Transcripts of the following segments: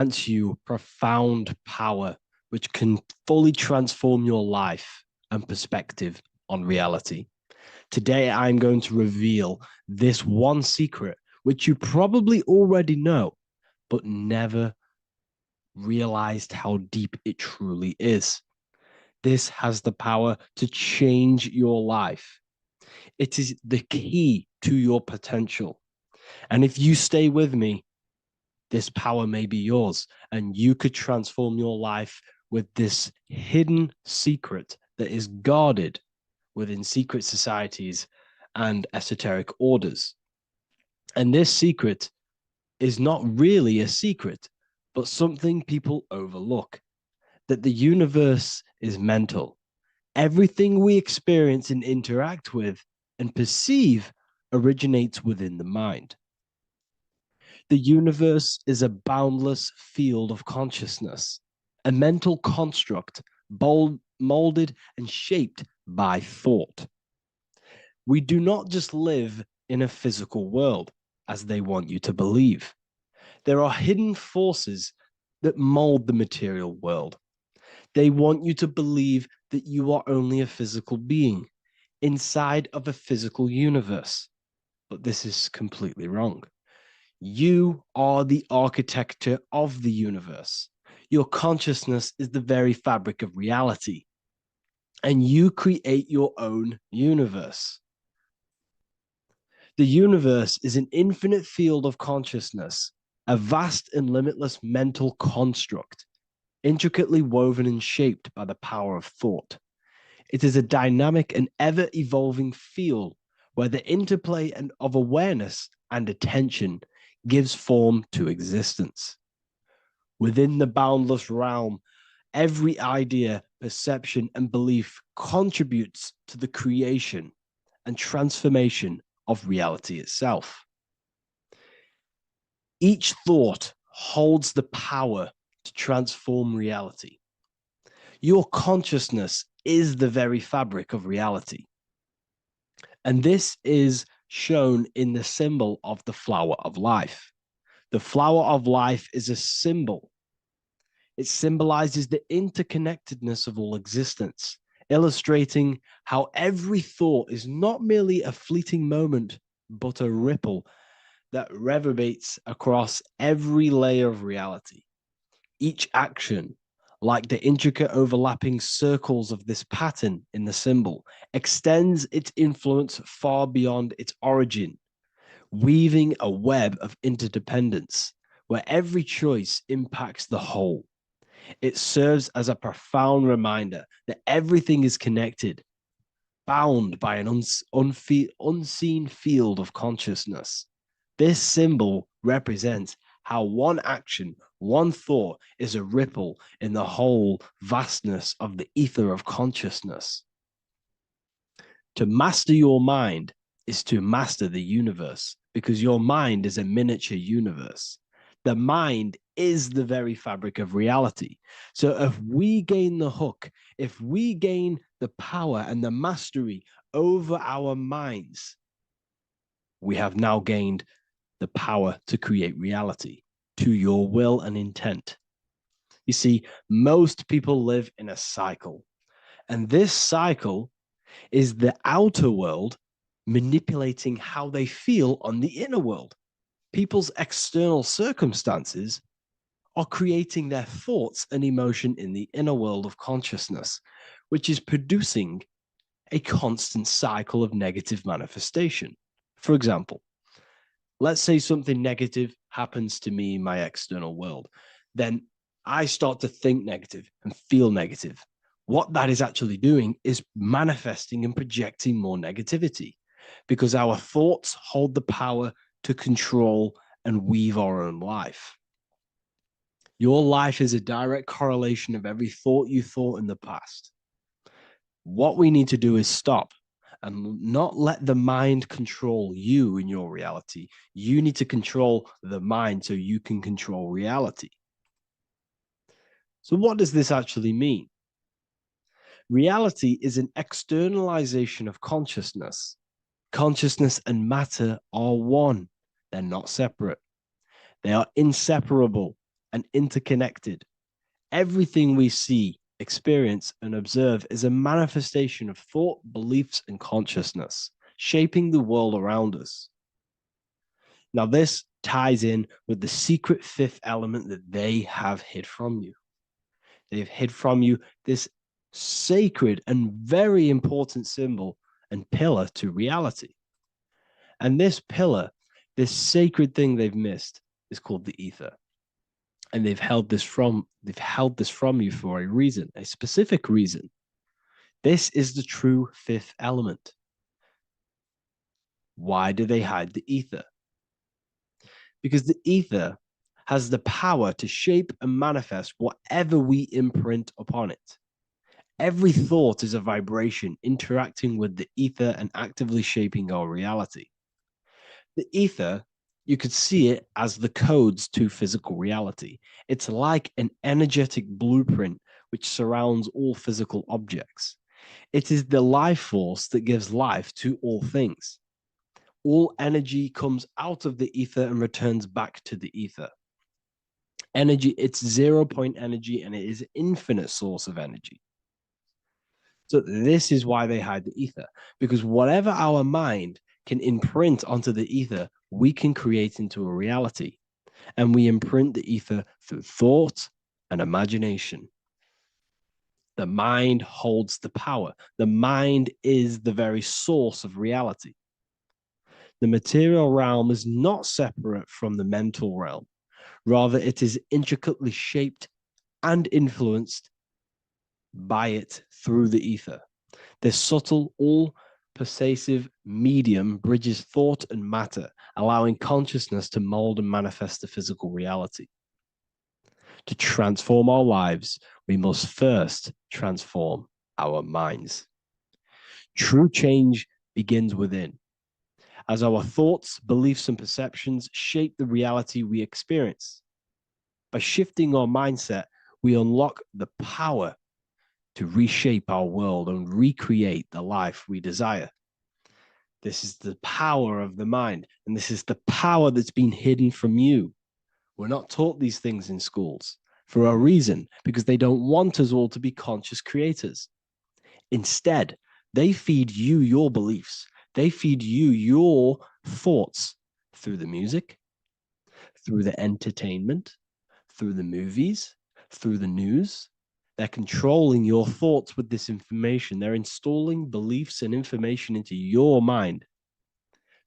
grants you profound power, which can fully transform your life and perspective on reality. Today, I'm going to reveal this one secret, which you probably already know, but never realized how deep it truly is. This has the power to change your life. It is the key to your potential. And if you stay with me, this power may be yours, and you could transform your life with this hidden secret that is guarded within secret societies and esoteric orders. And this secret is not really a secret, but something people overlook, that the universe is mental. Everything we experience and interact with and perceive originates within the mind. The universe is a boundless field of consciousness, a mental construct molded and shaped by thought. We do not just live in a physical world, as they want you to believe. There are hidden forces that mold the material world. They want you to believe that you are only a physical being inside of a physical universe. But this is completely wrong. You are the architecture of the universe. Your consciousness is the very fabric of reality, and you create your own universe. The universe is an infinite field of consciousness, a vast and limitless mental construct, intricately woven and shaped by the power of thought. It is a dynamic and ever evolving field where the interplay of awareness and attention gives form to existence. Within the boundless realm, every idea, perception, and belief contributes to the creation and transformation of reality itself. Each thought holds the power to transform reality. Your consciousness is the very fabric of reality. And this is shown in the symbol of the flower of life. The flower of life is a symbol. It symbolizes the interconnectedness of all existence, illustrating how every thought is not merely a fleeting moment, but a ripple that reverberates across every layer of reality. Each action, like the intricate overlapping circles of this pattern in the symbol, extends its influence far beyond its origin, weaving a web of interdependence where every choice impacts the whole. It serves as a profound reminder that everything is connected, bound by an unseen field of consciousness. This symbol represents how one action, one thought is a ripple in the whole vastness of the ether of consciousness. To master your mind is to master the universe because your mind is a miniature universe. The mind is the very fabric of reality. So if we gain the hook, if we gain the power and the mastery over our minds, we have now gained the power to create reality to your will and intent. You see, most people live in a cycle, and this cycle is the outer world manipulating how they feel on the inner world. People's external circumstances are creating their thoughts and emotion in the inner world of consciousness, which is producing a constant cycle of negative manifestation. For example, let's say something negative happens to me in my external world, then I start to think negative and feel negative. What that is actually doing is manifesting and projecting more negativity because our thoughts hold the power to control and weave our own life. Your life is a direct correlation of every thought you thought in the past. What we need to do is stop and not let the mind control you in your reality. You need to control the mind so you can control reality. So, what does this actually mean? Reality is an externalization of consciousness. Consciousness and matter are one, they're not separate, they are inseparable. and interconnected. Everything we see, experience, and observe is a manifestation of thought, beliefs, and consciousness, shaping the world around us. Now, this ties in with the secret fifth element that they have hid from you. They've hid from you this sacred and very important symbol and pillar to reality. And this pillar, this sacred thing they've missed, is called the ether. And they've held this from you for a reason, a specific reason. This is the true fifth element. Why do they hide the ether? Because the ether has the power to shape and manifest whatever we imprint upon it. Every thought is a vibration interacting with the ether and actively shaping our reality. The ether, you could see it as the codes to physical reality. It's like an energetic blueprint which surrounds all physical objects. It is the life force that gives life to all things. All energy comes out of the ether and returns back to the ether. Energy, it's 0 point energy, and it is an infinite source of energy. So this is why they hide the ether, because whatever our mind can imprint onto the ether, we can create into a reality. And we imprint the ether through thought and imagination. The mind holds the power. The mind is the very source of reality. The material realm is not separate from the mental realm. Rather, it is intricately shaped and influenced by it through the ether. This subtle, all-pervasive medium bridges thought and matter, allowing consciousness to mold and manifest the physical reality. To transform our lives, we must first transform our minds. True change begins within, as our thoughts, beliefs, and perceptions shape the reality we experience. By shifting our mindset, we unlock the power to reshape our world and recreate the life we desire. This is the power of the mind, and this is the power that's been hidden from you. We're not taught these things in schools for a reason, because they don't want us all to be conscious creators. Instead, they feed you your beliefs. They feed you your thoughts through the music, through the entertainment, through the movies, through the news. They're controlling your thoughts with this information. They're installing beliefs and information into your mind.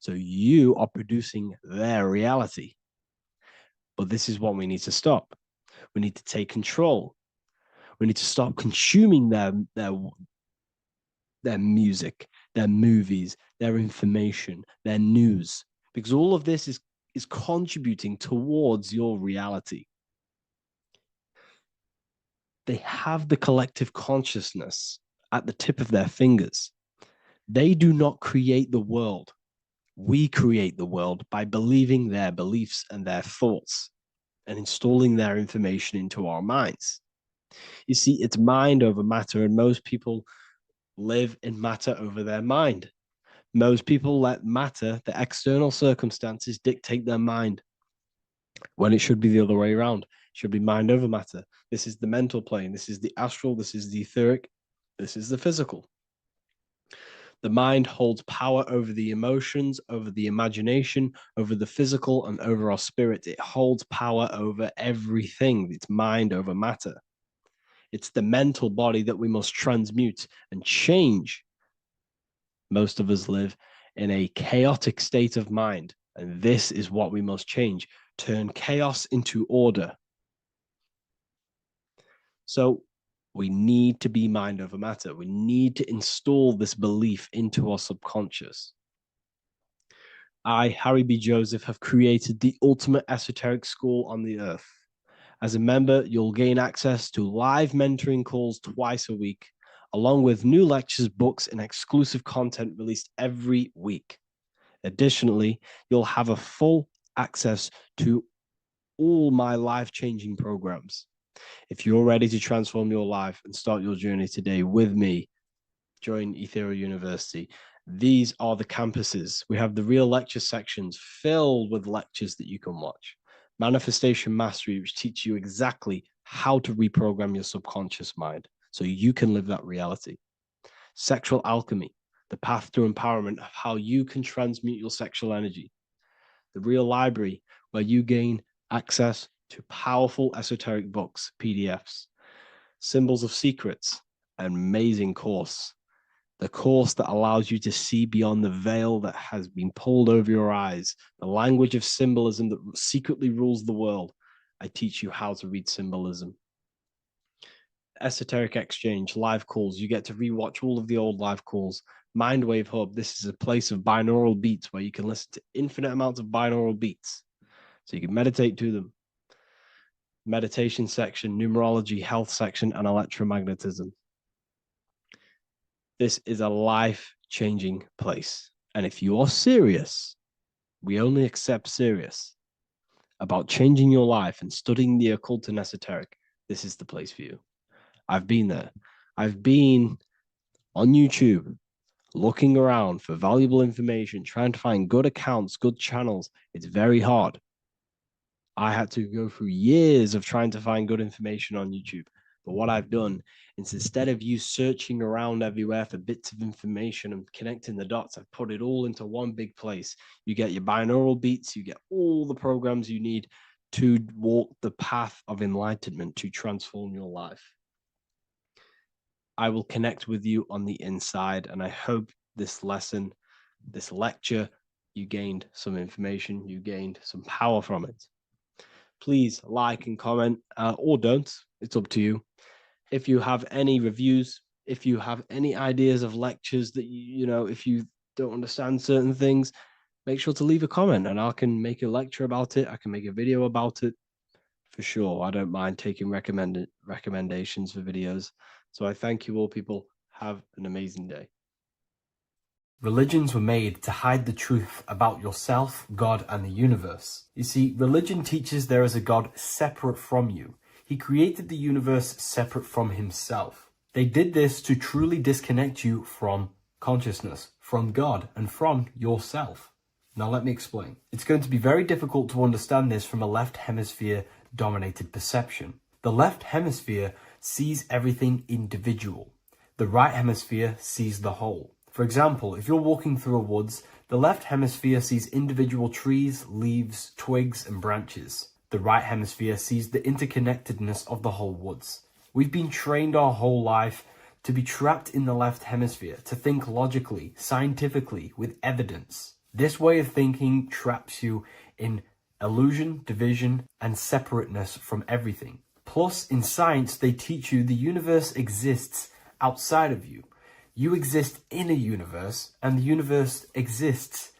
So you are producing their reality. But this is what we need to stop. We need to take control. We need to stop consuming their music, their movies, their information, their news, because all of this is contributing towards your reality. They have the collective consciousness at the tip of their fingers. They do not create the world. We create the world by believing their beliefs and their thoughts and installing their information into our minds. You see, it's mind over matter, and most people live in matter over their mind. Most people let matter, the external circumstances, dictate their mind, when it should be the other way around. It should be mind over matter. This is the mental plane. This is the astral. This is the etheric. This is the physical. The mind holds power over the emotions, over the imagination, over the physical, and over our spirit. It holds power over everything. It's mind over matter. It's the mental body that we must transmute and change. Most of us live in a chaotic state of mind, and this is what we must change. Turn chaos into order. So we need to be mind over matter. We need to install this belief into our subconscious. I, Harry B. Joseph, have created the ultimate esoteric school on the earth. As a member, you'll gain access to live mentoring calls twice a week, along with new lectures, books, and exclusive content released every week. Additionally, you'll have a full access to all my life-changing programs. If you're ready to transform your life and start your journey today with me, join Ethereal University. These are the campuses. We have the real lecture sections filled with lectures that you can watch. Manifestation mastery, which teaches you exactly how to reprogram your subconscious mind so you can live that reality. Sexual alchemy, the path to empowerment of how you can transmute your sexual energy. The real library, where you gain access to powerful esoteric books, PDFs. Symbols of Secrets, an amazing course. The course that allows you to see beyond the veil that has been pulled over your eyes, the language of symbolism that secretly rules the world. I teach you how to read symbolism. Esoteric Exchange, live calls. You get to rewatch all of the old live calls. Mindwave Hub, this is a place of binaural beats where you can listen to infinite amounts of binaural beats. So you can meditate to them. Meditation section, numerology, health section, and electromagnetism. This is a life-changing place. And if you are serious, we only accept serious about changing your life and studying the occult and esoteric, this is the place for you. I've been there. I've been on YouTube looking around for valuable information, trying to find good accounts, good channels. It's very hard. I had to go through years of trying to find good information on YouTube. But what I've done is, instead of you searching around everywhere for bits of information and connecting the dots, I've put it all into one big place. You get your binaural beats, you get all the programs you need to walk the path of enlightenment to transform your life. I will connect with you on the inside, and I hope this lesson, this lecture, you gained some information, you gained some power from it. Please like and comment, or don't. It's up to you. If you have any reviews, if you have any ideas of lectures that you know, if you don't understand certain things, make sure to leave a comment and I can make a lecture about it. I can make a video about it for sure. I don't mind taking recommendations for videos. So I thank you all, people. Have an amazing day. Religions were made to hide the truth about yourself, God, and the universe. You see, religion teaches there is a God separate from you. He created the universe separate from himself. They did this to truly disconnect you from consciousness, from God, and from yourself. Now let me explain. It's going to be very difficult to understand this from a left hemisphere dominated perception. The left hemisphere sees everything individual. The right hemisphere sees the whole. For example, if you're walking through a woods, the left hemisphere sees individual trees, leaves, twigs, and branches. The right hemisphere sees the interconnectedness of the whole woods. We've been trained our whole life to be trapped in the left hemisphere, to think logically, scientifically, with evidence. This way of thinking traps you in illusion, division, and separateness from everything. Plus, in science, they teach you the universe exists outside of you. You exist in a universe, and the universe exists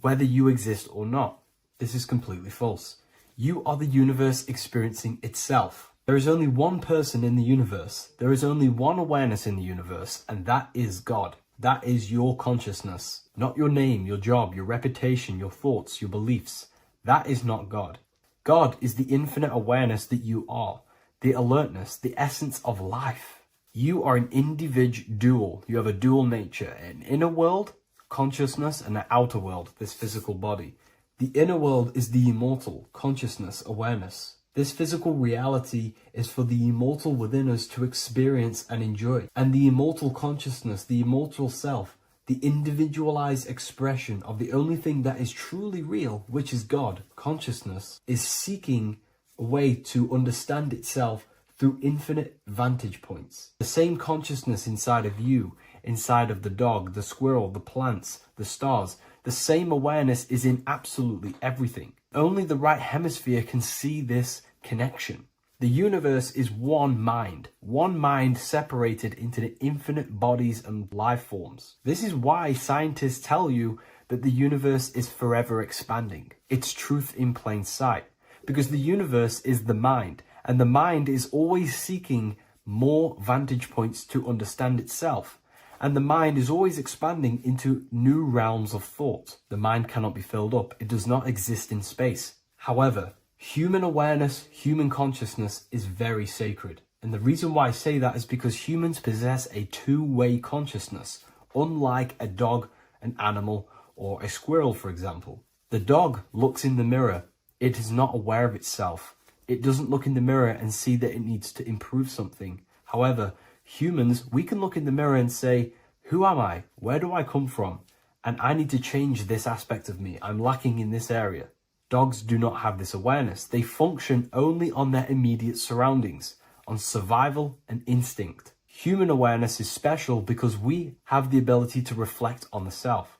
whether you exist or not. This is completely false. You are the universe experiencing itself. There is only one person in the universe. There is only one awareness in the universe, and that is God. That is your consciousness. Not your name, your job, your reputation, your thoughts, your beliefs. That is not God. God is the infinite awareness that you are, the alertness, the essence of life. You are an individual. You have a dual nature, an inner world, consciousness, and an outer world, this physical body. The inner world is the immortal, consciousness, awareness. This physical reality is for the immortal within us to experience and enjoy. And the immortal consciousness, the immortal self, the individualized expression of the only thing that is truly real, which is God, consciousness, is seeking a way to understand itself through infinite vantage points. The same consciousness inside of you, inside of the dog, the squirrel, the plants, the stars, the same awareness is in absolutely everything. Only the right hemisphere can see this connection. The universe is one mind separated into the infinite bodies and life forms. This is why scientists tell you that the universe is forever expanding. It's truth in plain sight, because the universe is the mind. And the mind is always seeking more vantage points to understand itself. And the mind is always expanding into new realms of thought. The mind cannot be filled up. It does not exist in space. However, human awareness, human consciousness is very sacred. And the reason why I say that is because humans possess a two-way consciousness, unlike a dog, an animal, or a squirrel, for example. The dog looks in the mirror It is not aware of itself. It doesn't look in the mirror and see that it needs to improve something. However, humans, we can look in the mirror and say, who am I? Where do I come from? And I need to change this aspect of me. I'm lacking in this area. Dogs do not have this awareness. They function only on their immediate surroundings, on survival and instinct. Human awareness is special because we have the ability to reflect on the self.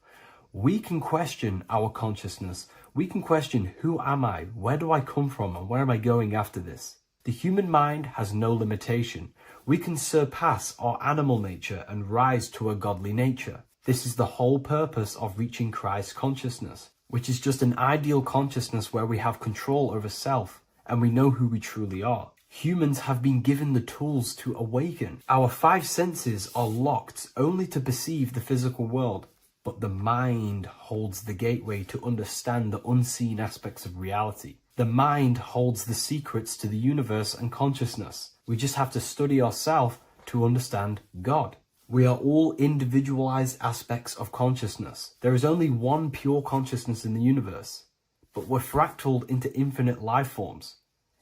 We can question our consciousness. We can question, who am I? Where do I come from? And where am I going after this? The human mind has no limitation. We can surpass our animal nature and rise to a godly nature. This is the whole purpose of reaching Christ consciousness, which is just an ideal consciousness where we have control over self and we know who we truly are. Humans have been given the tools to awaken. Our five senses are locked only to perceive the physical world, but the mind holds the gateway to understand the unseen aspects of reality. The mind holds the secrets to the universe and consciousness. We just have to study ourselves to understand God. We are all individualized aspects of consciousness. There is only one pure consciousness in the universe, but we're fractaled into infinite life forms,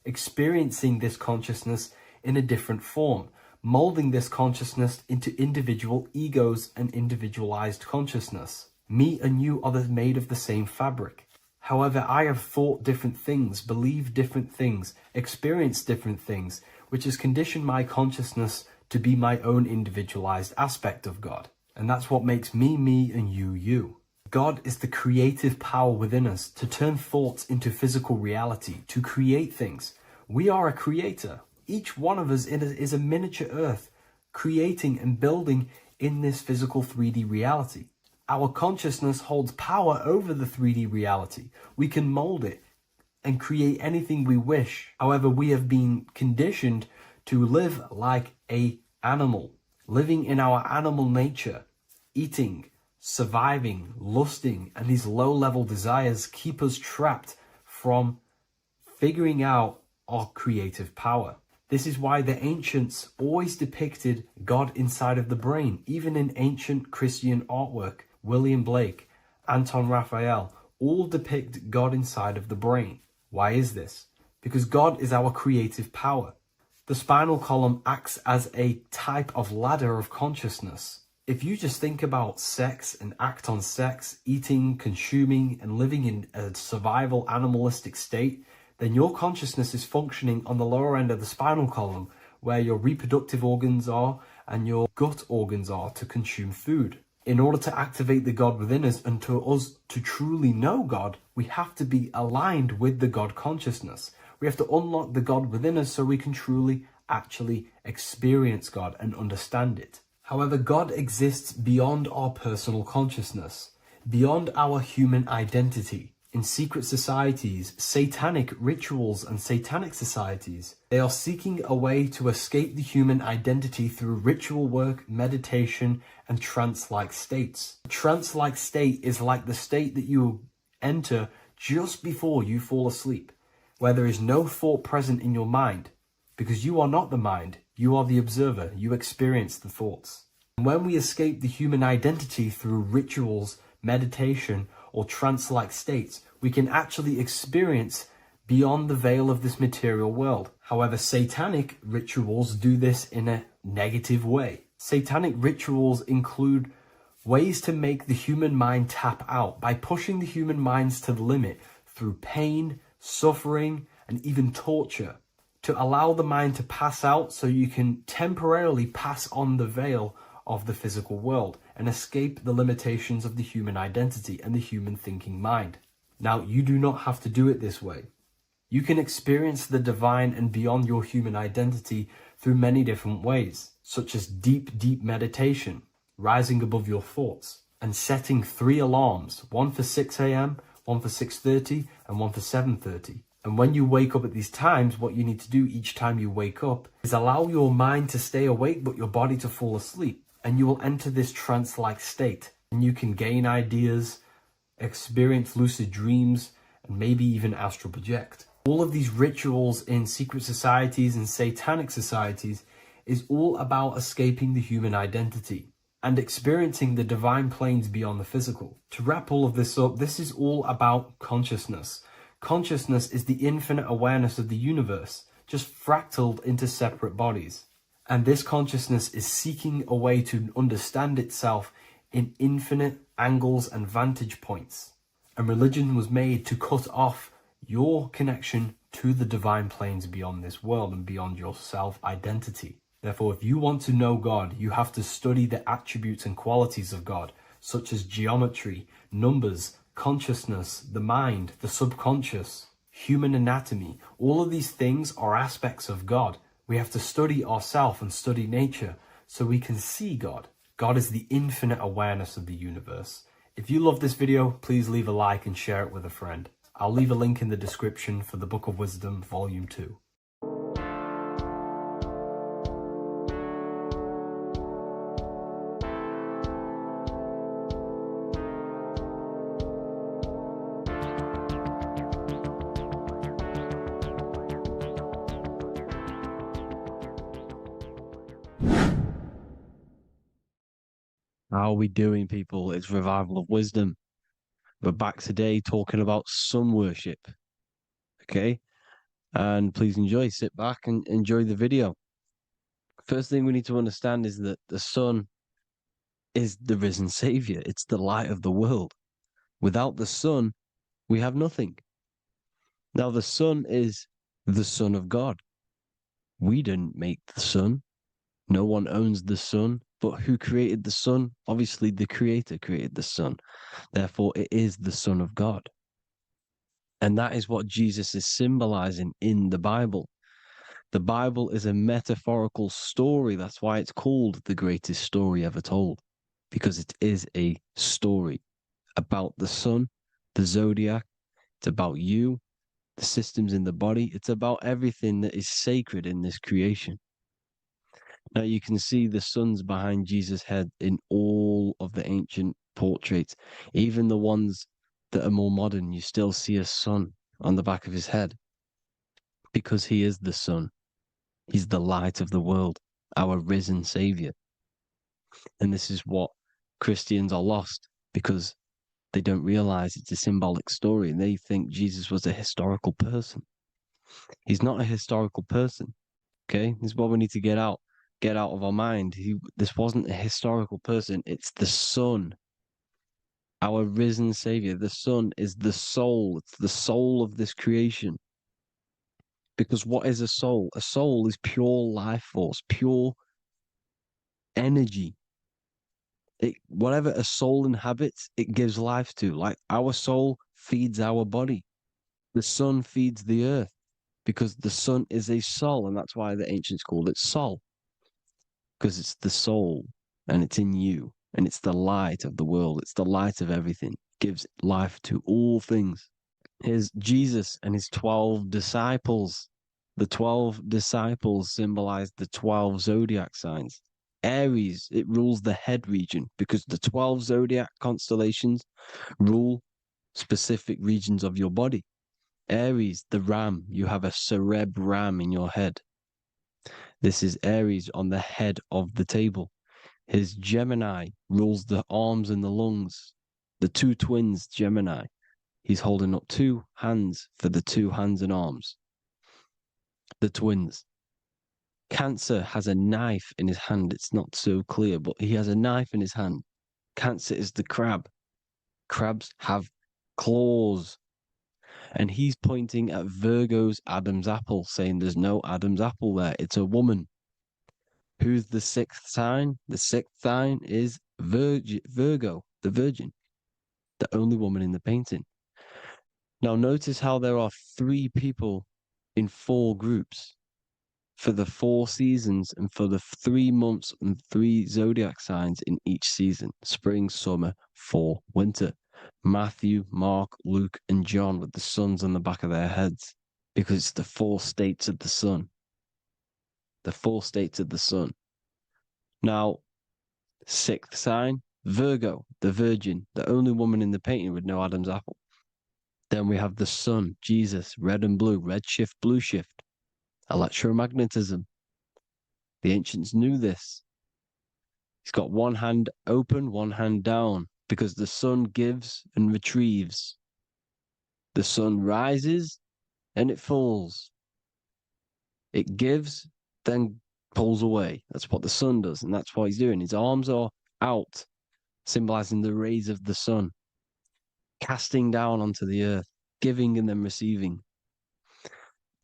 experiencing this consciousness in a different form, molding this consciousness into individual egos and individualized consciousness. Me and you are made of the same fabric. However, I have thought different things, believed different things, experienced different things, which has conditioned my consciousness to be my own individualized aspect of God. And that's what makes me, me, and you, you. God is the creative power within us to turn thoughts into physical reality, to create things. We are a creator. Each one of us is a miniature earth, creating and building in this physical 3D reality. Our consciousness holds power over the 3D reality. We can mold it and create anything we wish. However, we have been conditioned to live like an animal, living in our animal nature, eating, surviving, lusting, and these low-level desires keep us trapped from figuring out our creative power. This is why the ancients always depicted God inside of the brain. Even in ancient Christian artwork, William Blake, Anton Raphael, all depict God inside of the brain. Why is this? Because God is our creative power. The spinal column acts as a type of ladder of consciousness. If you just think about sex and act on sex, eating, consuming, and living in a survival animalistic state, then your consciousness is functioning on the lower end of the spinal column, where your reproductive organs are and your gut organs are to consume food. In order to activate the God within us and to us to truly know God, we have to be aligned with the God consciousness. We have to unlock the God within us so we can truly actually experience God and understand it. However, God exists beyond our personal consciousness, beyond our human identity. In secret societies, satanic rituals and satanic societies, they are seeking a way to escape the human identity through ritual work, meditation, and trance-like states. A trance-like state is like the state that you enter just before you fall asleep, where there is no thought present in your mind, because you are not the mind, you are the observer, you experience the thoughts. And when we escape the human identity through rituals, meditation, or trance-like states, we can actually experience beyond the veil of this material world. However, satanic rituals do this in a negative way. Satanic rituals include ways to make the human mind tap out by pushing the human minds to the limit through pain, suffering, and even torture, to allow the mind to pass out so you can temporarily pass on the veil of the physical world and escape the limitations of the human identity and the human thinking mind. Now, you do not have to do it this way. You can experience the divine and beyond your human identity through many different ways, such as deep, deep meditation, rising above your thoughts, and setting 3 alarms, one for 6 a.m., one for 6:30, and one for 7:30. And when you wake up at these times, what you need to do each time you wake up is allow your mind to stay awake but your body to fall asleep. And you will enter this trance-like state. And you can gain ideas, experience lucid dreams, and maybe even astral project. All of these rituals in secret societies and satanic societies is all about escaping the human identity and experiencing the divine planes beyond the physical. To wrap all of this up, this is all about consciousness. Consciousness is the infinite awareness of the universe, just fractaled into separate bodies. And this consciousness is seeking a way to understand itself in infinite angles and vantage points. And religion was made to cut off your connection to the divine planes beyond this world and beyond your self-identity. Therefore, if you want to know God, you have to study the attributes and qualities of God, such as geometry, numbers, consciousness, the mind, the subconscious, human anatomy. All of these things are aspects of God. We have to study ourselves and study nature so we can see God. God is the infinite awareness of the universe. If you love this video, please leave a like and share it with a friend. I'll leave a link in the description for the Book of Wisdom, Volume 2. How are we doing, people? It's Revival of Wisdom. We're back today talking about sun worship. Okay? And please enjoy, sit back and enjoy the video. First thing we need to understand is that the sun is the risen savior. It's the light of the world. Without the sun, we have nothing. Now, the sun is the Son of God. We didn't make the sun. No one owns the sun. But who created the sun? Obviously, the Creator created the sun. Therefore, it is the Son of God. And that is what Jesus is symbolizing in the Bible. The Bible is a metaphorical story. That's why it's called the greatest story ever told, because it is a story about the sun, the zodiac. It's about you, the systems in the body. It's about everything that is sacred in this creation. Now you can see the suns behind Jesus' head in all of the ancient portraits, even the ones that are more modern. You still see a sun on the back of his head because he is the sun. He's the light of the world, our risen savior. And this is what Christians are lost because they don't realize it's a symbolic story and they think Jesus was a historical person. He's not a historical person. Okay, this is what we need to get out of our mind. This wasn't a historical person. It's the Son, our risen Savior. The Son is the soul. It's the soul of this creation. Because what is a soul? A soul is pure life force, pure energy. Whatever a soul inhabits, it gives life to. Like our soul feeds our body. The sun feeds the earth because the sun is a soul, and that's why the ancients called it soul. Because it's the soul and it's in you and it's the light of the world. It's the light of everything. It gives life to all things. Here's Jesus and his 12 disciples. The 12 disciples symbolize the 12 zodiac signs. Aries, it rules the head region because the 12 zodiac constellations rule specific regions of your body. Aries, the ram, you have a cerebrum in your head. This is Aries on the head of the table. His Gemini rules the arms and the lungs. The two twins, Gemini. He's holding up two hands for the two hands and arms. The twins. Cancer has a knife in his hand. It's not so clear, but he has a knife in his hand. Cancer is the crab. Crabs have claws. And he's pointing at Virgo's Adam's apple, saying there's no Adam's apple there. It's a woman. Who's the sixth sign? The sixth sign is Virgo, the Virgin, the only woman in the painting. Now, notice how there are 3 people in 4 groups for the 4 seasons and for the 3 months and 3 zodiac signs in each season: spring, summer, fall, winter. Matthew, Mark, Luke, and John with the suns on the back of their heads because it's the 4 states of the sun. The 4 states of the sun. Now, 6th sign, Virgo, the Virgin, the only woman in the painting with no Adam's apple. Then we have the sun, Jesus, red and blue, red shift, blue shift, electromagnetism. The ancients knew this. He's got one hand open, one hand down, because the sun gives and retrieves. The sun rises and it falls. It gives, then pulls away. That's what the sun does, and that's what he's doing. His arms are out, symbolizing the rays of the sun, casting down onto the earth, giving and then receiving.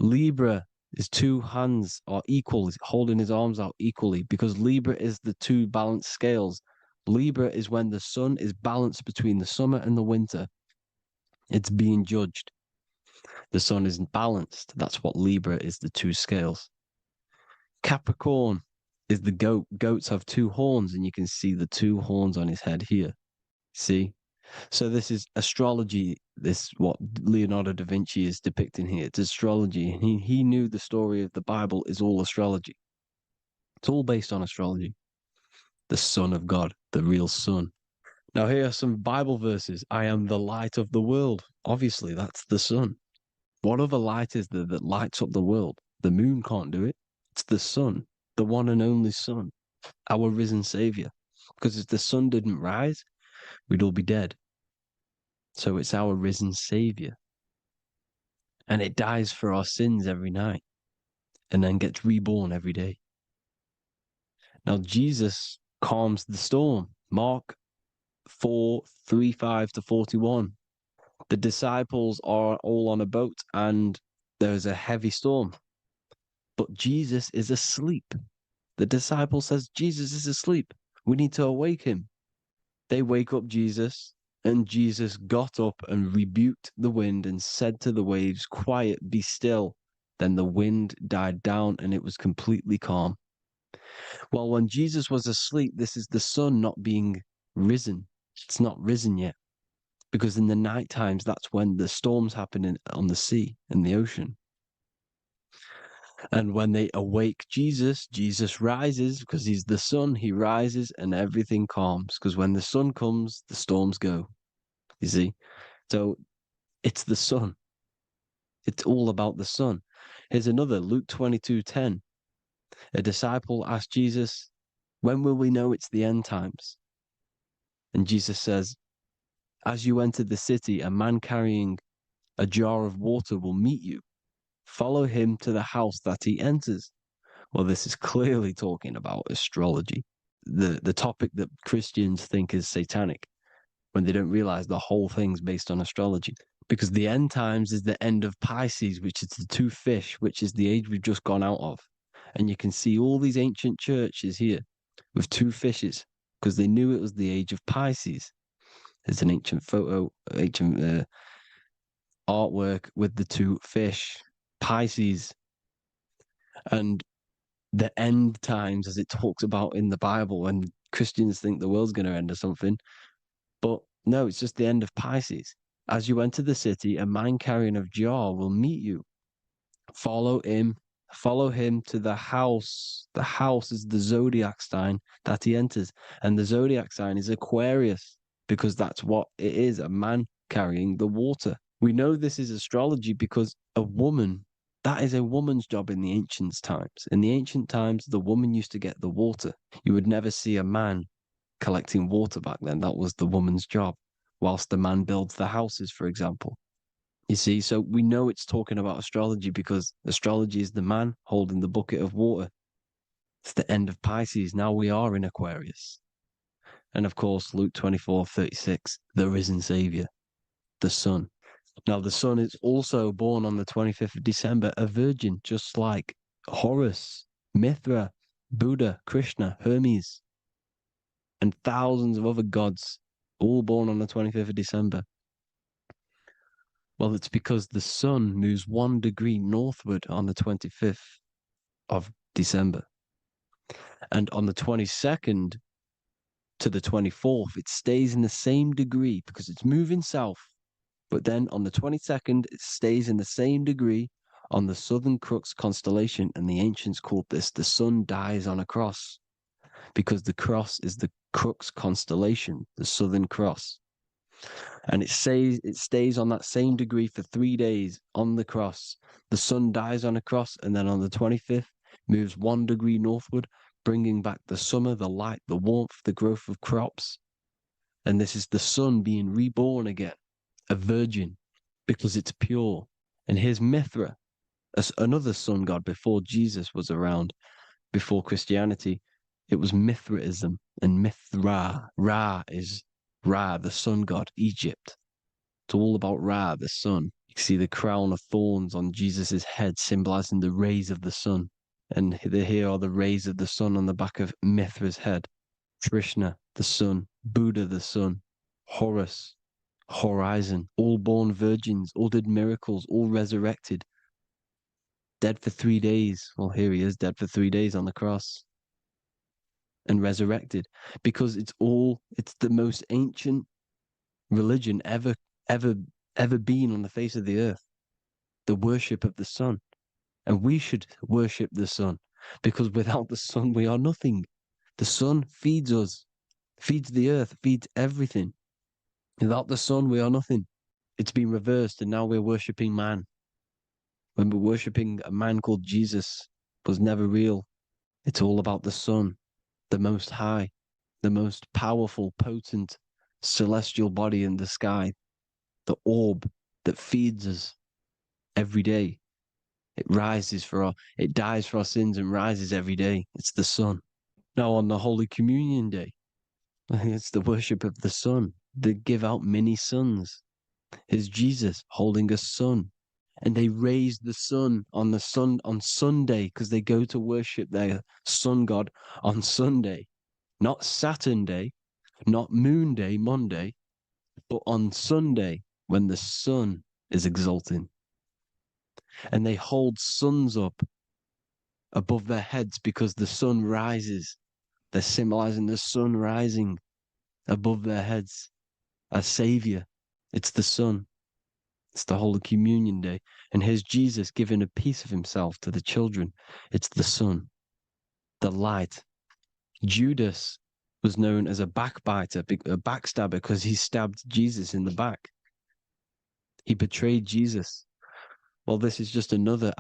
Libra, his two hands are equal, he's holding his arms out equally, because Libra is the two balanced scales. Libra is when the sun is balanced between the summer and the winter. It's being judged. The sun isn't balanced. That's what Libra is, the two scales. Capricorn is the goat. Goats have two horns, and you can see the two horns on his head here. See? So this is astrology. This what Leonardo da Vinci is depicting here. It's astrology. He knew the story of the Bible is all astrology. It's all based on astrology. The Son of God, the real Son. Now here are some Bible verses. I am the light of the world. Obviously, that's the sun. What other light is there that lights up the world? The moon can't do it. It's the sun, the one and only Son, our risen Savior. Because if the sun didn't rise, we'd all be dead. So it's our risen Savior. And it dies for our sins every night and then gets reborn every day. Now, Jesus calms the storm. Mark 4:35-41. The disciples are all on a boat and there's a heavy storm. But Jesus is asleep. The disciple says, Jesus is asleep. We need to awake him. They wake up Jesus, and Jesus got up and rebuked the wind and said to the waves, quiet, be still. Then the wind died down and it was completely calm. Well, when Jesus was asleep, this is the sun not being risen. It's not risen yet. Because in the night times, that's when the storms happen on the sea, in the ocean. And when they awake Jesus, Jesus rises because he's the sun. He rises and everything calms. Because when the sun comes, the storms go. You see? So it's the sun. It's all about the sun. Here's another, Luke 22:10. A disciple asked Jesus, when will we know it's the end times? And Jesus says, as you enter the city, a man carrying a jar of water will meet you. Follow him to the house that he enters. Well, this is clearly talking about astrology, the topic that Christians think is satanic, when they don't realize the whole thing's based on astrology. Because the end times is the end of Pisces, which is the two fish, which is the age we've just gone out of. And you can see all these ancient churches here with two fishes, because they knew it was the age of Pisces. There's an ancient photo, ancient artwork with the two fish, Pisces. And the end times, as it talks about in the Bible, when Christians think the world's going to end or something. But no, it's just the end of Pisces. As you enter the city, a man carrying a jar will meet you. Follow him to the house. The house is the zodiac sign that he enters. And the zodiac sign is Aquarius, because that's what it is, a man carrying the water. We know this is astrology because a woman, that is a woman's job in the ancient times. In the ancient times, the woman used to get the water. You would never see a man collecting water back then. That was the woman's job, whilst the man builds the houses, for example. You see, so we know it's talking about astrology because astrology is the man holding the bucket of water. It's the end of Pisces. Now we are in Aquarius. And of course, Luke 24:36, the risen Savior, the Son. Now, the Son is also born on the 25th of December, a virgin, just like Horus, Mithra, Buddha, Krishna, Hermes, and thousands of other gods, all born on the 25th of December. Well, it's because the sun moves 1 degree northward on the 25th of December. And on the 22nd to the 24th, it stays in the same degree because it's moving south. But then on the 22nd, it stays in the same degree on the Southern Crux constellation. And the ancients called this the sun dies on a cross, because the cross is the Crux constellation, the Southern Cross. And it stays on that same degree for 3 days on the cross. The sun dies on a cross, and then on the 25th, moves 1 degree northward, bringing back the summer, the light, the warmth, the growth of crops. And this is the sun being reborn again, a virgin, because it's pure. And here's Mithra, another sun god before Jesus was around, before Christianity. It was Mithraism, and Mithra, Ra is Ra, the sun god, Egypt. It's all about Ra, the sun. You can see the crown of thorns on Jesus' head, symbolizing the rays of the sun. And here are the rays of the sun on the back of Mithra's head. Krishna, the sun. Buddha, the sun. Horus, horizon. All born virgins, all did miracles, all resurrected. Dead for 3 days. Well, here he is, dead for 3 days on the cross. And resurrected. Because it's the most ancient religion ever been on the face of the earth. The worship of the sun. And we should worship the sun, because without the sun we are nothing. The sun feeds us, feeds the earth, feeds everything. Without the sun we are nothing. It's been reversed, and now we're worshipping man. When we're worshipping a man called Jesus, was never real. It's all about the sun, the most high, the most powerful, potent, celestial body in the sky, the orb that feeds us every day. It dies for our sins and rises every day. It's the sun. Now on the Holy Communion Day, it's the worship of the sun. They give out mini suns. It's Jesus holding a sun. And they raise the sun on Sunday, because they go to worship their sun god on Sunday. Not Saturn Day, not Moon Day, Monday, but on Sunday when the sun is exalting. And they hold suns up above their heads because the sun rises. They're symbolizing the sun rising above their heads as savior. It's the sun. It's the Holy Communion Day. And here's Jesus giving a piece of himself to the children. It's the sun, the light. Judas was known as a backbiter, a backstabber, because he stabbed Jesus in the back. He betrayed Jesus. Well, this is just another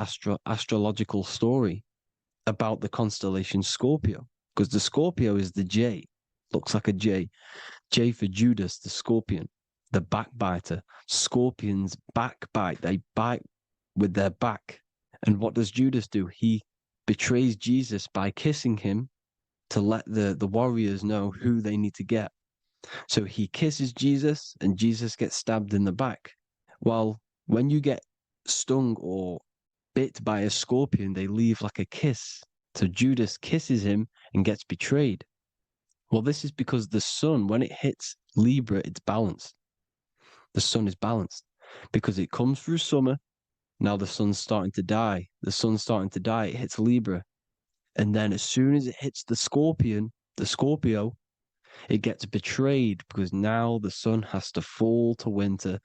astrological story about the constellation Scorpio, because the Scorpio is the J, looks like a J. J for Judas, the scorpion, the backbiter. Scorpions backbite, they bite with their back. And what does Judas do? He betrays Jesus by kissing him to let the warriors know who they need to get. So he kisses Jesus, and Jesus gets stabbed in the back. Well, when you get stung or bit by a scorpion, they leave like a kiss. So Judas kisses him and gets betrayed. Well, this is because the sun, when it hits Libra, it's balanced. The sun is balanced because it comes through summer. Now the sun's starting to die. The sun's starting to die. It hits Libra. And then as soon as it hits the Scorpio, it gets betrayed, because now the sun has to fall to winter,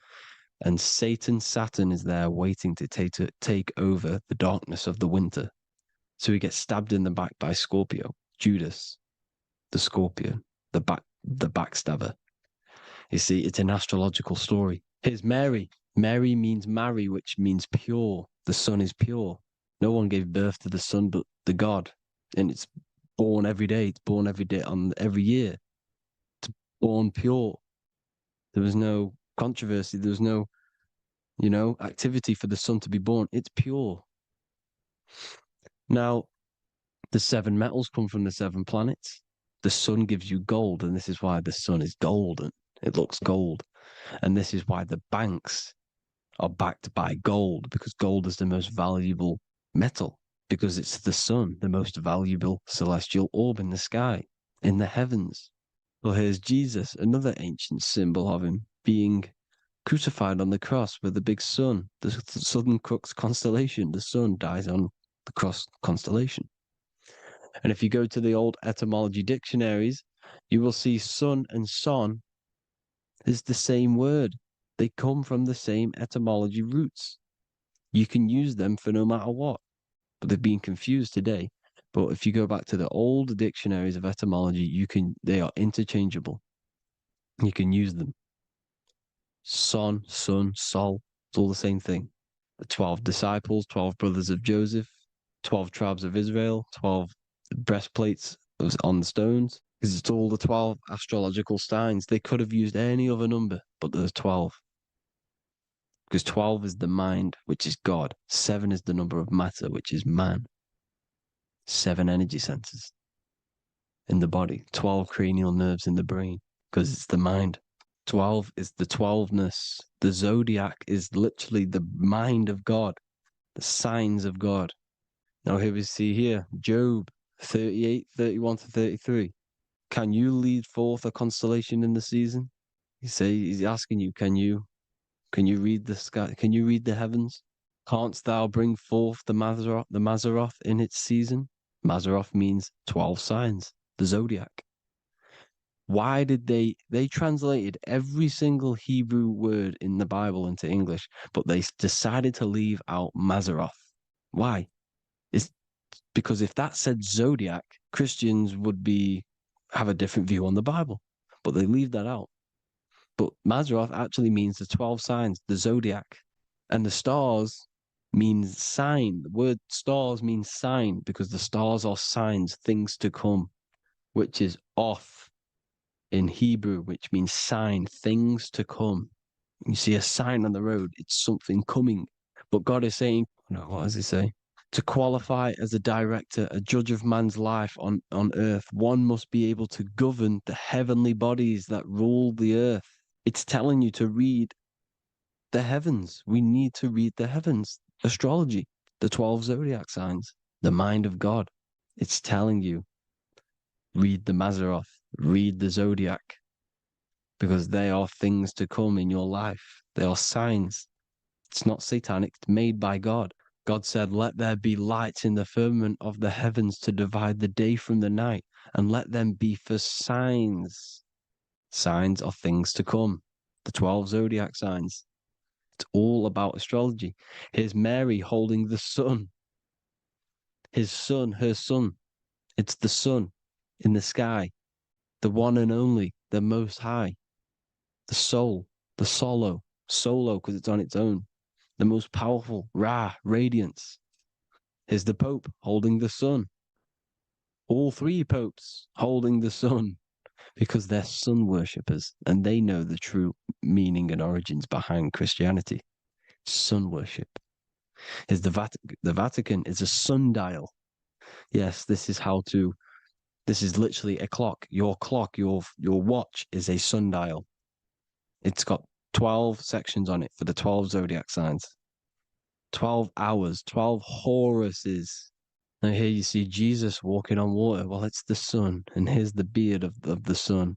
and Saturn is there waiting to take over the darkness of the winter. So he gets stabbed in the back by Scorpio, Judas, the scorpion, the backstabber. You see, it's an astrological story. Here's Mary. Mary means marry, which means pure. The sun is pure. No one gave birth to the sun but the God. And it's born every day. It's born every day on every year. It's born pure. There was no controversy. There was no, activity for the sun to be born. It's pure. Now, the 7 metals come from the 7 planets. The sun gives you gold, and this is why the sun is golden. It looks gold. And this is why the banks are backed by gold, because gold is the most valuable metal, because it's the sun, the most valuable celestial orb in the sky, in the heavens. Well, here's Jesus, another ancient symbol of him being crucified on the cross with the big sun, the Southern Crux constellation. The sun dies on the cross constellation. And if you go to the old etymology dictionaries, you will see sun and son is the same word. They come from the same etymology roots. You can use them for no matter what, but they've been confused today. But if you go back to the old dictionaries of etymology, they are interchangeable. You can use them. Son, sun, sol, it's all the same thing. The 12 disciples, 12 brothers of Joseph, 12 tribes of Israel, 12 breastplates on the stones, because it's all the 12 astrological signs. They could have used any other number, but there's 12. Because 12 is the mind, which is God. 7 is the number of matter, which is man. 7 energy centers in the body. 12 cranial nerves in the brain, because it's the mind. 12 is the 12ness. The zodiac is literally the mind of God, the signs of God. Now here we see here, Job 38, 31 to 33. Can you lead forth a constellation in the season? He's asking you, can you read the sky? Can you read the heavens? Canst thou bring forth the Mazzaroth in its season? Mazzaroth means 12 signs, the zodiac. Why did they translated every single Hebrew word in the Bible into English, but they decided to leave out Mazzaroth? Why? It's because if that said zodiac, Christians would have a different view on the Bible, but they leave that out. But Mazzaroth actually means the 12 signs, the zodiac, and the stars means sign. The word stars means sign because the stars are signs, things to come, which is off in Hebrew, which means sign, things to come. You see a sign on the road, it's something coming. But God is saying, no, what does he say? To qualify as a director, a judge of man's life on earth, one must be able to govern the heavenly bodies that rule the earth. It's telling you to read the heavens. We need to read the heavens. Astrology, the 12 zodiac signs, the mind of God. It's telling you, read the Mazzaroth, read the zodiac, because they are things to come in your life. They are signs. It's not satanic, it's made by God. God said, let there be lights in the firmament of the heavens to divide the day from the night, and let them be for signs. Signs are things to come. The 12 zodiac signs. It's all about astrology. Here's Mary holding the sun. His son, her son. It's the sun in the sky, the one and only, the most high, the soul, the solo because it's on its own, the most powerful, Ra, radiance. Here's the Pope holding the sun. All three popes holding the sun because they're sun worshippers and they know the true meaning and origins behind Christianity. Sun worship. Here's the Vatican. The Vatican is a sundial. Yes, this is literally a clock. Your clock, your watch is a sundial. It's got 12 sections on it for the 12 zodiac signs. 12 hours, 12 Horuses. Now here you see Jesus walking on water. Well, it's the sun, and here's the beard of the sun.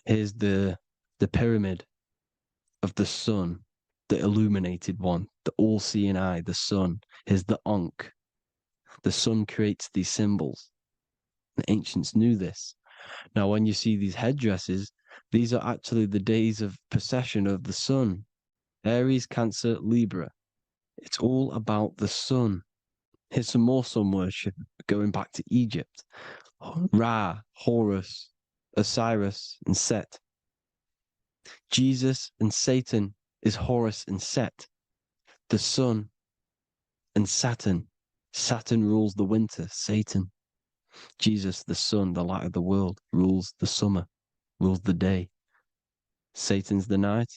Here's the pyramid of the sun, the illuminated one, the all-seeing eye, the sun. Here's the Ankh. The sun creates these symbols. The ancients knew this. Now, when you see these headdresses, these are actually the days of procession of the sun. Aries, Cancer, Libra. It's all about the sun. Here's some more sun worship going back to Egypt. Ra, Horus, Osiris, and Set. Jesus and Satan is Horus and Set. The sun and Saturn. Saturn rules the winter, Satan. Jesus, the sun, the light of the world, rules the summer, rules the day. Satan's the night,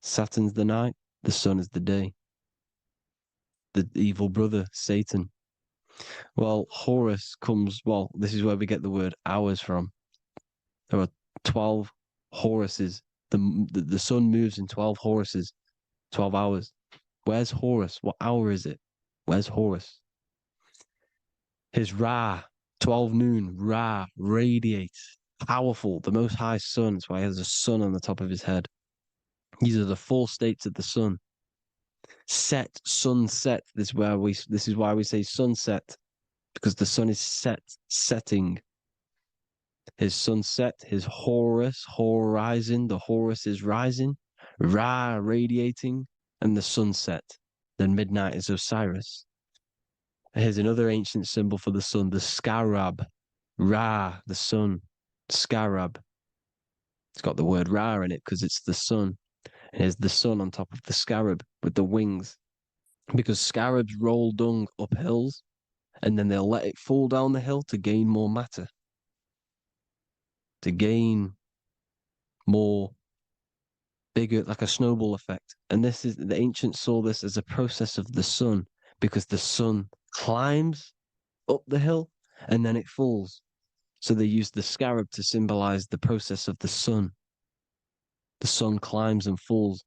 Saturn's the night, the sun is the day. The evil brother, Satan. Well, Horus this is where we get the word hours from. There are 12 Horuses. The sun moves in 12 Horuses, 12 hours. Where's Horus? What hour is it? Where's Horus? His Ra, 12 noon, Ra, radiates, powerful, the most high sun. That's why he has a sun on the top of his head. These are the four states of the sun. Set, sunset. This is why we say sunset, because the sun is setting. His sunset, his Horus, horizon, the Horus is rising, Ra radiating, and the sunset. Then midnight is Osiris. Here's another ancient symbol for the sun, the scarab. Ra, the sun, scarab. It's got the word Ra in it because it's the sun. And here's the sun on top of the scarab with the wings. Because scarabs roll dung up hills and then they'll let it fall down the hill to gain more matter. To gain more bigger, like a snowball effect. And this is the ancients saw this as a process of the sun, because the sun climbs up the hill and then it falls. So they used the scarab to symbolize the process of the sun. The sun climbs and falls.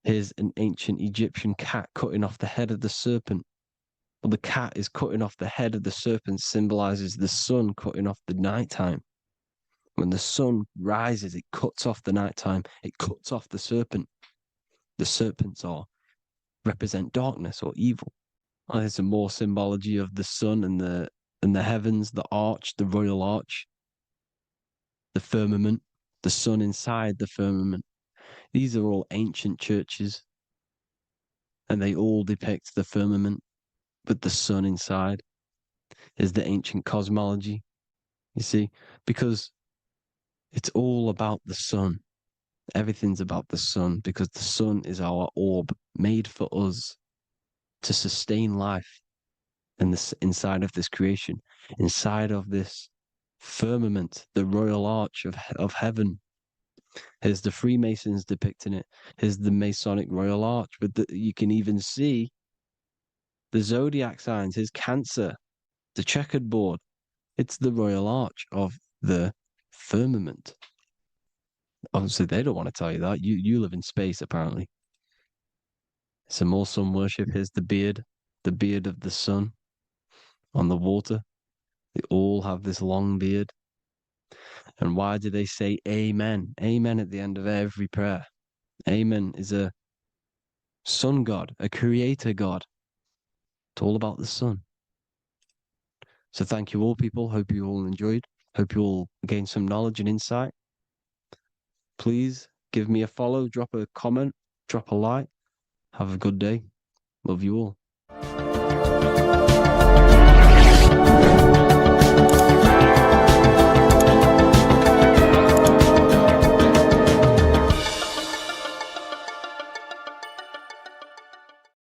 Here's an ancient Egyptian cat cutting off the head of the serpent. Well, the cat is cutting off the head of the serpent, symbolizes the sun cutting off the nighttime. When the sun rises, it cuts off the nighttime. It cuts off the serpent. The serpents represent darkness or evil. There's some more symbology of the sun and the heavens, the arch, the royal arch, the firmament, the sun inside the firmament. These are all ancient churches, and they all depict the firmament with the sun inside. Is the ancient cosmology, you see, because it's all about the sun. Everything's about the sun, because the sun is our orb made for us to sustain life. And this inside of this creation, inside of this firmament, the royal arch of heaven. Here's the Freemasons depicting it. Here's the Masonic royal arch. You can even see the zodiac signs. Here's Cancer, the checkered board. It's the royal arch of the firmament. Obviously, they don't want to tell you that. You live in space, apparently. Some more sun worship. Here's the beard of the sun on the water. They all have this long beard. And why do they say amen? Amen at the end of every prayer. Amen is a sun god, a creator god. It's all about the sun. So thank you all, people. Hope you all enjoyed. Hope you all gained some knowledge and insight. Please give me a follow, drop a comment, drop a like. Have a good day. Love you all.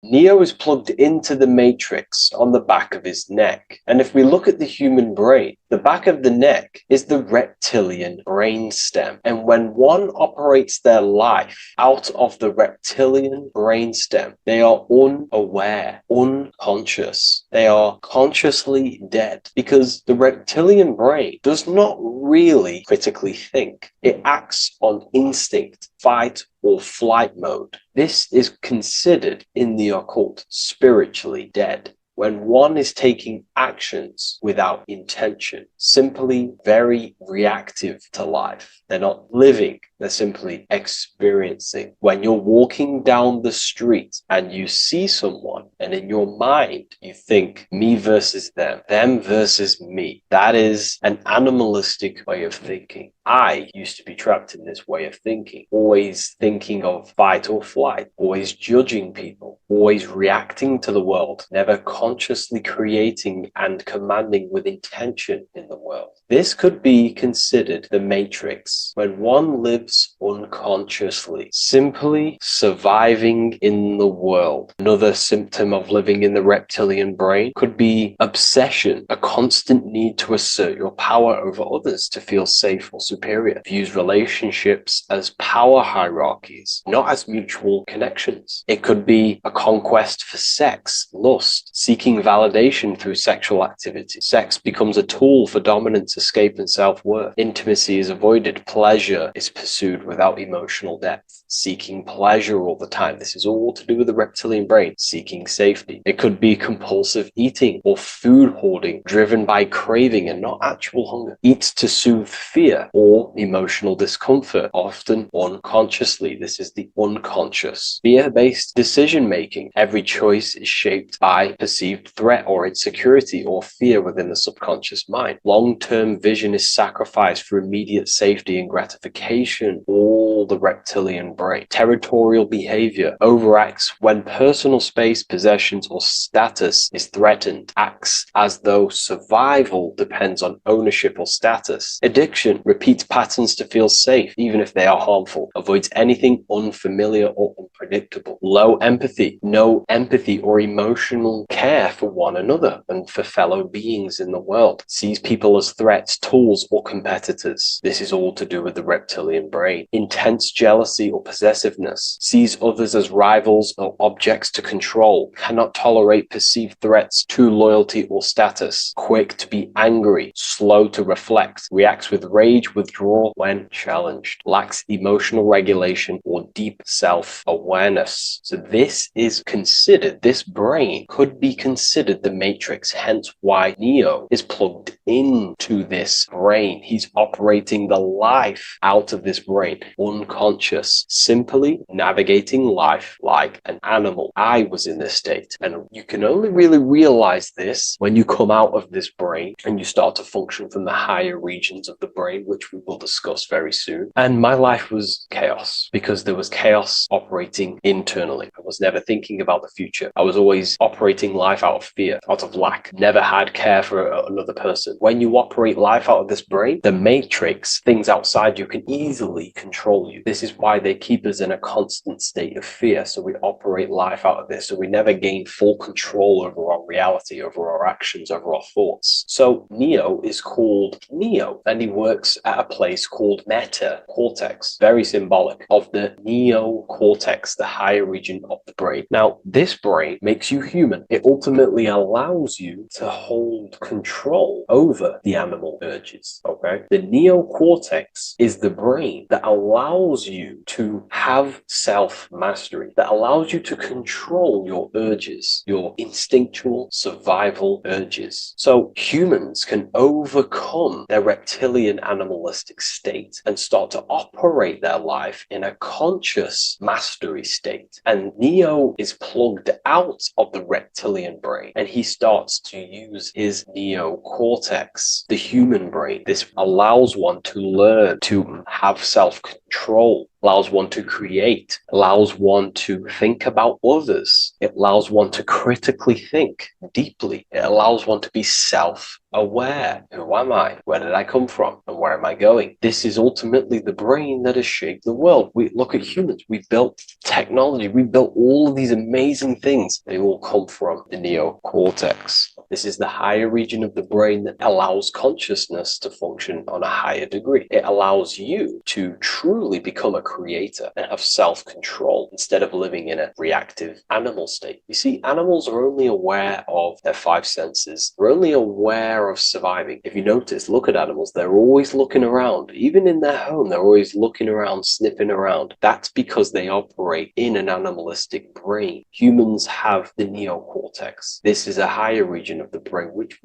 Neo is plugged into the matrix on the back of his neck. And if we look at the human brain, the back of the neck is the reptilian brain stem. And when one operates their life out of the reptilian brain stem, they are unaware, unconscious. They are consciously dead, because the reptilian brain does not really critically think. It acts on instinct, fight or flight mode. This is considered in the occult spiritually dead. When one is taking actions without intention, simply very reactive to life. They're not living, they're simply experiencing. When you're walking down the street and you see someone, and in your mind you think me versus them versus me, that is an animalistic way of thinking. I used to be trapped in this way of thinking, always thinking of fight or flight, always judging people, always reacting to the world, never consciously creating and commanding with intention in the world. This could be considered the matrix, when one lives unconsciously, simply surviving in the world. Another symptom of living in the reptilian brain could be obsession, a constant need to assert your power over others to feel safe or superior. Views relationships as power hierarchies, not as mutual connections. It could be a conquest for sex, lust, seeking validation through sexual activity. Sex becomes a tool for dominance, escape, and self-worth. Intimacy is avoided. Pleasure is pursued without emotional depth. Seeking pleasure all the time. This is all to do with the reptilian brain. Seeking safety. It could be compulsive eating or food hoarding, driven by craving and not actual hunger. Eats to soothe fear or emotional discomfort, often unconsciously. This is the unconscious. Fear-based decision-making. Every choice is shaped by perceived threat or insecurity or fear within the subconscious mind. Long-term vision is sacrificed for immediate safety and gratification. All the reptilian brain. Territorial behavior overacts when personal space, possessions, or status is threatened. Acts as though survival depends on ownership or status. Addiction repeats patterns to feel safe, even if they are harmful. Avoids anything unfamiliar or unpredictable. Low empathy. No empathy or emotional care for one another and for fellow beings in the world. Sees people as threats, tools, or competitors. This is all to do with the reptilian brain. Intense intense jealousy or possessiveness, sees others as rivals or objects to control, cannot tolerate perceived threats to loyalty or status, quick to be angry, slow to reflect, reacts with rage, withdrawal when challenged, lacks emotional regulation or deep self-awareness. So this is considered, this brain could be considered the matrix, hence why Neo is plugged into this brain. He's operating the life out of this brain, unconscious, simply navigating life like an animal. I was in this state, and you can only really realize this when you come out of this brain and you start to function from the higher regions of the brain, which we will discuss very soon. And my life was chaos because there was chaos operating internally. I was never thinking about the future. I was always operating life out of fear, out of lack, never had care for another person. When you operate life out of this brain, the matrix, things outside you, can easily control you. This is why they keep us in a constant state of fear. So we operate life out of this. So we never gain full control over our reality, over our actions, over our thoughts. So Neo is called Neo, and he works at a place called meta cortex, very symbolic of the neocortex, the higher region of the brain. Now, this brain makes you human. It ultimately allows you to hold control over the animal urges, okay? The neocortex is the brain that allows you to have self-mastery, that allows you to control your urges, your instinctual survival urges. So humans can overcome their reptilian animalistic state and start to operate their life in a conscious mastery state. And Neo is plugged out of the reptilian brain, and he starts to use his neocortex, the human brain. This allows one to learn to have self-control, allows one to create, allows one to think about others. It allows one to critically think deeply. It allows one to be self-aware. Who am I? Where did I come from? And where am I going? This is ultimately the brain that has shaped the world. We look at humans. We built technology. We built all of these amazing things. They all come from the neocortex. This is the higher region of the brain that allows consciousness to function on a higher degree. It allows you to truly become a creator and have self-control instead of living in a reactive animal state. You see, animals are only aware of their five senses. They're only aware of surviving. If you notice, look at animals, they're always looking around. Even in their home, they're always looking around, sniffing around. That's because they operate in an animalistic brain. Humans have the neocortex. This is a higher region of the brain, which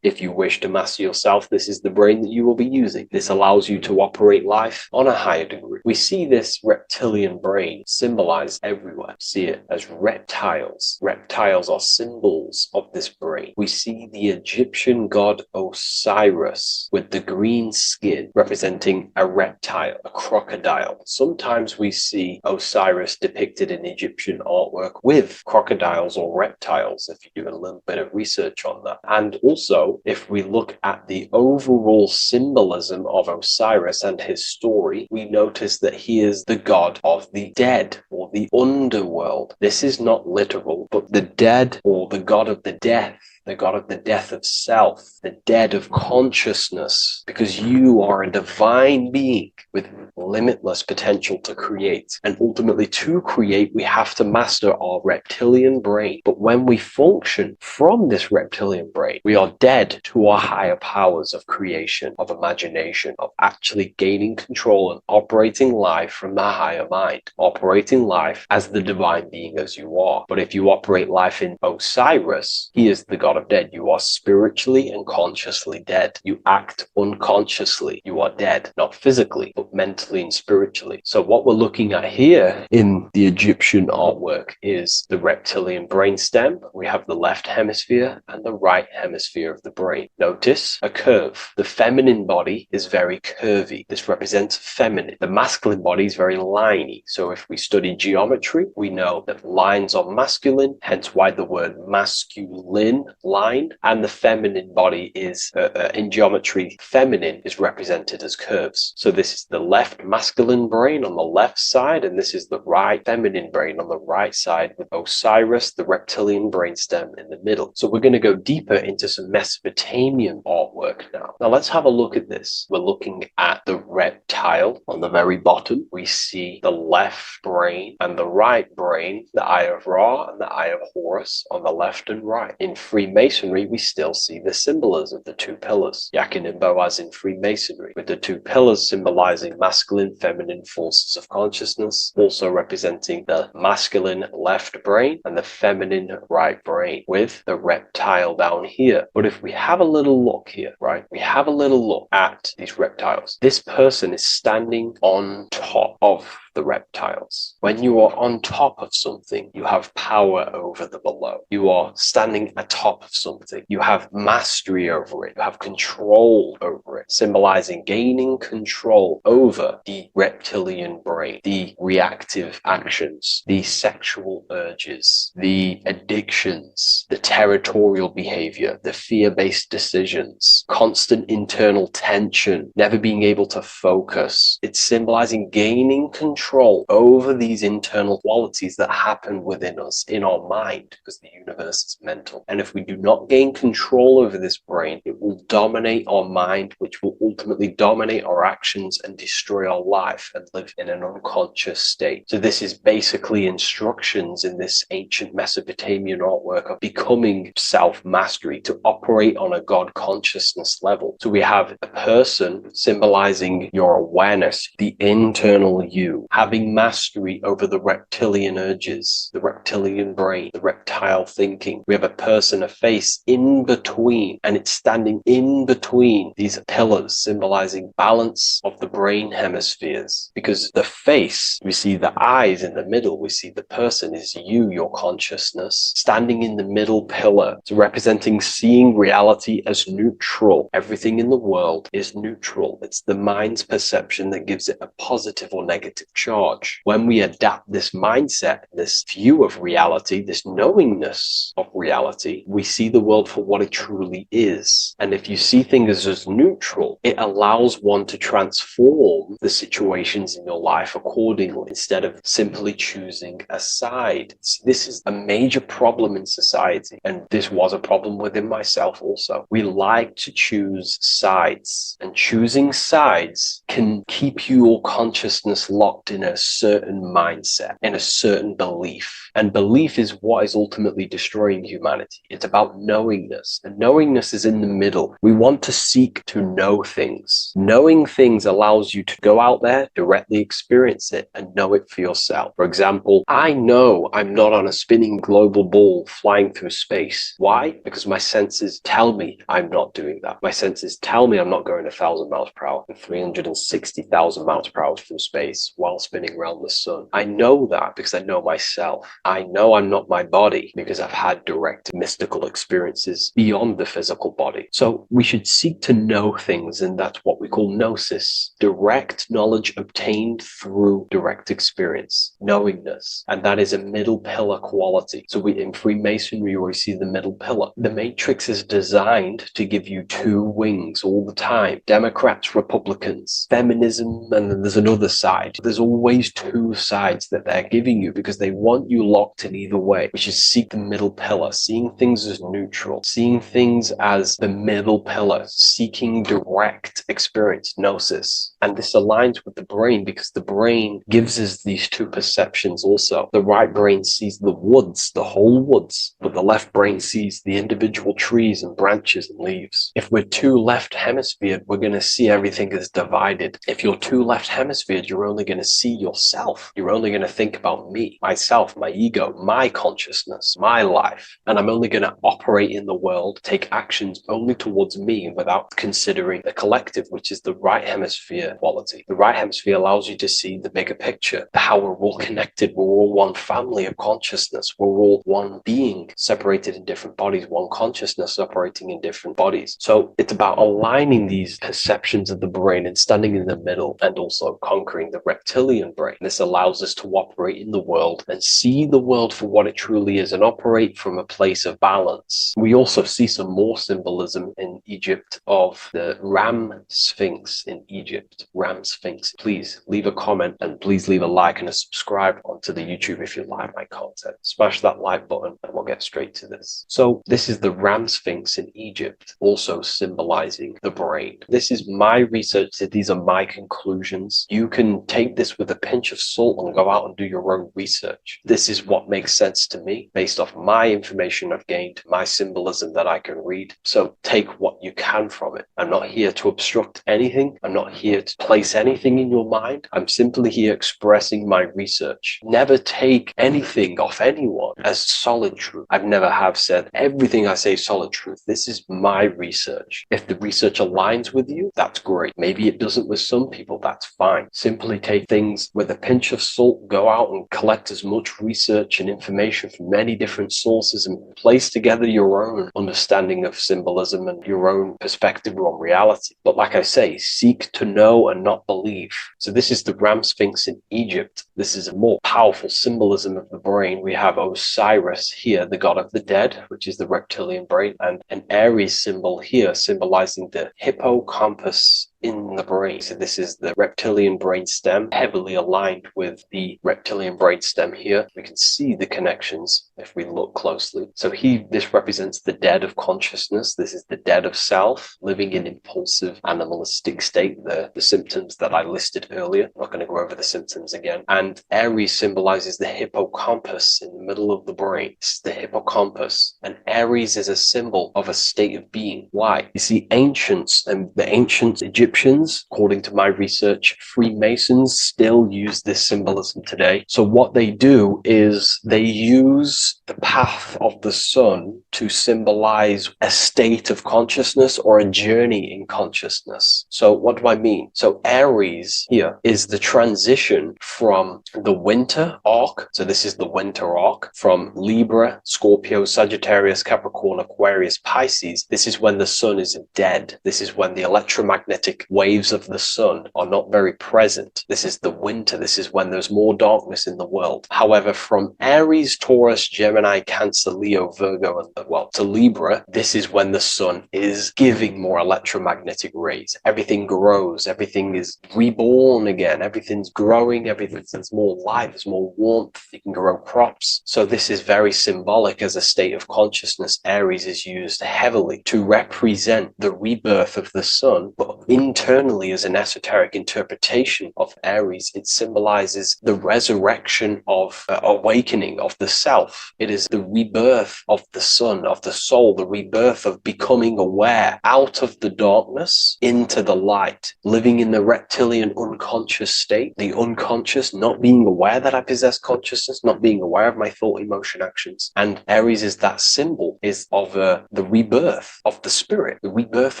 if you wish to master yourself, this is the brain that you will be using. This allows you to operate life on a higher degree. We see this reptilian brain symbolized everywhere. See it as reptiles. Reptiles are symbols of this brain. We see the Egyptian god Osiris with the green skin representing a reptile, a crocodile. Sometimes we see Osiris depicted in Egyptian artwork with crocodiles or reptiles, if you do a little bit of research on that. And also, if we look at the overall symbolism of Osiris and his story, we notice that he is the god of the dead or the underworld. This is not literal, but the dead or the god of the death, the god of the death of self, the dead of consciousness, because you are a divine being with limitless potential to create. And ultimately, to create, we have to master our reptilian brain. But when we function from this reptilian brain, we are dead to our higher powers of creation, of imagination, of actually gaining control and operating life from the higher mind, operating life as the divine being as you are. But if you operate life in Osiris, he is the god of dead. You are spiritually and consciously dead. You act unconsciously. You are dead, not physically, but mentally and spiritually. So what we're looking at here in the Egyptian artwork is the reptilian brainstem. We have the left hemisphere and the right hemisphere of the brain. Notice a curve. The feminine body is very curvy. This represents feminine. The masculine body is very liney. So if we study geometry, we know that lines are masculine, hence why the word masculine line, and the feminine body is, in geometry, feminine is represented as curves. So this is the left masculine brain on the left side, and this is the right feminine brain on the right side, with Osiris, the reptilian brainstem, in the middle. So we're going to go deeper into some Mesopotamian artwork now. Now let's have a look at this. We're looking at the reptile on the very bottom. We see the left brain and the right brain, the Eye of Ra and the Eye of Horus on the left and right. In Freemasonry, we still see the symbolism of the two pillars, Yakin and Boaz in Freemasonry, with the two pillars symbolizing masculine, feminine forces of consciousness, also representing the masculine left brain and the feminine right brain, with the reptile down here. But if we have a little look here, right, we have a little look at these reptiles. This person is standing on top of the reptiles. When you are on top of something, you have power over the below. You are standing atop of something. You have mastery over it. You have control over it, symbolizing gaining control over the reptilian brain, the reactive actions, the sexual urges, the addictions, the territorial behavior, the fear-based decisions, constant internal tension, never being able to focus. It's symbolizing gaining control over these internal qualities that happen within us, in our mind, because the universe is mental. And if we do not gain control over this brain, it will dominate our mind, which will ultimately dominate our actions and destroy our life and live in an unconscious state. So this is basically instructions in this ancient Mesopotamian artwork of becoming self-mastery, to operate on a God consciousness level. So we have a person symbolizing your awareness, the internal you, having mastery over the reptilian urges, the reptilian brain, the reptile thinking. We have a person, a face in between, and it's standing in between these pillars, symbolizing balance of the brain hemispheres. Because the face, we see the eyes in the middle, we see the person is you, your consciousness, standing in the middle pillar. It's representing seeing reality as neutral. Everything in the world is neutral. It's the mind's perception that gives it a positive or negative charge. When we adapt this mindset, this view of reality, this knowingness of reality, we see the world for what it truly is. And if you see things as neutral, it allows one to transform the situations in your life accordingly, instead of simply choosing a side. This is a major problem in society, and this was a problem within myself also. We like to choose sides, and choosing sides can keep your consciousness locked in a certain mindset, in a certain belief. And belief is what is ultimately destroying humanity. It's about knowingness, and knowingness is in the middle. We want to seek to know things. Knowing things allows you to go out there, directly experience it, and know it for yourself. For example, I know I'm not on a spinning global ball flying through space. Why? Because my senses tell me I'm not doing that. My senses tell me I'm not going 1,000 miles per hour and 360,000 miles per hour through space while spinning around the sun. I know that because I know myself. I know I'm not my body because I've had direct mystical experiences beyond the physical body. So we should seek to know things, and that's what we call gnosis, direct knowledge obtained through direct experience, knowingness. And that is a middle pillar quality. So in Freemasonry, we see the middle pillar. The matrix is designed to give you two wings all the time: Democrats, Republicans, feminism, and then there's another side. There's always two sides that they're giving you because they want you locked in either way, which is seek the middle pillar, seeing things as neutral, seeing things as the middle pillar, seeking direct experience, gnosis. And this aligns with the brain because the brain gives us these two perceptions also. The right brain sees the woods, the whole woods, but the left brain sees the individual trees and branches and leaves. If we're too left hemisphered, we're going to see everything as divided. If you're too left hemisphered, you're only going to see yourself. You're only going to think about me, myself, my ego, my consciousness, my life. And I'm only going to operate in the world, take actions only towards me without considering the collective, which is the right hemisphere quality. The right hemisphere allows you to see the bigger picture, how we're all connected. We're all one family of consciousness. We're all one being separated in different bodies, one consciousness operating in different bodies. So it's about aligning these perceptions of the brain and standing in the middle, and also conquering the reptilian reptilian brain. This allows us to operate in the world and see the world for what it truly is and operate from a place of balance. We also see some more symbolism in Egypt of the ram sphinx in Egypt. Ram sphinx. Please leave a comment and please leave a like and a subscribe onto the YouTube if you like my content. Smash that like button and we'll get straight to this. So this is the ram sphinx in Egypt, also symbolizing the brain. This is my research. These are my conclusions. You can take this with a pinch of salt and go out and do your own research. This is what makes sense to me based off my information I've gained, my symbolism that I can read. So take what you can from it. I'm not here to obstruct anything. I'm not here to place anything in your mind. I'm simply here expressing my research. Never take anything off anyone as solid truth. I've never have said everything I say is solid truth. This is my research. If the research aligns with you, that's great. Maybe it doesn't with some people, that's fine. Simply take things with a pinch of salt, go out and collect as much research and information from many different sources and place together your own understanding of symbolism and your own perspective on reality. But like I say, seek to know and not believe. So this is the ram sphinx in Egypt. This is a more powerful symbolism of the brain. We have Osiris here, the god of the dead, which is the reptilian brain, and an Aries symbol here symbolizing the hippocampus in the brain. So this is the reptilian brain stem, heavily aligned with the reptilian brain stem here. We can see the connections if we look closely. So this represents the dead of consciousness. This is the dead of self, living in impulsive animalistic state, the symptoms that I listed earlier. I'm not going to go over the symptoms again. And Aries symbolizes the hippocampus in the middle of the brain. It's the hippocampus. And Aries is a symbol of a state of being. Why? You see, ancients and the ancient Egyptians, according to my research, Freemasons still use this symbolism today. So what they do is they use the path of the sun to symbolize a state of consciousness or a journey in consciousness. So what do I mean? So Aries here is the transition from the winter arc. So this is the winter arc from Libra, Scorpio, Sagittarius, Capricorn, Aquarius, Pisces. This is when the sun is dead. This is when the electromagnetic waves of the sun are not very present. This is the winter. This is when there's more darkness in the world. However, from Aries, Taurus, Gemini, Cancer, Leo, Virgo, and to Libra, this is when the sun is giving more electromagnetic rays. Everything grows. Everything is reborn again. Everything's growing. There's more light. There's more warmth. You can grow crops. So this is very symbolic as a state of consciousness. Aries is used heavily to represent the rebirth of the sun, but internally as an esoteric interpretation of Aries, it symbolizes the resurrection of awakening of the self. It is the rebirth of the sun, of the soul, the rebirth of becoming aware out of the darkness into the light, living in the reptilian unconscious state, the unconscious, not being aware that I possess consciousness, not being aware of my thought, emotion, actions. And Aries is that symbol of the rebirth of the spirit, the rebirth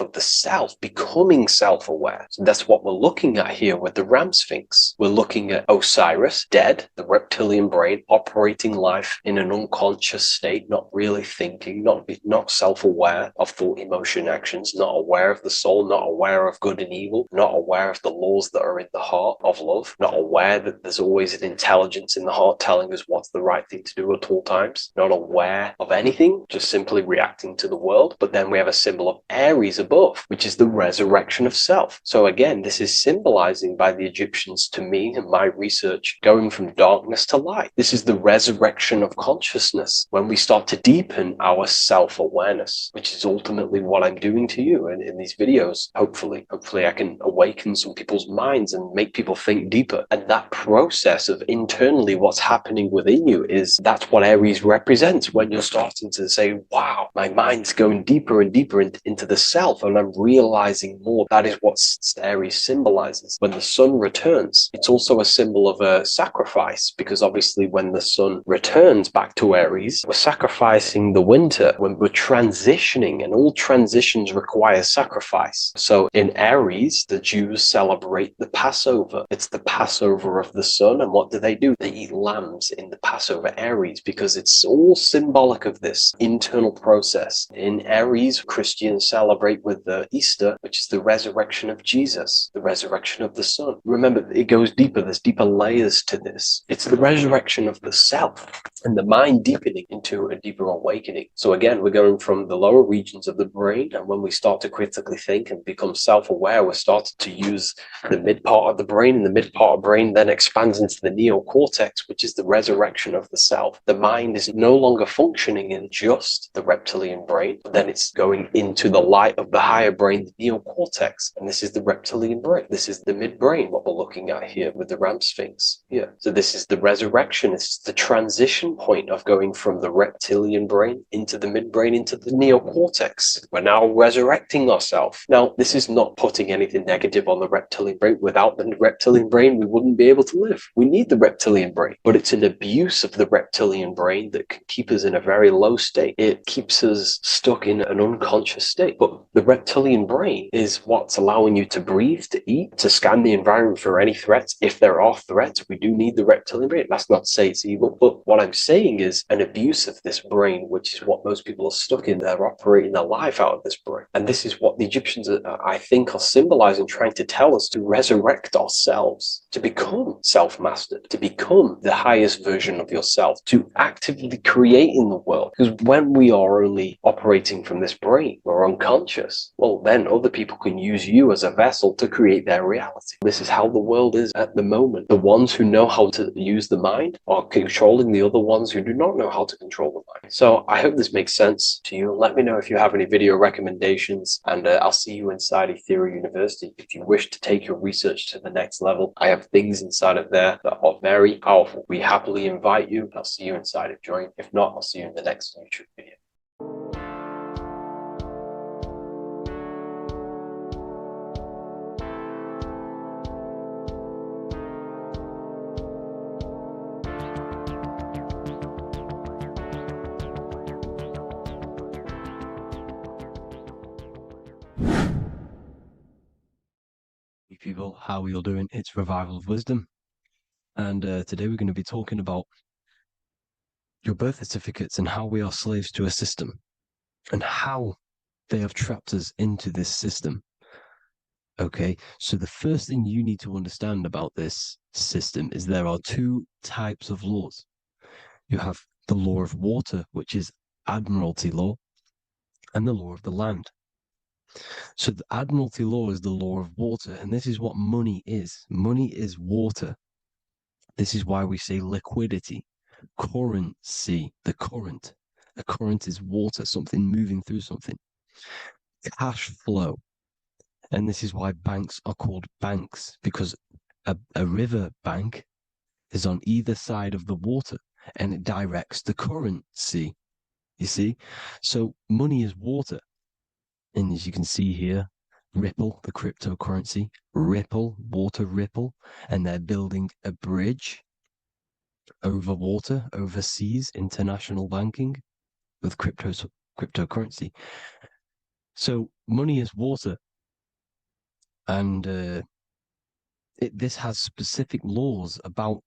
of the self, becoming self-aware. So that's what we're looking at here with the ram sphinx. We're looking at Osiris, dead, the reptilian brain, operating life in an unconscious state, not really thinking, not self-aware of thought, emotion, actions, not aware of the soul, not aware of good and evil, not aware of the laws that are in the heart of love, not aware that there's always an intelligence in the heart telling us what's the right thing to do at all times, not aware of anything, just simply reacting to the world. But then we have a symbol of Aries above, which is the resurrection of self. So again, this is symbolizing by the Egyptians to me and my research going from darkness to light. This is the resurrection of consciousness when we start to deepen our self-awareness, which is ultimately what I'm doing to you in these videos. Hopefully I can awaken some people's minds and make people think deeper. And that process of internally what's happening within you that's what Aries represents when you're starting to say, wow, my mind's going deeper and deeper into the self and I'm realizing more. That is what Aries symbolizes. When the sun returns, it's also a symbol of a sacrifice, because obviously when the sun returns back to Aries, we're sacrificing the winter, when we're transitioning, and all transitions require sacrifice. So in Aries, the Jews celebrate the Passover. It's the Passover of the sun. And what do? They eat lambs in the Passover Aries, because it's all symbolic of this internal process. In Aries, Christians celebrate with the Easter, which is the resurrection resurrection of Jesus, the resurrection of the Son. Remember, it goes deeper. There's deeper layers to this. It's the resurrection of the self and the mind deepening into a deeper awakening. So again, we're going from the lower regions of the brain, and when we start to critically think and become self-aware, we're starting to use the mid part of the brain, and the mid part of the brain then expands into the neocortex, which is the resurrection of the self. The mind is no longer functioning in just the reptilian brain, but then it's going into the light of the higher brain, the neocortex, and this is the reptilian brain. This is the midbrain, what we're looking at here with the Ram Sphinx. Yeah. So this is the resurrection. It's the transition point of going from the reptilian brain into the midbrain, into the neocortex. We're now resurrecting ourselves. Now, this is not putting anything negative on the reptilian brain. Without the reptilian brain, we wouldn't be able to live. We need the reptilian brain, but it's an abuse of the reptilian brain that can keep us in a very low state. It keeps us stuck in an unconscious state. But the reptilian brain is what's allowing you to breathe, to eat, to scan the environment for any threats. If there are threats, we do need the reptilian brain. That's not to say it's evil, but what I'm saying is an abuse of this brain, which is what most people are stuck in. They're operating their life out of this brain. And this is what the Egyptians, I think, are symbolizing, trying to tell us to resurrect ourselves, to become self-mastered, to become the highest version of yourself, to actively create in the world. Because when we are only operating from this brain, we're unconscious, well, then other people can use you as a vessel to create their reality. This is how the world is at the moment. The ones who know how to use the mind are controlling the other ones who do not know how to control the mind. So I hope this makes sense to you. Let me know if you have any video recommendations, and I'll see you inside Ethereum University. If you wish to take your research to the next level, I have things inside of there that are very powerful. We happily invite you. I'll see you inside of Join. If not, I'll see you in the next YouTube video. People, how are you all doing? It's Revival of Wisdom, and today we're going to be talking about your birth certificates and how we are slaves to a system and how they have trapped us into this system. Okay, so the first thing you need to understand about this system is there are two types of laws. You have the law of water, which is admiralty law, and the law of the land. So the admiralty law is the law of water, and this is what money is. Money is water. This is why we say liquidity, currency, the current. A current is water, something moving through something. Cash flow. And this is why banks are called banks, because a river bank is on either side of the water and it directs the currency. You see? So money is water. And as you can see here, Ripple, the cryptocurrency, Ripple, water Ripple, and they're building a bridge over water, overseas, international banking with cryptocurrency. So money is water, and this has specific laws about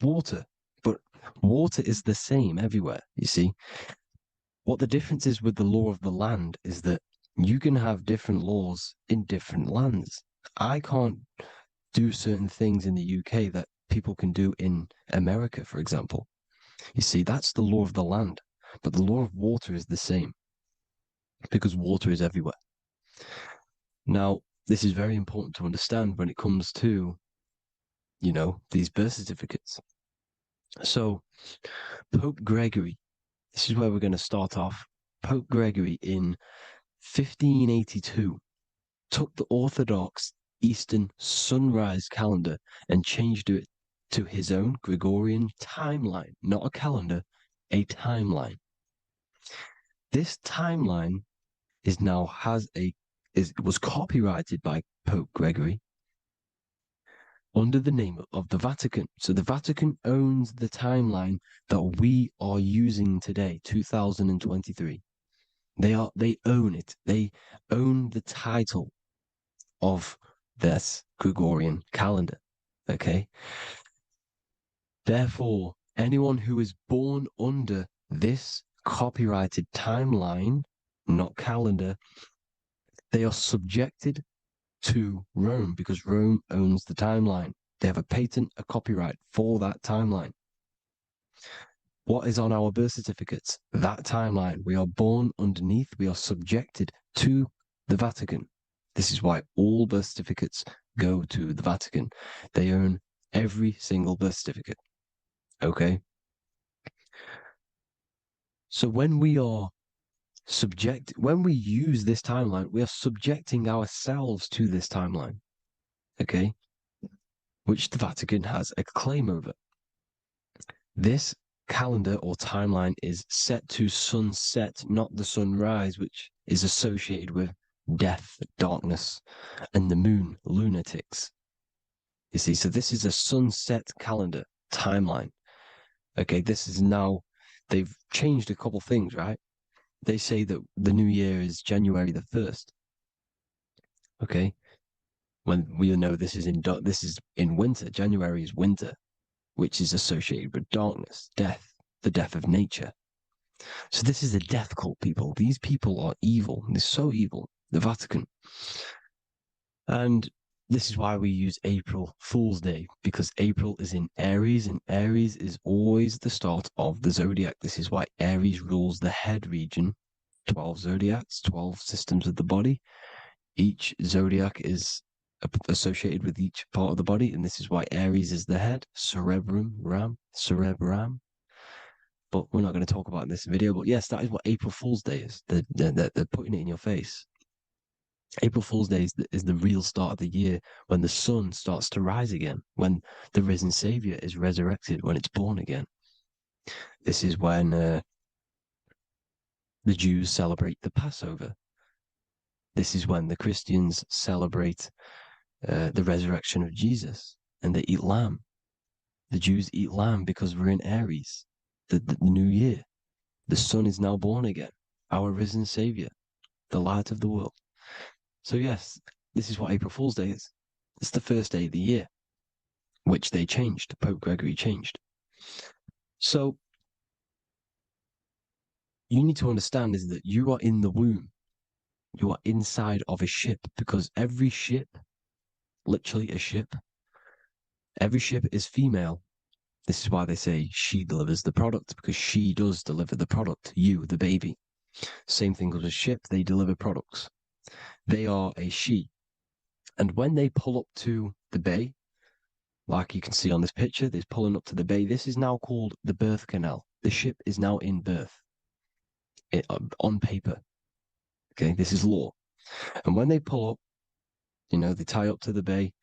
water, but water is the same everywhere, you see. What the difference is with the law of the land is that you can have different laws in different lands. I can't do certain things in the UK that people can do in America, for example. You see, that's the law of the land, but the law of water is the same because water is everywhere. Now, this is very important to understand when it comes to, you know, these birth certificates. So, Pope Gregory, this is where we're going to start off. Pope Gregory in 1582 took the Orthodox Eastern sunrise calendar and changed it to his own Gregorian timeline, not a calendar, a timeline. This timeline was copyrighted by Pope Gregory under the name of the Vatican. So the Vatican owns the timeline that we are using today, 2023. They own it. They own the title of this Gregorian calendar. Okay. Therefore, anyone who is born under this copyrighted timeline, not calendar, they are subjected to Rome because Rome owns the timeline. They have a patent, a copyright for that timeline. What is on our birth certificates? That timeline. We are born underneath, we are subjected to the Vatican. This is why all birth certificates go to the Vatican. They own every single birth certificate. Okay? So when we use this timeline, we are subjecting ourselves to this timeline. Okay? Which the Vatican has a claim over. This calendar or timeline is set to sunset, not the sunrise, which is associated with death, darkness, and the moon, lunatics. You see, so this is a sunset calendar timeline. Okay, this is now, they've changed a couple things, right? They say that the new year is January the 1st. Okay, when we know this is in winter. January is winter, which is associated with darkness, death, the death of nature. So this is a death cult, people. These people are evil. They're so evil. The Vatican. And this is why we use April Fool's Day, because April is in Aries, and Aries is always the start of the zodiac. This is why Aries rules the head region. 12 zodiacs, 12 systems of the body. Each zodiac is associated with each part of the body, and this is why Aries is the head, cerebrum. But we're not going to talk about in this video. But yes, that is what April Fool's Day is. They're putting it in your face. April Fool's Day is the real start of the year, when the sun starts to rise again, when the risen Savior is resurrected, when it's born again. This is when the Jews celebrate the Passover. This is when the Christians celebrate the resurrection of Jesus, and they eat lamb. The Jews eat lamb because we're in Aries, the new year. The sun is now born again, our risen Savior, the light of the world. So yes, this is what April Fool's Day is. It's the first day of the year, which they changed. Pope Gregory changed. So you need to understand is that you are in the womb. You are inside of a ship, because every ship, literally a ship, every ship is female. This is why they say she delivers the product, because she does deliver the product, you, the baby. Same thing with a ship, they deliver products. They are a she. And when they pull up to the bay, like you can see on this picture, they're pulling up to the bay. This is now called the birth canal. The ship is now in birth on paper. Okay, this is law. And when they pull up, they tie up to the bay,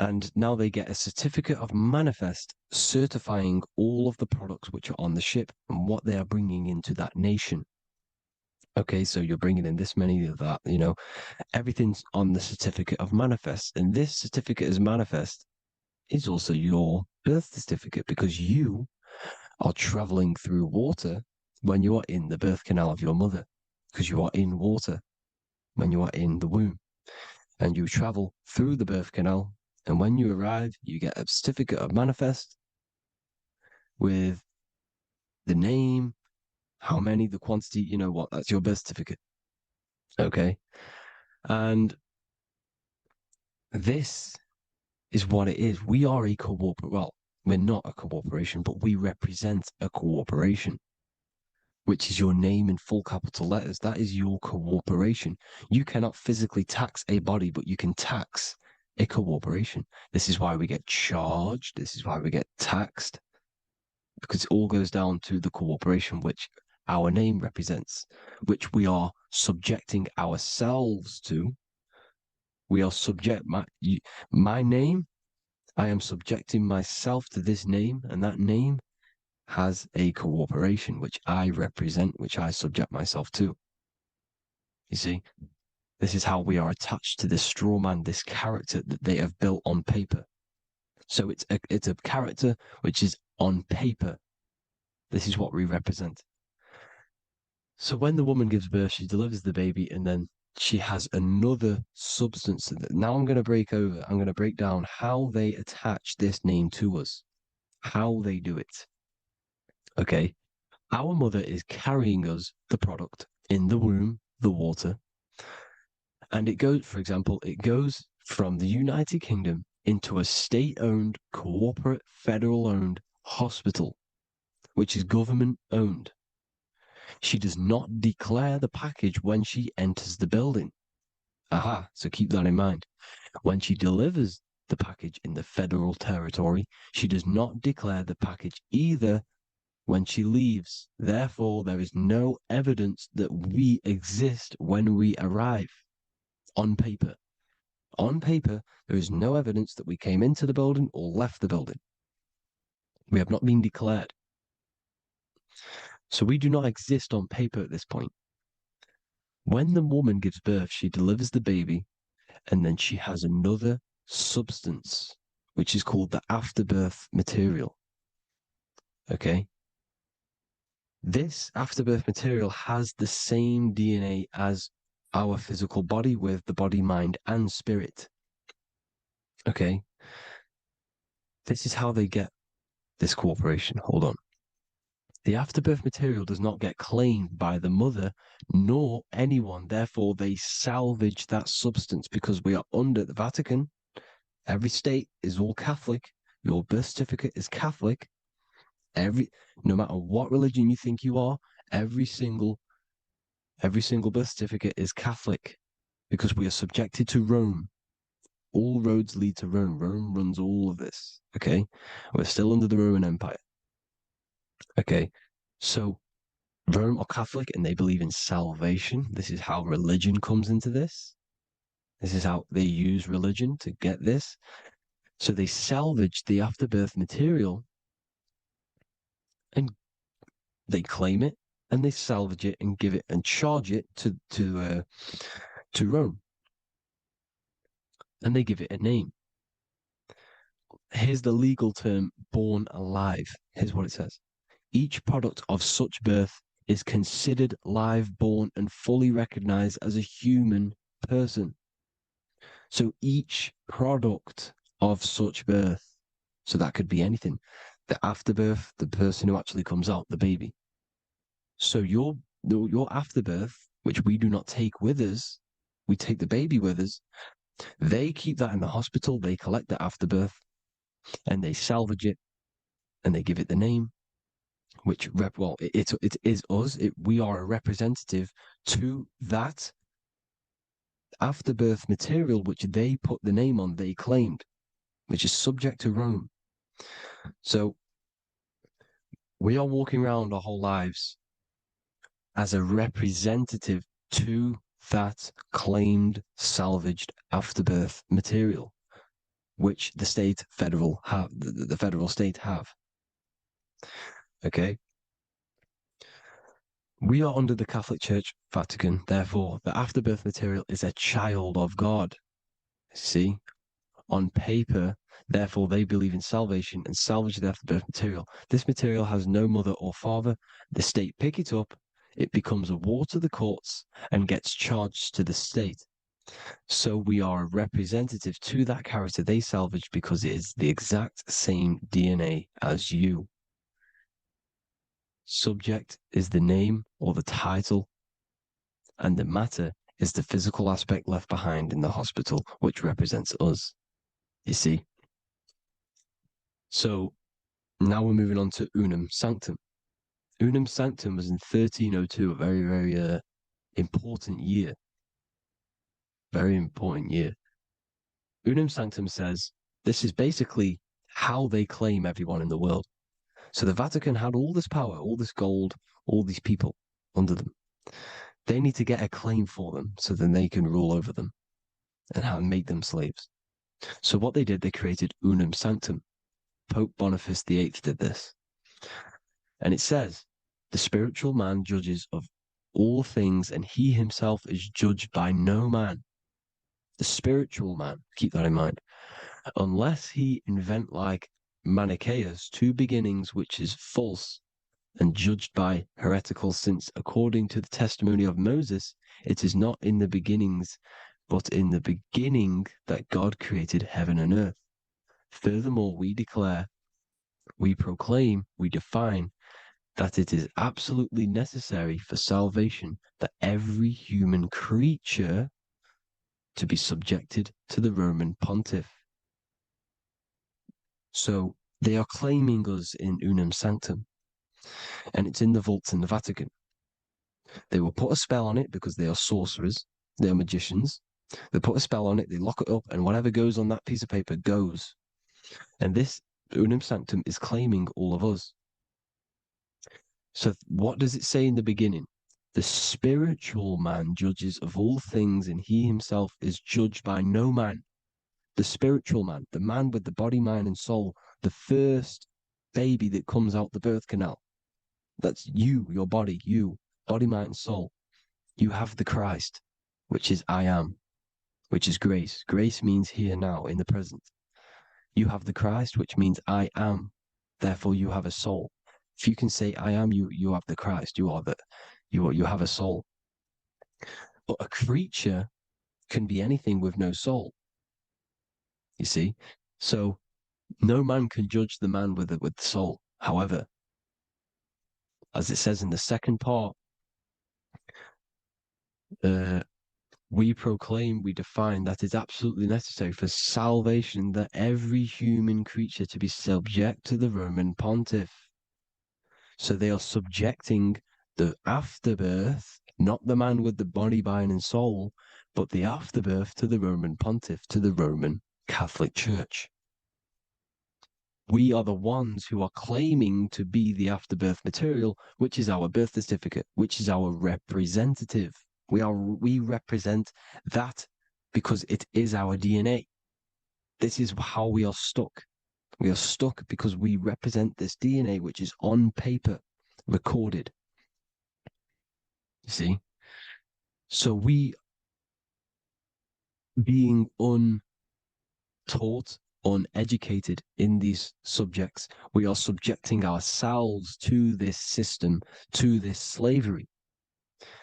and now they get a certificate of manifest certifying all of the products which are on the ship and what they are bringing into that nation. Okay, so you're bringing in this many of that, everything's on the certificate of manifest. And this certificate as manifest is also your birth certificate, because you are traveling through water when you are in the birth canal of your mother, because you are in water when you are in the womb, and you travel through the birth canal. And when you arrive, you get a certificate of manifest with the name, how many, the quantity, that's your birth certificate. Okay. And this is what it is. We are a we're not a corporation, but we represent a corporation, which is your name in full capital letters. That is your corporation. You cannot physically tax a body, but you can tax a corporation. This is why we get charged. This is why we get taxed, because it all goes down to the corporation which our name represents, which we are subjecting ourselves to. We are my name. I am subjecting myself to this name, and that name has a corporation which I represent, which I subject myself to. You see, this is how we are attached to this straw man, this character that they have built on paper. So it's a character which is on paper. This is what we represent. So when the woman gives birth, she delivers the baby, and then she has another substance. Now I'm going to break down how they attach this name to us, how they do it. Okay. Our mother is carrying us the product in the womb, the water. And it goes, for example, it goes from the United Kingdom into a state-owned, corporate, federal-owned hospital, which is government-owned. She does not declare the package when she enters the building. Aha, so keep that in mind. When she delivers the package in the federal territory, she does not declare the package either when she leaves. Therefore, there is no evidence that we exist when we arrive on paper. On paper, there is no evidence that we came into the building or left the building. We have not been declared. So we do not exist on paper at this point. When the woman gives birth, she delivers the baby, and then she has another substance, which is called the afterbirth material. Okay? This afterbirth material has the same DNA as our physical body with the body, mind, and spirit. Okay? This is how they get this cooperation. Hold on. The afterbirth material does not get claimed by the mother nor anyone. Therefore, they salvage that substance because we are under the Vatican. Every state is all Catholic. Your birth certificate is Catholic. No matter what religion you think you are, every single birth certificate is Catholic because we are subjected to Rome. All roads lead to Rome. Rome runs all of this. Okay, we're still under the Roman Empire. Okay, so Rome are Catholic and they believe in salvation. This is how religion comes into this. This is how they use religion to get this. So they salvage the afterbirth material and they claim it and they salvage it and give it and charge it to Rome. And they give it a name. Here's the legal term born alive. Here's what it says. Each product of such birth is considered live, born, and fully recognized as a human person. So each product of such birth, so that could be anything, the afterbirth, the person who actually comes out, the baby. So your afterbirth, which we do not take with us, we take the baby with us. They keep that in the hospital. They collect the afterbirth, and they salvage it, and they give it the name. Which it is us. We are a representative to that afterbirth material, which they put the name on. They claimed, which is subject to Rome. So we are walking around our whole lives as a representative to that claimed salvaged afterbirth material, which the federal state have. Okay. We are under the Catholic Church, Vatican. Therefore, the afterbirth material is a child of God. See, on paper, therefore, they believe in salvation and salvage the afterbirth material. This material has no mother or father. The state pick it up. It becomes a war to the courts and gets charged to the state. So we are a representative to that character they salvaged because it is the exact same DNA as you. Subject is the name or the title, and the matter is the physical aspect left behind in the hospital, which represents us. You see? So now we're moving on to Unum Sanctum. Unum Sanctum was in 1302, a very, very important year. Very important year. Unum Sanctum says this is basically how they claim everyone in the world. So the Vatican had all this power, all this gold, all these people under them. They need to get a claim for them so then they can rule over them and make them slaves. So what they did, they created Unum Sanctum. Pope Boniface VIII did this. And it says, the spiritual man judges of all things and he himself is judged by no man. The spiritual man, keep that in mind, unless he invent like Manichaeus, two beginnings which is false and judged by heretical, since according to the testimony of Moses, it is not in the beginnings, but in the beginning that God created heaven and earth. Furthermore, we declare, we proclaim, we define that it is absolutely necessary for salvation that every human creature to be subjected to the Roman pontiff. So they are claiming us in unum sanctum, and it's in the vaults in the Vatican. They will put a spell on it because they are sorcerers, they are magicians. They put a spell on it, they lock it up, and whatever goes on that piece of paper goes. And this unum sanctum is claiming all of us. So what does it say in the beginning? The spiritual man judges of all things, and he himself is judged by no man. The spiritual man, the man with the body, mind, and soul, the first baby that comes out the birth canal. That's you, your body, you, body, mind, and soul. You have the Christ, which is I am, which is grace. Grace means here now, in the present. You have the Christ, which means I am. Therefore, you have a soul. If you can say I am, you have the Christ. You have a soul. But a creature can be anything with no soul. You see, so no man can judge the man with the soul. However, as it says in the second part, we proclaim, we define that it's absolutely necessary for salvation that every human creature to be subject to the Roman pontiff. So they are subjecting the afterbirth, not the man with the body, mind, and soul, but the afterbirth to the Roman pontiff, to the Roman Catholic Church. We are the ones who are claiming to be the afterbirth material, which is our birth certificate, which is our representative. We represent that because it is our DNA. This is how we are stuck. We are stuck because we represent this DNA, which is on paper, recorded. You see? So we, being untaught, uneducated in these subjects, we are subjecting ourselves to this system, to this slavery,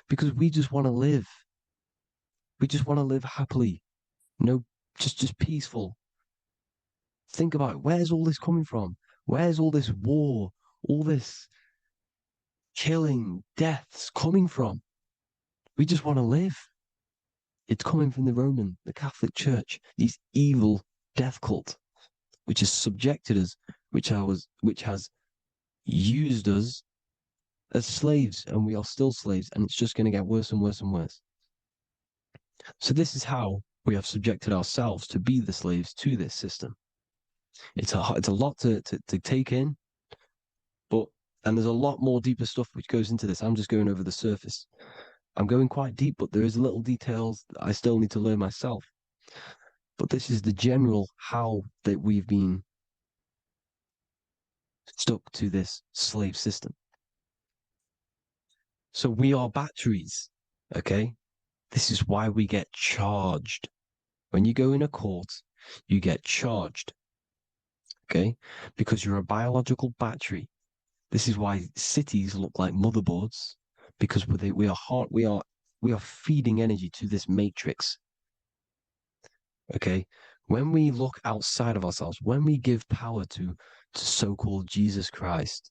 because we just want to live. We just want to live happily, just peaceful. Think about it. Where's all this coming from? Where's all this war, all this killing, deaths coming from? We just want to live. It's coming from the Catholic Church, these evil death cult, which has subjected us, which has used us as slaves, and we are still slaves, and it's just going to get worse and worse and worse. So this is how we have subjected ourselves to be the slaves to this system. It's a lot to take in, and there's a lot more deeper stuff which goes into this. I'm just going over the surface. I'm going quite deep, but there is little details that I still need to learn myself. But this is the general how that we've been stuck to this slave system. So we are batteries, okay? This is why we get charged. When you go in a court, you get charged, okay? Because you're a biological battery. This is why cities look like motherboards, because we are feeding energy to this matrix. Okay, when we look outside of ourselves, when we give power to so-called Jesus Christ,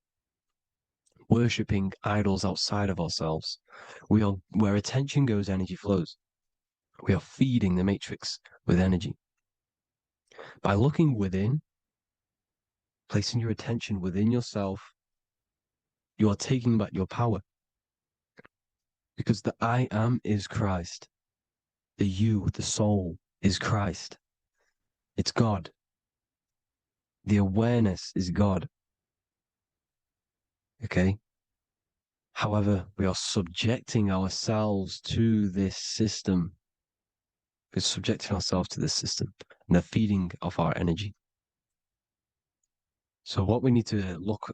worshipping idols outside of ourselves, where attention goes, energy flows. We are feeding the matrix with energy. By looking within, placing your attention within yourself, you are taking back your power. Because the I am is Christ. The you, the soul, is Christ. It's God. The awareness is God. Okay? However, we are subjecting ourselves to this system. We're subjecting ourselves to this system and the feeding of our energy. So what we need to look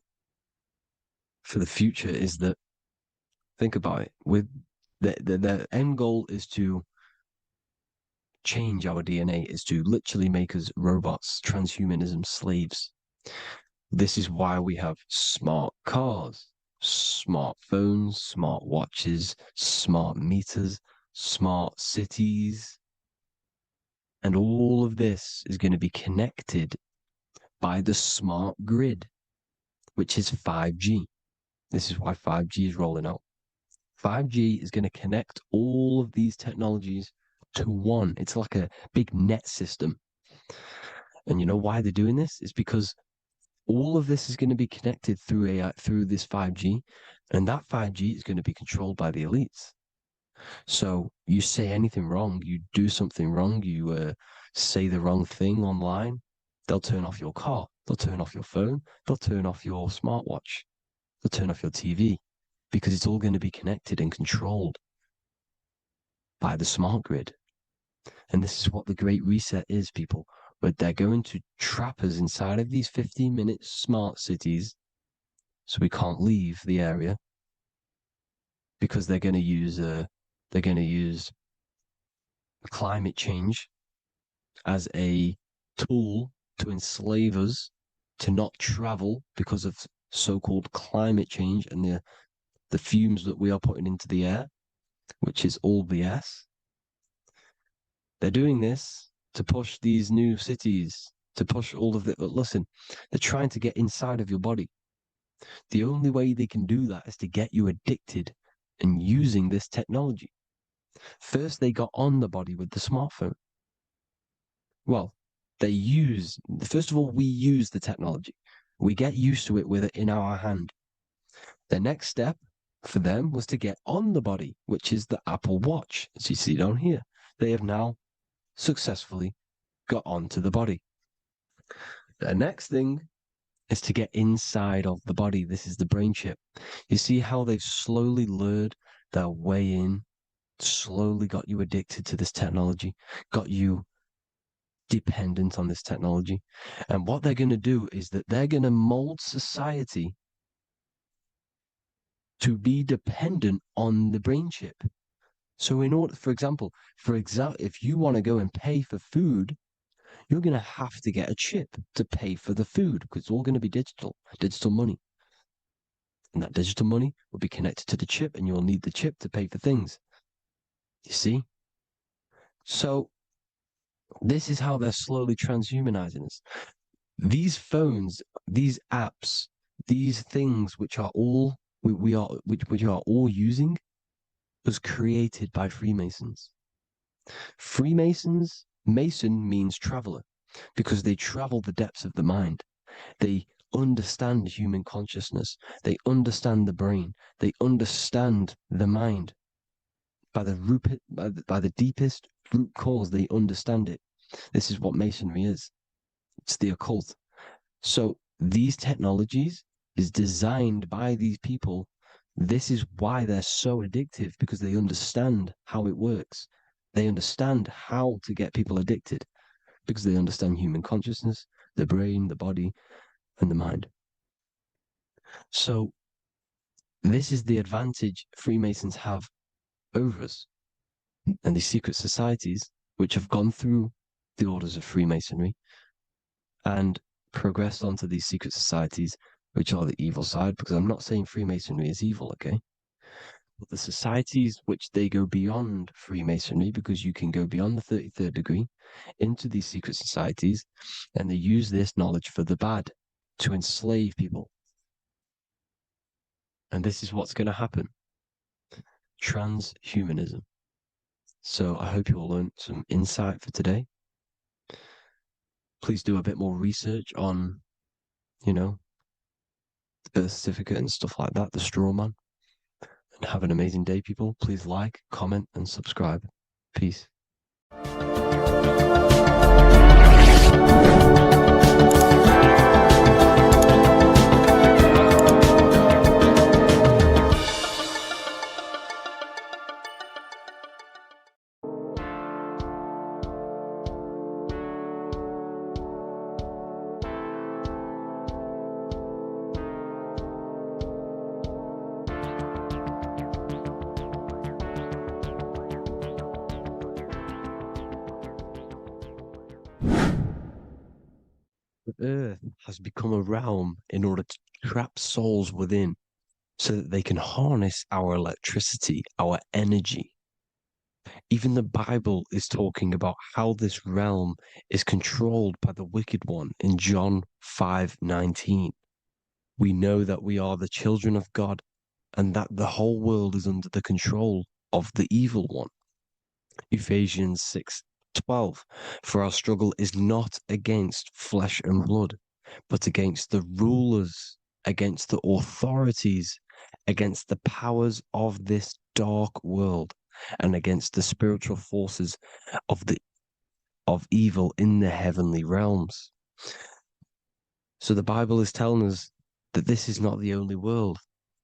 for the future is that, think about it, with the end goal is to change our DNA, is to literally make us robots, transhumanism, slaves. This is why we have smart cars, smartphones, smart watches, smart meters, smart cities. And all of this is going to be connected by the smart grid, which is 5G. This is why 5G is rolling out. 5G is going to connect all of these technologies to one. It's like a big net system. And you know why they're doing this? It's because all of this is going to be connected through AI, through this 5G, and that 5G is going to be controlled by the elites. So you say anything wrong, you do something wrong, you say the wrong thing online, they'll turn off your car, they'll turn off your phone, they'll turn off your smartwatch, they'll turn off your TV, because it's all going to be connected and controlled by the smart grid. And this is what the Great Reset is, people. But they're going to trap us inside of these 15-minute smart cities so we can't leave the area, because they're going to use climate change as a tool to enslave us to not travel because of so-called climate change and the fumes that we are putting into the air, which is all BS. They're doing this to push these new cities, to push all of it. But listen, they're trying to get inside of your body. The only way they can do that is to get you addicted and using this technology. First, they got on the body with the smartphone. Well, first of all, we use the technology. We get used to it with it in our hand. The next step for them was to get on the body, which is the Apple Watch, as you see down here. They have now successfully got onto the body. The next thing is to get inside of the body. This is the brain chip. You see how they've slowly lured their way in, slowly got you addicted to this technology, got you dependent on this technology. And what they're going to do is that they're going to mold society to be dependent on the brain chip. So in order, for example, if you want to go and pay for food, you're going to have to get a chip to pay for the food, because it's all going to be digital money. And that digital money will be connected to the chip, and you'll need the chip to pay for things. You see? So this is how they're slowly transhumanizing us. These phones, these apps, these things which are all we are all using was created by Freemasons. Mason means traveler, because they travel the depths of the mind. They understand human consciousness. They understand the brain. They understand the mind. By the deepest root cause, they understand it. This is what Masonry is. It's the occult. So these technologies is designed by these people. This is why they're so addictive, because they understand how it works. They understand how to get people addicted, because they understand human consciousness, the brain, the body, and the mind. So this is the advantage Freemasons have over us. And these secret societies, which have gone through the orders of Freemasonry and progressed onto these secret societies, which are the evil side, because I'm not saying Freemasonry is evil, okay? But the societies which they go beyond Freemasonry, because you can go beyond the 33rd degree into these secret societies, and they use this knowledge for the bad, to enslave people. And this is what's going to happen. Transhumanism. So I hope you all learned some insight for today. Please do a bit more research on, the birth certificate and stuff like that, the straw man. And have an amazing day, people. Please like, comment, and subscribe. Peace. The earth has become a realm in order to trap souls within, so that they can harness our electricity, our energy. Even the Bible is talking about how this realm is controlled by the wicked one in John 5:19. We know that we are the children of God, and that the whole world is under the control of the evil one. Ephesians 6:12. For our struggle is not against flesh and blood, but against the rulers, against the authorities, against the powers of this dark world, and against the spiritual forces of evil in the heavenly realms. So the Bible is telling us that this is not the only world.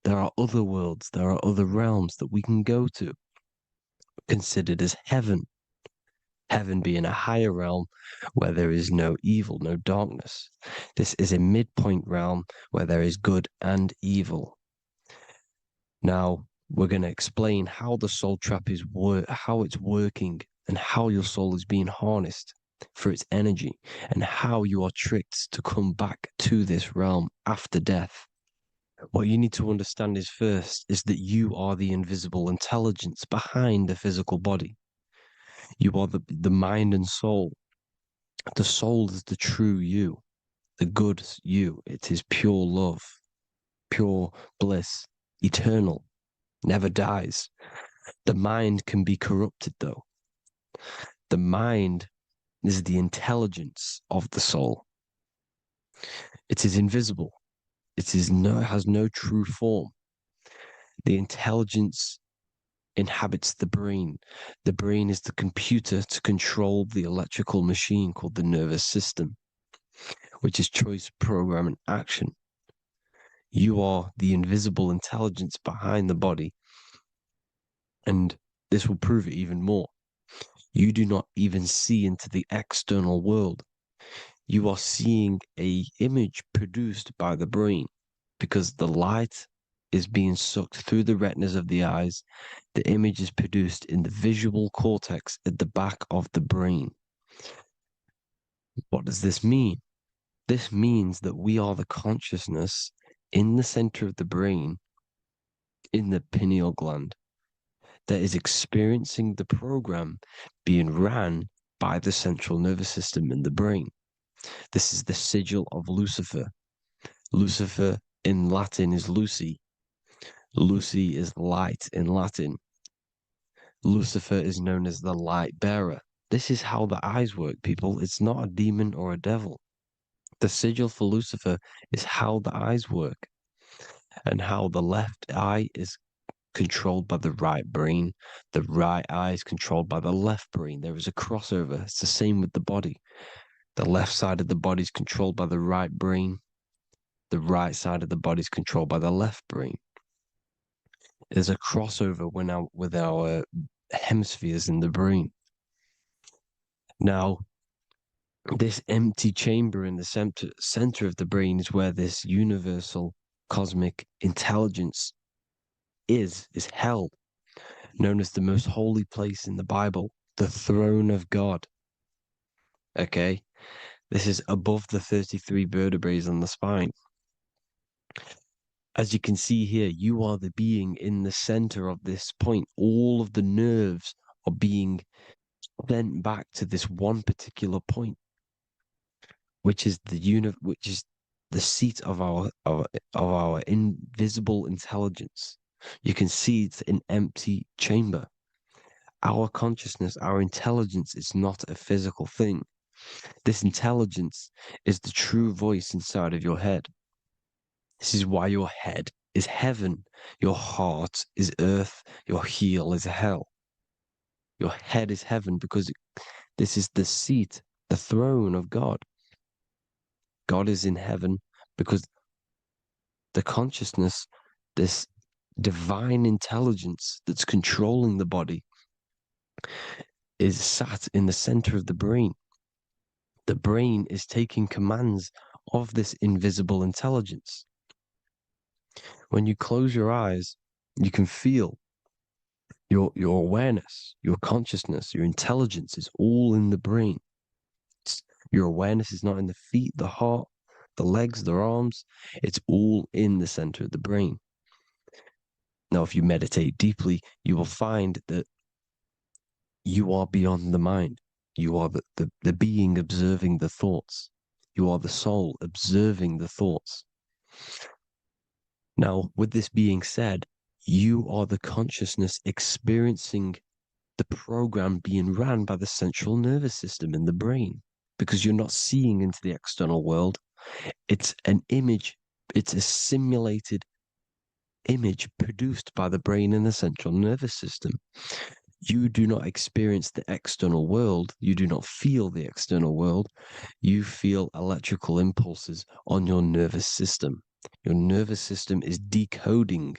There are other worlds, there are other realms that we can go to, considered as heaven. Heaven being a higher realm where there is no evil, no darkness. This is a midpoint realm where there is good and evil. Now, we're going to explain how the soul trap is how it's working, and how your soul is being harnessed for its energy, and how you are tricked to come back to this realm after death. What you need to understand is first is that you are the invisible intelligence behind the physical body. You are the mind and soul. The soul is the true you, the good you. It is pure love, pure bliss, eternal, never dies. The mind can be corrupted, though. The mind is the intelligence of the soul. It is invisible. It has no true form. The intelligence inhabits the brain. The brain is the computer to control the electrical machine called the nervous system, which is choice, program, and action. You are the invisible intelligence behind the body, and this will prove it even more. You do not even see into the external world. You are seeing an image produced by the brain, because the light is being sucked through the retinas of the eyes. The image is produced in the visual cortex at the back of the brain. What does this mean? This means that we are the consciousness in the center of the brain, in the pineal gland, that is experiencing the program being ran by the central nervous system in the brain. This is the sigil of Lucifer. Lucifer in Latin is Lucy. Lucy is light in Latin. Lucifer is known as the light bearer. This is how the eyes work, people. It's not a demon or a devil. The sigil for Lucifer is how the eyes work, and how the left eye is controlled by the right brain. The right eye is controlled by the left brain. There is a crossover. It's the same with the body. The left side of the body is controlled by the right brain. The right side of the body is controlled by the left brain. There's a crossover with our hemispheres in the brain. Now, this empty chamber in the center of the brain is where this universal cosmic intelligence is held, known as the most holy place in the Bible, the throne of God. Okay? This is above the 33 vertebrae on the spine. As you can see here, you are the being in the center of this point. All of the nerves are being sent back to this one particular point, which is which is the seat of our invisible intelligence. You can see it's an empty chamber. Our consciousness, our intelligence is not a physical thing. This intelligence is the true voice inside of your head. This is why your head is heaven, your heart is earth, your heel is hell. Your head is heaven because this is the seat, the throne of God. God is in heaven because the consciousness, this divine intelligence that's controlling the body, is sat in the center of the brain. The brain is taking commands of this invisible intelligence. When you close your eyes, you can feel your awareness, your consciousness, your intelligence is all in the brain. Your awareness is not in the feet, the heart, the legs, the arms. It's all in the center of the brain. Now, if you meditate deeply, you will find that you are beyond the mind. You are the being observing the thoughts. You are the soul observing the thoughts. Now, with this being said, you are the consciousness experiencing the program being ran by the central nervous system in the brain, because you're not seeing into the external world. It's an image, it's a simulated image produced by the brain and the central nervous system. You do not experience the external world. You do not feel the external world. You feel electrical impulses on your nervous system. Your nervous system is decoding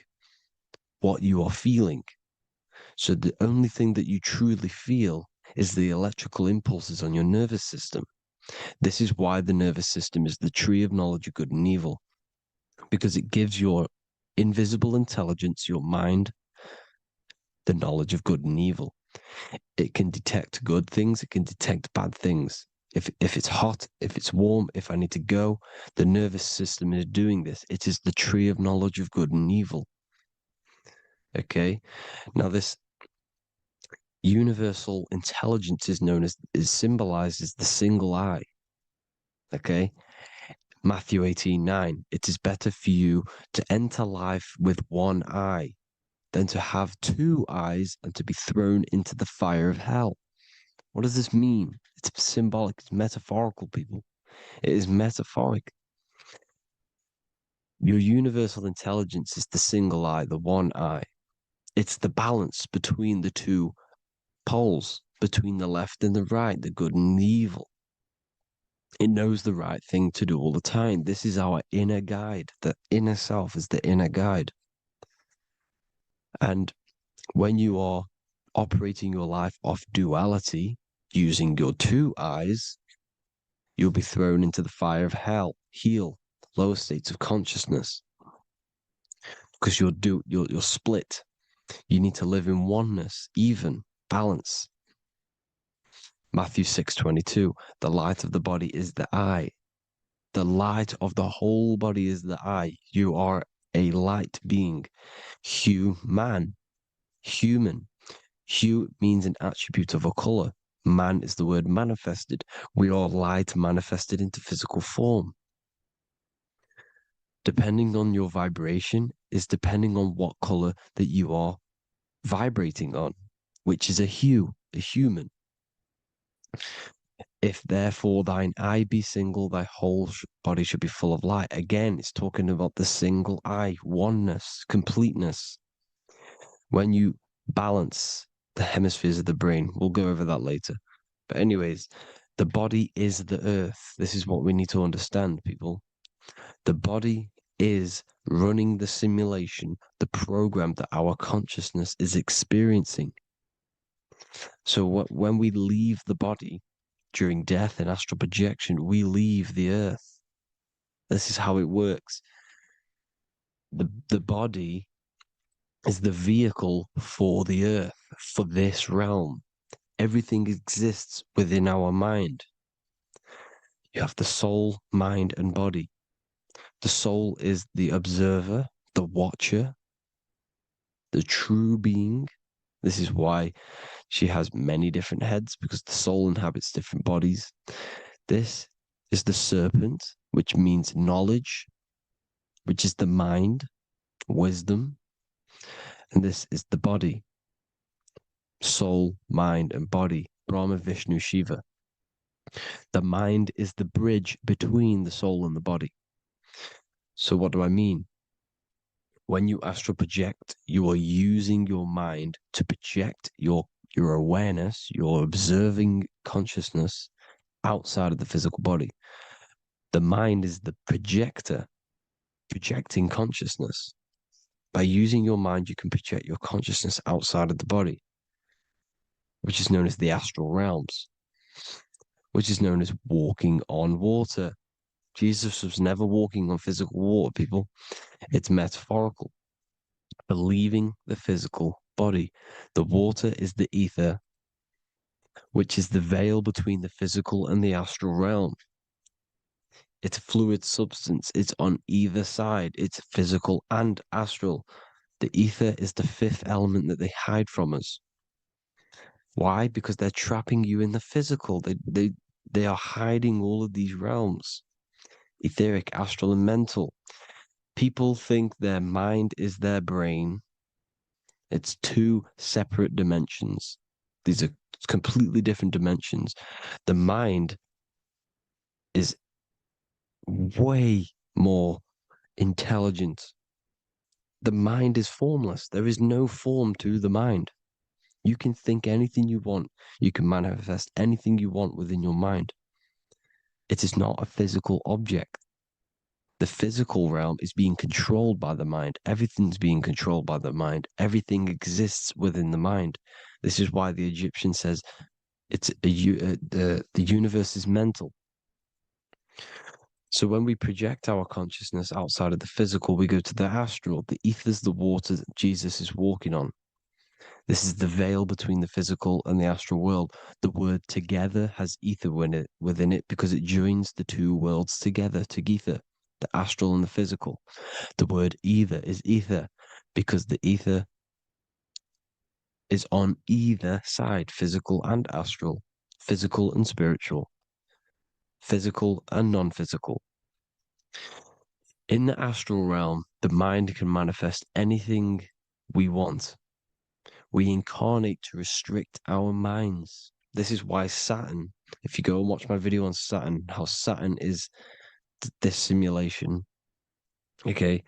what you are feeling. So the only thing that you truly feel is the electrical impulses on your nervous system. This is why the nervous system is the tree of knowledge of good and evil, because it gives your invisible intelligence, your mind, the knowledge of good and evil. It can detect good things, it can detect bad things. If it's hot, if it's warm, if I need to go, the nervous system is doing this. It is the tree of knowledge of good and evil. Okay? Now this universal intelligence is symbolized as the single eye. Okay? Matthew 18:9. It is better for you to enter life with one eye than to have two eyes and to be thrown into the fire of hell. What does this mean? It's symbolic, it's metaphorical, people. It is metaphoric. Your universal intelligence is the single eye, the one eye. It's the balance between the two poles, between the left and the right, the good and the evil. It knows the right thing to do all the time. This is our inner guide. The inner self is the inner guide. And when you are operating your life off duality, using your two eyes, you'll be thrown into the fire of hell, lower states of consciousness, because you're split. You need to live in oneness, even, balance. Matthew 6:22, the light of the body is the eye. The light of the whole body is the eye. You are a light being. Human. Hue means an attribute of a color. Man is the word manifested. We are light manifested into physical form. Depending on your vibration is depending on what color that you are vibrating on, which is a hue, a human. If therefore thine eye be single, thy whole body should be full of light. Again, it's talking about the single eye, oneness, completeness. When you balance the hemispheres of the brain, we'll go over that later. But anyways, the body is the earth. This is what we need to understand, people. The body is running the simulation, the program that our consciousness is experiencing. So when we leave the body during death and astral projection, we leave the earth. This is how it works. The body is the vehicle for the earth, for this realm. Everything exists within our mind. You have the soul, mind, and body. The soul is the observer, the watcher, the true being. This is why she has many different heads, because the soul inhabits different bodies. This is the serpent, which means knowledge, which is the mind, wisdom. And this is the body, soul, mind, and body, Brahma, Vishnu, Shiva. The mind is the bridge between the soul and the body. So what do I mean? When you astral project, you are using your mind to project your awareness, your observing consciousness outside of the physical body. The mind is the projector, projecting consciousness. By using your mind, you can project your consciousness outside of the body, which is known as the astral realms, which is known as walking on water. Jesus was never walking on physical water, people. It's metaphorical. Believing the physical body. The water is the ether, which is the veil between the physical and the astral realm. It's a fluid substance. It's on either side. It's physical and astral. The ether is the fifth element that they hide from us. Why? Because they're trapping you in the physical. They are hiding all of these realms. Etheric, astral, and mental. People think their mind is their brain. It's two separate dimensions. These are completely different dimensions. The mind is way more intelligent. The mind is formless. There is no form to the mind. You can think anything you want. You can manifest anything you want within your mind. It is not a physical object. The physical realm is being controlled by the mind. Everything's being controlled by the mind. Everything exists within the mind. This is why the Egyptian says the universe is mental. So when we project our consciousness outside of the physical, we go to the astral. The ether is the water that Jesus is walking on. This is the veil between the physical and the astral world. The word together has ether within it because it joins the two worlds together, together, the astral and the physical. The word either is ether because the ether is on either side, physical and astral, physical and spiritual, physical and non-physical. In the astral realm, the mind can manifest anything we want. We incarnate to restrict our minds. This is why Saturn, if you go and watch my video on Saturn, how Saturn is this simulation, okay,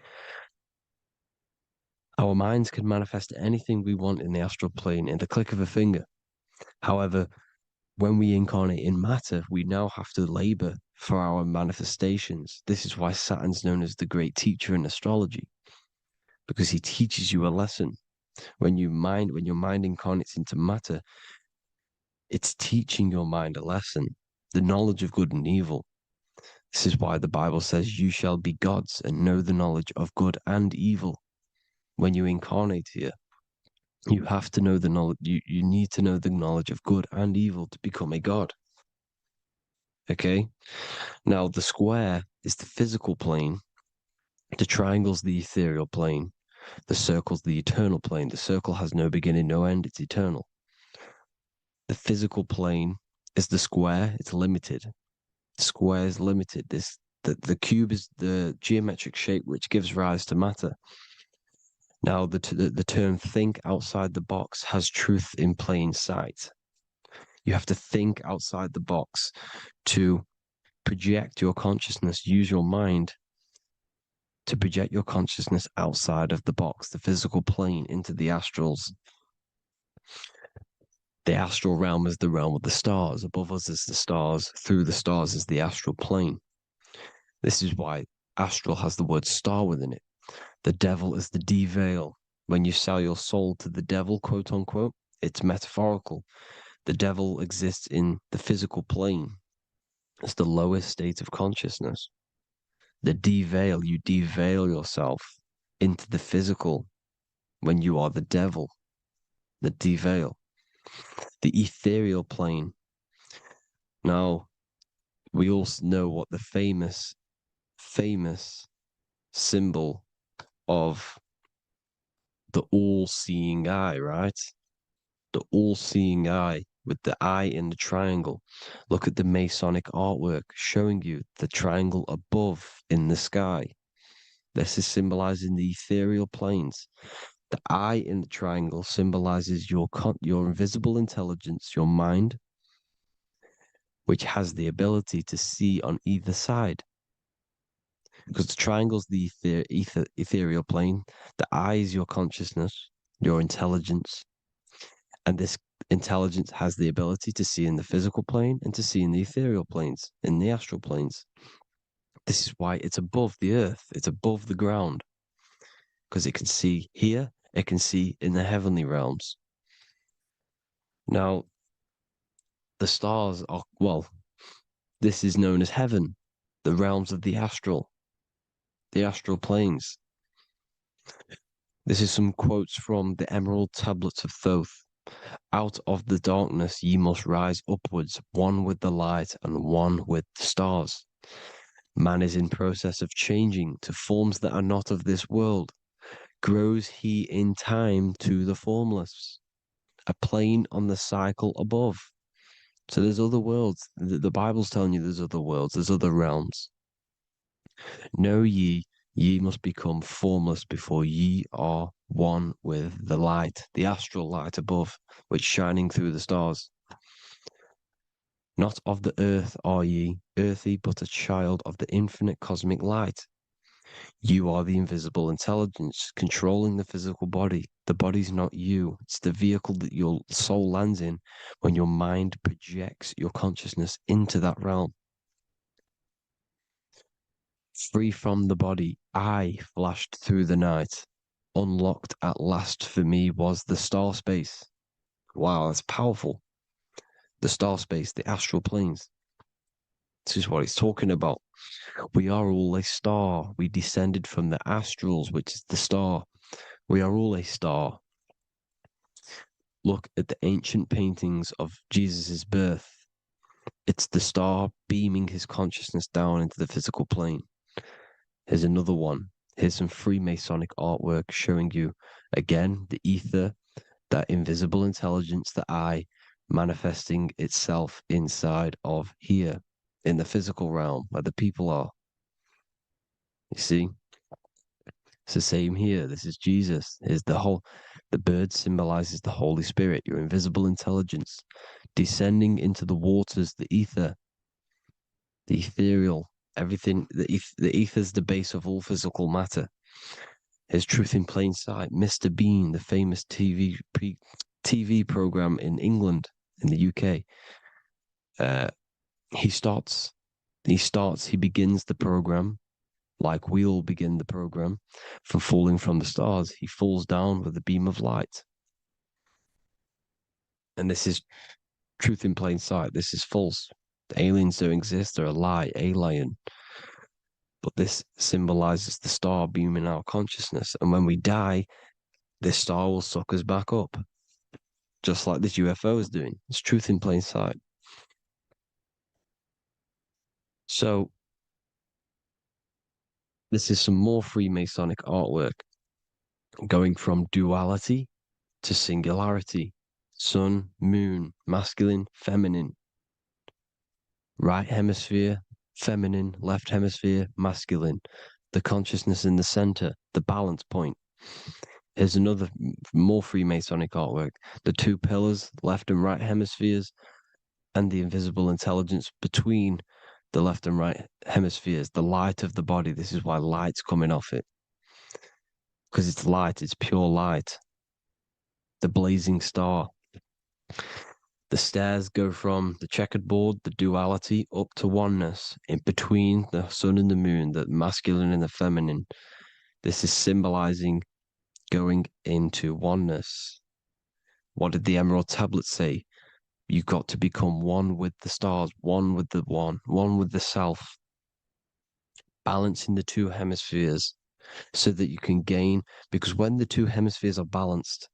our minds can manifest anything we want in the astral plane in the click of a finger. However, when we incarnate in matter, we now have to labor for our manifestations. This is why Saturn's known as the great teacher in astrology, because he teaches you a lesson. When your mind incarnates into matter, it's teaching your mind a lesson, the knowledge of good and evil. This is why the Bible says, you shall be gods and know the knowledge of good and evil. When you incarnate here, you have to know the knowledge, you need to know the knowledge of good and evil to become a god. Okay? Now, the square is the physical plane, the triangle's the ethereal plane, the circle's the eternal plane. The circle has no beginning, no end, it's eternal. The physical plane is the square, it's limited. The square is limited. The cube is the geometric shape which gives rise to matter. Now, the term think outside the box has truth in plain sight. You have to think outside the box to project your consciousness, use your mind to project your consciousness outside of the box, the physical plane, into the astrals. The astral realm is the realm of the stars. Above us is the stars. Through the stars is the astral plane. This is why astral has the word star within it. The devil is the de-veil. When you sell your soul to the devil, quote unquote, it's metaphorical. The devil exists in the physical plane. It's the lowest state of consciousness. The de-veil, you de-veil yourself into the physical when you are the devil. The de-veil. The ethereal plane. Now, we all know what the famous symbol of the all-seeing eye, right? The all-seeing eye with the eye in the triangle. Look at the Masonic artwork showing you the triangle above in the sky. This is symbolizing the ethereal planes. The eye in the triangle symbolizes your invisible intelligence, your mind, which has the ability to see on either side. Because the triangle's the ethereal plane. The eye is your consciousness, your intelligence. And this intelligence has the ability to see in the physical plane and to see in the ethereal planes, in the astral planes. This is why it's above the earth. It's above the ground. Because it can see here, it can see in the heavenly realms. Now, the stars are, well, this is known as heaven, the realms of the astral planes. This is some quotes from the Emerald Tablets of Thoth. Out of the darkness ye must rise upwards, one with the light and one with the stars. Man is in process of changing to forms that are not of this world. Grows he in time to the formless, a plane on the cycle above. So there's other worlds. The Bible's telling you there's other worlds, there's other realms. Know ye, ye must become formless before ye are one with the light, the astral light above, which shining through the stars. Not of the earth are ye, earthy, but a child of the infinite cosmic light. You are the invisible intelligence controlling the physical body. The body's not you. It's the vehicle that your soul lands in when your mind projects your consciousness into that realm. Free from the body, I flashed through the night. Unlocked at last for me was the star space. Wow, that's powerful. The star space, the astral planes. This is what it's talking about. We are all a star. We descended from the astrals, which is the star. We are all a star. Look at the ancient paintings of Jesus' birth. It's the star beaming his consciousness down into the physical plane. Here's another one. Here's some Freemasonic artwork showing you, again, the ether, that invisible intelligence, the I, manifesting itself inside of here, in the physical realm, where the people are. You see? It's the same here. This is Jesus. Here's the bird symbolizes the Holy Spirit, your invisible intelligence, descending into the waters, the ether, the ethereal, everything. The ether's the base of all physical matter. Here's Truth in Plain Sight. Mr. Bean, the famous TV program in England, in the UK. He begins the program like we all begin the program from falling from the stars. He falls down with a beam of light. And this is truth in plain sight. This is false. The aliens don't exist. They're a lie, alien. But this symbolizes the star beaming our consciousness. And when we die, this star will suck us back up. Just like this UFO is doing. It's truth in plain sight. So, this is some more Freemasonic artwork going from duality to singularity. Sun, moon, masculine, feminine. Right hemisphere, feminine, left hemisphere, masculine. The consciousness in the center, the balance point. Here's another more Freemasonic artwork. The two pillars, left and right hemispheres, and the invisible intelligence between the left and right hemispheres, the light of the body. This is why light's coming off it. Because it's light, it's pure light. The blazing star. The stairs go from the checkered board, the duality, up to oneness, in between the sun and the moon, the masculine and the feminine. This is symbolizing going into oneness. What did the Emerald Tablet say? You've got to become one with the stars, one with the one with the self. Balancing the two hemispheres so that you can gain, because when the two hemispheres are balanced,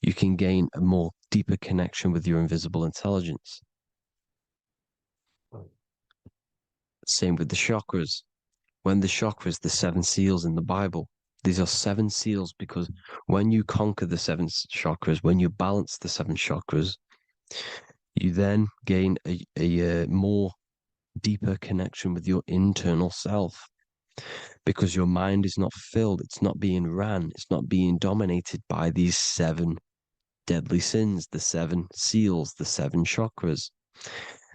you can gain a more deeper connection with your invisible intelligence. Same with the chakras. When the chakras, the seven seals in the Bible, these are seven seals because when you conquer the seven chakras, when you balance the seven chakras, you then gain a more deeper connection with your internal self because your mind is not filled, it's not being ran, it's not being dominated by these seven deadly sins, the seven seals, the seven chakras.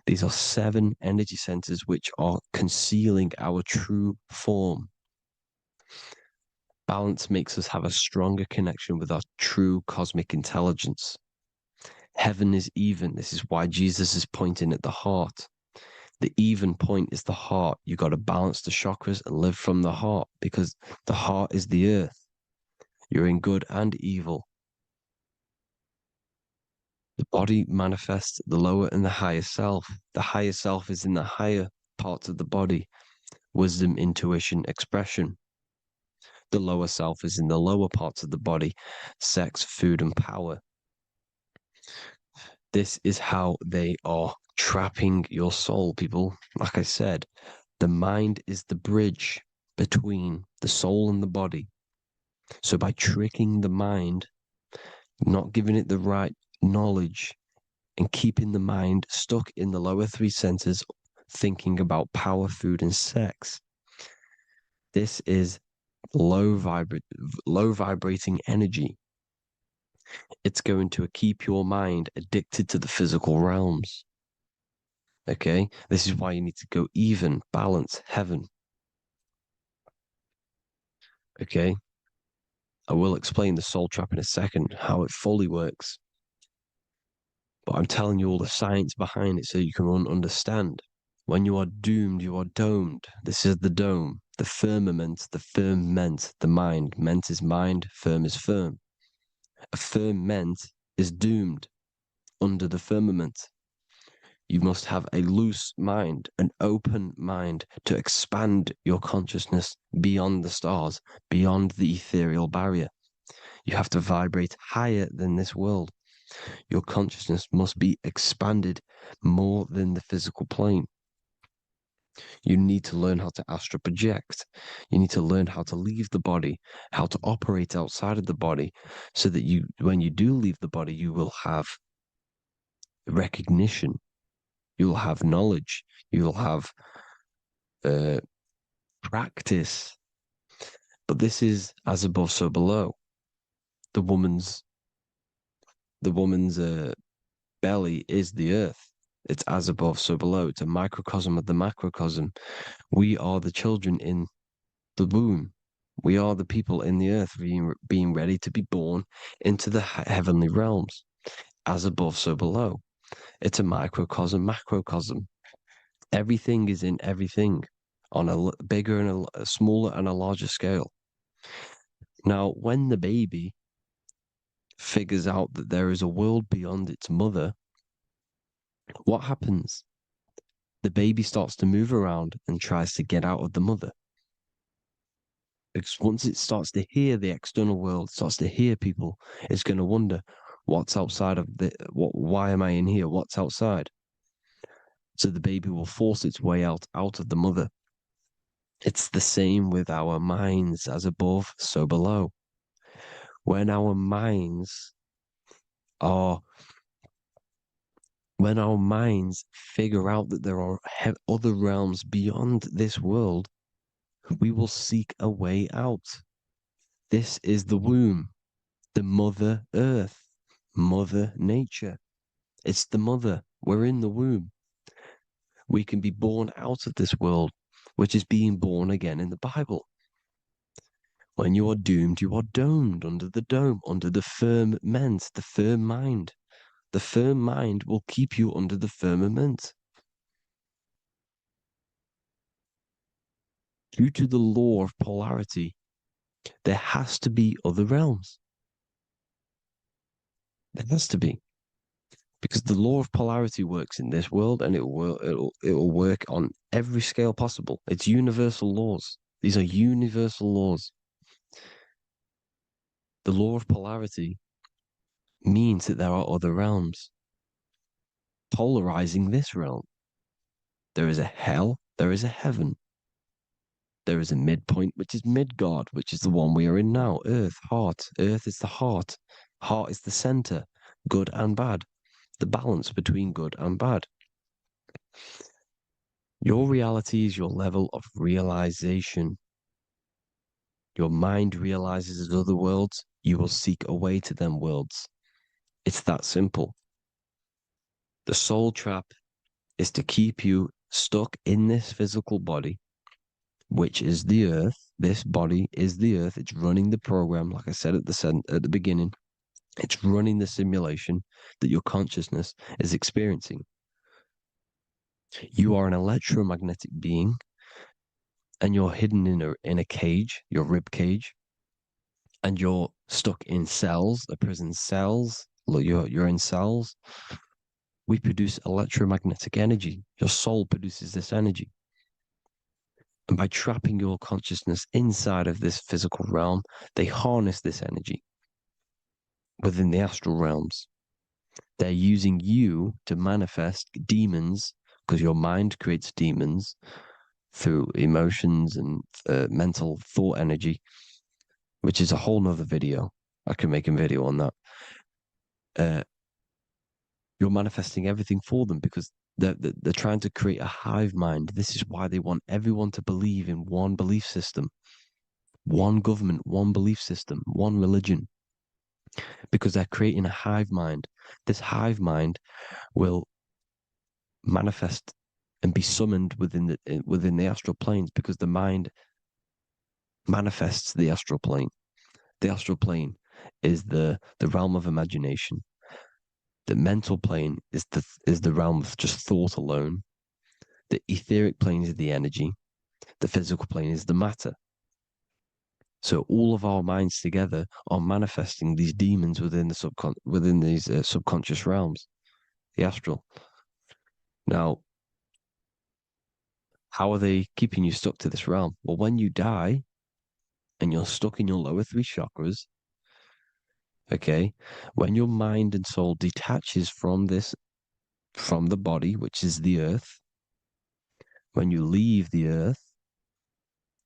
These are seven energy centers which are concealing our true form. Balance makes us have a stronger connection with our true cosmic intelligence. Heaven is even. This is why Jesus is pointing at the heart. The even point is the heart. You got to balance the chakras and live from the heart because the heart is the earth. You're in good and evil. The body manifests the lower and the higher self. The higher self is in the higher parts of the body. Wisdom, intuition, expression. The lower self is in the lower parts of the body. Sex, food, and power. This is how they are trapping your soul, people. Like I said, the mind is the bridge between the soul and the body. So by tricking the mind, not giving it the right knowledge, and keeping the mind stuck in the lower three centers, thinking about power, food, and sex, this is low vibrating energy. It's going to keep your mind addicted to the physical realms. Okay? This is why you need to go even, balance, heaven. Okay? I will explain the soul trap in a second, how it fully works. But I'm telling you all the science behind it so you can understand. When you are doomed, you are domed. This is the dome, the firmament, the firmament, the mind. Ment is mind, firm is firm. A firmament is doomed under the firmament. You must have a loose mind, an open mind to expand your consciousness beyond the stars, beyond the ethereal barrier. You have to vibrate higher than this world. Your consciousness must be expanded more than the physical plane. You need to learn how to astral project. You need to learn how to leave the body, how to operate outside of the body, so that you, when you do leave the body, you will have recognition, you'll have knowledge, you'll have practice. But this is as above, so below. The woman's belly is the earth. It's as above, so below. It's a microcosm of the macrocosm. We are the children in the womb. We are the people in the earth being ready to be born into the heavenly realms. As above, so below. It's a microcosm, macrocosm. Everything is in everything on a bigger and a smaller and a larger scale. Now, when the baby figures out that there is a world beyond its mother, what happens? The baby starts to move around and tries to get out of the mother. Because once it starts to hear the external world, starts to hear people, it's going to wonder, what's outside of why am I in here? What's outside? So the baby will force its way out of the mother. It's the same with our minds, as above, so below. When our minds figure out that there are other realms beyond this world, we will seek a way out. This is the womb, the mother earth, mother nature. It's the mother. We're in the womb. We can be born out of this world, which is being born again in the Bible. When you are doomed, you are domed under the dome, under the firmament, the firm mind. The firm mind will keep you under the firmament. Due to the law of polarity, there has to be other realms. There has to be. Because the law of polarity works in this world and it will work on every scale possible. It's universal laws. These are universal laws. The law of polarity means that there are other realms polarizing this realm. There is a hell, there is a heaven. There is a midpoint, which is Midgard, which is the one we are in now. Earth, heart. Earth is the heart. Heart is the center, good and bad. The balance between good and bad. Your reality is your level of realization. Your mind realizes other worlds, you will seek a way to them worlds. It's that simple. The soul trap is to keep you stuck in this physical body, which is the earth. This body is the earth. It's running the program, like I said at the beginning. It's running the simulation that your consciousness is experiencing. You are an electromagnetic being, and you're hidden in a cage, your rib cage, and you're stuck in cells, a prison cells. Look, you're in cells. We produce electromagnetic energy. Your soul produces this energy. And by trapping your consciousness inside of this physical realm, they harness this energy within the astral realms. They're using you to manifest demons, because your mind creates demons through emotions and mental thought energy, which is a whole nother video. I can make a video on that. You're manifesting everything for them because they're trying to create a hive mind. This is why they want everyone to believe in one belief system. one government, one belief system, one religion, because they're creating a hive mind. This hive mind will manifest and be summoned within the astral planes, because the mind manifests the astral plane. The astral plane is the realm of imagination. The mental plane is the realm of just thought alone. The etheric plane is the energy. The physical plane is the matter. So all of our minds together are manifesting these demons within these subconscious realms, the astral. Now, how are they keeping you stuck to this realm? Well, when you die and you're stuck in your lower three chakras, okay, when your mind and soul detaches from the body, which is the earth, when you leave the earth,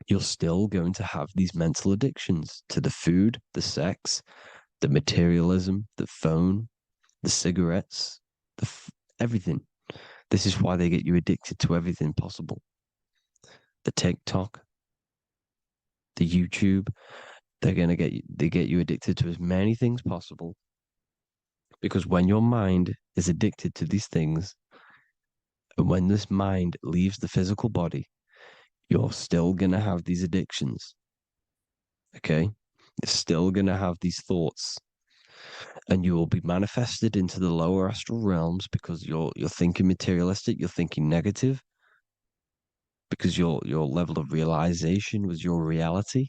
you're still going to have these mental addictions to the food, the sex, the materialism, the phone, the cigarettes, everything. This is why they get you addicted to everything possible. The TikTok, the YouTube, they get you addicted to as many things possible. Because when your mind is addicted to these things, and when this mind leaves the physical body, you're still gonna have these addictions. Okay? You're still gonna have these thoughts. And you will be manifested into the lower astral realms because you're thinking materialistic, you're thinking negative, because your level of realization was your reality.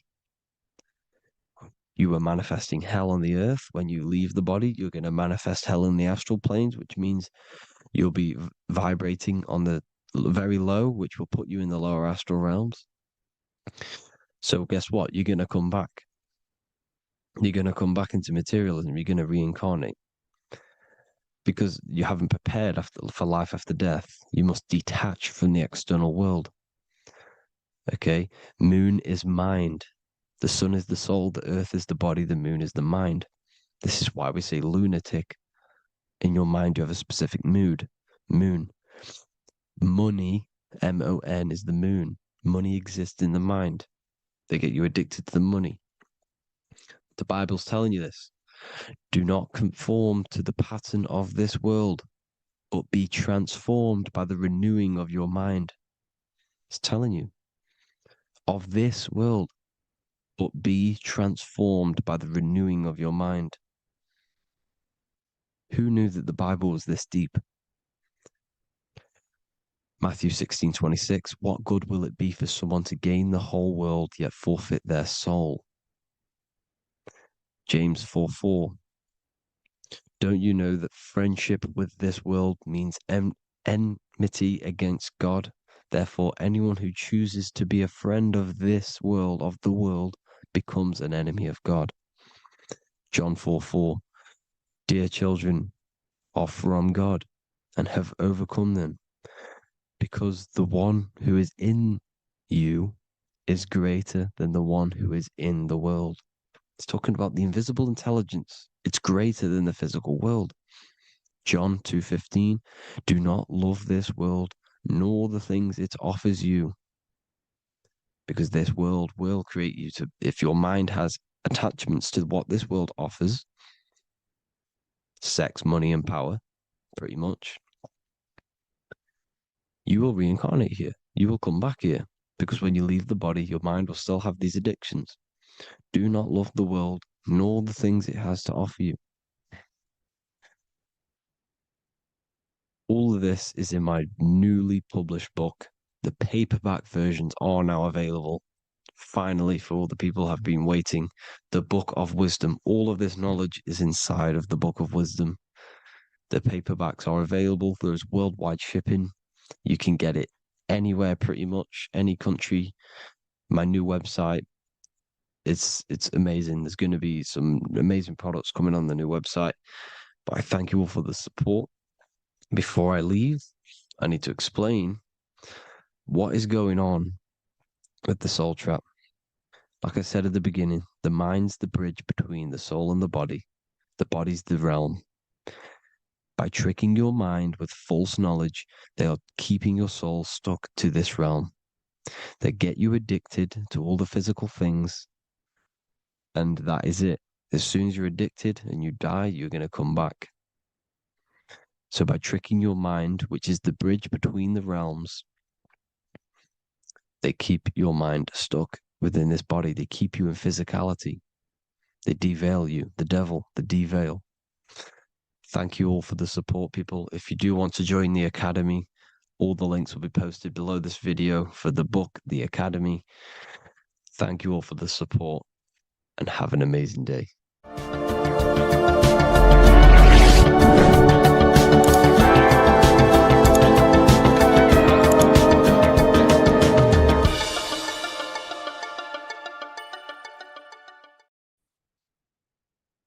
You were manifesting hell on the earth. When you leave the body, you're going to manifest hell in the astral planes, which means you'll be vibrating on the very low, which will put you in the lower astral realms. So guess what? You're going to come back. You're going to come back into materialism. You're going to reincarnate. Because you haven't prepared for life after death. You must detach from the external world. Okay? Moon is mind. The sun is the soul. The earth is the body. The moon is the mind. This is why we say lunatic. In your mind, you have a specific mood. Moon. Money, M-O-N, is the moon. Money exists in the mind. They get you addicted to the money. The Bible's telling you this. Do not conform to the pattern of this world, but be transformed by the renewing of your mind. It's telling you. Of this world, but be transformed by the renewing of your mind. Who knew that the Bible was this deep? Matthew 16:26, what good will it be for someone to gain the whole world yet forfeit their soul? James 4:4, don't you know that friendship with this world means enmity against God? Therefore, anyone who chooses to be a friend of this world, of the world, becomes an enemy of God. John 4:4, dear children, are from God and have overcome them, because the one who is in you is greater than the one who is in the world. It's talking about the invisible intelligence. It's greater than the physical world. John 2:15, do not love this world, nor the things it offers you. Because this world will create you to, if your mind has attachments to what this world offers, sex, money, and power, pretty much, you will reincarnate here. You will come back here. Because when you leave the body, your mind will still have these addictions. Do not love the world, nor the things it has to offer you. All of this is in my newly published book. The paperback versions are now available. Finally, for all the people who have been waiting, the Book of Wisdom. All of this knowledge is inside of the Book of Wisdom. The paperbacks are available. There's worldwide shipping. You can get it anywhere, pretty much, any country. My new website, it's amazing. There's going to be some amazing products coming on the new website. But I thank you all for the support. Before I leave, I need to explain what is going on with the soul trap. Like I said at the beginning, the mind's the bridge between the soul and the body. The body's the realm. By tricking your mind with false knowledge, they are keeping your soul stuck to this realm. They get you addicted to all the physical things. And that is it. As soon as you're addicted and you die, you're going to come back. So by tricking your mind, which is the bridge between the realms, they keep your mind stuck within this body. They keep you in physicality. They deveil you, the devil, the deveil. Thank you all for the support, people. If you do want to join the Academy, all the links will be posted below this video for the book, The Academy. Thank you all for the support and have an amazing day.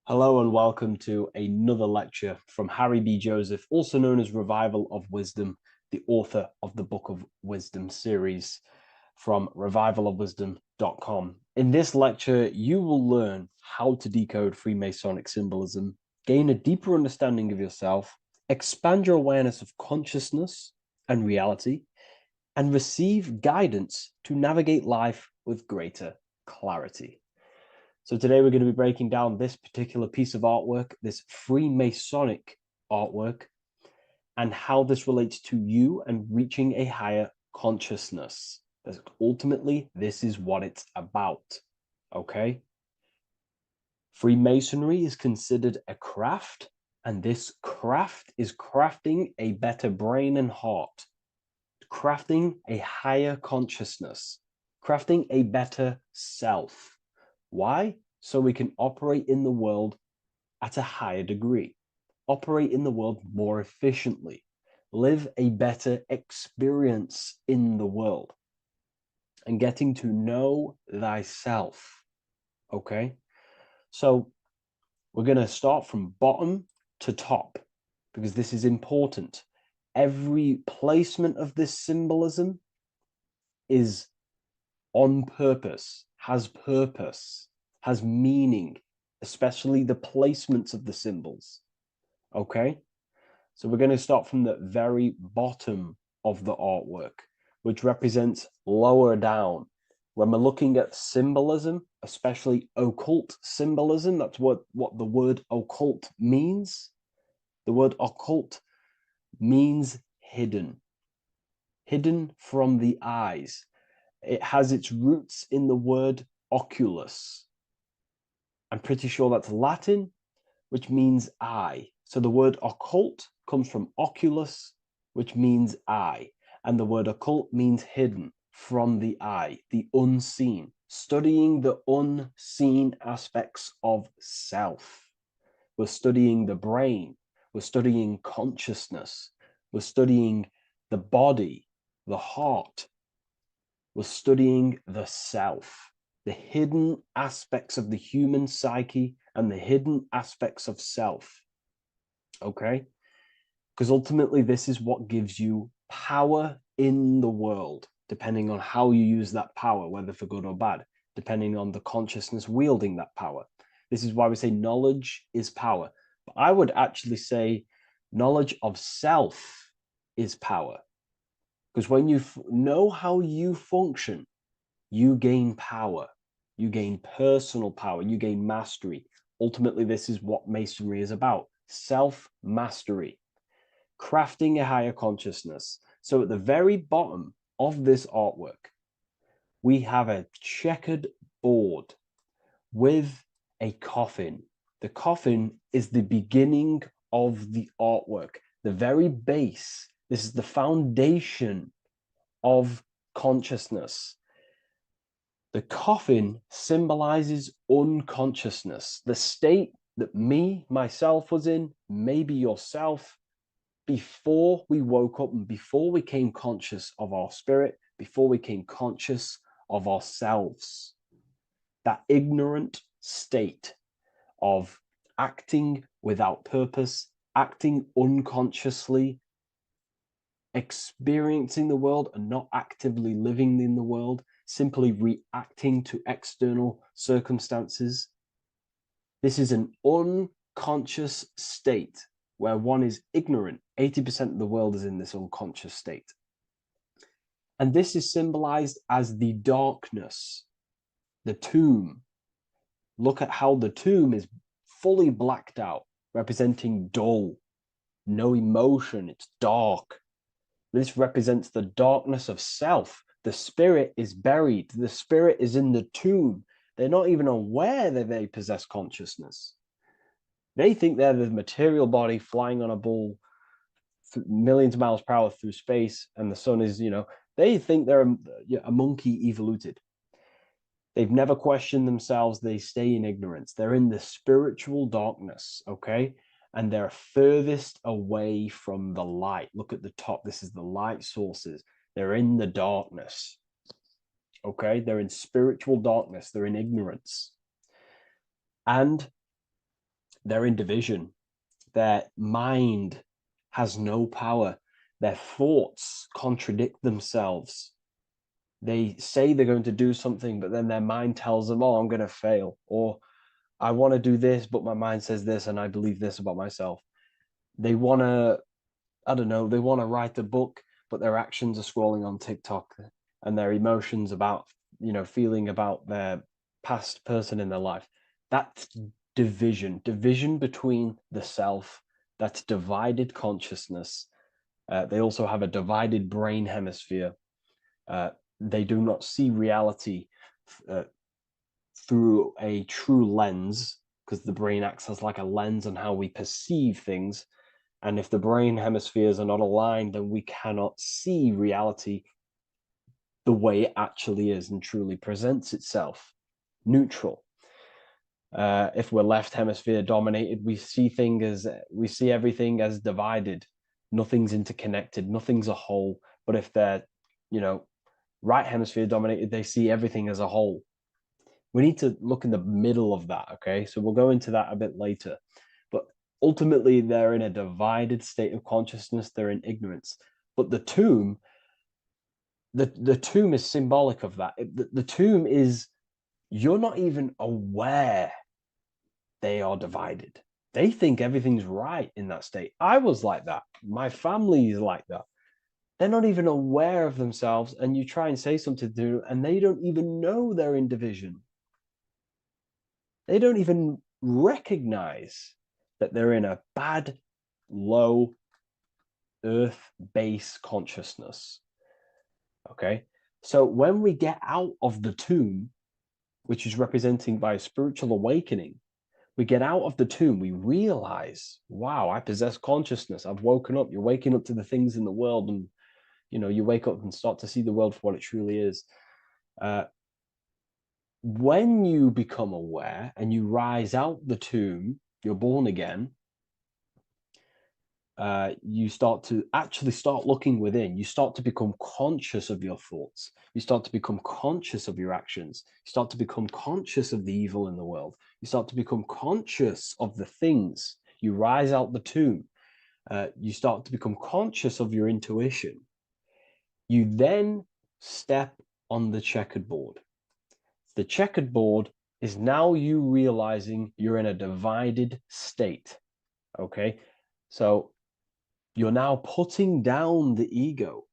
Hello and welcome to another lecture from Harry B. Joseph, also known as Revival of Wisdom, the author of the Book of Wisdom series from revivalofwisdom.com. In this lecture, you will learn how to decode Freemasonic symbolism, gain a deeper understanding of yourself, expand your awareness of consciousness and reality, and receive guidance to navigate life with greater clarity. So today we're going to be breaking down this particular piece of artwork, this Freemasonic artwork, and how this relates to you and reaching a higher consciousness. Because ultimately, this is what it's about, okay? Freemasonry is considered a craft, and this craft is crafting a better brain and heart, crafting a higher consciousness, crafting a better self. Why? So we can operate in the world at a higher degree, operate in the world more efficiently, live a better experience in the world, and getting to know thyself. Okay? So we're going to start from bottom to top because this is important. Every placement of this symbolism is on purpose, has meaning, especially the placements of the symbols. Okay? So we're going to start from the very bottom of the artwork, which represents lower down. When we're looking at symbolism, especially occult symbolism, that's what the word occult means. The word occult means hidden, hidden from the eyes. It has its roots in the word oculus. I'm pretty sure that's Latin, which means eye. So the word occult comes from oculus, which means eye. And the word occult means hidden, from the eye, the unseen, studying the unseen aspects of self. We're studying the brain, we're studying consciousness, we're studying the body, the heart, we're studying the self, the hidden aspects of the human psyche and the hidden aspects of self. Okay? Because ultimately, this is what gives you power in the world, depending on how you use that power, whether for good or bad, depending on the consciousness wielding that power. This is why we say knowledge is power. But I would actually say knowledge of self is power. Because when you know how you function, you gain power. You gain personal power. You gain mastery. Ultimately, this is what Masonry is about. Self-mastery. Crafting a higher consciousness. So at the very bottom of this artwork, we have a checkered board with a coffin. The coffin is the beginning of the artwork, the very base. This is the foundation of consciousness. The coffin symbolizes unconsciousness, the state that myself was in, maybe yourself, before we woke up and before we came conscious of our spirit, before we came conscious of ourselves. That ignorant state of acting without purpose, acting unconsciously, experiencing the world and not actively living in the world, simply reacting to external circumstances. This is an unconscious state where one is ignorant. 80% of the world is in this unconscious state. And this is symbolized as the darkness, the tomb, look at how the tomb is fully blacked out, representing dull, no emotion, it's dark. This represents the darkness of self. The spirit is buried. The spirit is in the tomb. They're not even aware that they possess consciousness. They think they're the material body flying on a ball millions of miles per hour through space, and the sun is, they think they're a monkey evoluted. They've never questioned themselves. They stay in ignorance. They're in the spiritual darkness, okay? And they're furthest away from the light. Look at the top. This is the light sources. They're in the darkness, okay? They're in spiritual darkness. They're in ignorance. And they're in division. Their mind has no power. Their thoughts contradict themselves. They say they're going to do something, but then their mind tells them, oh, I'm going to fail. Or I want to do this, but my mind says this, and I believe this about myself. They want to, I don't know, they want to write a book, but their actions are scrolling on TikTok, and their emotions about, feeling about their past person in their life. That's division between the self. That's divided consciousness. They also have a divided brain hemisphere. They do not see reality through a true lens, because the brain acts as like a lens on how we perceive things. And if the brain hemispheres are not aligned, then we cannot see reality the way it actually is and truly presents itself, neutral. If we're left hemisphere dominated, we see everything as divided. Nothing's interconnected, nothing's a whole. But if they're, right hemisphere dominated, they see everything as a whole. We need to look in the middle of that, okay? So we'll go into that a bit later. But ultimately, they're in a divided state of consciousness. They're in ignorance. But the tomb is symbolic of that. The tomb is, you're not even aware they are divided. They think everything's right in that state. I was like that. My family is like that. They're not even aware of themselves, and you try and say something to them, and they don't even know they're in division. They don't even recognize that they're in a bad, low, earth base consciousness. Okay? So when we get out of the tomb, which is representing by a spiritual awakening, we get out of the tomb, we realize, wow, I possess consciousness. I've woken up. You're waking up to the things in the world, and you wake up and start to see the world for what it truly is. When you become aware and you rise out the tomb, you're born again. You start to actually start looking within. You start to become conscious of your thoughts. You start to become conscious of your actions. You start to become conscious of the evil in the world. You start to become conscious of the things. You rise out the tomb. You start to become conscious of your intuition. You then step on the checkered board. The checkered board is now you realizing you're in a divided state. Okay, so you're now putting down the ego,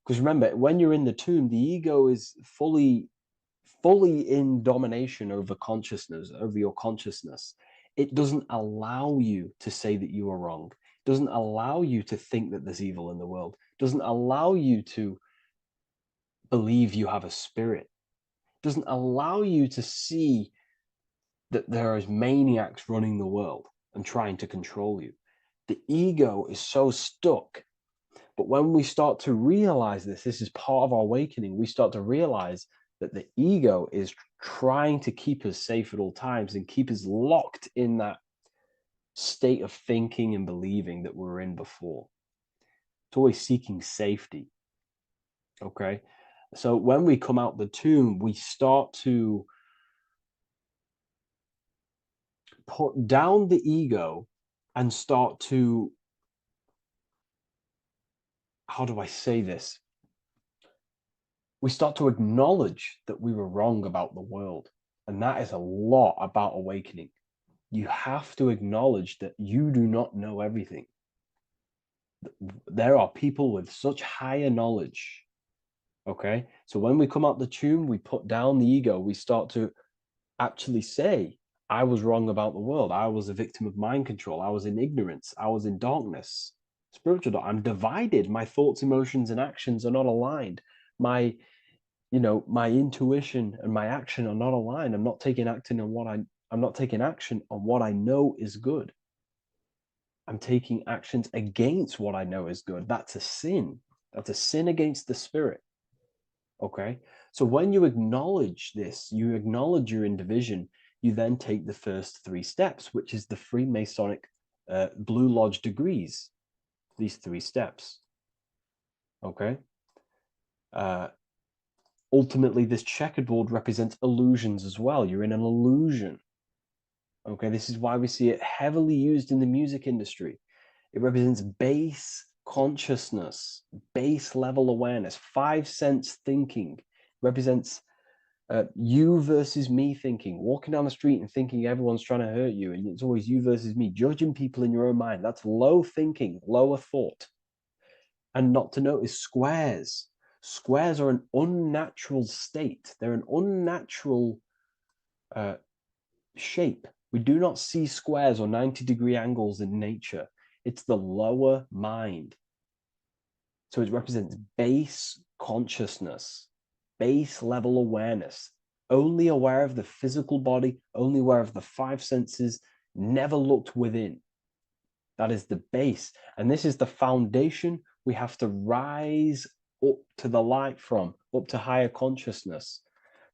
because remember, when you're in the tomb, the ego is fully in domination over consciousness, over your consciousness. It doesn't allow you to say that you are wrong. It doesn't allow you to think that there's evil in the world. It doesn't allow you to believe you have a spirit. It doesn't allow you to see that there is maniacs running the world and trying to control you. The ego is so stuck. But when we start to realize this is part of our awakening, we start to realize that the ego is trying to keep us safe at all times and keep us locked in that state of thinking and believing that we were in before. It's always seeking safety. Okay? So when we come out the tomb, we start to put down the ego and start to, how do I say this? We start to acknowledge that we were wrong about the world. And that is a lot about awakening. You have to acknowledge that you do not know everything. There are people with such higher knowledge. Okay? So when we come out the tomb, we put down the ego. We start to actually say, I was wrong about the world. I was a victim of mind control. I was in ignorance. I was in darkness. Spiritual, I'm divided. My thoughts, emotions, and actions are not aligned. My, my intuition and my action are not aligned. I'm not taking action on I'm not taking action on what I know is good. I'm taking actions against what I know is good. That's a sin. That's a sin against the spirit. Okay. So when you acknowledge this, you acknowledge you're in division, you then take the first 3 steps, which is the Freemasonic Blue Lodge degrees, these 3 steps. Okay. Ultimately, this checkerboard represents illusions as well. You're in an illusion. Okay. This is why we see it heavily used in the music industry. It represents base consciousness, base level awareness, 5 sense thinking. Represents you versus me thinking, walking down the street and thinking everyone's trying to hurt you, and it's always you versus me, judging people in your own mind. That's low thinking, lower thought. And not to notice squares. Squares are an unnatural state. They're an unnatural shape. We do not see squares or 90-degree angles in nature. It's the lower mind. So it represents base consciousness, base level awareness, only aware of the physical body, only aware of the 5 senses, never looked within. That is the base. And this is the foundation we have to rise up to the light from, up to higher consciousness.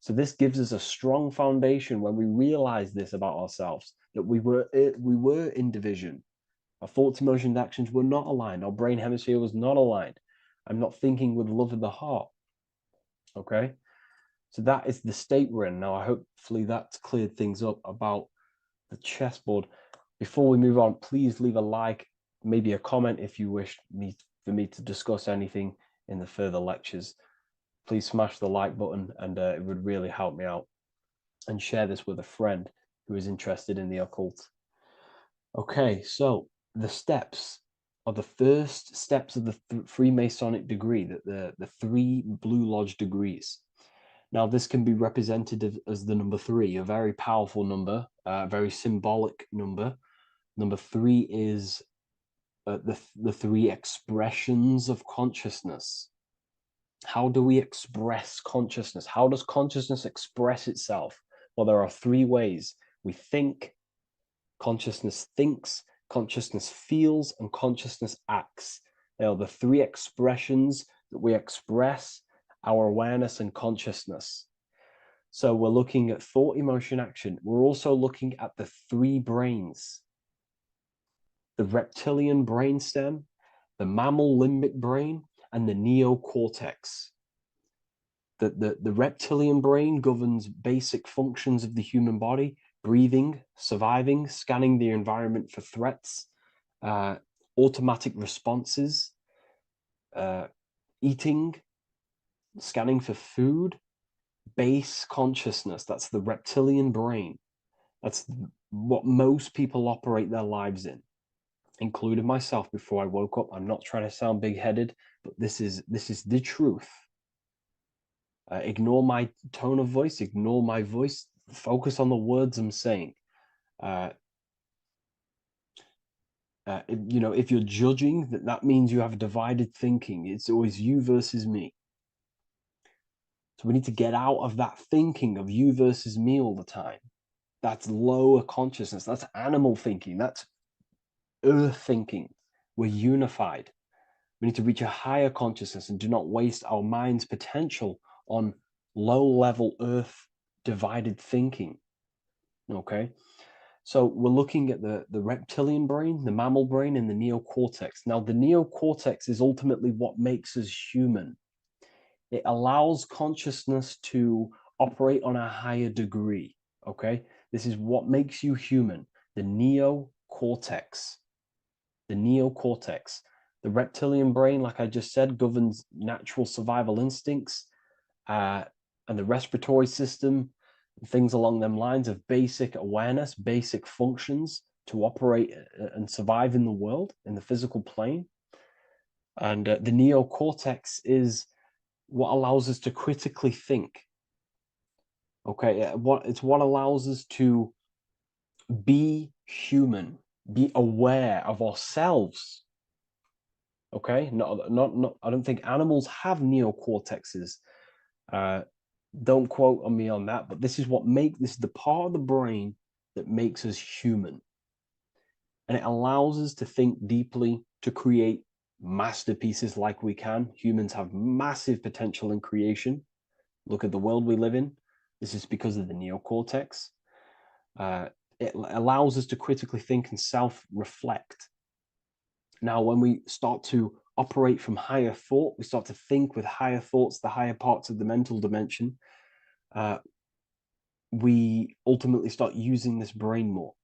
So this gives us a strong foundation when we realize this about ourselves, that we were in division. Our thoughts, emotions, actions were not aligned. Our brain hemisphere was not aligned. I'm not thinking with love of the heart. Okay. So that is the state we're in. Now, hopefully that's cleared things up about the chessboard. Before we move on, please leave a like, maybe a comment if you wish for me to discuss anything in the further lectures. Please smash the like button, and it would really help me out. And share this with a friend who is interested in the occult. Okay, so the steps are the first steps of the Freemasonic degree, the 3 Blue Lodge degrees. Now, this can be represented as the number 3, a very powerful number, a very symbolic number. Number 3 is the 3 expressions of consciousness. How do we express consciousness? How does consciousness express itself? Well, there are 3 ways. We think, consciousness thinks, consciousness feels, and consciousness acts. They are the 3 expressions that we express our awareness and consciousness. So we're looking at thought, emotion, action. We're also looking at the 3 brains: the reptilian brainstem, the mammal limbic brain, and the neocortex. The reptilian brain governs basic functions of the human body: breathing, surviving, scanning the environment for threats, automatic responses, eating, scanning for food. Base consciousness, that's the reptilian brain. That's what most people operate their lives in, including myself before I woke up. I'm not trying to sound big-headed, but this is the truth. Ignore my tone of voice, ignore my voice, focus on the words I'm saying. If you're judging, that means you have divided thinking. It's always you versus me. So we need to get out of that thinking of you versus me all the time. That's lower consciousness. That's animal thinking. That's earth thinking. We're unified. We need to reach a higher consciousness and do not waste our mind's potential on low-level earth divided thinking. Okay? So we're looking at the reptilian brain, the mammal brain, and the neocortex. Now, the neocortex is ultimately what makes us human. It allows consciousness to operate on a higher degree. Okay? This is what makes you human. The neocortex. The neocortex. The reptilian brain, like I just said, governs natural survival instincts and the respiratory system, things along them lines of basic awareness, basic functions to operate and survive in the world, in the physical plane. And the neocortex is what allows us to critically think. Okay, it's what allows us to be human, be aware of ourselves. Okay, not. I don't think animals have neocortexes. Don't quote on me on that, but this is the part of the brain that makes us human, and it allows us to think deeply, to create masterpieces like we can. Humans have massive potential in creation. Look at the world we live in. This is because of the neocortex. It allows us to critically think and self-reflect. Now, when we start to operate from higher thought, we start to think with higher thoughts, the higher parts of the mental dimension, we ultimately start using this brain more.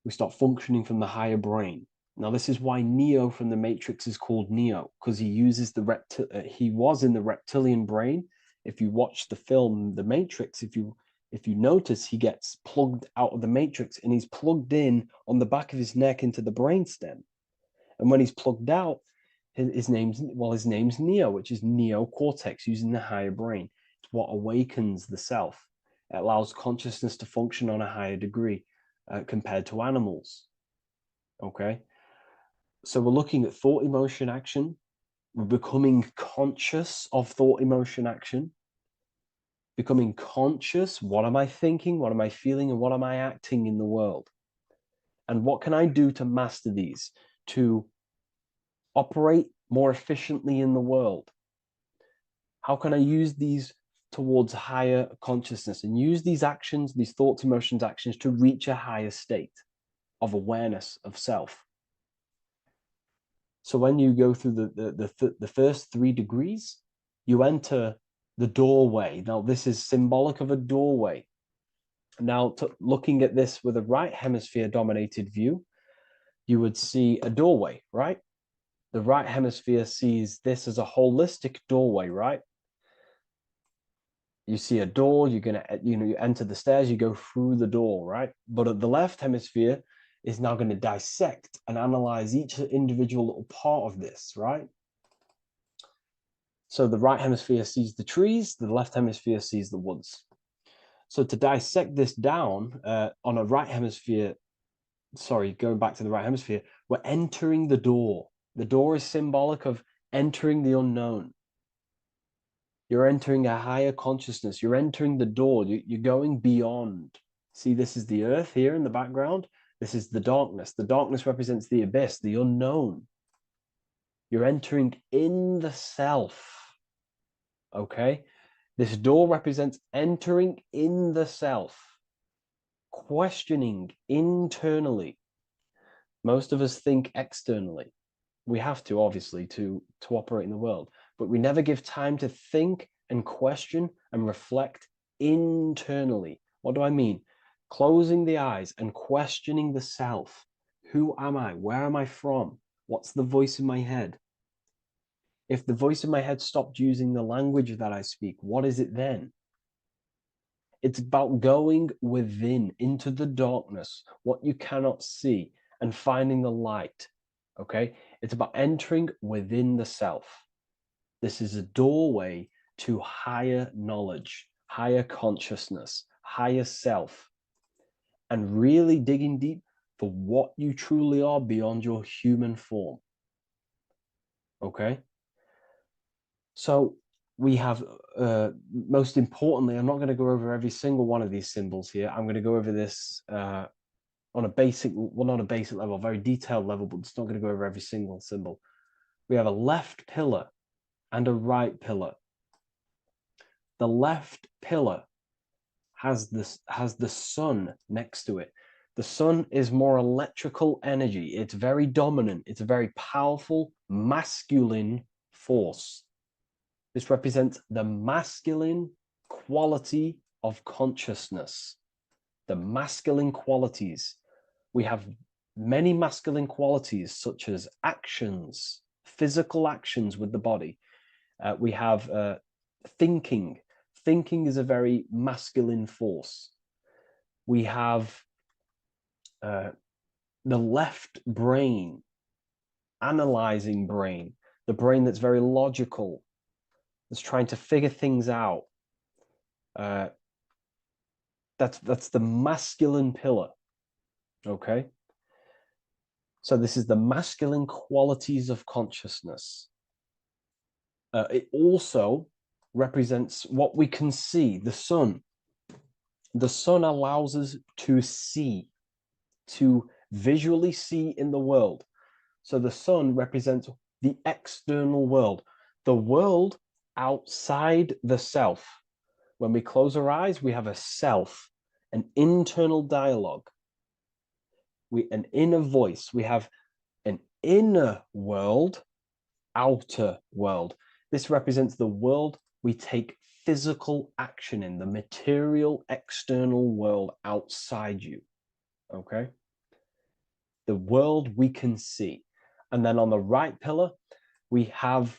We start functioning from the higher brain. Now, this is why Neo from the Matrix is called Neo, because he uses he was in the reptilian brain. If you watch the film The Matrix, if you notice, he gets plugged out of the Matrix and he's plugged in on the back of his neck into the brainstem. And when he's plugged out, his name's Neo, which is neocortex, using the higher brain. It's what awakens the self. It allows consciousness to function on a higher degree compared to animals. Okay, so we're looking at thought, emotion, action. We're becoming conscious of thought, emotion, action. Becoming conscious, what am I thinking, what am I feeling, and what am I acting in the world? And what can I do to master these, to operate more efficiently in the world? How can I use these towards higher consciousness and use these actions, these thoughts, emotions, actions to reach a higher state of awareness of self? So when you go through the first 3 degrees, you enter the doorway. Now, this is symbolic of a doorway. Now, looking at this with a right hemisphere dominated view, you would see a doorway, right? The right hemisphere sees this as a holistic doorway, right? You see a door, you enter the stairs, you go through the door, right? But at the left hemisphere is now going to dissect and analyze each individual little part of this, right? So the right hemisphere sees the trees, the left hemisphere sees the woods. So to dissect this down on a right hemisphere, going back to the right hemisphere, we're entering the door. The door is symbolic of entering the unknown. You're entering a higher consciousness. You're entering the door. You're going beyond. See, this is the earth here in the background. This is the darkness. The darkness represents the abyss, the unknown. You're entering in the self. Okay? This door represents entering in the self, questioning internally. Most of us think externally. We have to, obviously, to operate in the world, but we never give time to think and question and reflect internally. What do I mean? Closing the eyes and questioning the self. Who am I? Where am I from? What's the voice in my head? If the voice in my head stopped using the language that I speak, what is it then? It's about going within, into the darkness, what you cannot see, and finding the light. Okay? It's about entering within the self. This is a doorway to higher knowledge, higher consciousness, higher self, and really digging deep for what you truly are beyond your human form. Okay? So we have, most importantly, I'm not going to go over every single one of these symbols here. I'm going to go over this on a basic, well, not a basic level, very detailed level, but it's not going to go over every single symbol. We have a left pillar and a right pillar. The left pillar has the sun next to it. The sun is more electrical energy. It's very dominant. It's a very powerful masculine force. This represents the masculine quality of consciousness. The masculine qualities. We have many masculine qualities, such as actions, physical actions with the body. We have thinking. Thinking is a very masculine force. We have the left brain, analyzing brain, the brain that's very logical, that's trying to figure things out. That's the masculine pillar. Okay. So this is the masculine qualities of consciousness. It also represents what we can see, the sun. The sun allows us to see, to visually see in the world. So the sun represents the external world, the world outside the self. When we close our eyes, we have a self, an internal dialogue, an inner voice. We have an inner world, outer world. This represents the world we take physical action in, the material external world outside you. Okay? The world we can see. And then on the right pillar, we have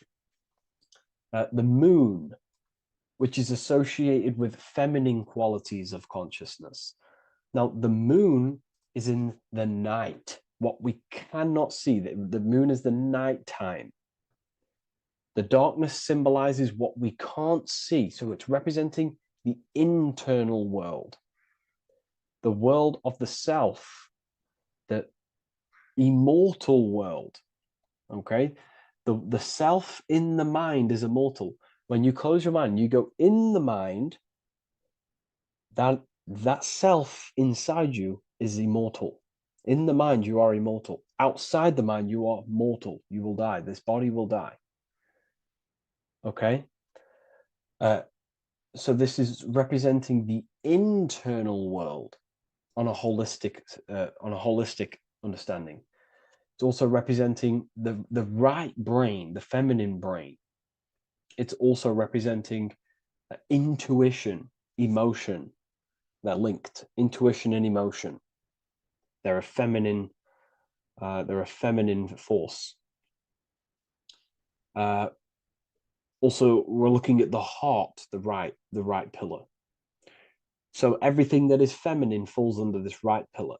the moon, which is associated with feminine qualities of consciousness. Now, the moon is in the night, what we cannot see. The moon is the nighttime. The darkness symbolizes what we can't see. So it's representing the internal world, the world of the self, the immortal world. Okay? The self in the mind is immortal. When you close your mind, you go in the mind, that self inside you is immortal. In the mind, you are immortal. Outside the mind, you are mortal. You will die. This body will die. Okay? So this is representing the internal world on a holistic understanding. It's also representing the right brain, the feminine brain. It's also representing intuition, emotion. They're linked. Intuition and emotion. They're a feminine force. Also, we're looking at the heart, the right pillar. So everything that is feminine falls under this right pillar.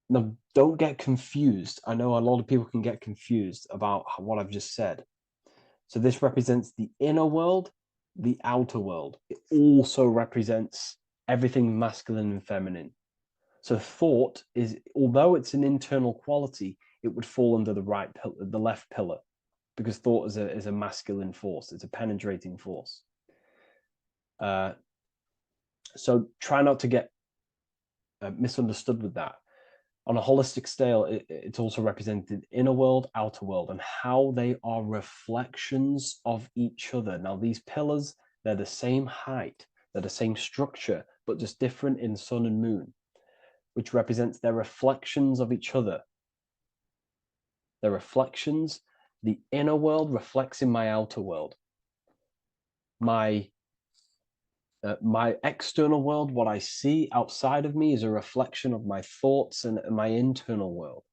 Now, don't get confused. I know a lot of people can get confused about what I've just said. So this represents the inner world, the outer world. It also represents everything masculine and feminine. So thought is, although it's an internal quality, it would fall under the left pillar, because thought is a masculine force. It's a penetrating force. So try not to get misunderstood with that. On a holistic scale, it's also represented inner world, outer world, and how they are reflections of each other. Now, these pillars, they're the same height, they're the same structure, but just different in sun and moon, which represents their reflections of each other. Their reflections, the inner world reflects in my outer world. My external world, what I see outside of me, is a reflection of my thoughts and my internal world.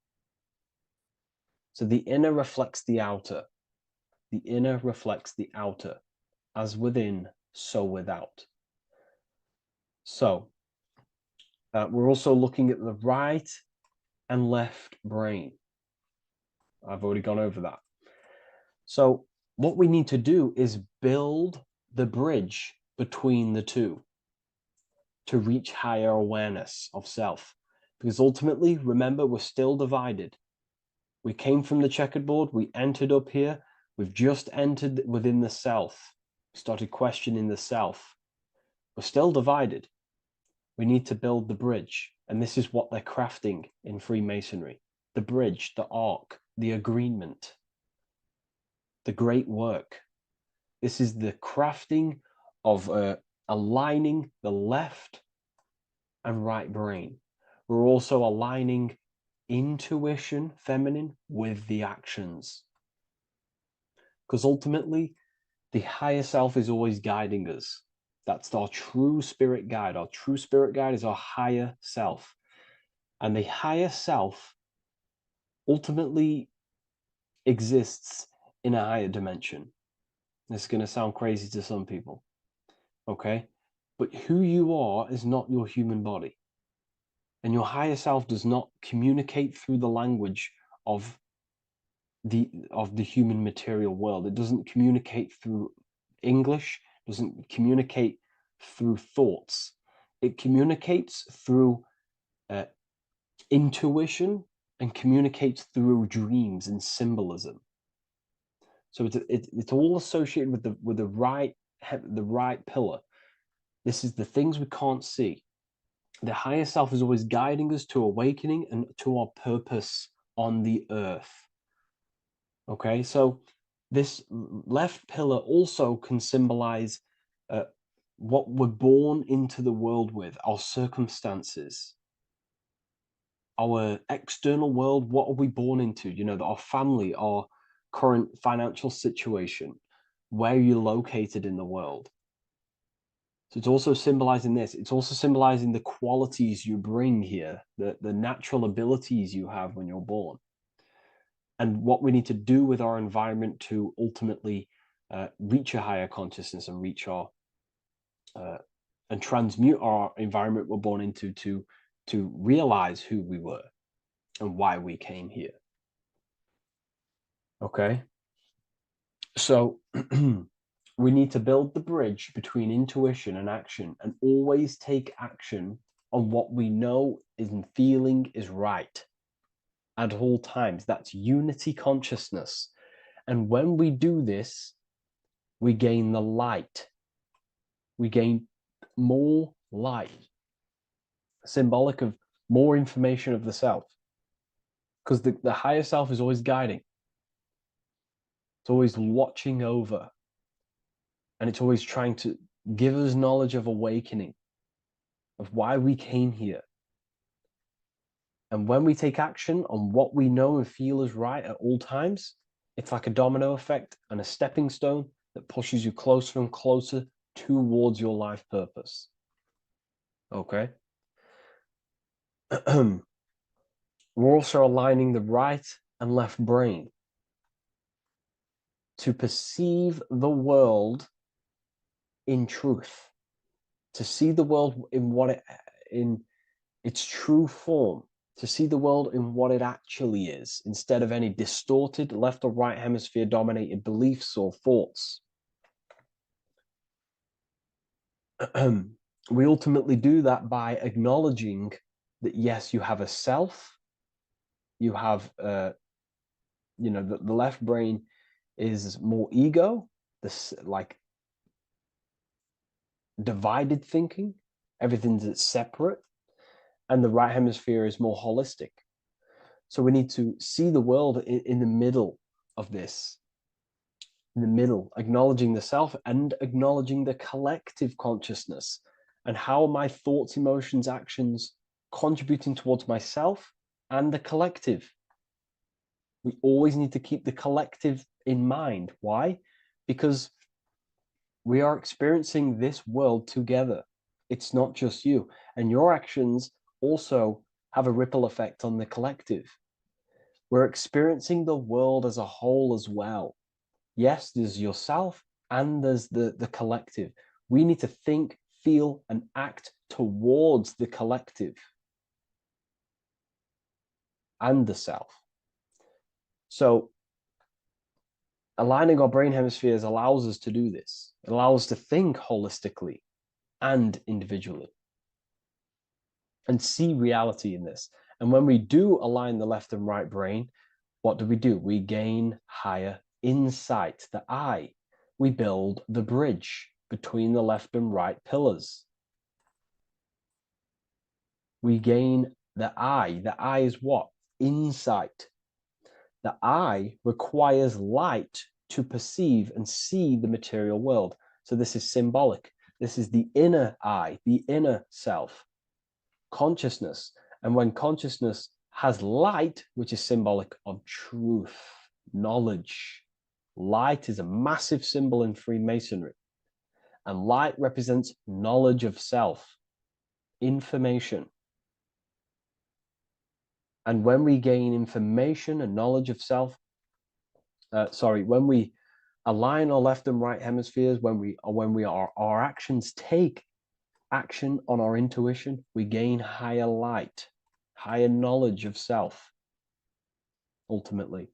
So the inner reflects the outer. The inner reflects the outer. As within, so without. So we're also looking at the right and left brain. I've already gone over that. So what we need to do is build the bridge between the two to reach higher awareness of self. Because ultimately, remember, we're still divided. We came from the checkerboard, we entered up here, we've just entered within the self, started questioning the self. We're still divided. We need to build the bridge. And this is what they're crafting in Freemasonry. The bridge, the arc, the agreement, the great work. This is the crafting of aligning the left and right brain. We're also aligning intuition, feminine, with the actions. Because ultimately, the higher self is always guiding us. That's our true spirit guide. Our true spirit guide is our higher self. And the higher self ultimately exists in a higher dimension. This is going to sound crazy to some people, okay? But who you are is not your human body. And your higher self does not communicate through the language of the human material world. It doesn't communicate through English, doesn't communicate through thoughts. It communicates through intuition and communicates through dreams and symbolism. So it's all associated with the right pillar. This is the things we can't see. The higher self is always guiding us to awakening and to our purpose on the earth. Okay, so this left pillar also can symbolize what we're born into the world with, our circumstances, our external world. What are we born into? You know, our family, our current financial situation, where you're located in the world. So it's also symbolizing this. It's also symbolizing the qualities you bring here, the natural abilities you have when you're born, and what we need to do with our environment to ultimately reach a higher consciousness and reach our and transmute our environment we're born into to realize who we were and why we came here. Okay, so we need to build the bridge between intuition and action, and always take action on what we know and feeling is right at all times. That's unity consciousness. And when we do this, we gain the light. We gain more light, symbolic of more information of the self. Because the higher self is always guiding. It's always watching over. And it's always trying to give us knowledge of awakening, of why we came here. And when we take action on what we know and feel is right at all times, it's like a domino effect and a stepping stone that pushes you closer and closer towards your life purpose. Okay? We're also aligning the right and left brain to perceive the world in truth, to see the world in its true form, to see the world in what it actually is, instead of any distorted left or right hemisphere dominated beliefs or thoughts. We ultimately do that by acknowledging that, yes, you have a self, you have, you know, the left brain is more ego, this like divided thinking, everything's separate, and the right hemisphere is more holistic. So we need to see the world in the middle of this, in the middle, acknowledging the self and acknowledging the collective consciousness, and how my thoughts, emotions, actions contributing towards myself and the collective. We always need to keep the collective in mind. Why? Because we are experiencing this world together. It's not just you. And your actions also have a ripple effect on the collective. We're experiencing the world as a whole as well. Yes, there's yourself and there's the collective. We need to think, feel, and act towards the collective and the self. So aligning our brain hemispheres allows us to do this. It allows us to think holistically and individually and see reality in this. And when we do align the left and right brain, what do? We gain higher insight, the eye. We build the bridge between the left and right pillars. We gain the eye. The eye is what? Insight. The eye requires light to perceive and see the material world. So this is symbolic. This is the inner eye, the inner self, consciousness. And when consciousness has light, which is symbolic of truth, knowledge, light is a massive symbol in Freemasonry. And light represents knowledge of self, information. And when we gain information and knowledge of self, when we align our left and right hemispheres, our actions take action on our intuition, we gain higher light, higher knowledge of self, ultimately.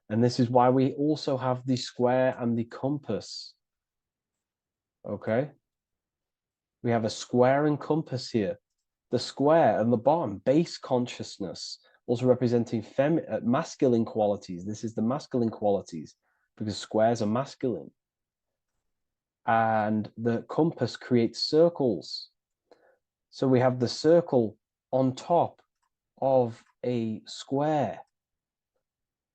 And this is why we also have the square and the compass. Okay? We have a square and compass here. The square and the bottom, base consciousness, also representing masculine qualities. This is the masculine qualities because squares are masculine. And the compass creates circles. So we have the circle on top of a square.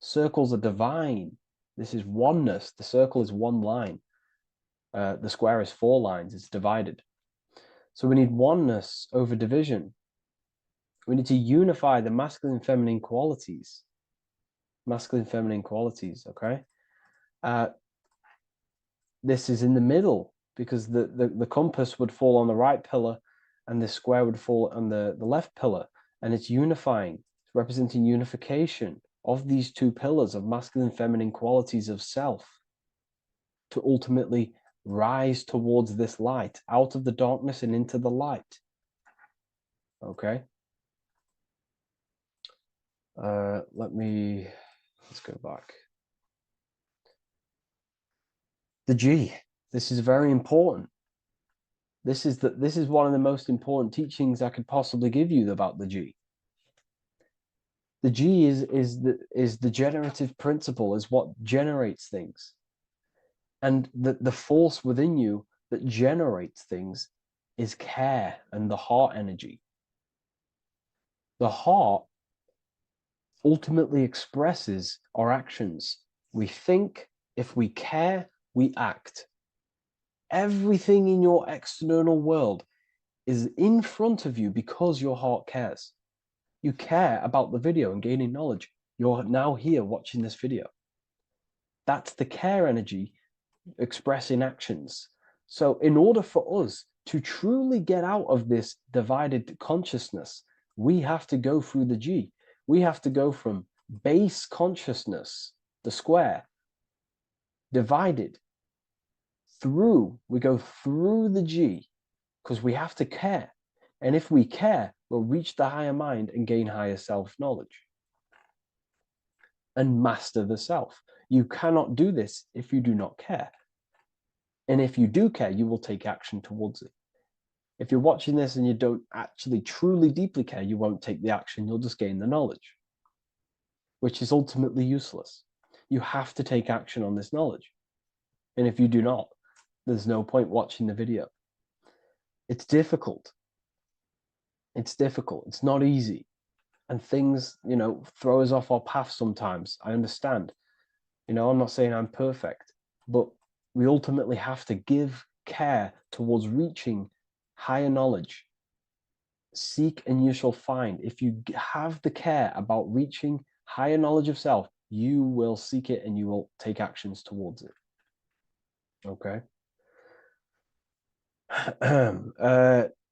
Circles are divine. This is oneness. The circle is one line. The square is 4 lines. It's divided. So we need oneness over division. We need to unify the masculine and feminine qualities. Masculine and feminine qualities, okay? This is in the middle because the compass would fall on the right pillar and the square would fall on the left pillar. And it's unifying. It's representing unification of these 2 pillars of masculine and feminine qualities of self to ultimately rise towards this light, out of the darkness and into the light. Okay? Let's go back. The G. This is very important. This is one of the most important teachings I could possibly give you about the G. The G is the generative principle, is what generates things. And the force within you that generates things is care and the heart energy. The heart ultimately expresses our actions. We think, if we care, we act. Everything in your external world is in front of you because your heart cares. You care about the video and gaining knowledge. You're now here watching this video. That's the care energy expressing actions. So in order for us to truly get out of this divided consciousness, we have to go through the G. We have to go from base consciousness, the square, divided, we go through the G, because we have to care. And if we care, we'll reach the higher mind and gain higher self-knowledge and master the self. You cannot do this if you do not care. And if you do care, you will take action towards it. If you're watching this and you don't actually truly deeply care, you won't take the action. You'll just gain the knowledge, which is ultimately useless. You have to take action on this knowledge. And if you do not, there's no point watching the video. It's difficult. It's difficult. It's not easy. And things, throw us off our path sometimes. I understand. I'm not saying I'm perfect, but we ultimately have to give care towards reaching higher knowledge. Seek and you shall find. If you have the care about reaching higher knowledge of self, you will seek it and you will take actions towards it. Okay.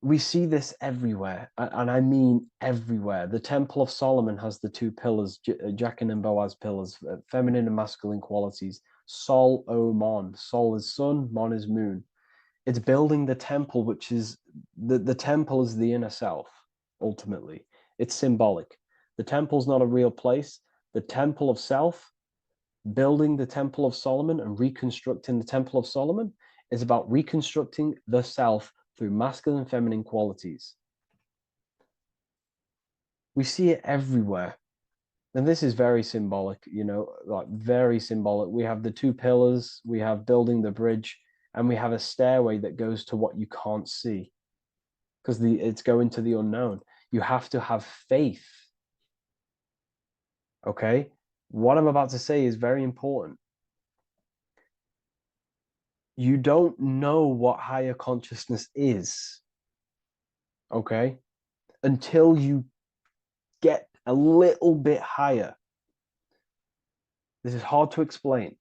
We see this everywhere, and I mean everywhere. The Temple of Solomon has the 2 pillars, Jachin and Boaz pillars, feminine and masculine qualities. Sol, O, Mon. Sol is sun, Mon is moon. It's building the temple, which is, the temple is the inner self, ultimately. It's symbolic. The temple's not a real place. The temple of self, building the Temple of Solomon and reconstructing the Temple of Solomon, is about reconstructing the self through masculine and feminine qualities. We see it everywhere. And this is very symbolic, like very symbolic. We have the 2 pillars, we have building the bridge, and we have a stairway that goes to what you can't see because it's going to the unknown. You have to have faith. Okay? What I'm about to say is very important. You don't know what higher consciousness is, okay, until you get a little bit higher. This is hard to explain,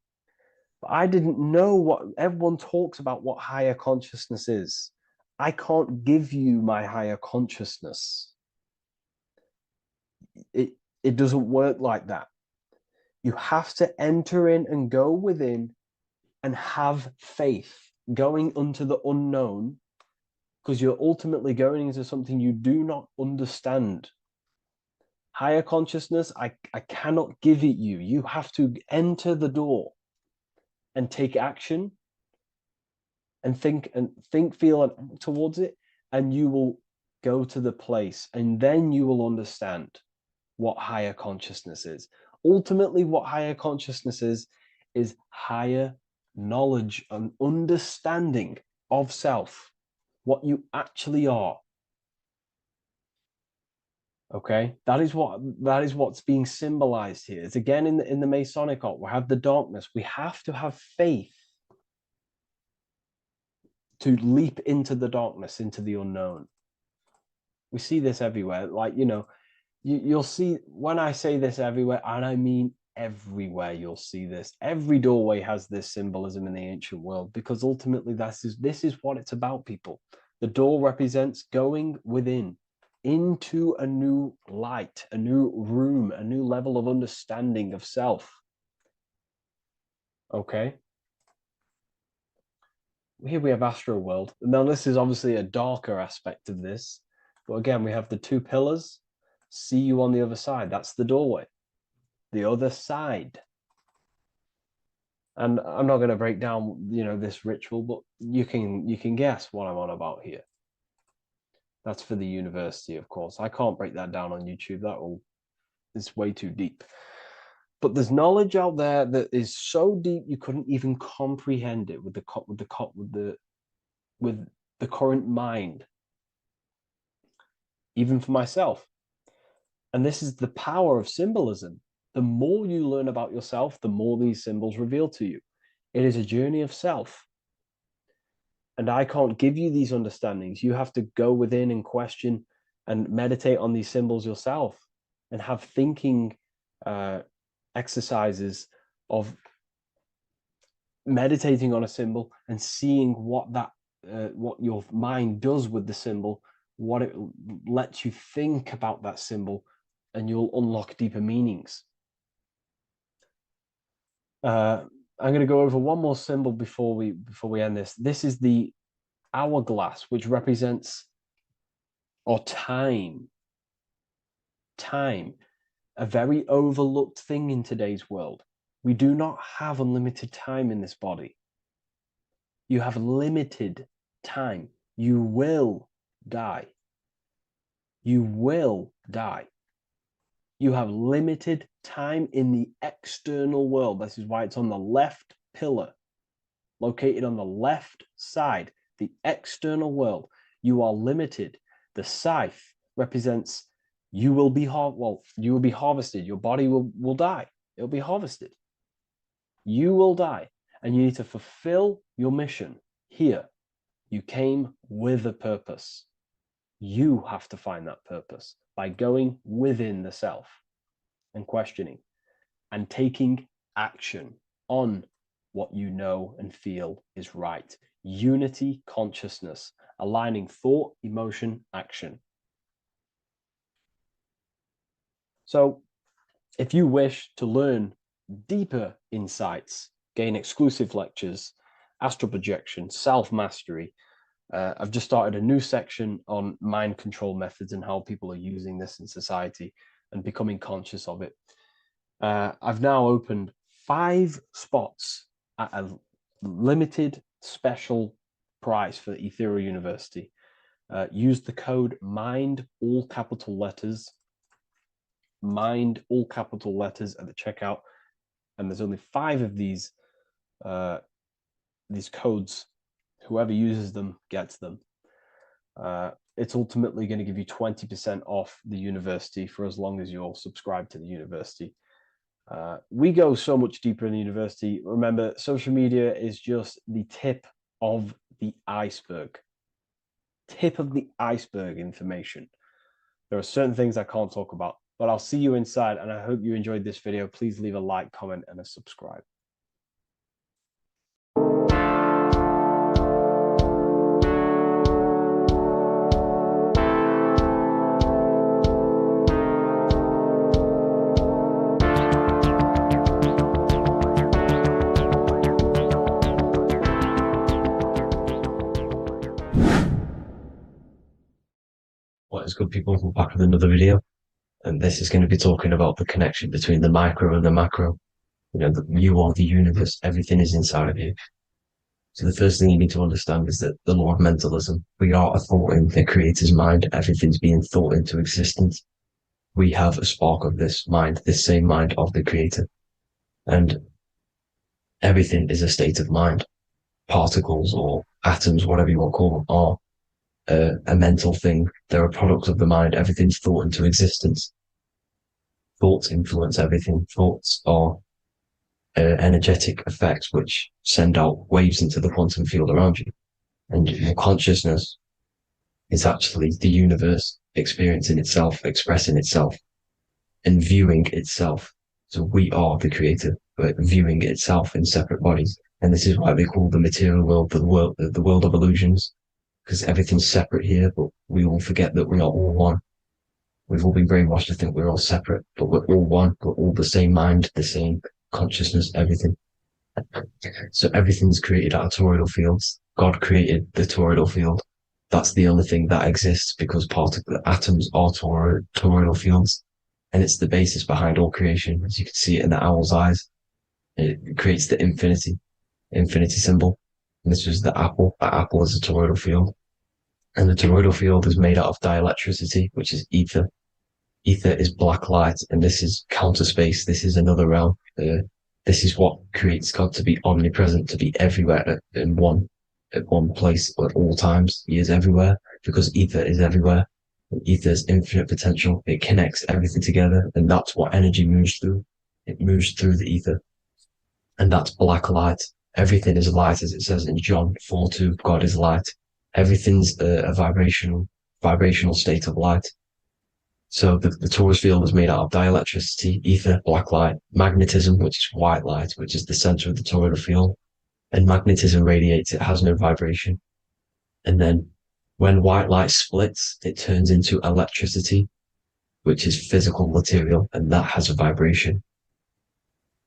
but I didn't know what everyone talks about, what higher consciousness is. I can't give you my higher consciousness. It doesn't work like that. You have to enter in and go within and have faith, going into the unknown, because you're ultimately going into something you do not understand. Higher consciousness, I cannot give it you. You have to enter the door and take action and think, feel, and act towards it, and you will go to the place, and then you will understand what higher consciousness is. Ultimately, what higher consciousness is higher knowledge and understanding of self, what you actually are. Okay, that is what's being symbolized here. It's again in the Masonic art. We have the darkness. We have to have faith to leap into the darkness, into the unknown. We see this everywhere. Like, you'll see, when I say this everywhere, and I mean everywhere, you'll see this. Every doorway has this symbolism in the ancient world, because ultimately this is what it's about, people. The door represents going within, into a new light, a new room, a new level of understanding of self. Okay. Here we have Astro World. Now, this is obviously a darker aspect of this. But again, we have the two pillars. See you on the other side. That's the doorway. The other side. And I'm not going to break down, this ritual, but you can guess what I'm on about here. That's for the university, of course. I can't break that down on YouTube. It's way too deep. But there's knowledge out there that is so deep you couldn't even comprehend it with the current mind, even for myself. And this is the power of symbolism. The more you learn about yourself, the more these symbols reveal to you. It is a journey of self. And I can't give you these understandings. You have to go within and question and meditate on these symbols yourself, and have thinking exercises of meditating on a symbol and seeing what your mind does with the symbol, what it lets you think about that symbol, and you'll unlock deeper meanings. I'm going to go over one more symbol before we end this. This is the hourglass, which represents time, a very overlooked thing in today's world. We do not have unlimited time in this body. You have limited time. You will die. You will die. You have limited time in the external world. This is why it's on the left pillar, located on the left side, the external world. You are limited. The scythe represents you will be harvested. Your body will die. It'll be harvested. You will die, and you need to fulfill your mission here. You came with a purpose. You have to find that purpose by going within the self and questioning and taking action on what you know and feel is right. Unity consciousness, aligning thought, emotion, action. So if you wish to learn deeper insights, gain exclusive lectures, astral projection, self-mastery, I've just started a new section on mind control methods and how people are using this in society and becoming conscious of it. I've now opened 5 spots at a limited special price for the Ethereal University. Use the code MIND, all capital letters, MIND, all capital letters at the checkout. And there's only 5 of these codes. Whoever uses them gets them. It's ultimately going to give you 20% off the university for as long as you're subscribed to the university. We go so much deeper in the university. Remember, social media is just the tip of the iceberg. Tip of the iceberg information. There are certain things I can't talk about, but I'll see you inside, and I hope you enjoyed this video. Please leave a like, comment, and a subscribe. What is good, people? We're back with another video, and this is going to be talking about the connection between the micro and the macro. You are the universe. Everything is inside of you. So the first thing you need to understand is that the law of mentalism, we are a thought in the creator's mind. Everything's being thought into existence. We have a spark of this mind, this same mind of the creator. And everything is a state of mind. Particles or atoms, whatever you want to call them, are a mental thing. They're a product of the mind. Everything's thought into existence. Thoughts influence everything. Thoughts are energetic effects which send out waves into the quantum field around you. And your consciousness is actually the universe experiencing itself, expressing itself, and viewing itself. So we are the creator, but viewing itself in separate bodies. And this is why they call the material world the world of illusions, because everything's separate here, but we all forget that we are all one. We've all been brainwashed to think we're all separate, but we're all one. We're all the same mind, the same consciousness, everything. So everything's created out of toroidal fields. God created the toroidal field. That's the only thing that exists because atoms are toroidal fields. And it's the basis behind all creation. As you can see it in the owl's eyes, it creates the infinity symbol. And this was the apple. That apple is a toroidal field. And the toroidal field is made out of dielectricity, which is ether. Ether is black light, and this is counter space. This is another realm. This is what creates God to be omnipresent, to be everywhere at one place at all times. He is everywhere because ether is everywhere. Ether is infinite potential. It connects everything together, and that's what energy moves through. It moves through the ether, and that's black light. Everything is light, as it says in John 4:2. God is light. Everything's a vibrational state of light. So the torus field is made out of dielectricity, ether, black light, magnetism, which is white light, which is the center of the toroidal field. And magnetism radiates, it has no vibration. And then when white light splits, it turns into electricity, which is physical material, and that has a vibration.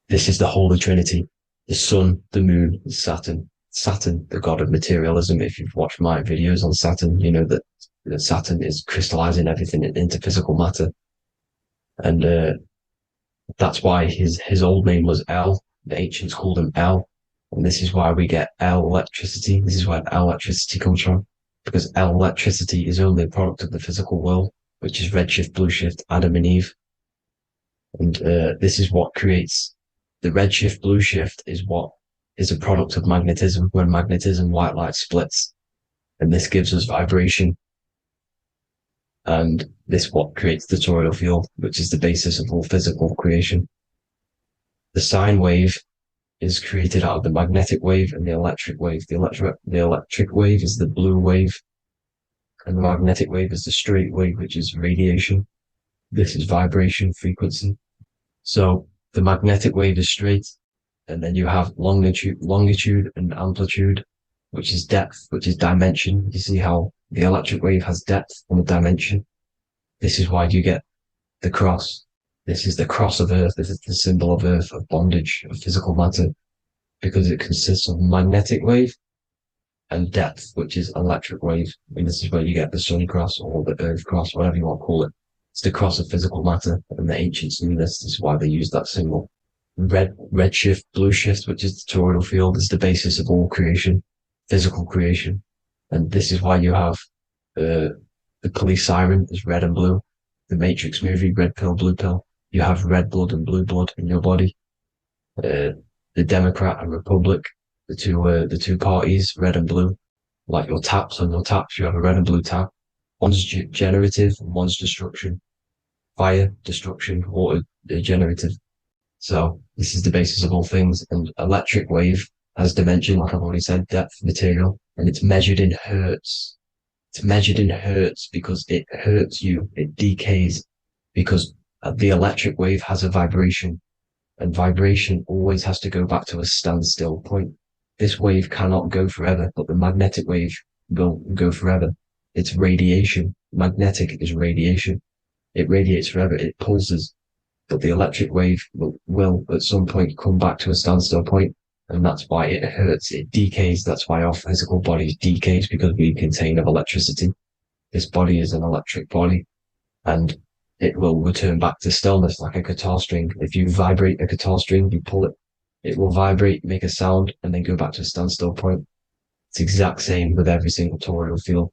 This is the Holy Trinity, the sun, the moon, and Saturn. Saturn, the god of materialism. If you've watched my videos on Saturn, you know that Saturn is crystallizing everything into physical matter. And that's why his old name was El. The ancients called him El. And this is why we get L electricity. This is where L electricity comes from. Because L electricity is only a product of the physical world, which is redshift, blueshift, Adam and Eve. And this is what creates the redshift, blueshift is what is a product of magnetism. When magnetism, white light splits. And this gives us vibration. And this what creates the toroidal field, which is the basis of all physical creation. The sine wave is created out of the magnetic wave and the electric wave. The electric wave is the blue wave, and the magnetic wave is the straight wave, which is radiation. This is vibration frequency. So the magnetic wave is straight, and then you have longitude and amplitude, which is depth, which is dimension. You see how the electric wave has depth and a dimension. This is why you get the cross. This is the cross of Earth. This is the symbol of Earth, of bondage, of physical matter, because it consists of magnetic wave and depth, which is electric wave. And this is where you get the sun cross or the earth cross, whatever you want to call it. It's the cross of physical matter, and the ancients knew this. This is why they used that symbol. Redshift, blueshift, which is the toroidal field, is the basis of all creation, physical creation. And this is why you have the police siren is red and blue. The Matrix movie, red pill, blue pill. You have red blood and blue blood in your body. The Democrat and Republic, the two parties, red and blue. Like your taps on your taps, you have a red and blue tap. One's generative and one's destruction. Fire, destruction, water, generative. So this is the basis of all things. And electric wave has dimension, like I've already said, depth, material, and it's measured in hertz. It's measured in hertz because it hurts you. It decays because the electric wave has a vibration, and vibration always has to go back to a standstill point. This wave cannot go forever, but the magnetic wave will go forever. It's radiation. Magnetic is radiation. It radiates forever. It pulses, but the electric wave will at some point come back to a standstill point, and that's why it hurts. It decays. That's why our physical body decays, because we contain of electricity. This body is an electric body, and it will return back to stillness like a guitar string. If you vibrate a guitar string, you pull it, it will vibrate, make a sound, and then go back to a standstill point. It's exact same with every single toroidal field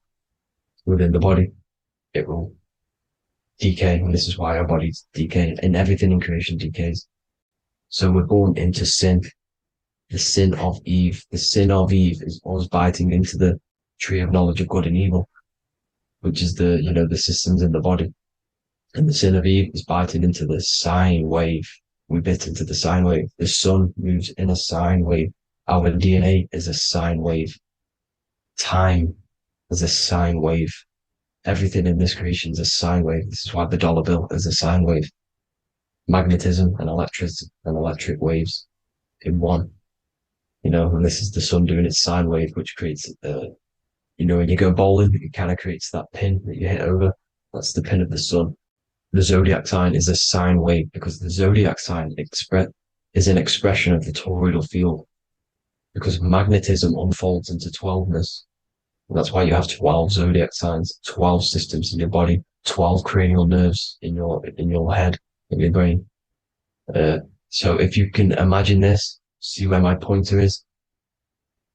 within the body. It will decay, and this is why our bodies decay, and everything in creation decays. So we're born into sin, the sin of Eve. The sin of Eve is us biting into the tree of knowledge of good and evil, which is the systems in the body. And the sin of Eve is biting into the sine wave. We bit into the sine wave. The sun moves in a sine wave. Our DNA is a sine wave. Time is a sine wave. Everything in this creation is a sine wave. This is why the dollar bill is a sine wave. Magnetism and electric waves in one. And this is the sun doing its sine wave, which creates, when you go bowling, it kind of creates that pin that you hit over. That's the pin of the sun. The zodiac sign is a sine wave because the zodiac sign is an expression of the toroidal field, because magnetism unfolds into 12ness. And that's why you have 12 zodiac signs, 12 systems in your body, 12 cranial nerves in your head, in your brain. So if you can imagine this, see where my pointer is.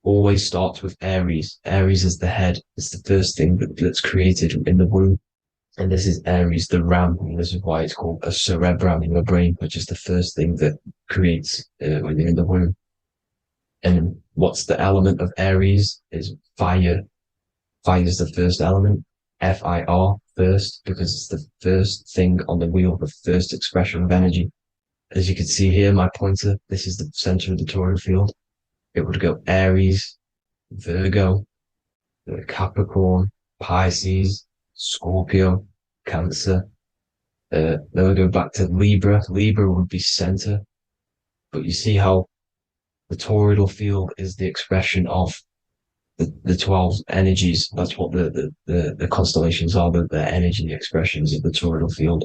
Always starts with Aries. Aries is the head. It's the first thing that's created in the womb. And this is Aries, the ram. And this is why it's called a cerebrum in your brain, which is the first thing that creates when you're in the womb. And what's the element of Aries is fire. Fire is the first element. F-I-R, first, because it's the first thing on the wheel, the first expression of energy. As you can see here, my pointer, this is the center of the toroidal field. It would go Aries, Virgo, Capricorn, Pisces, Scorpio, Cancer. Then we go back to Libra. Libra would be center. But you see how the toroidal field is the expression of the 12 energies. That's what the constellations are, the energy expressions of the toroidal field.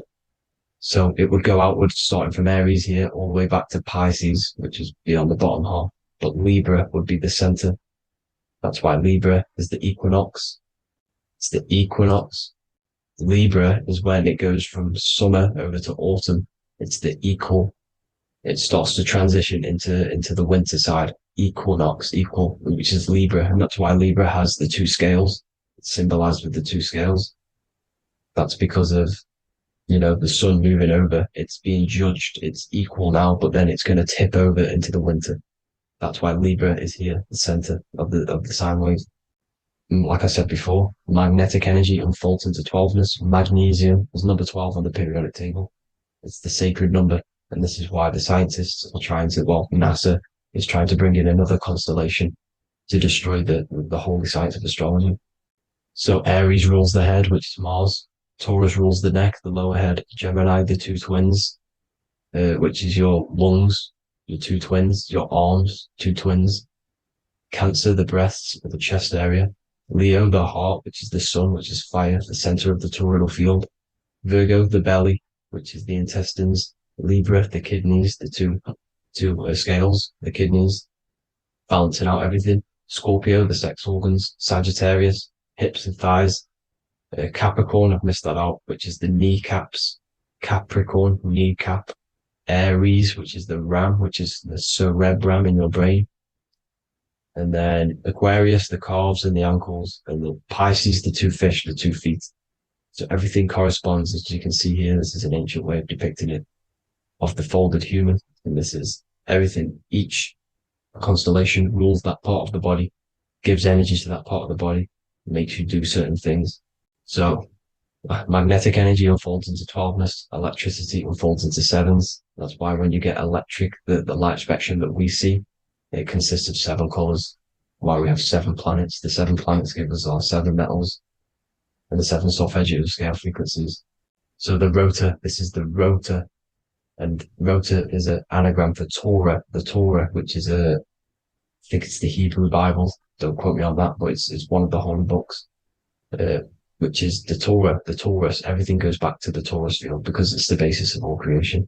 So it would go outwards, starting from Aries here, all the way back to Pisces, which is beyond the bottom half. But Libra would be the center. That's why Libra is the equinox. It's the equinox. Libra is when it goes from summer over to autumn. It's the equal. It starts to transition into the winter side. Equinox, equal, which is Libra. And that's why Libra has the two scales. It's symbolized with the two scales. That's because of, the sun moving over. It's being judged. It's equal now, but then it's going to tip over into the winter. That's why Libra is here, the center of the sine wave. And like I said before, magnetic energy unfolds into 12ness. Magnesium is number 12 on the periodic table. It's the sacred number. And this is why the scientists are NASA is trying to bring in another constellation to destroy the holy science of astrology. So Aries rules the head, which is Mars. Taurus rules the neck, the lower head. Gemini, the two twins, which is your lungs, your two twins, your arms, two twins. Cancer, the breasts, or the chest area. Leo, the heart, which is the sun, which is fire, the center of the toroidal field. Virgo, the belly, which is the intestines. Libra, the kidneys, the two scales, the kidneys, balancing out everything. Scorpio, the sex organs. Sagittarius, hips and thighs. Capricorn, I've missed that out, which is the kneecaps. Capricorn, kneecap. Aries, which is the ram, which is the cerebrum in your brain. And then Aquarius, the calves and the ankles. And the Pisces, the two fish, the 2 feet. So everything corresponds, as you can see here. This is an ancient way of depicting it, of the folded human. And this is everything. Each constellation rules that part of the body, gives energy to that part of the body, makes you do certain things. So magnetic energy unfolds into 12ness, electricity unfolds into 7s. That's why when you get electric, the light spectrum that we see, it consists of 7 colors. Why we have 7 planets. The 7 planets give us our 7 metals and the 7 solfeggio scale frequencies. So the rotor, this is the rotor. And rotor is an anagram for Torah, the Torah, which is I think it's the Hebrew Bible. Don't quote me on that, but it's one of the holy books, which is the Torah, the Taurus. Everything goes back to the Taurus field because it's the basis of all creation.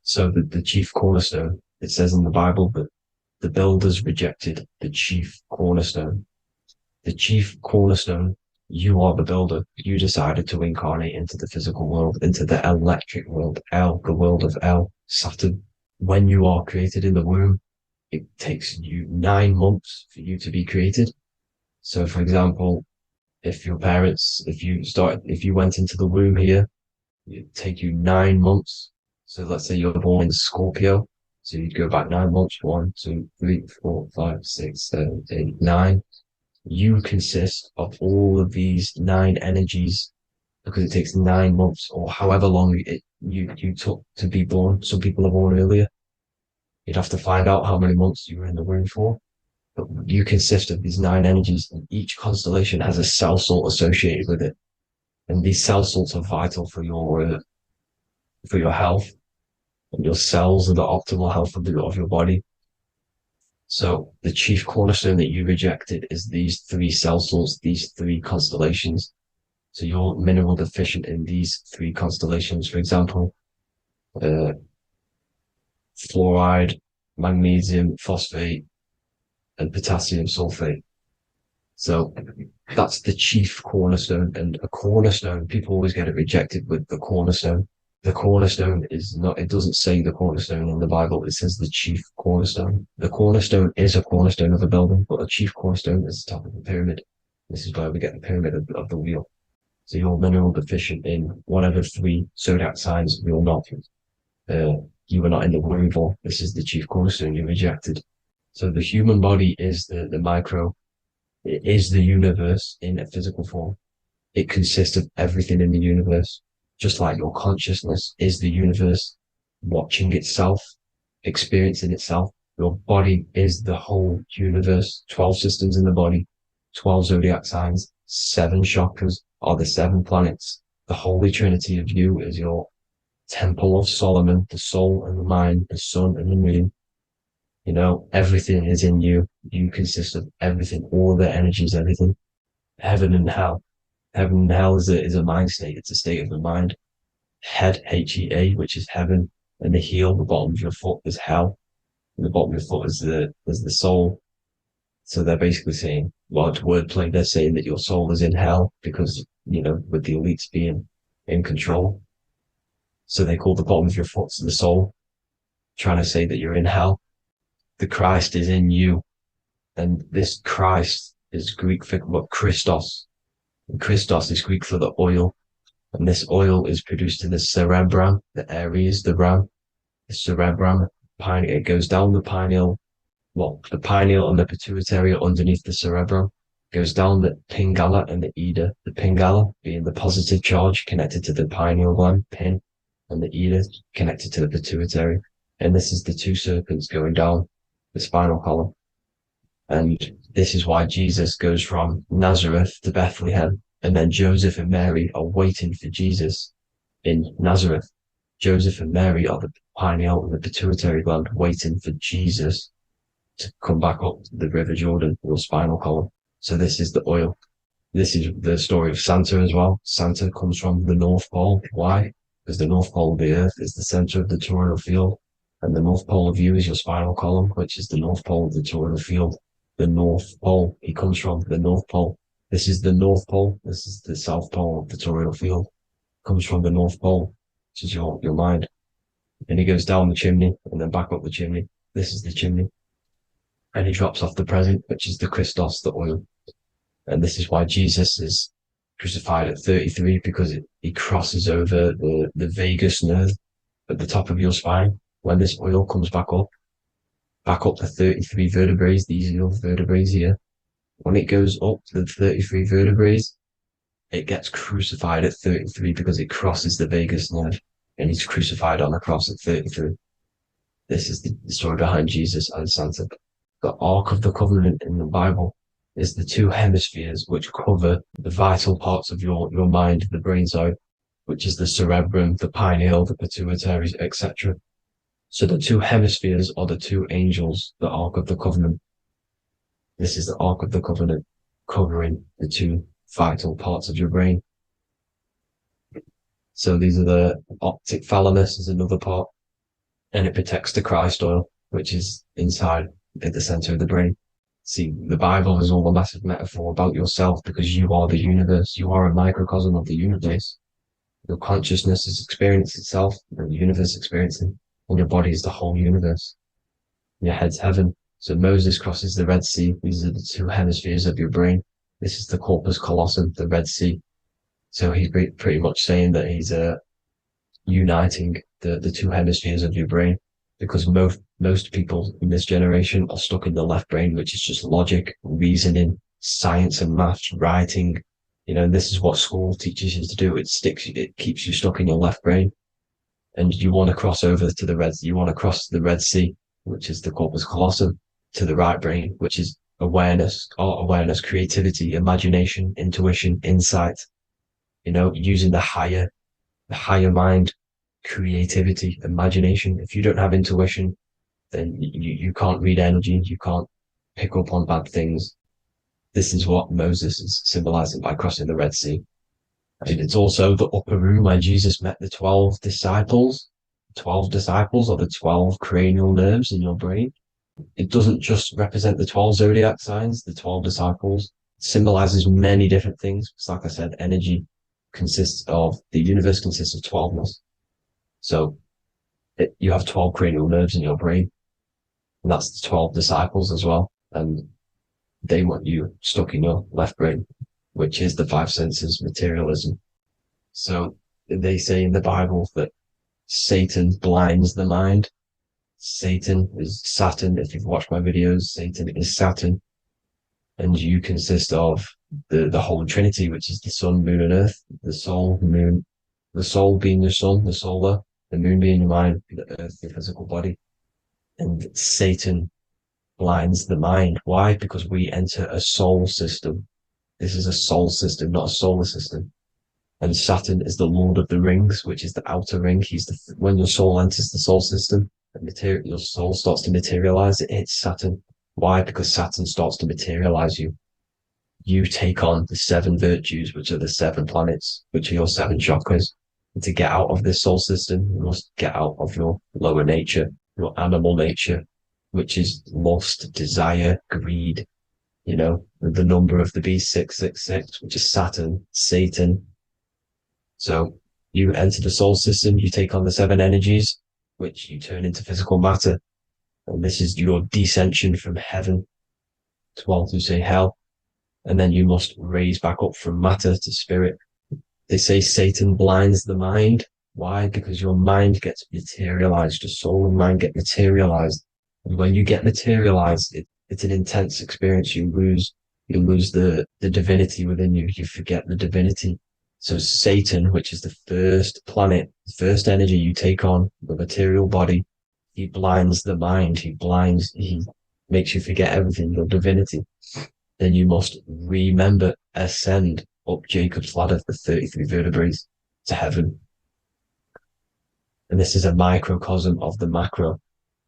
So the chief cornerstone, it says in the Bible that the builders rejected the chief cornerstone. The chief cornerstone, you are the builder. You decided to incarnate into the physical world, into the electric world, the world of Saturn. When you are created in the womb, it takes you 9 months for you to be created. So for example, if your parents, if you went into the womb here, it'd take you 9 months. So let's say you're born in Scorpio. So you'd go back 9 months, 1, 2, 3, 4, 5, 6, 7, 8, 9. You consist of all of these 9 energies because it takes 9 months or however long you took to be born. Some people are born earlier. You'd have to find out how many months you were in the womb for. But you consist of these 9 energies, and each constellation has a cell salt associated with it. And these cell salts are vital for your health, and your cells are the optimal health of your body. So the chief cornerstone that you rejected is these 3 cell salts, these 3 constellations. So you're mineral deficient in these 3 constellations. For example, fluoride, magnesium, phosphate, and potassium sulfate. So that's the chief cornerstone. And a cornerstone, people always get it rejected with the cornerstone. The cornerstone is not, it doesn't say the cornerstone in the Bible, it says the chief cornerstone. The cornerstone is a cornerstone of a building, but a chief cornerstone is the top of the pyramid. This is where we get the pyramid of the wheel. So you're mineral deficient in whatever 3 zodiac signs you're not. You were not in the womb for. This is the chief cornerstone you rejected. So the human body is the micro. It is the universe in a physical form. It consists of everything in the universe. Just like your consciousness is the universe watching itself, experiencing itself. Your body is the whole universe. 12 systems in the body, 12 zodiac signs, 7 chakras are the 7 planets. The Holy Trinity of you is your Temple of Solomon, the soul and the mind, the sun and the moon. You know, everything is in you. You consist of everything, all the energies, everything. Heaven and hell. Heaven and hell is a mind state. It's a state of the mind. Head, H-E-A, which is heaven, and the heel, the bottom of your foot, is hell. And the bottom of your foot is the soul. So they're basically saying, well, it's wordplay. They're saying that your soul is in hell because, you know, with the elites being in control. So they call the bottom of your foot the soul, trying to say that you're in hell. The Christ is in you. And this Christ is Greek for what? Christos. Christos is Greek for the oil, and this oil is produced in the cerebrum, the Aries, the ram, the cerebrum. It goes down the pineal, the pineal and the pituitary are underneath the cerebrum. Goes down the pingala and the ida. The pingala being the positive charge connected to the pineal gland, pin, and the ida connected to the pituitary. And this is the 2 serpents going down the spinal column. And this is why Jesus goes from Nazareth to Bethlehem, and then Joseph and Mary are waiting for Jesus in Nazareth. Joseph and Mary are the pineal and the pituitary gland waiting for Jesus to come back up the River Jordan, your spinal column. So this is the oil. This is the story of Santa as well. Santa comes from the North Pole. Why? Because the North Pole of the Earth is the center of the toroidal field, and the North Pole of you is your spinal column, which is the North Pole of the toroidal field. The North Pole. He comes from the North Pole. This is the North Pole. This is the South Pole of the toroidal field. Comes from the North Pole, which is your mind. And he goes down the chimney and then back up the chimney. This is the chimney. And he drops off the present, which is the Christos, the oil. And this is why Jesus is crucified at 33, because he crosses over the vagus nerve at the top of your spine. When this oil comes back up the 33 vertebrae, these are your vertebrae here. When it goes up to the 33 vertebrae, it gets crucified at 33 because it crosses the vagus nerve, and he's crucified on a cross at 33. This is the story behind Jesus and Santa. The Ark of the Covenant in the Bible is the 2 hemispheres which cover the vital parts of your mind, the brain side, which is the cerebrum, the pineal, the pituitary, etc. So the 2 hemispheres are the 2 angels, the Ark of the Covenant. This is the Ark of the Covenant covering the 2 vital parts of your brain. So these are the optic thalamus is another part, and it protects the Christ oil, which is inside at the center of the brain. See, the Bible is all a massive metaphor about yourself because you are the universe. You are a microcosm of the universe. Your consciousness is experiencing itself, and the universe experiencing, and your body is the whole universe. Your head's heaven. So Moses crosses the Red Sea. These are the 2 hemispheres of your brain. This is the corpus callosum, the Red Sea. So he's pretty much saying that he's uniting the two hemispheres of your brain, because most people in this generation are stuck in the left brain, which is just logic, reasoning, science and maths, writing. And this is what school teaches you to do. It keeps you stuck in your left brain. And you want to cross over to you want to cross the Red Sea, which is the corpus callosum, to the right brain, which is awareness, creativity, imagination, intuition, insight, using the higher mind, creativity, imagination. If you don't have intuition, then you can't read energy, you can't pick up on bad things. This is what Moses is symbolizing by crossing the Red Sea. And it's also the upper room where Jesus met the 12 disciples. 12 disciples are the 12 cranial nerves in your brain. It doesn't just represent the 12 zodiac signs, the 12 disciples. It symbolizes many different things. It's like I said, energy the universe consists of 12ness. So you have 12 cranial nerves in your brain. And that's the 12 disciples as well. And they want you stuck in your left brain, which is the five senses materialism. So they say in the Bible that Satan blinds the mind. Satan is Saturn. If you've watched my videos, Satan is Saturn. And you consist of the whole Trinity, which is the sun, moon, and earth, the soul, moon, the soul being your sun, the solar, the moon being your mind, the earth, your physical body. And Satan blinds the mind. Why? Because we enter a soul system. This is a soul system, not a solar system. And Saturn is the Lord of the Rings, which is the outer ring. When your soul enters the soul system, your soul starts to materialize. It hits Saturn. Why? Because Saturn starts to materialize you. You take on the 7 virtues, which are the 7 planets, which are your 7 chakras. And to get out of this soul system, you must get out of your lower nature, your animal nature, which is lust, desire, greed. The number of the beast, 666, which is Saturn, Satan. So you enter the soul system, you take on the 7 energies, which you turn into physical matter. And this is your descension from heaven to say hell. And then you must raise back up from matter to spirit. They say Satan blinds the mind. Why? Because your mind gets materialized. Your soul and mind get materialized. And when you get materialized, it's an intense experience. You lose the divinity within you. You forget the divinity. So Satan, which is the first planet, the first energy you take on, the material body, he blinds the mind. He makes you forget everything, your divinity. Then you must ascend up Jacob's ladder, the 33 vertebrae, to heaven. And this is a microcosm of the macro,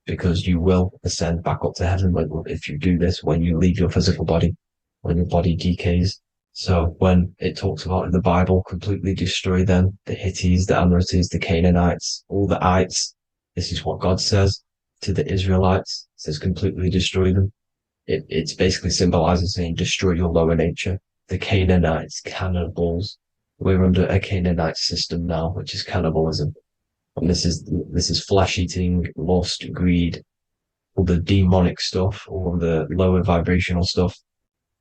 because you will ascend back up to heaven if you do this, when you leave your physical body, when your body decays. So when it talks about in the Bible, completely destroy them, the Hittites, the Amorites, the Canaanites, all the ites, this is what God says to the Israelites. It says completely destroy them. It's basically symbolizing saying destroy your lower nature. The Canaanites, cannibals. We're under a Canaanite system now, which is cannibalism. And this is flesh eating, lust, greed, all the demonic stuff, all the lower vibrational stuff,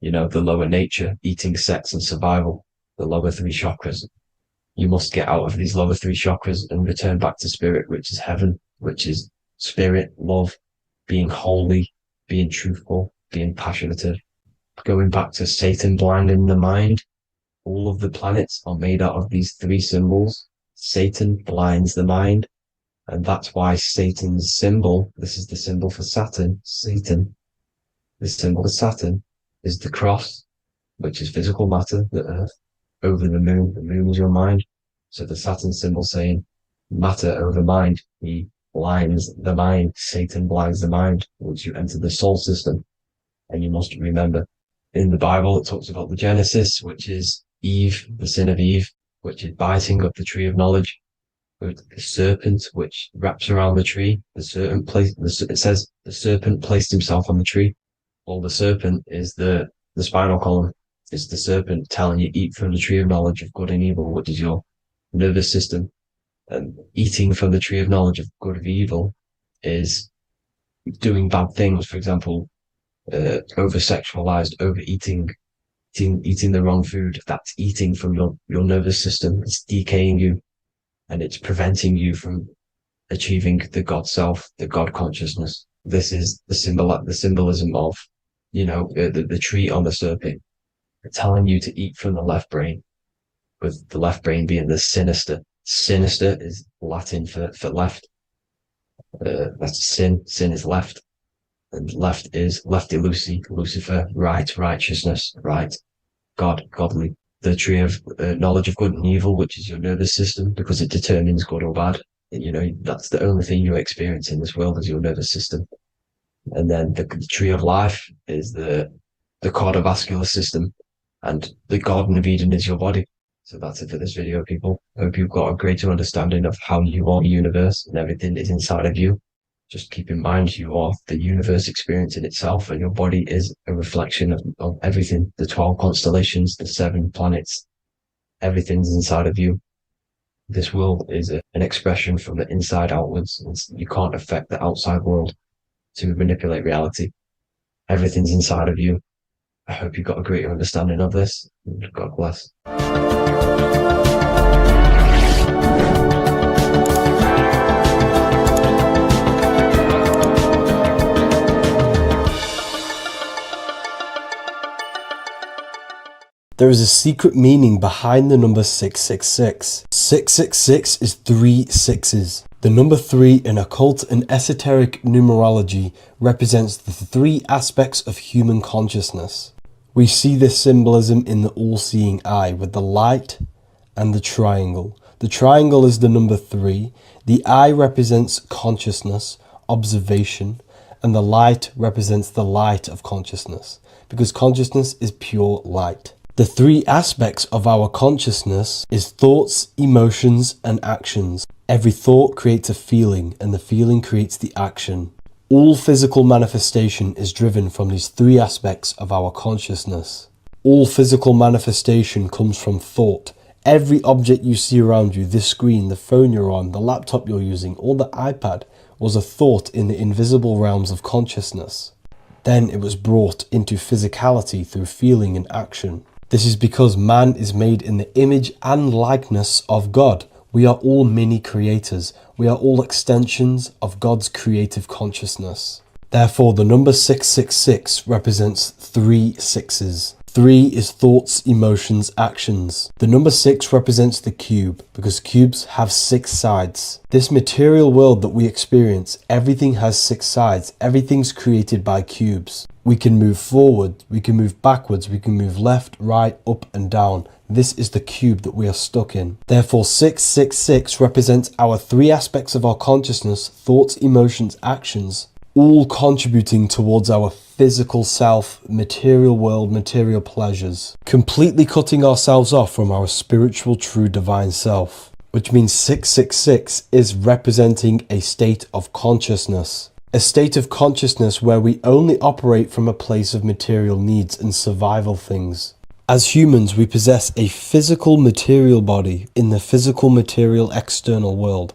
the lower nature, eating, sex and survival, the lower 3 chakras. You must get out of these lower 3 chakras and return back to spirit, which is heaven, which is spirit, love, being holy, being truthful, being passionate. Going back to Satan blinding the mind, all of the planets are made out of these 3 symbols. Satan blinds the mind, and that's why Satan's symbol, this is the symbol for Saturn, Satan, the symbol of Saturn is the cross, which is physical matter, the earth, over the moon. The moon is your mind. So the Saturn symbol saying matter over mind. He blinds the mind. Satan blinds the mind once you enter the soul system. And you must remember, in the Bible, it talks about the Genesis, which is Eve, the sin of Eve, which is biting of the tree of knowledge, with the serpent, which wraps around the tree. It says the serpent placed himself on the tree. Well, the serpent is the spinal column. It's the serpent telling you eat from the tree of knowledge of good and evil, which is your nervous system. And eating from the tree of knowledge of good and evil is doing bad things. For example, over-sexualized, overeating, eating the wrong food, that's eating from your nervous system. It's decaying you, and it's preventing you from achieving the God self, the God consciousness. This is the symbolism of, the tree on the serpent, telling you to eat from the left brain, with the left brain being the sinister. Sinister is Latin for left. That's sin. Sin is left. And left is lefty Lucy, Lucifer, right, righteousness, right, God, godly. The tree of knowledge of good and evil, which is your nervous system, because it determines good or bad. That's the only thing you experience in this world is your nervous system. And then the tree of life is the cardiovascular system, and the Garden of Eden is your body. So that's it for this video, people. I hope you've got a greater understanding of how you are the universe and everything is inside of you. Just keep in mind you are the universe experience in itself, and your body is a reflection of everything. The 12 constellations, the 7 planets, everything's inside of you. This world is an expression from the inside outwards. You can't affect the outside world to manipulate reality. Everything's inside of you. I hope you got a greater understanding of this. God bless. There is a secret meaning behind the number 666. 666 is 3 sixes. The number 3 in occult and esoteric numerology represents the 3 aspects of human consciousness. We see this symbolism in the all-seeing eye with the light and the triangle. The triangle is the number 3. The eye represents consciousness, observation, and the light represents the light of consciousness, because consciousness is pure light. The 3 aspects of our consciousness is thoughts, emotions, and actions. Every thought creates a feeling, and the feeling creates the action. All physical manifestation is driven from these 3 aspects of our consciousness. All physical manifestation comes from thought. Every object you see around you, this screen, the phone you're on, the laptop you're using, or the iPad, was a thought in the invisible realms of consciousness. Then it was brought into physicality through feeling and action. This is because man is made in the image and likeness of God. We are all mini creators. We are all extensions of God's creative consciousness. Therefore, the number 666 represents 3 sixes. 3 is thoughts, emotions, actions. The number 6 represents the cube, because cubes have 6 sides. This material world that we experience, everything has 6 sides. Everything's created by cubes. We can move forward, we can move backwards, we can move left, right, up and down. This is the cube that we are stuck in. Therefore, 666 represents our 3 aspects of our consciousness, thoughts, emotions, actions, all contributing towards our physical self, material world, material pleasures, completely cutting ourselves off from our spiritual, true, divine self, which means 666 is representing a state of consciousness. A state of consciousness where we only operate from a place of material needs and survival things. As humans, we possess a physical material body in the physical material external world,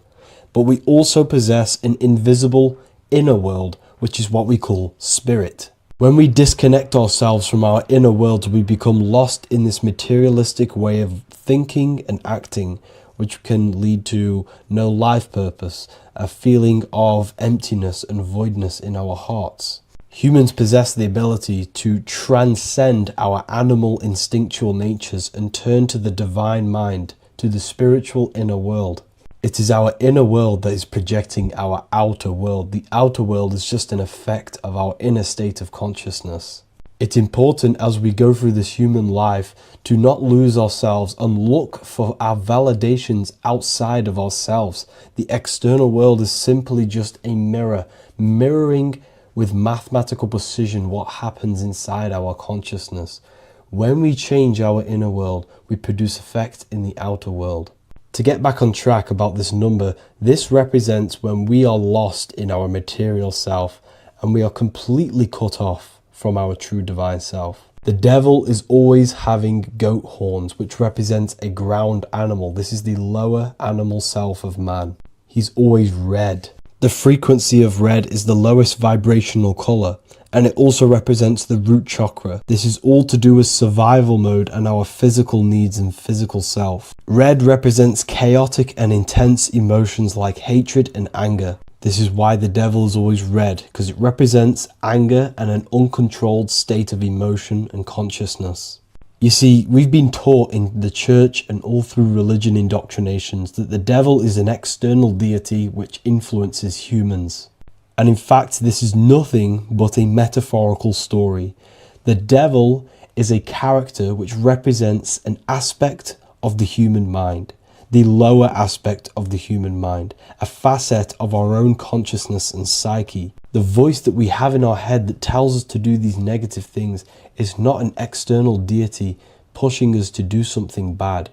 but we also possess an invisible inner world, which is what we call spirit. When we disconnect ourselves from our inner world, we become lost in this materialistic way of thinking and acting, which can lead to no life purpose, a feeling of emptiness and voidness in our hearts. Humans possess the ability to transcend our animal instinctual natures and turn to the divine mind, to the spiritual inner world. It is our inner world that is projecting our outer world. The outer world is just an effect of our inner state of consciousness. It's important as we go through this human life to not lose ourselves and look for our validations outside of ourselves. The external world is simply just a mirror, mirroring with mathematical precision what happens inside our consciousness. When we change our inner world, we produce effect in the outer world. To get back on track about this number, this represents when we are lost in our material self and we are completely cut off from our true divine self. The devil is always having goat horns, which represents a ground animal. This is the lower animal self of man. He's always red. The frequency of red is the lowest vibrational color, and it also represents the root chakra. This is all to do with survival mode and our physical needs and physical self. Red represents chaotic and intense emotions like hatred and anger. This is why the devil is always red, because it represents anger and an uncontrolled state of emotion and consciousness. You see, we've been taught in the church and all through religion indoctrinations that the devil is an external deity which influences humans. And in fact, this is nothing but a metaphorical story. The devil is a character which represents an aspect of the human mind, the lower aspect of the human mind, a facet of our own consciousness and psyche. The voice that we have in our head that tells us to do these negative things is not an external deity pushing us to do something bad.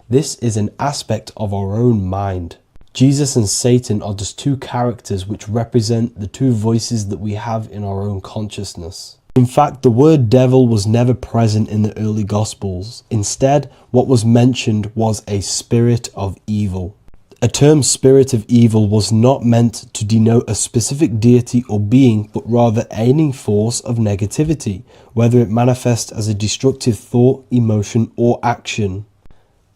This is an aspect of our own mind. Jesus and Satan are just two characters which represent the two voices that we have in our own consciousness. In fact, the word devil was never present in the early Gospels. Instead, what was mentioned was a spirit of evil. A term spirit of evil was not meant to denote a specific deity or being, but rather any force of negativity, whether it manifests as a destructive thought, emotion, or action.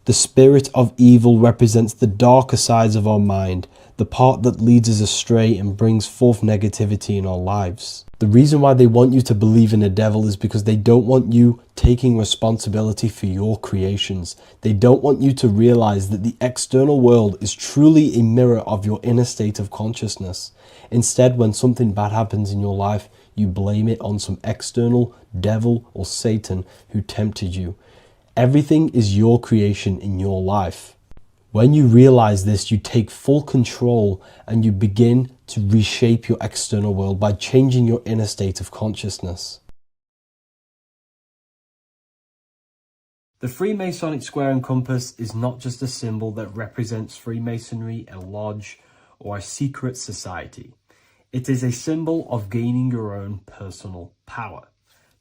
The spirit of evil represents the darker sides of our mind, the part that leads us astray and brings forth negativity in our lives. The reason why they want you to believe in a devil is because they don't want you taking responsibility for your creations. They don't want you to realize that the external world is truly a mirror of your inner state of consciousness. Instead, when something bad happens in your life, you blame it on some external devil or Satan who tempted you. Everything is your creation in your life. When you realize this, you take full control and you begin to reshape your external world by changing your inner state of consciousness. The Freemasonic square and compass is not just a symbol that represents Freemasonry, a lodge, or a secret society. It is a symbol of gaining your own personal power.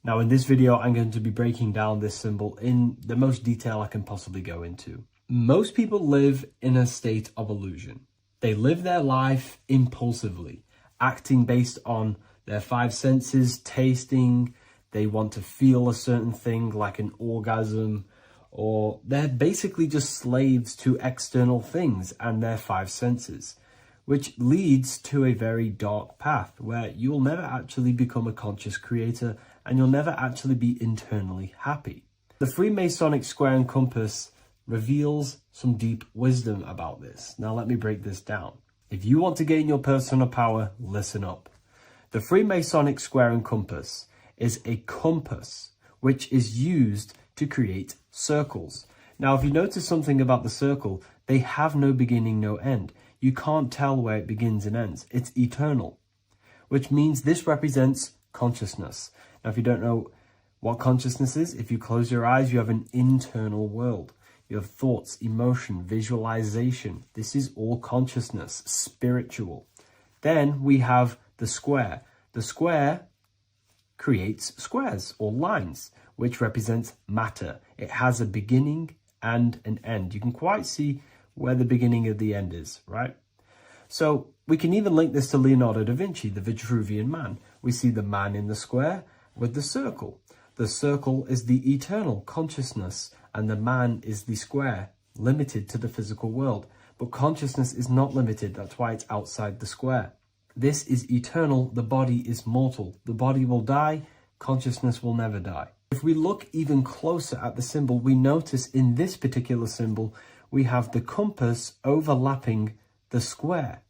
Now in this video, I'm going to be breaking down this symbol in the most detail I can possibly go into. Most people live in a state of illusion. They live their life impulsively, acting based on their five senses, tasting, they want to feel a certain thing like an orgasm, or they're basically just slaves to external things and their five senses, which leads to a very dark path where you'll never actually become a conscious creator and you'll never actually be internally happy. The Freemasonic square and compass reveals some deep wisdom about this. Now let me break this down. If you want to gain your personal power, listen up. The Freemasonic square and compass is a compass which is used to create circles. Now if you notice something about the circle, they have no beginning, no end. You can't tell where it begins and ends. It's eternal, which means this represents consciousness. Now, if you don't know what consciousness is, if you close your eyes, you have an internal world. You have thoughts, emotion, visualization. This is all consciousness, spiritual. Then we have the square. The square creates squares or lines, which represents matter. It has a beginning and an end. You can quite see where the beginning of the end is, right? So we can even link this to Leonardo da Vinci, the Vitruvian Man. We see the man in the square with the circle. The circle is the eternal consciousness and the man is the square, limited to the physical world. But consciousness is not limited, that's why it's outside the square. This is eternal, the body is mortal. The body will die, consciousness will never die. If we look even closer at the symbol, we notice in this particular symbol, we have the compass overlapping the square.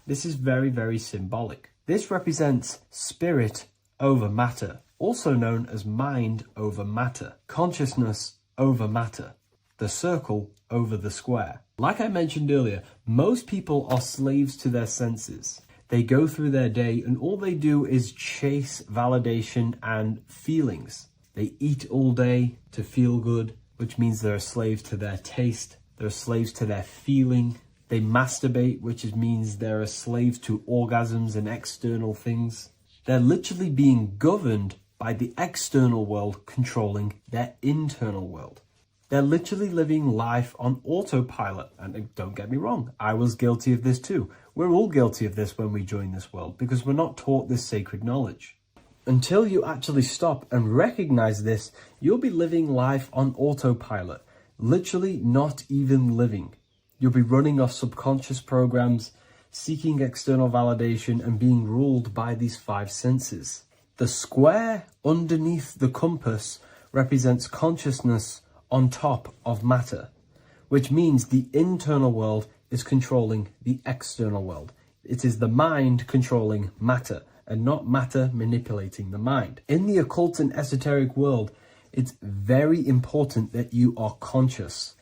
This is very, very symbolic. This represents spirit over matter, also known as mind over matter, consciousness over matter, the circle over the square. Like I mentioned earlier, most people are slaves to their senses. They go through their day and all they do is chase validation and feelings. They eat all day to feel good, which means they're a slave to their taste. They're slaves to their feeling. They masturbate, which means they're a slave to orgasms and external things. They're literally being governed by the external world controlling their internal world. They're literally living life on autopilot. And don't get me wrong, I was guilty of this too. We're all guilty of this when we join this world because we're not taught this sacred knowledge. Until you actually stop and recognize this, you'll be living life on autopilot, literally not even living. You'll be running off subconscious programs, seeking external validation, and being ruled by these 5 senses. The square underneath the compass represents consciousness on top of matter, which means the internal world is controlling the external world. It is the mind controlling matter, and not matter manipulating the mind. In the occult and esoteric world, it's very important that you are conscious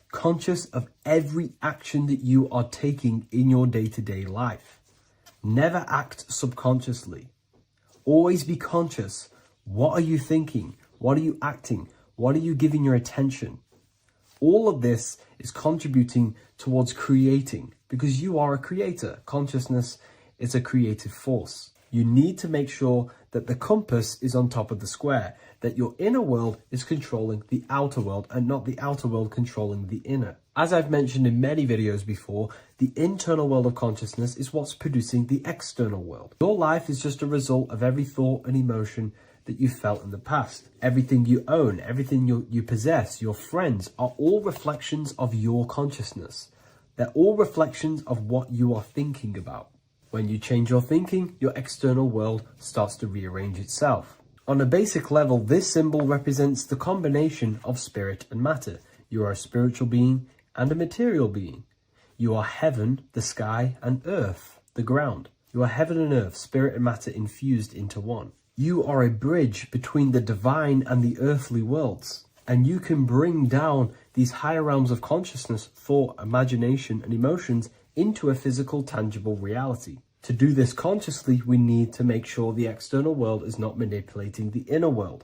of every action that you are taking in your day-to-day life. Never act subconsciously. Always be conscious. What are you thinking? What are you acting? What are you giving your attention? All of this is contributing towards creating, because you are a creator. Consciousness is a creative force. You need to make sure that the compass is on top of the square, that your inner world is controlling the outer world and not the outer world controlling the inner. As I've mentioned in many videos before, the internal world of consciousness is what's producing the external world. Your life is just a result of every thought and emotion that you felt in the past. Everything you own, everything you possess, your friends, are all reflections of your consciousness. They're all reflections of what you are thinking about. When you change your thinking, your external world starts to rearrange itself. On a basic level, this symbol represents the combination of spirit and matter. You are a spiritual being and a material being. You are heaven, the sky, and earth, the ground. You are heaven and earth, spirit and matter infused into one. You are a bridge between the divine and the earthly worlds. And you can bring down these higher realms of consciousness, thought, imagination, and emotions into a physical, tangible reality. To do this consciously, we need to make sure the external world is not manipulating the inner world.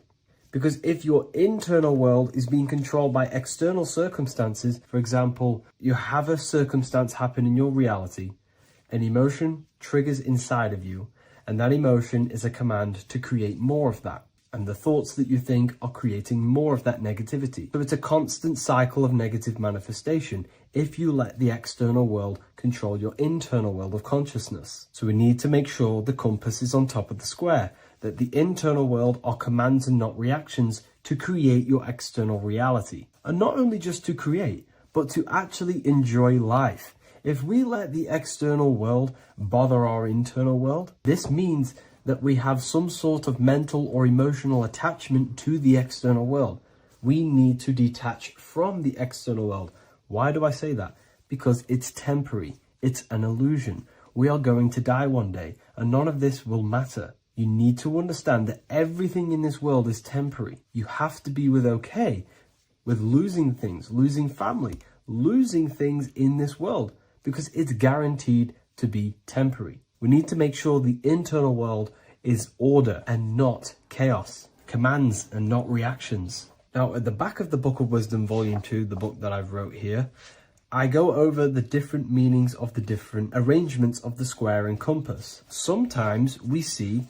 Because if your internal world is being controlled by external circumstances, for example, you have a circumstance happen in your reality, an emotion triggers inside of you, and that emotion is a command to create more of that. And the thoughts that you think are creating more of that negativity. So it's a constant cycle of negative manifestation if you let the external world control your internal world of consciousness. So we need to make sure the compass is on top of the square, that the internal world are commands and not reactions to create your external reality. And not only just to create, but to actually enjoy life. If we let the external world bother our internal world, this means that we have some sort of mental or emotional attachment to the external world. We need to detach from the external world. Why do I say that? Because it's temporary. It's an illusion. We are going to die one day, and none of this will matter. You need to understand that everything in this world is temporary. You have to be okay with losing things, losing family, losing things in this world, because it's guaranteed to be temporary. We need to make sure the internal world is order and not chaos, commands and not reactions. Now, at the back of the Book of Wisdom, Volume 2, the book that I've wrote here, I go over the different meanings of the different arrangements of the square and compass. Sometimes we see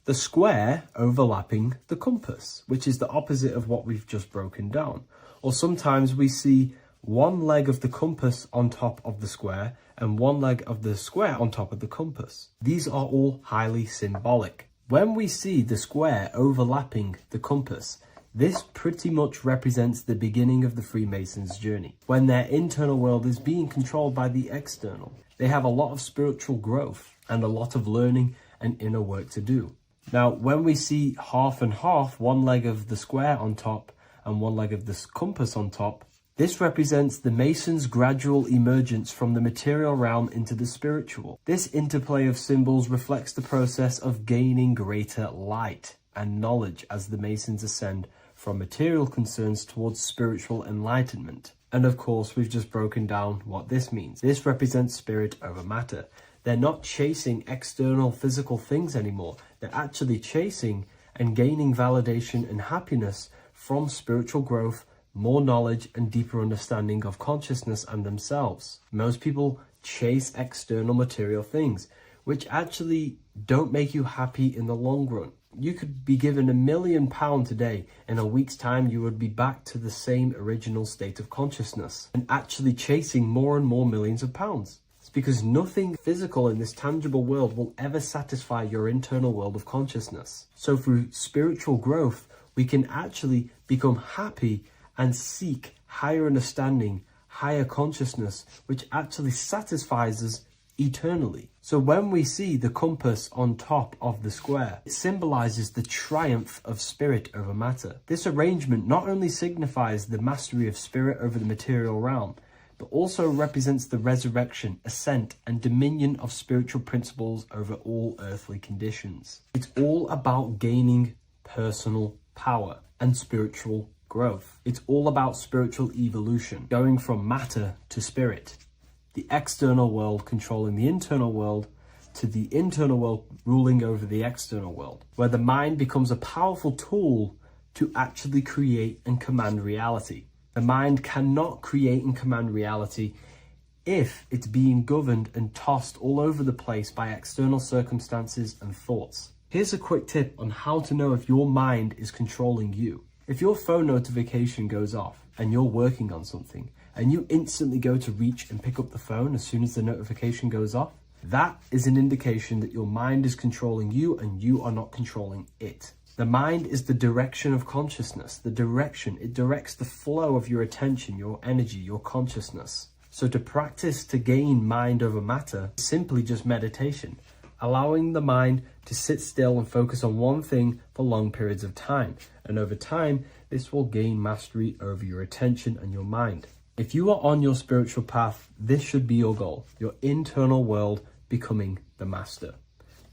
the square overlapping the compass, which is the opposite of what we've just broken down. Or sometimes we see one leg of the compass on top of the square and one leg of the square on top of the compass. These are all highly symbolic. When we see the square overlapping the compass, this pretty much represents the beginning of the Freemasons' journey. When their internal world is being controlled by the external, they have a lot of spiritual growth and a lot of learning and inner work to do. Now, when we see half and half, one leg of the square on top and one leg of the compass on top, this represents the Masons' gradual emergence from the material realm into the spiritual. This interplay of symbols reflects the process of gaining greater light and knowledge as the Masons ascend from material concerns towards spiritual enlightenment. And of course, we've just broken down what this means. This represents spirit over matter. They're not chasing external physical things anymore. They're actually chasing and gaining validation and happiness from spiritual growth, more knowledge and deeper understanding of consciousness and themselves. Most people chase external material things, which actually don't make you happy in the long run. You could be given £1 million today. In a week's time, you would be back to the same original state of consciousness and actually chasing more and more millions of pounds. It's because nothing physical in this tangible world will ever satisfy your internal world of consciousness. So through spiritual growth, we can actually become happy and seek higher understanding, higher consciousness, which actually satisfies us eternally. So when we see the compass on top of the square, it symbolizes the triumph of spirit over matter. This arrangement not only signifies the mastery of spirit over the material realm, but also represents the resurrection, ascent, and dominion of spiritual principles over all earthly conditions. It's all about gaining personal power and spiritual growth. It's all about spiritual evolution, going from matter to spirit. The external world controlling the internal world, to the internal world ruling over the external world, where the mind becomes a powerful tool to actually create and command reality. The mind cannot create and command reality if it's being governed and tossed all over the place by external circumstances and thoughts. Here's a quick tip on how to know if your mind is controlling you. If your phone notification goes off and you're working on something, and you instantly go to reach and pick up the phone as soon as the notification goes off, that is an indication that your mind is controlling you and you are not controlling it. The mind is the direction of consciousness, the direction. It directs the flow of your attention, your energy, your consciousness. So to practice to gain mind over matter is simply just meditation, allowing the mind to sit still and focus on one thing for long periods of time. And over time, this will gain mastery over your attention and your mind. If you are on your spiritual path, this should be your goal, your internal world becoming the master.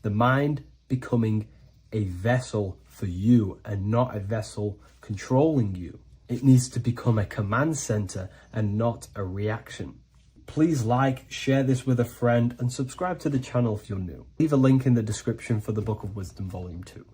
The mind becoming a vessel for you and not a vessel controlling you. It needs to become a command center and not a reaction. Please like, share this with a friend, and subscribe to the channel if you're new. Leave a link in the description for the Book of Wisdom Volume 2.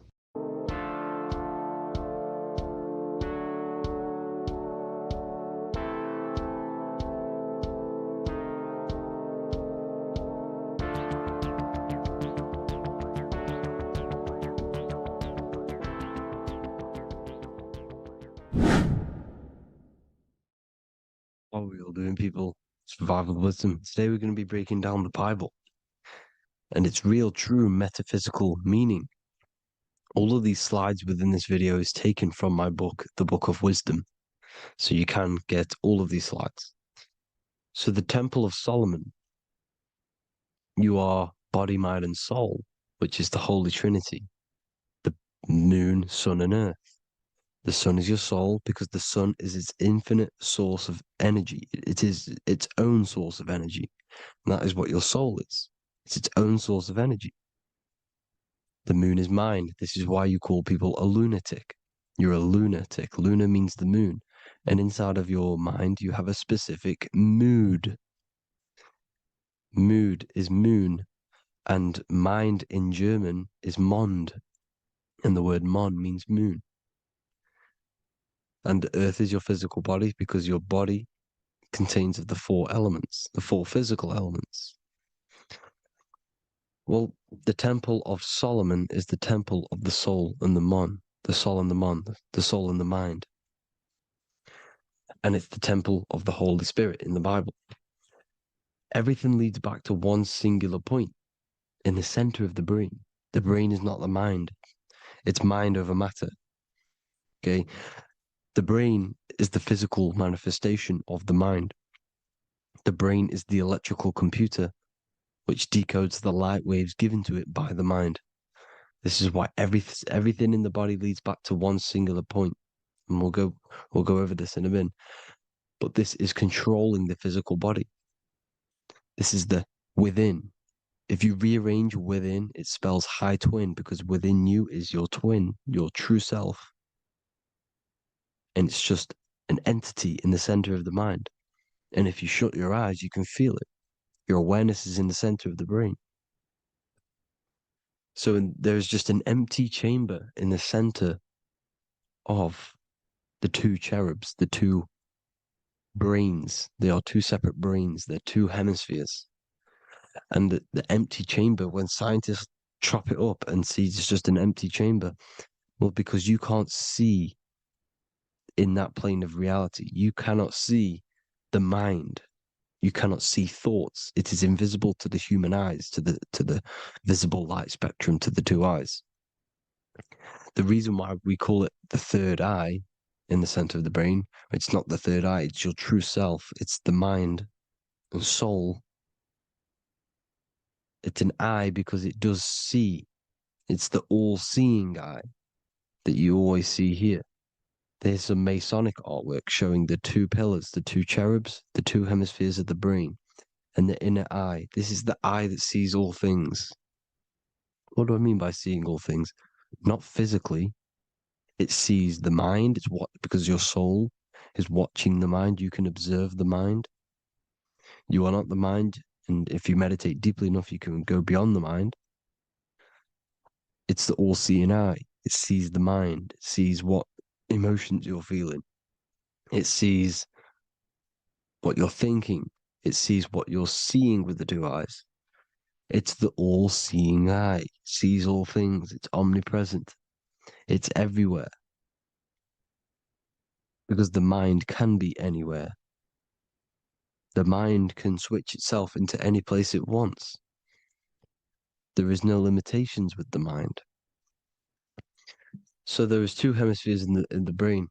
What are we all doing, people? Survival wisdom. Today we're going to be breaking down the Bible and its real, true metaphysical meaning. All of these slides within this video is taken from my book, The Book of Wisdom, so you can get all of these slides. So the Temple of Solomon, you are body, mind, and soul, which is the Holy Trinity, the moon, sun, and earth. The sun is your soul because the sun is its infinite source of energy. It is its own source of energy. And that is what your soul is. It's its own source of energy. The moon is mind. This is why you call people a lunatic. You're a lunatic. Luna means the moon. And inside of your mind, you have a specific mood. Mood is moon. And mind in German is Mond. And the word Mon means moon. And earth is your physical body because your body contains of the four elements, the four physical elements. Well, the Temple of Solomon is the temple of the soul and the mon, the soul and the mon, the soul and the mind. And it's the temple of the Holy Spirit in the Bible. Everything leads back to one singular point in the center of the brain. The brain is not the mind. It's mind over matter. Okay? The brain is the physical manifestation of the mind. The brain is the electrical computer which decodes the light waves given to it by the mind. This is why everything in the body leads back to one singular point. And we'll go over this in a minute. But this is controlling the physical body. This is the within. If you rearrange within, it spells high twin because within you is your twin, your true self. And it's just an entity in the center of the mind. And if you shut your eyes, you can feel it. Your awareness is in the center of the brain. So there's just an empty chamber in the center of the two cherubs, the two brains. They are two separate brains. They're two hemispheres. And the empty chamber, when scientists chop it up and see it's just an empty chamber, well, because you can't see in that plane of reality. You cannot see the mind. You cannot see thoughts. It is invisible to the human eyes, to the visible light spectrum, to the two eyes. The reason why we call it the third eye in the center of the brain, it's not the third eye, it's your true self, it's the mind and soul. It's an eye because it does see. It's the all-seeing eye that you always see here. There's some Masonic artwork showing the two pillars, the two cherubs, the two hemispheres of the brain, and the inner eye. This is the eye that sees all things. What do I mean by seeing all things? Not physically. It sees the mind. It's what, because your soul is watching the mind. You can observe the mind. You are not the mind. And if you meditate deeply enough, you can go beyond the mind. It's the all-seeing eye. It sees the mind. It sees what emotions you're feeling. It sees what you're thinking. It sees what you're seeing with the two eyes. It's the all-seeing eye. It sees all things. It's omnipresent. It's everywhere. Because the mind can be anywhere. The mind can switch itself into any place it wants. There is no limitations with the mind. So there is two hemispheres in the brain.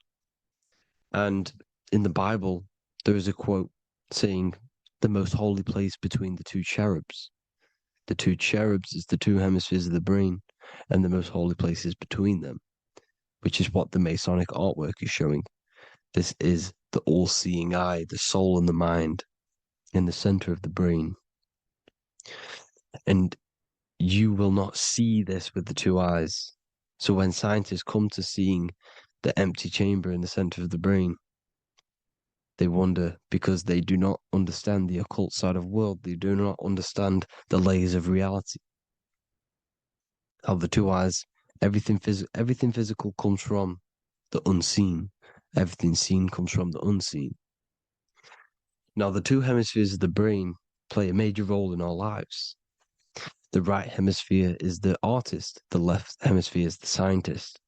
And in the Bible, there is a quote saying, the most holy place between the two cherubs. The two cherubs is the two hemispheres of the brain, and the most holy place is between them, which is what the Masonic artwork is showing. This is the all-seeing eye, the soul and the mind in the center of the brain. And you will not see this with the two eyes. So when scientists come to seeing the empty chamber in the center of the brain, they wonder because they do not understand the occult side of the world. They do not understand the layers of reality. How the two eyes, everything physical comes from the unseen. Everything seen comes from the unseen. Now, the two hemispheres of the brain play a major role in our lives. The right hemisphere is the artist. The left hemisphere is the scientist.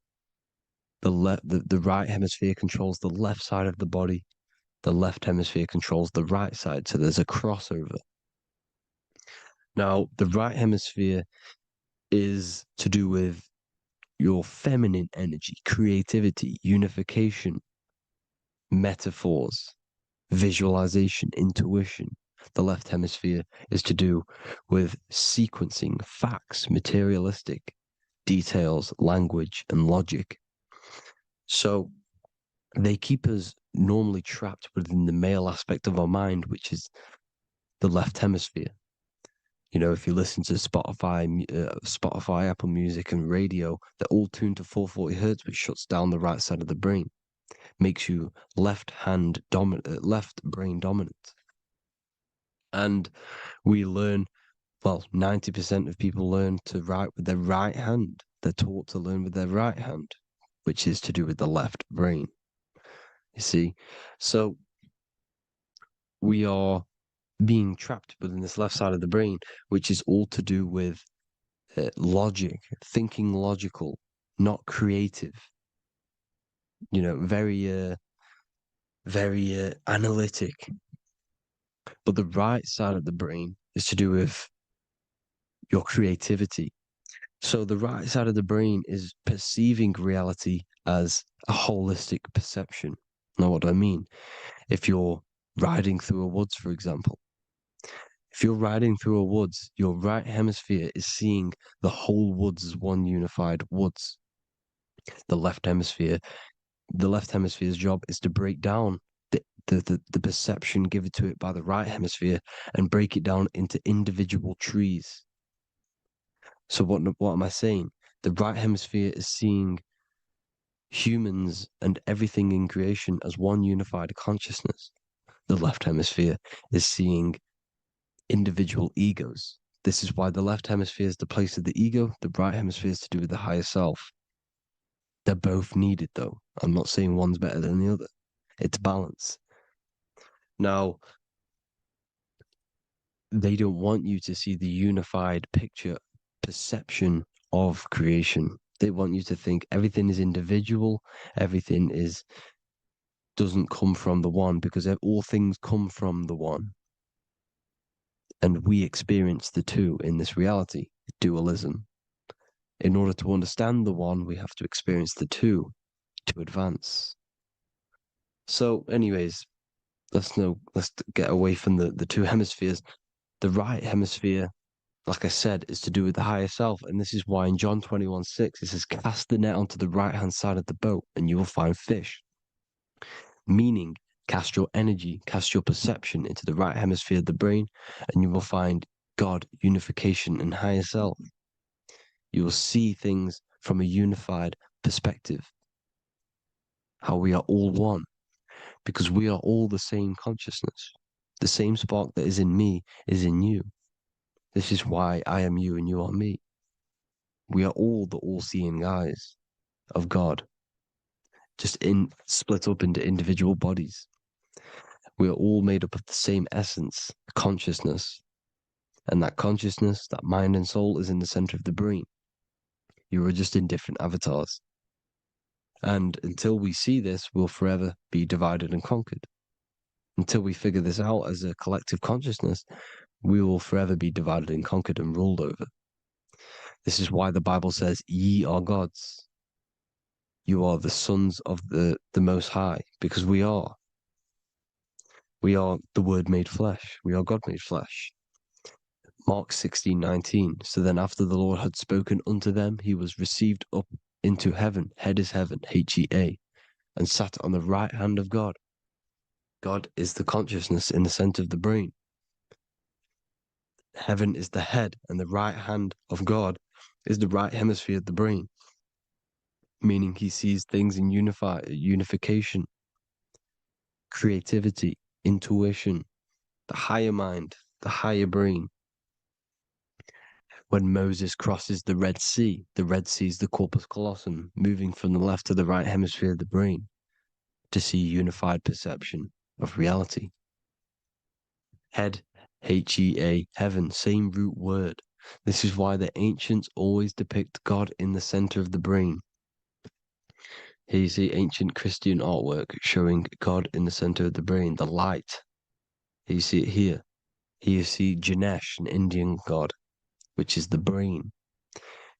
The right hemisphere controls the left side of the body. The left hemisphere controls the right side. So there's a crossover. Now, the right hemisphere is to do with your feminine energy, creativity, unification, metaphors, visualization, intuition. The left hemisphere is to do with sequencing, facts, materialistic details, language, and logic. So they keep us normally trapped within the male aspect of our mind, which is the left hemisphere. You know, if you listen to Spotify, Apple Music, and radio, they're all tuned to 440 hertz, which shuts down the right side of the brain, makes you left brain dominant. And we learn, well, 90% of people learn to write with their right hand. They're taught to learn with their right hand, which is to do with the left brain. You see, so we are being trapped within this left side of the brain, which is all to do with logic, thinking logical, not creative. You know, very analytic. But the right side of the brain is to do with your creativity. So the right side of the brain is perceiving reality as a holistic perception. Now, what do I mean? If you're riding through a woods, for example, if you're riding through a woods, your right hemisphere is seeing the whole woods as one unified woods. The left hemisphere's job is to break down the perception given to it by the right hemisphere and break it down into individual trees. So what am I saying? The right hemisphere is seeing humans and everything in creation as one unified consciousness. The left hemisphere is seeing individual egos. This is why the left hemisphere is the place of the ego, the right hemisphere is to do with the higher self. They're both needed, though. I'm not saying one's better than the other. It's balance. Now, they don't want you to see the unified picture, perception of creation. They want you to think everything is individual, everything doesn't come from the one, because all things come from the one. And we experience the two in this reality, dualism. In order to understand the one, we have to experience the two to advance. So, anyways, let's get away from the two hemispheres. The right hemisphere, like I said, is to do with the higher self. And this is why in John 21:6, it says, cast the net onto the right-hand side of the boat and you will find fish. Meaning, cast your energy, cast your perception into the right hemisphere of the brain, and you will find God, unification, and higher self. You will see things from a unified perspective. How we are all one, because we are all the same consciousness. The same spark that is in me is in you. This is why I am you and you are me. We are all the all-seeing eyes of God, just split up into individual bodies. We are all made up of the same essence, consciousness. And that consciousness, that mind and soul, is in the center of the brain. You are just in different avatars. And until we see this, we'll forever be divided and conquered. Until we figure this out as a collective consciousness, we will forever be divided and conquered and ruled over. This is why the Bible says, ye are gods. You are the sons of the Most High, because we are. We are the Word made flesh. We are God made flesh. Mark 16:19. So then after the Lord had spoken unto them, he was received up into heaven, head is heaven, H-E-A, and sat on the right hand of God. God is the consciousness in the center of the brain. Heaven is the head, and the right hand of God is the right hemisphere of the brain, meaning he sees things in unification, creativity, intuition, the higher mind, the higher brain. When Moses crosses the Red Sea is the corpus callosum, moving from the left to the right hemisphere of the brain to see unified perception of reality. Head, H-E-A, heaven, same root word. This is why the ancients always depict God in the center of the brain. Here you see ancient Christian artwork showing God in the center of the brain, the light. Here you see it here. Here you see Ganesh, an Indian god, which is the brain.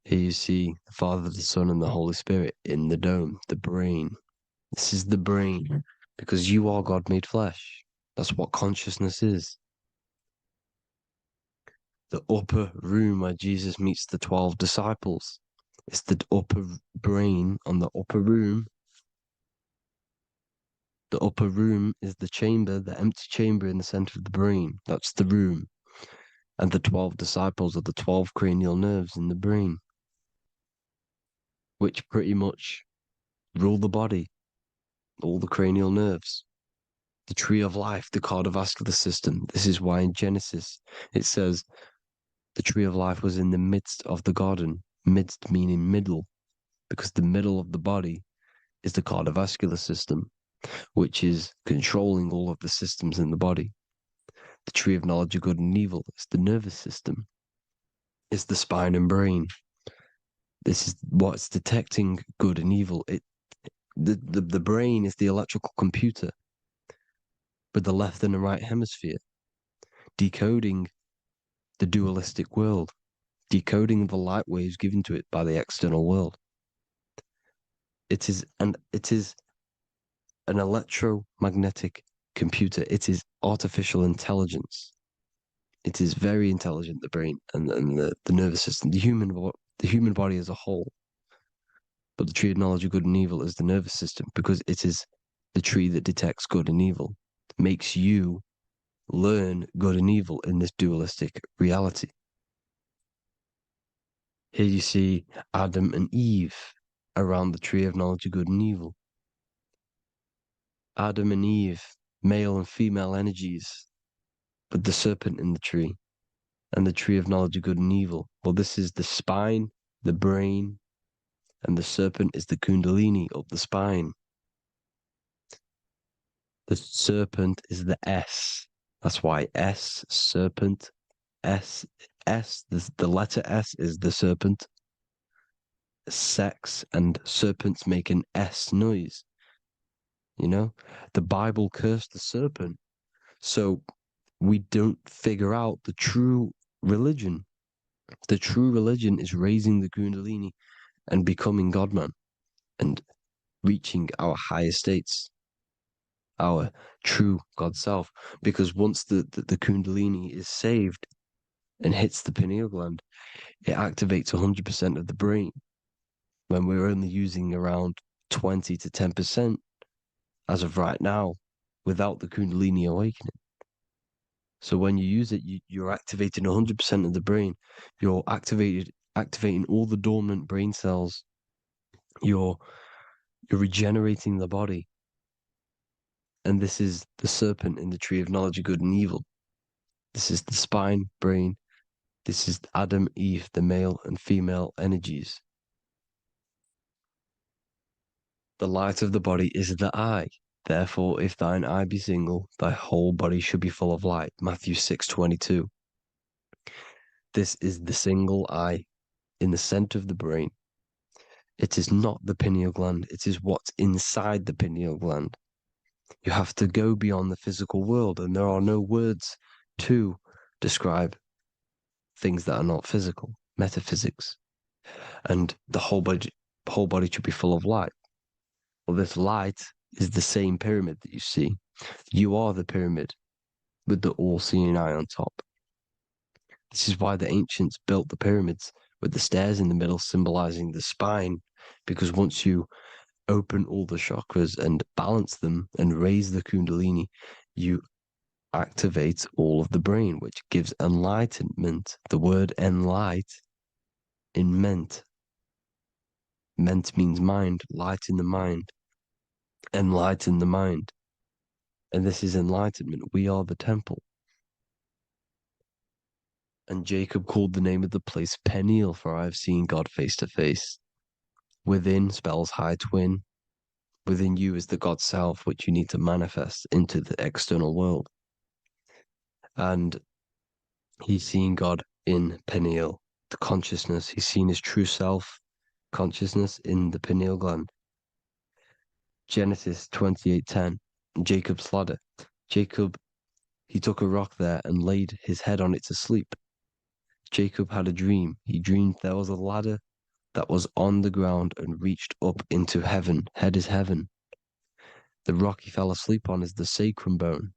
Here you see the Father, the Son, and the Holy Spirit in the dome, the brain. This is the brain, because you are God made flesh. That's what consciousness is. The upper room where Jesus meets the 12 disciples. It's the upper brain on the upper room. The upper room is the chamber, the empty chamber in the center of the brain. That's the room. And the 12 disciples are the 12 cranial nerves in the brain, which pretty much rule the body, all the cranial nerves. The tree of life, the cardiovascular system. This is why in Genesis it says the tree of life was in the midst of the garden. Midst meaning middle, because the middle of the body is the cardiovascular system, which is controlling all of the systems in the body. The tree of knowledge of good and evil is the nervous system. It's the spine and brain. This is what's detecting good and evil. The brain is the electrical computer with the left and the right hemisphere, decoding the dualistic world, decoding the light waves given to it by the external world. It is an electromagnetic computer. It is artificial intelligence. It is very intelligent, the brain and the nervous system, the human body as a whole. But the tree of knowledge of good and evil is the nervous system, because it is the tree that detects good and evil, makes you learn good and evil in this dualistic reality. Here you see Adam and Eve around the tree of knowledge of good and evil. Adam and Eve, male and female energies, with the serpent in the tree, and the tree of knowledge of good and evil. Well, this is the spine, the brain, and the serpent is the kundalini up the spine. The serpent is the S. That's why S, serpent, S, the letter S is the serpent. Sex and serpents make an S noise. You know, the Bible cursed the serpent. So we don't figure out the true religion. The true religion is raising the Kundalini and becoming God-man and reaching our higher states, our true God self. Because once the Kundalini is saved and hits the pineal gland, it activates 100% of the brain when we're only using around 20 to 10% as of right now without the Kundalini awakening. So when you use it, you're activating 100% of the brain. You're activating all the dormant brain cells. You're regenerating the body. And this is the serpent in the tree of knowledge of good and evil. This is the spine, brain. This is Adam, Eve, the male and female energies. The light of the body is the eye. Therefore, if thine eye be single, thy whole body should be full of light. Matthew 6:22. This is the single eye in the center of the brain. It is not the pineal gland. It is what's inside the pineal gland. You have to go beyond the physical world, and there are no words to describe things that are not physical, metaphysics. And the whole body should be full of light. Well, this light is the same pyramid that you see. You are the pyramid with the all-seeing eye on top. This is why the ancients built the pyramids with the stairs in the middle symbolizing the spine, because once you open all the chakras and balance them and raise the Kundalini, you activate all of the brain, which gives enlightenment. The word enlight in ment. Ment means mind, light in the mind. Enlighten the mind. And this is enlightenment. We are the temple. And Jacob called the name of the place Peniel, for I have seen God face to face. Within spells high twin. Within you is the God self, which you need to manifest into the external world. And he's seen God in Peniel, the consciousness. He's seen his true self, consciousness, in the pineal gland. Genesis 28:10, Jacob's ladder. Jacob, he took a rock there and laid his head on it to sleep. Jacob had a dream. He dreamed there was a ladder that was on the ground and reached up into heaven. Head is heaven. The rock he fell asleep on is the sacrum bone,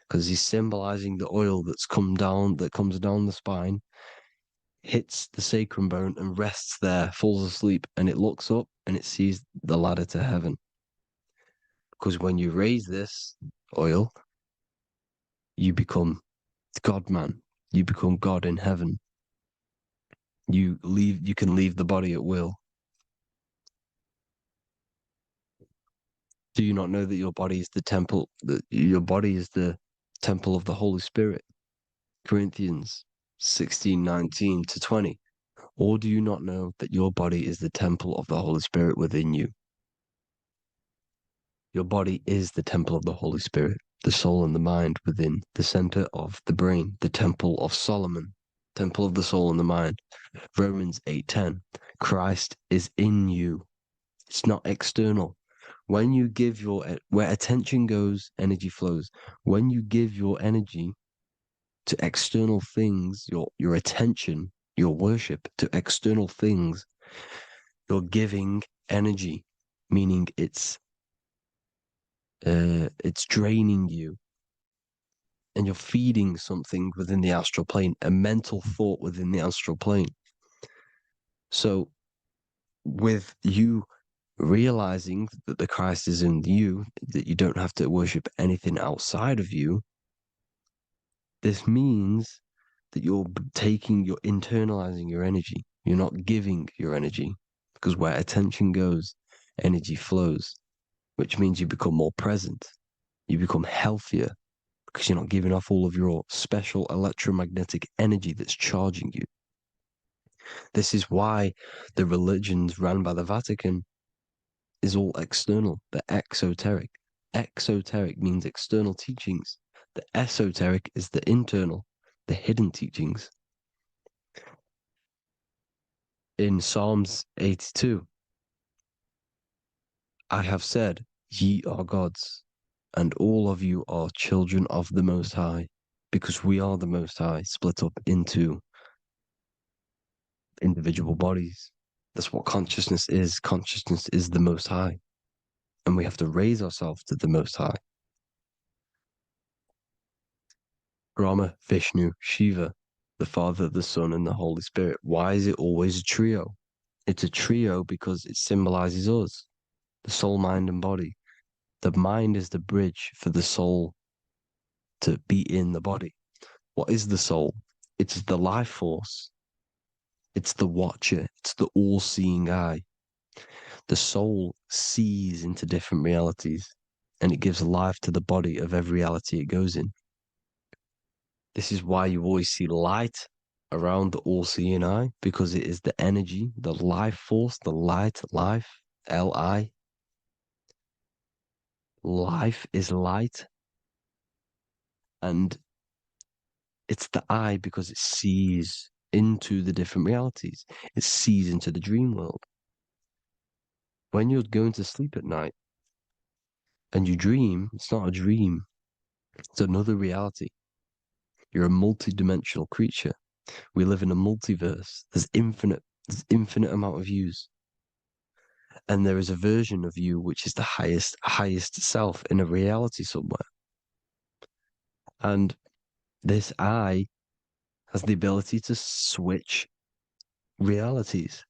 because he's symbolizing the oil that comes down the spine, hits the sacrum bone and rests there, falls asleep, and it looks up and it sees the ladder to heaven. Because when you raise this oil, you become God-man. You become God in heaven. You can leave the body at will. Do you not know that your body is the temple, that your body is the temple of the Holy Spirit? Corinthians 16:19-20. Or do you not know that your body is the temple of the Holy Spirit within you? Your body is the temple of the Holy Spirit, the soul and the mind within the center of the brain, the temple of Solomon, temple of the soul and the mind. Romans 8:10. Christ is in you. It's not external. When you give where attention goes, energy flows. When you give your energy to external things, your attention, your worship to external things, you're giving energy, meaning it's draining you, and you're feeding something within the astral plane, a mental thought within the astral plane. So with you realizing that the Christ is in you, that you don't have to worship anything outside of you, this means that you're internalizing your energy. You're not giving your energy, because where attention goes, energy flows, which means you become more present. You become healthier because you're not giving off all of your special electromagnetic energy that's charging you. This is why the religions run by the Vatican is all external. They're exoteric. Exoteric means external teachings. The esoteric is the internal, the hidden teachings. In Psalms 82, I have said, ye are gods, and all of you are children of the Most High. because we are the Most High, split up into individual bodies. That's what consciousness is. Consciousness is the Most High. And we have to raise ourselves to the Most High. Brahma, Vishnu, Shiva, the Father, the Son, and the Holy Spirit. Why is it always a trio? It's a trio because it symbolizes us, the soul, mind, and body. The mind is the bridge for the soul to be in the body. What is the soul? It's the life force. It's the watcher. It's the all-seeing eye. The soul sees into different realities, and it gives life to the body of every reality it goes in. This is why you always see light around the all-seeing eye, because it is the energy, the life force, the light, life, L-I. Life is light, and it's the eye because it sees into the different realities. It sees into the dream world. When you're going to sleep at night and you dream, it's not a dream. It's another reality. You're a multi-dimensional creature. We live in a multiverse. There's infinite amount of yous. And there is a version of you which is the highest self in a reality somewhere. And this I has the ability to switch realities,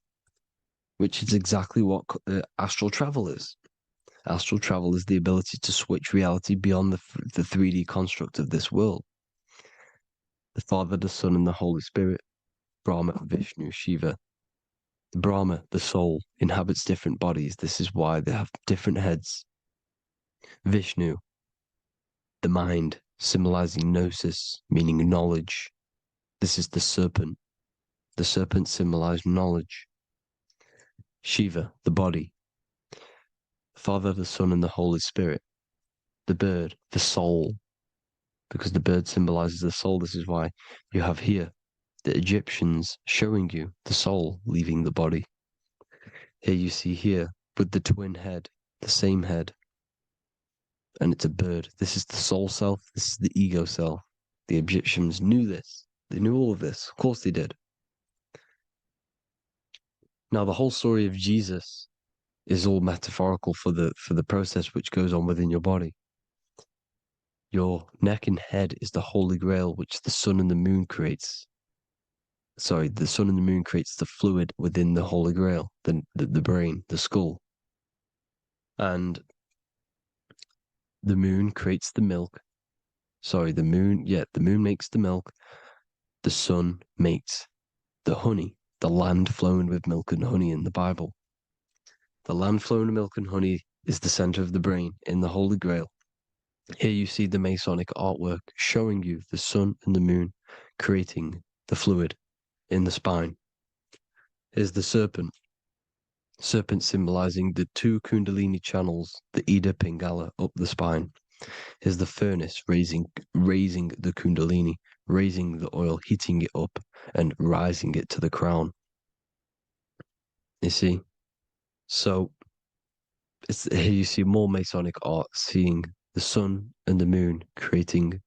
which is exactly what astral travel is. Astral travel is the ability to switch reality beyond the 3D construct of this world. The Father, the Son, and the Holy Spirit, Brahma, Vishnu, Shiva. Brahma, the soul, inhabits different bodies. This is why they have different heads. Vishnu, the mind, symbolizing gnosis, meaning knowledge. This is the serpent. The serpent symbolized knowledge. Shiva, the body. Father, the Son, and the Holy Spirit. The bird, the soul, because the bird symbolizes the soul. This is why you have here the Egyptians showing you the soul leaving the body. Here you see here with the twin head, the same head, and it's a bird. This is the soul self. This is the ego self. The Egyptians knew this. They knew all of this. Of course they did. Now the whole story of Jesus is all metaphorical for the process which goes on within your body. Your neck and head is the Holy Grail, which the sun and the moon creates. Sorry, the sun and the moon creates the fluid within the Holy Grail, the brain, the skull. And the moon creates the milk. Sorry, the moon makes the milk. The sun makes the honey, the land flowing with milk and honey in the Bible. The land flowing with milk and honey is the center of the brain in the Holy Grail. Here you see the Masonic artwork showing you the sun and the moon creating the fluid in the spine. Here's the serpent. Serpent symbolizing the two Kundalini channels, the Ida Pingala up the spine. Here's the furnace raising the Kundalini, raising the oil, heating it up, and rising it to the crown. You see? So here you see more Masonic art, seeing the sun and the moon creating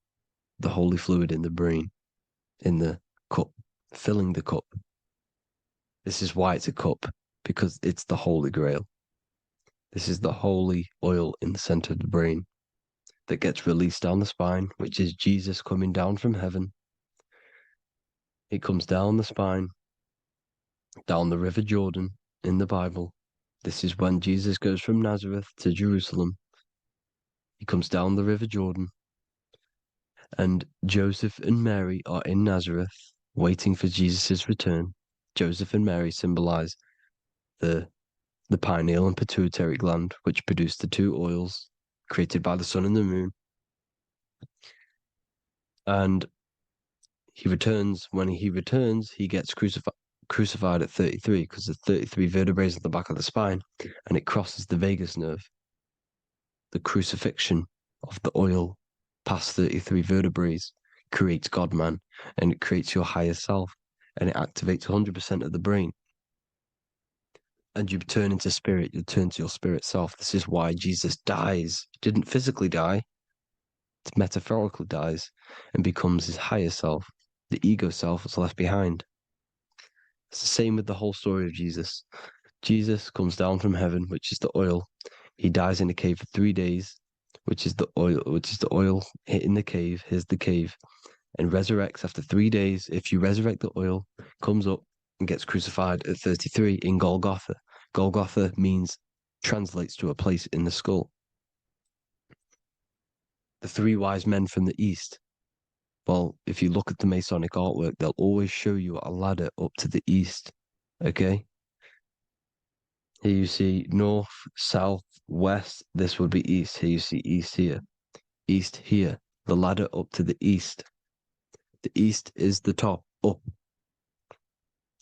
the holy fluid in the brain, in the cup, filling the cup. This is why it's a cup, because it's the Holy Grail. This is the holy oil in the center of the brain that gets released down the spine, which is Jesus coming down from heaven. It comes down the spine, down the River Jordan in the Bible. This is when Jesus goes from Nazareth to Jerusalem. He comes down the River Jordan, and Joseph and Mary are in Nazareth waiting for Jesus' return. Joseph and Mary symbolize the pineal and pituitary gland, which produce the two oils created by the sun and the moon. And he returns. When he returns, he gets crucified at 33, because there's 33 vertebrae at the back of the spine, and it crosses the vagus nerve. The crucifixion of the oil past 33 vertebrae creates God-man, and it creates your higher self, and it activates 100% of the brain. And you turn into spirit, you turn to your spirit self. This is why Jesus dies. He didn't physically die. metaphorically dies and becomes his higher self. The ego self is left behind. It's the same with the whole story of Jesus. Jesus comes down from heaven, which is the oil. He dies in a cave for 3 days, which is the oil hitting the cave. Here's the cave. And resurrects after 3 days. If you resurrect the oil, comes up and gets crucified at 33 in Golgotha. Golgotha translates to a place in the skull. The 3 wise men from the east. Well, if you look at the Masonic artwork, they'll always show you a ladder up to the east. Okay? Here you see north, south, west. This would be east. Here you see east here. East here. The ladder up to the east. The east is the top, up.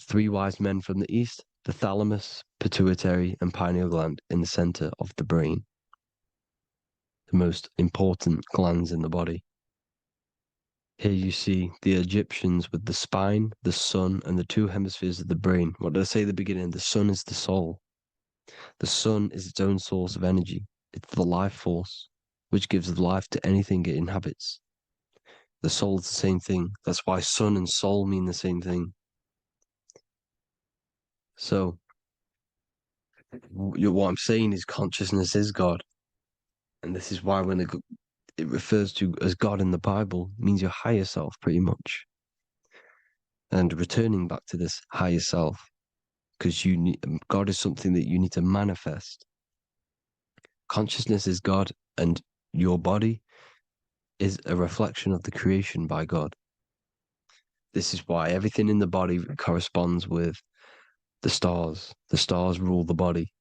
3 wise men from the east. The thalamus, pituitary, and pineal gland in the center of the brain. The most important glands in the body. Here you see the Egyptians with the spine, the sun, and the 2 hemispheres of the brain. What did I say at the beginning? The sun is the soul. The sun is its own source of energy. It's the life force, which gives life to anything it inhabits. The soul is the same thing. That's why sun and soul mean the same thing. So, what I'm saying is consciousness is God. And this is why when it refers to as God in the Bible, it means your higher self, pretty much. And returning back to this higher self, because God is something that you need to manifest. Consciousness is God, and your body is a reflection of the creation by God. This is why everything in the body corresponds with the stars. The stars rule the body.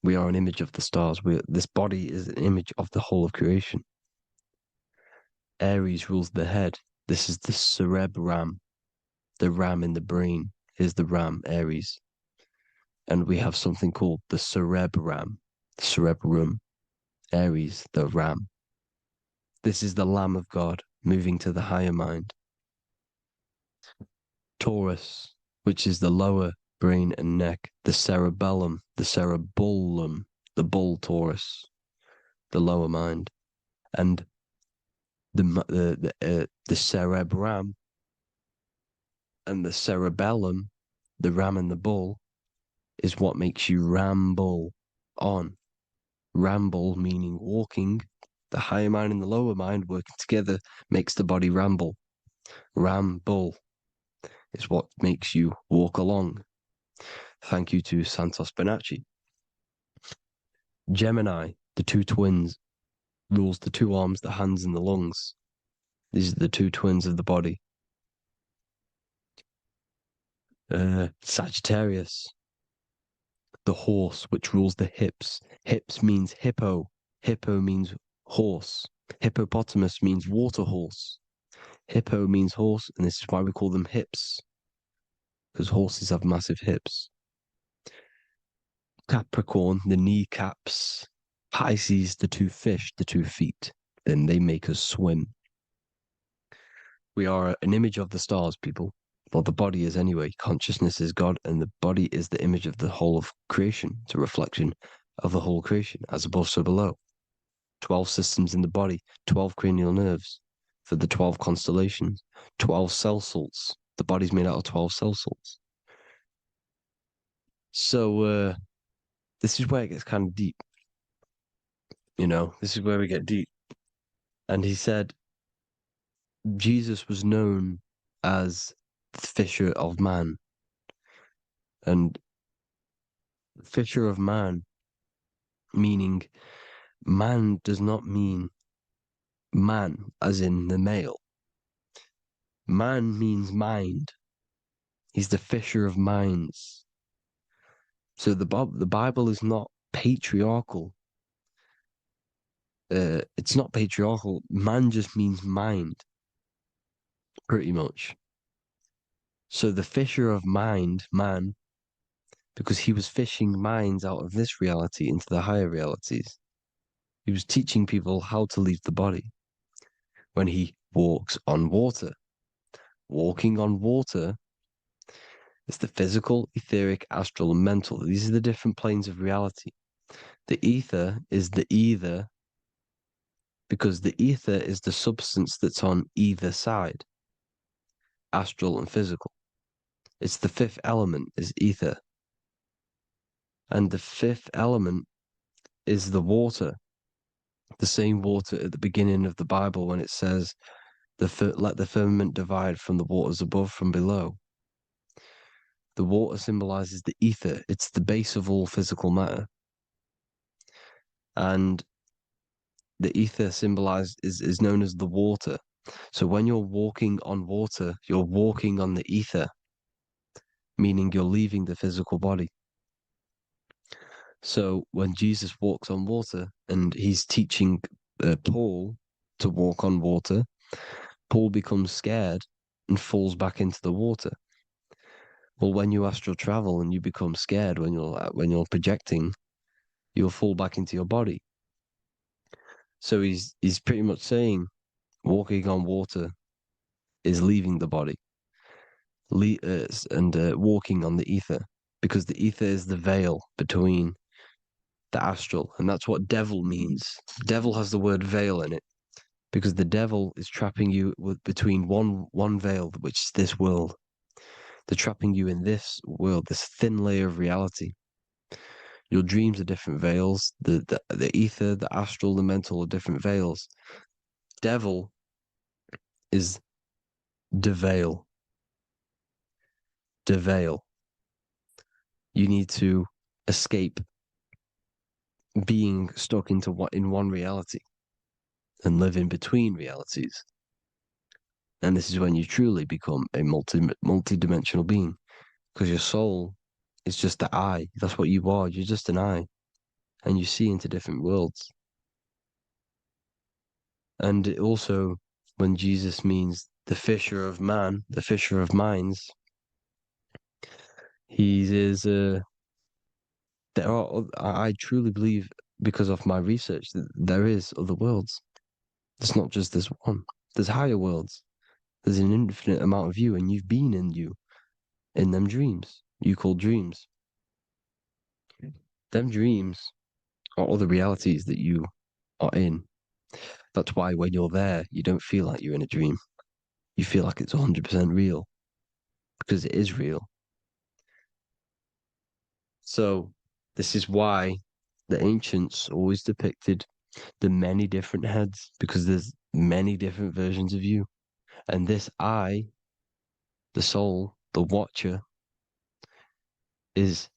We are an image of the stars. This body is an image of the whole of creation. Aries rules the head. This is the cerebrum, the ram in the brain. Here's the ram, Aries. And we have something called the cerebrum, Aries, the ram. This is the Lamb of God moving to the higher mind. Taurus, which is the lower brain and neck, the cerebellum, the bull Taurus, the lower mind, and the cerebrum and the cerebellum, the ram and the bull, is what makes you ramble on. Ramble meaning walking. The higher mind and the lower mind working together makes the body ramble. Ramble is what makes you walk along. Thank you to Santos Bonacci. Gemini, the 2 twins, rules the 2 arms, the hands, and the lungs. These are the 2 twins of the body. Sagittarius, the horse, which rules the hips. Hips means hippo. Hippo means horse. Hippopotamus means water horse. Hippo means horse, and this is why we call them hips, because horses have massive hips. Capricorn, the kneecaps. Pisces, the 2 fish, the 2 feet. Then they make us swim. We are an image of the stars, people. Well, the body is anyway. Consciousness is God, and the body is the image of the whole of creation. It's a reflection of the whole creation, as above, so below. 12 systems in the body, 12 cranial nerves for the 12 constellations, 12 cell salts. The body's made out of 12 cell salts. So, this is where it gets kind of deep. This is where we get deep. And he said Jesus was known as the fisher of man. And fisher of man, meaning man does not mean man as in the male. Man means mind. He's the fisher of minds. So the Bible is not patriarchal. It's not patriarchal. Man just means mind, pretty much. So the fisher of mind, man, because he was fishing minds out of this reality into the higher realities. He was teaching people how to leave the body when he walks on water. Walking on water is the physical, etheric, astral, and mental. These are the different planes of reality. The ether is the either because the ether is the substance that's on either side, astral and physical. It's the fifth element is ether. And the fifth element is the water, the same water at the beginning of the Bible when it says, let the firmament divide from the waters above from below. The water symbolizes the ether. It's the base of all physical matter. And the ether symbolized is known as the water. So when you're walking on water, you're walking on the ether, meaning you're leaving the physical body. So when Jesus walks on water and he's teaching Paul to walk on water, Paul becomes scared and falls back into the water. Well, when you astral travel and you become scared when you're projecting, you'll fall back into your body. So he's pretty much saying walking on water is leaving the body, and walking on the ether, because the ether is the veil between the astral, and that's what devil means. Devil has the word veil in it, because the devil is trapping you between one veil, which is this world. They're trapping you in this world, this thin layer of reality. Your dreams are different veils. The ether, the astral, the mental are different veils. Devil is the veil. The veil. You need to escape being stuck in one reality and live in between realities. And this is when you truly become a multi-dimensional being, because your soul is just the eye. That's what you are. You're just an eye, and you see into different worlds. And it also, when Jesus means the fisher of man, the fisher of minds, he is I truly believe, because of my research, that there is other worlds. It's not just this one. There's higher worlds. There's an infinite amount of you, and you've been in them dreams you call dreams. Them dreams are other realities that you are in. That's why when you're there, you don't feel like you're in a dream. You feel like it's 100% real, because it is real. So this is why the ancients always depicted the many different heads, because there's many different versions of you. And this I, the soul, the watcher, is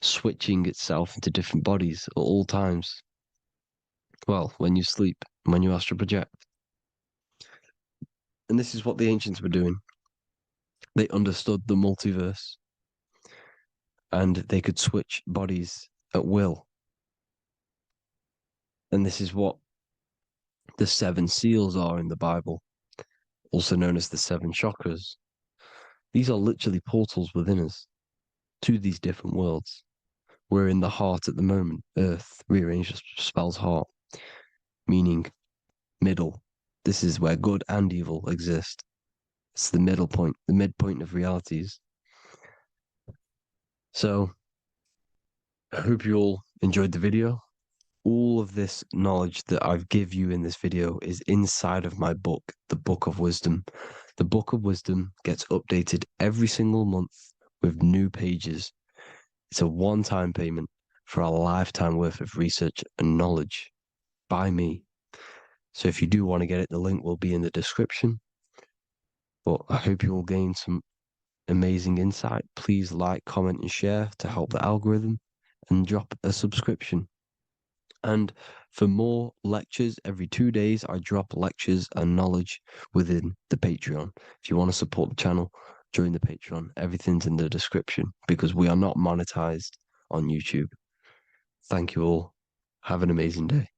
switching itself into different bodies at all times. Well, when you sleep, when you astral project. And this is what the ancients were doing. They understood the multiverse, and they could switch bodies at will. And this is what the 7 seals are in the Bible, also known as the 7 chakras. These are literally portals within us to these different worlds. We're in the heart at the moment. Earth, rearranged spells heart, meaning middle. This is where good and evil exist. It's the middle point, the midpoint of realities. So I hope you all enjoyed the video. All of this knowledge that I've give you in this video is inside of my book, the Book of Wisdom. The Book of Wisdom gets updated every single month with new pages. It's a one-time payment for a lifetime worth of research and knowledge by me. So if you do want to get it, the link will be in the description. But I hope you will gain some amazing insight. Please like, comment, and share to help the algorithm, and drop a subscription. And for more lectures, every 2 days, I drop lectures and knowledge within the Patreon. If you want to support the channel, join the Patreon. Everything's in the description, because we are not monetized on YouTube. Thank you all. Have an amazing day.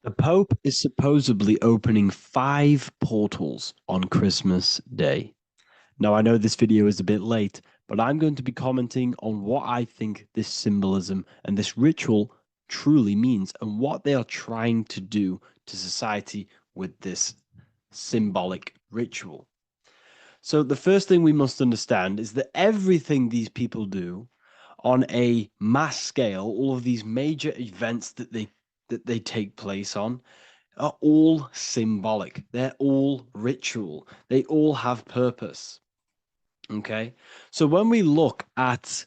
The Pope is supposedly opening 5 portals on Christmas Day. Now, I know this video is a bit late, but I'm going to be commenting on what I think this symbolism and this ritual truly means, and what they are trying to do to society with this symbolic ritual. So the first thing we must understand is that everything these people do on a mass scale, all of these major events that they take place on, are all symbolic. They're all ritual. They all have purpose. Okay? So when we look at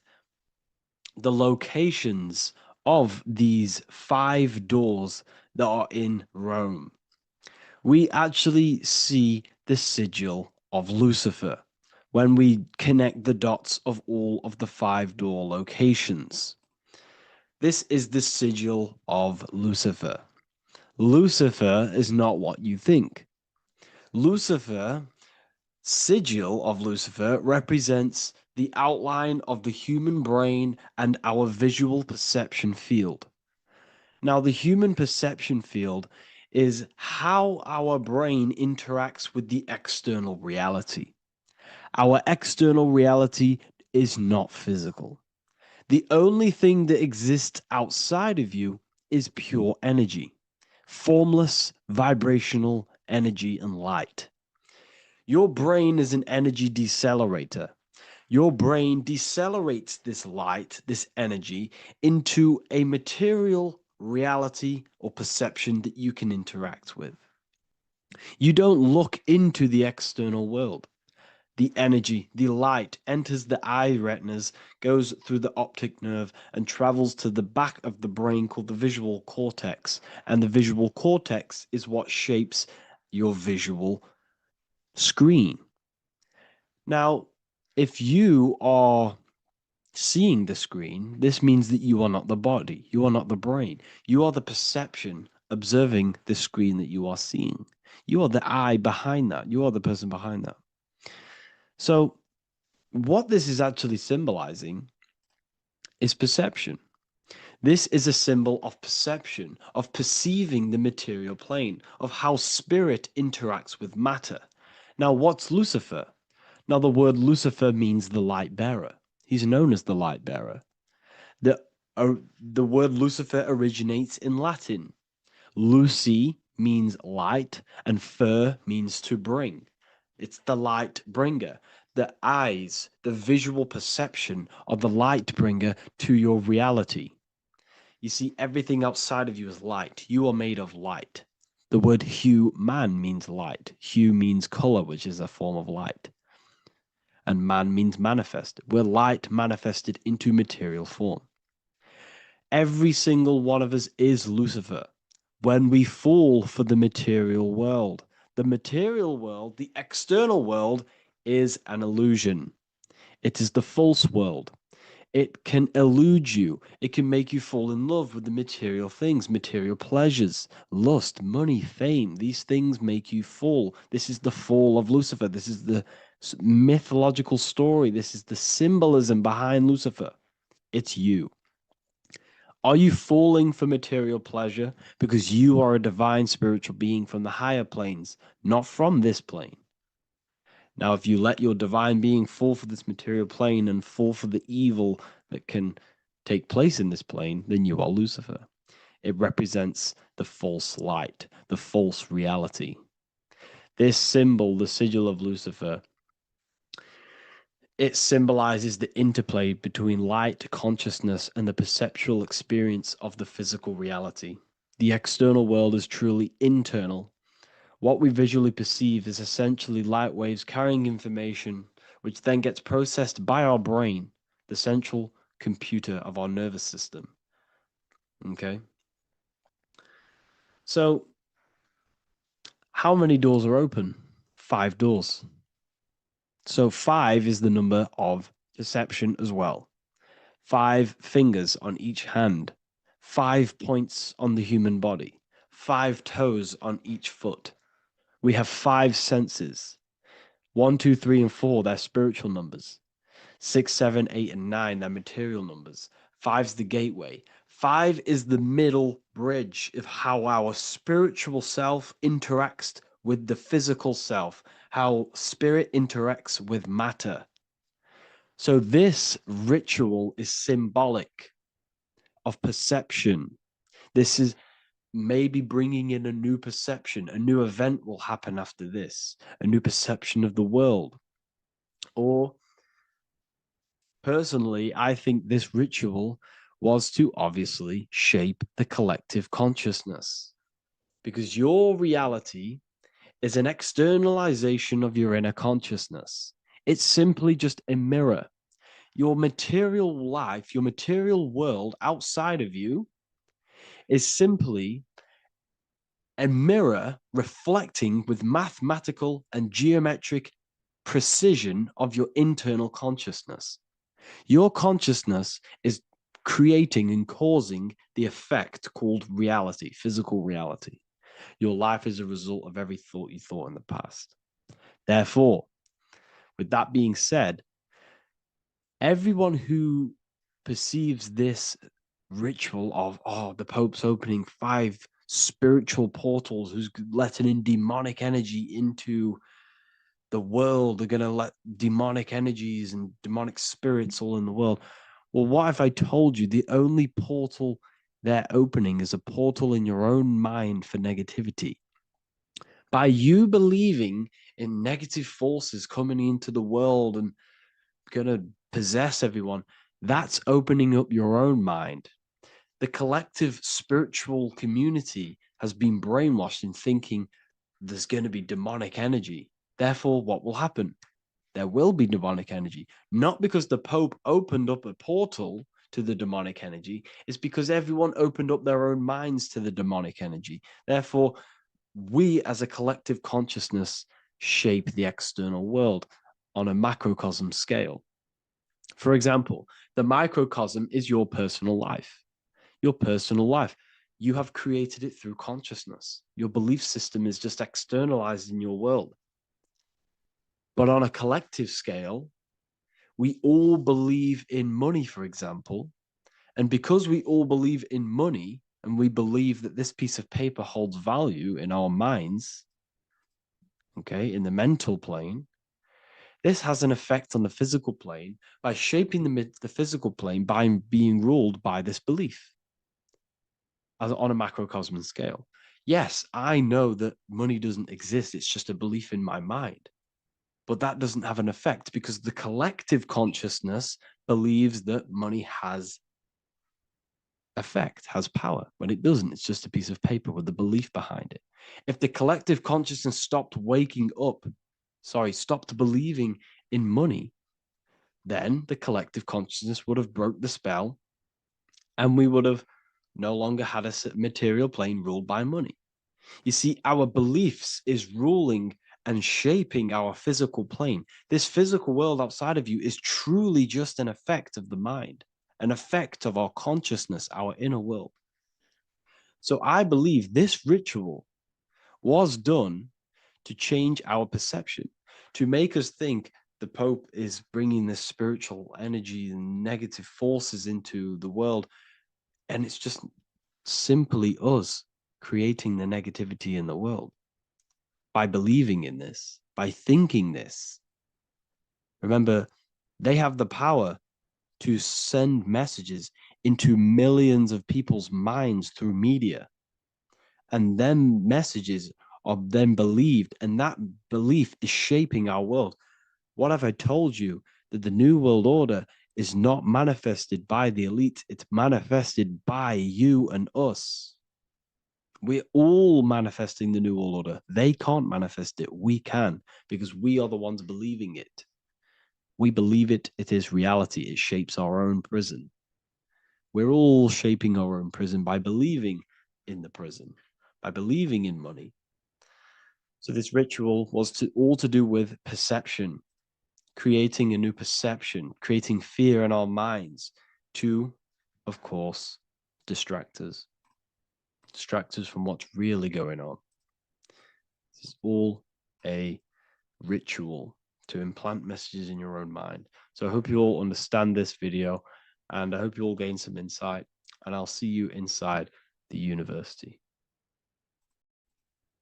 the locations of these 5 doors that are in Rome, we actually see the sigil of Lucifer when we connect the dots of all of the 5 door locations. This is the sigil of Lucifer. Lucifer is not what you think. Lucifer, sigil of Lucifer, represents the outline of the human brain and our visual perception field. Now, the human perception field is how our brain interacts with the external reality. Our external reality is not physical. The only thing that exists outside of you is pure energy, formless, vibrational energy and light. Your brain is an energy decelerator. Your brain decelerates this light, this energy, into a material reality or perception that you can interact with. You don't look into the external world. The energy, the light enters the eye retinas, goes through the optic nerve, and travels to the back of the brain called the visual cortex. And the visual cortex is what shapes your visual screen. Now, if you are seeing the screen, this means that you are not the body, you are not the brain, you are the perception observing the screen that you are seeing. You are the eye behind that, you are the person behind that. So, what this is actually symbolizing is perception. This is a symbol of perception, of perceiving the material plane, of how spirit interacts with matter. Now, what's Lucifer? Now, the word Lucifer means the light bearer. He's known as the light bearer. The word Lucifer originates in Latin. Luci means light, and fer means to bring. It's the light bringer. The eyes, the visual perception of the light bringer to your reality. You see, everything outside of you is light. You are made of light. The word hue man means light. Hue means color, which is a form of light. And man means manifest. We're light manifested into material form. Every single one of us is Lucifer. When we fall for the material world, the external world, is an illusion. It is the false world. It can elude you. It can make you fall in love with the material things, material pleasures, lust, money, fame. These things make you fall. This is the fall of Lucifer. This is the mythological story. This is the symbolism behind Lucifer. It's you. Are you falling for material pleasure because you are a divine spiritual being from the higher planes, not from this plane? Now, if you let your divine being fall for this material plane and fall for the evil that can take place in this plane, then you are Lucifer. It represents the false light, the false reality. This symbol, the sigil of Lucifer, it symbolizes the interplay between light, consciousness, and the perceptual experience of the physical reality. The external world is truly internal. What we visually perceive is essentially light waves carrying information, which then gets processed by our brain, the central computer of our nervous system. Okay? So, how many doors are open? 5 doors. So 5 is the number of perception as well. 5 fingers on each hand, 5 points on the human body, 5 toes on each foot. We have 5 senses. 1, 2, 3, and 4, they're spiritual numbers. 6, 7, 8, and 9, they're material numbers. 5's the gateway. 5 is the middle bridge of how our spiritual self interacts with the physical self, how spirit interacts with matter. So this ritual is symbolic of perception. This is maybe bringing in a new perception. A new event will happen after this, a new perception of the world. Or personally, I think this ritual was to obviously shape the collective consciousness, because your reality is an externalization of your inner consciousness. It's simply just a mirror. Your material life, your material world outside of you is simply a mirror reflecting with mathematical and geometric precision of your internal consciousness. Your consciousness is creating and causing the effect called reality, physical reality. Your life is a result of every thought you thought in the past. Therefore, with that being said, everyone who perceives this ritual of, the Pope's opening 5 spiritual portals, who's letting in demonic energy into the world, they're going to let demonic energies and demonic spirits all in the world. Well, what if I told you the only portal they're opening is a portal in your own mind for negativity? By you believing in negative forces coming into the world and going to possess everyone, that's opening up your own mind. The collective spiritual community has been brainwashed in thinking there's going to be demonic energy. Therefore, what will happen? There will be demonic energy. Not because the Pope opened up a portal to the demonic energy, it's because everyone opened up their own minds to the demonic energy. Therefore, we as a collective consciousness shape the external world on a macrocosm scale. For example, the microcosm is your personal life. Your personal life. You have created it through consciousness. Your belief system is just externalized in your world. But on a collective scale, we all believe in money, for example. And because we all believe in money and we believe that this piece of paper holds value in our minds, okay, in the mental plane, this has an effect on the physical plane by shaping the physical plane by being ruled by this belief as on a macrocosm scale. Yes, I know that money doesn't exist. It's just a belief in my mind. But that doesn't have an effect because the collective consciousness believes that money has effect, has power. When it doesn't, it's just a piece of paper with the belief behind it. If the collective consciousness stopped stopped believing in money, then the collective consciousness would have broke the spell and we would have no longer had a material plane ruled by money. You see, our beliefs is ruling and shaping our physical plane. This physical world outside of you is truly just an effect of the mind, an effect of our consciousness, our inner world. So I believe this ritual was done to change our perception, to make us think the Pope is bringing this spiritual energy and negative forces into the world. And it's just simply us creating the negativity in the world by believing in this, by thinking this. Remember, they have the power to send messages into millions of people's minds through media. And then messages are then believed, and that belief is shaping our world. What have I told you? That the New World Order is not manifested by the elite, it's manifested by you and us. We're all manifesting the New World Order. They can't manifest it. We can, because we are the ones believing it. We believe it. It is reality. It shapes our own prison. We're all shaping our own prison by believing in the prison, by believing in money. So this ritual was all to do with perception, creating a new perception, creating fear in our minds to, of course, distract us from what's really going on. This is all a ritual to implant messages in your own mind. So I hope you all understand this video and I hope you all gain some insight, and I'll see you inside the university.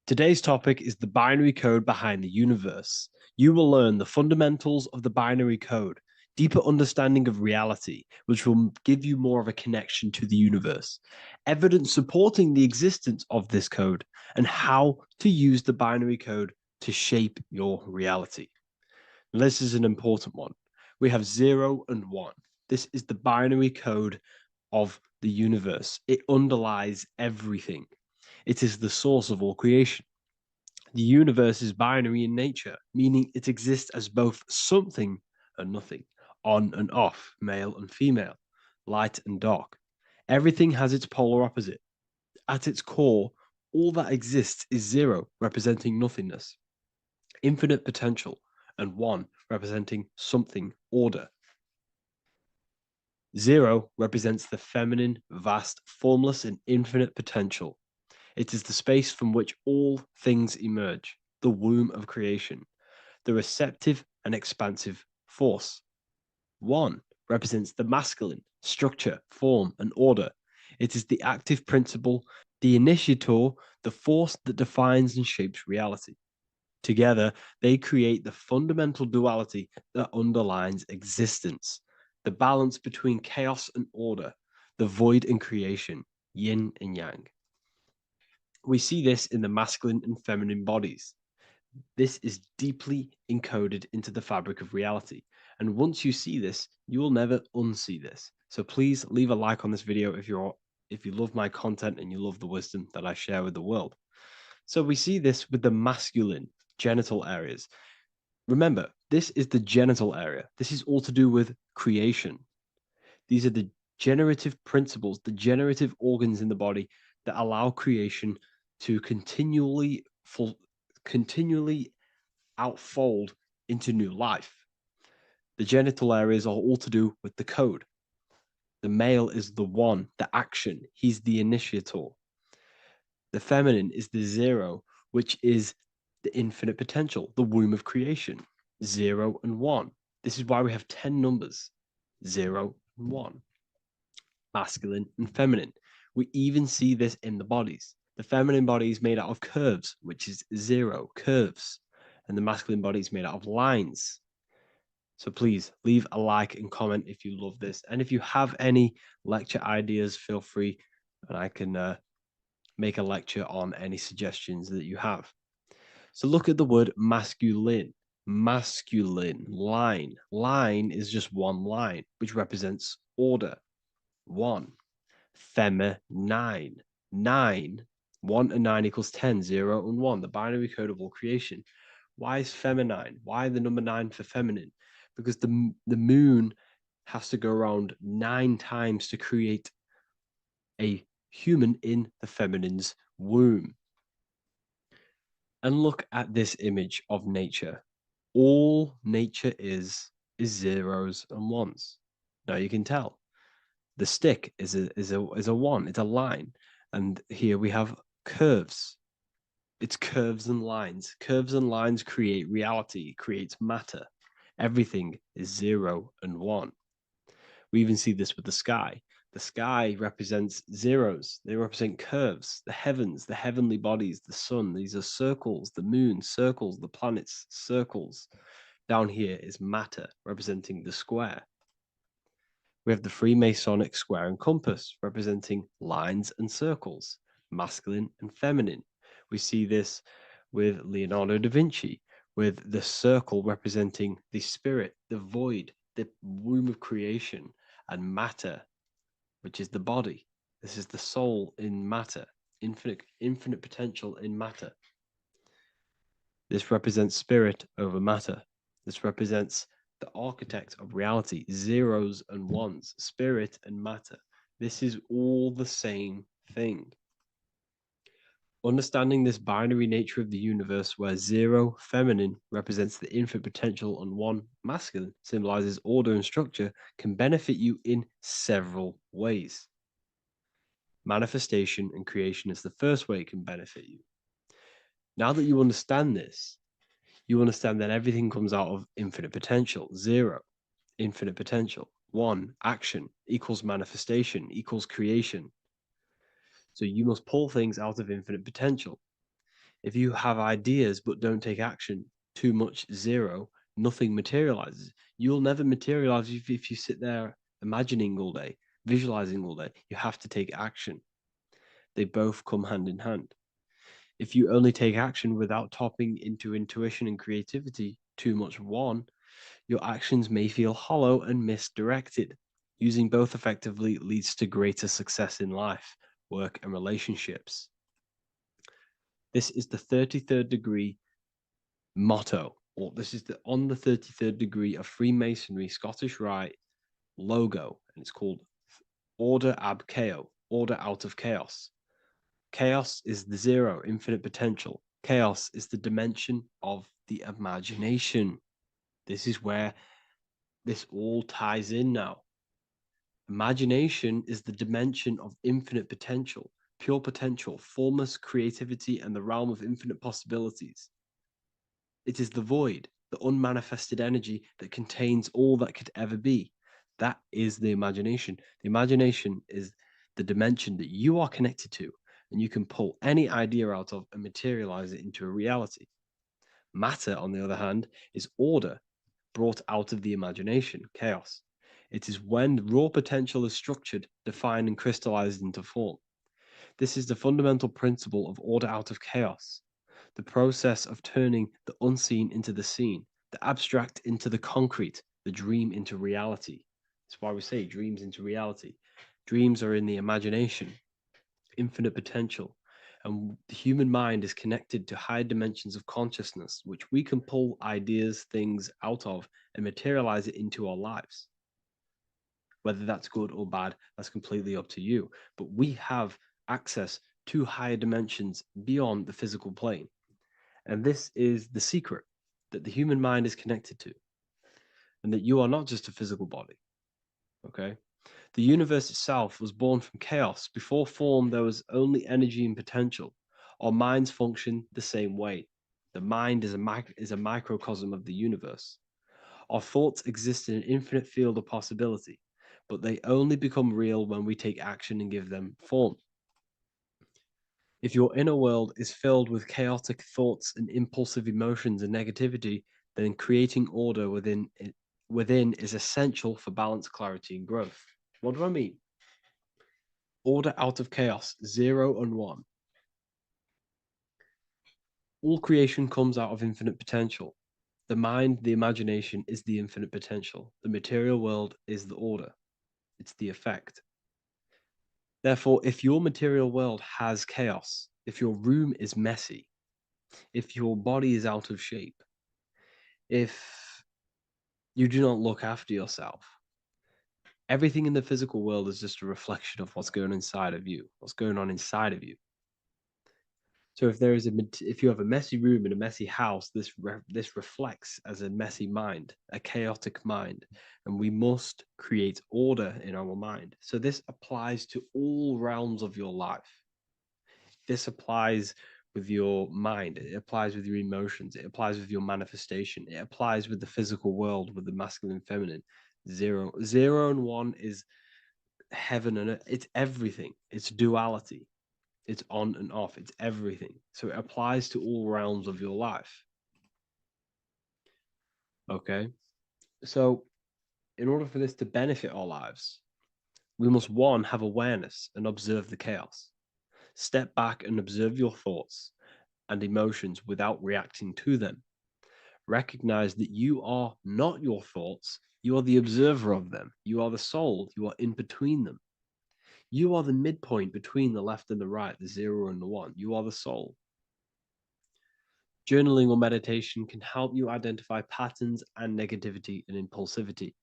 Today's topic is the binary code behind the universe. You will learn the fundamentals of the binary code. deeper understanding of reality, which will give you more of a connection to the universe, evidence supporting the existence of this code, and how to use the binary code to shape your reality. And this is an important one. We have 0 and 1. This is the binary code of the universe. It underlies everything. It is the source of all creation. The universe is binary in nature, meaning it exists as both something and nothing, on and off, male and female, light and dark. Everything has its polar opposite. At its core, all that exists is 0, representing nothingness, infinite potential, and 1, representing something, order. 0 represents the feminine, vast, formless, and infinite potential. It is the space from which all things emerge, the womb of creation, the receptive and expansive force. 1 represents the masculine, structure, form, and order. It is the active principle, the initiator, the force that defines and shapes reality. Together, they create the fundamental duality that underlines existence, the balance between chaos and order, the void and creation, yin and yang. We see this in the masculine and feminine bodies. This is deeply encoded into the fabric of reality. And once you see this, you will never unsee this. So please leave a like on this video if you love my content and you love the wisdom that I share with the world. So we see this with the masculine genital areas. Remember, this is the genital area. This is all to do with creation. These are the generative principles, the generative organs in the body that allow creation to continually outfold into new life. The genital areas are all to do with the code. The male is the 1, the action. He's the initiator. The feminine is the 0, which is the infinite potential, the womb of creation. 0 and 1. This is why we have 10 numbers. 0 and 1. Masculine and feminine. We even see this in the bodies. The feminine body is made out of curves, which is 0, curves. And the masculine body is made out of lines. So please leave a like and comment if you love this. And if you have any lecture ideas, feel free and I can make a lecture on any suggestions that you have. So look at the word masculine. Masculine, line. Line is just one line, which represents order. 1. Feminine. 9. 1 and 9 equals 10. 0 and 1. The binary code of all creation. Why is feminine? Why the number 9 for feminine? Because the moon has to go around 9 times to create a human in the feminine's womb. And look at this image of nature. All nature is zeros and ones. Now you can tell. The stick is a 1. It's a line, and here we have curves. It's curves and lines. Curves and lines create reality, creates matter. Everything is 0 and 1. We even see this with the sky. The sky represents zeros. They represent curves, the heavens, the heavenly bodies, the sun. These are circles, the moon, circles, the planets, circles. Down here is matter, representing the square. We have the Freemasonic square and compass, representing lines and circles, masculine and feminine. We see this with Leonardo da Vinci, with the circle representing the spirit, the void, the womb of creation, and matter, which is the body. This is the soul in matter, infinite potential in matter. This represents spirit over matter. This represents the architect of reality, zeros and ones, spirit and matter. This is all the same thing. Understanding this binary nature of the universe, where 0 feminine represents the infinite potential and 1 masculine symbolizes order and structure, can benefit you in several ways. Manifestation and creation is the first way it can benefit you. Now that you understand this, you understand that everything comes out of infinite potential. 0, infinite potential. 1, action equals manifestation equals creation. So you must pull things out of infinite potential. If you have ideas but don't take action, too much 0, nothing materializes. You'll never materialize if you sit there imagining all day, visualizing all day. You have to take action. They both come hand in hand. If you only take action without tapping into intuition and creativity, too much of one, your actions may feel hollow and misdirected. Using both effectively leads to greater success in life, work, and relationships. This is the 33rd degree motto, or this is on the 33rd degree of Freemasonry Scottish Rite logo, and it's called Order ab Chaos, order out of chaos. Chaos is the zero, infinite potential. Chaos is the dimension of the imagination. This is where this all ties in now. Imagination is the dimension of infinite potential, pure potential, formless creativity, and the realm of infinite possibilities. It is the void, the unmanifested energy that contains all that could ever be. That is the imagination. The imagination is the dimension that you are connected to, and you can pull any idea out of and materialize it into a reality. Matter, on the other hand, is order brought out of the imagination, chaos. It is when raw potential is structured, defined, and crystallized into form. This is the fundamental principle of order out of chaos, the process of turning the unseen into the seen, the abstract into the concrete, the dream into reality. That's why we say dreams into reality. Dreams are in the imagination, infinite potential, and the human mind is connected to higher dimensions of consciousness, which we can pull ideas, things out of, and materialize it into our lives. Whether that's good or bad, that's completely up to you. But we have access to higher dimensions beyond the physical plane. And this is the secret that the human mind is connected to, and that you are not just a physical body. Okay? The universe itself was born from chaos. Before form, there was only energy and potential. Our minds function the same way. The mind is a microcosm of the universe. Our thoughts exist in an infinite field of possibility, but they only become real when we take action and give them form. If your inner world is filled with chaotic thoughts and impulsive emotions and negativity, then creating order within is essential for balance, clarity, and growth. What do I mean? Order out of chaos, 0 and 1. All creation comes out of infinite potential. The mind, the imagination, is the infinite potential. The material world is the order. It's the effect. Therefore, if your material world has chaos, if your room is messy, if your body is out of shape, if you do not look after yourself, everything in the physical world is just a reflection of what's going on inside of you, what's going on inside of you. So if you have a messy room in a messy house, this reflects as a messy mind, a chaotic mind, and we must create order in our mind. So this applies to all realms of your life. This applies with your mind. It applies with your emotions. It applies with your manifestation. It applies with the physical world, with the masculine and feminine. 0 and 1 is heaven and earth. It's everything. It's duality. It's on and off. It's everything. So it applies to all realms of your life. Okay. So in order for this to benefit our lives, we must, one, have awareness and observe the chaos. Step back and observe your thoughts and emotions without reacting to them. Recognize that you are not your thoughts. You are the observer of them. You are the soul. You are in between them. You are the midpoint between the left and the right, the 0 and the 1. You are the soul. Journaling or meditation can help you identify patterns and negativity and impulsivity.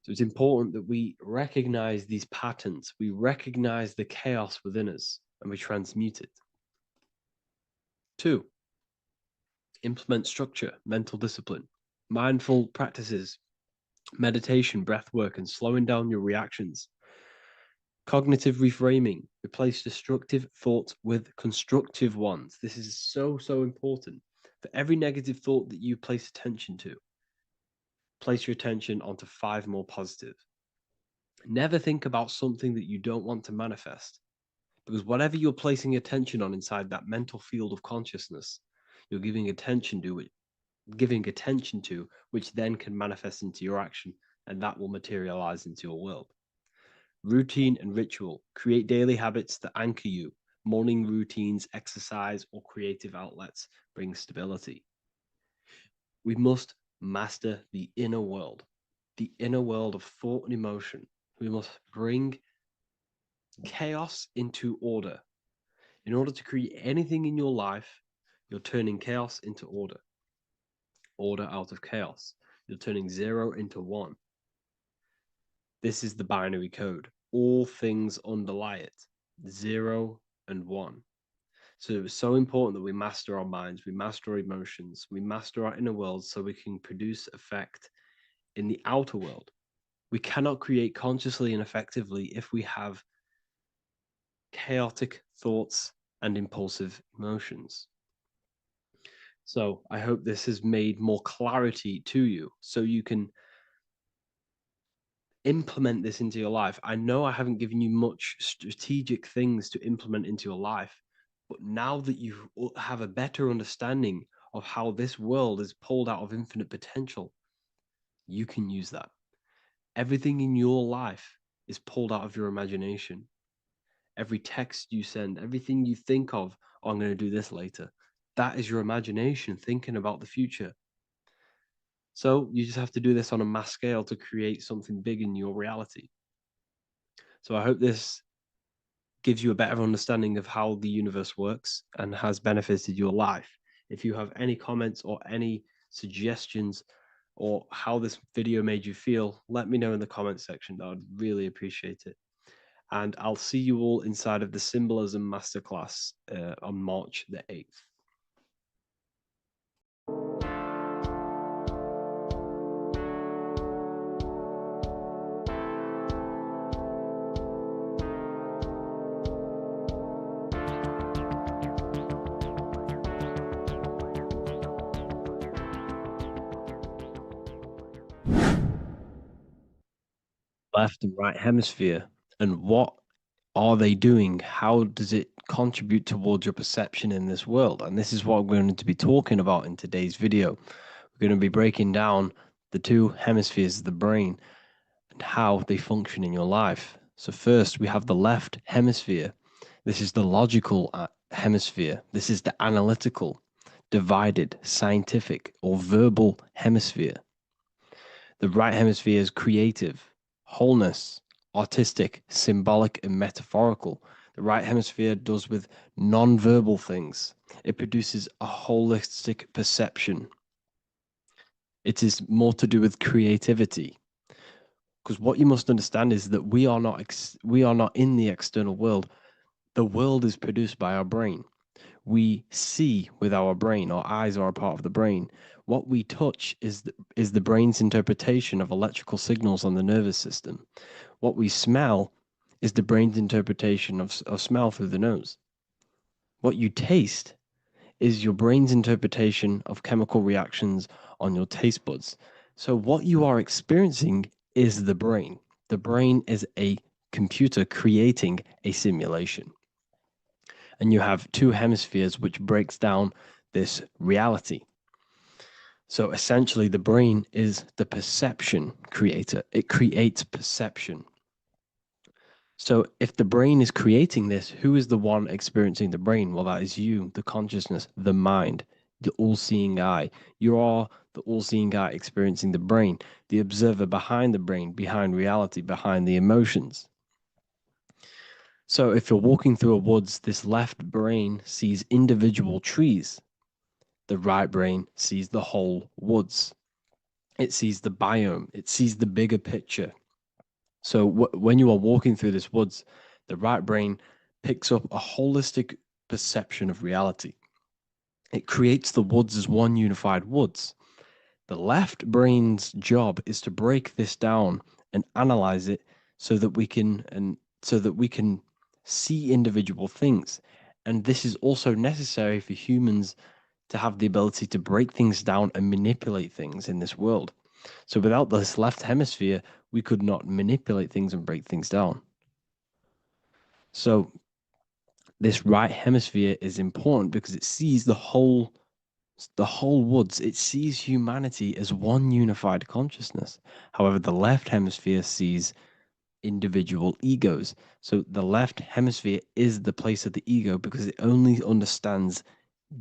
So it's important that we recognize these patterns. We recognize the chaos within us and we transmute it. 2, implement structure, mental discipline, mindful practices, meditation, breath work, and slowing down your reactions. Cognitive reframing, replace destructive thoughts with constructive ones. This is so, so important. For every negative thought that you place attention to, place your attention onto 5 more positive. Never think about something that you don't want to manifest, because whatever you're placing attention on inside that mental field of consciousness, you're giving attention to it. giving attention to, which then can manifest into your action, and that will materialize into your world. Routine and ritual. Create daily habits that anchor you. Morning routines, exercise, or creative outlets bring stability. We must master the inner world of thought and emotion. We must bring chaos into order. In order to create anything in your life, you're turning chaos into order, order out of chaos. You're turning 0 into 1. This is the binary code. All things underlie it, 0 and 1. So it's so important that we master our minds, we master our emotions, we master our inner world so we can produce effect in the outer world. We cannot create consciously and effectively if we have chaotic thoughts and impulsive emotions. So I hope this has made more clarity to you so you can implement this into your life. I know I haven't given you much strategic things to implement into your life, but now that you have a better understanding of how this world is pulled out of infinite potential, you can use that. Everything in your life is pulled out of your imagination. Every text you send, everything you think of, oh, I'm going to do this later, that is your imagination thinking about the future. So you just have to do this on a mass scale to create something big in your reality. So I hope this gives you a better understanding of how the universe works and has benefited your life. If you have any comments or any suggestions or how this video made you feel, let me know in the comment section. I would really appreciate it. And I'll see you all inside of the Symbolism Masterclass on March the 8th. Left and right hemisphere, and what are they doing? How does it contribute towards your perception in this world? And this is what we're going to be talking about in today's video. We're going to be breaking down the two hemispheres of the brain and how they function in your life. So first, we have the left hemisphere. This is the logical hemisphere. This is the analytical, divided, scientific, or verbal hemisphere. The right hemisphere is creative, wholeness, artistic, symbolic, and metaphorical. The right hemisphere does with non-verbal things. It produces a holistic perception. It is more to do with creativity. Because what you must understand is that we are not in the external world. The world is produced by our brain. We see with our brain. Our eyes are a part of the brain. What we touch is the brain's interpretation of electrical signals on the nervous system. What we smell is the brain's interpretation of smell through the nose. What you taste is your brain's interpretation of chemical reactions on your taste buds. So what you are experiencing is the brain. The brain is a computer creating a simulation. And you have two hemispheres which breaks down this reality. So essentially, the brain is the perception creator. It creates perception. So if the brain is creating this, who is the one experiencing the brain? Well, that is you, the consciousness, the mind, the all-seeing eye. You are the all-seeing eye experiencing the brain, the observer behind the brain, behind reality, behind the emotions. So if you're walking through a woods, this left brain sees individual trees. The right brain sees the whole woods. It sees the biome. It sees the bigger picture. So when you are walking through this woods, the right brain picks up a holistic perception of reality. It creates the woods as one unified woods. The left brain's job is to break this down and analyze it so that we can see individual things. And this is also necessary for humans to have the ability to break things down and manipulate things in this world. So without this left hemisphere, we could not manipulate things and break things down. So this right hemisphere is important because it sees the whole The whole woods, it sees humanity as one unified consciousness. However, the left hemisphere sees individual egos. So the left hemisphere is the place of the ego because it only understands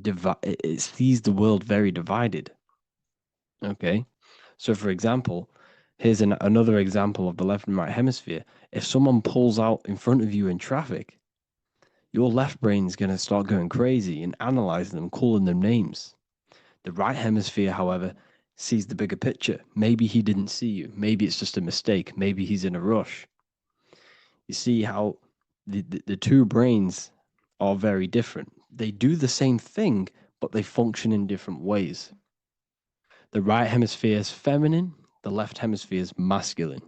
it sees the world very divided. Okay. So for example, here's another example of the left and right hemisphere. If someone pulls out in front of you in traffic, your left brain's going to start going crazy and analyzing them, calling them names. The right hemisphere, however, sees the bigger picture. Maybe he didn't see you. Maybe it's just a mistake. Maybe he's in a rush. You see how the two brains are very different. They do the same thing, but they function in different ways. The right hemisphere is feminine, the left hemisphere is masculine.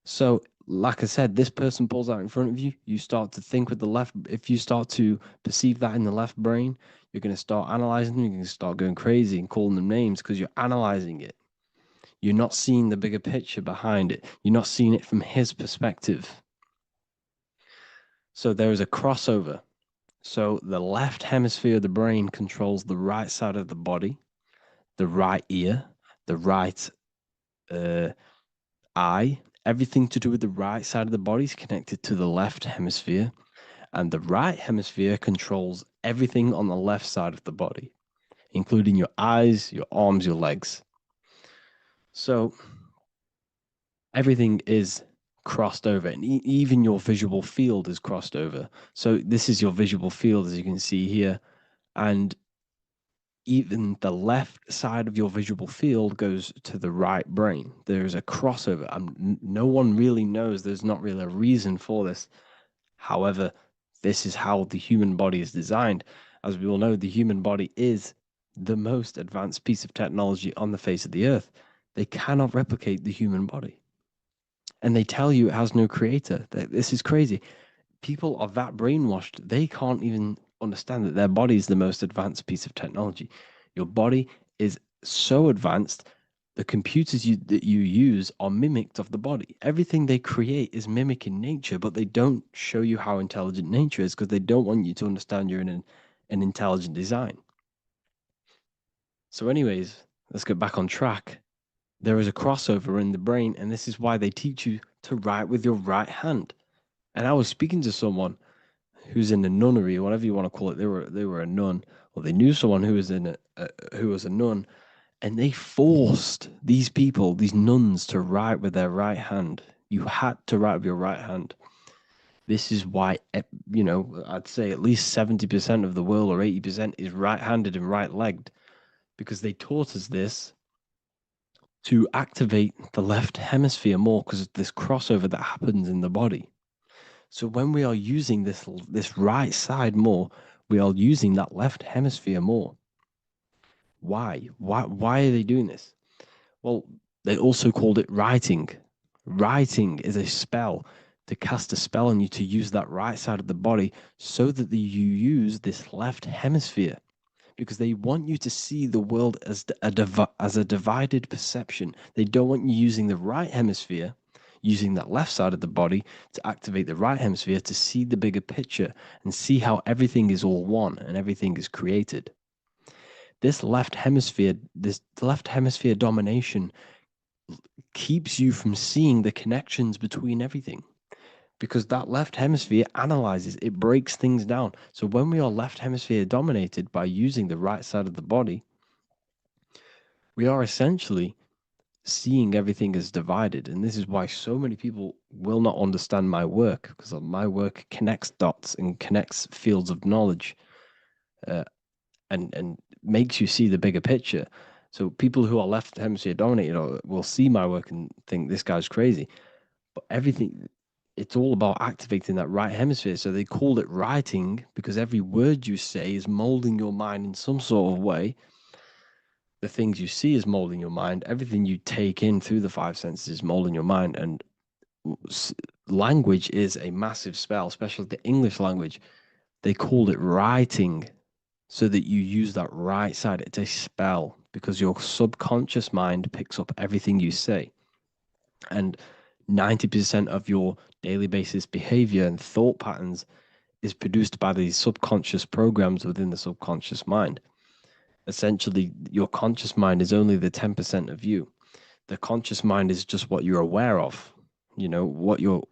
So, like I said, this person pulls out in front of you, you start to think with the left. If you start to perceive that in the left brain, you're going to start analyzing them, you're going to start going crazy and calling them names because you're analyzing it. You're not seeing the bigger picture behind it, you're not seeing it from his perspective. So, there is a crossover. So, the left hemisphere of the brain controls the right side of the body, the right ear, the right eye. Everything to do with the right side of the body is connected to the left hemisphere, and the right hemisphere controls everything on the left side of the body, including your eyes, your arms, your legs. So everything is crossed over, and even your visual field is crossed over. So this is your visual field, as you can see here, and even the left side of your visual field goes to the right brain. There's a crossover. No one really knows. There's not really a reason for this. However, this is how the human body is designed. As we all know, the human body is the most advanced piece of technology on the face of the earth. They cannot replicate the human body. And they tell you it has no creator. This is crazy. People are that brainwashed, they can't even understand that their body is the most advanced piece of technology. Your body is so advanced, the computers that you use are mimicked of the body. Everything they create is mimicking nature, but they don't show you how intelligent nature is because they don't want you to understand you're in an intelligent design. So, anyways, let's get back on track. There is a crossover in the brain, and this is why they teach you to write with your right hand. And I was speaking to someone who's in a nunnery, or whatever you want to call it. They were a nun, or they knew someone who was who was a nun, and they forced these people, these nuns, to write with their right hand. You had to write with your right hand. This is why, I'd say at least 70% of the world, or 80%, is right-handed and right-legged, because they taught us this to activate the left hemisphere more because of this crossover that happens in the body. So when we are using this right side more, we are using that left hemisphere more. Why? Why are they doing this? Well, they also called it writing. Writing is a spell, to cast a spell on you to use that right side of the body so that you use this left hemisphere, because they want you to see the world as a divided perception. They don't want you using the right hemisphere, using that left side of the body to activate the right hemisphere to see the bigger picture and see how everything is all one and everything is created. This left hemisphere domination keeps you from seeing the connections between everything, because that left hemisphere analyzes, it breaks things down. So when we are left hemisphere dominated by using the right side of the body, we are essentially seeing everything as divided. And this is why so many people will not understand my work, because my work connects dots and connects fields of knowledge, and makes you see the bigger picture. So people who are left hemisphere dominated will see my work and think this guy's crazy. But everything, it's all about activating that right hemisphere. So they called it writing because every word you say is molding your mind in some sort of way. The things you see is molding your mind. Everything you take in through the five senses is molding your mind. And language is a massive spell, especially the English language. They called it writing so that you use that right side. It's a spell because your subconscious mind picks up everything you say. And 90% of your daily basis behavior and thought patterns is produced by these subconscious programs within the subconscious mind. essentially your conscious mind is only the 10% of you. The conscious mind is just what you're aware of, what you're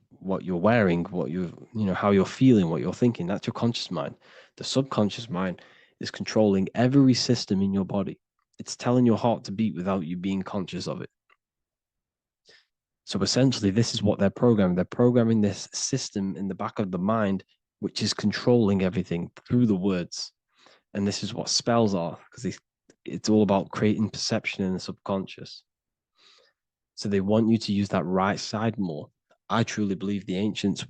wearing, how you're feeling, what you're thinking. That's your conscious mind. The subconscious mind is controlling every system in your body. It's telling your heart to beat without you being conscious of it. So essentially, this is what they're programming. They're programming this system in the back of the mind, which is controlling everything through the words. And this is what spells are, because it's all about creating perception in the subconscious. So they want you to use that right side more. I truly believe the ancients,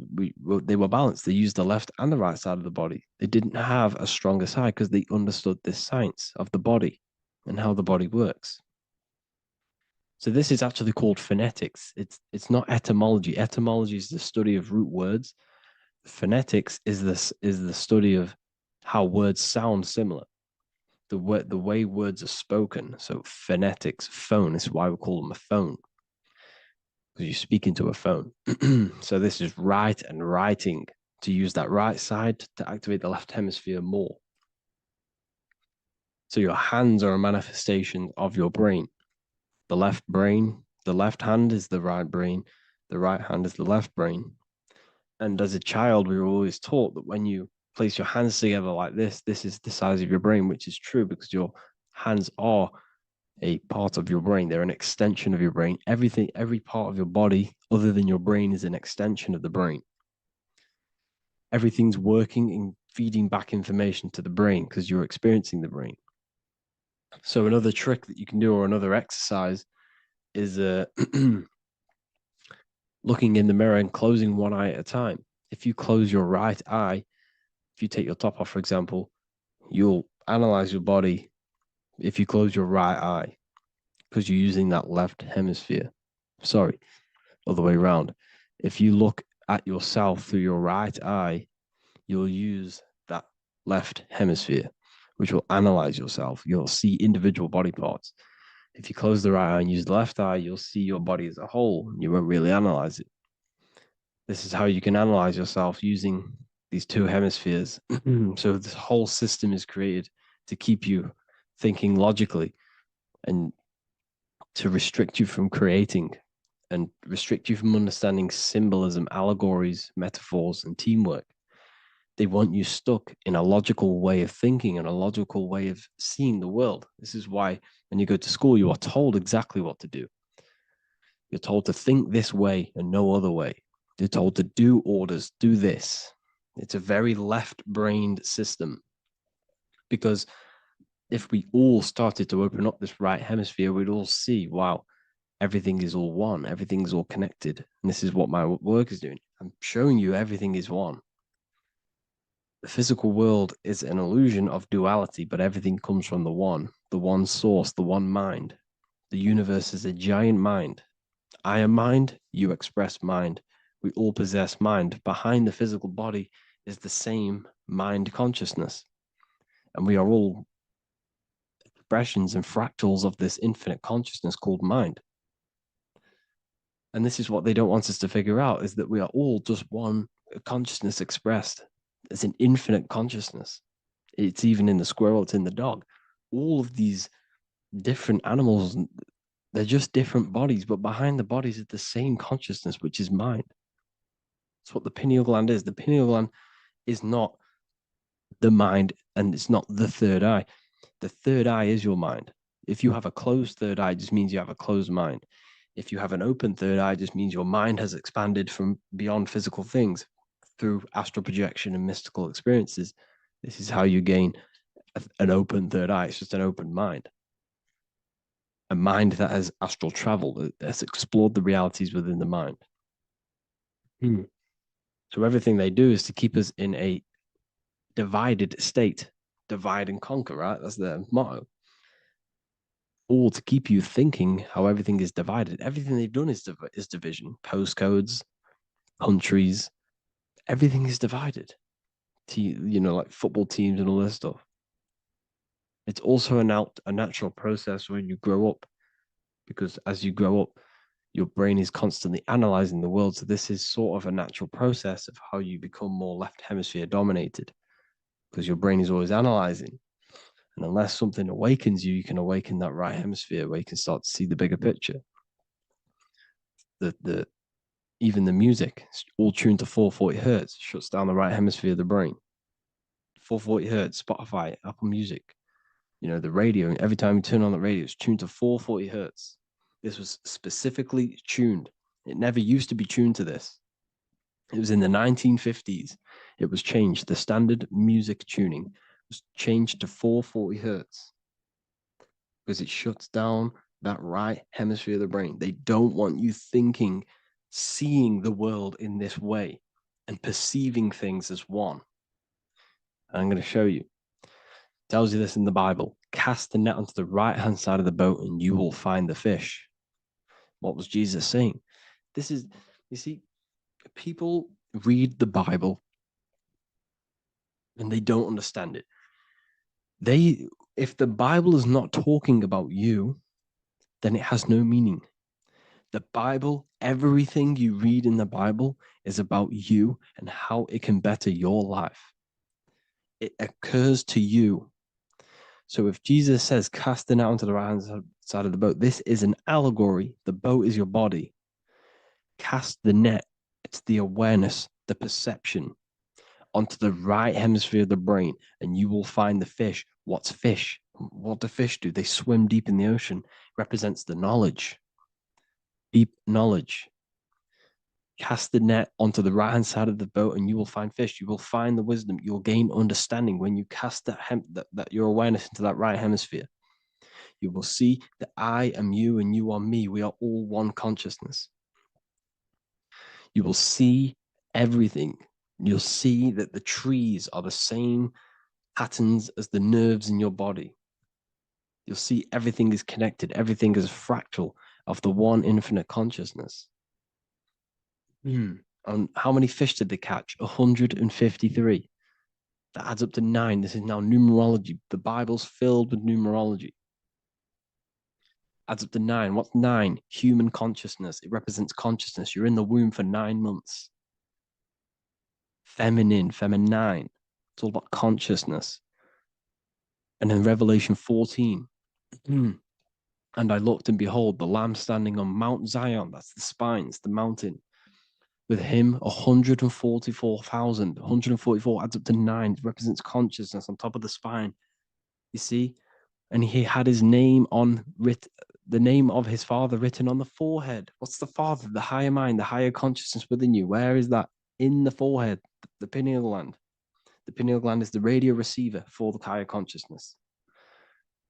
they were balanced. They used the left and the right side of the body. They didn't have a stronger side because they understood this science of the body and how the body works. So this is actually called phonetics. It's not etymology. Etymology is the study of root words. Phonetics is the study of how words sound similar. The way words are spoken. So phonetics, phone, is why we call them a phone, because you speak into a phone. So this is write and writing, to use that right side to activate the left hemisphere more. So your hands are a manifestation of your brain. The left hand is the right brain, the right hand is the left brain. And as a child, we were always taught that when you place your hands together like this is the size of your brain, which is true because your hands are a part of your brain. They're an extension of your brain. Every part of your body other than your brain is an extension of the brain. Everything's working and feeding back information to the brain because you're experiencing the brain. So another trick that you can do, or another exercise, is looking in the mirror and closing one eye at a time. If you close your right eye, if you take your top off, for example, you'll analyze your body if you close your right eye, because you're using that left hemisphere. Sorry, other way around. If you look at yourself through your right eye, you'll use that left hemisphere, which will analyze yourself. You'll see individual body parts. If you close the right eye and use the left eye, you'll see your body as a whole. You won't really analyze it. This is how you can analyze yourself using these two hemispheres. So this whole system is created to keep you thinking logically and to restrict you from creating and restrict you from understanding symbolism, allegories, metaphors, and teamwork. They want you stuck in a logical way of thinking and a logical way of seeing the world. This is why when you go to school, you are told exactly what to do. You're told to think this way and no other way. You're told to do orders, do this. It's a very left-brained system, because if we all started to open up this right hemisphere, we'd all see, wow, everything is all one, everything's all connected. And this is what my work is doing. I'm showing you everything is one. The physical world is an illusion of duality, but everything comes from the one source, the one mind. The universe is a giant mind. I am mind, you express mind. We all possess mind. Behind the physical body is the same mind consciousness. And we are all expressions and fractals of this infinite consciousness called mind. And this is what they don't want us to figure out, is that we are all just one consciousness expressed. It's an infinite consciousness. It's even in the squirrel, it's in the dog. All of these different animals, they're just different bodies, but behind the bodies is the same consciousness, which is mind. That's what the pineal gland is. The pineal gland is not the mind, and it's not the third eye. The third eye is your mind. If you have a closed third eye, it just means you have a closed mind. If you have an open third eye, it just means your mind has expanded from beyond physical things through astral projection and mystical experiences. This is how you gain an open third eye. It's just an open mind. A mind that has astral traveled, has explored the realities within the mind. So everything they do is to keep us in a divided state. Divide and conquer, right? That's their motto. All to keep you thinking how everything is divided. Everything they've done is division. Postcodes, countries, everything is divided. Like football teams and all this stuff. It's also a natural process when you grow up, because as you grow up, your brain is constantly analyzing the world. So this is sort of a natural process of how you become more left hemisphere dominated, because your brain is always analyzing. And unless something awakens you, you can awaken that right hemisphere where you can start to see the bigger picture. Even the music, all tuned to 440 hertz, shuts down the right hemisphere of the brain. 440 hertz, Spotify, Apple Music, the radio. Every time you turn on the radio, it's tuned to 440 hertz. This was specifically tuned. It never used to be tuned to this. It was in the 1950s. It was changed. The standard music tuning was changed to 440 hertz because it shuts down that right hemisphere of the brain. They don't want you thinking, seeing the world in this way and perceiving things as one. I'm going to show you. It tells you this in the Bible. Cast the net onto the right-hand side of the boat and you will find the fish. What was Jesus saying? You see, people read the Bible and they don't understand it. If the Bible is not talking about you, then it has no meaning. The Bible, everything you read in the Bible is about you and how it can better your life. It occurs to you. So if Jesus says, cast the net onto the right-hand side of the boat, this is an allegory. The boat is your body. Cast the net. It's the awareness, the perception onto the right hemisphere of the brain, and you will find the fish. What's fish? What do fish do? They swim deep in the ocean. It represents the knowledge. Deep knowledge. Cast the net onto the right-hand side of the boat and you will find fish. You will find the wisdom. You will gain understanding when you cast that your awareness into that right hemisphere. You will see that I am you and you are me. We are all one consciousness. You will see everything. You'll see that the trees are the same patterns as the nerves in your body. You'll see everything is connected. Everything is a fractal of the one infinite consciousness. And how many fish did they catch? 153. That adds up to 9. This is now numerology. The Bible's filled with numerology. Adds up to 9. What's 9? Human consciousness. It represents consciousness. You're in the womb for 9 months. Feminine. It's all about consciousness. And then Revelation 14. And I looked, and behold, the Lamb standing on Mount Zion. That's the spines, the mountain. With him, 144,000. 144 adds up to 9. It represents consciousness on top of the spine. You see? And he had his name the name of his Father written on the forehead. What's the Father? The higher mind, the higher consciousness within you. Where is that? In the forehead, the pineal gland. The pineal gland is the radio receiver for the higher consciousness.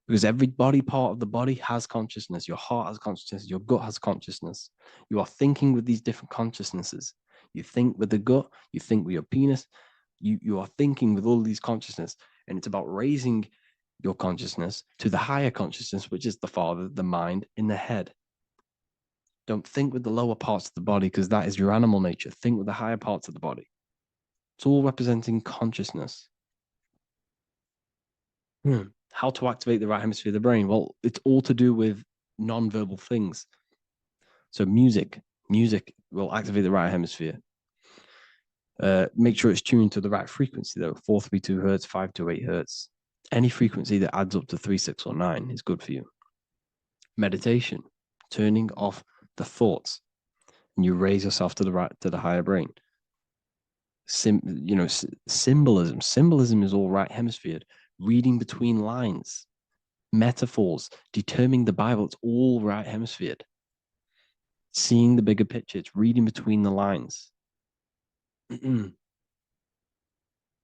Because every body part of the body has consciousness. Your heart has consciousness. Your gut has consciousness. You are thinking with these different consciousnesses. You think with the gut. You think with your penis. You are thinking with all these consciousness. And it's about raising your consciousness to the higher consciousness, which is the Father, the mind in the head. Don't think with the lower parts of the body because that is your animal nature. Think with the higher parts of the body. It's all representing consciousness. How to activate the right hemisphere of the brain? Well, it's all to do with non-verbal things. So music will activate the right hemisphere. Make sure it's tuned to the right frequency though. 432 hertz, 528 hertz. Any frequency that adds up to 3, 6, or 9 is good for you. Meditation, turning off the thoughts, and you raise yourself to the higher brain. Symbolism. Symbolism is all right hemisphered. Reading between lines, metaphors, determining the Bible, it's all right hemisphered. Seeing the bigger picture, it's reading between the lines.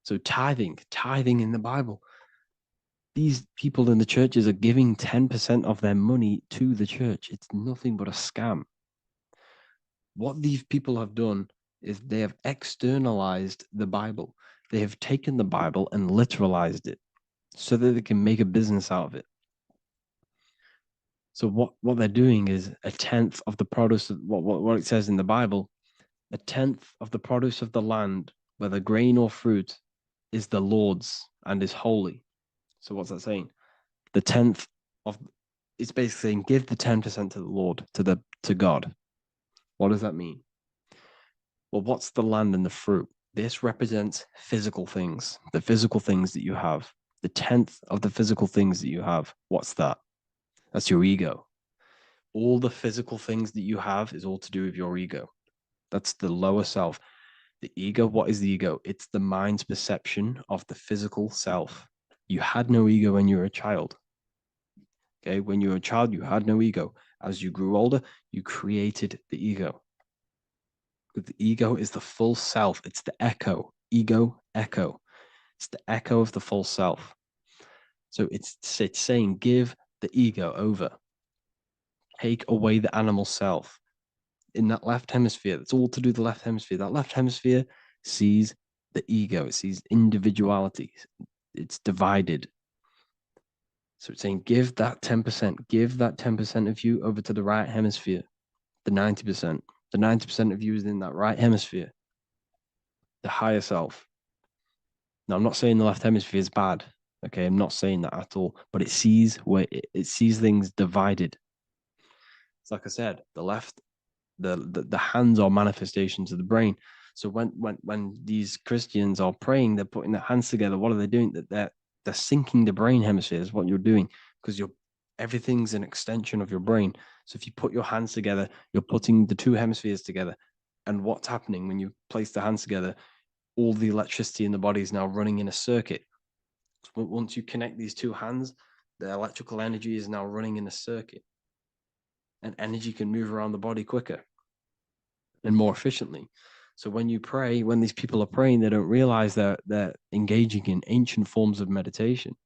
So tithing in the Bible. These people in the churches are giving 10% of their money to the church. It's nothing but a scam. What these people have done is they have externalized the Bible. They have taken the Bible and literalized it so that they can make a business out of it. So what they're doing is 1/10 of the produce of what it says in the Bible, 1/10 of the produce of the land, whether grain or fruit, is the Lord's and is holy. So what's that saying? The 10th of it's basically saying give the 10% to the Lord, to God. What does that mean? Well, what's the land and the fruit? This represents physical things, the physical things that you have. The 10th of the physical things that you have. What's that? That's your ego. All the physical things that you have is all to do with your ego. That's the lower self. The ego, what is the ego? It's the mind's perception of the physical self. You had no ego when you were a child. Okay, when you were a child, you had no ego. As you grew older, you created the ego. But the ego is the full self. It's the echo. Ego, echo. It's the echo of the full self. So it's saying, give the ego over. Take away the animal self. In that left hemisphere, that's all to do with the left hemisphere. That left hemisphere sees the ego. It sees individuality. It's divided. So it's saying, give that 10%, give that 10% of you over to the right hemisphere, the 90%. The 90% of you is in that right hemisphere, the higher self. Now, I'm not saying the left hemisphere is bad. Okay, I'm not saying that at all, but it sees where it sees things divided. It's like I said, the left, the hands are manifestations of the brain. So when these Christians are praying, they're putting their hands together. What are they doing? They're syncing the brain hemispheres. What you're doing, because everything's an extension of your brain. So if you put your hands together, you're putting the two hemispheres together. And what's happening when you place the hands together? All the electricity in the body is now running in a circuit. So once you connect these two hands, the electrical energy is now running in a circuit, and energy can move around the body quicker and more efficiently. So when you pray, when these people are praying, they don't realize that they're engaging in ancient forms of meditation,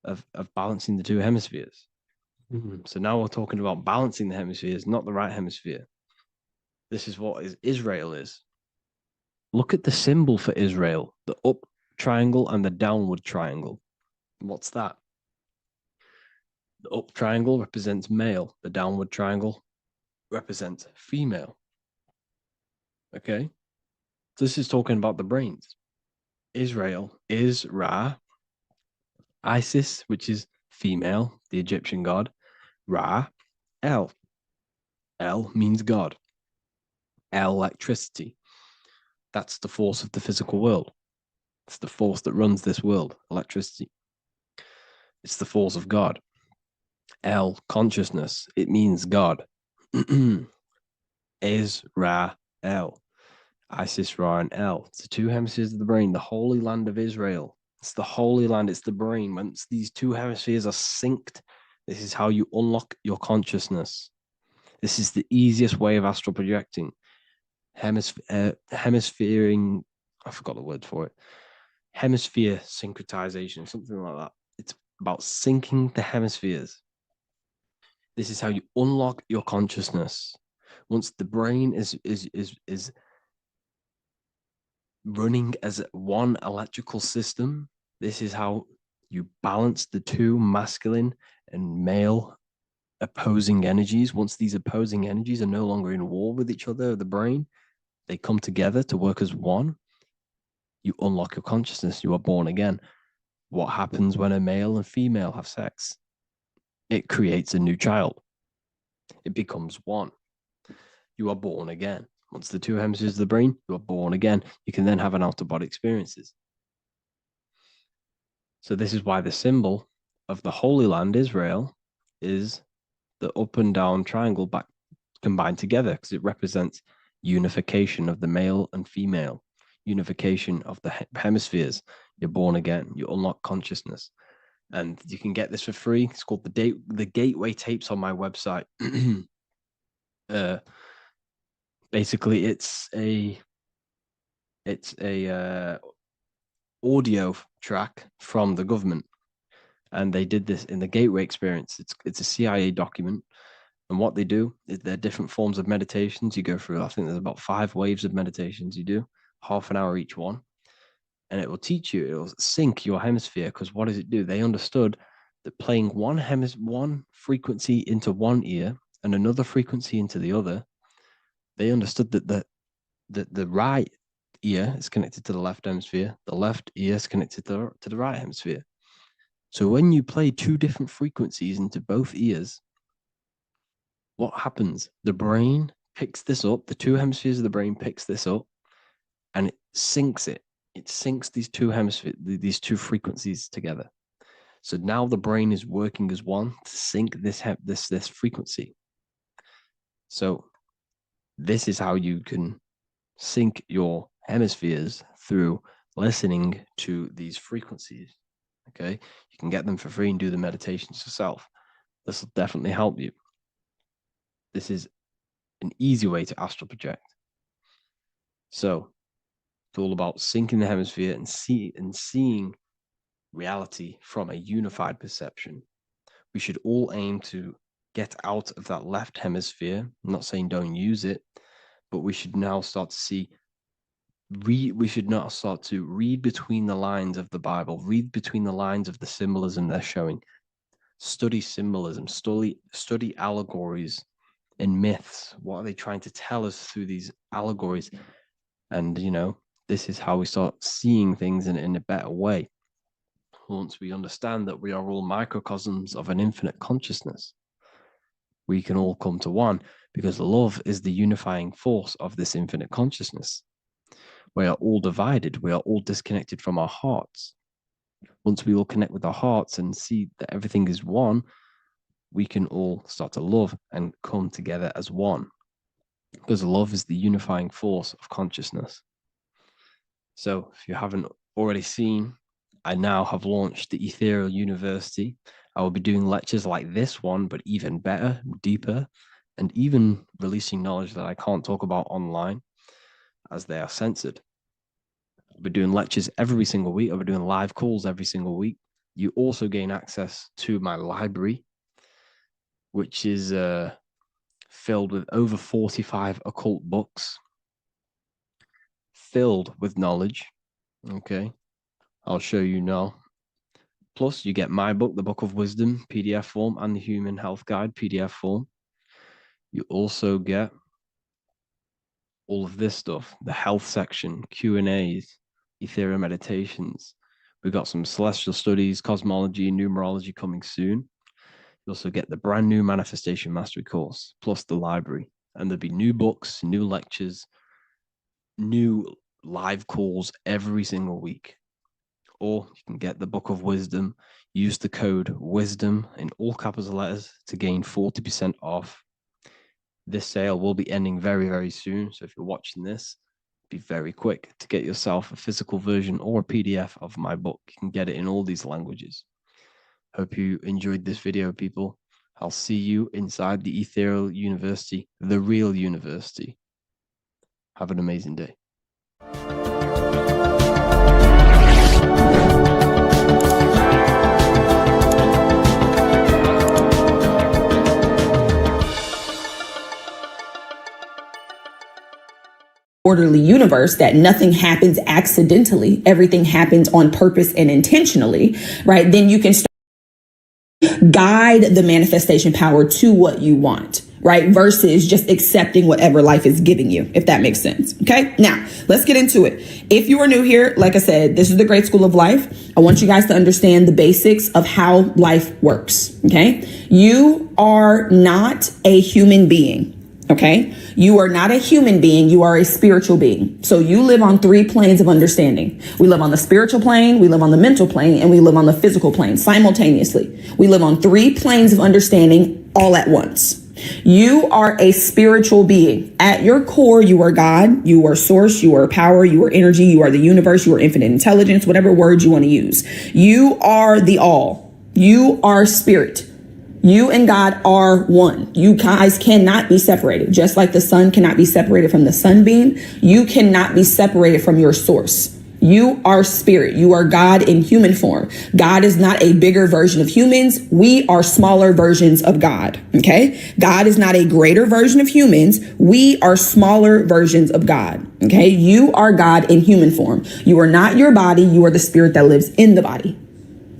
of balancing the two hemispheres. So now we're talking about balancing the hemispheres, not the right hemisphere. This is what Israel is. Look at the symbol for Israel, the up triangle and the downward triangle. What's that? The up triangle represents male. The downward triangle represents female. Okay? So this is talking about the brains. Israel is Ra. Isis, which is female, the Egyptian god. Ra, El. El means God. Electricity. That's the force of the physical world. It's the force that runs this world, electricity. It's the force of God. El, consciousness. It means God. Is Ra, El. Isis, Ra, and El. It's the two hemispheres of the brain, the holy land of Israel. It's the holy land, it's the brain. Once these two hemispheres are synced, this is how you unlock your consciousness. This is the easiest way of astral projecting. Hemisphering, I forgot the word for it. Hemisphere syncretization, something like that. It's about syncing the hemispheres. This is how you unlock your consciousness. Once the brain is running as one electrical system, this is how you balance the two masculine and male opposing energies. Once these opposing energies are no longer in war with each other, the brain, they come together to work as one. You unlock your consciousness. You are born again. What happens when a male and female have sex? It creates a new child. It becomes one. You are born again. Once the two hemispheres of the brain, you are born again. You can then have an out-of-body experiences. So this is why the symbol of the Holy Land, Israel, is the up and down triangle back combined together, because it represents unification of the male and female, unification of the hemispheres. You're born again. You unlock consciousness. And you can get this for free. It's called the Gateway Tapes on my website. Basically, it's a audio track from the government, and they did this in the Gateway Experience. It's a CIA document, and what they do is there are different forms of meditations you go through. I think there's about 5 waves of meditations you do, half an hour each one, and it will teach you. It will sync your hemisphere, because what does it do? They understood that playing one frequency into one ear and another frequency into the other, they understood that the right ear is connected to the left hemisphere, the left ear is connected to the right hemisphere. So when you play 2 different frequencies into both ears, what happens? The brain picks this up, the 2 hemispheres of the brain picks this up, and it syncs it it syncs these two hemispheres, these two frequencies together. So now the brain is working as one to sync this frequency. So this is how you can sync your hemispheres through listening to these frequencies. Okay, you can get them for free and do the meditations yourself. This will definitely help you. This is an easy way to astral project. So it's all about syncing the hemisphere and seeing reality from a unified perception. We should all aim to get out of that left hemisphere. I'm not saying don't use it, but we should now start to see, we should now start to read between the lines of the Bible, read between the lines of the symbolism they're showing, study symbolism, study allegories and myths. What are they trying to tell us through these allegories? And, you know, this is how we start seeing things in a better way. Once we understand that we are all microcosms of an infinite consciousness, we can all come to one, because love is the unifying force of this infinite consciousness. We are all divided. We are all disconnected from our hearts. Once we all connect with our hearts and see that everything is one, we can all start to love and come together as one, because love is the unifying force of consciousness. So if you haven't already seen, I now have launched the Ethereal University. I will be doing lectures like this one, but even better, deeper, and even releasing knowledge that I can't talk about online as they are censored. I'll be doing lectures every single week. I'll be doing live calls every single week. You also gain access to my library, which is filled with over 45 occult books, filled with knowledge. Okay, I'll show you now. Plus, you get my book, The Book of Wisdom, PDF form, and the Human Health Guide, PDF form. You also get all of this stuff, the health section, Q&As, ethereal meditations. We've got some celestial studies, cosmology, numerology coming soon. You also get the brand new Manifestation Mastery course, plus the library. And there'll be new books, new lectures, new live calls every single week. Or you can get the Book of Wisdom, use the code WISDOM in all capital letters to gain 40% off. This sale will be ending very, very soon. So if you're watching this, be very quick to get yourself a physical version or a PDF of my book. You can get it in all these languages. Hope you enjoyed this video, people. I'll see you inside the Ethereal University, the real university. Have an amazing day. Orderly universe, that nothing happens accidentally, everything happens on purpose and intentionally, right? Then you can start guide the manifestation power to what you want, right? Versus just accepting whatever life is giving you, if that makes sense. Okay. Now let's get into it. If you are new here, like I said, this is the Great School of Life. I want you guys to understand the basics of how life works. Okay. You are not a human being. Okay. You are not a human being. You are a spiritual being. So you live on 3 planes of understanding. We live on the spiritual plane, we live on the mental plane, and we live on the physical plane simultaneously. We live on 3 planes of understanding all at once. You are a spiritual being. At your core, you are God, you are source, you are power, you are energy, you are the universe, you are infinite intelligence, whatever word you want to use. You are the all. You are spirit. You and God are one. You guys cannot be separated. Just like the sun cannot be separated from the sunbeam, you cannot be separated from your source. You are spirit. You are God in human form. God is not a bigger version of humans. We are smaller versions of God. Okay. God is not a greater version of humans. We are smaller versions of God. Okay. You are God in human form. You are not your body. You are the spirit that lives in the body.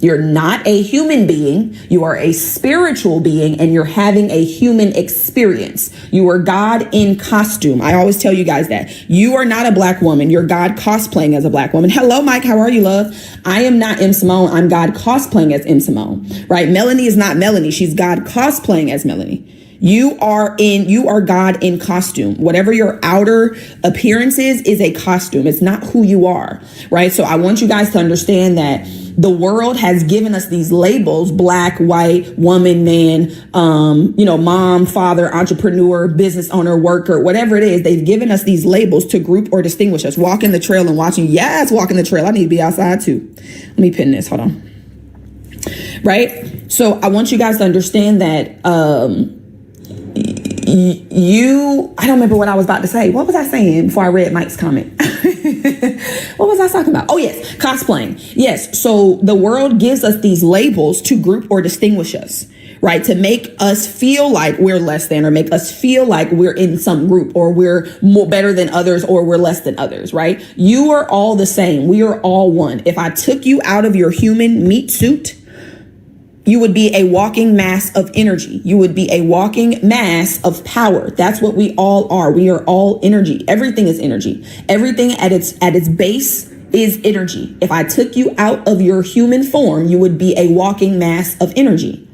You're not a human being. You are a spiritual being, and you're having a human experience. You are God in costume. I always tell you guys that. You are not a black woman. You're God cosplaying as a black woman. Hello, Mike. How are you, love? I am not M. Simone. I'm God cosplaying as M. Simone, right? Melanie is not Melanie. She's God cosplaying as Melanie. You are God in costume. Whatever your outer appearance is a costume. It's not who you are, right? So I want you guys to understand that the world has given us these labels: black, white, woman, man, mom, father, entrepreneur, business owner, worker, whatever it is. They've given us these labels to group or distinguish us. Walking the trail and watching. Yes, walking the trail. I need to be outside too. Let me pin this. Hold on. Right? So I want you guys to understand that, I don't remember what I was about to say. What was I saying before I read Mike's comment? What was I talking about? Oh, yes. Cosplaying. Yes. So the world gives us these labels to group or distinguish us, right? To make us feel like we're less than, or make us feel like we're in some group, or we're more better than others, or we're less than others, right? You are all the same. We are all one. If I took you out of your human meat suit, you would be a walking mass of energy. You would be a walking mass of power. That's what we all are. We are all energy. Everything is energy. Everything at its base is energy. If I took you out of your human form, you would be a walking mass of energy.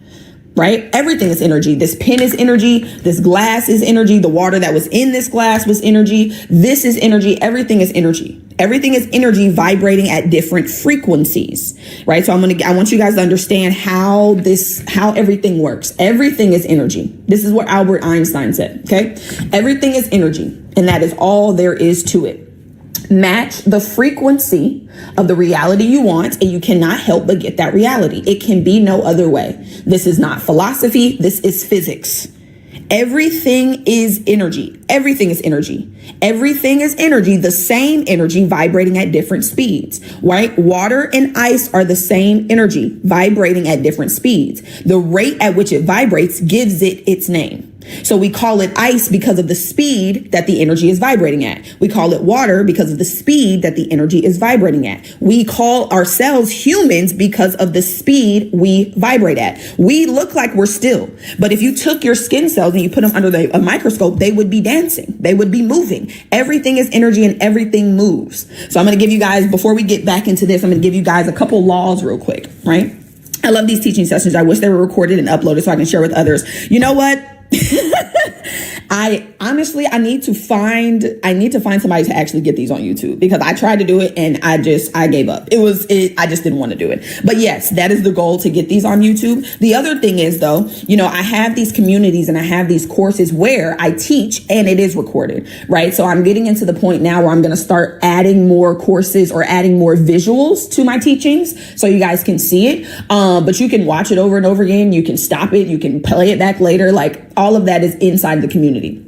Right? Everything is energy. This pen is energy. This glass is energy. The water that was in this glass was energy. This is energy. Everything is energy. Everything is energy vibrating at different frequencies, right? So I want you guys to understand how everything works. Everything is energy. This is what Albert Einstein said. Okay. Everything is energy, and that is all there is to it. Match the frequency of the reality you want, and you cannot help but get that reality. It can be no other way. This is not philosophy. This is physics. Everything is energy. Everything is energy. Everything is energy, the same energy vibrating at different speeds, right? Water and ice are the same energy vibrating at different speeds. The rate at which it vibrates gives it its name. So we call it ice because of the speed that the energy is vibrating at. We call it water because of the speed that the energy is vibrating at. We call ourselves humans because of the speed we vibrate at. We look like we're still, but if you took your skin cells and you put them under a microscope, they would be dancing. They would be moving. Everything is energy and everything moves. So I'm going to give you guys, before we get back into this, I'm going to give you guys a couple laws real quick, right? I love these teaching sessions. I wish they were recorded and uploaded so I can share with others. You know what? I need to find somebody to actually get these on YouTube, because I tried to do it and I gave up. I just didn't want to do it. But yes, that is the goal, to get these on YouTube. The other thing is, though, I have these communities and I have these courses where I teach and it is recorded, right? So I'm getting into the point now where I'm going to start adding more courses or adding more visuals to my teachings so you guys can see it. But you can watch it over and over again. You can stop it. You can play it back later. Like, all of that is inside the community.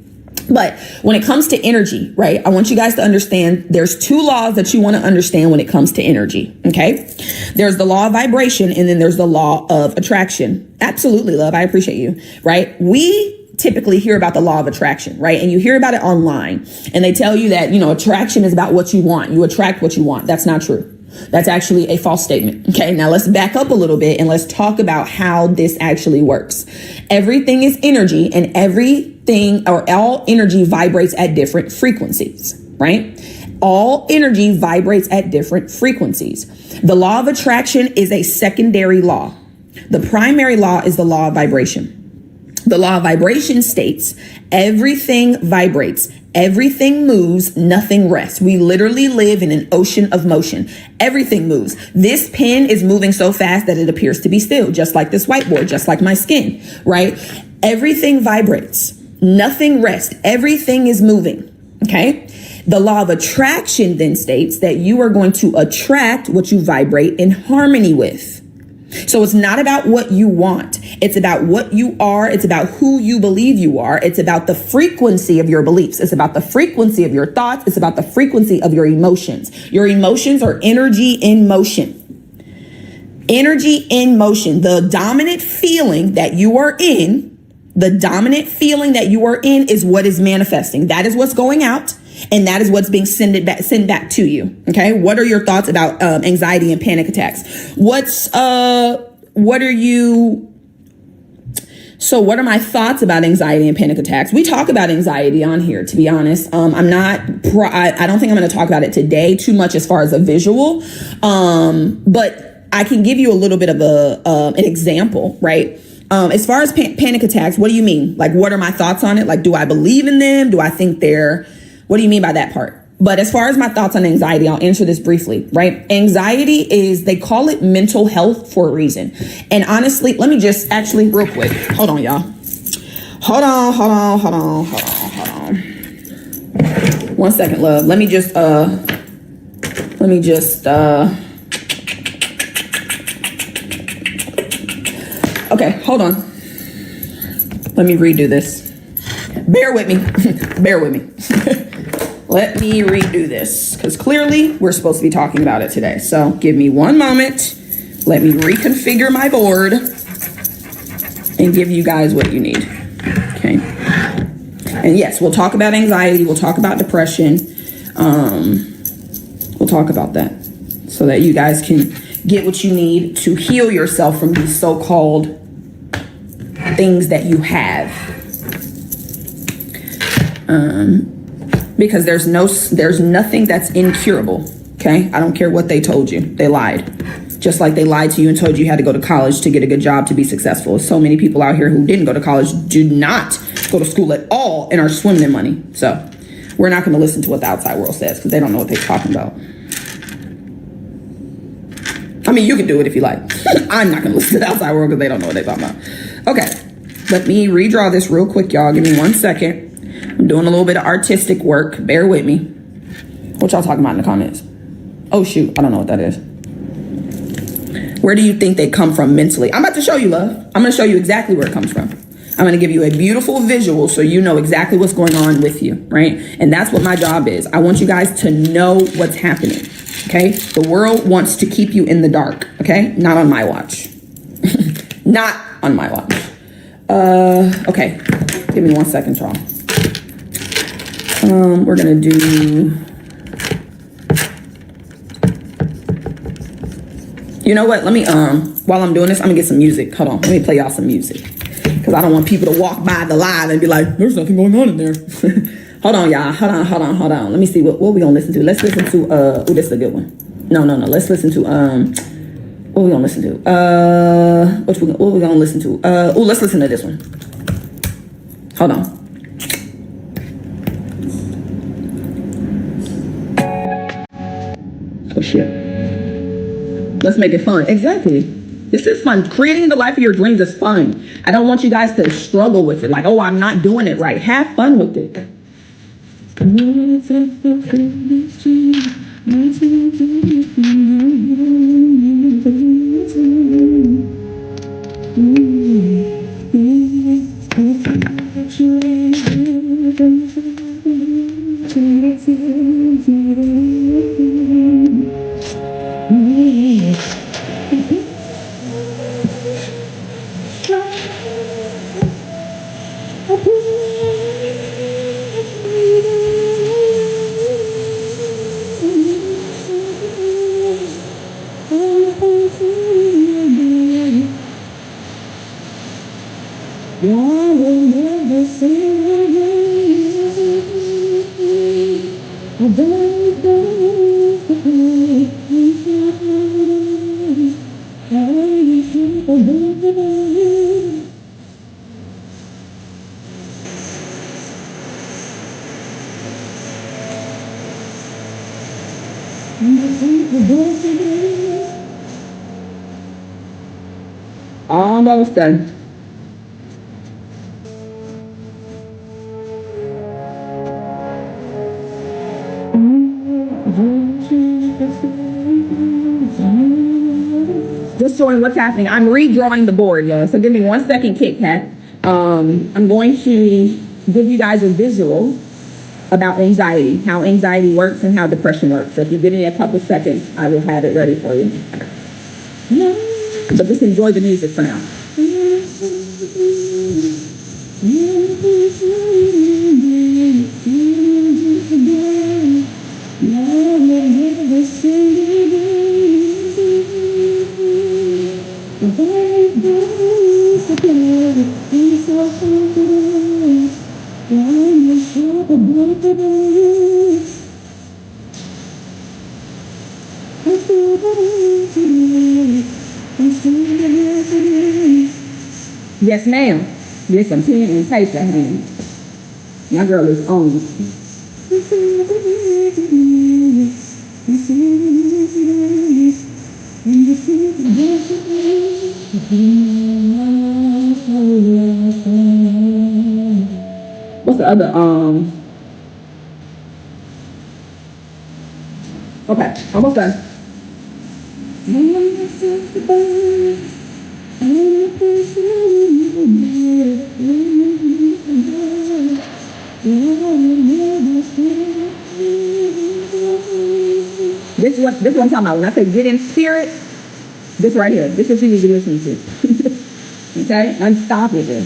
But when it comes to energy, right, I want you guys to understand there's two laws that you want to understand when it comes to energy. Okay. There's the law of vibration, and then there's the law of attraction. Absolutely, love. I appreciate you. Right. We typically hear about the law of attraction, right? And you hear about it online, and they tell you that, attraction is about what you want. You attract what you want. That's not true. That's actually a false statement. Okay, now let's back up a little bit and let's talk about how this actually works. Everything is energy, and everything, or all energy, vibrates at different frequencies, right? All energy vibrates at different frequencies. The law of attraction is a secondary law. The primary law is the law of vibration. The law of vibration states everything vibrates. Everything moves, nothing rests. We literally live in an ocean of motion. Everything moves. This pen is moving so fast that it appears to be still, just like this whiteboard, just like my skin, right? Everything vibrates. Nothing rests. Everything is moving, okay? The law of attraction then states that you are going to attract what you vibrate in harmony with. So it's not about what you want. It's about what you are. It's about who you believe you are. It's about the frequency of your beliefs. It's about the frequency of your thoughts. It's about the frequency of your emotions. Your emotions are energy in motion. Energy in motion. The dominant feeling that you are in, is what is manifesting. That is what's going out. And that is what's being sent back to you. Okay. What are your thoughts about anxiety and panic attacks? What are my thoughts about anxiety and panic attacks? We talk about anxiety on here, to be honest. I don't think I'm going to talk about it today too much as far as a visual. But I can give you a little bit of an example, right? As far as panic attacks, what do you mean? Like, what are my thoughts on it? Like, do I believe in them? Do I think what do you mean by that part? But as far as my thoughts on anxiety, I'll answer this briefly, right? Anxiety they call it mental health for a reason. And honestly, let me just actually real quick. Hold on, y'all. Hold on. 1 second, love. Let me just, okay, hold on. Let me redo this. Bear with me. Bear with me. Let me redo this, because clearly we're supposed to be talking about it today. So give me 1 moment. Let me reconfigure my board and give you guys what you need. Okay. And yes, we'll talk about anxiety. We'll talk about depression. We'll talk about that so that you guys can get what you need to heal yourself from these so-called things that you have. Because there's nothing that's incurable. Okay. I don't care what they told you. They lied. Just like they lied to you and told you had to go to college to get a good job to be successful. So many people out here who didn't go to college, did not go to school at all, and are swimming in money. So we're not going to listen to what the outside world says, because they don't know what they're talking about. I mean, you can do it if you like. I'm not going to listen to the outside world because they don't know what they're talking about. Okay, let me redraw this real quick, y'all. Give me 1 second. I'm doing a little bit of artistic work. Bear with me. What y'all talking about in the comments? Oh, shoot. I don't know what that is. Where do you think they come from mentally? I'm about to show you, love. I'm going to show you exactly where it comes from. I'm going to give you a beautiful visual so you know exactly what's going on with you, right? And that's what my job is. I want you guys to know what's happening, okay? The world wants to keep you in the dark, okay? Not on my watch. Not on my watch. Okay. Give me 1 second, y'all. We're going to do... You know what? Let me, while I'm doing this, I'm gonna get some music. Hold on, let me play y'all some music. Because I don't want people to walk by the live and be like, there's nothing going on in there. Hold on, y'all. Hold on. Let me see what we gonna listen to. Let's listen to, oh, this is a good one. No. Let's listen to, what we gonna listen to? What we gonna listen to? Oh, let's listen to this one. Hold on. Oh, shit. Let's make it fun. Exactly. This is fun. Creating the life of your dreams is fun. I don't want you guys to struggle with it. Like, oh, I'm not doing it right. Have fun with it. Almost done. Just showing what's happening. I'm redrawing the board, y'all. So give me 1 second, Kit Kat. I'm going to give you guys a visual about anxiety, how anxiety works and how depression works. So if you give me a couple seconds, I will have it ready for you. But just enjoy the music for now. Yes, ma'am. Get some pen and paper, honey. My girl is on. What's the other, okay, almost done. This is what I'm talking about. When I say get in spirit, this right here. This is what you need to listen to. Okay? Unstoppable.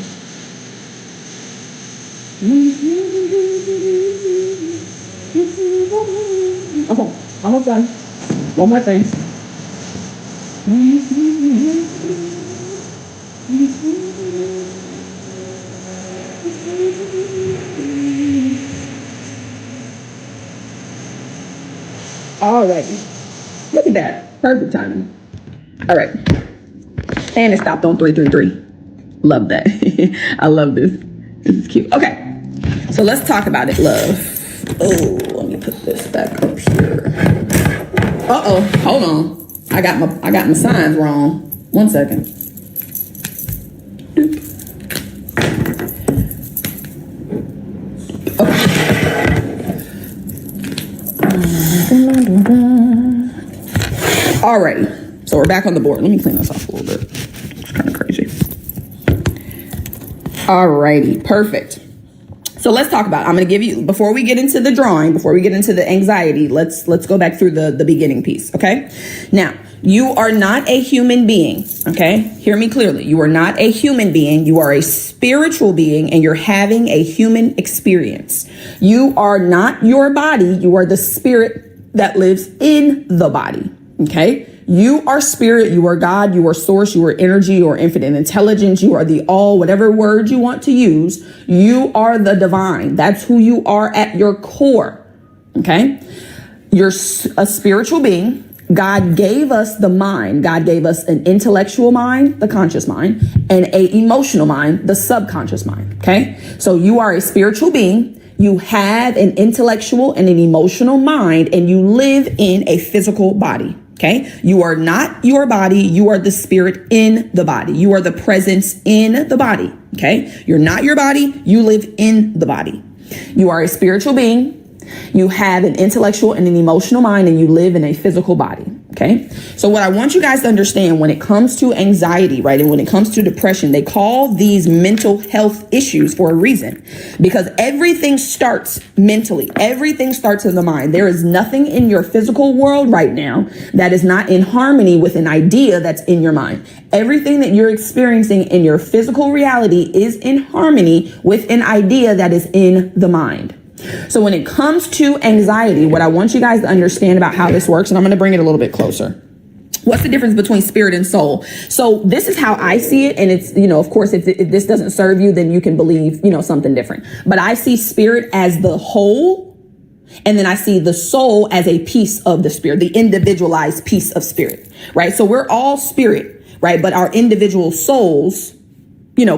Okay, almost done. One more thing. All right. Look at that. Perfect timing. All right. And it stopped on 333. Love that. I love this. This is cute. Okay. So let's talk about it, love. Oh, let me put this back up here. Uh-oh. Hold on. I got my signs wrong. 1 second. Alrighty, so we're back on the board. Let me clean this off a little bit. It's kind of crazy. Alrighty, perfect. So let's talk about, I'm going to give you, before we get into the drawing, before we get into the anxiety, let's go back through the beginning piece, okay? Now, you are not a human being, okay? Hear me clearly. You are not a human being. You are a spiritual being, and you're having a human experience. You are not your body. You are the spirit that lives in the body, okay? You are spirit, you are God, you are source, you are energy, you are infinite intelligence, you are the all, whatever word you want to use. You are the divine. That's who you are at your core, okay? You're a spiritual being. God gave us the mind. God gave us an intellectual mind, the conscious mind, and an emotional mind, the subconscious mind, okay? So you are a spiritual being. You have an intellectual and an emotional mind, and you live in a physical body. Okay. You are not your body. You are the spirit in the body. You are the presence in the body. Okay. You're not your body. You live in the body. You are a spiritual being. You have an intellectual and an emotional mind, and you live in a physical body. Okay. So what I want you guys to understand when it comes to anxiety, right, and when it comes to depression, they call these mental health issues for a reason, because everything starts mentally. Everything starts in the mind. There is nothing in your physical world right now that is not in harmony with an idea that's in your mind. Everything that you're experiencing in your physical reality is in harmony with an idea that is in the mind. So when it comes to anxiety, what I want you guys to understand about how this works, and I'm going to bring it a little bit closer. What's the difference between spirit and soul? So this is how I see it. And it's, of course, if this doesn't serve you, then you can believe, something different. But I see spirit as the whole. And then I see the soul as a piece of the spirit, the individualized piece of spirit, right? So we're all spirit, right? But our individual souls,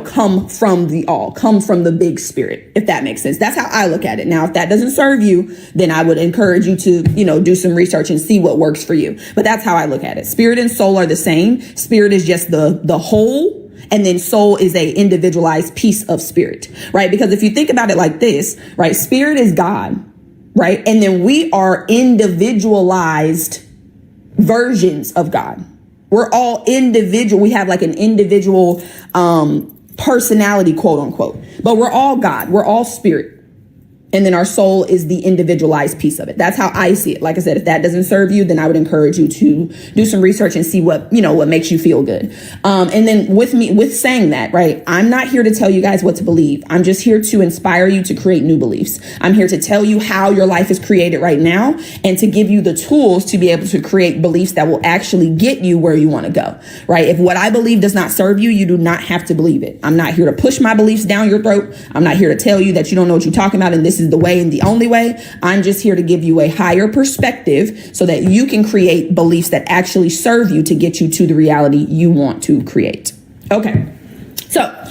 come from the all, come from the big spirit, if that makes sense. That's how I look at it. Now, if that doesn't serve you, then I would encourage you to, do some research and see what works for you. But that's how I look at it. Spirit and soul are the same. Spirit is just the whole, and then soul is a individualized piece of spirit, right? Because if you think about it like this, right, spirit is God, right? And then we are individualized versions of God. We're all individual. We have like an individual personality, quote unquote, but we're all God. We're all spirit. And then our soul is the individualized piece of it. That's how I see it. Like I said, if that doesn't serve you, then I would encourage you to do some research and see what makes you feel good. And then with saying that, right, I'm not here to tell you guys what to believe. I'm just here to inspire you to create new beliefs. I'm here to tell you how your life is created right now and to give you the tools to be able to create beliefs that will actually get you where you want to go, right? If what I believe does not serve you, you do not have to believe it. I'm not here to push my beliefs down your throat. I'm not here to tell you that you don't know what you're talking about and this is the way and the only way. I'm just here to give you a higher perspective so that you can create beliefs that actually serve you to get you to the reality you want to create. Okay. So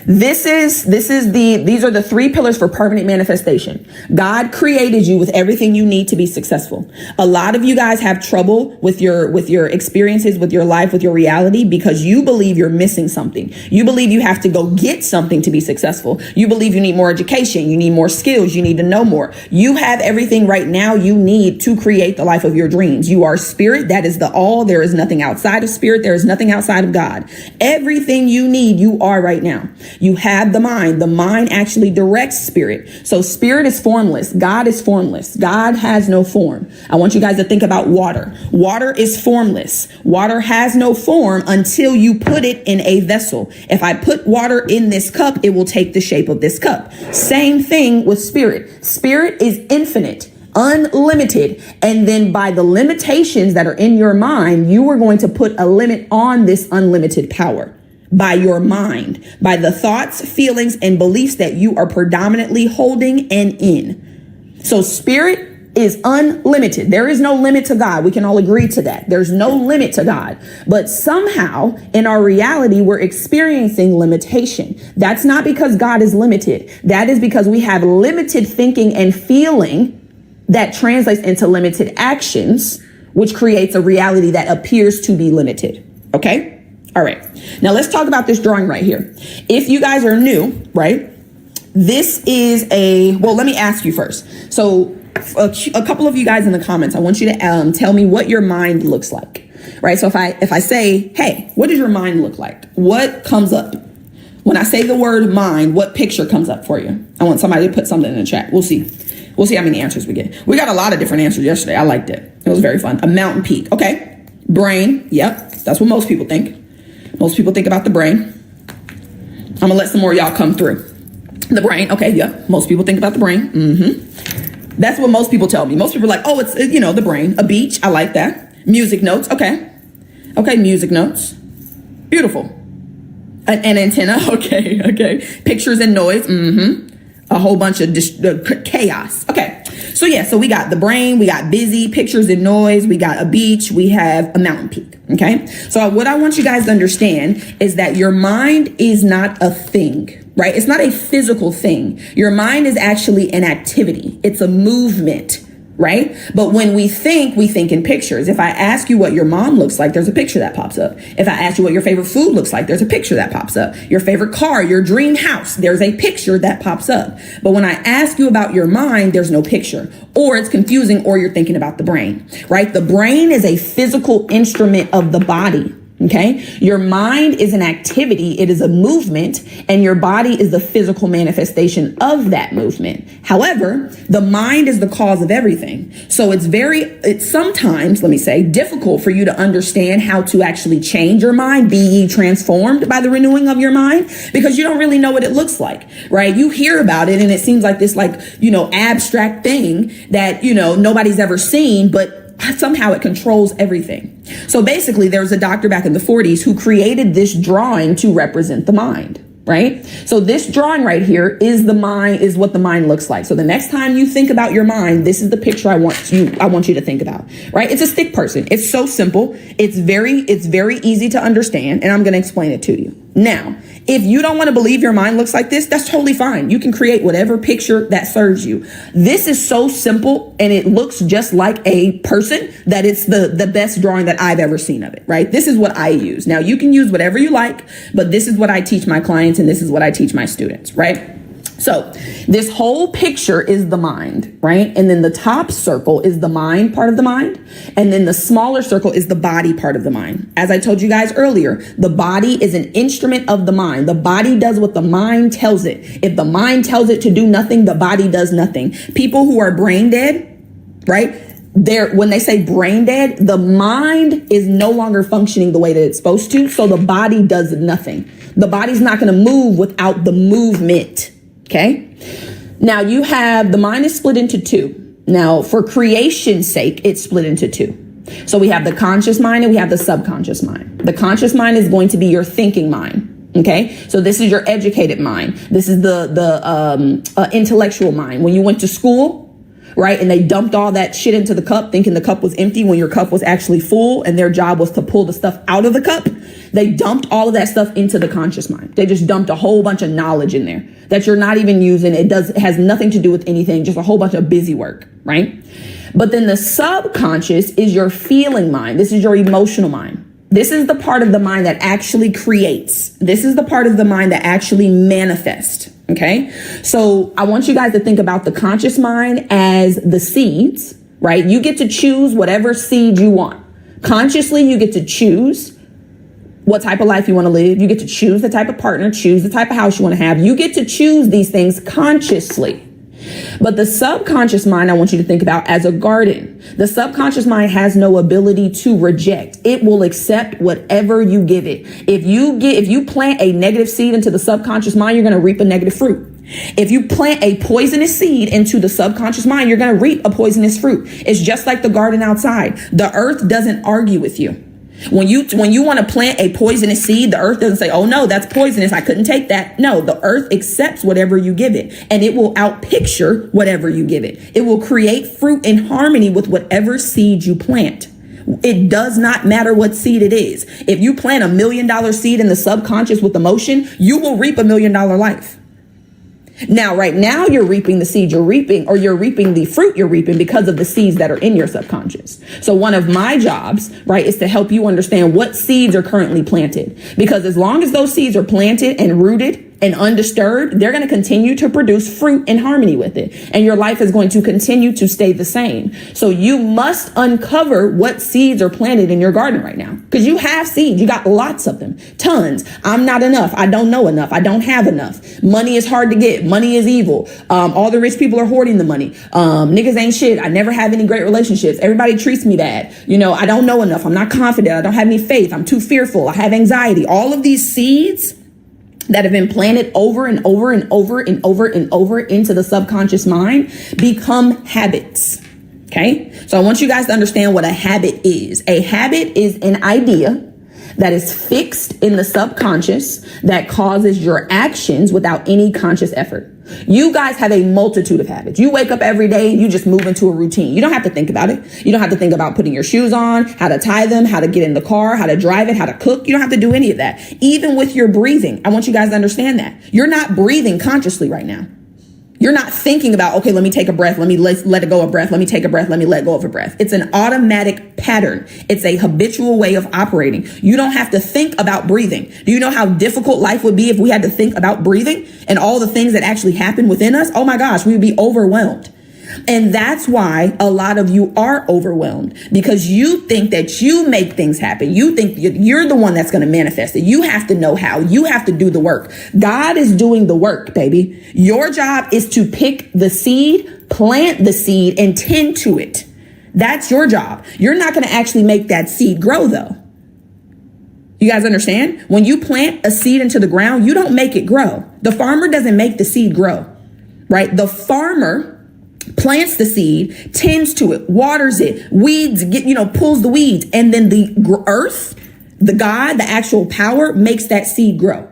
these are the three pillars for permanent manifestation. God created you with everything you need to be successful. A lot of you guys have trouble with your experiences, with your life, with your reality, because you believe you're missing something. You believe you have to go get something to be successful. You believe you need more education. You need more skills. You need to know more. You have everything right now you need to create the life of your dreams. You are spirit. That is the all. There is nothing outside of spirit. There is nothing outside of God. Everything you need, you are right now. You have the mind. The mind actually directs spirit. So spirit is formless. God is formless. God has no form. I want you guys to think about water. Water is formless. Water has no form until you put it in a vessel. If I put water in this cup, it will take the shape of this cup. Same thing with spirit. Spirit is infinite, unlimited. And then by the limitations that are in your mind, you are going to put a limit on this unlimited power. By your mind, by the thoughts, feelings, and beliefs that you are predominantly holding and in. So spirit is unlimited. There is no limit to God. We can all agree to that. There's no limit to God. But somehow in our reality, we're experiencing limitation. That's not because God is limited. That is because we have limited thinking and feeling that translates into limited actions, which creates a reality that appears to be limited. Okay? All right. Now let's talk about this drawing right here. If you guys are new, right, this is well, let me ask you first. So a couple of you guys in the comments, I want you to tell me what your mind looks like, right? So if I say, hey, what does your mind look like? What comes up? When I say the word mind, what picture comes up for you? I want somebody to put something in the chat. We'll see. We'll see how many answers we get. We got a lot of different answers yesterday. I liked it. It was very fun. A mountain peak. Okay. Brain. Yep. That's what most people think. Most people think about the brain. I'm going to let some more of y'all come through. The brain. Okay. Yep. Most people think about the brain. That's what most people tell me. Most people are like, oh, it's, the brain. A beach. I like that. Music notes. Okay. Okay. Music notes. Beautiful. An antenna. Okay. Okay. Pictures and noise. A whole bunch of chaos. Okay. So we got the brain, we got busy, pictures and noise, we got a beach, we have a mountain peak. Okay. So what I want you guys to understand is that your mind is not a thing, right? It's not a physical thing. Your mind is actually an activity. It's a movement. Right? But when we think in pictures. If I ask you what your mom looks like, there's a picture that pops up. If I ask you what your favorite food looks like, there's a picture that pops up. Your favorite car, your dream house, there's a picture that pops up. But when I ask you about your mind, there's no picture, or it's confusing, or you're thinking about the brain, right? The brain is a physical instrument of the body. Okay. Your mind is an activity. It is a movement, and your body is the physical manifestation of that movement. However, the mind is the cause of everything. So it's sometimes, let me say, difficult for you to understand how to actually change your mind, be ye transformed by the renewing of your mind, because you don't really know what it looks like, right? You hear about it and it seems like this, abstract thing that, nobody's ever seen, but somehow it controls everything. So basically, there was a doctor back in the 40s who created this drawing to represent the mind, right? So this drawing right here is what the mind looks like. So the next time you think about your mind, this is the picture I want you to think about, right? It's a stick person. It's so simple. It's very easy to understand, and I'm going to explain it to you. Now, if you don't want to believe your mind looks like this, that's totally fine. You can create whatever picture that serves you. This is so simple, and it looks just like a person, that it's the best drawing that I've ever seen of it, right? This is what I use. Now, you can use whatever you like, but this is what I teach my clients, and this is what I teach my students, right? So this whole picture is the mind, right? And then the top circle is the mind part of the mind. And then the smaller circle is the body part of the mind. As I told you guys earlier, the body is an instrument of the mind. The body does what the mind tells it. If the mind tells it to do nothing, the body does nothing. People who are brain dead, right? When they say brain dead, the mind is no longer functioning the way that it's supposed to. So the body does nothing. The body's not going to move without the movement. Okay. Now the mind is split into two. Now, for creation's sake, it's split into two. So we have the conscious mind and we have the subconscious mind. The conscious mind is going to be your thinking mind. Okay. So this is your educated mind. This is the intellectual mind. When you went to school, right? And they dumped all that shit into the cup thinking the cup was empty when your cup was actually full, and their job was to pull the stuff out of the cup. They dumped all of that stuff into the conscious mind. They just dumped a whole bunch of knowledge in there that you're not even using. It has nothing to do with anything, just a whole bunch of busy work, right? But then the subconscious is your feeling mind. This is your emotional mind. This is the part of the mind that actually creates. This is the part of the mind that actually manifests. Okay. So I want you guys to think about the conscious mind as the seeds, right? You get to choose whatever seed you want. Consciously, you get to choose what type of life you want to live. You get to choose the type of partner, choose the type of house you want to have. You get to choose these things consciously. But the subconscious mind, I want you to think about as a garden. The subconscious mind has no ability to reject. It will accept whatever you give it. If you plant a negative seed into the subconscious mind, you're going to reap a negative fruit. If you plant a poisonous seed into the subconscious mind, you're going to reap a poisonous fruit. It's just like the garden outside. The earth doesn't argue with you. When you want to plant a poisonous seed, the earth doesn't say, oh no, that's poisonous, I couldn't take that. No, the earth accepts whatever you give it, and it will outpicture whatever you give it. It will create fruit in harmony with whatever seed you plant. It does not matter what seed it is. If you plant $1 million seed in the subconscious with emotion, you will reap $1 million life. Now, right now you're reaping the seed you're reaping, or you're reaping the fruit you're reaping because of the seeds that are in your subconscious. So one of my jobs, right, is to help you understand what seeds are currently planted, because as long as those seeds are planted and rooted and undisturbed, they're going to continue to produce fruit in harmony with it. And your life is going to continue to stay the same. So you must uncover what seeds are planted in your garden right now, because you have seeds. You got lots of them, tons. I'm not enough. I don't know enough. I don't have enough. Money is hard to get. Money is evil. All the rich people are hoarding the money. Niggas ain't shit. I never have any great relationships. Everybody treats me bad. You know, I don't know enough. I'm not confident. I don't have any faith. I'm too fearful. I have anxiety. All of these seeds that have been planted over and over and over and over and over into the subconscious mind become habits. Okay. So I want you guys to understand what a habit is. A habit is an idea that is fixed in the subconscious that causes your actions without any conscious effort. You guys have a multitude of habits. You wake up every day and you just move into a routine. You don't have to think about it. You don't have to think about putting your shoes on, how to tie them, how to get in the car, how to drive it, how to cook. You don't have to do any of that. Even with your breathing, I want you guys to understand that you're not breathing consciously right now. You're not thinking about, okay, let me take a breath. Let it go of breath. Let me take a breath. Let me let go of a breath. It's an automatic pattern. It's a habitual way of operating. You don't have to think about breathing. Do you know how difficult life would be if we had to think about breathing and all the things that actually happen within us? Oh my gosh, we would be overwhelmed. And that's why a lot of you are overwhelmed, because you think that you make things happen. You think you're the one that's going to manifest it. You have to know how. You have to do the work. God is doing the work, baby. Your job is to pick the seed, plant the seed, and tend to it. That's your job. You're not going to actually make that seed grow, though. You guys understand? When you plant a seed into the ground, you don't make it grow. The farmer doesn't make the seed grow, right? The farmer plants the seed, tends to it, waters it, pulls the weeds. And then the earth, the God, the actual power makes that seed grow,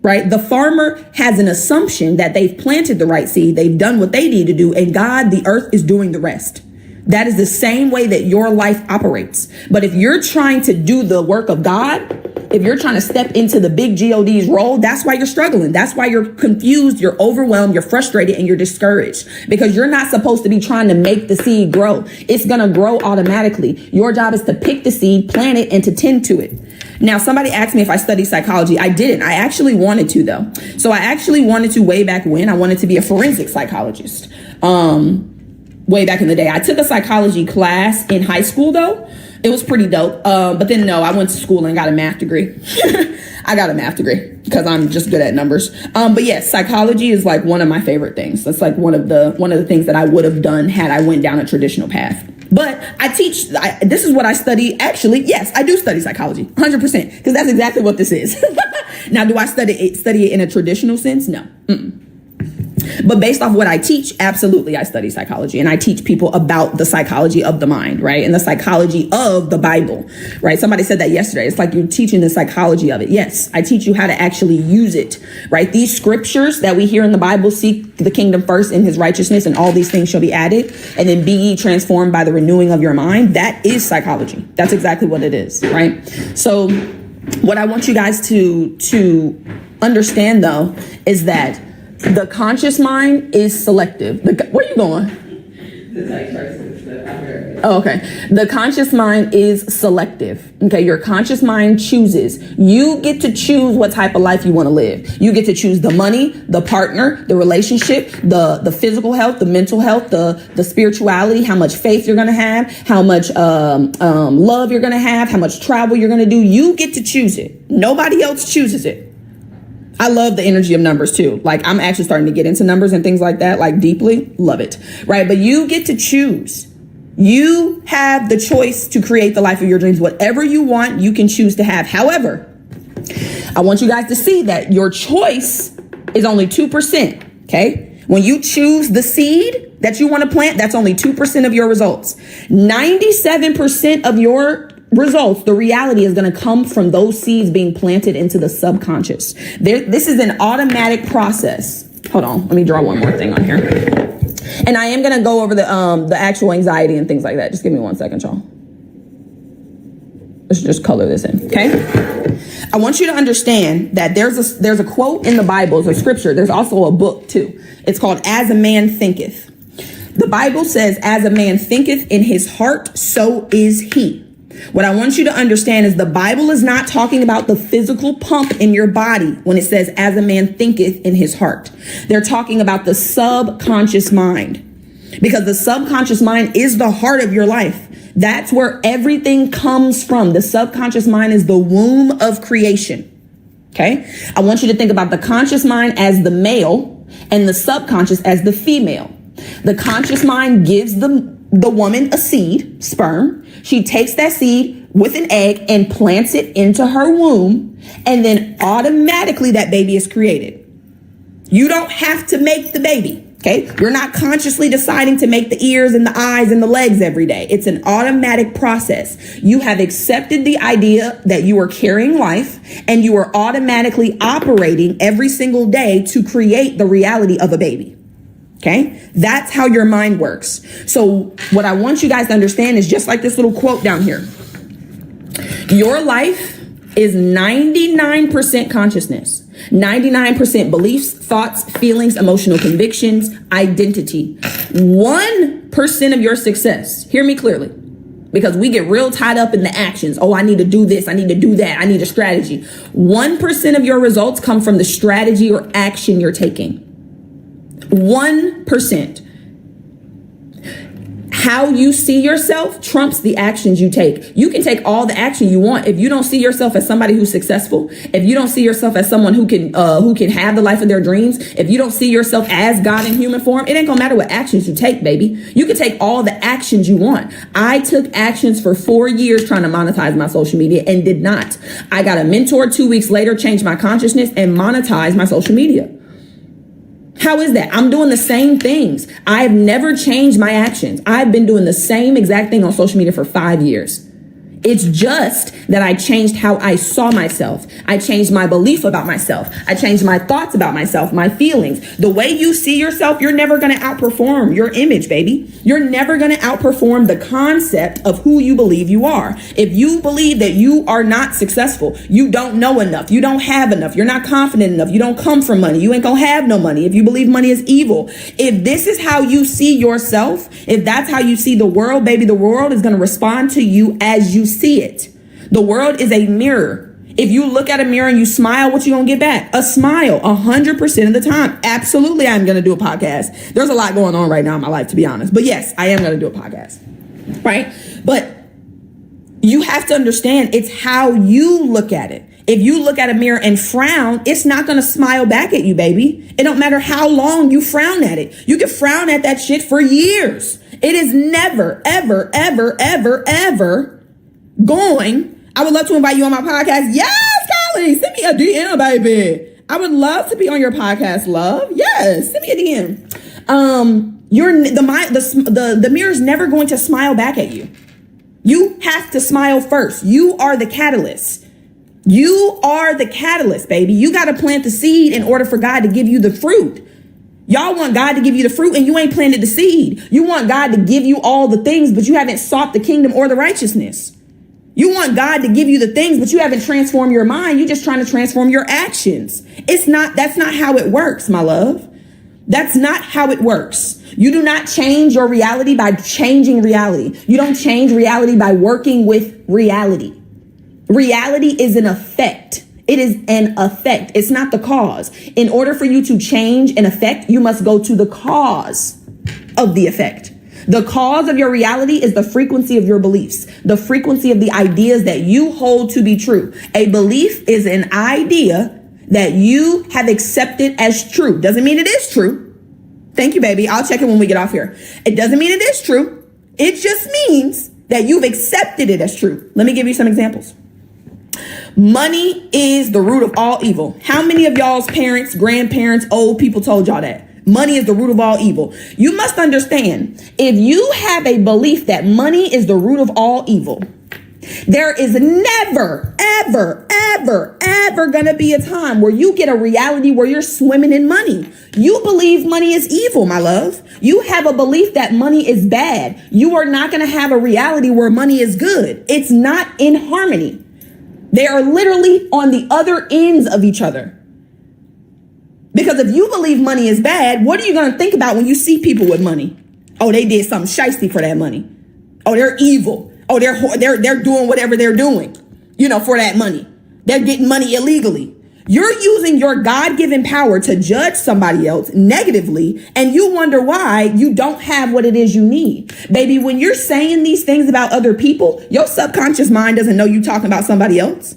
right? The farmer has an assumption that they've planted the right seed. They've done what they need to do. And God, the earth, is doing the rest. That is the same way that your life operates. But if you're trying to do the work of God, if you're trying to step into the big God's role, that's why you're struggling. That's why you're confused, you're overwhelmed, you're frustrated, and you're discouraged, because you're not supposed to be trying to make the seed grow. It's going to grow automatically. Your job is to pick the seed, plant it, and to tend to it. Now, somebody asked me if I studied psychology. I didn't. I actually wanted to, though. So I actually wanted to way back when. I wanted to be a forensic psychologist. Way back in the day. I took a psychology class in high school, though. It was pretty dope. But then no, I went to school and got a math degree. I got a math degree because I'm just good at numbers. But yes, psychology is like one of my favorite things. That's like one of the things that I would have done had I went down a traditional path. But this is what I study. Actually, yes, I do study psychology 100%, because that's exactly what this is. Now, do I study it in a traditional sense? No. But based off what I teach, absolutely, I study psychology, and I teach people about the psychology of the mind, right? And the psychology of the Bible, right? Somebody said that yesterday. It's like you're teaching the psychology of it. Yes, I teach you how to actually use it, right? These scriptures that we hear in the Bible, seek the kingdom first and his righteousness, and all these things shall be added. And then be ye transformed by the renewing of your mind. That is psychology. That's exactly what it is, right? So what I want you guys to understand, though, is that the conscious mind is selective. Where are you going? Oh, okay. The conscious mind is selective. Okay. Your conscious mind chooses. You get to choose what type of life you want to live. You get to choose the money, the partner, the relationship, the physical health, the mental health, the spirituality, how much faith you're going to have, how much love you're going to have, how much travel you're going to do. You get to choose it. Nobody else chooses it. I love the energy of numbers too. Like, I'm actually starting to get into numbers and things like that, like deeply. Love it. Right. But you get to choose. You have the choice to create the life of your dreams. Whatever you want, you can choose to have. However, I want you guys to see that your choice is only 2%. Okay. When you choose the seed that you want to plant, that's only 2% of your results. 97% of your results, the reality is going to come from those seeds being planted into the subconscious. This is an automatic process. Hold on. Let me draw one more thing on here. And I am going to go over the actual anxiety and things like that. Just give me 1 second, y'all. Let's just color this in. Okay. I want you to understand that there's a quote in the Bible, it's a scripture. There's also a book too. It's called As a Man Thinketh. The Bible says, as a man thinketh in his heart, so is he. What I want you to understand is the Bible is not talking about the physical pump in your body when it says, as a man thinketh in his heart. They're talking about the subconscious mind, because the subconscious mind is the heart of your life. That's where everything comes from. The subconscious mind is the womb of creation. Okay. I want you to think about the conscious mind as the male and the subconscious as the female. The conscious mind gives the woman a seed, sperm. She takes that seed with an egg and plants it into her womb. And then automatically that baby is created. You don't have to make the baby. Okay. You're not consciously deciding to make the ears and the eyes and the legs every day. It's an automatic process. You have accepted the idea that you are carrying life, and you are automatically operating every single day to create the reality of a baby. Okay, that's how your mind works. So what I want you guys to understand is just like this little quote down here. Your life is 99% consciousness, 99% beliefs, thoughts, feelings, emotional convictions, identity. 1% of your success. Hear me clearly, because we get real tied up in the actions. Oh, I need to do this. I need to do that. I need a strategy. 1% of your results come from the strategy or action you're taking. 1%. How you see yourself trumps the actions you take. You can take all the action you want. If you don't see yourself as somebody who's successful, if you don't see yourself as someone who can have the life of their dreams, if you don't see yourself as God in human form, it ain't gonna matter what actions you take, baby. You can take all the actions you want. I took actions for 4 years trying to monetize my social media and did not. I got a mentor 2 weeks later, changed my consciousness and monetized my social media. How is that? I'm doing the same things. I've never changed my actions. I've been doing the same exact thing on social media for 5 years. It's just that I changed how I saw myself. I changed my belief about myself. I changed my thoughts about myself, my feelings. The way you see yourself, you're never going to outperform your image, baby. You're never going to outperform the concept of who you believe you are. If you believe that you are not successful, you don't know enough, you don't have enough, you're not confident enough, you don't come from money, you ain't going to have no money, if you believe money is evil, if this is how you see yourself, if that's how you see the world, baby, the world is going to respond to you as you see it. The world is a mirror. If you look at a mirror and you smile, what you gonna get back? A smile, 100% of the time. Absolutely, I'm gonna do a podcast. There's a lot going on right now in my life, to be honest. But yes, I am gonna do a podcast, right? But you have to understand, it's how you look at it. If you look at a mirror and frown, it's not going to smile back at you, baby. It don't matter how long you frown at it. You can frown at that shit for years. It is never, ever, ever, ever, ever going. I would love to invite you on my podcast. Yes, Kylie, send me a DM, baby. I would love to be on your podcast, love. Yes, send me a DM. The mirror's never going to smile back at you. You have to smile first. You are the catalyst. You are the catalyst, baby. You got to plant the seed in order for God to give you the fruit. Y'all want God to give you the fruit and you ain't planted the seed. You want God to give you all the things, but you haven't sought the kingdom or the righteousness. You want God to give you the things, but you haven't transformed your mind. You're just trying to transform your actions. That's not how it works, my love. That's not how it works. You do not change your reality by changing reality. You don't change reality by working with reality. Reality is an effect. It is an effect. It's not the cause. In order for you to change an effect, you must go to the cause of the effect. The cause of your reality is the frequency of your beliefs, the frequency of the ideas that you hold to be true. A belief is an idea that you have accepted as true. Doesn't mean it is true. Thank you, baby. I'll check it when we get off here. It doesn't mean it is true. It just means that you've accepted it as true. Let me give you some examples. Money is the root of all evil. How many of y'all's parents, grandparents, old people told y'all that? Money is the root of all evil. You must understand, if you have a belief that money is the root of all evil, there is never, ever, ever, ever going to be a time where you get a reality where you're swimming in money. You believe money is evil, my love. You have a belief that money is bad. You are not going to have a reality where money is good. It's not in harmony. They are literally on the other ends of each other. Because if you believe money is bad, what are you going to think about when you see people with money? Oh, they did something shiesty for that money. Oh, they're evil. Oh, they're doing whatever they're doing, for that money. They're getting money illegally. You're using your God-given power to judge somebody else negatively, and you wonder why you don't have what it is you need. Baby, when you're saying these things about other people, your subconscious mind doesn't know you're talking about somebody else.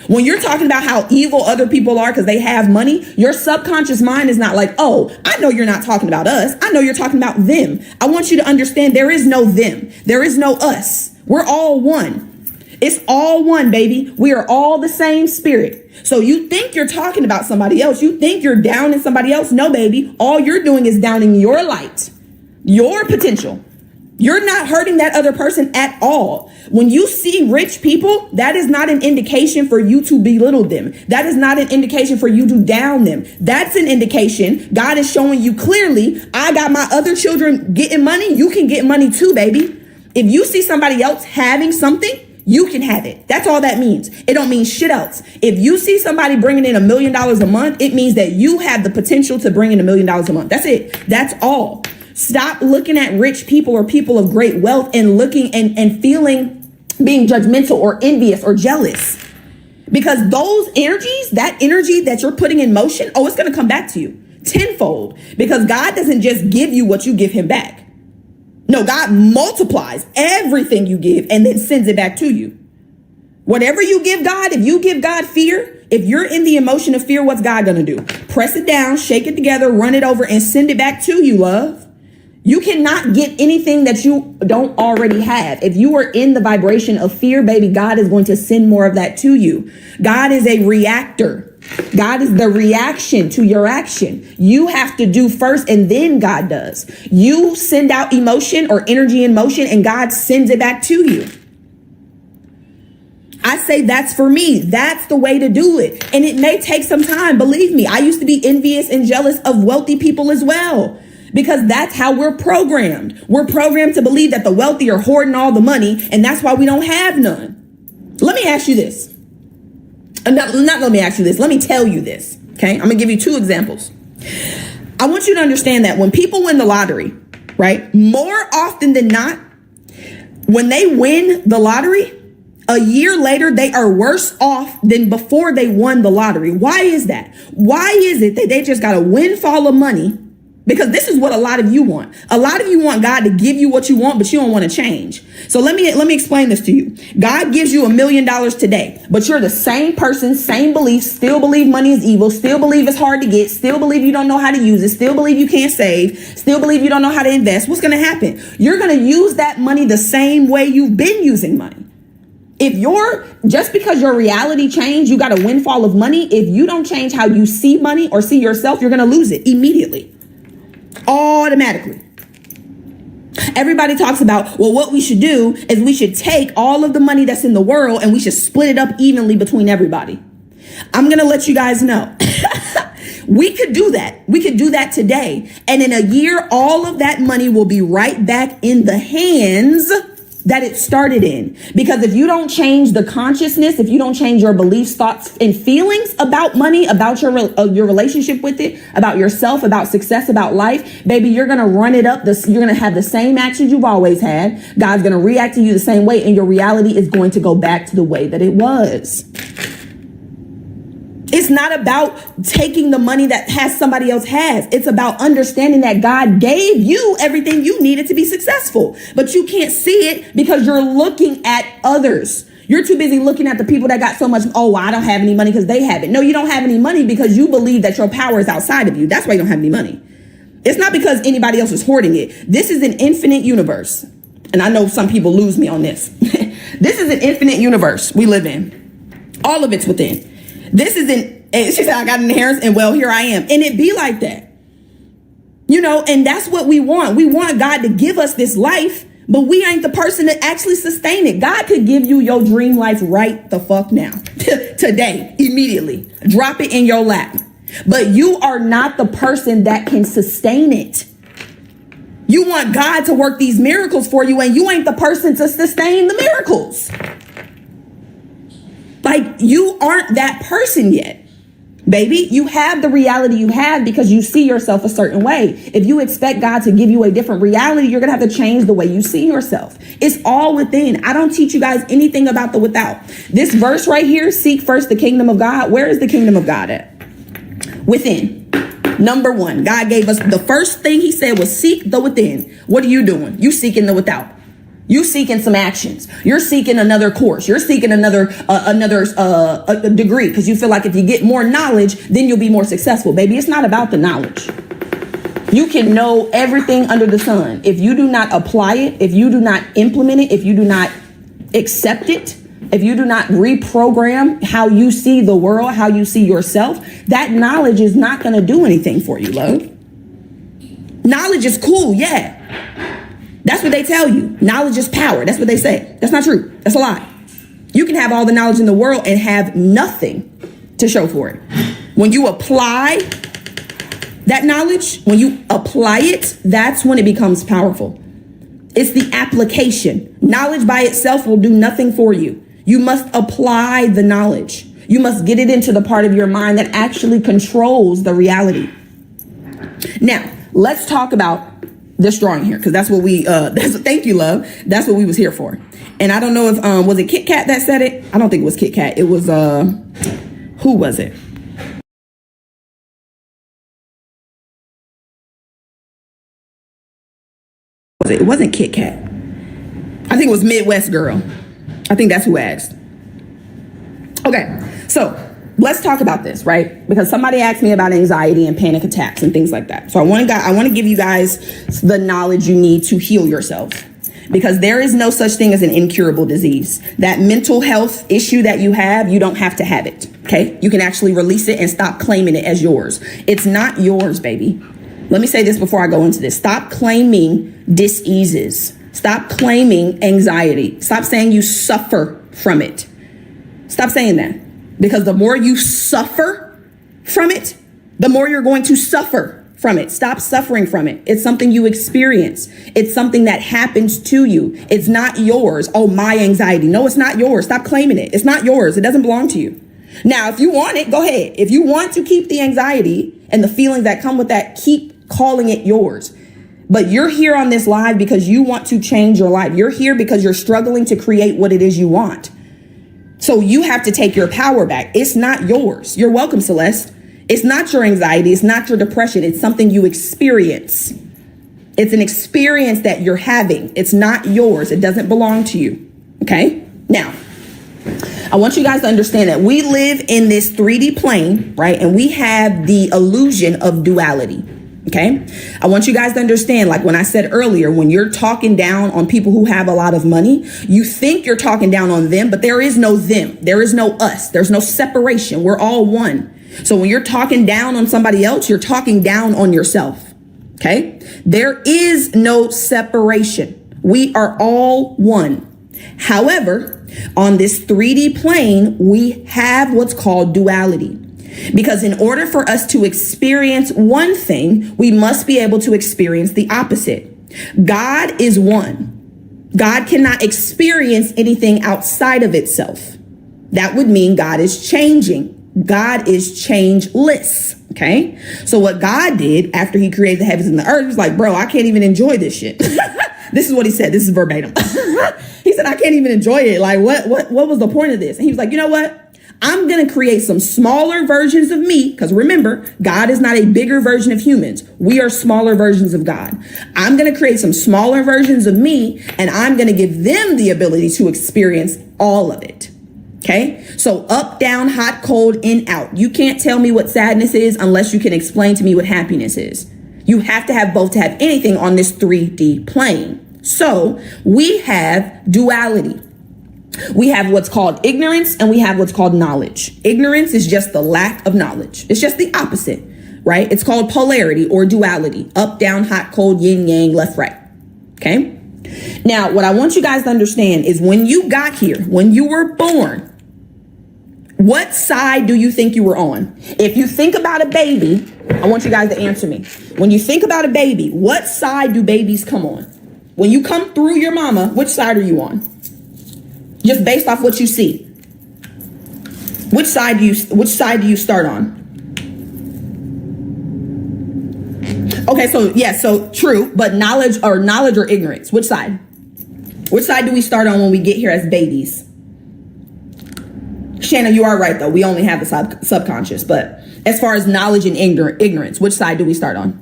When you're talking about how evil other people are because they have money, your subconscious mind is not like, oh, I know you're not talking about us. I know you're talking about them. I want you to understand there is no them. There is no us. We're all one. It's all one, baby. We are all the same spirit. So you think you're talking about somebody else. You think you're downing somebody else. No, baby. All you're doing is downing your light, your potential. You're not hurting that other person at all. When you see rich people, that is not an indication for you to belittle them. That is not an indication for you to down them. That's an indication God is showing you clearly, I got my other children getting money. You can get money too, baby. If you see somebody else having something, you can have it. That's all that means. It don't mean shit else. If you see somebody bringing in $1 million a month, it means that you have the potential to bring in $1 million a month. That's it. That's all. Stop looking at rich people or people of great wealth and looking and feeling being judgmental or envious or jealous. Because those energies, that energy that you're putting in motion, it's going to come back to you tenfold. Because God doesn't just give you what you give him back. No, God multiplies everything you give and then sends it back to you. Whatever you give God, if you give God fear, if you're in the emotion of fear, what's God going to do? Press it down, shake it together, run it over and send it back to you, love. You cannot get anything that you don't already have. If you are in the vibration of fear, baby, God is going to send more of that to you. God is a reactor. God is the reaction to your action. You have to do first and then God does. You send out emotion or energy in motion and God sends it back to you. I say that's for me. That's the way to do it. And it may take some time. Believe me, I used to be envious and jealous of wealthy people as well. Because that's how we're programmed. We're programmed to believe that the wealthy are hoarding all the money, and that's why we don't have none. Let me ask you this. Not let me ask you this. Let me tell you this. Okay, I'm going to give you 2 examples. I want you to understand that when people win the lottery, right, more often than not, when they win the lottery, a year later, they are worse off than before they won the lottery. Why is that? Why is it that they just got a windfall of money? Because this is what a lot of you want. A lot of you want God to give you what you want, but you don't want to change. So let me explain this to you. God gives you $1 million today, but you're the same person, same beliefs, still believe money is evil, still believe it's hard to get, still believe you don't know how to use it, still believe you can't save, still believe you don't know how to invest. What's going to happen? You're going to use that money the same way you've been using money. Just because your reality changed, you got a windfall of money. If you don't change how you see money or see yourself, you're going to lose it immediately. Automatically. Everybody talks about, well, what we should do is we should take all of the money that's in the world and we should split it up evenly between everybody. I'm going to let you guys know. We could do that. We could do that today. And in a year, all of that money will be right back in the hands that it started in. Because if you don't change the consciousness, if you don't change your beliefs, thoughts, and feelings about money, about your relationship with it, about yourself, about success, about life, baby, you're going to run it up. You're going to have the same actions you've always had. God's going to react to you the same way, and your reality is going to go back to the way that it was. It's not about taking the money that somebody else has. It's about understanding that God gave you everything you needed to be successful, but you can't see it because you're looking at others. You're too busy looking at the people that got so much. Oh, well, I don't have any money because they have it. No, you don't have any money because you believe that your power is outside of you. That's why you don't have any money. It's not because anybody else is hoarding it. This is an infinite universe. And I know some people lose me on this. This is an infinite universe we live in. All of it's within. This isn't, and she said, I got an inheritance, and well, here I am. And it be like that. You know, and that's what we want. We want God to give us this life, but we ain't the person to actually sustain it. God could give you your dream life right the fuck now. Today, immediately. Drop it in your lap. But you are not the person that can sustain it. You want God to work these miracles for you, and you ain't the person to sustain the miracles. Like, you aren't that person yet, baby. You have the reality you have because you see yourself a certain way. If you expect God to give you a different reality, you're going to have to change the way you see yourself. It's all within. I don't teach you guys anything about the without. This verse right here, seek first the kingdom of God. Where is the kingdom of God at? Within. Number one, God gave us the first thing he said was seek the within. What are you doing? You seeking the without. You seeking some actions. You're seeking another course. You're seeking another degree because you feel like if you get more knowledge, then you'll be more successful. Baby, it's not about the knowledge. You can know everything under the sun. If you do not apply it, if you do not implement it, if you do not accept it, if you do not reprogram how you see the world, how you see yourself, that knowledge is not going to do anything for you, love. Knowledge is cool, yeah. That's what they tell you. Knowledge is power. That's what they say. That's not true. That's a lie. You can have all the knowledge in the world and have nothing to show for it. When you apply that knowledge, when you apply it, that's when it becomes powerful. It's the application. Knowledge by itself will do nothing for you. You must apply the knowledge. You must get it into the part of your mind that actually controls the reality. Now, let's talk about this drawing here, because that's what we thank you, love. That's what we was here for. And I don't know if was it Kit Kat that said it? I don't think it was Kit Kat. It was who was it? It wasn't Kit Kat. I think it was Midwest Girl. I think that's who asked. Okay, so let's talk about this, right? Because somebody asked me about anxiety and panic attacks and things like that. So I want to give you guys the knowledge you need to heal yourself, because there is no such thing as an incurable disease. That mental health issue that you have, you don't have to have it. Okay, you can actually release it and stop claiming it as yours. It's not yours, baby. Let me say this before I go into this. Stop claiming diseases. Stop claiming anxiety. Stop saying you suffer from it. Stop saying that. Because the more you suffer from it, the more you're going to suffer from it. Stop suffering from it. It's something you experience. It's something that happens to you. It's not yours. Oh, my anxiety. No, it's not yours. Stop claiming it. It's not yours. It doesn't belong to you. Now, if you want it, go ahead. If you want to keep the anxiety and the feelings that come with that, keep calling it yours. But you're here on this live because you want to change your life. You're here because you're struggling to create what it is you want. So you have to take your power back. It's not yours. You're welcome, Celeste. It's not your anxiety. It's not your depression. It's something you experience. It's an experience that you're having. It's not yours. It doesn't belong to you. Okay? Now, I want you guys to understand that we live in this 3D plane, right? And we have the illusion of duality. Okay. I want you guys to understand, like when I said earlier, when you're talking down on people who have a lot of money, you think you're talking down on them, but there is no them. There is no us. There's no separation. We're all one. So when you're talking down on somebody else, you're talking down on yourself. Okay. There is no separation. We are all one. However, on this 3D plane, we have what's called duality. Because in order for us to experience one thing, we must be able to experience the opposite. God is one. God cannot experience anything outside of itself. That would mean God is changing. God is changeless. Okay. So what God did after he created the heavens and the earth was like, bro, I can't even enjoy this shit. This is what he said. This is verbatim. He said, I can't even enjoy it. Like, what was the point of this? And he was like, you know what? I'm going to create some smaller versions of me. Because remember, God is not a bigger version of humans. We are smaller versions of God. I'm going to create some smaller versions of me, and I'm going to give them the ability to experience all of it. Okay. So up, down, hot, cold, in, out. You can't tell me what sadness is unless you can explain to me what happiness is. You have to have both to have anything on this 3D plane. So we have duality. We have what's called ignorance and we have what's called knowledge. Ignorance is just the lack of knowledge. It's just the opposite, right? It's called polarity or duality. Up, down, hot, cold, yin, yang, left, right. Okay. Now, what I want you guys to understand is when you got here, when you were born, what side do you think you were on? If you think about a baby, I want you guys to answer me. When you think about a baby, what side do babies come on? When you come through your mama, which side are you on? Just based off what you see. Which side do you start on? Okay, so true, but knowledge or ignorance, which side? Which side do we start on when we get here as babies? Shanna, you are right though. We only have the subconscious, but as far as knowledge and ignorance, which side do we start on?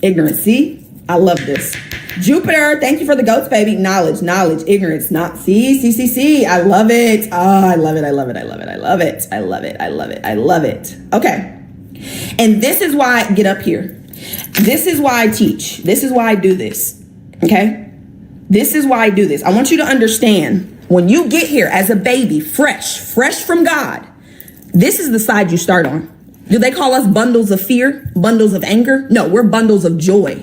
Ignorance. See, I love this. Jupiter, thank you for the goats, baby. Knowledge, ignorance, not see. I love it. Oh, I love it. Okay. And this is why I get up here. This is why I teach. This is why I do this. Okay. This is why I do this. I want you to understand when you get here as a baby, fresh from God, this is the side you start on. Do they call us bundles of fear, bundles of anger? No, we're bundles of joy.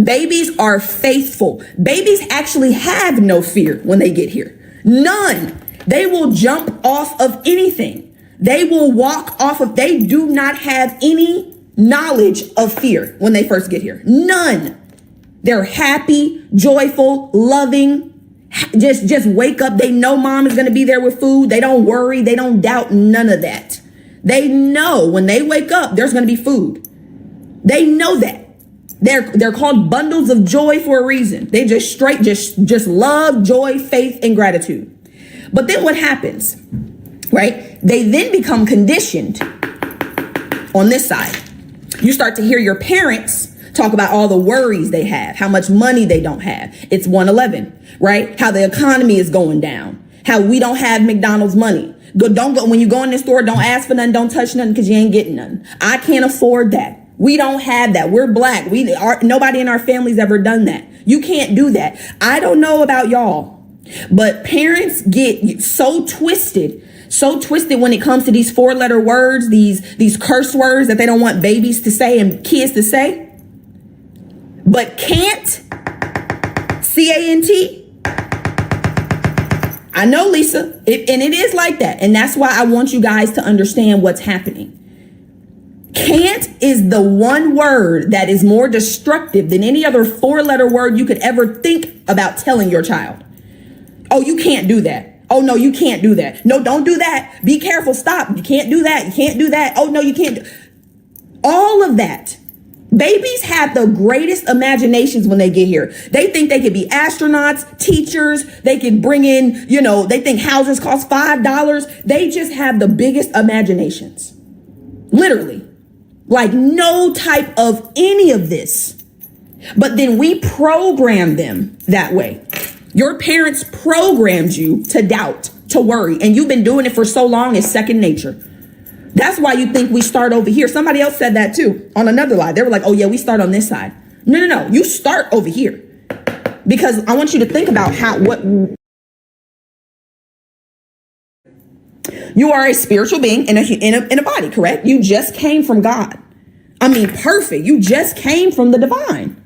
Babies are faithful. Babies actually have no fear when they get here. None. They will jump off of anything. They will walk off of, they do not have any knowledge of fear when they first get here. None. They're happy, joyful, loving. Just wake up. They know mom is going to be there with food. They don't worry. They don't doubt none of that. They know when they wake up, there's going to be food. They know that. They're called bundles of joy for a reason. They just straight, just love, joy, faith, and gratitude. But then what happens, right? They then become conditioned on this side. You start to hear your parents talk about all the worries they have, how much money they don't have. It's 111, right? How the economy is going down, how we don't have McDonald's money. Don't go when you go in the store, don't ask for nothing, don't touch nothing because you ain't getting nothing. I can't afford that. We don't have that. We're black. Nobody in our family's ever done that. You can't do that. I don't know about y'all, but parents get so twisted when it comes to these 4-letter words, these curse words that they don't want babies to say and kids to say. But can't, C-A-N-T. I know, Lisa, and it is like that. And that's why I want you guys to understand what's happening. Can't is the one word that is more destructive than any other 4-letter word you could ever think about telling your child. Oh, you can't do that. Oh, no, you can't do that. No, don't do that. Be careful. Stop. You can't do that. You can't do that. Oh, no, you can't. All of that. Babies have the greatest imaginations when they get here. They think they could be astronauts, teachers. They can bring in, they think houses cost $5. They just have the biggest imaginations. Literally. Like no type of any of this. But then we program them that way. Your parents programmed you to doubt, to worry. And you've been doing it for so long, it's second nature. That's why you think we start over here. Somebody else said that too on another lie. They were like, oh yeah, we start on this side. No. You start over here. Because I want you to think about what you are, a spiritual being in a body, correct? You just came from God. I mean, perfect. You just came from the divine.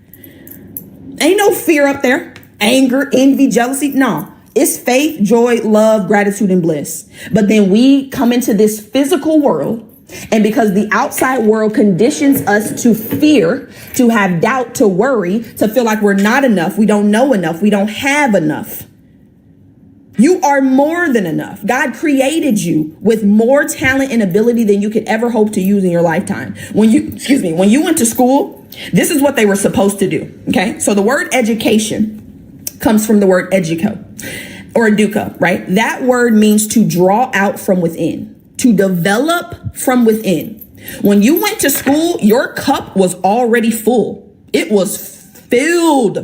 Ain't no fear up there. Anger, envy, jealousy. No, it's faith, joy, love, gratitude, and bliss. But then we come into this physical world, and because the outside world conditions us to fear, to have doubt, to worry, to feel like we're not enough, we don't know enough, we don't have enough. You are more than enough. God created you with more talent and ability than you could ever hope to use in your lifetime. When you went to school, this is what they were supposed to do. Okay. So the word education comes from the word educo or educa, right? That word means to draw out from within, to develop from within. When you went to school, your cup was already full. It was filled.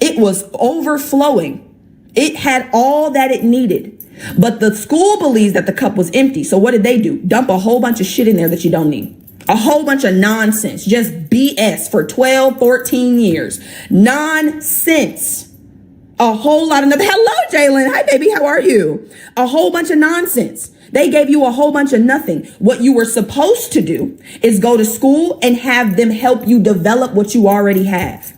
It was overflowing. It had all that it needed. But the school believes that the cup was empty. So what did they do? Dump a whole bunch of shit in there that you don't need. A whole bunch of nonsense. Just BS for 12, 14 years. Nonsense. A whole lot of nothing. Hello, Jalen. Hi, baby. How are you? A whole bunch of nonsense. They gave you a whole bunch of nothing. What you were supposed to do is go to school and have them help you develop what you already have.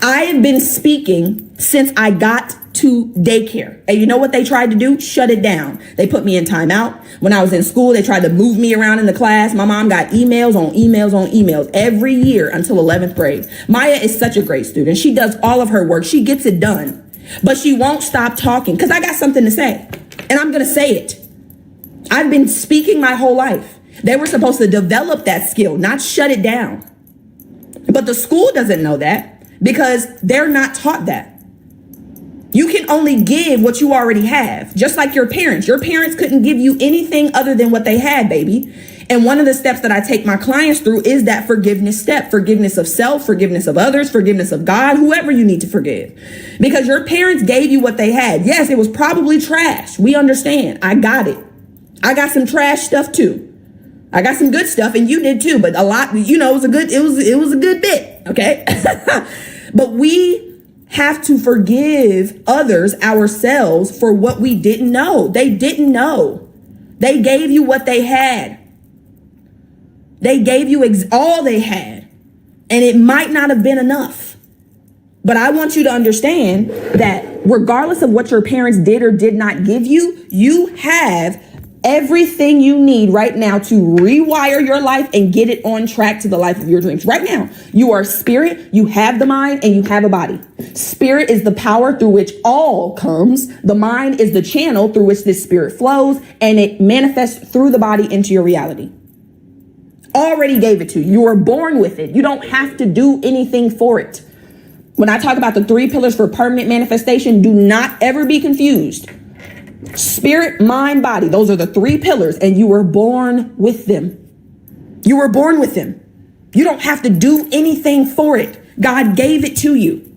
I have been speaking since I got to daycare. And you know what they tried to do? Shut it down. They put me in timeout. When I was in school, they tried to move me around in the class. My mom got emails on emails on emails every year until 11th grade. Maya is such a great student. She does all of her work. She gets it done. But she won't stop talking because I got something to say. And I'm going to say it. I've been speaking my whole life. They were supposed to develop that skill, not shut it down. But the school doesn't know that because they're not taught that. You can only give what you already have, just like your parents. Your parents couldn't give you anything other than what they had, baby. And one of the steps that I take my clients through is that forgiveness step, forgiveness of self, forgiveness of others, forgiveness of God, whoever you need to forgive. Because your parents gave you what they had. Yes, it was probably trash. We understand. I got it. I got some trash stuff too. I got some good stuff and you did too, but a lot, it was a good bit. Okay. But we have to forgive others, ourselves, for what we didn't know. They didn't know. They gave you what they had. They gave you all they had. And it might not have been enough. But I want you to understand that regardless of what your parents did or did not give you, you have everything you need right now to rewire your life and get it on track to the life of your dreams. Right now, you are spirit, you have the mind, and you have a body. Spirit is the power through which all comes. The mind is the channel through which this spirit flows, and it manifests through the body into your reality. Already gave it to you. You were born with it. You don't have to do anything for it. When I talk about the 3 pillars for permanent manifestation, do not ever be confused. Spirit, mind, body. Those are the 3 pillars, and you were born with them. You were born with them. You don't have to do anything for it. God gave it to you.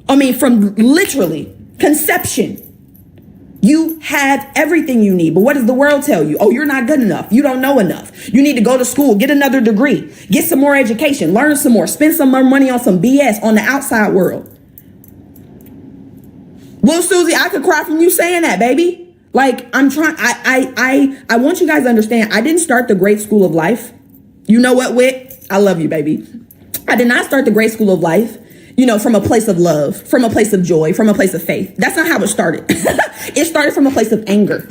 I mean, from literally conception, you have everything you need. But what does the world tell you? Oh, you're not good enough. You don't know enough. You need to go to school, get another degree, get some more education, learn some more, spend some more money on some BS on the outside world. Well, Susie, I could cry from you saying that, baby. Like, I want you guys to understand, I didn't start the great school of life. You know what, Whit? I love you, baby. I did not start the great school of life, from a place of love, from a place of joy, from a place of faith. That's not how it started. It started from a place of anger.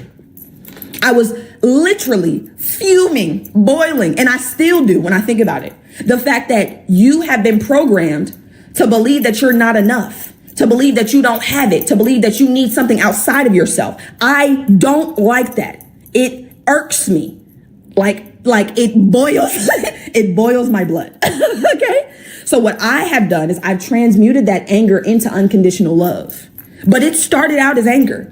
I was literally fuming, boiling, and I still do when I think about it. The fact that you have been programmed to believe that you're not enough, to believe that you don't have it, to believe that you need something outside of yourself. I don't like that. It irks me. Like it boils, it boils my blood. Okay. So what I have done is I've transmuted that anger into unconditional love, but it started out as anger.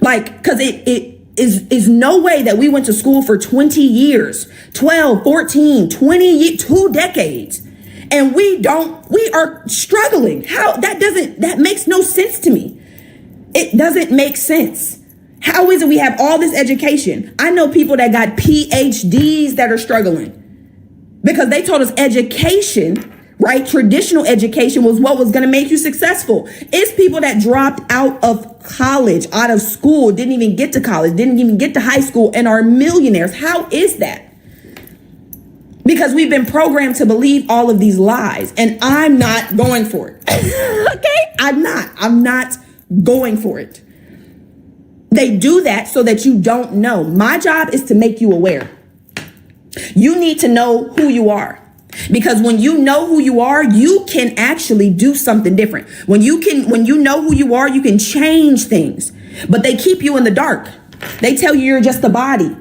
Cause it is no way that we went to school for 20 years, 12, 14, 20, 2 decades. And we are struggling. That makes no sense to me. It doesn't make sense. How is it we have all this education? I know people that got PhDs that are struggling because they told us education, right? Traditional education was what was going to make you successful. It's people that dropped out of college, out of school, didn't even get to college, didn't even get to high school, and are millionaires. How is that? Because we've been programmed to believe all of these lies, and I'm not going for it. Okay? I'm not going for it. They do that so that you don't know. My job is to make you aware. You need to know who you are. Because when you know who you are, you can actually do something different. When you know who you are, you can change things. But they keep you in the dark. They tell you you're just a body.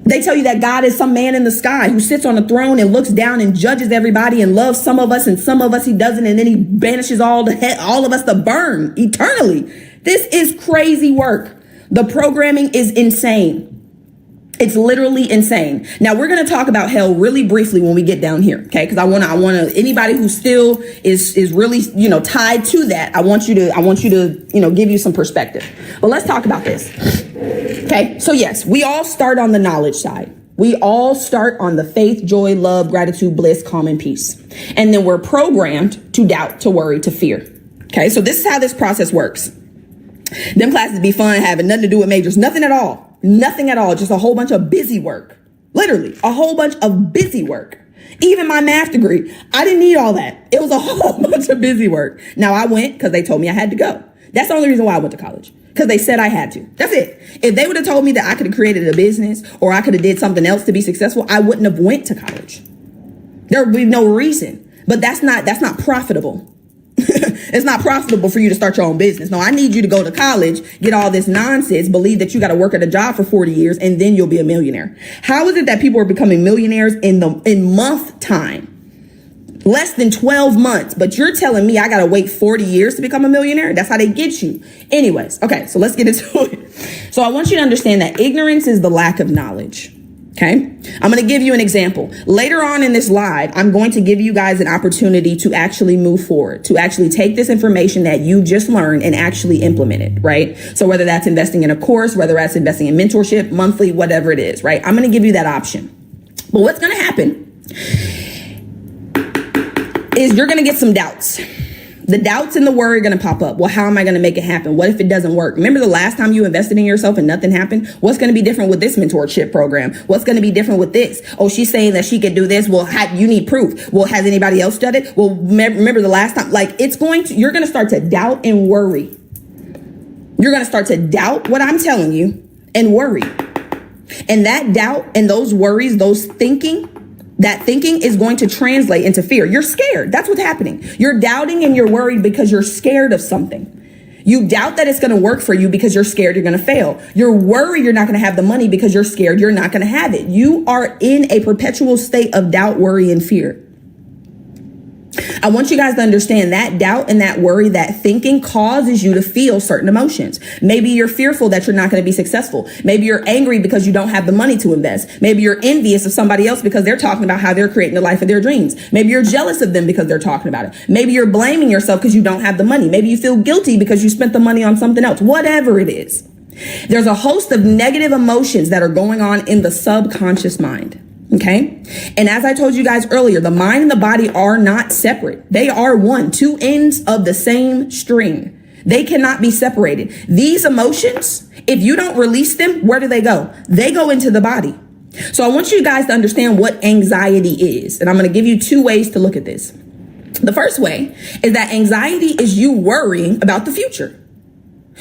They tell you that God is some man in the sky who sits on a throne and looks down and judges everybody and loves some of us and some of us he doesn't. And then he banishes all of us to burn eternally. This is crazy work. The programming is insane. It's literally insane. Now we're going to talk about hell really briefly when we get down here. Okay. Cause I want to, anybody who still is really, tied to that. I want you to, give you some perspective, but let's talk about this. Okay. So yes, we all start on the knowledge side. We all start on the faith, joy, love, gratitude, bliss, calm, and peace. And then we're programmed to doubt, to worry, to fear. Okay. So this is how this process works. Them classes be fun, having nothing to do with majors, nothing at all. Nothing at all. Just a whole bunch of busy work. Literally a whole bunch of busy work. Even my math degree, I didn't need all that. It was a whole bunch of busy work. Now I went because they told me I had to go. That's the only reason why I went to college. Because they said I had to. That's it. If they would have told me that I could have created a business or I could have did something else to be successful, I wouldn't have went to college. There would be no reason. But that's not profitable. It's not profitable for you to start your own business. No, I need you to go to college, get all this nonsense, believe that you got to work at a job for 40 years, and then you'll be a millionaire. How is it that people are becoming millionaires in month time? Less than 12 months. But you're telling me I got to wait 40 years to become a millionaire? That's how they get you. Anyways, okay, so let's get into it. So I want you to understand that ignorance is the lack of knowledge. Okay, I'm going to give you an example. Later on in this live, I'm going to give you guys an opportunity to actually move forward, to actually take this information that you just learned and actually implement it, right? So whether that's investing in a course, whether that's investing in mentorship, monthly, whatever it is, right? I'm going to give you that option. But what's going to happen is you're going to get some doubts. The doubts and the worry are going to pop up. Well, how am I going to make it happen? What if it doesn't work? Remember the last time you invested in yourself and nothing happened? What's going to be different with this mentorship program? What's going to be different with this? Oh, she's saying that she could do this. Well, you need proof. Well, has anybody else done it? Well, remember the last time, you're going to start to doubt and worry. You're going to start to doubt what I'm telling you and worry. And that doubt and those worries, that thinking is going to translate into fear. You're scared. That's what's happening. You're doubting and you're worried because you're scared of something. You doubt that it's going to work for you because you're scared you're going to fail. You're worried you're not going to have the money because you're scared you're not going to have it. You are in a perpetual state of doubt, worry, and fear. I want you guys to understand that doubt and that worry, that thinking causes you to feel certain emotions. Maybe you're fearful that you're not going to be successful. Maybe you're angry because you don't have the money to invest. Maybe you're envious of somebody else because they're talking about how they're creating the life of their dreams. Maybe you're jealous of them because they're talking about it. Maybe you're blaming yourself because you don't have the money. Maybe you feel guilty because you spent the money on something else. Whatever it is. There's a host of negative emotions that are going on in the subconscious mind. Okay. And as I told you guys earlier, the mind and the body are not separate. They are one, two ends of the same string. They cannot be separated. These emotions, if you don't release them, where do they go? They go into the body. So I want you guys to understand what anxiety is. And I'm going to give you two ways to look at this. The first way is that anxiety is you worrying about the future.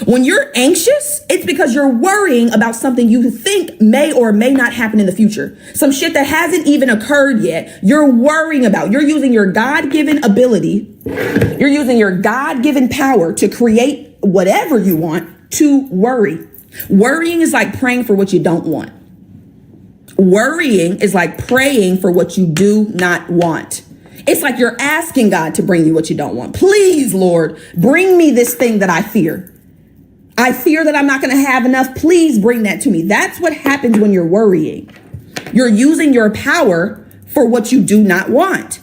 When you're anxious, it's because you're worrying about something you think may or may not happen in the future. Some shit that hasn't even occurred yet, you're worrying about. You're using your God-given ability. You're using your God-given power to create whatever you want to worry. Worrying is like praying for what you don't want. Worrying is like praying for what you do not want. It's like you're asking God to bring you what you don't want. Please, Lord, bring me this thing that I fear. I fear that I'm not going to have enough. Please bring that to me. That's what happens when you're worrying. You're using your power for what you do not want.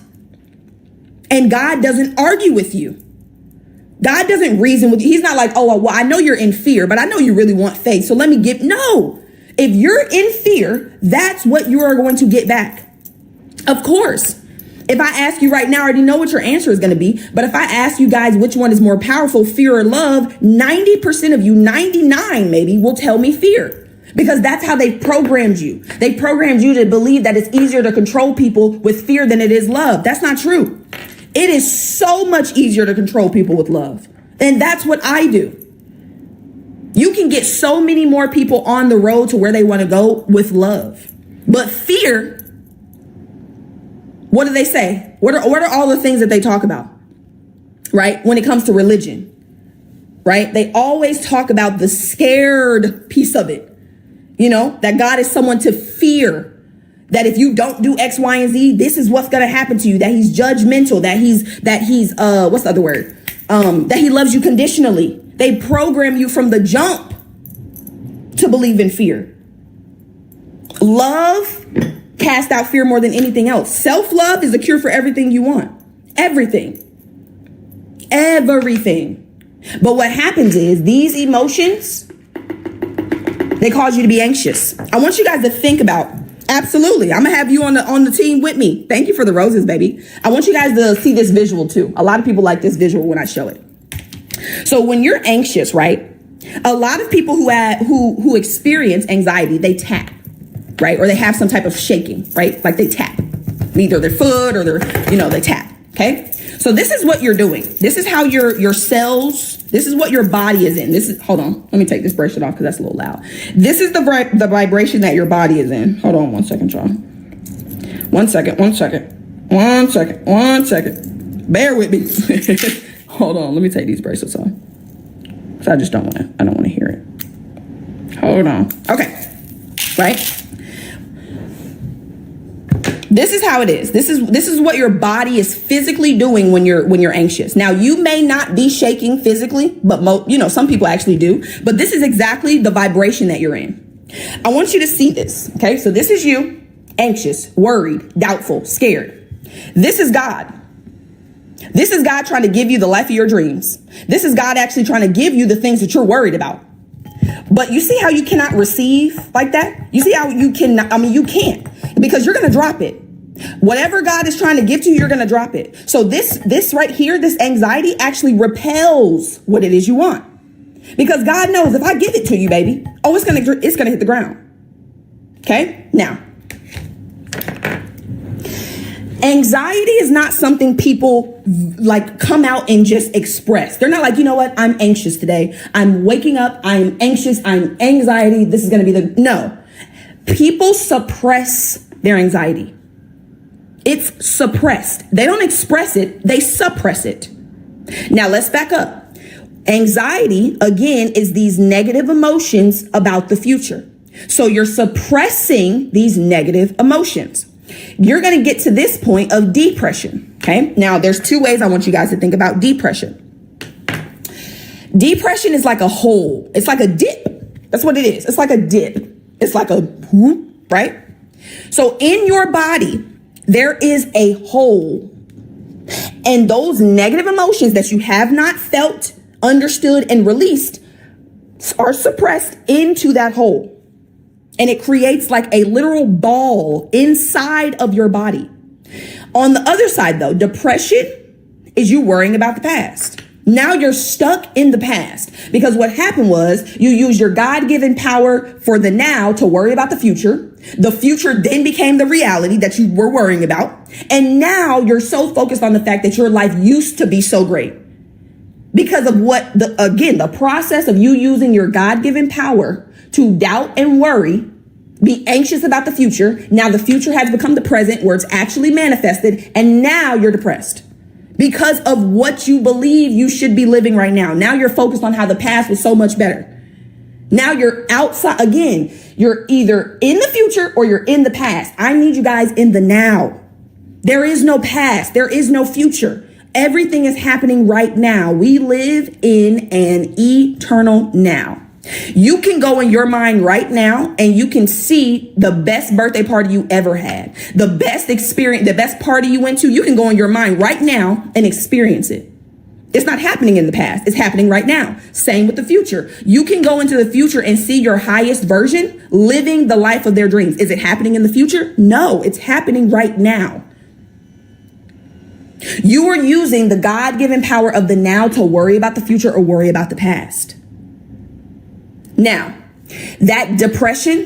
And God doesn't argue with you. God doesn't reason with you. He's not like, oh, well, I know you're in fear, but I know you really want faith. So let me give. No, if you're in fear, that's what you are going to get back. Of course, if I ask you right now, I already know what your answer is going to be. But if I ask you guys which one is more powerful, fear or love, 90% of you, 99 maybe, will tell me fear. Because that's how they programmed you. They programmed you to believe that it's easier to control people with fear than it is love. That's not true. It is so much easier to control people with love. And that's what I do. You can get so many more people on the road to where they want to go with love. But fear, what do they say? What are all the things that they talk about? Right? When it comes to religion, right? They always talk about the scared piece of it. You know, that God is someone to fear. That if you don't do X, Y, and Z, this is what's going to happen to you. That he's judgmental, that he's what's the other word? That he loves you conditionally. They program you from the jump to believe in fear. Love casts out fear more than anything else. Self-love is the cure for everything you want. Everything. Everything. But what happens is these emotions, they cause you to be anxious. I want you guys to think about. Absolutely. I'm going to have you on the team with me. Thank you for the roses, baby. I want you guys to see this visual too. A lot of people like this visual when I show it. So when you're anxious, right? A lot of people who experience anxiety, they tap, right? Or they have some type of shaking, right? Like they tap, either their foot or they tap. Okay. So this is what you're doing. This is how your cells, this is what your body is in. Hold on. Let me take this bracelet off because that's a little loud. This is the vibration that your body is in. Hold on 1 second, y'all. 1 second. Bear with me. Hold on. Let me take these bracelets off. Because I don't want to hear it. Hold on. Okay. Right? This is how it is. This is what your body is physically doing when you're anxious. Now, you may not be shaking physically, but some people actually do. But this is exactly the vibration that you're in. I want you to see this. Okay, so this is you, anxious, worried, doubtful, scared. This is God. This is God trying to give you the life of your dreams. This is God actually trying to give you the things that you're worried about. But you see how you cannot receive like that? You see how you can't, because you're going to drop it. Whatever God is trying to give to you, you're going to drop it. So this right here, this anxiety actually repels what it is you want. Because God knows if I give it to you, baby, it's going to hit the ground. Okay? Now, anxiety is not something people like come out and just express. They're not like, you know what? I'm anxious today. I'm waking up. I'm anxious. I'm anxiety. This is going to be no. People suppress their anxiety. It's suppressed. They don't express it. They suppress it. Now let's back up. Anxiety, again, is these negative emotions about the future. So you're suppressing these negative emotions. You're going to get to this point of depression. Okay. Now there's two ways I want you guys to think about depression. Depression is like a hole. It's like a dip. That's what it is. It's like a dip. It's like a whoop, right? So in your body, there is a hole. And those negative emotions that you have not felt, understood, and released are suppressed into that hole. And it creates like a literal ball inside of your body. On the other side, though, depression is you worrying about the past. Now you're stuck in the past because what happened was you used your God-given power for the now to worry about the future. The future then became the reality that you were worrying about. And now you're so focused on the fact that your life used to be so great because of the process of you using your God-given power to doubt and worry, be anxious about the future. Now the future has become the present where it's actually manifested. And now you're depressed because of what you believe you should be living right now. Now you're focused on how the past was so much better. Now you're outside again. You're either in the future or you're in the past. I need you guys in the now. There is no past. There is no future. Everything is happening right now. We live in an eternal now. You can go in your mind right now and you can see the best birthday party you ever had. The best experience, the best party you went to. You can go in your mind right now and experience it. It's not happening in the past. It's happening right now. Same with the future. You can go into the future and see your highest version living the life of their dreams. Is it happening in the future? No, it's happening right now. You are using the God-given power of the now to worry about the future or worry about the past. Now, that depression,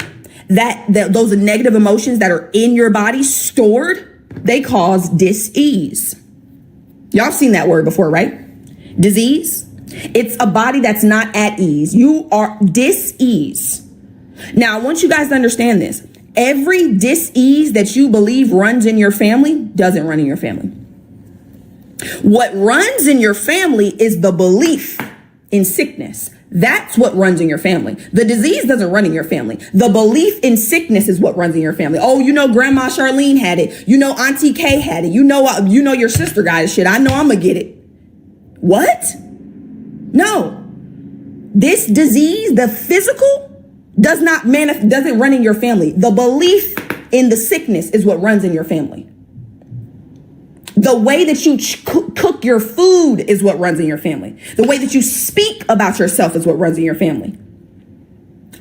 those negative emotions that are in your body stored, they cause dis-ease. Y'all have seen that word before, right? Disease. It's a body that's not at ease. You are dis-ease. Now, I want you guys to understand this. Every dis-ease that you believe runs in your family doesn't run in your family. What runs in your family is the belief in sickness. That's what runs in your family. The disease doesn't run in your family. The belief in sickness is what runs in your family. Oh, you know, Grandma Charlene had it. You know, Auntie Kay had it. You know, your sister got it. Shit, I know I'm gonna get it. What? No. This disease, the physical, doesn't run in your family. The belief in the sickness is what runs in your family. The way that you cook your food is what runs in your family. The way that you speak about yourself is what runs in your family.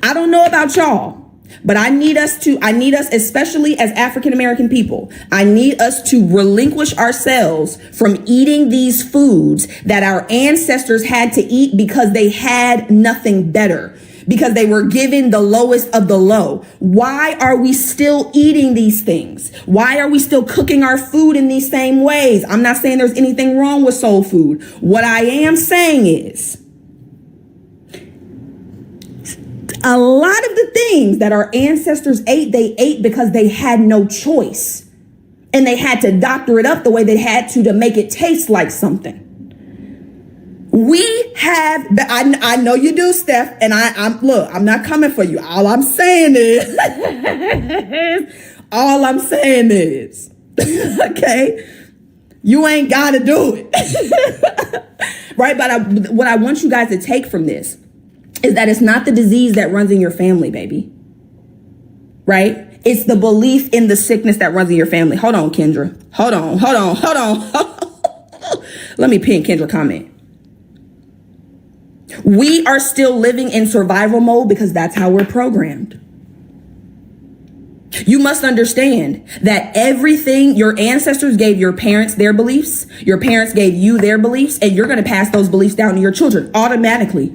I don't know about y'all, but I need us, especially as African American people, I need us to relinquish ourselves from eating these foods that our ancestors had to eat because they had nothing better, because they were given the lowest of the low. Why are we still eating these things? Why are we still cooking our food in these same ways? I'm not saying there's anything wrong with soul food. What I am saying is, a lot of the things that our ancestors ate, they ate because they had no choice. And they had to doctor it up the way they had to make it taste like something. We have, I know you do, Steph, and I'm not coming for you. All I'm saying is, okay, you ain't got to do it. Right? But what I want you guys to take from this is that it's not the disease that runs in your family, baby. Right? It's the belief in the sickness that runs in your family. Hold on, Kendra. Hold on. Let me pin Kendra comment. We are still living in survival mode because that's how we're programmed. You must understand that everything your ancestors gave your parents their beliefs, your parents gave you their beliefs, and you're going to pass those beliefs down to your children automatically.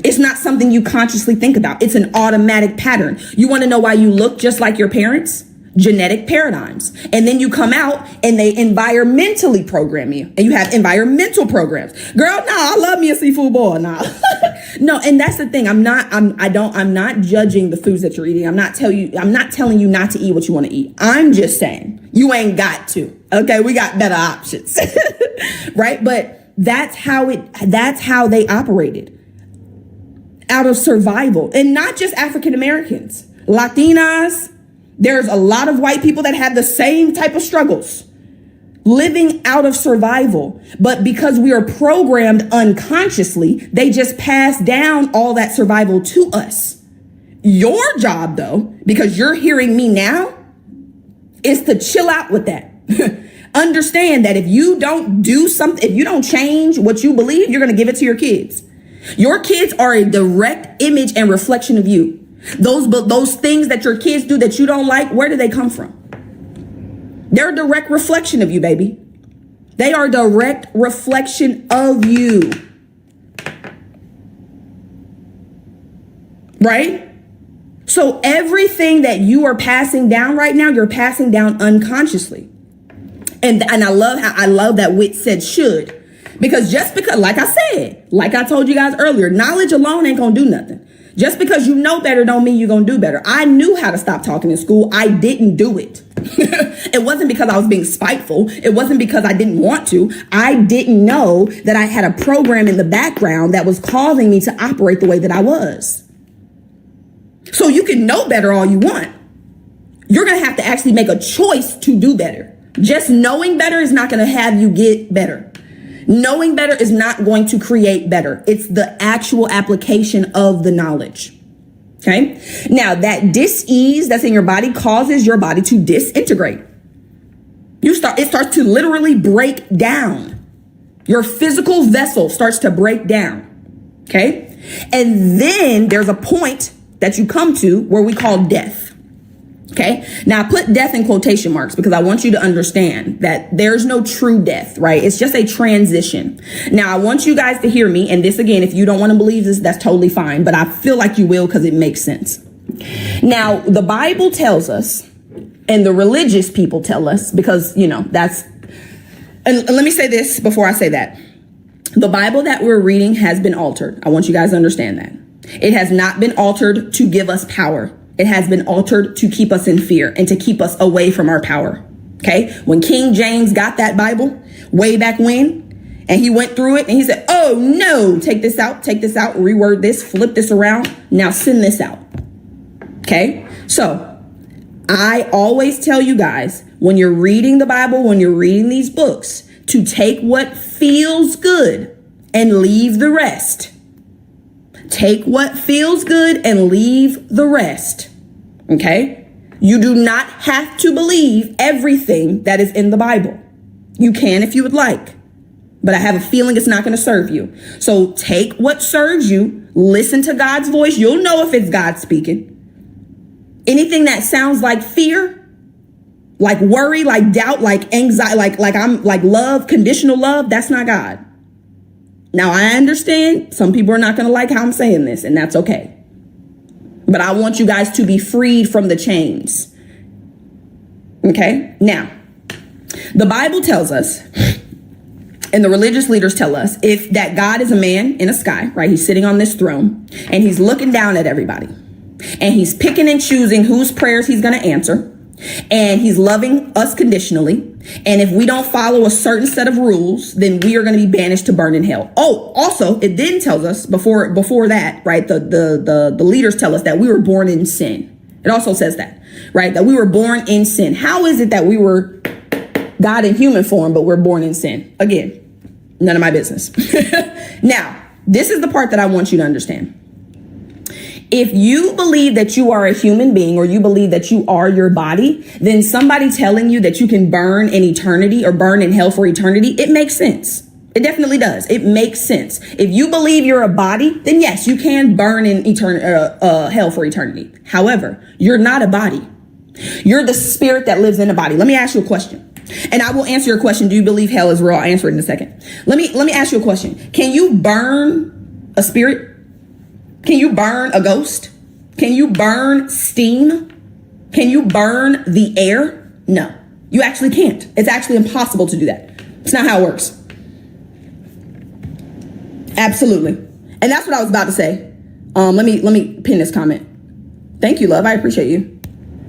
It's not something you consciously think about. It's an automatic pattern. You want to know why you look just like your parents? Genetic paradigms. And then you come out and they environmentally program you, and you have environmental programs. Girl, no, I love me a seafood boil. Nah. No, and that's the thing. I'm not judging the foods that you're eating. I'm not telling you not to eat what you want to eat. I'm just saying you ain't got to. Okay, we got better options. Right? But that's how they operated. Out of survival. And not just African Americans, Latinas. There's a lot of white people that have the same type of struggles, living out of survival. But because we are programmed unconsciously, they just pass down all that survival to us. Your job, though, because you're hearing me now, is to chill out with that. Understand that if you don't do something, if you don't change what you believe, you're going to give it to your kids. Your kids are a direct image and reflection of you. Those things that your kids do that you don't like, where do they come from? They're a direct reflection of you, baby. They are a direct reflection of you. Right? So everything that you are passing down right now, you're passing down unconsciously. And I love that Wit said should. Because like I told you guys earlier, knowledge alone ain't gonna do nothing. Just because you know better don't mean you're going to do better. I knew how to stop talking in school. I didn't do it. It wasn't because I was being spiteful. It wasn't because I didn't want to. I didn't know that I had a program in the background that was causing me to operate the way that I was. So you can know better all you want. You're going to have to actually make a choice to do better. Just knowing better is not going to have you get better. Knowing better is not going to create better. It's the actual application of the knowledge. Okay. Now that dis-ease that's in your body causes your body to disintegrate. It starts to literally break down. Your physical vessel starts to break down. Okay. And then there's a point that you come to where we call death. Okay. Now I put death in quotation marks because I want you to understand that there's no true death, right? It's just a transition. Now I want you guys to hear me. And this again, if you don't want to believe this, that's totally fine. But I feel like you will because it makes sense. Now the Bible tells us, and the religious people tell us, because, you know, that's, and let me say this before I say that. The Bible that we're reading has been altered. I want you guys to understand that. It has not been altered to give us power. It has been altered to keep us in fear and to keep us away from our power. Okay. When King James got that Bible way back when, and he went through it and he said, oh no, take this out, reword this, flip this around. Now send this out. Okay. So I always tell you guys, when you're reading the Bible, when you're reading these books, to take what feels good and leave the rest. Take what feels good and leave the rest. Okay? You do not have to believe everything that is in the Bible. You can if you would like, but I have a feeling it's not going to serve you. So take what serves you, listen to God's voice. You'll know if it's God speaking. Anything that sounds like fear, like worry, like doubt, like anxiety, like love, conditional love, that's not God. Now I understand some people are not going to like how I'm saying this, and that's okay. But I want you guys to be freed from the chains. Okay? Now, the Bible tells us, and the religious leaders tell us, if that God is a man in a sky, right? He's sitting on this throne and he's looking down at everybody. And he's picking and choosing whose prayers he's going to answer. And he's loving us conditionally. And if we don't follow a certain set of rules, then we are going to be banished to burn in hell. Oh, also, it then tells us before that, right? The leaders tell us that we were born in sin. It also says that, right? That we were born in sin. How is it that we were God in human form, but we're born in sin? Again, none of my business. Now, this is the part that I want you to understand. If you believe that you are a human being, or you believe that you are your body, then somebody telling you that you can burn in eternity or burn in hell for eternity, it makes sense. It definitely does. It makes sense. If you believe you're a body, then yes, you can burn in hell for eternity. However, you're not a body. You're the spirit that lives in a body. Let me ask you a question. And I will answer your question. Do you believe hell is real? I'll answer it in a second. Let me ask you a question. Can you burn a spirit? Can you burn a ghost? Can you burn steam? Can you burn the air? No, you actually can't. It's actually impossible to do that. It's not how it works. Absolutely. And that's what I was about to say. Let me pin this comment. Thank you, love. I appreciate you.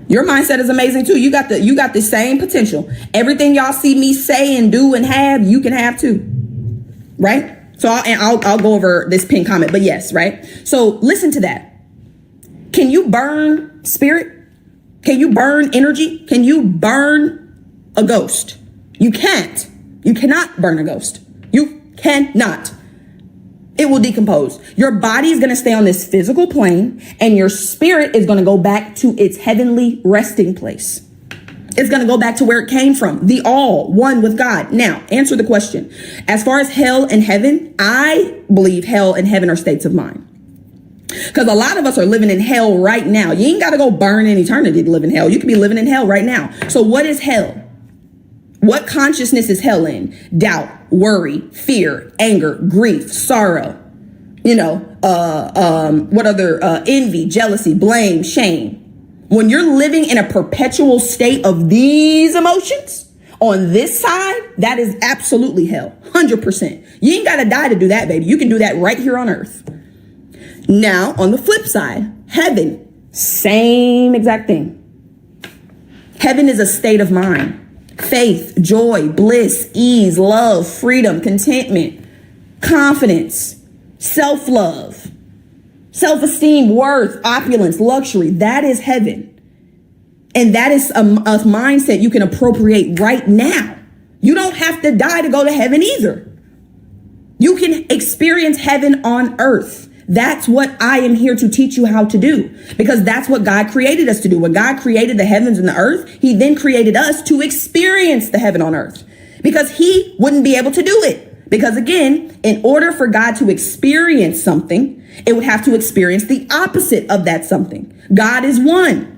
Your mindset is amazing too. You got the same potential. Everything y'all see me say and do and have, you can have too. Right? So I'll go over this pinned comment, but yes, right? So listen to that. Can you burn spirit? Can you burn energy? Can you burn a ghost? You can't. You cannot burn a ghost. You cannot. It will decompose. Your body is going to stay on this physical plane, and your spirit is going to go back to its heavenly resting place. It's going to go back to where it came from, the all, one with God. Now, answer the question. As far as hell and heaven, I believe hell and heaven are states of mind. Because a lot of us are living in hell right now. You ain't got to go burn in eternity to live in hell. You could be living in hell right now. So what is hell? What consciousness is hell in? Doubt, worry, fear, anger, grief, sorrow, what other, envy, jealousy, blame, shame. When you're living in a perpetual state of these emotions on this side, that is absolutely hell. 100%. You ain't got to die to do that, baby. You can do that right here on earth. Now, on the flip side, heaven, same exact thing. Heaven is a state of mind. Faith, joy, bliss, ease, love, freedom, contentment, confidence, self-love, self-esteem, worth, opulence, luxury. That is heaven. And that is a mindset you can appropriate right now. You don't have to die to go to heaven either. You can experience heaven on earth. That's what I am here to teach you how to do, because that's what God created us to do. When God created the heavens and the earth, he then created us to experience the heaven on earth, because he wouldn't be able to do it. Because again, in order for God to experience something, it would have to experience the opposite of that something. God is one.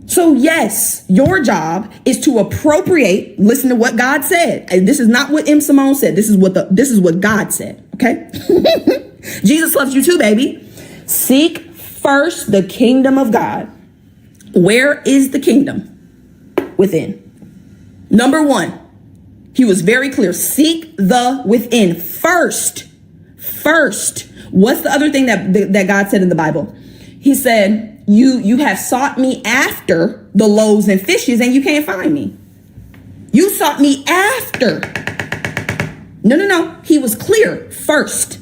So yes, your job is to appropriate, listen to what God said. And this is not what M. Simone said. This is what God said. Okay. Jesus loves you too, baby. Seek first the kingdom of God. Where is the kingdom? Within. Number one, he was very clear. Seek the within first. First. What's the other thing that God said in the Bible? He said, you have sought me after the loaves and fishes and you can't find me. You sought me after. No. He was clear. First.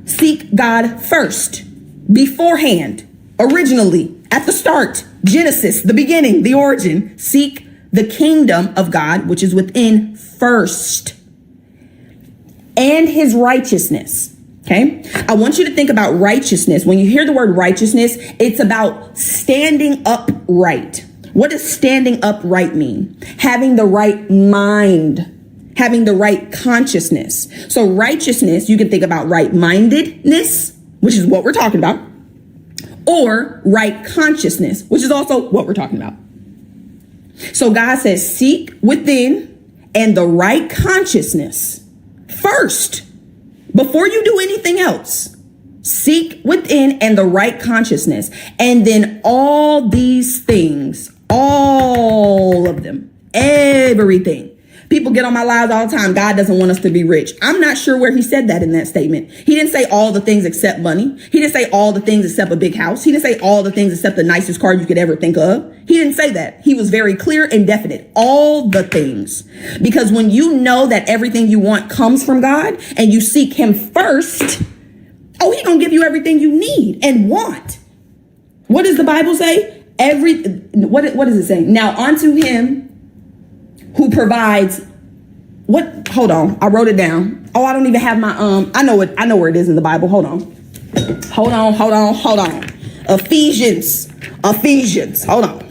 Seek God first. Beforehand. Originally. At the start. Genesis. The beginning. The origin. Seek the kingdom of God, which is within first. And his righteousness. Okay. I want you to think about righteousness. When you hear the word righteousness, it's about standing upright. What does standing upright mean? Having the right mind. Having the right consciousness. So righteousness, you can think about right-mindedness, which is what we're talking about, or right consciousness, which is also what we're talking about. So God says, seek within and the right consciousness first, before you do anything else. Seek within and the right consciousness. And then all these things, all of them, everything. People get on my lives all the time. God doesn't want us to be rich. I'm not sure where he said that in that statement. He didn't say all the things except money. He didn't say all the things except a big house. He didn't say all the things except the nicest car you could ever think of. He didn't say that. He was very clear and definite. All the things. Because when you know that everything you want comes from God and you seek him first, he's going to give you everything you need and want. What does the Bible say? What does it say? Now unto him who provides what? Hold on. I wrote it down. I don't even have my, I know where it is in the Bible. Hold on. Ephesians. Hold on.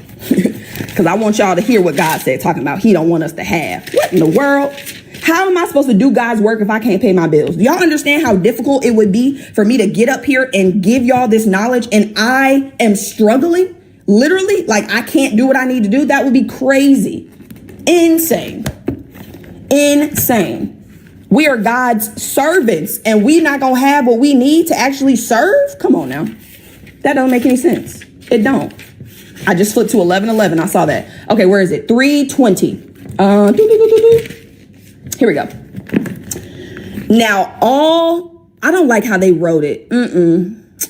Cause I want y'all to hear what God said, talking about he don't want us to have. What in the world? How am I supposed to do God's work if I can't pay my bills? Do y'all understand how difficult it would be for me to get up here and give y'all this knowledge and I am struggling? Literally, like I can't do what I need to do. That would be crazy. Insane. We are God's servants and we not gonna have what we need to actually serve? Come on now. That don't make any sense. It don't. I just flipped to 11:11. I saw that. Okay, where is it? 3:20. Here we go. Now I don't like how they wrote it.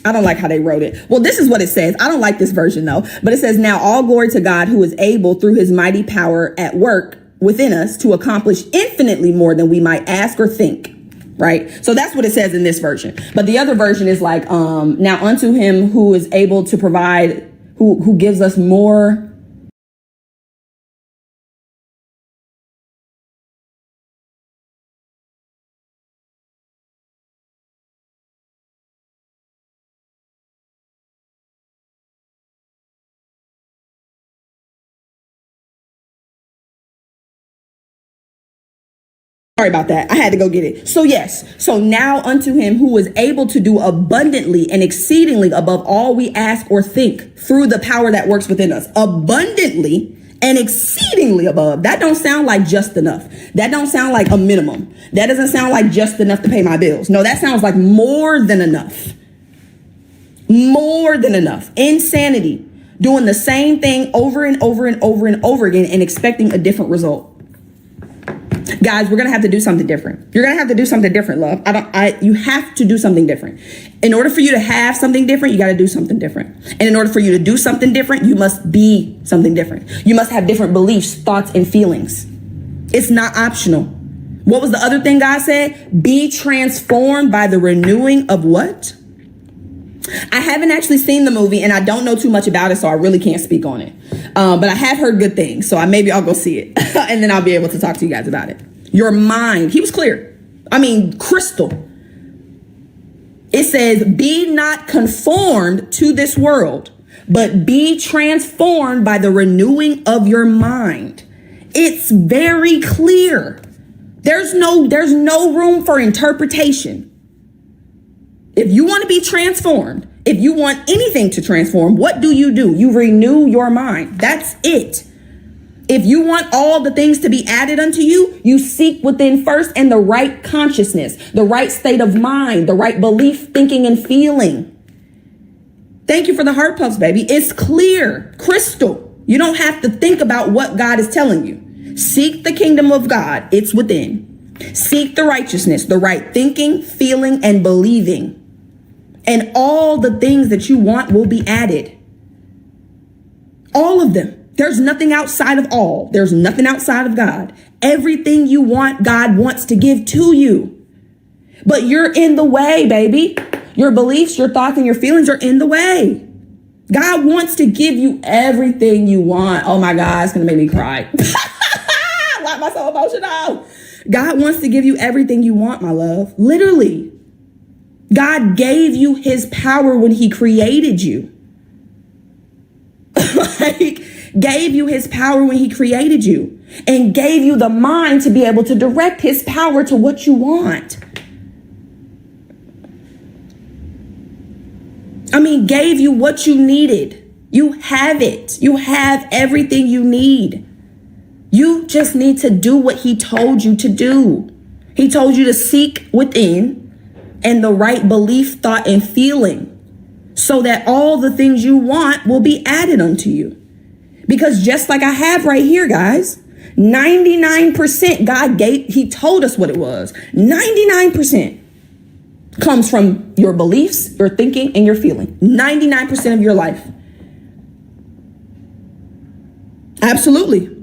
I don't like how they wrote it. Well, this is what it says. I don't like this version though, but it says, now all glory to God who is able through his mighty power at work within us to accomplish infinitely more than we might ask or think. Right. So that's what it says in this version. But the other version is like, now unto him who is able to provide, who gives us more. Sorry about that. I had to go get it. So yes. So now unto him who is able to do abundantly and exceedingly above all we ask or think through the power that works within us. Abundantly and exceedingly above. That don't sound like just enough. That don't sound like a minimum. That doesn't sound like just enough to pay my bills. No, that sounds like more than enough. More than enough. Insanity. Doing the same thing over and over and over and over again and expecting a different result. Guys, we're going to have to do something different. You're going to have to do something different, love. You have to do something different. In order for you to have something different, you got to do something different. And in order for you to do something different, you must be something different. You must have different beliefs, thoughts, and feelings. It's not optional. What was the other thing God said? Be transformed by the renewing of what? I haven't actually seen the movie and I don't know too much about it, so I really can't speak on it. But I have heard good things, so maybe I'll go see it and then I'll be able to talk to you guys about it. Your mind. He was clear. I mean, crystal. It says, be not conformed to this world, but be transformed by the renewing of your mind. It's very clear. There's no room for interpretation. If you want to be transformed, if you want anything to transform, what do? You renew your mind. That's it. If you want all the things to be added unto you, you seek within first, and the right consciousness, the right state of mind, the right belief, thinking, and feeling. Thank you for the heart puffs, baby. It's clear, crystal. You don't have to think about what God is telling you. Seek the kingdom of God. It's within. Seek the righteousness, the right thinking, feeling, and believing. And all the things that you want will be added. All of them. There's nothing outside of all. There's nothing outside of God. Everything you want, God wants to give to you. But you're in the way, baby. Your beliefs, your thoughts, and your feelings are in the way. God wants to give you everything you want. Oh my God, it's going to make me cry. Why am I so emotional? God wants to give you everything you want, my love. Literally. God gave you his power when he created you. Gave you his power when he created you, and gave you the mind to be able to direct his power to what you want. Gave you what you needed. You have it. You have everything you need. You just need to do what he told you to do. He told you to seek within and the right belief, thought, and feeling, so that all the things you want will be added unto you. Because just like I have right here, guys, 99% God gave, he told us what it was. 99% comes from your beliefs, your thinking, and your feeling. 99% of your life. Absolutely.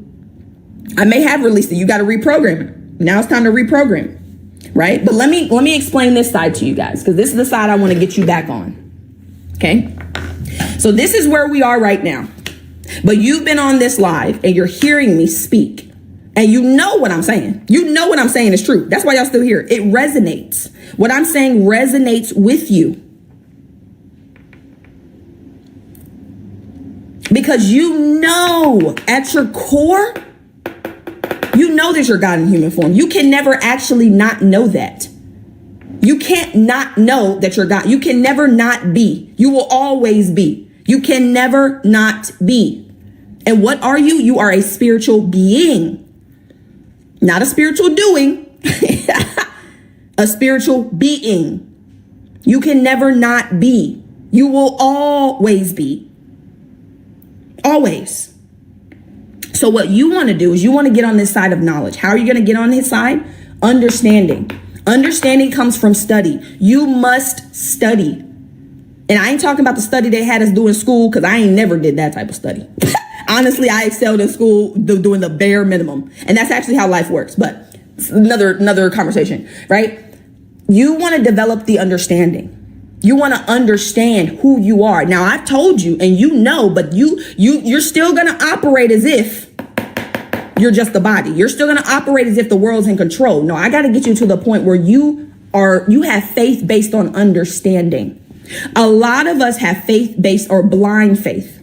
I may have released it. You got to reprogram it. Now it's time to reprogram it, right? But let me explain this side to you guys, because this is the side I want to get you back on. Okay? So this is where we are right now. But you've been on this live and you're hearing me speak, and you know what I'm saying. You know what I'm saying is true. That's why y'all still here. It resonates. What I'm saying resonates with you. Because you know at your core, you know that you're God in human form. You can never actually not know that. You can't not know that you're God. You can never not be. You will always be. You can never not be. And what are you? You are a spiritual being. Not a spiritual doing. A spiritual being. You can never not be. You will always be. Always. So what you want to do is you want to get on this side of knowledge. How are you going to get on this side? Understanding. Understanding comes from study. You must study. And I ain't talking about the study they had us do in school, because I ain't never did that type of study. Honestly, I excelled in school doing the bare minimum. And that's actually how life works. But it's another conversation, right? You want to develop the understanding. You want to understand who you are. Now, I've told you, and you know, but you're still going to operate as if you're just the body. You're still going to operate as if the world's in control. No, I got to get you to the point where you have faith based on understanding. A lot of us have faith based or blind faith.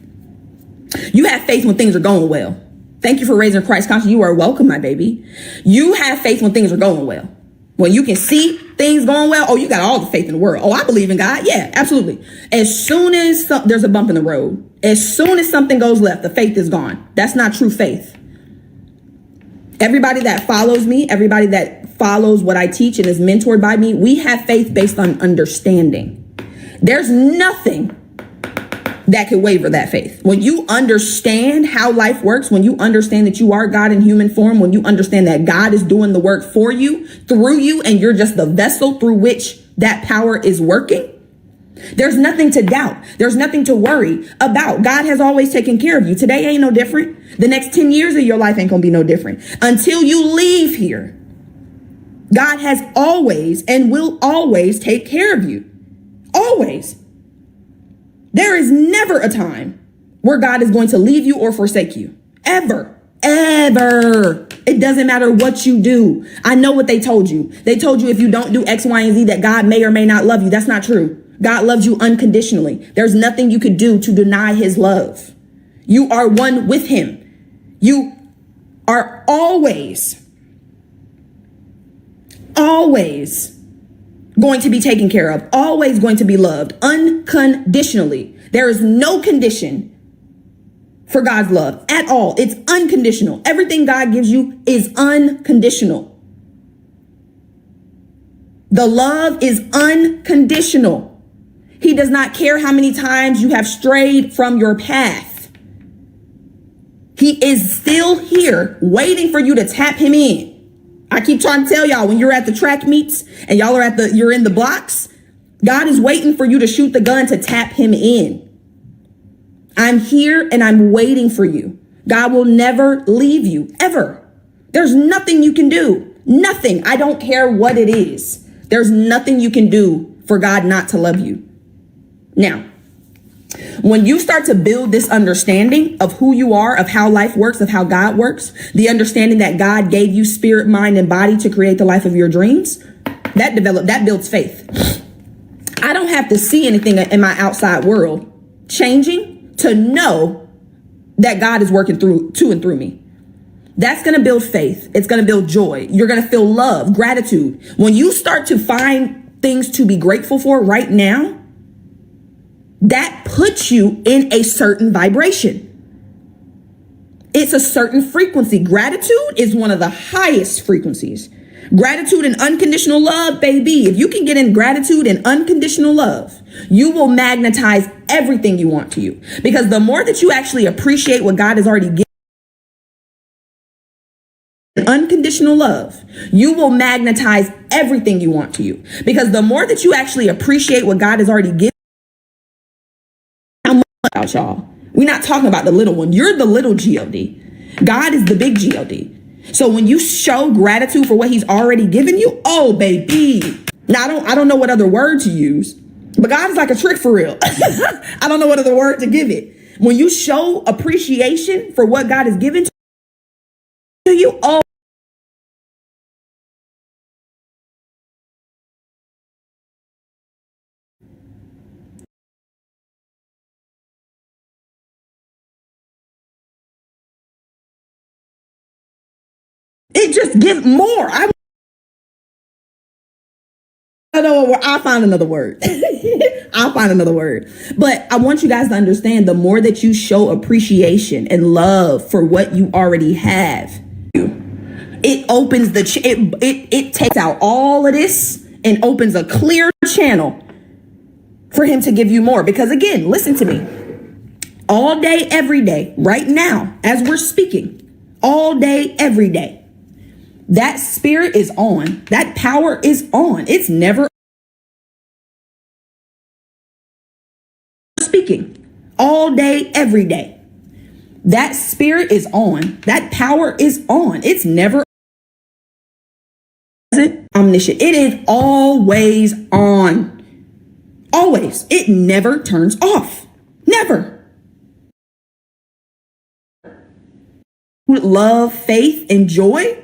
You have faith when things are going well. Thank you for raising Christ conscious. You are welcome, my baby. You have faith when things are going well. When you can see things going well, oh, you got all the faith in the world. Oh, I believe in God. Yeah, absolutely. As soon as there's a bump in the road, as soon as something goes left, the faith is gone. That's not true faith. Everybody that follows me, everybody that follows what I teach and is mentored by me, we have faith based on understanding. There's nothing that could waver that faith. When you understand how life works, when you understand that you are God in human form, when you understand that God is doing the work for you, through you, and you're just the vessel through which that power is working, there's nothing to doubt. There's nothing to worry about. God has always taken care of you. Today ain't no different. The next 10 years of your life ain't gonna be no different. Until you leave here, God has always and will always take care of you. Always. There is never a time where God is going to leave you or forsake you. Ever. Ever. It doesn't matter what you do. I know what they told you. They told you if you don't do X, Y, and Z that God may or may not love you. That's not true. God loves you unconditionally. There's nothing you could do to deny his love. You are one with him. You are always always going to be taken care of, always going to be loved unconditionally. There is no condition for God's love at all. It's unconditional. Everything God gives you is unconditional. The love is unconditional. He does not care how many times you have strayed from your path. He is still here waiting for you to tap him in. I keep trying to tell y'all, when you're at the track meets and y'all are you're in the blocks, God is waiting for you to shoot the gun to tap him in. I'm here and I'm waiting for you. God will never leave you, ever. There's nothing you can do. Nothing. I don't care what it is. There's nothing you can do for God not to love you. Now, when you start to build this understanding of who you are, of how life works, of how God works, the understanding that God gave you spirit, mind, and body to create the life of your dreams, that builds faith. I don't have to see anything in my outside world changing to know that God is working to and through me. That's going to build faith. It's going to build joy. You're going to feel love, gratitude. When you start to find things to be grateful for right now, that puts you in a certain vibration. It's a certain frequency. Gratitude is one of the highest frequencies. Gratitude and unconditional love, baby. If you can get in gratitude and unconditional love, you will magnetize everything you want to you. Because the more that you actually appreciate what God has already given, unconditional love, you will magnetize everything you want to you. Because the more that you actually appreciate what God has already given, how much about y'all? We're not talking about the little one. You're the little G-O-D. God is the big G-O-D. So when you show gratitude for what he's already given you, oh, baby. Now, I don't know what other word to use, but God is like a trick for real. I don't know what other word to give it. When you show appreciation for what God has given to you, oh, it just gives more. I don't know. I'll find another word. I'll find another word. But I want you guys to understand, the more that you show appreciation and love for what you already have, it opens it takes out all of this and opens a clear channel for him to give you more. Because again, listen to me. All day, every day, right now, as we're speaking, all day, every day, that spirit is on. That power is on. It's never speaking. All day, every day. That spirit is on. That power is on. It's never omniscient. It is always on. Always. It never turns off. Never. Love, faith, and joy,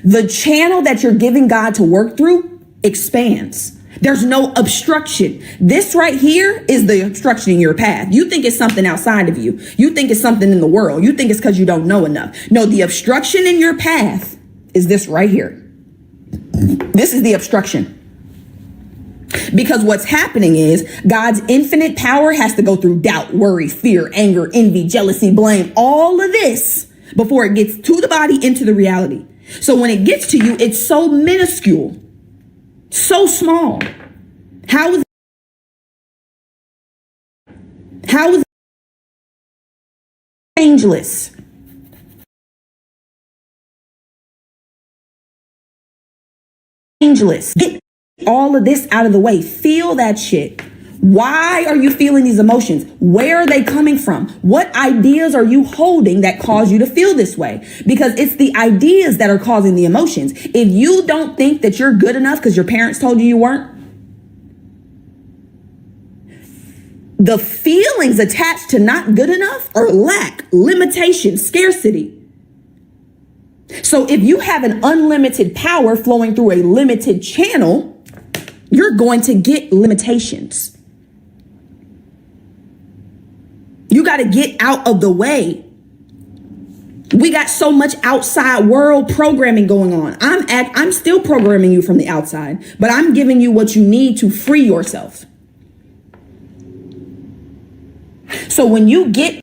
the channel that you're giving God to work through expands. There's no obstruction. This right here is the obstruction in your path. You think it's something outside of you. You think it's something in the world. You think it's because you don't know enough. No, the obstruction in your path is this right here. This is the obstruction. Because what's happening is God's infinite power has to go through doubt, worry, fear, anger, envy, jealousy, blame, all of this before it gets to the body, into the reality. So when it gets to you, it's so minuscule, so small. How is it changeless? Changeless. Get all of this out of the way. Feel that shit. Why are you feeling these emotions? Where are they coming from? What ideas are you holding that cause you to feel this way? Because it's the ideas that are causing the emotions. If you don't think that you're good enough because your parents told you weren't, the feelings attached to not good enough are lack, limitation, scarcity. So if you have an unlimited power flowing through a limited channel, you're going to get limitations. You got to get out of the way We got so much outside world programming going on. I'm still programming you from the outside, but I'm giving you what you need to free yourself. So when you get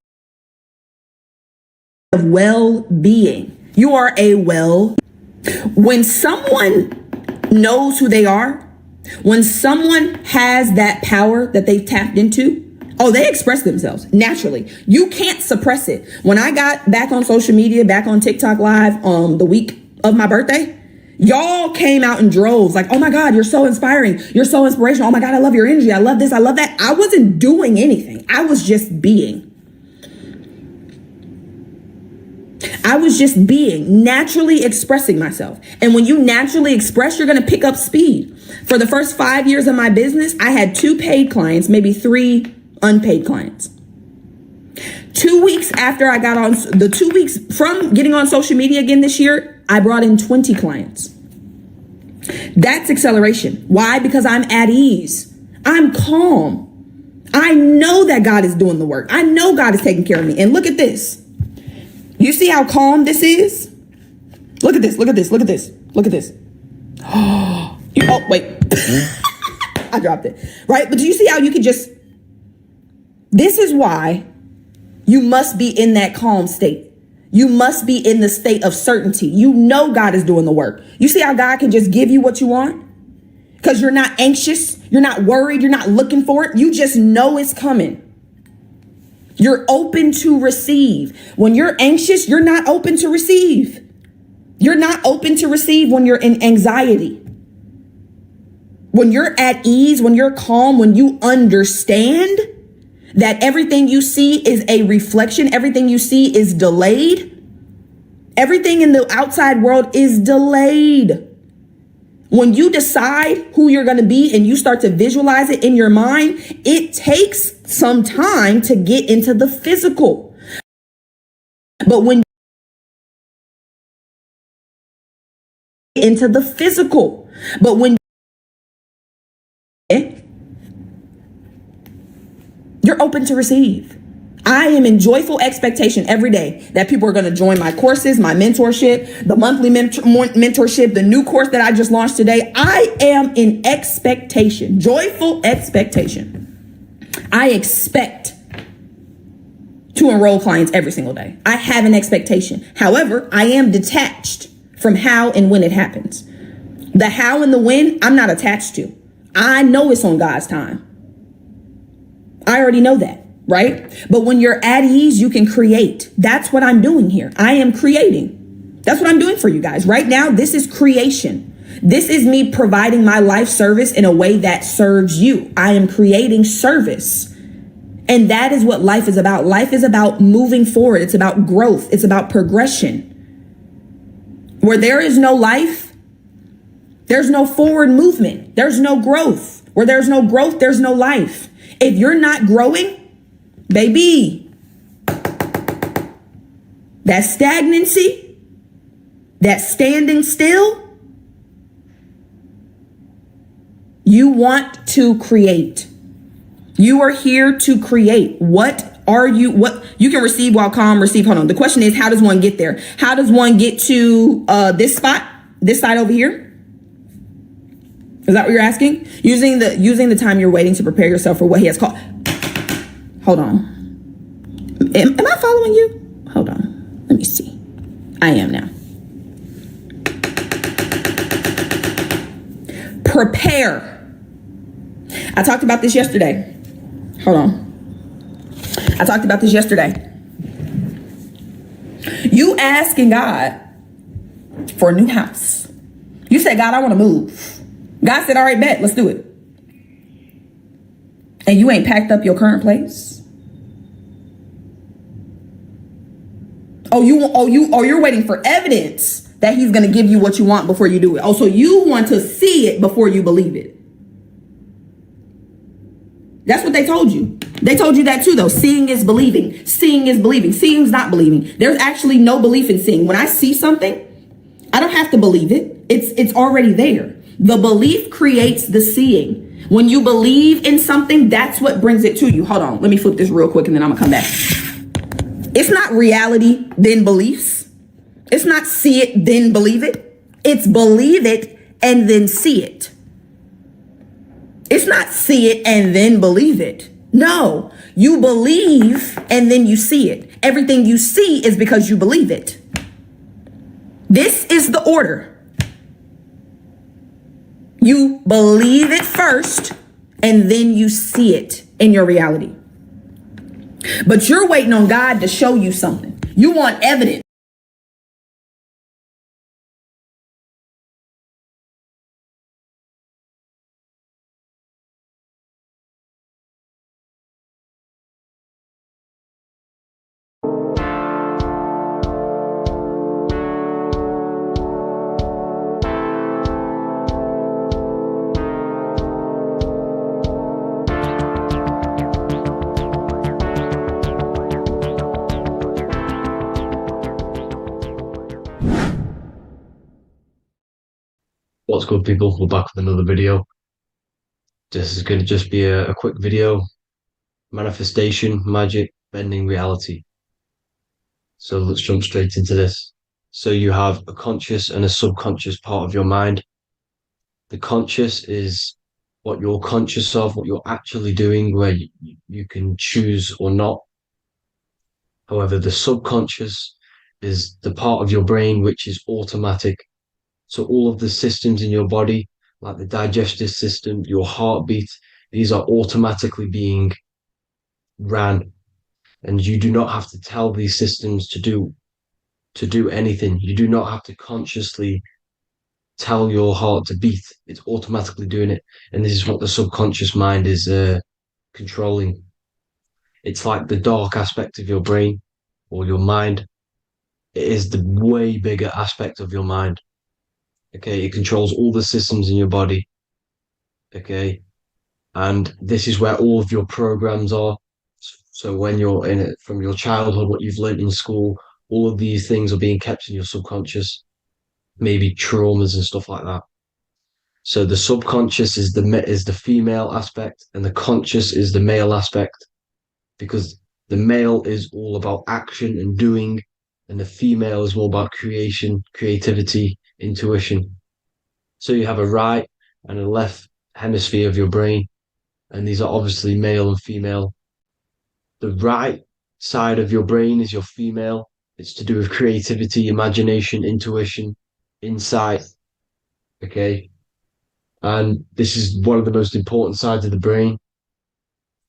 of well-being, you are when someone knows who they are, when someone has that power that they've tapped into, they express themselves naturally. You can't suppress it. When I got back on social media, back on TikTok Live the week of my birthday, y'all came out in droves like, oh my God, you're so inspiring. You're so inspirational. Oh my God, I love your energy. I love this. I love that. I wasn't doing anything. I was just being. Naturally expressing myself. And when you naturally express, you're going to pick up speed. For the first 5 years of my business, I had 2 paid clients, maybe 3 unpaid clients. 2 weeks after I got on, the 2 weeks from getting on social media again this year, I brought in 20 clients. That's acceleration. Why? Because I'm at ease. I'm calm. I know that God is doing the work. I know God is taking care of me. And look at this. You see how calm this is? Look at this. Look at this. Look at this. Look at this. Oh, wait. I dropped it. Right? But do you see how you can just... This is why you must be in that calm state. You must be in the state of certainty. You know God is doing the work. You see how God can just give you what you want? Because you're not anxious. You're not worried. You're not looking for it. You just know it's coming. You're open to receive. When you're anxious, you're not open to receive. You're not open to receive when you're in anxiety. When you're at ease, when you're calm, when you understand that everything you see is a reflection, everything you see is delayed. Everything in the outside world is delayed. When you decide who you're going to be and you start to visualize it in your mind, it takes some time to get into the physical. But when you're open to receive. I am in joyful expectation every day that people are going to join my courses, my mentorship, the monthly mentorship, the new course that I just launched today. I am in expectation, joyful expectation. I expect to enroll clients every single day. I have an expectation. However, I am detached from how and when it happens. The how and the when, I'm not attached to. I know it's on God's time. I already know that. Right? But when you're at ease, you can create. That's what I'm doing here. I am creating. That's what I'm doing for you guys. Right now, this is creation. This is me providing my life service in a way that serves you. I am creating service. And that is what life is about. Life is about moving forward. It's about growth. It's about progression. Where there is no life, there's no forward movement. There's no growth. Where there's no growth, there's no life. If you're not growing, baby, that stagnancy, that standing still, you want to create. You are here to create. What you can receive while calm, receive. Hold on. The question is, how does one get there? How does one get to this spot, this side over here? Is that what you're asking? Using the time you're waiting to prepare yourself for what he has called. Hold on. Am I following you? Hold on. Let me see. I am now. Prepare. I talked about this yesterday. Hold on. I talked about this yesterday. You asking God for a new house. You said, God, I want to move. God said, all right, bet, let's do it. And you ain't packed up your current place. You're waiting for evidence that he's going to give you what you want before you do it. Oh, so you want to see it before you believe it. That's what they told you. They told you that too, though. Seeing is believing. Seeing is believing. Seeing is not believing. There's actually no belief in seeing. When I see something, I don't have to believe it. It's already there. The belief creates the seeing. When you believe in something, that's what brings it to you. Hold on. Let me flip this real quick and then I'm going to come back. It's not reality, then beliefs. It's not see it, then believe it. It's believe it and then see it. It's not see it and then believe it. No, you believe and then you see it. Everything you see is because you believe it. This is the order. You believe it first and then you see it in your reality. But you're waiting on God to show you something. You want evidence. What's good, people? We're back with another video. This is going to just be a quick video. Manifestation, magic, bending reality. So let's jump straight into this. So you have a conscious and a subconscious part of your mind. The conscious is what you're conscious of, what you're actually doing, where you can choose or not. However, the subconscious is the part of your brain which is automatic. So all of the systems in your body, like the digestive system, your heartbeat, these are automatically being ran. And you do not have to tell these systems to do anything. You do not have to consciously tell your heart to beat. It's automatically doing it. And this is what the subconscious mind is controlling. It's like the dark aspect of your brain or your mind. It is the way bigger aspect of your mind. Okay, it controls all the systems in your body. Okay, and this is where all of your programs are. So when you're in it from your childhood, what you've learned in school, all of these things are being kept in your subconscious, maybe traumas and stuff like that. So the subconscious is the female aspect, and the conscious is the male aspect, because the male is all about action and doing, and the female is more about creation, creativity, intuition. So you have a right and a left hemisphere of your brain, and these are obviously male and female. The right side of your brain is your female. It's to do with creativity, imagination, intuition, insight. Okay. And this is one of the most important sides of the brain.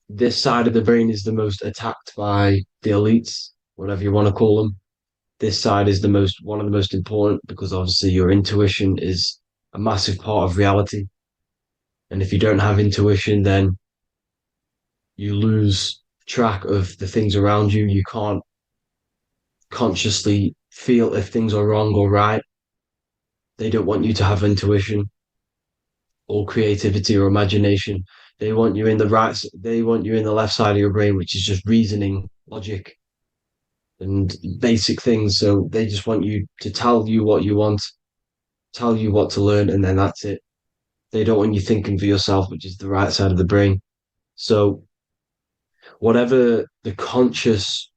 This side of the brain is the most attacked by the elites, whatever you want to call them. This side is one of the most important, because obviously your intuition is a massive part of reality. And if you don't have intuition, then you lose track of the things around you. You can't consciously feel if things are wrong or right. They don't want you to have intuition or creativity or imagination. They want you in the left side of your brain, which is just reasoning, logic, and basic things. So they just want you to tell you what you want, tell you what to learn, and then that's it. They don't want you thinking for yourself, which is the right side of the brain. So whatever the conscious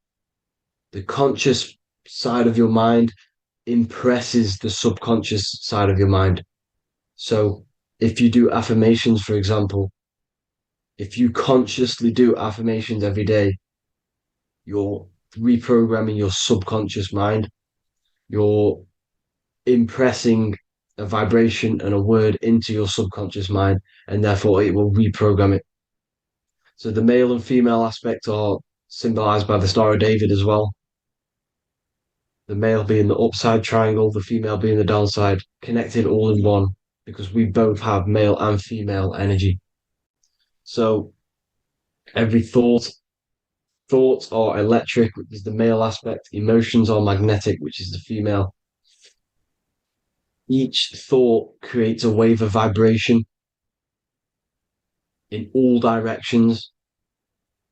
side of your mind impresses the subconscious side of your mind. So if you do affirmations, for example, if you consciously do affirmations every day, you're reprogramming your subconscious mind. You're impressing a vibration and a word into your subconscious mind, and therefore it will reprogram it. So the male and female aspect are symbolized by the Star of David as well. The male being the upside triangle, the female being the downside, connected all in one, because we both have male and female energy. So every thoughts are electric, which is the male aspect. Emotions are magnetic, which is the female. Each thought creates a wave of vibration in all directions.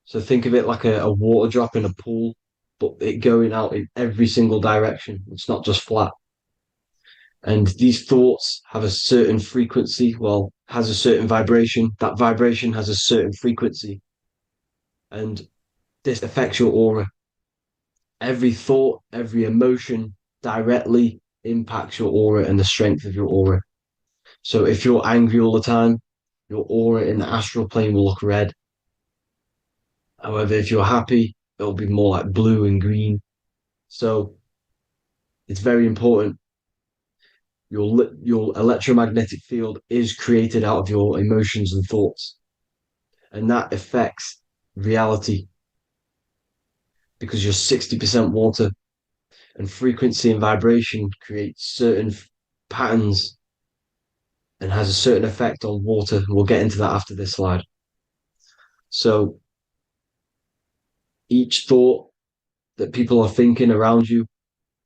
So think of it like a water drop in a pool, but it going out in every single direction. It's not just flat. And these thoughts have a certain frequency, has a certain vibration. That vibration has a certain frequency. And this affects your aura. Every thought, every emotion, directly impacts your aura and the strength of your aura. So if you're angry all the time, your aura in the astral plane will look red. However, if you're happy, it'll be more like blue and green. So it's very important. Your electromagnetic field is created out of your emotions and thoughts, and that affects reality because you're 60% water, and frequency and vibration create certain patterns and has a certain effect on water. We'll get into that after this slide. So each thought that people are thinking around you,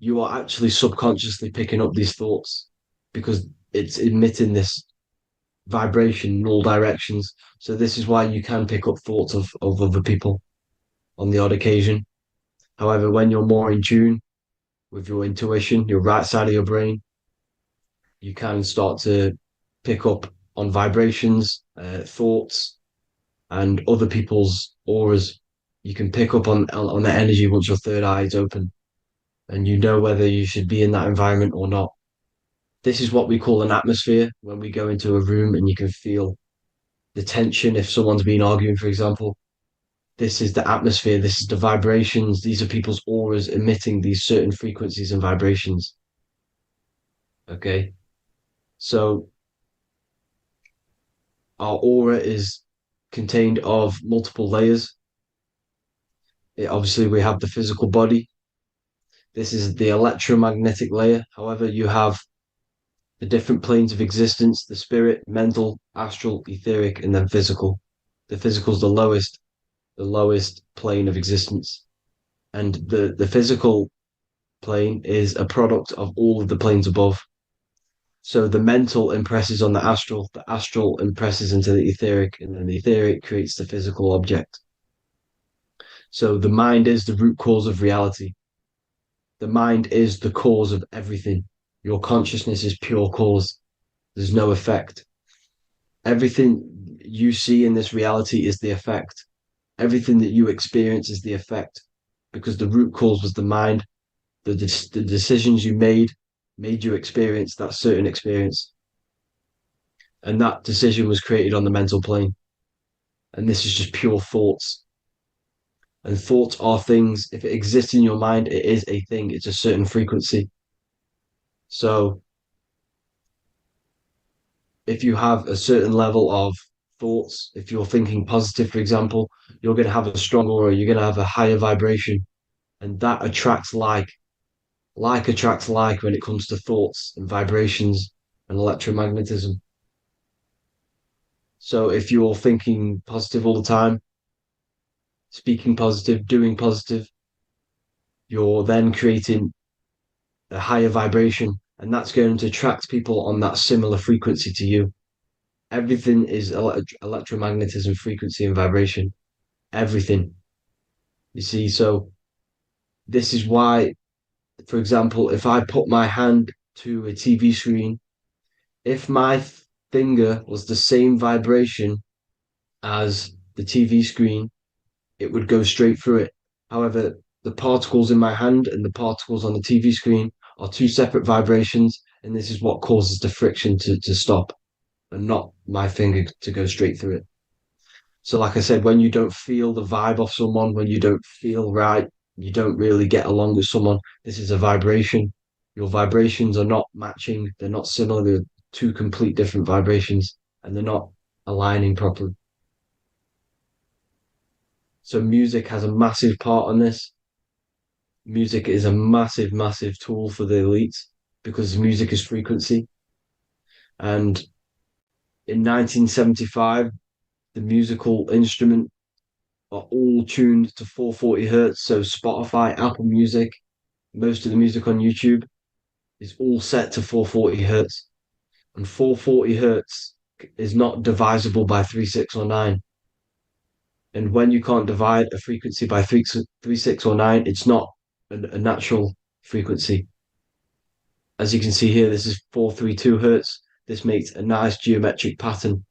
you are actually subconsciously picking up these thoughts because it's emitting this vibration in all directions. So this is why you can pick up thoughts of other people on the odd occasion. However, when you're more in tune with your intuition, your right side of your brain, you can start to pick up on vibrations, thoughts, and other people's auras. You can pick up on the energy once your third eye is open, and you know whether you should be in that environment or not. This is what we call an atmosphere when we go into a room and you can feel the tension if someone's been arguing, for example. This is the atmosphere, this is the vibrations, these are people's auras emitting these certain frequencies and vibrations. Okay. So our aura is contained of multiple layers. Obviously, we have the physical body. This is the electromagnetic layer. However, you have the different planes of existence, the spirit, mental, astral, etheric, and then physical. The physical is the lowest plane of existence. And the physical plane is a product of all of the planes above. So the mental impresses on the astral impresses into the etheric, and then the etheric creates the physical object. So the mind is the root cause of reality. The mind is the cause of everything. Your consciousness is pure cause. There's no effect. Everything you see in this reality is the effect. Everything that you experience is the effect because the root cause was the mind. The decisions you made you experience that certain experience. And that decision was created on the mental plane. And this is just pure thoughts. And thoughts are things. If it exists in your mind, it is a thing. It's a certain frequency. So if you have a certain level of thoughts, if you're thinking positive, for example, you're going to have a strong aura, you're going to have a higher vibration. And that attracts like. Like attracts like when it comes to thoughts and vibrations and electromagnetism. So if you're thinking positive all the time, speaking positive, doing positive, you're then creating a higher vibration, and that's going to attract people on that similar frequency to you. Everything is electromagnetism, frequency, and vibration. Everything. You see, so this is why, for example, if I put my hand to a TV screen, if my finger was the same vibration as the TV screen, it would go straight through it. However, the particles in my hand and the particles on the TV screen are two separate vibrations, and this is what causes the friction to stop and not my finger to go straight through it. So, like I said, when you don't feel the vibe of someone, when you don't feel right, you don't really get along with someone, this is a vibration. Your vibrations are not matching, they're not similar, they're two complete different vibrations, and they're not aligning properly. So music has a massive part on this. Music is a massive, massive tool for the elites because music is frequency. And in 1975, the musical instrument are all tuned to 440 hertz. So Spotify, Apple Music, most of the music on YouTube is all set to 440 hertz. And 440 hertz is not divisible by 3, 6, or 9. And when you can't divide a frequency by 3, 6, or 9, it's not a natural frequency. As you can see here, this is 432 hertz. This makes a nice geometric pattern.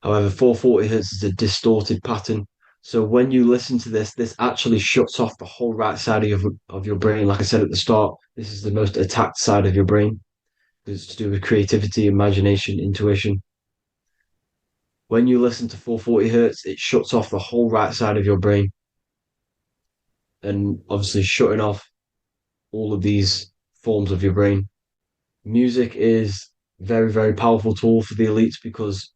However, 440 hertz is a distorted pattern. So when you listen to this actually shuts off the whole right side of your brain. Like I said at the start, this is the most attacked side of your brain. It's to do with creativity, imagination, intuition. When you listen to 440 hertz, it shuts off the whole right side of your brain. And obviously shutting off all of these forms of your brain. Music is very, very powerful tool for the elites because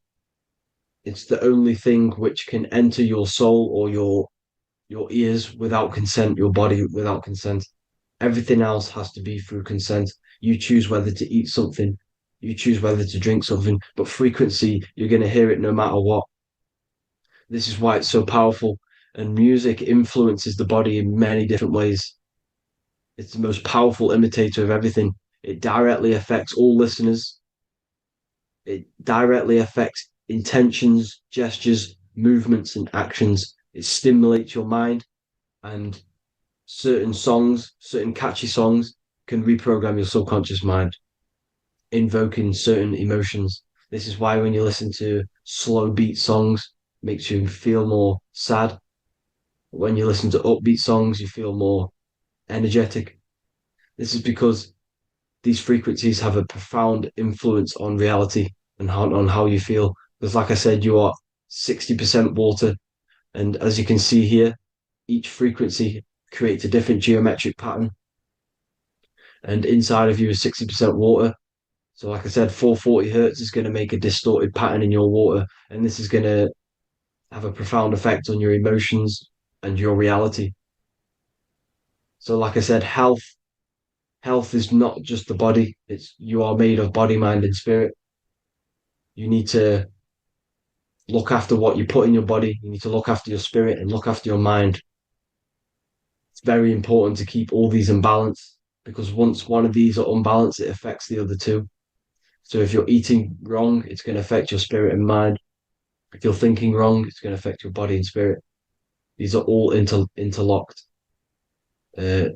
it's the only thing which can enter your soul or your ears without consent, your body without consent. Everything else has to be through consent. You choose whether to eat something, you choose whether to drink something, but frequency, you're going to hear it no matter what. This is why it's so powerful. And music influences the body in many different ways. It's the most powerful imitator of everything. It directly affects all listeners. It directly affects intentions, gestures, movements, and actions. It stimulates your mind, and certain songs, certain catchy songs, can reprogram your subconscious mind, invoking certain emotions. This is why when you listen to slow beat songs, it makes you feel more sad. When you listen to upbeat songs, you feel more energetic. This is because these frequencies have a profound influence on reality and on how you feel. Because, like I said, you are 60% water. And as you can see here, each frequency creates a different geometric pattern. And inside of you is 60% water. So, like I said, 440 hertz is going to make a distorted pattern in your water. And this is going to have a profound effect on your emotions and your reality. So, like I said, health is not just the body. It's you are made of body, mind, and spirit. You need to look after what you put in your body. You need to look after your spirit and look after your mind. It's very important to keep all these in balance because once one of these are unbalanced, it affects the other two. So if you're eating wrong, it's going to affect your spirit and mind. If you're thinking wrong, it's going to affect your body and spirit. These are all interlocked. Uh,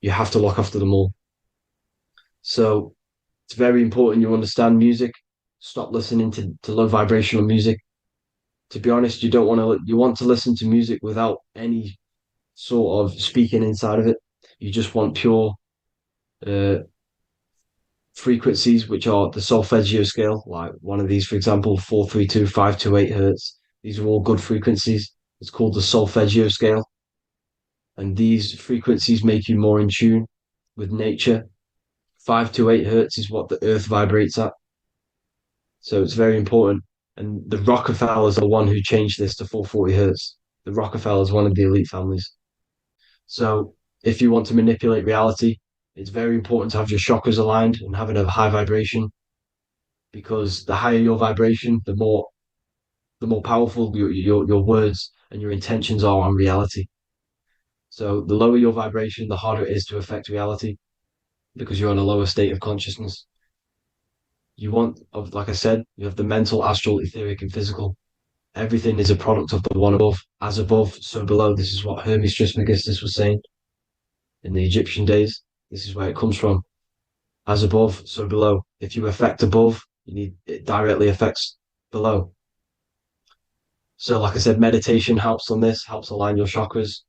you have to look after them all. So it's very important you understand music. Stop listening to low vibrational music. To be honest, you want to listen to music without any sort of speaking inside of it. You just want pure uh, frequencies, which are the solfeggio scale, like one of these, for example, 432, 528 hertz. These are all good frequencies. It's called the solfeggio scale. And these frequencies make you more in tune with nature. 528 hertz is what the earth vibrates at. So it's very important. And the Rockefellers are the one who changed this to 440 hertz. The Rockefellers, one of the elite families. So if you want to manipulate reality, it's very important to have your chakras aligned and having a high vibration because the higher your vibration, the more powerful your words and your intentions are on reality. So the lower your vibration, the harder it is to affect reality because you're in a lower state of consciousness. Like I said, you have the mental, astral, etheric, and physical. Everything is a product of the one above. As above, so below. This is what Hermes Trismegistus was saying in the Egyptian days. This is where it comes from. As above, so below. If you affect above, it directly affects below. So, like I said, meditation helps on this, helps align your chakras.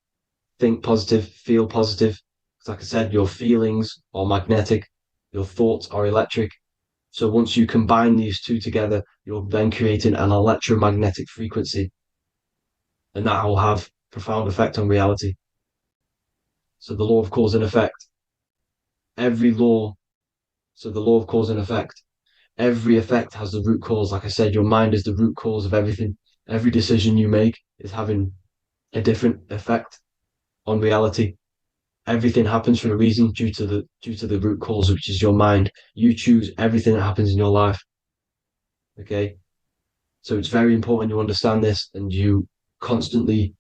Think positive, feel positive. Like I said, your feelings are magnetic, your thoughts are electric. So once you combine these two together, you're then creating an electromagnetic frequency, and that will have profound effect on reality. So the law of cause and effect. Every law, so the law of cause and effect. Every effect has the root cause. Like I said, your mind is the root cause of everything. Every decision you make is having a different effect on reality. Everything happens for a reason due to the root cause, which is your mind. You choose everything that happens in your life. Okay. So it's very important you understand this and you constantly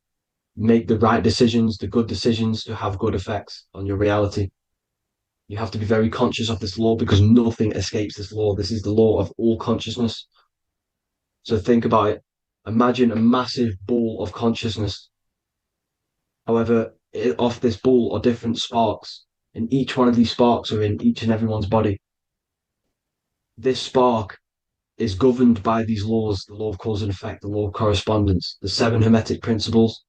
make the right decisions, the good decisions to have good effects on your reality. You have to be very conscious of this law because nothing escapes this law. This is the law of all consciousness. So think about it. Imagine a massive ball of consciousness. However, off this ball are different sparks, and each one of these sparks are in each and everyone's body. This spark is governed by these laws, the law of cause and effect, the law of correspondence, the seven hermetic principles.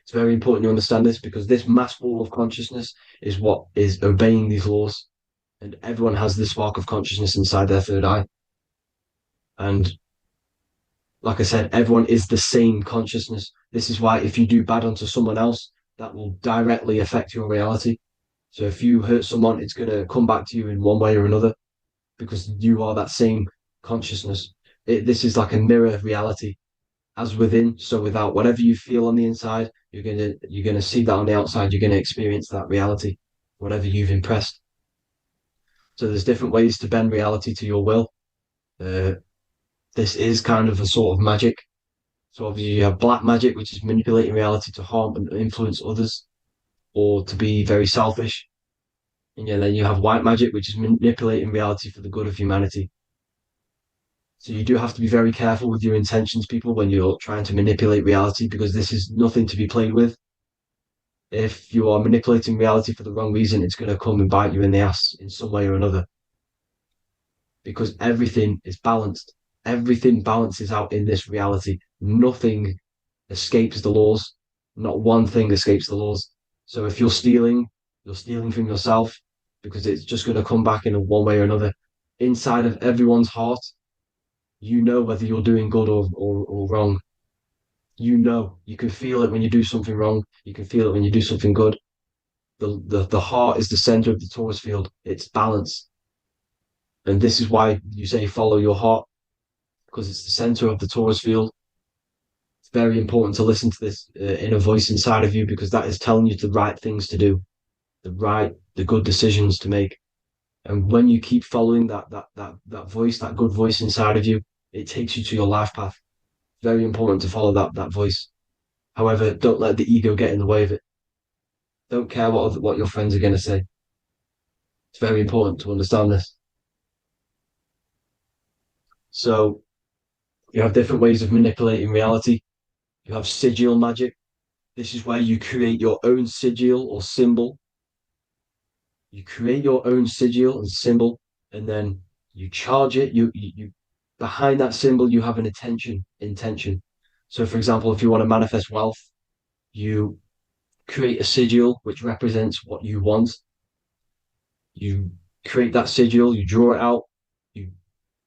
It's very important you understand this because this mass ball of consciousness is what is obeying these laws. And everyone has this spark of consciousness inside their third eye. And like I said, everyone is the same consciousness. This is why if you do bad onto someone else, that will directly affect your reality. So if you hurt someone, it's going to come back to you in one way or another because you are that same consciousness. This is like a mirror reality, as within, so without. Whatever you feel on the inside, you're gonna see that on the outside. You're gonna experience that reality, whatever you've impressed. So there's different ways to bend reality to your will. This is kind of a sort of magic. So obviously you have black magic, which is manipulating reality to harm and influence others, or to be very selfish. And yeah, then you have white magic, which is manipulating reality for the good of humanity. So you do have to be very careful with your intentions, people, when you're trying to manipulate reality, because this is nothing to be played with. If you are manipulating reality for the wrong reason, it's going to come and bite you in the ass in some way or another. Because everything is balanced. Everything balances out in this reality. Nothing escapes the laws. Not one thing escapes the laws. So if you're stealing from yourself because it's just going to come back in one way or another. Inside of everyone's heart, you know whether you're doing good or wrong. You know, you can feel it when you do something wrong. You can feel it when you do something good. The heart is the center of the torus field. It's balance. And this is why you say follow your heart, because it's the center of the torus field. It's very important to listen to this inner voice inside of you, because that is telling you the right things to do, the good decisions to make. And when you keep following that voice, that good voice inside of you, it takes you to your life path. Very important to follow that voice. However, don't let the ego get in the way of it. Don't care what your friends are going to say. It's very important to understand this. So you have different ways of manipulating reality. You have sigil magic. This is where you create your own sigil or symbol. You create your own sigil and symbol, and then you charge it. You behind that symbol, you have an intention. So, for example, if you want to manifest wealth, you create a sigil which represents what you want. You create that sigil, you draw it out, you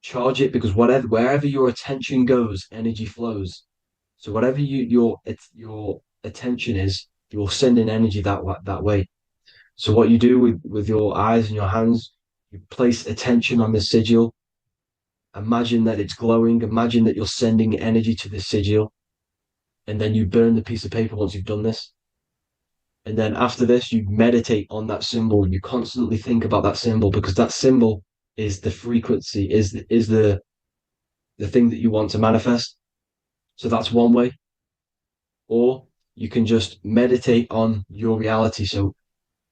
charge it, because wherever your attention goes, energy flows. So whatever your attention is, you're sending energy that way. So what you do with your eyes and your hands, you place attention on the sigil. Imagine that it's glowing. Imagine that you're sending energy to the sigil, and then you burn the piece of paper once you've done this. And then after this, you meditate on that symbol. You constantly think about that symbol, because that symbol is the frequency, is the thing that you want to manifest. So that's one way. Or you can just meditate on your reality. So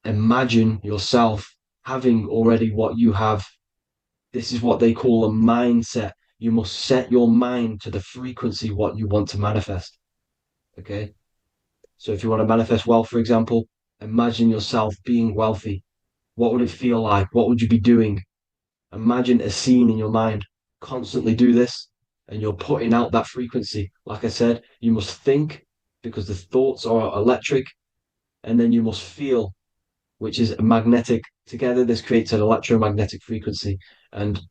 imagine yourself having already what you have. This is what they call a mindset. You must set your mind to the frequency what you want to manifest. Okay. So if you want to manifest wealth, for example, imagine yourself being wealthy. What would it feel like? What would you be doing? Imagine a scene in your mind. Constantly do this, and you're putting out that frequency. Like I said, you must think, because the thoughts are electric, and then you must feel, which is magnetic. Together, this creates an electromagnetic frequency, and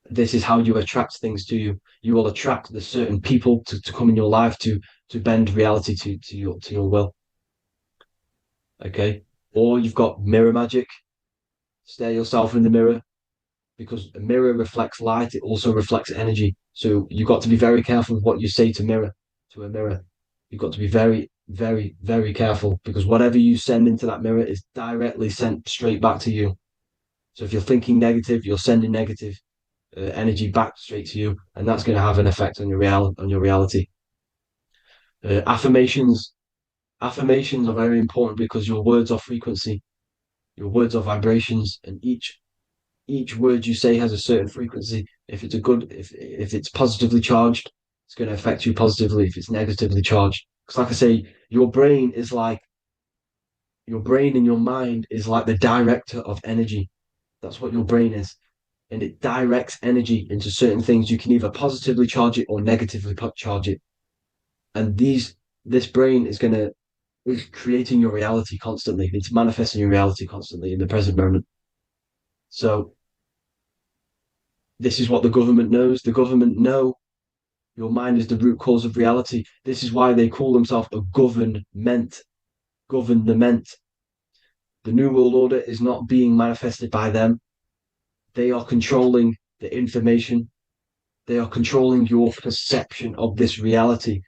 this is how you attract things to you. You will attract the certain people to come in your life to bend reality to your will. Okay. Or you've got mirror magic. Stare yourself in the mirror, because a mirror reflects light. It also reflects energy. So you've got to be very careful with what you say to a mirror. You've got to be very, very, very careful, because whatever you send into that mirror is directly sent straight back to you. So if you're thinking negative, you're sending negative energy back straight to you, and that's going to have an effect on your reality. Affirmations are very important, because your words are frequency, your words are vibrations, and each word you say has a certain frequency. If it's positively charged, it's going to affect you positively. If it's negatively charged, because like I say, your brain and your mind is like the director of energy. That's what your brain is. and it directs energy into certain things. You can either positively charge it or negatively charge it. And this brain is creating your reality constantly. It's manifesting your reality constantly in the present moment. So this is what the government knows. The government know your mind is the root cause of reality. This is why they call themselves a government. Government. The New World Order is not being manifested by them. They are controlling the information. They are controlling your perception of this reality.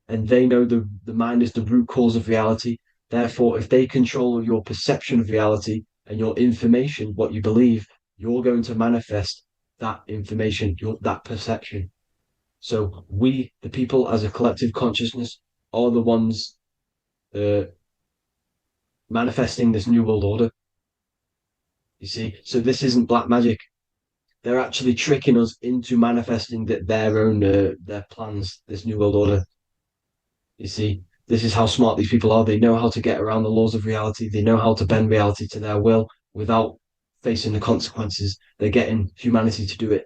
And they know the mind is the root cause of reality. Therefore, if they control your perception of reality and your information, what you believe, you're going to manifest that information, that perception. So we, the people as a collective consciousness, are the ones manifesting this new world order. You see, so this isn't black magic. They're actually tricking us into manifesting their own their plans, this new world order. You see, this is how smart these people are. They know how to get around the laws of reality. They know how to bend reality to their will without facing the consequences. They're getting humanity to do it.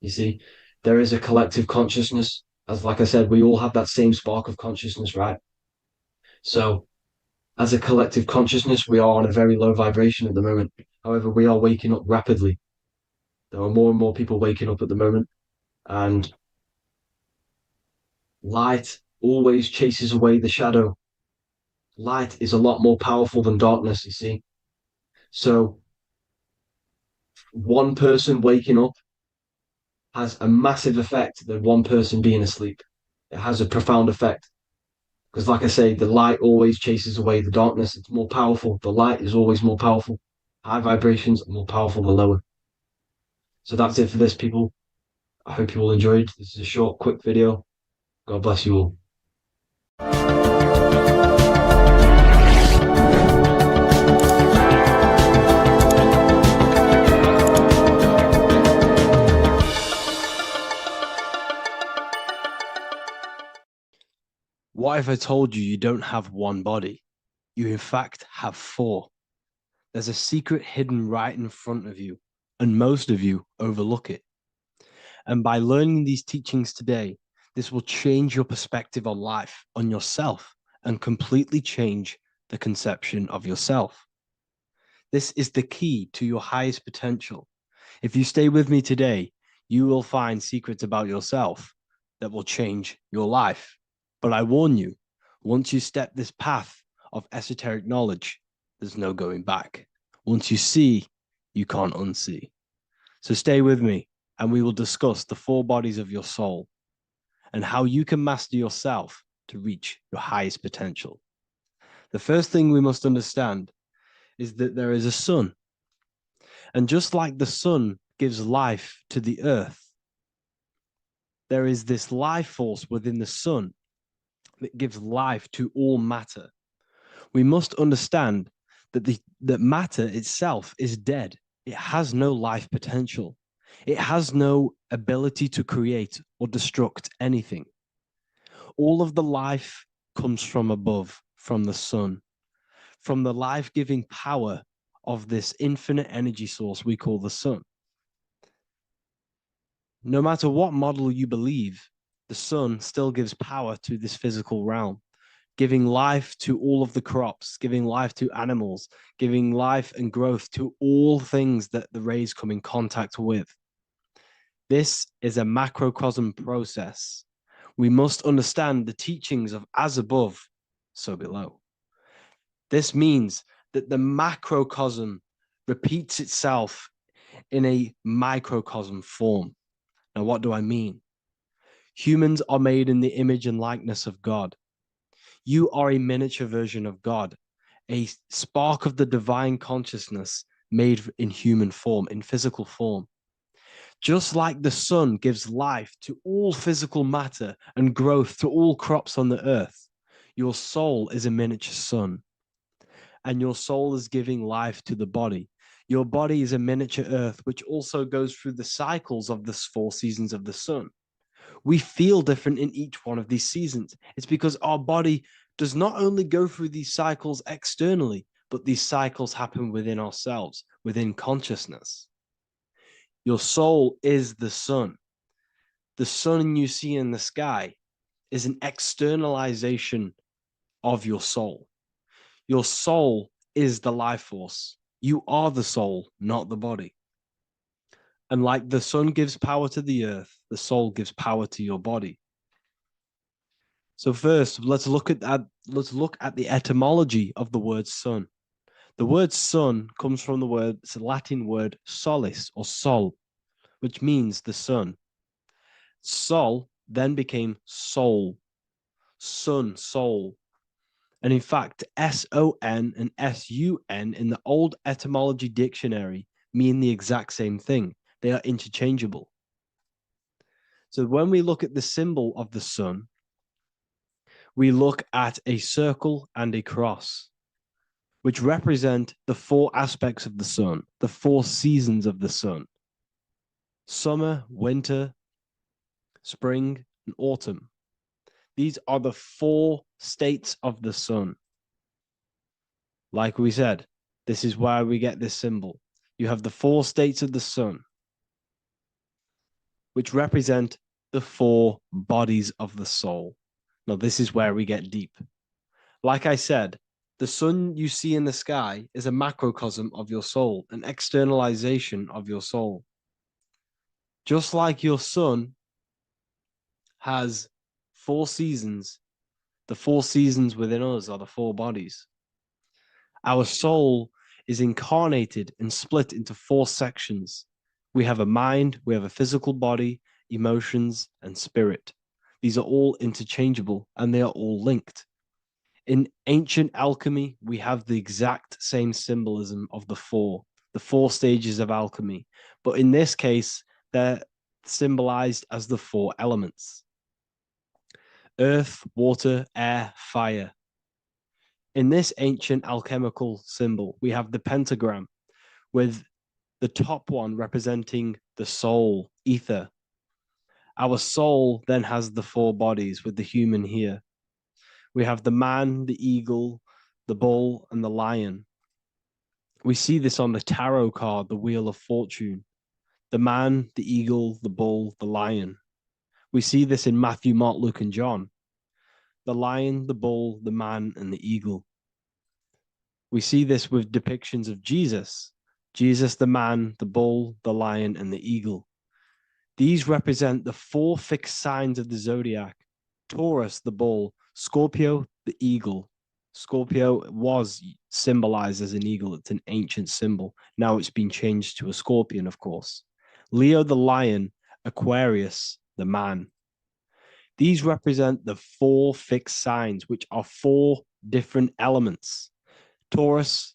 You see, there is a collective consciousness. As like I said, we all have that same spark of consciousness, right? So as a collective consciousness, we are on a very low vibration at the moment. However, we are waking up rapidly. There are more and more people waking up at the moment, and light always chases away the shadow. Light is a lot more powerful than darkness, you see. So one person waking up has a massive effect than one person being asleep. It has a profound effect. Because like I say, the light always chases away the darkness. It's more powerful. The light is always more powerful. High vibrations are more powerful than lower. So that's it for this, people. I hope you all enjoyed. This is a short, quick video. God bless you all. What if I told you don't have one body? You in fact have four. There's a secret hidden right in front of you, and most of you overlook it. And by learning these teachings today, this will change your perspective on life, on yourself, and completely change the conception of yourself. This is the key to your highest potential. If you stay with me today, you will find secrets about yourself that will change your life. But I warn you, once you step this path of esoteric knowledge, there's no going back. Once you see, you can't unsee. So stay with me, and we will discuss the four bodies of your soul and how you can master yourself to reach your highest potential. The first thing we must understand is that there is a sun. And just like the sun gives life to the earth, there is this life force within the sun that gives life to all matter. We must understand that matter itself is dead. It has no life potential. It has no ability to create or destruct anything. All of the life comes from above, from the sun, from the life-giving power of this infinite energy source we call the sun. No matter what model you believe, the sun still gives power to this physical realm, giving life to all of the crops, giving life to animals, giving life and growth to all things that the rays come in contact with. This is a macrocosm process. We must understand the teachings of as above, so below. This means that the macrocosm repeats itself in a microcosm form. Now, what do I mean? Humans are made in the image and likeness of God. You are a miniature version of God, a spark of the divine consciousness made in human form, in physical form. Just like the sun gives life to all physical matter and growth to all crops on the earth, your soul is a miniature sun. And your soul is giving life to the body. Your body is a miniature earth, which also goes through the cycles of the 4 seasons of the sun. We feel different in each one of these seasons. It's because our body does not only go through these cycles externally, but these cycles happen within ourselves, within consciousness. Your soul is the sun. The sun you see in the sky is an externalization of your soul. Your soul is the life force. You are the soul, not the body. And like the sun gives power to the earth, the soul gives power to your body. So first, let's look at the etymology of the word sun. The word sun comes from it's a Latin word solis or sol, which means the sun. Sol then became soul, sun, soul. And in fact, S-O-N and S-U-N in the old etymology dictionary mean the exact same thing. They are interchangeable. So when we look at the symbol of the sun, we look at a circle and a cross, which represent the four aspects of the sun, the four seasons of the sun: summer, winter, spring, and autumn. These are the four states of the sun. Like we said, this is why we get this symbol. You have the four states of the sun, which represent the four bodies of the soul. Now, this is where we get deep. Like I said, the sun you see in the sky is a macrocosm of your soul, an externalization of your soul. Just like your sun has four seasons, the four seasons within us are the four bodies. Our soul is incarnated and split into four sections. We have a mind, we have a physical body, emotions, and spirit. These are all interchangeable and they are all linked. In ancient alchemy, we have the exact same symbolism of the four stages of alchemy. But in this case, they're symbolized as the four elements: earth, water, air, fire. In this ancient alchemical symbol, we have the pentagram, with the top one representing the soul, ether. Our soul then has the four bodies, with the human here. We have the man, the eagle, the bull, and the lion. We see this on the tarot card, the Wheel of Fortune. The man, the eagle, the bull, the lion. We see this in Matthew, Mark, Luke, and John. The lion, the bull, the man, and the eagle. We see this with depictions of Jesus. Jesus, the man, the bull, the lion, and the eagle. These represent the four fixed signs of the zodiac: Taurus, the bull; Scorpio, the eagle. Scorpio was symbolized as an eagle. It's an ancient symbol. Now it's been changed to a scorpion, of course. Leo, the lion; Aquarius, the man. These represent the four fixed signs, which are four different elements. Taurus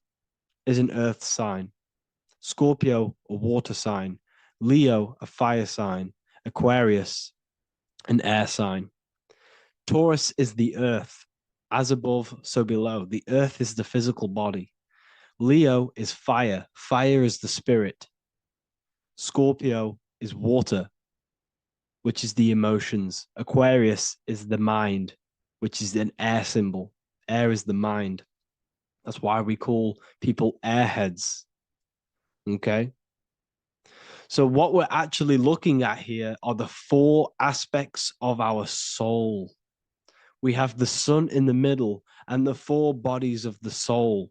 is an earth sign. Scorpio, a water sign. Leo, a fire sign. Aquarius, an air sign. Taurus is the earth. As above, so below. The earth is the physical body. Leo is fire. Fire is the spirit. Scorpio is water, which is the emotions. Aquarius is the mind, which is an air symbol. Air is the mind. That's why we call people airheads. Okay? So what we're actually looking at here are the four aspects of our soul. We have the sun in the middle and the four bodies of the soul.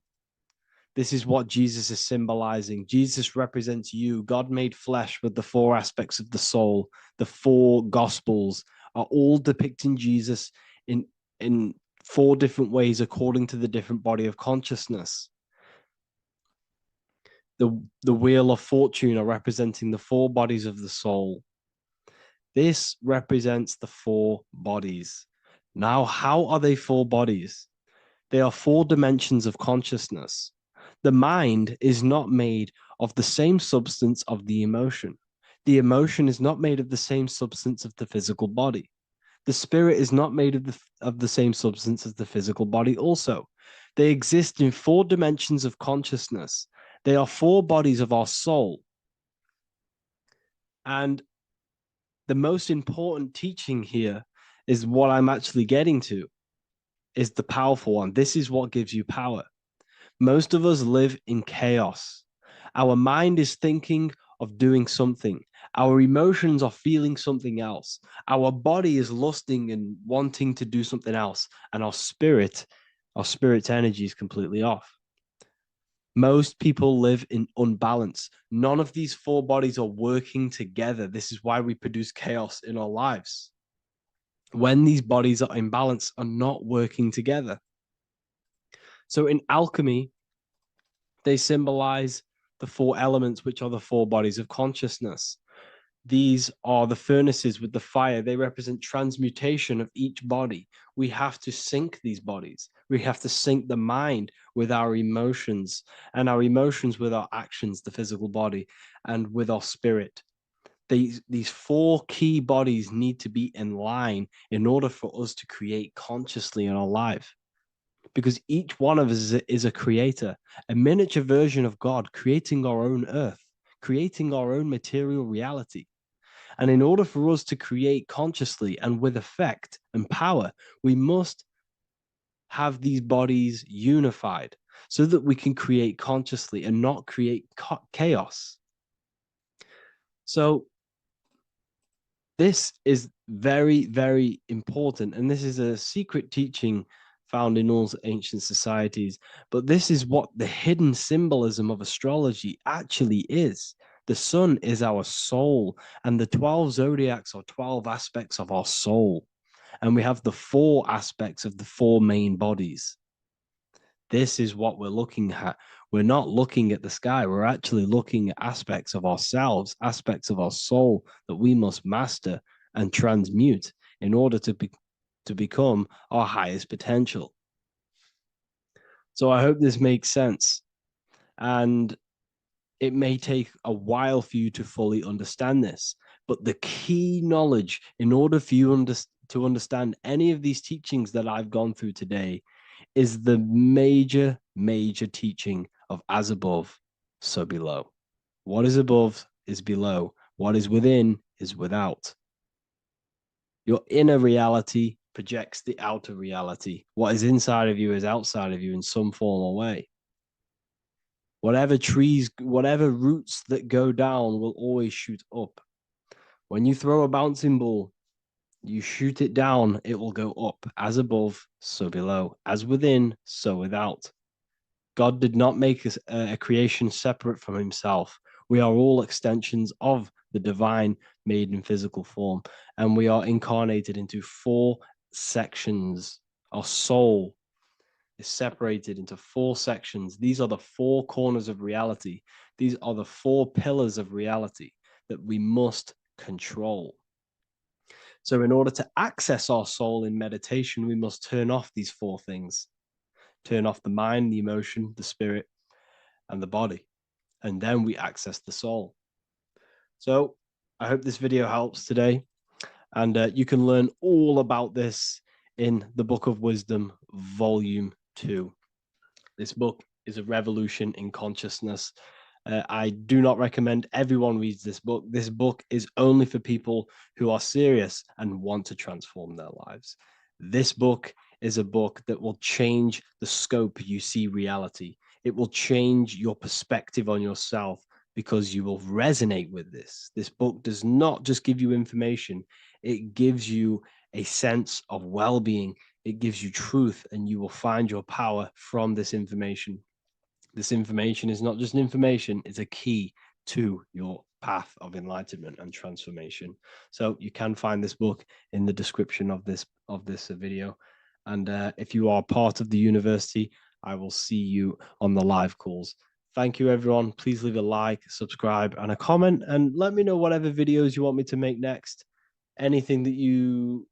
This is what Jesus is symbolizing. Jesus represents you. God made flesh with the four aspects of the soul. The four gospels are all depicting Jesus in four different ways according to the different body of consciousness. The Wheel of Fortune are representing the four bodies of the soul. This represents the four bodies. Now, how are they four bodies? They are four dimensions of consciousness. The mind is not made of the same substance of the emotion. The emotion is not made of the same substance of the physical body. The spirit is not made of the same substance as the physical body also. They exist in four dimensions of consciousness. They are four bodies of our soul. And the most important teaching here is what I'm actually getting to, is the powerful one. This is what gives you power. Most of us live in chaos. Our mind is thinking of doing something. Our emotions are feeling something else. Our body is lusting and wanting to do something else. And our spirit's energy is completely off. Most people live in unbalance. None of these four bodies are working together. This is why we produce chaos in our lives. When these bodies are in balance, are not working together. So in alchemy, they symbolize the four elements, which are the four bodies of consciousness. These are the furnaces with the fire. They represent transmutation of each body. We have to sync these bodies. We have to sync the mind with our emotions, and our emotions with our actions, the physical body, and with our spirit. These four key bodies need to be in line in order for us to create consciously in our life. Because each one of us is a creator, a miniature version of God, creating our own earth, creating our own material reality. And in order for us to create consciously and with effect and power, we must have these bodies unified so that we can create consciously and not create chaos. So this is very, very important. And this is a secret teaching found in all ancient societies. But this is what the hidden symbolism of astrology actually is. The sun is our soul, and the 12 zodiacs are 12 aspects of our soul. And we have the four aspects of the four main bodies. This is what we're looking at. We're not looking at the sky. We're actually looking at aspects of ourselves, aspects of our soul that we must master and transmute in order to become our highest potential. So I hope this makes sense. And it may take a while for you to fully understand this, but the key knowledge in order for you to understand any of these teachings that I've gone through today is the major, major teaching of as above, so below. What is above is below. What is within is without. Your inner reality projects the outer reality. What is inside of you is outside of you in some form or way. Whatever trees, whatever roots that go down will always shoot up. When you throw a bouncing ball, you shoot it down, it will go up. As above, so below. As within, so without. God did not make a creation separate from himself. We are all extensions of the divine made in physical form. And we are incarnated into four sections. Our soul is separated into four sections. These are the four corners of reality. These are the four pillars of reality that we must control. So in order to access our soul in meditation, we must turn off these four things. Turn off the mind, the emotion, the spirit, and the body. And then we access the soul. So I hope this video helps today. And you can learn all about this in the Book of Wisdom, Volume 2. This book is a revolution in consciousness. I do not recommend everyone reads this book. This book is only for people who are serious and want to transform their lives. This book is a book that will change the scope you see reality. It will change your perspective on yourself because you will resonate with this. This book does not just give you information. It gives you a sense of well-being. It gives you truth, and you will find your power from this information. This information is not just information, it's a key to your path of enlightenment and transformation. So you can find this book in the description of this video. And if you are part of the university, I will see you on the live calls. Thank you, everyone. Please leave a like, subscribe, and a comment, and let me know whatever videos you want me to make next. Anything that you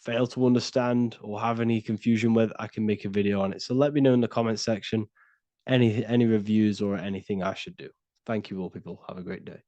fail to understand or have any confusion with, I can make a video on it. So let me know in the comment section any reviews or anything I should do. Thank you all, people. Have a great day.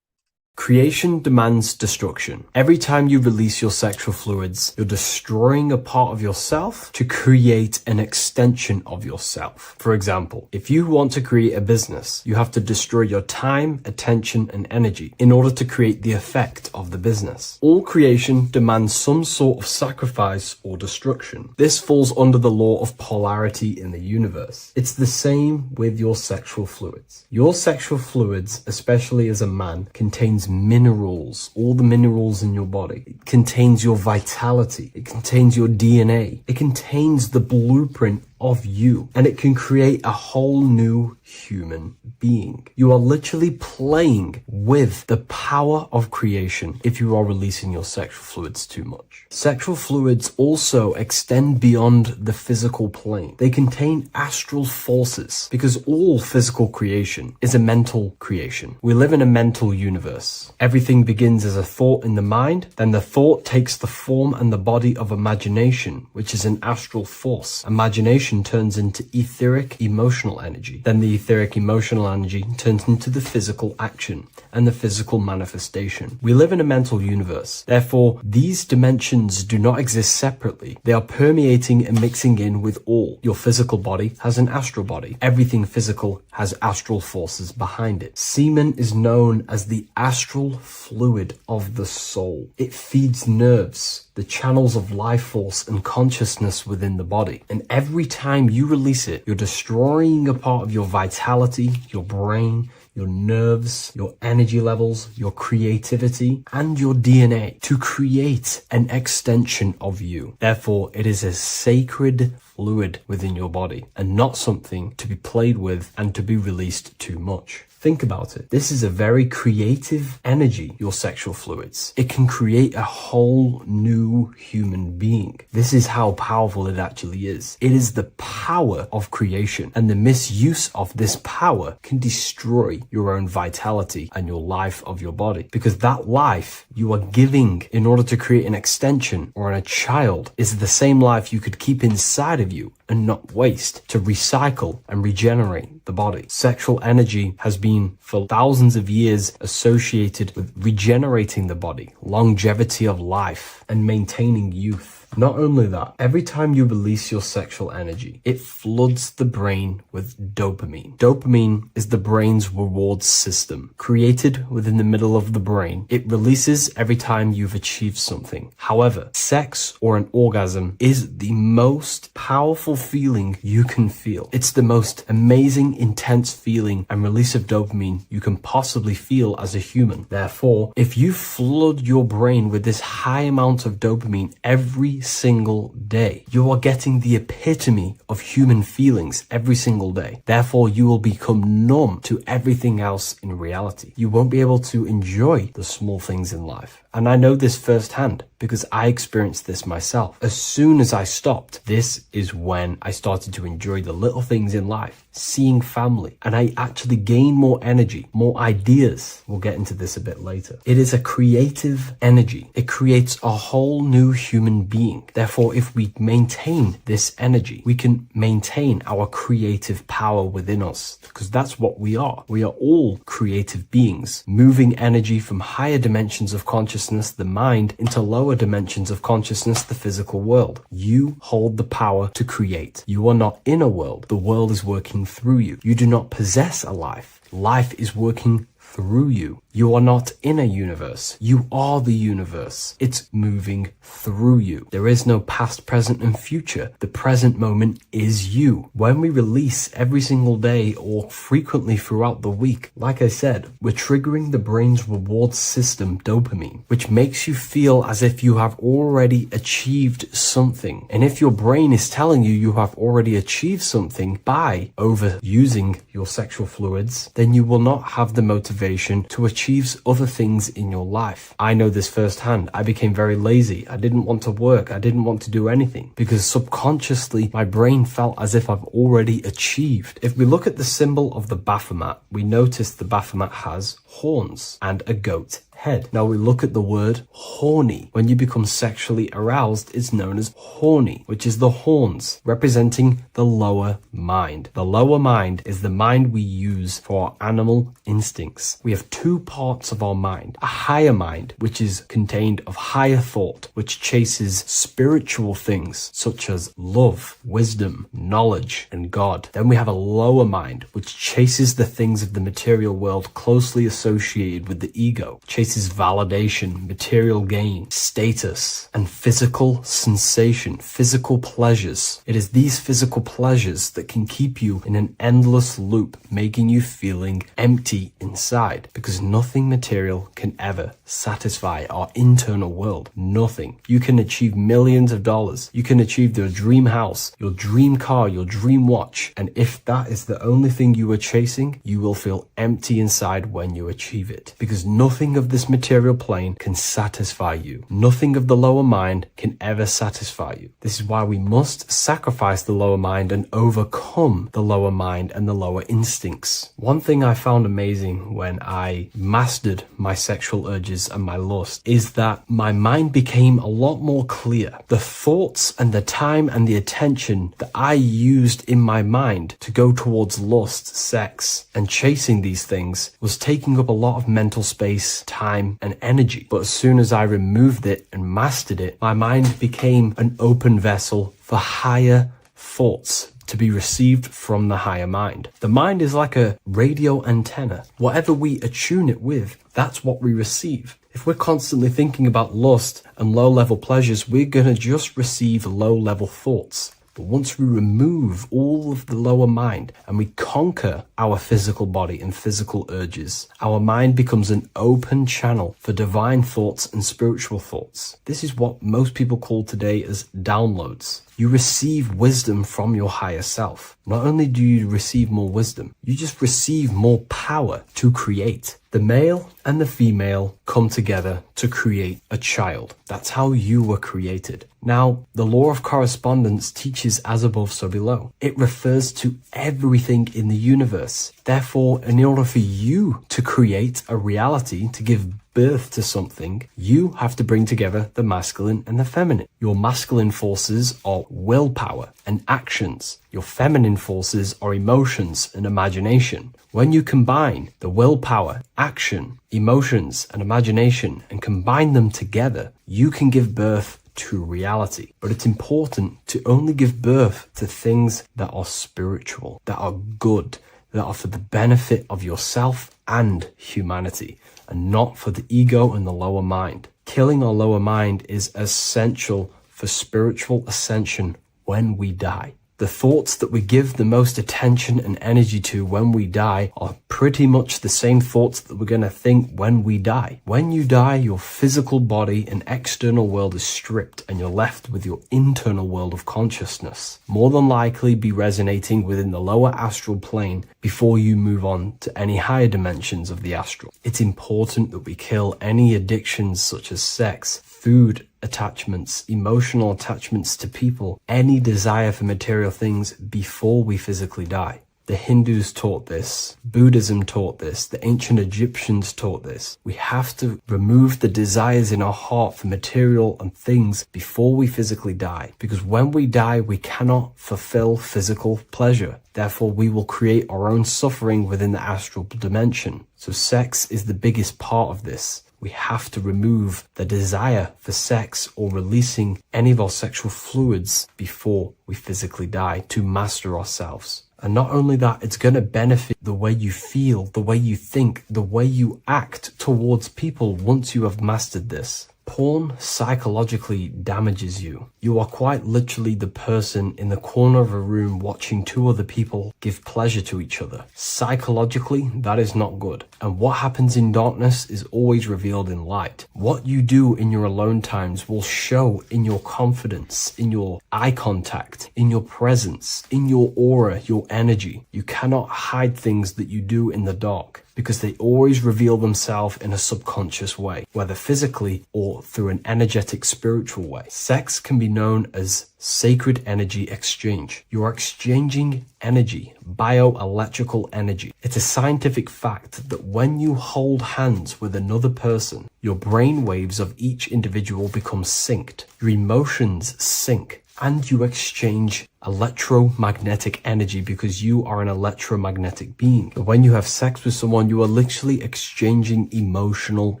Creation demands destruction. Every time you release your sexual fluids, you're destroying a part of yourself to create an extension of yourself. For example, if you want to create a business, you have to destroy your time, attention, and energy in order to create the effect of the business. All creation demands some sort of sacrifice or destruction. This falls under the law of polarity in the universe. It's the same with your sexual fluids. Your sexual fluids, especially as a man, contains minerals, all the minerals in your body. It contains your vitality. It contains your DNA. It contains the blueprint of you, and it can create a whole new human being. You are literally playing with the power of creation if you are releasing your sexual fluids too much. Sexual fluids also extend beyond the physical plane. They contain astral forces because all physical creation is a mental creation. We live in a mental universe. Everything begins as a thought in the mind, then the thought takes the form and the body of imagination, which is an astral force. Imagination turns into etheric emotional energy. Then the etheric emotional energy turns into the physical action and the physical manifestation. We live in a mental universe. Therefore, these dimensions do not exist separately. They are permeating and mixing in with all. Your physical body has an astral body. Everything physical has astral forces behind it. Semen is known as the astral fluid of the soul. It feeds nerves, the channels of life force and consciousness within the body. And every time you release it, you're destroying a part of your vitality, your brain, your nerves, your energy levels, your creativity, and your DNA to create an extension of you. Therefore, it is a sacred fluid within your body and not something to be played with and to be released too much. Think about it. This is a very creative energy, your sexual fluids. It can create a whole new human being. This is how powerful it actually is. It is the power of creation, and the misuse of this power can destroy your own vitality and your life of your body. Because that life you are giving in order to create an extension or a child is the same life you could keep inside of you and not waste to recycle and regenerate the body. Sexual energy has been for thousands of years associated with regenerating the body, longevity of life, and maintaining youth. Not only that, every time you release your sexual energy, it floods the brain with dopamine. Dopamine is the brain's reward system. Created within the middle of the brain, it releases every time you've achieved something. However, sex or an orgasm is the most powerful feeling you can feel. It's the most amazing, intense feeling and release of dopamine you can possibly feel as a human. Therefore, if you flood your brain with this high amount of dopamine every single day, you are getting the epitome of human feelings every single day. Therefore, you will become numb to everything else in reality. You won't be able to enjoy the small things in life. And I know this firsthand because I experienced this myself. As soon as I stopped, this is when I started to enjoy the little things in life, seeing family, and I actually gained more energy, more ideas. We'll get into this a bit later. It is a creative energy. It creates a whole new human being. Therefore, if we maintain this energy, we can maintain our creative power within us because that's what we are. We are all creative beings, moving energy from higher dimensions of consciousness, the mind, into lower dimensions of consciousness, the physical world. You hold the power to create. You are not in a world. The world is working through you. You do not possess a life. Life is working through you. You are not in a universe. You are the universe. It's moving through you. There is no past, present, and future. The present moment is you. When we release every single day or frequently throughout the week, like I said, we're triggering the brain's reward system, dopamine, which makes you feel as if you have already achieved something. And if your brain is telling you you have already achieved something by overusing your sexual fluids, then you will not have the motivation to achieve other things in your life. I know this firsthand. I became very lazy. I didn't want to work. I didn't want to do anything because subconsciously my brain felt as if I've already achieved. If we look at the symbol of the Baphomet, we notice the Baphomet has horns and a goat head. Now we look at the word horny. When you become sexually aroused, it's known as horny, which is the horns, representing the lower mind. The lower mind is the mind we use for our animal instincts. We have two parts of our mind. A higher mind, which is contained of higher thought, which chases spiritual things such as love, wisdom, knowledge, and God. Then we have a lower mind, which chases the things of the material world closely associated with the ego, chases validation, material gain, status, and physical sensation, physical pleasures. It is these physical pleasures that can keep you in an endless loop, making you feeling empty inside, because nothing material can ever satisfy our internal world. Nothing. You can achieve millions of dollars. You can achieve your dream house, your dream car, your dream watch. And if that is the only thing you are chasing, you will feel empty inside when you achieve it, because nothing of this material plane can satisfy you. Nothing of the lower mind can ever satisfy you. This is why we must sacrifice the lower mind and overcome the lower mind and the lower instincts. One thing I found amazing when I mastered my sexual urges and my lust is that my mind became a lot more clear. The thoughts and the time and the attention that I used in my mind to go towards lust, sex, and chasing these things was taking up a lot of mental space, time, and energy. But as soon as I removed it and mastered it, my mind became an open vessel for higher thoughts to be received from the higher mind. The mind is like a radio antenna. Whatever we attune it with, that's what we receive. If we're constantly thinking about lust and low-level pleasures, we're going to just receive low-level thoughts. But once we remove all of the lower mind and we conquer our physical body and physical urges, our mind becomes an open channel for divine thoughts and spiritual thoughts. This is what most people call today as downloads. You receive wisdom from your higher self. Not only do you receive more wisdom, you just receive more power to create. The male and the female come together to create a child. That's how you were created. Now, the law of correspondence teaches as above, so below. It refers to everything in the universe. Therefore, in order for you to create a reality, to give birth to something, you have to bring together the masculine and the feminine. Your masculine forces are willpower and actions. Your feminine forces are emotions and imagination. When you combine the willpower, action, emotions, and imagination and combine them together, you can give birth to reality. But it's important to only give birth to things that are spiritual, that are good, that are for the benefit of yourself and humanity, and not for the ego and the lower mind. Killing our lower mind is essential for spiritual ascension when we die. The thoughts that we give the most attention and energy to when we die are pretty much the same thoughts that we're going to think when we die. When you die, your physical body and external world is stripped and you're left with your internal world of consciousness, more than likely be resonating within the lower astral plane before you move on to any higher dimensions of the astral. It's important that we kill any addictions such as sex, food, attachments, emotional attachments to people, any desire for material things before we physically die. The Hindus taught this, Buddhism taught this, the ancient Egyptians taught this. We have to remove the desires in our heart for material and things before we physically die, because when we die, we cannot fulfill physical pleasure. Therefore, we will create our own suffering within the astral dimension. So sex is the biggest part of this. We have to remove the desire for sex or releasing any of our sexual fluids before we physically die to master ourselves. And not only that, it's going to benefit the way you feel, the way you think, the way you act towards people once you have mastered this. Porn psychologically damages you. You are quite literally the person in the corner of a room watching two other people give pleasure to each other. Psychologically, that is not good. And what happens in darkness is always revealed in light. What you do in your alone times will show in your confidence, in your eye contact, in your presence, in your aura, your energy. You cannot hide things that you do in the dark. because they always reveal themselves in a subconscious way, whether physically or through an energetic spiritual way. Sex can be known as sacred energy exchange. You are exchanging energy, bioelectrical energy. It's a scientific fact that when you hold hands with another person, your brain waves of each individual become synced, your emotions sync, and you exchange electromagnetic energy because you are an electromagnetic being. But when you have sex with someone, you are literally exchanging emotional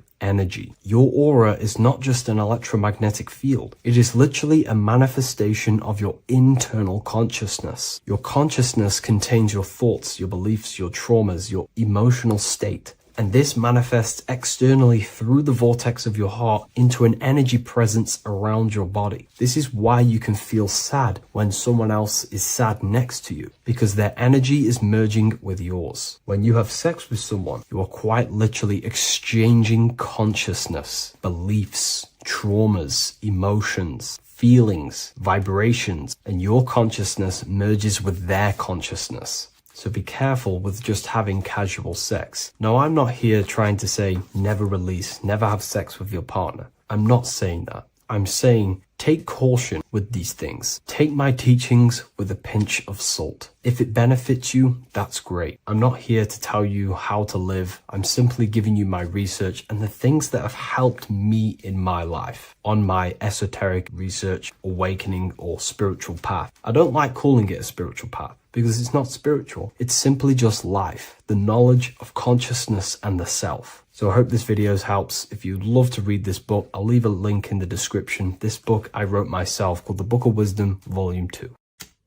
energy. Your aura is not just an electromagnetic field. It is literally a manifestation of your internal consciousness. Your consciousness contains your thoughts, your beliefs, your traumas, your emotional state. And this manifests externally through the vortex of your heart into an energy presence around your body. This is why you can feel sad when someone else is sad next to you, because their energy is merging with yours. When you have sex with someone, you are quite literally exchanging consciousness, beliefs, traumas, emotions, feelings, vibrations, and your consciousness merges with their consciousness. So be careful with just having casual sex. Now, I'm not here trying to say never release, never have sex with your partner. I'm not saying that. I'm saying take caution with these things. Take my teachings with a pinch of salt. If it benefits you, that's great. I'm not here to tell you how to live. I'm simply giving you my research and the things that have helped me in my life on my esoteric research, awakening, or spiritual path. I don't like calling it a spiritual path, because it's not spiritual. It's simply just life, the knowledge of consciousness and the self. So I hope this video helps. If you'd love to read this book, I'll leave a link in the description. This book I wrote myself called The Book of Wisdom, Volume 2.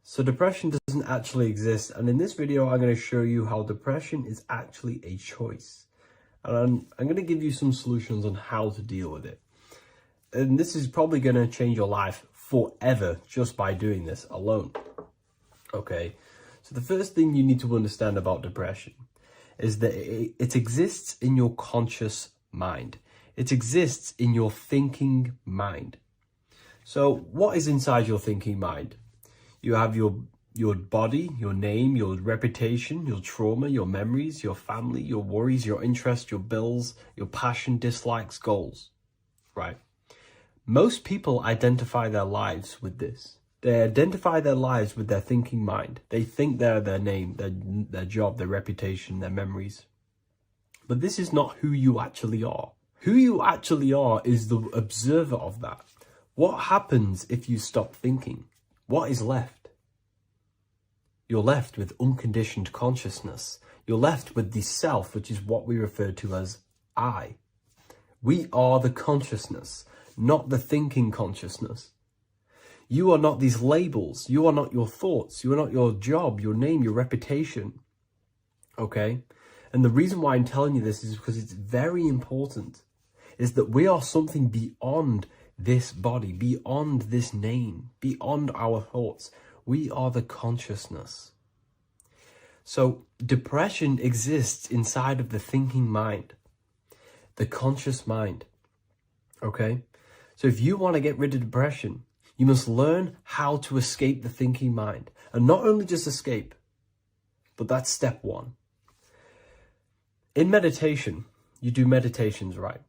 So depression doesn't actually exist. And in this video, I'm going to show you how depression is actually a choice. And I'm going to give you some solutions on how to deal with it. And this is probably going to change your life forever just by doing this alone. Okay. So the first thing you need to understand about depression is that it exists in your conscious mind. It exists in your thinking mind. So what is inside your thinking mind? You have your body, your name, your reputation, your trauma, your memories, your family, your worries, your interests, your bills, your passion, dislikes, goals, right? Most people identify their lives with this. They identify their lives with their thinking mind. They think they're their name, their job, their reputation, their memories. But this is not who you actually are. Who you actually are is the observer of that. What happens if you stop thinking? What is left? You're left with unconditioned consciousness. You're left with the self, which is what we refer to as I. We are the consciousness, not the thinking consciousness. You are not these labels. You are not your thoughts. You are not your job, your name, your reputation. Okay? And the reason why I'm telling you this is because it's very important, is that we are something beyond this body, beyond this name, beyond our thoughts. We are the consciousness. So depression exists inside of the thinking mind, the conscious mind. Okay? So if you want to get rid of depression, you must learn how to escape the thinking mind. And not only just escape, but that's step one. In meditation, you do meditations, right?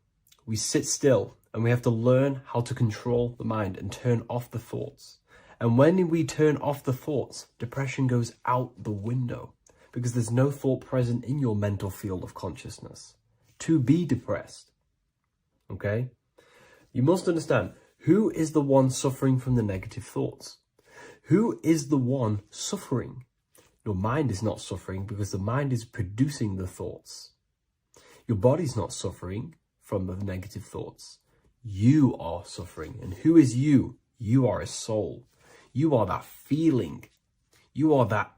We sit still and we have to learn how to control the mind and turn off the thoughts. And when we turn off the thoughts, depression goes out the window because there's no thought present in your mental field of consciousness to be depressed. Okay? You must understand, who is the one suffering from the negative thoughts? Who is the one suffering? Your mind is not suffering because the mind is producing the thoughts. Your body's not suffering from the negative thoughts. You are suffering. And who is you? You are a soul. You are that feeling. You are that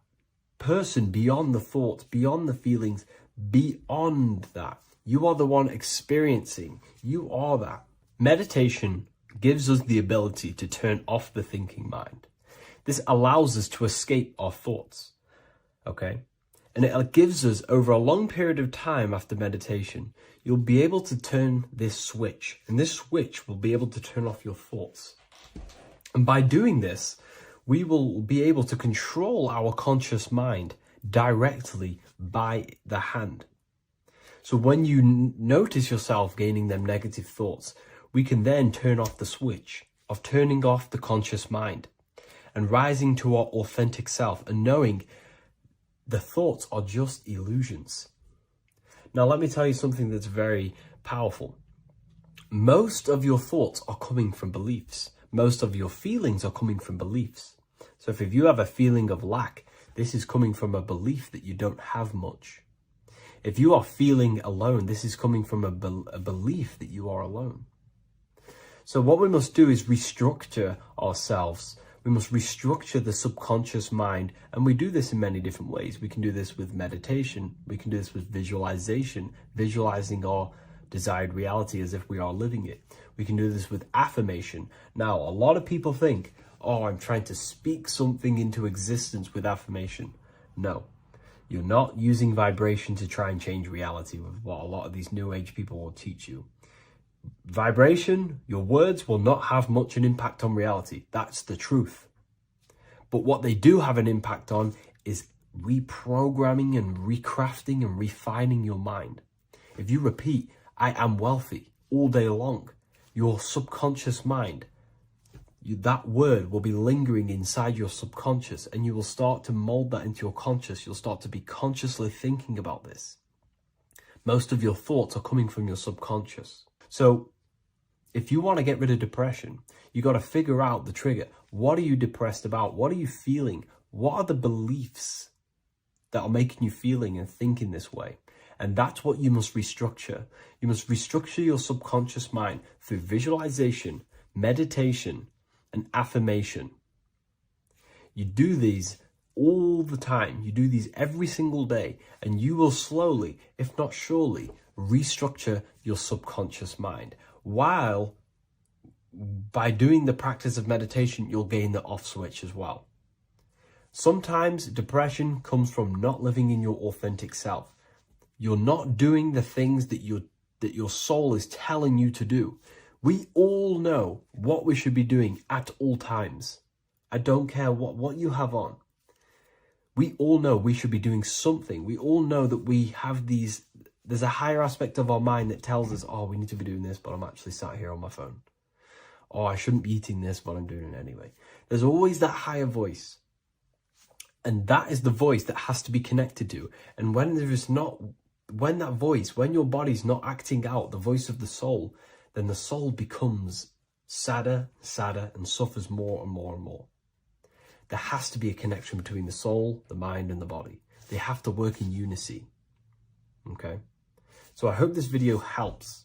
person beyond the thoughts, beyond the feelings, beyond that. You are the one experiencing. You are that. Meditation gives us the ability to turn off the thinking mind. This allows us to escape our thoughts, okay? And it gives us, over a long period of time after meditation, you'll be able to turn this switch, and this switch will be able to turn off your thoughts. And by doing this, we will be able to control our conscious mind directly by the hand. So when you notice yourself gaining them negative thoughts, we can then turn off the switch of turning off the conscious mind and rising to our authentic self and knowing the thoughts are just illusions. Now, let me tell you something that's very powerful. Most of your thoughts are coming from beliefs. Most of your feelings are coming from beliefs. So if you have a feeling of lack, this is coming from a belief that you don't have much. If you are feeling alone, this is coming from a belief that you are alone. So what we must do is restructure ourselves. We must restructure the subconscious mind, and we do this in many different ways. We can do this with meditation. We can do this with visualization, visualizing our desired reality as if we are living it. We can do this with affirmation. Now, a lot of people think, oh, I'm trying to speak something into existence with affirmation. No, you're not using vibration to try and change reality with what a lot of these new age people will teach you. Vibration, your words will not have much an impact on reality. That's the truth. But what they do have an impact on is reprogramming and recrafting and refining your mind. If you repeat, I am wealthy all day long, your subconscious mind, that word will be lingering inside your subconscious, and you will start to mold that into your conscious. You'll start to be consciously thinking about this. Most of your thoughts are coming from your subconscious. So if you want to get rid of depression, you got to figure out the trigger. What are you depressed about? What are you feeling? What are the beliefs that are making you feeling and thinking this way? And that's what you must restructure. You must restructure your subconscious mind through visualization, meditation, and affirmation. You do these all the time. You do these every single day, and you will slowly, if not surely, restructure your subconscious mind. While by doing the practice of meditation, you'll gain the off switch as well. Sometimes depression comes from not living in your authentic self. You're not doing the things that your soul is telling you to do. We all know what we should be doing at all times. I don't care what you have on. We all know we should be doing something. We all know that we have there's a higher aspect of our mind that tells us, oh, we need to be doing this, but I'm actually sat here on my phone. Oh, I shouldn't be eating this, but I'm doing it anyway. There's always that higher voice. And that is the voice that has to be connected to. And when your body's not acting out the voice of the soul, then the soul becomes sadder, and suffers more and more and more. There has to be a connection between the soul, the mind, and the body. They have to work in unison. Okay? So I hope this video helps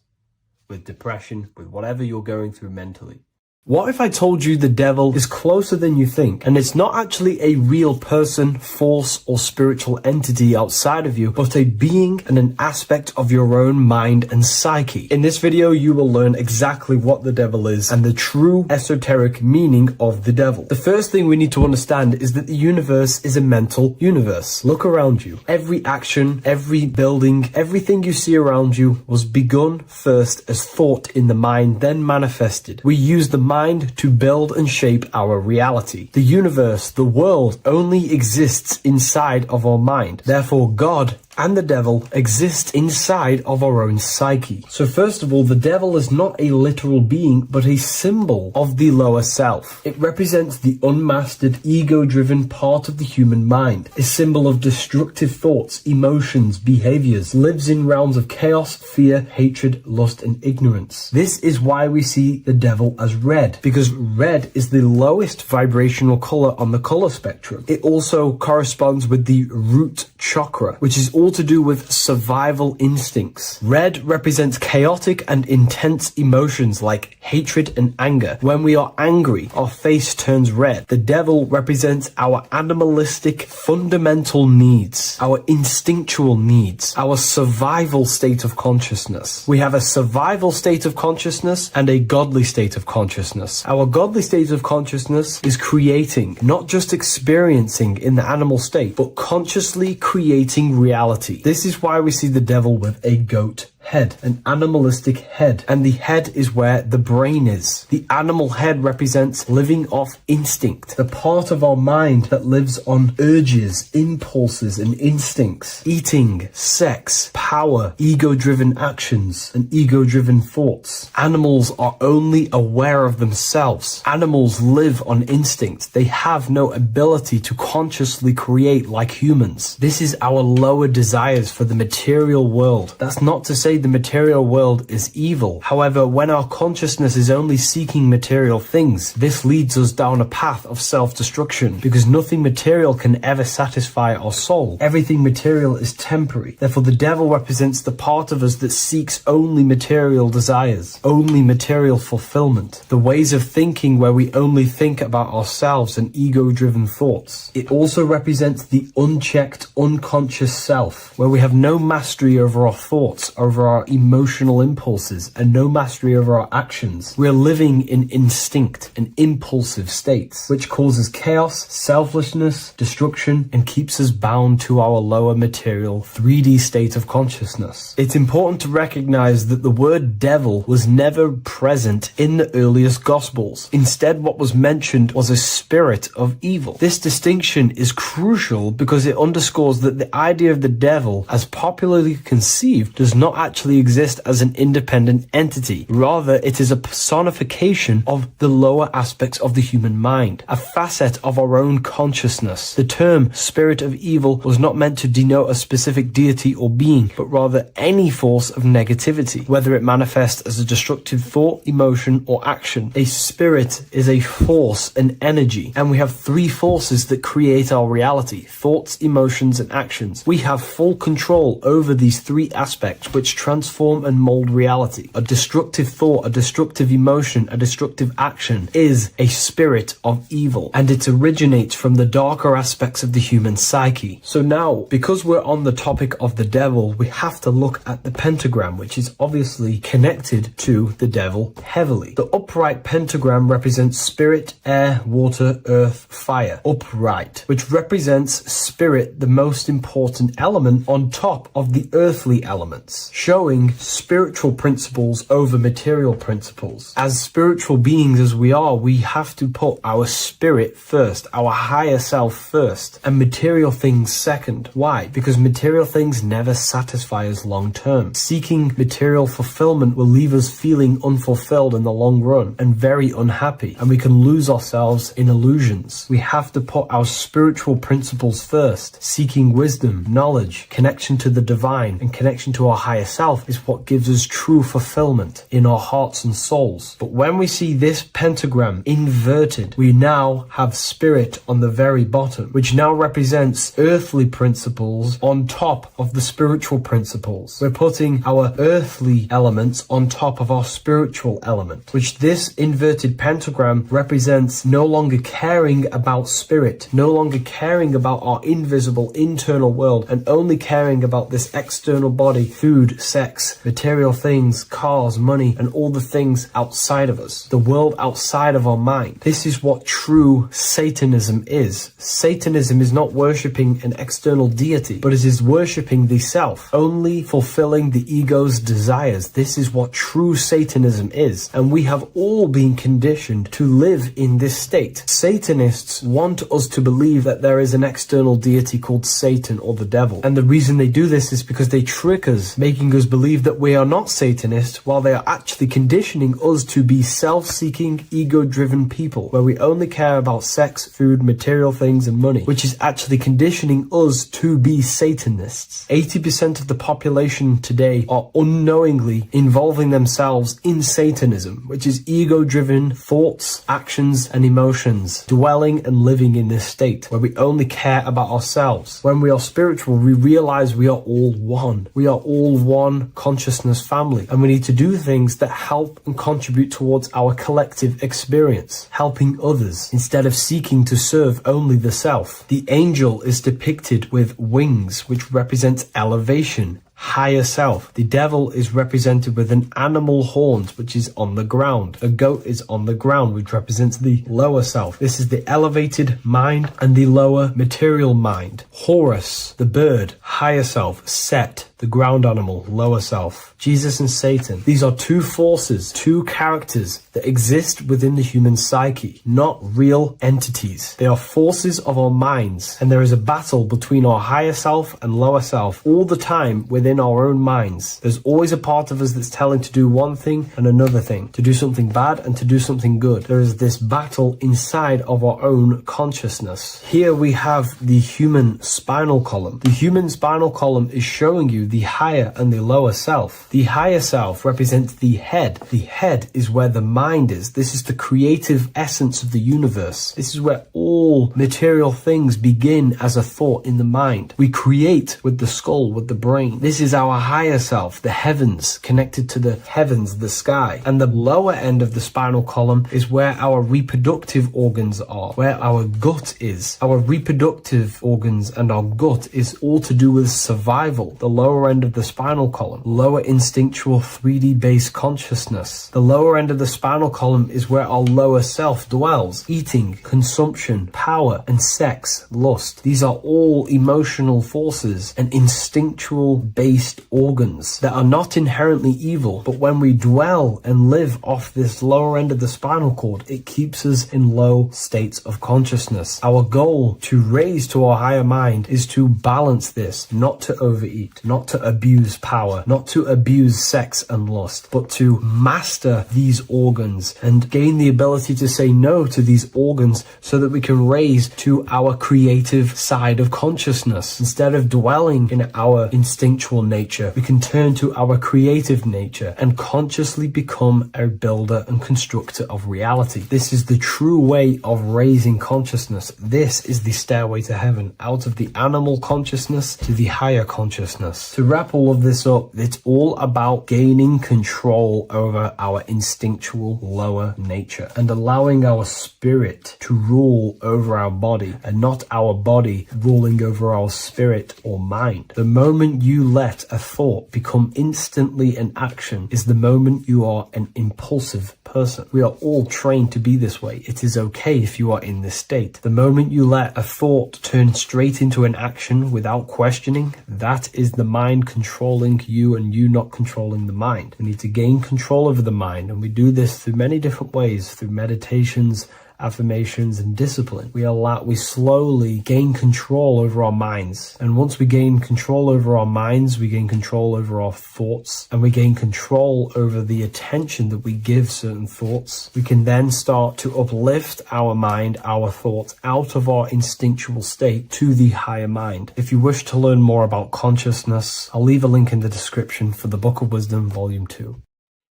with depression, with whatever you're going through mentally. What if I told you the devil is closer than you think, and it's not actually a real person, force, or spiritual entity outside of you, but a being and an aspect of your own mind and psyche? In this video, you will learn exactly what the devil is and the true esoteric meaning of the devil. The first thing we need to understand is that the universe is a mental universe. Look around you. Every action, every building, everything you see around you was begun first as thought in the mind, then manifested. We use the mind to build and shape our reality. The universe, the world, only exists inside of our mind. Therefore, God and the devil exist inside of our own psyche. So first of all, the devil is not a literal being, but a symbol of the lower self. It represents the unmastered, ego-driven part of the human mind, a symbol of destructive thoughts, emotions, behaviors, lives in realms of chaos, fear, hatred, lust, and ignorance. This is why we see the devil as red, because red is the lowest vibrational color on the color spectrum. It also corresponds with the root chakra, which is all to do with survival instincts. Red represents chaotic and intense emotions like hatred and anger. When we are angry, our face turns red. The devil represents our animalistic fundamental needs, our instinctual needs, our survival state of consciousness. We have a survival state of consciousness and a godly state of consciousness. Our godly state of consciousness is creating, not just experiencing in the animal state, but consciously creating reality. This is why we see the devil with a goat head, an animalistic head. And the head is where the brain is. The animal head represents living off instinct, the part of our mind that lives on urges, impulses, and instincts. Eating, sex, power, ego-driven actions, and ego-driven thoughts. Animals are only aware of themselves. Animals live on instinct. They have no ability to consciously create like humans. This is our lower desires for the material world. That's not to say the material world is evil. However, when our consciousness is only seeking material things, this leads us down a path of self-destruction, because nothing material can ever satisfy our soul. Everything material is temporary. Therefore, the devil represents the part of us that seeks only material desires, only material fulfillment, the ways of thinking where we only think about ourselves and ego-driven thoughts. It also represents the unchecked, unconscious self, where we have no mastery over our thoughts, over our emotional impulses, and no mastery over our actions. We're living in instinct and impulsive states, which causes chaos, selflessness, destruction, and keeps us bound to our lower material 3D state of consciousness. It's important to recognize that the word devil was never present in the earliest Gospels. Instead, what was mentioned was a spirit of evil. This distinction is crucial because it underscores that the idea of the devil, as popularly conceived, does not actually exist as an independent entity. Rather, it is a personification of the lower aspects of the human mind, a facet of our own consciousness. The term spirit of evil was not meant to denote a specific deity or being, but rather any force of negativity, whether it manifests as a destructive thought, emotion, or action. A spirit is a force, an energy, and we have three forces that create our reality: thoughts, emotions, and actions. We have full control over these three aspects which transform and mold reality. A destructive thought, a destructive emotion, a destructive action is a spirit of evil, and it originates from the darker aspects of the human psyche. So now, because we're on the topic of the devil, we have to look at the pentagram, which is obviously connected to the devil heavily. The upright pentagram represents spirit, air, water, earth, fire. Upright, which represents spirit, the most important element on top of the earthly elements, showing spiritual principles over material principles. As spiritual beings as we are, we have to put our spirit first, our higher self first, and material things second. Why? Because material things never satisfy us long term. Seeking material fulfillment will leave us feeling unfulfilled in the long run and very unhappy, and we can lose ourselves in illusions. We have to put our spiritual principles first. Seeking wisdom, knowledge, connection to the divine, and connection to our higher self is what gives us true fulfillment in our hearts and souls. But when we see this pentagram inverted, we now have spirit on the very bottom, which now represents earthly principles on top of the spiritual principles. We're putting our earthly elements on top of our spiritual element, which this inverted pentagram represents no longer caring about spirit, no longer caring about our invisible internal world, and only caring about this external body, food, sex, material things, cars, money, and all the things outside of us, the world outside of our mind. This is what true Satanism is. Satanism is not worshipping an external deity, but it is worshipping the self, only fulfilling the ego's desires. This is what true Satanism is, and we have all been conditioned to live in this state. Satanists want us to believe that there is an external deity called Satan or the devil, and the reason they do this is because they trick us, making us believe that we are not Satanists, while they are actually conditioning us to be self-seeking, ego-driven people, where we only care about sex, food, material things, and money, which is actually conditioning us to be Satanists. 80% of the population today are unknowingly involving themselves in Satanism, which is ego-driven thoughts, actions, and emotions, dwelling and living in this state where we only care about ourselves. When we are spiritual, we realize we are all one. We are all one consciousness family, and we need to do things that help and contribute towards our collective experience, helping others, instead of seeking to serve only the self. The angel is depicted with wings, which represents elevation, higher self. The devil is represented with an animal horns, which is on the ground. A goat is on the ground, which represents the lower self. This is the elevated mind and the lower material mind. Horus, the bird, higher self. Set, the ground animal, lower self. Jesus and Satan. These are two forces, two characters that exist within the human psyche, not real entities. They are forces of our minds, and there is a battle between our higher self and lower self all the time within our own minds. There's always a part of us that's telling to do one thing and another thing, to do something bad and to do something good. There is this battle inside of our own consciousness. Here we have the human spinal column. The human spinal column is showing you the higher and the lower self. The higher self represents the head. The head is where the mind is. This is the creative essence of the universe. This is where all material things begin as a thought in the mind. We create with the skull, with the brain. This is our higher self, the heavens, connected to the heavens, the sky. And the lower end of the spinal column is where our reproductive organs are, where our gut is. Our reproductive organs and our gut is all to do with survival. The lower end of the spinal column, lower instinctual 3D based consciousness. The lower end of the spinal column is where our lower self dwells. Eating, consumption, power, and sex, lust. These are all emotional forces and instinctual based organs that are not inherently evil, but when we dwell and live off this lower end of the spinal cord, it keeps us in low states of consciousness. Our goal to raise to our higher mind is to balance this, not to overeat, not to abuse power, not to abuse sex and lust, but to master these organs and gain the ability to say no to these organs so that we can raise to our creative side of consciousness. Instead of dwelling in our instinctual nature, we can turn to our creative nature and consciously become a builder and constructor of reality. This is the true way of raising consciousness. This is the stairway to heaven, out of the animal consciousness to the higher consciousness. To wrap all of this up, it's all about gaining control over our instinctual lower nature and allowing our spirit to rule over our body and not our body ruling over our spirit or mind. The moment you let a thought become instantly an action is the moment you are an impulsive person. We are all trained to be this way. It is okay if you are in this state. The moment you let a thought turn straight into an action without questioning, that is the mind controlling you and you not controlling the mind. We need to gain control over the mind, and we do this through many different ways, through meditations, affirmations, and discipline. We slowly gain control over our minds, and once we gain control over our minds, we gain control over our thoughts, and we gain control over the attention that we give certain thoughts. We can then start to uplift our mind, our thoughts, out of our instinctual state to the higher mind. If you wish to learn more about consciousness, I'll leave a link in the description for the Book of Wisdom Volume 2.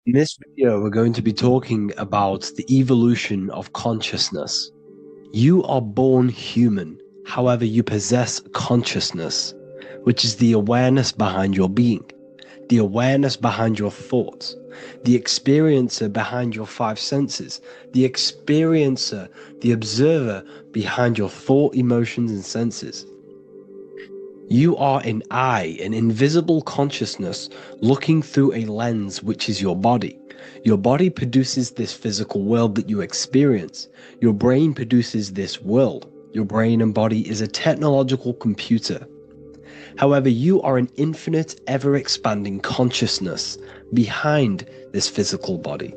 In this video, we're going to be talking about the evolution of consciousness. You are born human, however, you possess consciousness, which is the awareness behind your being, the awareness behind your thoughts, the experiencer behind your five senses, the experiencer, the observer behind your thought, emotions, and senses. You are an eye, an invisible consciousness looking through a lens, which is your body. Your body produces this physical world that you experience. Your brain produces this world. Your brain and body is a technological computer. However, you are an infinite, ever-expanding consciousness behind this physical body.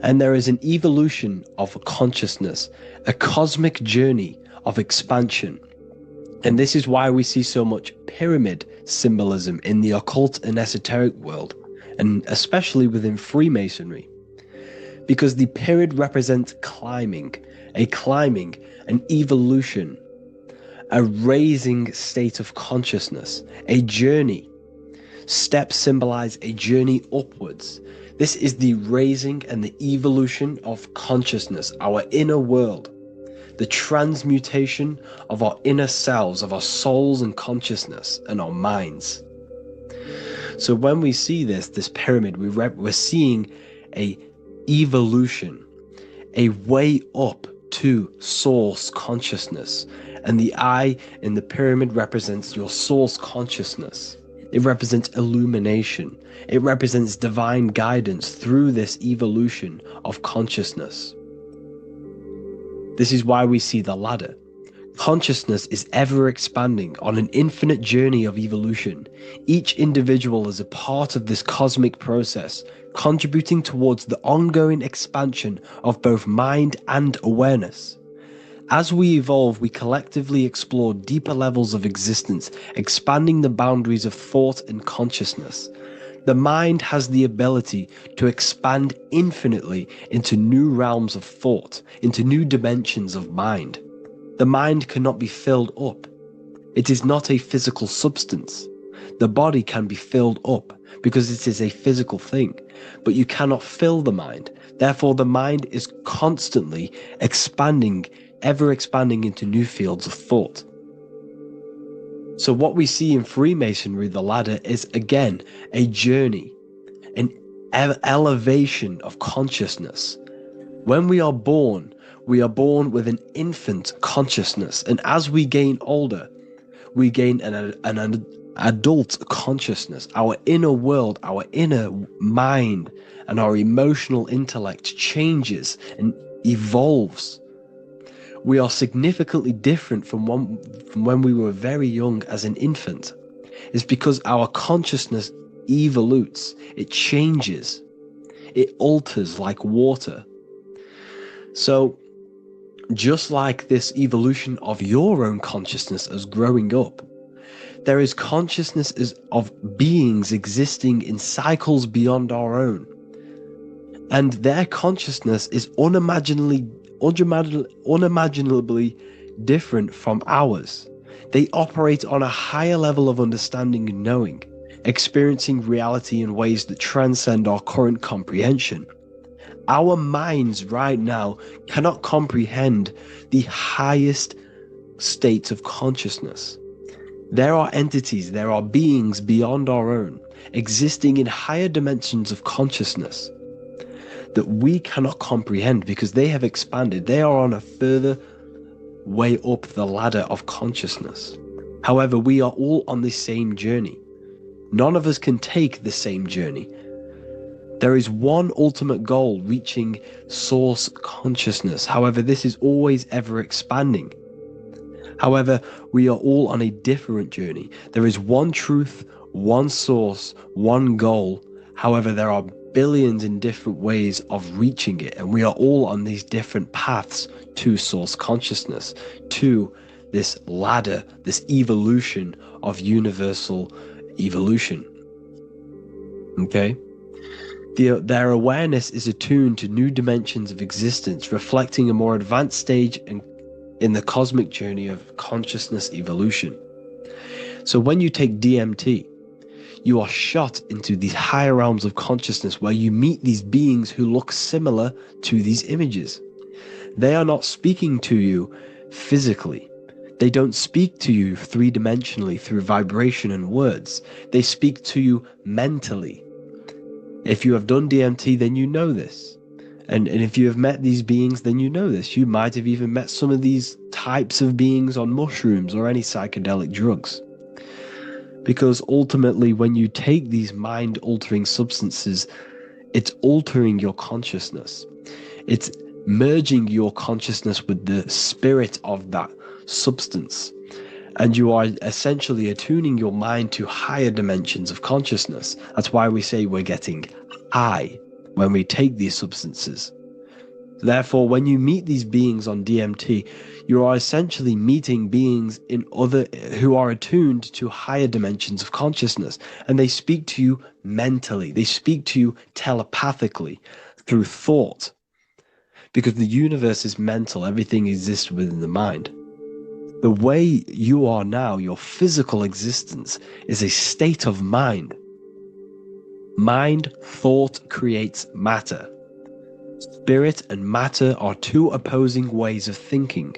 And there is an evolution of consciousness, a cosmic journey of expansion. And this is why we see so much pyramid symbolism in the occult and esoteric world, and especially within Freemasonry. Because the pyramid represents climbing, an evolution, a raising state of consciousness, a journey. Steps symbolize a journey upwards. This is the raising and the evolution of consciousness, our inner world. The transmutation of our inner selves, of our souls and consciousness and our minds. So when we see this pyramid, we're seeing a evolution, a way up to source consciousness. And the eye in the pyramid represents your source consciousness. It represents illumination. It represents divine guidance through this evolution of consciousness. This is why we see the ladder. Consciousness is ever expanding on an infinite journey of evolution. Each individual is a part of this cosmic process, contributing towards the ongoing expansion of both mind and awareness. As we evolve, we collectively explore deeper levels of existence, expanding the boundaries of thought and consciousness. The mind has the ability to expand infinitely into new realms of thought, into new dimensions of mind. The mind cannot be filled up. It is not a physical substance. The body can be filled up because it is a physical thing, but you cannot fill the mind. Therefore, the mind is constantly expanding, ever expanding into new fields of thought. So what we see in Freemasonry, the ladder, is again a journey, an elevation of consciousness. When we are born with an infant consciousness, and as we gain older, we gain an adult consciousness. Our inner world, our inner mind, and our emotional intellect changes and evolves. We are significantly different from when we were very young as an infant. It's because our consciousness evolutes, it changes, it alters like water. So, just like this evolution of your own consciousness as growing up, there is consciousness of beings existing in cycles beyond our own. And their consciousness is unimaginably different from ours. They operate on a higher level of understanding and knowing, experiencing reality in ways that transcend our current comprehension. Our minds right now cannot comprehend the highest states of consciousness. There are entities, there are beings beyond our own, existing in higher dimensions of consciousness that we cannot comprehend because they have expanded. They are on a further way up the ladder of consciousness. However, we are all on the same journey. None of us can take the same journey. There is one ultimate goal, reaching source consciousness. However, this is always ever expanding. However, we are all on a different journey. There is one truth, one source, one goal. However, there are billions in different ways of reaching it, and we are all on these different paths to source consciousness, to this ladder, this evolution of universal evolution. Okay? Their awareness is attuned to new dimensions of existence, reflecting a more advanced stage in the cosmic journey of consciousness evolution. So when you take DMT, you are shot into these higher realms of consciousness where you meet these beings who look similar to these images. They are not speaking to you physically. They don't speak to you three-dimensionally through vibration and words. They speak to you mentally. If you have done DMT, then you know this. And if you have met these beings, then you know this. You might have even met some of these types of beings on mushrooms or any psychedelic drugs. Because ultimately, when you take these mind-altering substances, it's altering your consciousness. It's merging your consciousness with the spirit of that substance. And you are essentially attuning your mind to higher dimensions of consciousness. That's why we say we're getting high when we take these substances. Therefore, when you meet these beings on DMT, you are essentially meeting beings who are attuned to higher dimensions of consciousness, and they speak to you mentally. They speak to you telepathically through thought, because the universe is mental. Everything exists within the mind. The way you are now, your physical existence, is a state of mind. Mind, thought creates matter. Spirit and matter are two opposing ways of thinking.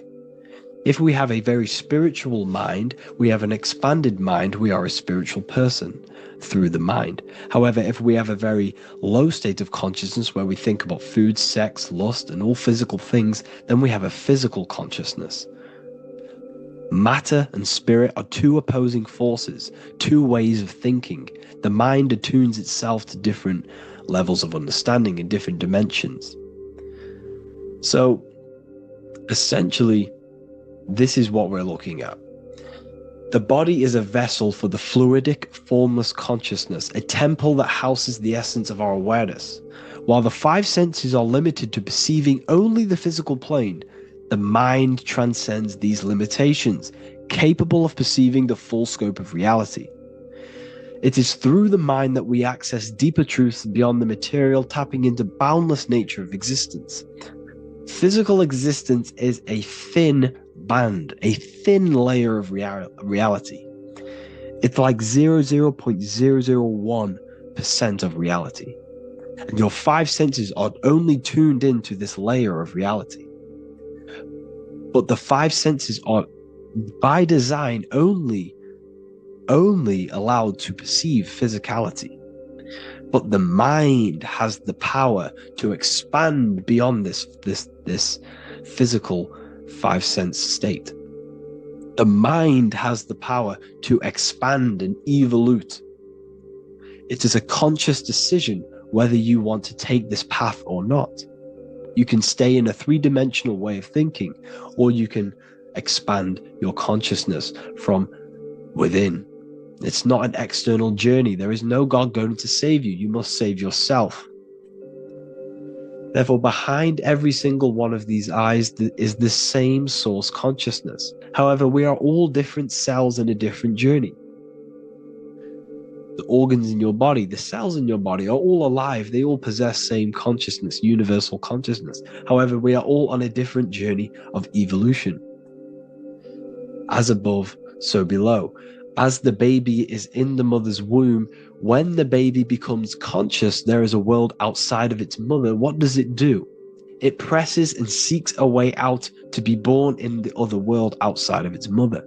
If we have a very spiritual mind, we have an expanded mind, we are a spiritual person through the mind. However, if we have a very low state of consciousness where we think about food, sex, lust, and all physical things, then we have a physical consciousness. Matter and spirit are two opposing forces, two ways of thinking. The mind attunes itself to different levels of understanding in different dimensions. So, essentially, this is what we're looking at. The body is a vessel for the fluidic, formless consciousness, a temple that houses the essence of our awareness. While the five senses are limited to perceiving only the physical plane, the mind transcends these limitations, capable of perceiving the full scope of reality. It is through the mind that we access deeper truths beyond the material, tapping into boundless nature of existence. Physical existence is a thin band, a thin layer of reality. It's like 0.001% of reality. And your five senses are only tuned into this layer of reality. But the five senses are, by design, only allowed to perceive physicality. But the mind has the power to expand beyond this physical five sense state. The mind has the power to expand and evolute. It is a conscious decision whether you want to take this path or not. You can stay in a three-dimensional way of thinking, or you can expand your consciousness from within. It's not an external journey. There is no God going to save you. You must save yourself. Therefore, behind every single one of these eyes is the same source consciousness. However, we are all different cells in a different journey. The organs in your body, the cells in your body are all alive. They all possess same consciousness, universal consciousness. However, we are all on a different journey of evolution. As above, so below. As the baby is in the mother's womb, when the baby becomes conscious, there is a world outside of its mother. What does it do? It presses and seeks a way out to be born in the other world outside of its mother.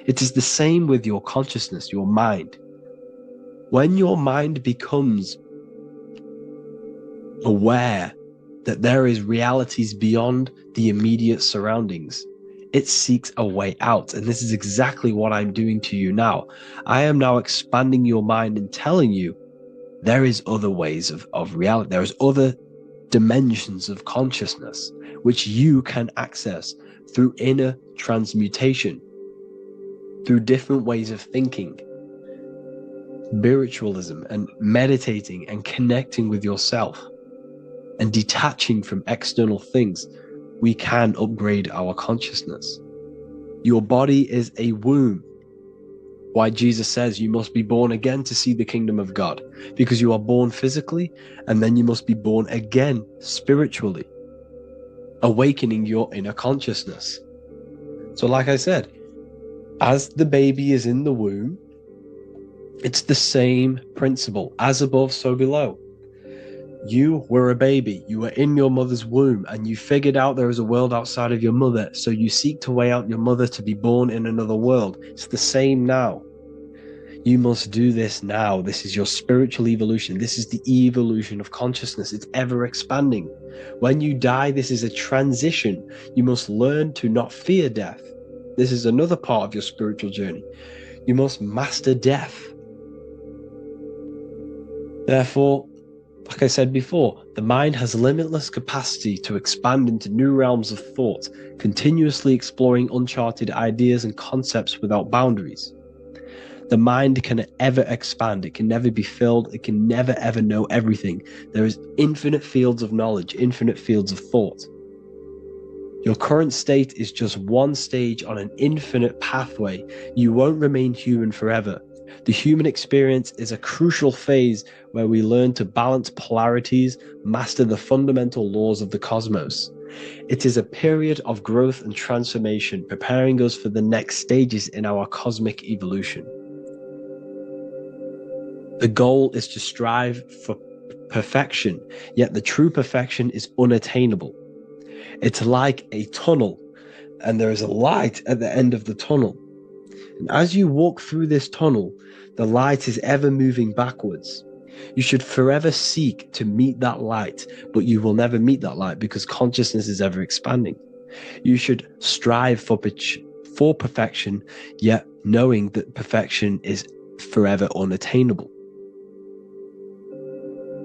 It is the same with your consciousness, your mind. When your mind becomes aware that there is realities beyond the immediate surroundings, it seeks a way out. And this is exactly what I'm doing to you now. I am now expanding your mind and telling you there is other ways of reality. There is other dimensions of consciousness which you can access through inner transmutation, through different ways of thinking, spiritualism, and meditating and connecting with yourself and detaching from external things. We can upgrade our consciousness. Your body is a womb. Why Jesus says you must be born again to see the kingdom of God, because you are born physically and then you must be born again spiritually, awakening your inner consciousness. So like I said, as the baby is in the womb, it's the same principle. As above, so below. You were a baby, you were in your mother's womb, and you figured out there is a world outside of your mother, so you seek to weigh out your mother to be born in another world. It's the same now. You must do this now. This is your spiritual evolution. This is the evolution of consciousness. It's ever expanding. When you die, this is a transition. You must learn to not fear death. This is another part of your spiritual journey. You must master death. Therefore, like I said before, the mind has limitless capacity to expand into new realms of thought, continuously exploring uncharted ideas and concepts without boundaries. The mind can ever expand. It can never be filled. It can never ever know everything. There is infinite fields of knowledge, infinite fields of thought. Your current state is just one stage on an infinite pathway. You won't remain human forever. The human experience is a crucial phase where we learn to balance polarities, master the fundamental laws of the cosmos. It is a period of growth and transformation, preparing us for the next stages in our cosmic evolution. The goal is to strive for perfection, yet the true perfection is unattainable. It's like a tunnel, and there is a light at the end of the tunnel. And as you walk through this tunnel, the light is ever moving backwards. You should forever seek to meet that light, but you will never meet that light because consciousness is ever expanding. You should strive for perfection, yet knowing that perfection is forever unattainable.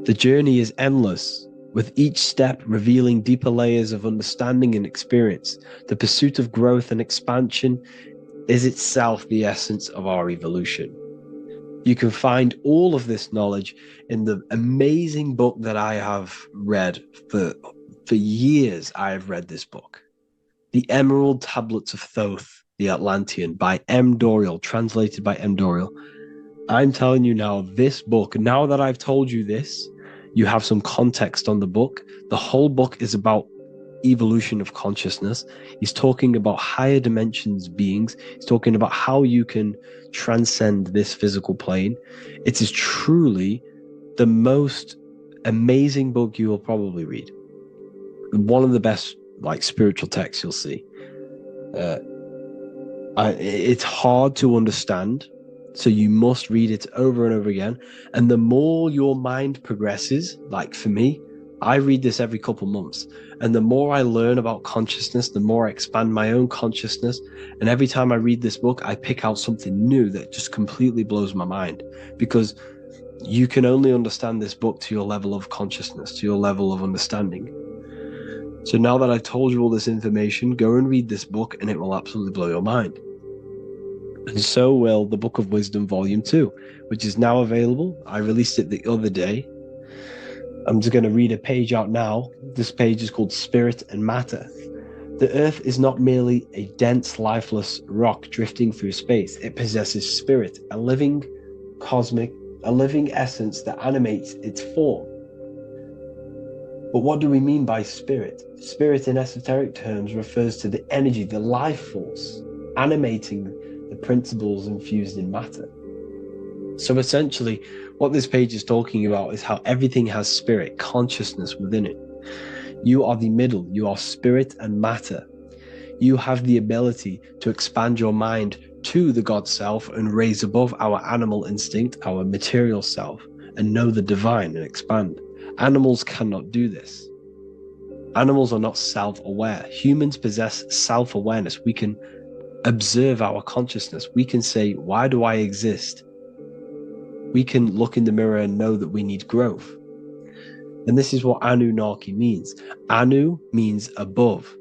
The journey is endless. with each step revealing deeper layers of understanding and experience. The pursuit of growth and expansion is itself the essence of our evolution. You can find all of this knowledge in the amazing book that I have read for years. I have read this book, The Emerald Tablets of Thoth, the Atlantean, by M. Dorial, translated by M. Dorial. I'm telling you now, this book, now that I've told you this, you have some context on the book. The whole book is about evolution of consciousness. He's talking about higher dimensions beings. He's talking about how you can transcend this physical plane. It is truly the most amazing book you will probably read. One of the best spiritual texts you'll see. It's hard to understand, so you must read it over and over again. And the more your mind progresses, like for me, I read this every couple months. And the more I learn about consciousness, the more I expand my own consciousness. And every time I read this book, I pick out something new that just completely blows my mind, because you can only understand this book to your level of consciousness, to your level of understanding. So now that I've told you all this information, go and read this book and it will absolutely blow your mind. And so will the Book of Wisdom Volume 2, which is now available. I released it the other day. I'm just going to read a page out now. This page is called Spirit and Matter. The Earth is not merely a dense, lifeless rock drifting through space. It possesses spirit, a living essence that animates its form. But what do we mean by spirit? Spirit in esoteric terms refers to the energy, the life force, animating the principles infused in matter. So essentially, what this page is talking about is how everything has spirit, consciousness within it. You are the middle, you are spirit and matter. You have the ability to expand your mind to the God self and raise above our animal instinct, our material self, and know the divine and expand. Animals cannot do this. Animals are not self-aware. Humans possess self-awareness. We can observe our consciousness. We can say, why do I exist? We can look in the mirror and know that we need growth. And this is what Anunnaki means. Anu means above.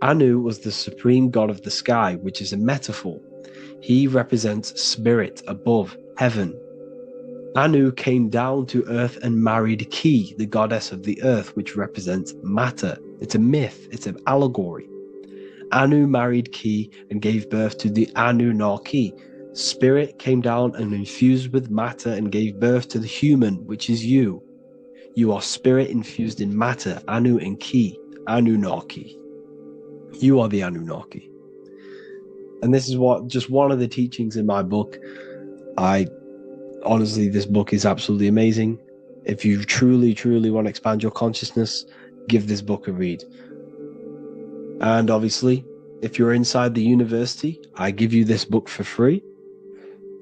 Anu was the supreme god of the sky, which is a metaphor. He represents spirit above, heaven. Anu came down to earth and married Ki, the goddess of the earth, which represents matter. It's a myth, it's an allegory. Anu married Ki and gave birth to the Anunnaki. Spirit came down and infused with matter and gave birth to the human, which is you. You are spirit infused in matter, Anu and Ki, Anunnaki. You are the Anunnaki. And this is just one of the teachings in my book. Honestly, this book is absolutely amazing. If you truly, truly want to expand your consciousness, give this book a read. And obviously, if you're inside the university, I give you this book for free.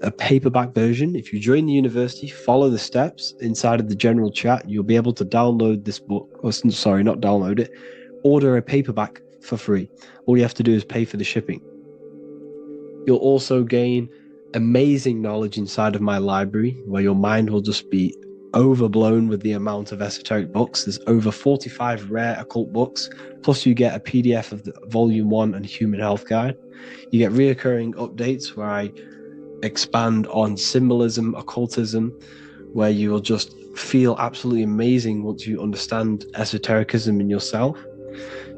A paperback version. If you join the university, follow the steps inside of the general chat, you'll be able to download this book. Sorry, not download it. Order a paperback for free. All you have to do is pay for the shipping. You'll also gain amazing knowledge inside of my library, where your mind will just be overblown with the amount of esoteric books. There's over 45 rare occult books, plus you get a PDF of the Volume 1 and Human Health Guide. You get reoccurring updates where I expand on symbolism, occultism, where you will just feel absolutely amazing once you understand esotericism in yourself.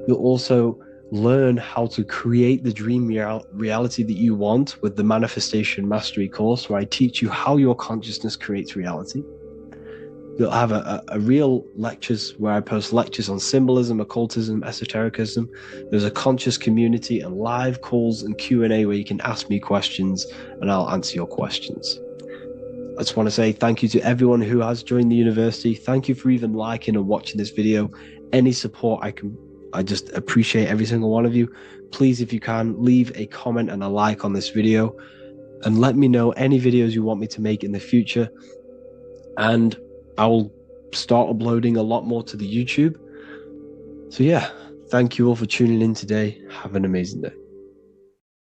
You'll also learn how to create the dream reality that you want with the Manifestation Mastery course, where I teach you how your consciousness creates reality. You'll have a real lectures where I post lectures on symbolism, occultism, esotericism. There's a conscious community and live calls and Q&A where you can ask me questions and I'll answer your questions. I just want to say thank you to everyone who has joined the university. Thank you for even liking and watching this video. Any support I just appreciate every single one of you. Please, if you can, leave a comment and a like on this video and let me know any videos you want me to make in the future. And I will start uploading a lot more to the YouTube. So yeah, thank you all for tuning in today. Have an amazing day.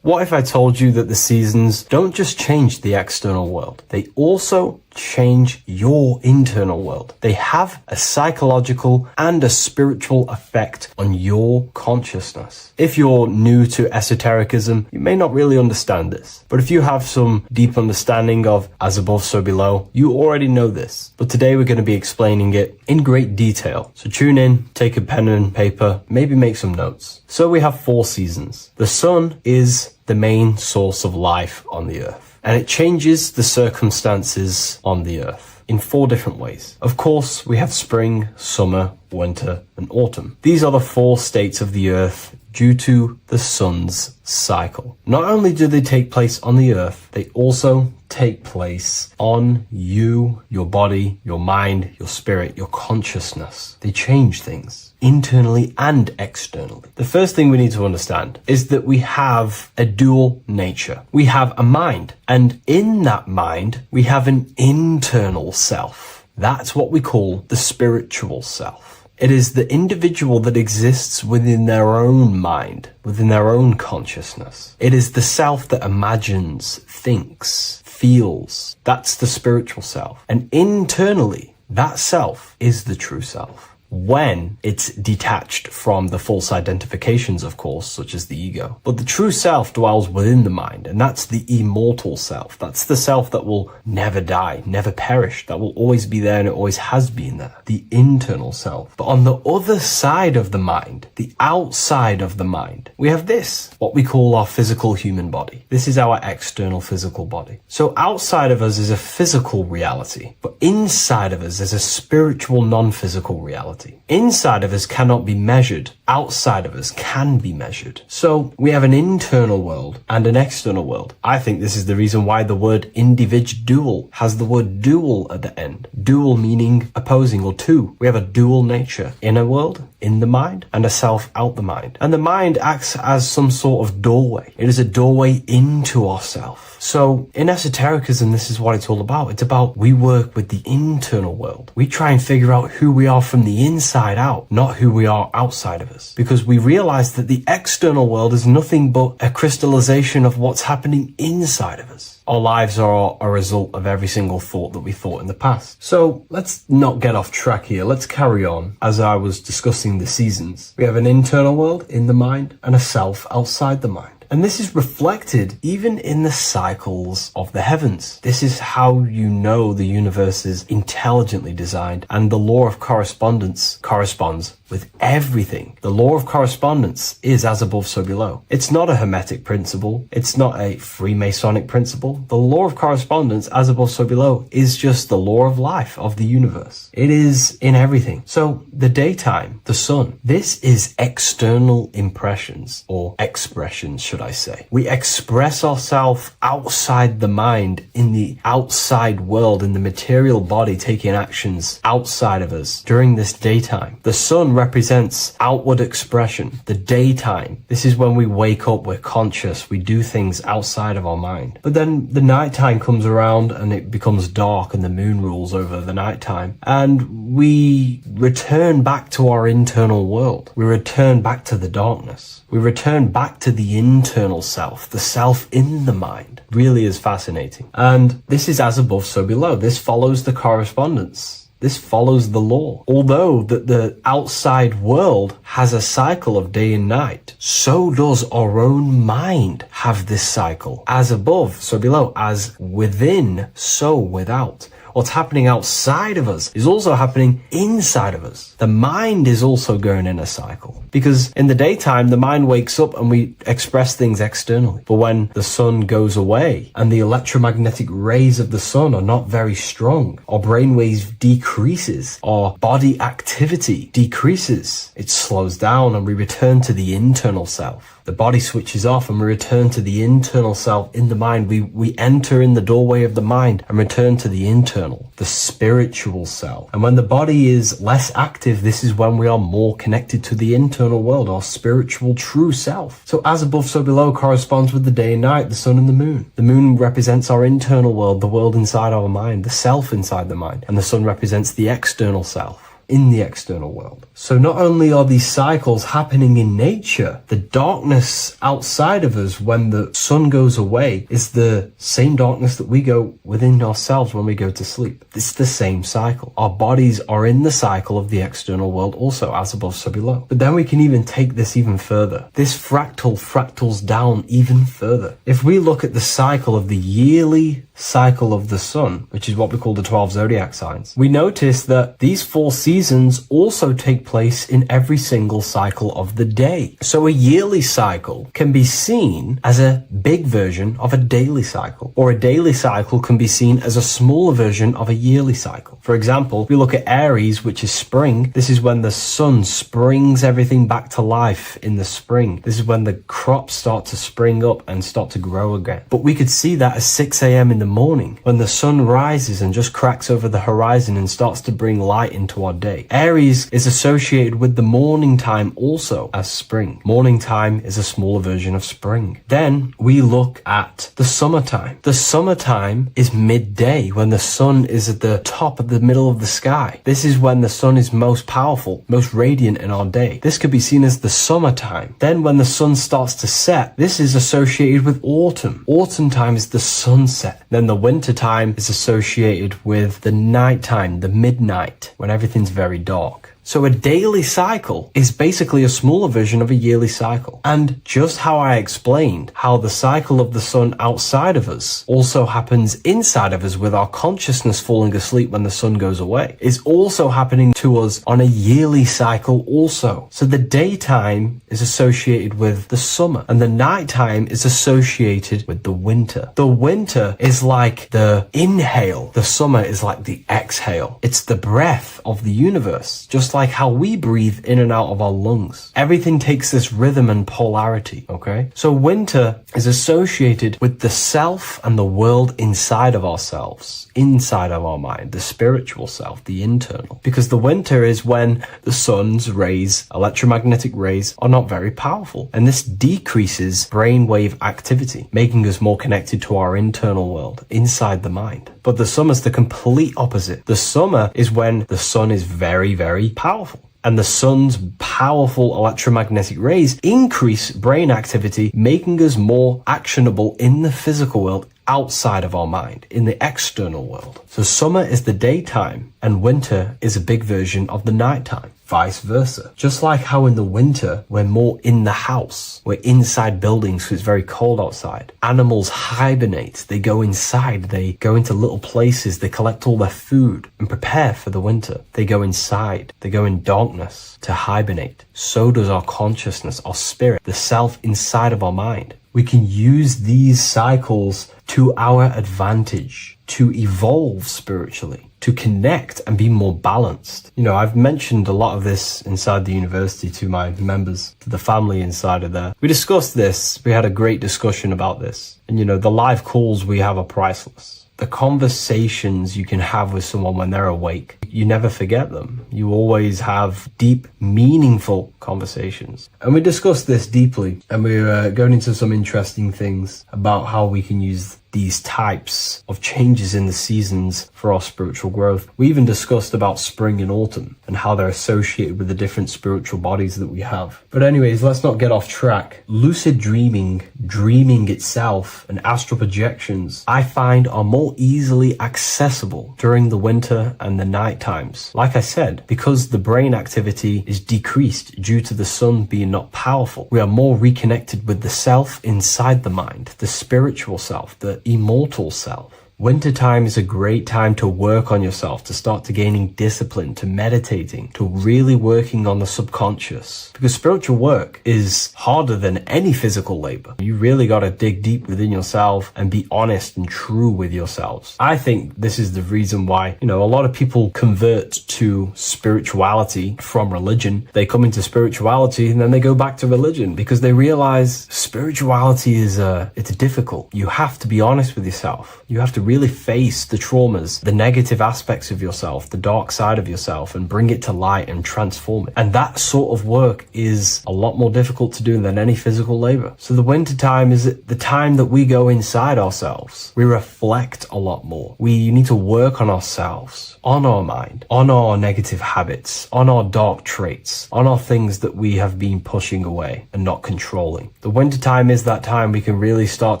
What if I told you that the seasons don't just change the external world, they also change your internal world. They have a psychological and a spiritual effect on your consciousness. If you're new to esotericism, you may not really understand this. But if you have some deep understanding of as above, so below, you already know this. But today we're going to be explaining it in great detail. So tune in, take a pen and paper, maybe make some notes. So we have 4 seasons. The sun is the main source of life on the earth, and it changes the circumstances on the earth in 4 different ways. Of course, we have spring, summer, winter, and autumn. These are the 4 states of the earth due to the sun's cycle. Not only do they take place on the earth, they also take place on you, your body, your mind, your spirit, your consciousness. They change things internally and externally. The first thing we need to understand is that we have a dual nature. We have a mind, and in that mind, we have an internal self. That's what we call the spiritual self. It is the individual that exists within their own mind, within their own consciousness. It is the self that imagines, thinks, feels. That's the spiritual self. And internally, that self is the true self. When it's detached from the false identifications, of course, such as the ego. But the true self dwells within the mind, and that's the immortal self. That's the self that will never die, never perish, that will always be there, and it always has been there. The internal self. But on the other side of the mind, the outside of the mind, we have this, what we call our physical human body. This is our external physical body. So outside of us is a physical reality, but inside of us is a spiritual, non-physical reality. Inside of us cannot be measured. Outside of us can be measured. So we have an internal world and an external world. I think this is the reason why the word individual has the word dual at the end. Dual meaning opposing or two. We have a dual nature. Inner world, in the mind, and a self out the mind. And the mind acts as some sort of doorway. It is a doorway into ourself. So in esotericism, this is what it's all about. It's about we work with the internal world. We try and figure out who we are from the inside out, not who we are outside of us. Because we realize that the external world is nothing but a crystallization of what's happening inside of us. Our lives are a result of every single thought that we thought in the past. So let's not get off track here. Let's carry on. As I was discussing the seasons, we have an internal world in the mind and a self outside the mind. And this is reflected even in the cycles of the heavens. This is how you know the universe is intelligently designed, and the law of correspondence corresponds with everything. The law of correspondence is as above, so below. It's not a Hermetic principle. It's not a Freemasonic principle. The law of correspondence, as above, so below, is just the law of life of the universe. It is in everything. So the daytime, the sun, this is external impressions or expressions, should I say. We express ourselves outside the mind, in the outside world, in the material body, taking actions outside of us during this daytime. The sun represents outward expression. The daytime, this is when we wake up, we're conscious, we do things outside of our mind. But then the nighttime comes around and it becomes dark and the moon rules over the nighttime, and we return back to our internal world. We return back to the darkness. We return back to the internal self, the self in the mind. Really is fascinating. And this is as above, so below. This follows the correspondence. This follows the law. Although that the outside world has a cycle of day and night, so does our own mind have this cycle. As above, so below. As within, so without. What's happening outside of us is also happening inside of us. The mind is also going in a cycle. Because in the daytime, the mind wakes up and we express things externally. But when the sun goes away and the electromagnetic rays of the sun are not very strong, our brainwaves decreases, our body activity decreases. It slows down and we return to the internal self. The body switches off and we return to the internal self in the mind. We enter in the doorway of the mind and return to the internal, the spiritual self. And when the body is less active, this is when we are more connected to the internal world, our spiritual true self. So as above, so below corresponds with the day and night, the sun and the moon. The moon represents our internal world, the world inside our mind, the self inside the mind. And the sun represents the external self. in the external world. So not only are these cycles happening in nature, the darkness outside of us when the sun goes away is the same darkness that we go within ourselves when we go to sleep. It's the same cycle. Our bodies are in the cycle of the external world also, as above, so below. But then we can even take this even further. This fractals down even further. If we look at the cycle of the yearly cycle of the sun, which is what we call the 12 zodiac signs, we notice that these 4 seasons also take place in every single cycle of the day. So a yearly cycle can be seen as a big version of a daily cycle, or a daily cycle can be seen as a smaller version of a yearly cycle. For example, we look at Aries, which is spring. This is when the sun springs everything back to life in the spring. This is when the crops start to spring up and start to grow again. But we could see that at 6 a.m. in the morning, when the sun rises and just cracks over the horizon and starts to bring light into our day. Aries is associated with the morning time also as spring. Morning time is a smaller version of spring. Then we look at the summertime. The summertime is midday, when the sun is at the top of the middle of the sky. This is when the sun is most powerful, most radiant in our day. This could be seen as the summertime. Then when the sun starts to set, this is associated with autumn. Autumn time is the sunset. Then the winter time is associated with the nighttime, the midnight, when everything's very dark. So a daily cycle is basically a smaller version of a yearly cycle. And just how I explained how the cycle of the sun outside of us also happens inside of us with our consciousness falling asleep when the sun goes away, is also happening to us on a yearly cycle also. So the daytime is associated with the summer and the nighttime is associated with the winter. The winter is like the inhale. The summer is like the exhale. It's the breath of the universe, just like how we breathe in and out of our lungs. Everything takes this rhythm and polarity, okay? So winter is associated with the self and the world inside of ourselves, inside of our mind, the spiritual self, the internal. Because the winter is when the sun's rays, electromagnetic rays, are not very powerful. And this decreases brainwave activity, making us more connected to our internal world, inside the mind. But the summer's the complete opposite. The summer is when the sun is very, very powerful. And the sun's powerful electromagnetic rays increase brain activity, making us more actionable in the physical world, outside of our mind, in the external world. So summer is the daytime and winter is a big version of the nighttime. Vice versa. Just like how in the winter, we're more in the house. We're inside buildings because it's very cold outside. Animals hibernate. They go inside. They go into little places. They collect all their food and prepare for the winter. They go inside. They go in darkness to hibernate. So does our consciousness, our spirit, the self inside of our mind. We can use these cycles to our advantage, to evolve spiritually, to connect and be more balanced. You know, I've mentioned a lot of this inside the university to my members, to the family inside of there. We discussed this. We had a great discussion about this. And, you know, the live calls we have are priceless. The conversations you can have with someone when they're awake, you never forget them. You always have deep, meaningful conversations. And we discussed this deeply, and we're going into some interesting things about how we can use these types of changes in the seasons for our spiritual growth. We even discussed about spring and autumn and how they're associated with the different spiritual bodies that we have. But anyways, let's not get off track. Lucid dreaming, dreaming itself, and astral projections, I find are more easily accessible during the winter and the night times. Like I said, because the brain activity is decreased due to the sun being not powerful, we are more reconnected with the self inside the mind, the spiritual self, the immortal self. Wintertime is a great time to work on yourself, to start to gaining discipline, to meditating, to really working on the subconscious. Because spiritual work is harder than any physical labor. You really got to dig deep within yourself and be honest and true with yourselves. I think this is the reason why, you know, a lot of people convert to spirituality from religion. They come into spirituality and then they go back to religion because they realize spirituality is it's difficult. You have to be honest with yourself. You have to really face the traumas, the negative aspects of yourself, the dark side of yourself, and bring it to light and transform it. And that sort of work is a lot more difficult to do than any physical labor. So the winter time is the time that we go inside ourselves. We reflect a lot more. We need to work on ourselves, on our mind, on our negative habits, on our dark traits, on our things that we have been pushing away and not controlling. The winter time is that time we can really start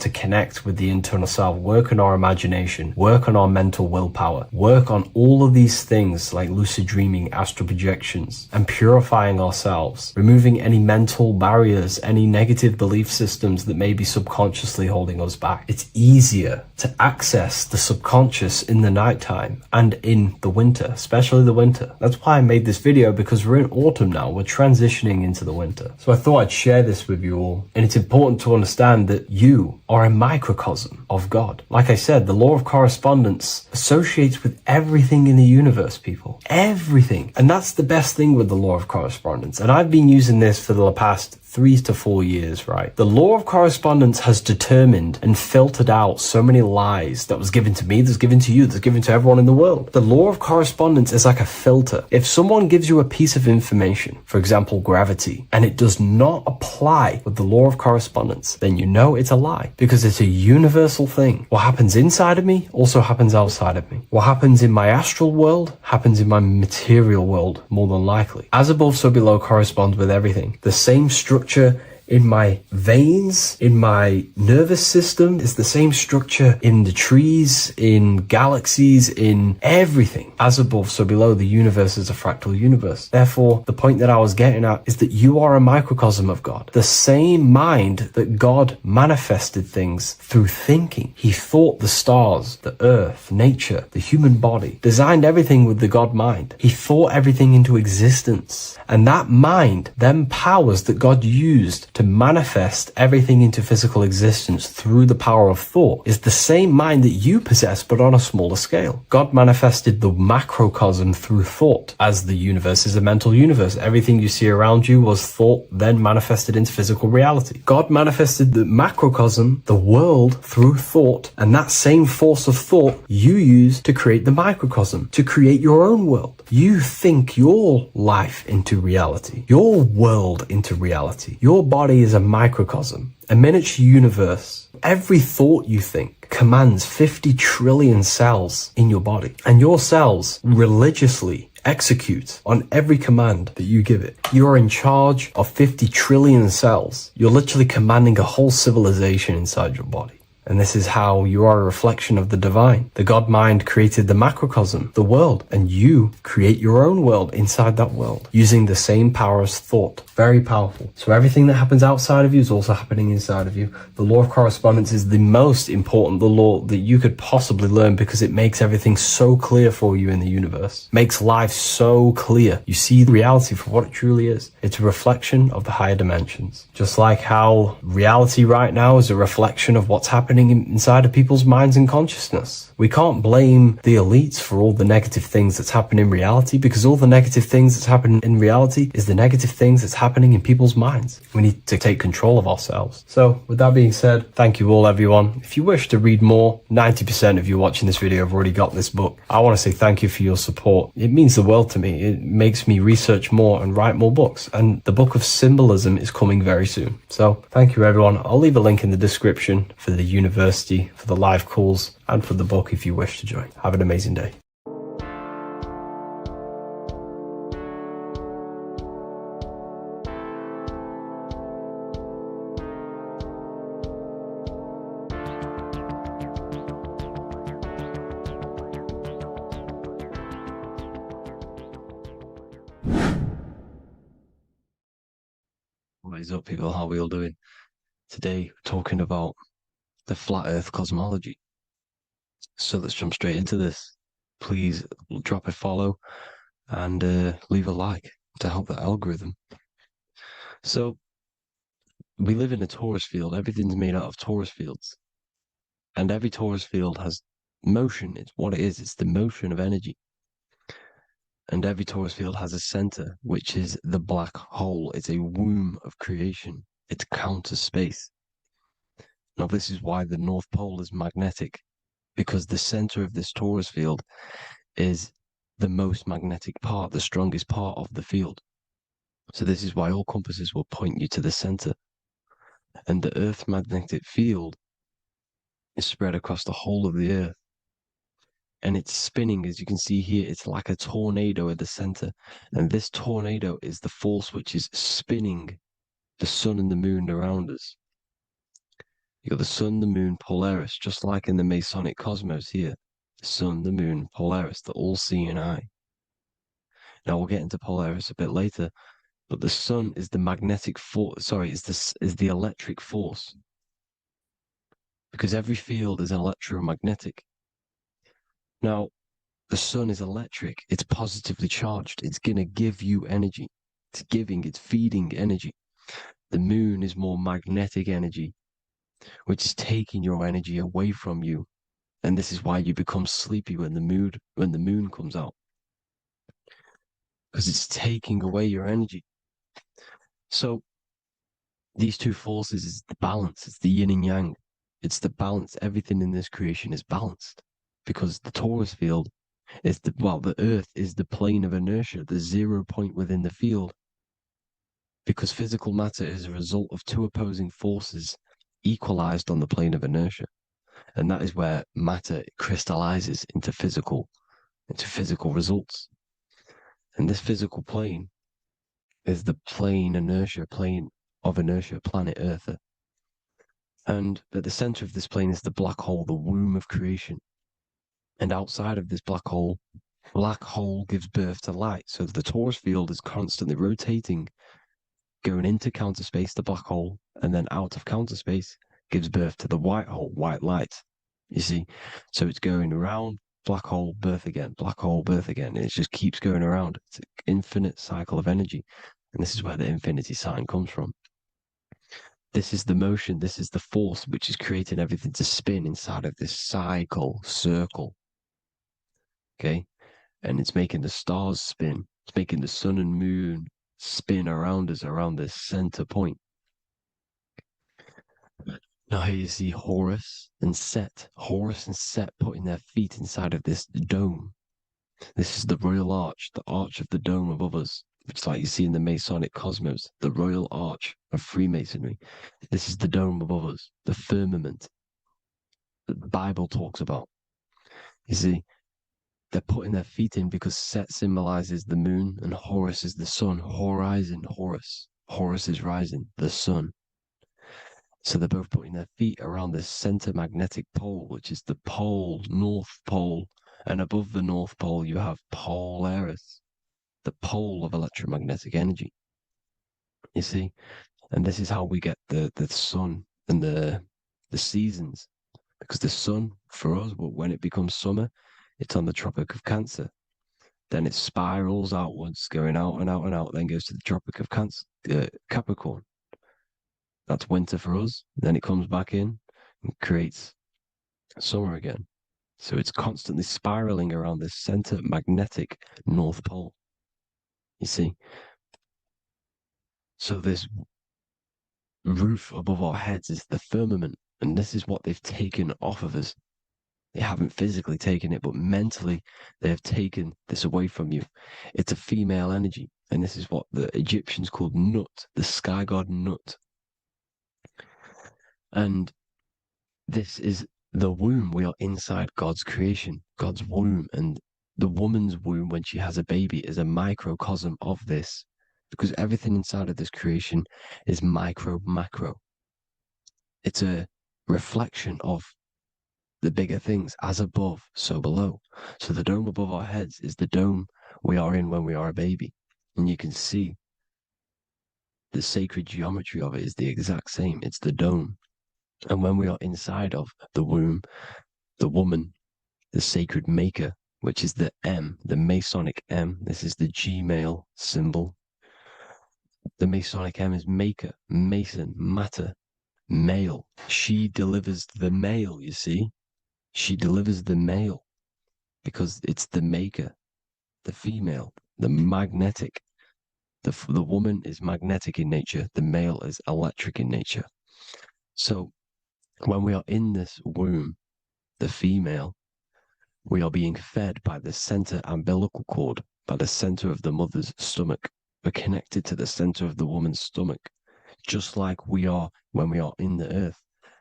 to connect with the internal self, work on our imagination, work on our mental willpower, work on all of these things like lucid dreaming, astral projections, and purifying ourselves, removing any mental barriers, any negative belief systems that may be subconsciously holding us back. It's easier to access the subconscious in the nighttime and in the winter, especially the winter. That's why I made this video, because we're in autumn now. We're transitioning into the winter. So I thought I'd share this with you all. And it's important to understand that you are a microcosm of God. Like I said, the law of correspondence associates with everything in the universe, people. Everything. And that's the best thing with the law of correspondence. And I've been using this for the past 3 to 4 years, right? The law of correspondence has determined and filtered out so many lies that was given to me, that's given to you, that's given to everyone in the world. The law of correspondence is like a filter. If someone gives you a piece of information, for example, gravity, and it does not apply with the law of correspondence, then you know it's a lie, because it's a universal thing. What happens inside of me also happens outside of me. What happens in my astral world happens in my material world, more than likely. As above, so below corresponds with everything. The same structure in my veins, in my nervous system, is the same structure in the trees, in galaxies, in everything. As above, so below, the universe is a fractal universe. Therefore, the point that I was getting at is that you are a microcosm of God. The same mind that God manifested things through thinking. He thought the stars, the earth, nature, the human body, designed everything with the God mind. He thought everything into existence. And that mind, them powers that God used to manifest everything into physical existence through the power of thought, is the same mind that you possess, but on a smaller scale. God manifested the macrocosm through thought, as the universe is a mental universe. Everything you see around you was thought, then manifested into physical reality. God manifested the macrocosm, the world, through thought, and that same force of thought you use to create the microcosm, to create your own world. You think your life into reality, your world into reality. Your body is a microcosm, a miniature universe. Every thought you think commands 50 trillion cells in your body, and your cells religiously execute on every command that you give it. You're in charge of 50 trillion cells. You're literally commanding a whole civilization inside your body. And this is how you are a reflection of the divine. The God mind created the macrocosm, the world, and you create your own world inside that world using the same power as thought. Very powerful. So everything that happens outside of you is also happening inside of you. The law of correspondence is the most important, the law that you could possibly learn, because it makes everything so clear for you in the universe. Makes life so clear. You see reality for what it truly is. It's a reflection of the higher dimensions. Just like how reality right now is a reflection of what's happening inside of people's minds and consciousness. We can't blame the elites for all the negative things that's happening in reality, because all the negative things that's happening in reality is the negative things that's happening in people's minds. We need to take control of ourselves. So with that being said, thank you all, everyone. If you wish to read more, 90% of you watching this video have already got this book. I want to say thank you for your support. It means the world to me. It makes me research more and write more books. And the book of symbolism is coming very soon. So thank you, everyone. I'll leave a link in the description for the university, for the live calls, and for the book if you wish to join. Have an amazing day. What is up, people? How are we all doing? Today, we're talking about the flat earth cosmology. So let's jump straight into this. Please drop a follow and leave a like to help the algorithm. So we live in a torus field. Everything's made out of torus fields. And every torus field has motion. It's what it is. It's the motion of energy. And every torus field has a center, which is the black hole. It's a womb of creation. It's counter space. Now, this is why the North Pole is magnetic. because the center of this torus field is the most magnetic part, the strongest part of the field. So this is why all compasses will point you to the center. And the Earth's magnetic field is spread across the whole of the Earth. And it's spinning, as you can see here, it's like a tornado at the center. And this tornado is the force which is spinning the sun and the moon around us. You got the sun, the moon, Polaris, just like in the Masonic cosmos here. The sun, the moon, Polaris, the all-seeing eye. Now we'll get into Polaris a bit later, but the sun is the magnetic force. Sorry, is the electric force, because every field is electromagnetic. Now, the sun is electric. It's positively charged. It's gonna give you energy. It's feeding energy. The moon is more magnetic energy, which is taking your energy away from you. And this is why you become sleepy when the moon comes out, because it's taking away your energy. So these two forces is the balance. It's the yin and yang. It's the balance. Everything in this creation is balanced, because the torus field is the Earth is the plane of inertia, the 0 point within the field, because physical matter is a result of two opposing forces equalized on the plane of inertia. And that is where matter crystallizes into physical results. And this physical plane is the plane of inertia, planet Earth. And at the center of this plane is the black hole, the womb of creation. And outside of this black hole gives birth to light. So the torus field is constantly rotating, going into counter space, the black hole, and then out of counter space gives birth to the white hole, white light. You see? So it's going around, black hole, birth again, black hole, birth again. And it just keeps going around. It's an infinite cycle of energy. And this is where the infinity sign comes from. This is the motion, this is the force which is creating everything to spin inside of this circle. Okay? And it's making the stars spin. It's making the sun and moon spin around us, around this center point. Now here you see Horus and Set. Horus and Set putting their feet inside of this dome. This is the royal arch, the arch of the dome above us. It's like you see in the Masonic cosmos, the royal arch of Freemasonry. This is the dome above us, the firmament that the Bible talks about. You see, they're putting their feet in because Set symbolizes the moon and Horus is the sun. Horizon, Horus. Horus is rising, the sun. So they're both putting their feet around this center magnetic pole, which is the pole, North Pole. And above the North Pole, you have Polaris, the pole of electromagnetic energy. You see? And this is how we get the sun and the seasons. Because the sun, for us, when it becomes summer, it's on the Tropic of Cancer. Then it spirals outwards, going out and out and out, then goes to the Tropic of Capricorn. That's winter for us. Then it comes back in and creates summer again. So it's constantly spiraling around this center magnetic North Pole. You see? So this roof above our heads is the firmament, and this is what they've taken off of us. They haven't physically taken it, but mentally they have taken this away from you. It's a female energy, and this is what the Egyptians called Nut, the sky god Nut. And this is the womb. We are inside God's creation, God's womb, and the woman's womb when she has a baby is a microcosm of this, because everything inside of this creation is macro. It's a reflection of the bigger things, as above, so below. So the dome above our heads is the dome we are in when we are a baby. And you can see the sacred geometry of it is the exact same. It's the dome. And when we are inside of the womb, the woman, the sacred maker, which is the M, the Masonic M, this is the G male symbol. The Masonic M is maker, mason, matter, male. She delivers the male, you see? She delivers the male because it's the maker, the female, the magnetic. The woman is magnetic in nature. The male is electric in nature. So when we are in this womb, the female, we are being fed by the center umbilical cord, by the center of the mother's stomach. We're connected to the center of the woman's stomach, just like we are when we are in the earth.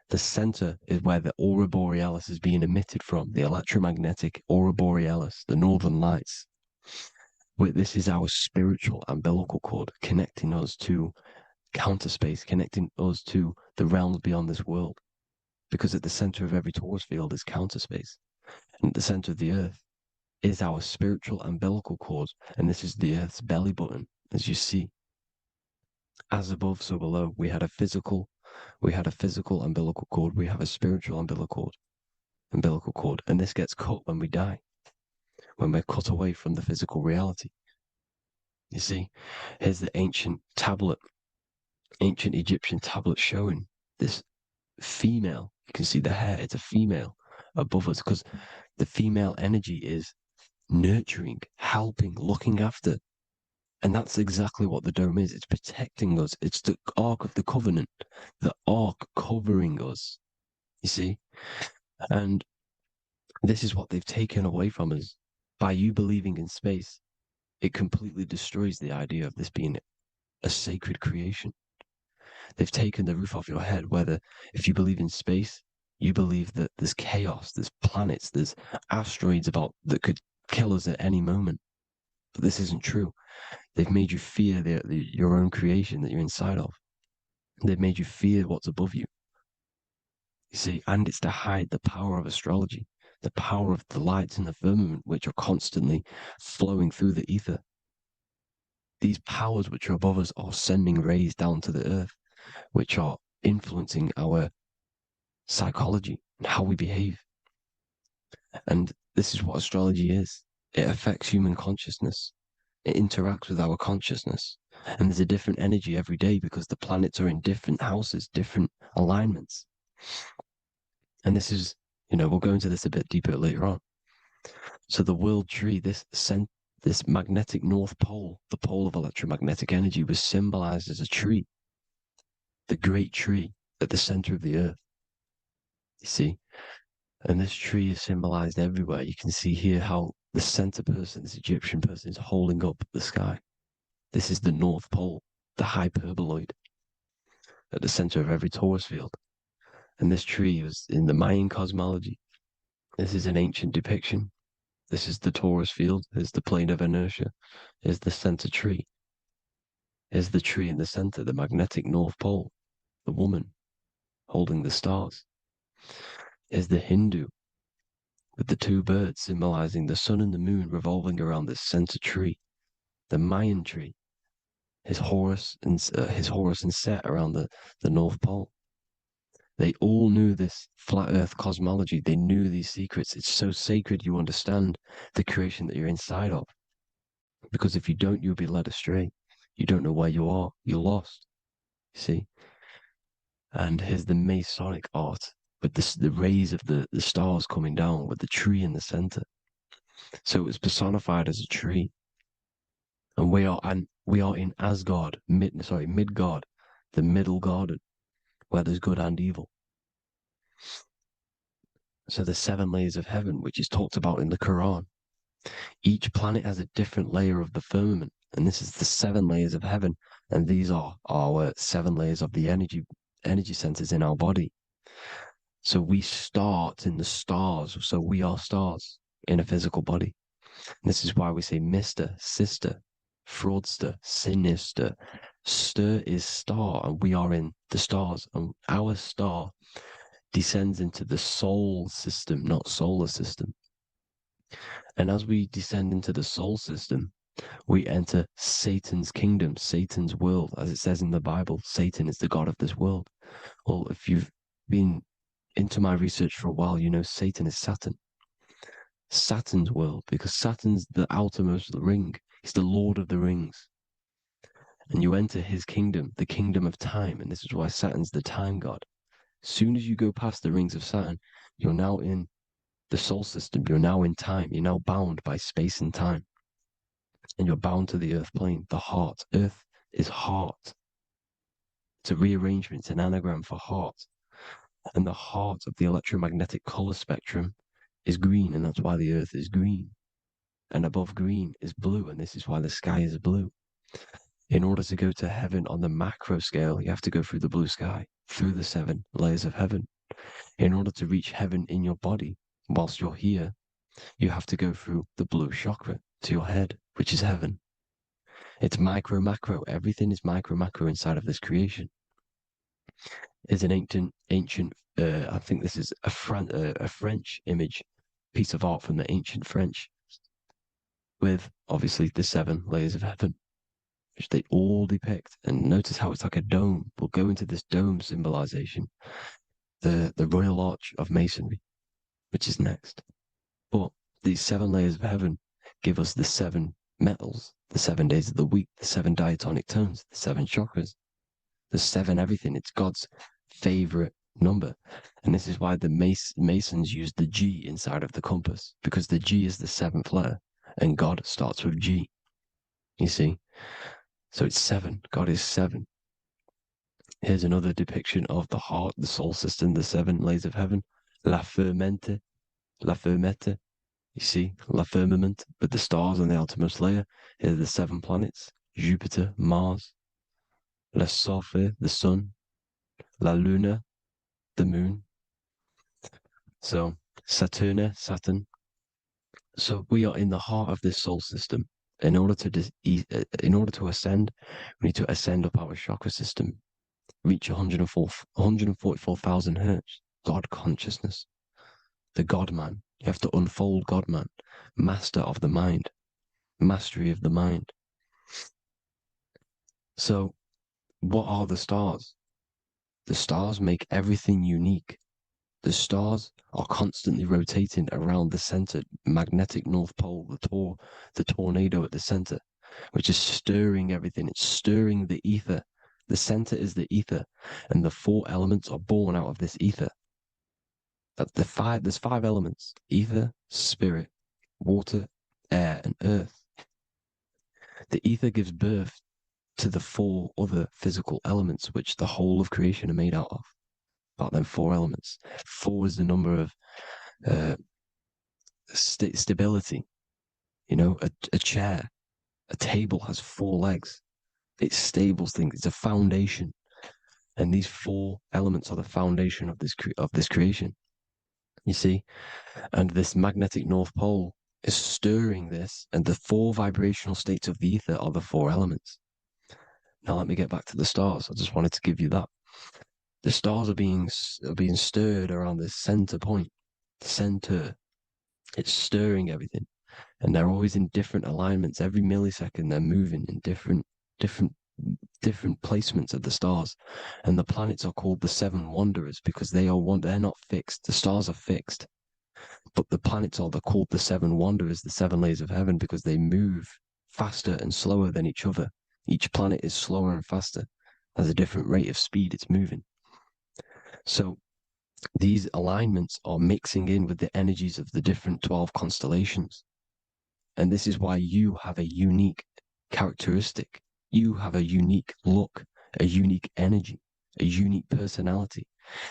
The center is where the aurora borealis is being emitted from, the electromagnetic aurora borealis, the northern lights. This is our spiritual umbilical cord, connecting us to counter space, connecting us to the realms beyond this world. Because at the center of every torus field is counter space. And at the center of the earth is our spiritual umbilical cord. And this is the earth's belly button, as you see. As above, so below. We had a physical umbilical cord. We have a spiritual umbilical cord. And this gets cut when we die, when we're cut away from the physical reality. You see, here's the ancient Egyptian tablet showing this female. You can see the hair, it's a female above us, because the female energy is nurturing, helping, looking after. And that's exactly what the dome is. It's protecting us. It's the Ark of the Covenant, the Ark covering us, you see? And this is what they've taken away from us. By you believing in space, it completely destroys the idea of this being a sacred creation. They've taken the roof off your head, whether if you believe in space, you believe that there's chaos, there's planets, there's asteroids that could kill us at any moment. But this isn't true. They've made you fear your own creation that you're inside of. They've made you fear what's above you. You see, and it's to hide the power of astrology, the power of the lights in the firmament, which are constantly flowing through the ether. These powers which are above us are sending rays down to the earth, which are influencing our psychology and how we behave. And this is what astrology is. It affects human consciousness. It interacts with our consciousness. And there's a different energy every day because the planets are in different houses, different alignments. And this is, we'll go into this a bit deeper later on. So the world tree, this magnetic north pole, the pole of electromagnetic energy, was symbolized as a tree, the great tree at the center of the earth. You see? And this tree is symbolized everywhere. You can see here how the center person, this Egyptian person, is holding up the sky. This is the North Pole, the hyperboloid, at the center of every torus field. And this tree was in the Mayan cosmology. This is an ancient depiction. This is the torus field. Here's the plane of inertia. Here's the center tree. Here's the tree in the center, the magnetic North Pole, the woman holding the stars. Here's the Hindu with the two birds symbolizing the sun and the moon revolving around this center tree. The Mayan tree, his Horus and Set around the North Pole. They all knew this flat earth cosmology. They knew these secrets. It's so sacred you understand the creation that you're inside of. Because if you don't, you'll be led astray. You don't know where you are. You're lost. You see? And here's the Masonic art with the rays of the stars coming down with the tree in the center. So it was personified as a tree. And we are in Asgard, Midgard, the middle garden, where there's good and evil. So the 7 layers of heaven, which is talked about in the Quran. Each planet has a different layer of the firmament, and this is the 7 layers of heaven, and these are our 7 layers of the energy centers in our body. So we start in the stars, so we are stars in a physical body. And this is why we say Mr., sister, fraudster, sinister. Stir is star, and we are in the stars, and our star descends into the soul system, not solar system. And as we descend into the soul system, we enter Satan's kingdom, Satan's world. As it says in the Bible, Satan is the god of this world. Well, if you've been into my research for a while, you know Satan is Saturn. Saturn's world, because Saturn's the outermost ring. He's the Lord of the Rings. And you enter his kingdom, the kingdom of time. And this is why Saturn's the time god. As soon as you go past the rings of Saturn, you're now in the soul system. You're now in time. You're now bound by space and time. And you're bound to the earth plane, the heart. Earth is heart. It's a rearrangement. It's an anagram for heart. And the heart of the electromagnetic color spectrum is green, and that's why the earth is green. And above green is blue, and this is why the sky is blue. In order to go to heaven on the macro scale, you have to go through the blue sky, through the 7 layers of heaven. In order to reach heaven in your body, whilst you're here, you have to go through the blue chakra to your head, which is heaven. It's micro, macro. Everything is micro, macro inside of this creation. It's an ancient. I think this is a French image, piece of art from the ancient French, with obviously the 7 layers of heaven, which they all depict. And notice how it's like a dome. We'll go into this dome symbolization, the Royal Arch of Masonry, which is next. But these 7 layers of heaven give us the 7 metals, the 7 days of the week, the 7 diatonic tones, the 7 chakras, the 7 everything. It's God's favorite number. And this is why the Masons use the G inside of the compass, because the G is the 7th letter and God starts with G. You see? So it's 7. God is 7. Here's another depiction of the heart, the soul system, the 7 layers of heaven. La fermente. You see, la firmament, with the stars on the outermost layer. Here are the 7 planets: Jupiter, Mars, la Sophie, the sun, la Luna, the moon. So Saturn. So we are in the heart of this soul system. In order to ascend, we need to ascend up our chakra system, reach 144,000 hertz, God consciousness, the God man. You have to unfold God man, master of the mind, mastery of the mind. So what are the stars? The stars make everything unique. The stars are constantly rotating around the center, magnetic North Pole, the tornado at the center, which is stirring everything. It's stirring the ether. The center is the ether, and the 4 elements are born out of this ether. There's 5 elements: ether, spirit, water, air, and earth. The ether gives birth to the 4 other physical elements, which the whole of creation are made out of. About them 4 elements. 4 is the number of stability. You know, a chair, a table has 4 legs. It stables things. It's a foundation, and these 4 elements are the foundation of this creation. You see, and this magnetic North Pole is stirring this, and the 4 vibrational states of the ether are the 4 elements. Now let me get back to the stars. I just wanted to give you that. The stars are being stirred around this center point, center. It's stirring everything, and they're always in different alignments. Every millisecond, they're moving in different placements of the stars. And the planets are called the 7 wanderers because they're not fixed. The stars are fixed, but the planets are called the 7 wanderers, the 7 layers of heaven, because they move faster and slower than each other. Each planet is slower and faster, has a different rate of speed it's moving. So these alignments are mixing in with the energies of the different 12 constellations. And this is why you have a unique characteristic. You have a unique look, a unique energy, a unique personality.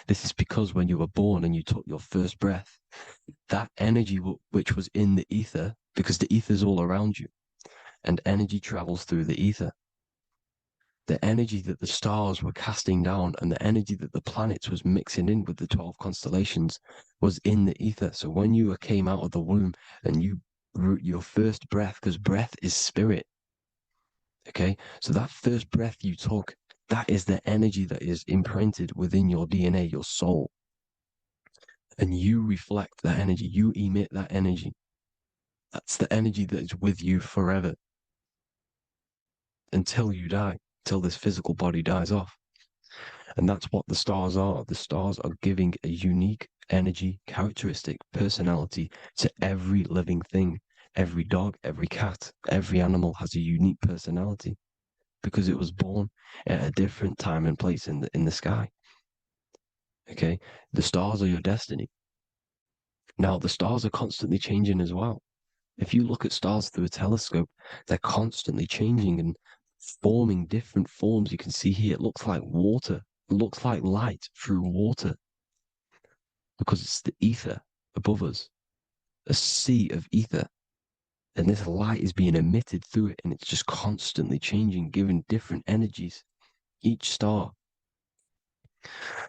This is because when you were born and you took your first breath, that energy which was in the ether, because the ether is all around you, and energy travels through the ether. The energy that the stars were casting down and the energy that the planets was mixing in with the 12 constellations was in the ether. So when you came out of the womb and you your first breath, because breath is spirit, okay? So that first breath you took, that is the energy that is imprinted within your DNA, your soul. And you reflect that energy, you emit that energy. That's the energy that is with you forever until you die, till this physical body dies off. And that's what the stars are. The stars are giving a unique energy, characteristic, personality to every living thing. Every dog, every cat, every animal has a unique personality because it was born at a different time and place in the sky. Okay, the stars are your destiny. Now, the stars are constantly changing as well. If you look at stars through a telescope, they're constantly changing and forming different forms. You can see here, it looks like water. It looks like light through water. because it's the ether above us, a sea of ether. And this light is being emitted through it, and it's just constantly changing, giving different energies, each star.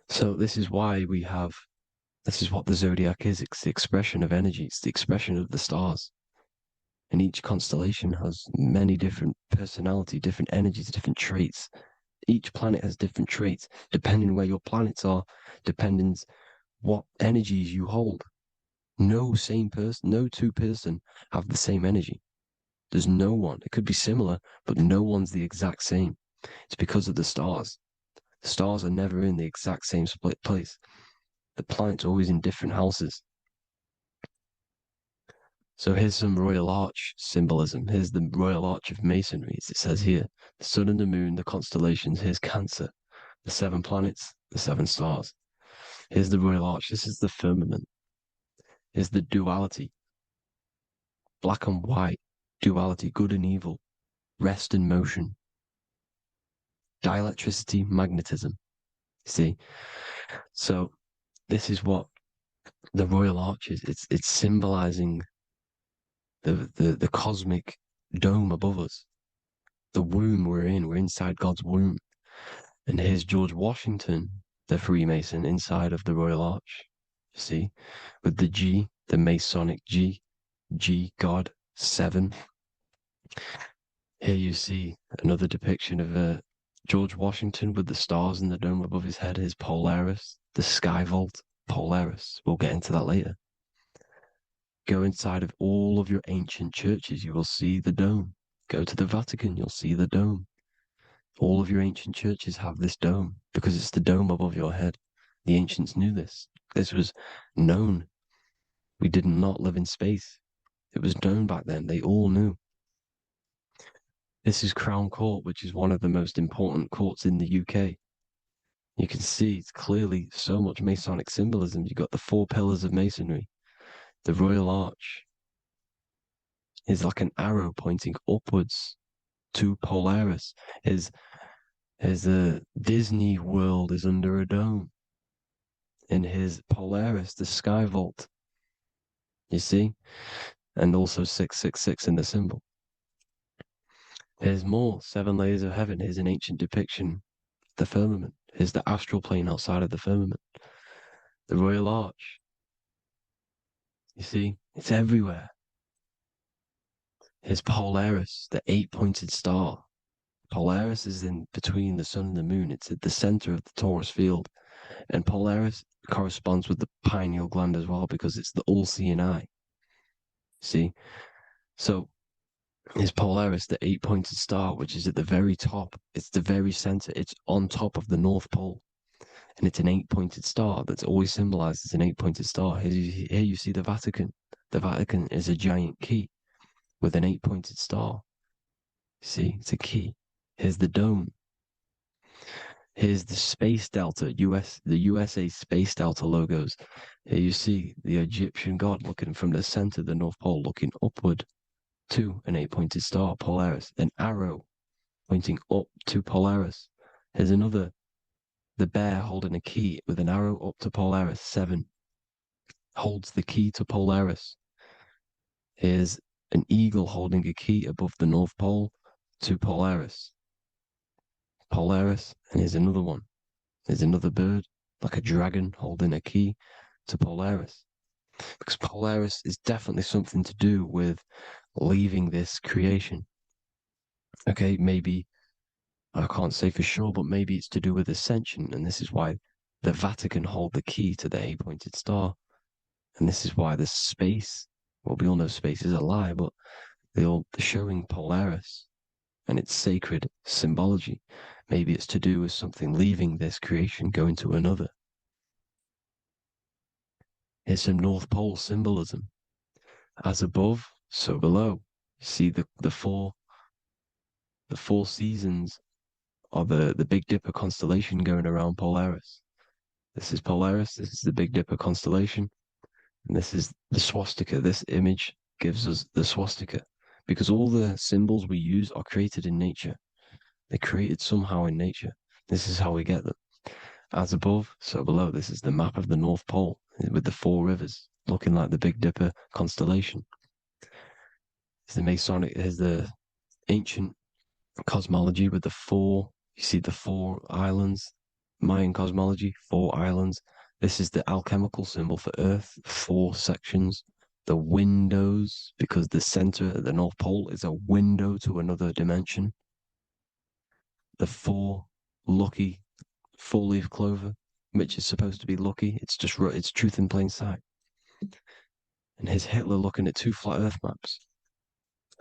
So this is why this is what the zodiac is. It's the expression of energy. It's the expression of the stars. And each constellation has many different personality, different energies, different traits. Each planet has different traits, depending where your planets are, depending what energies you hold. No two person have the same energy. There's no one. It could be similar, but no one's the exact same. It's because of the stars. The stars are never in the exact same split place. The planet's always in different houses. So here's some Royal Arch symbolism. Here's the Royal Arch of Masonry, as it says here. The sun and the moon, the constellations. Here's Cancer, the 7 planets, the 7 stars. Here's the Royal Arch. This is the firmament. Here's the duality. Black and white, duality, good and evil, rest and motion, dielectricity, magnetism. See? So this is what the Royal Arch is. It's symbolizing the cosmic dome above us. The womb we're in. We're inside God's womb. And here's George Washington, the Freemason, inside of the Royal Arch. You see? With the G, the Masonic G, God, 7. Here you see another depiction of George Washington with the stars in the dome above his head, his Polaris, the sky vault, Polaris. We'll get into that later. Go inside of all of your ancient churches, you will see the dome. Go to the Vatican, you'll see the dome. All of your ancient churches have this dome because it's the dome above your head. The ancients knew this. This was known. We did not live in space. It was known back then. They all knew. This is Crown Court, which is one of the most important courts in the UK. You can see it's clearly so much Masonic symbolism. You've got the 4 pillars of Masonry. The Royal Arch is like an arrow pointing upwards to Polaris. His Disney World is under a dome. In his Polaris, the sky vault. You see? And also 666 in the symbol. Here's more 7 layers of heaven. Here's an ancient depiction. The firmament. Here's the astral plane outside of the firmament. The Royal Arch. You see? It's everywhere. Here's Polaris, the 8-pointed star. Polaris is in between the sun and the moon. It's at the center of the Taurus field. And Polaris corresponds with the pineal gland as well because it's the all-seeing eye. See? So is Polaris, the 8-pointed star, which is at the very top. It's the very center. It's on top of the North Pole. And it's an 8-pointed star that's always symbolized as an 8-pointed star. Here you see the Vatican. The Vatican is a giant key with an 8-pointed star. See, it's a key. Here's the dome. Here's the Space Delta, the USA Space Delta logos. Here you see the Egyptian god looking from the center of the North Pole, looking upward to an 8-pointed star, Polaris. An arrow pointing up to Polaris. Here's another, the bear holding a key with an arrow up to Polaris. 7 holds the key to Polaris. Here's an eagle holding a key above the North Pole to Polaris. Polaris, and here's another one. There's another bird, like a dragon, holding a key to Polaris. Because Polaris is definitely something to do with leaving this creation. Okay, maybe, I can't say for sure, but maybe it's to do with ascension, and this is why the Vatican hold the key to the 8-pointed star. And this is why the space, well, we all know space is a lie, but they're showing Polaris and its sacred symbology. Maybe it's to do with something leaving this creation, going to another. Here's some North Pole symbolism. As above, so below. See the four seasons of the Big Dipper constellation going around Polaris. This is Polaris, this is the Big Dipper constellation, and this is the swastika. This image gives us the swastika, because all the symbols we use are created in nature. They're created somehow in nature. This is how we get them. As above, so below. This is the map of the North Pole. with the 4 rivers, looking like the Big Dipper constellation. It's the Masonic, there's the ancient cosmology with the 4, you see the 4 islands, Mayan cosmology, 4 islands. This is the alchemical symbol for Earth, 4 sections. The windows, because the center at the North Pole is a window to another dimension. The 4 lucky 4-leaf clover, which is supposed to be lucky. It's truth in plain sight. And here's Hitler looking at 2 flat Earth maps.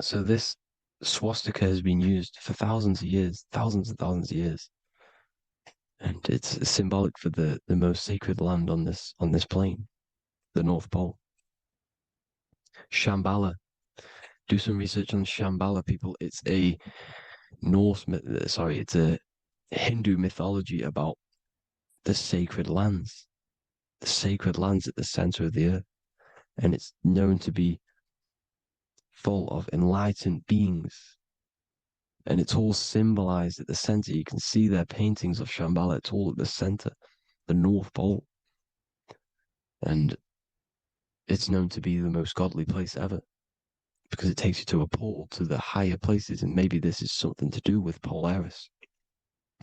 So this swastika has been used for thousands of years, thousands and thousands of years. And it's symbolic for the most sacred land on this plane, the North Pole. Shambhala. Do some research on Shambhala, people. It's a it's a Hindu mythology about the sacred lands at the center of the earth. And it's known to be full of enlightened beings. And it's all symbolized at the center. You can see their paintings of Shambhala. It's all at the center, the North Pole. And it's known to be the most godly place ever, because it takes you to a portal to the higher places. And maybe this is something to do with Polaris,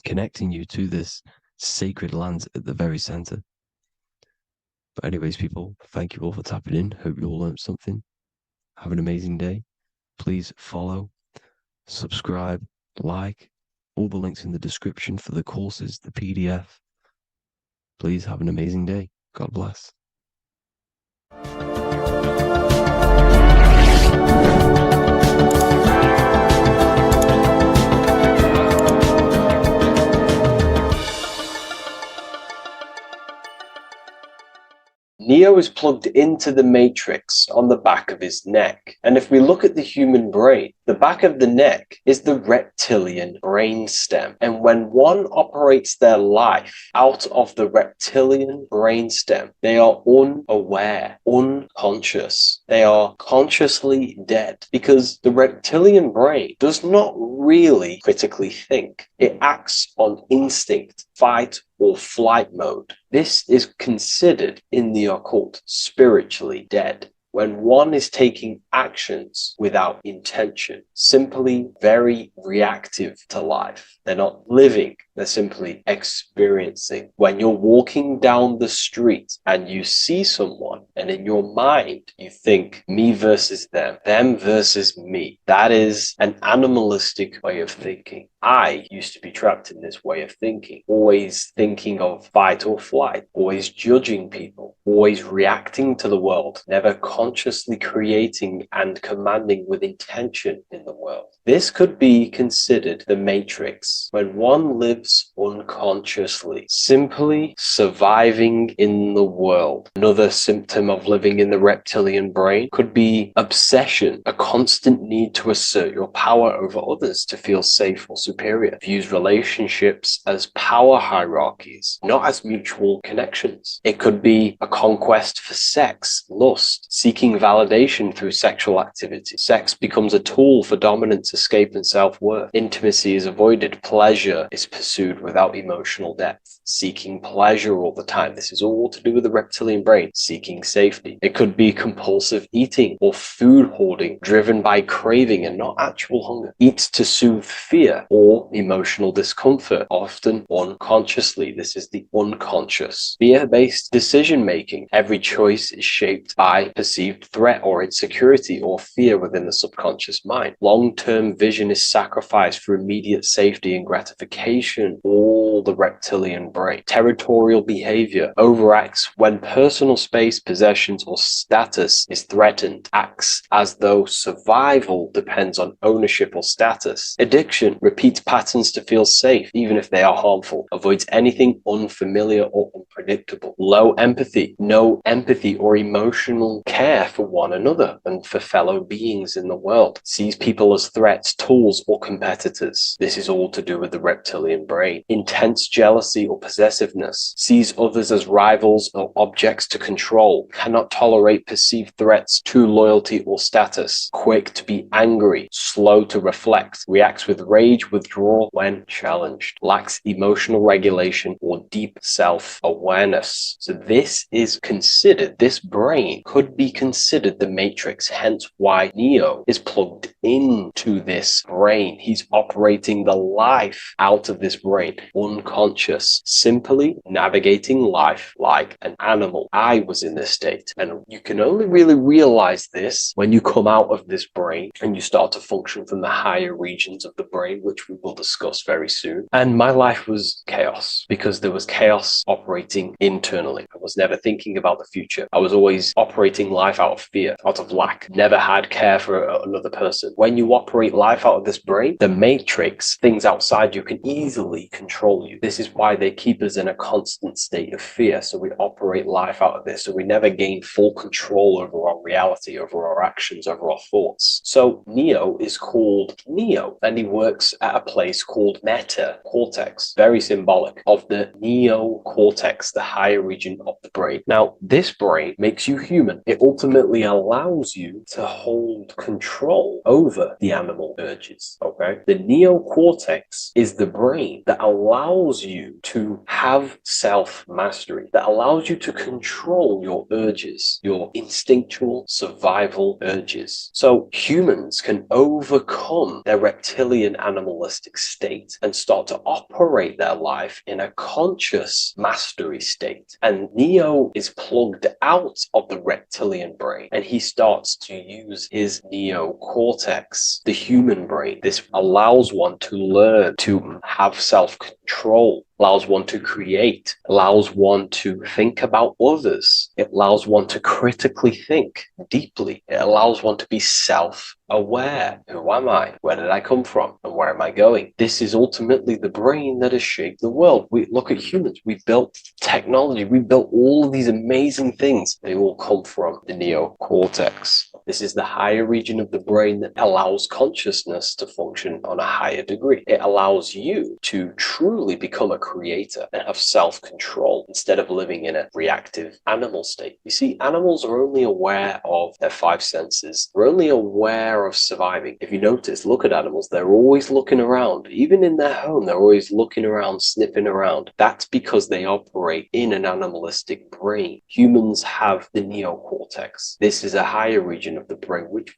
connecting you to this sacred land at the very center. But anyways, people, thank you all for tapping in. Hope you all learned something. Have an amazing day. Please follow, subscribe, like, all the links in the description for the courses, the PDF. Please have an amazing day. God bless. Neo is plugged into the matrix on the back of his neck. And if we look at the human brain, the back of the neck is the reptilian brain stem. And when one operates their life out of the reptilian brain stem, they are unaware, unconscious. They are consciously dead, because the reptilian brain does not really critically think. It acts on instinct, fight or flight mode. This is considered in the occult spiritually dead. When one is taking actions without intention, simply very reactive to life. They're not living, they're simply experiencing. When you're walking down the street and you see someone, and in your mind you think me versus them versus me, that is an animalistic way of thinking. I used to be trapped in this way of thinking, always thinking of fight or flight, always judging people, always reacting to the world, never consciously creating and commanding with intention in the world. This could be considered the matrix, when one lives unconsciously, simply surviving in the world. Another symptom of living in the reptilian brain could be obsession, a constant need to assert your power over others to feel safe or superior. Views relationships as power hierarchies, not as mutual connections. It could be a conquest for sex, lust, seeking validation through sexual activity. Sex becomes a tool for dominance, escape, and self-worth. Intimacy is avoided. Pleasure is pursued without emotional depth. Seeking pleasure all the time. This is all to do with the reptilian brain. Seeking safety. It could be compulsive eating or food hoarding, driven by craving and not actual hunger. Eats to soothe fear or emotional discomfort, often unconsciously. This is the unconscious. Fear-based decision-making. Every choice is shaped by perceived threat or insecurity or fear within the subconscious mind. Long-term vision is sacrificed for immediate safety and gratification. All the reptilian brain. Territorial behavior overacts when personal space, possessions, or status is threatened. Acts as though survival depends on ownership or status. Addiction repeats patterns to feel safe, even if they are harmful. Avoids anything unfamiliar or unpredictable. Low empathy. No empathy or emotional care for one another and for fellow beings in the world. Sees people as threats, tools, or competitors. This is all to do with the reptilian brain. Intense intense jealousy or possessiveness, sees others as rivals or objects to control, cannot tolerate perceived threats to loyalty or status, quick to be angry, slow to reflect, reacts with rage, withdrawal when challenged, lacks emotional regulation or deep self-awareness. So this is considered, this brain could be considered the matrix, hence why Neo is plugged into this brain. He's operating the life out of this brain, unconscious, simply navigating life like an animal. I was in this state, and you can only really realize this when you come out of this brain and you start to function from the higher regions of the brain, which we will discuss very soon. And my life was chaos because there was chaos operating internally. I was never thinking about the future. I was always operating life out of fear, out of lack, never had care for another person. When you operate life out of this brain, the matrix, things outside you, can easily control you. This is why they keep us in a constant state of fear. So we operate life out of this. So we never gain full control over our reality, over our actions, over our thoughts. So Neo is called Neo, and he works at a place called meta cortex, very symbolic of the neocortex, the higher region of the brain. Now, this brain makes you human. It ultimately allows you to hold control over the animal urges, okay? The neocortex is the brain that allows you to have self-mastery, that allows you to control your urges, your instinctual survival urges. So humans can overcome their reptilian animalistic state and start to operate their life in a conscious mastery state. And Neo is plugged out of the reptilian brain, and he starts to use his neocortex, the human brain. This allows one to learn to have self-control, allows one to create, allows one to think about others. It allows one to critically think deeply. It allows one to be self-aware. Who am I? Where did I come from? And where am I going? This is ultimately the brain that has shaped the world. We look at humans. We built technology. We built all of these amazing things. They all come from the neocortex. This is the higher region of the brain that allows consciousness to function on a higher degree. It allows you to truly become a creator and have self-control instead of living in a reactive animal state. You see, animals are only aware of their five senses. They're only aware of surviving. If you notice, look at animals, they're always looking around. Even in their home, they're always looking around, sniffing around. That's because they operate in an animalistic brain. Humans have the neocortex. This is a higher region of the brain, which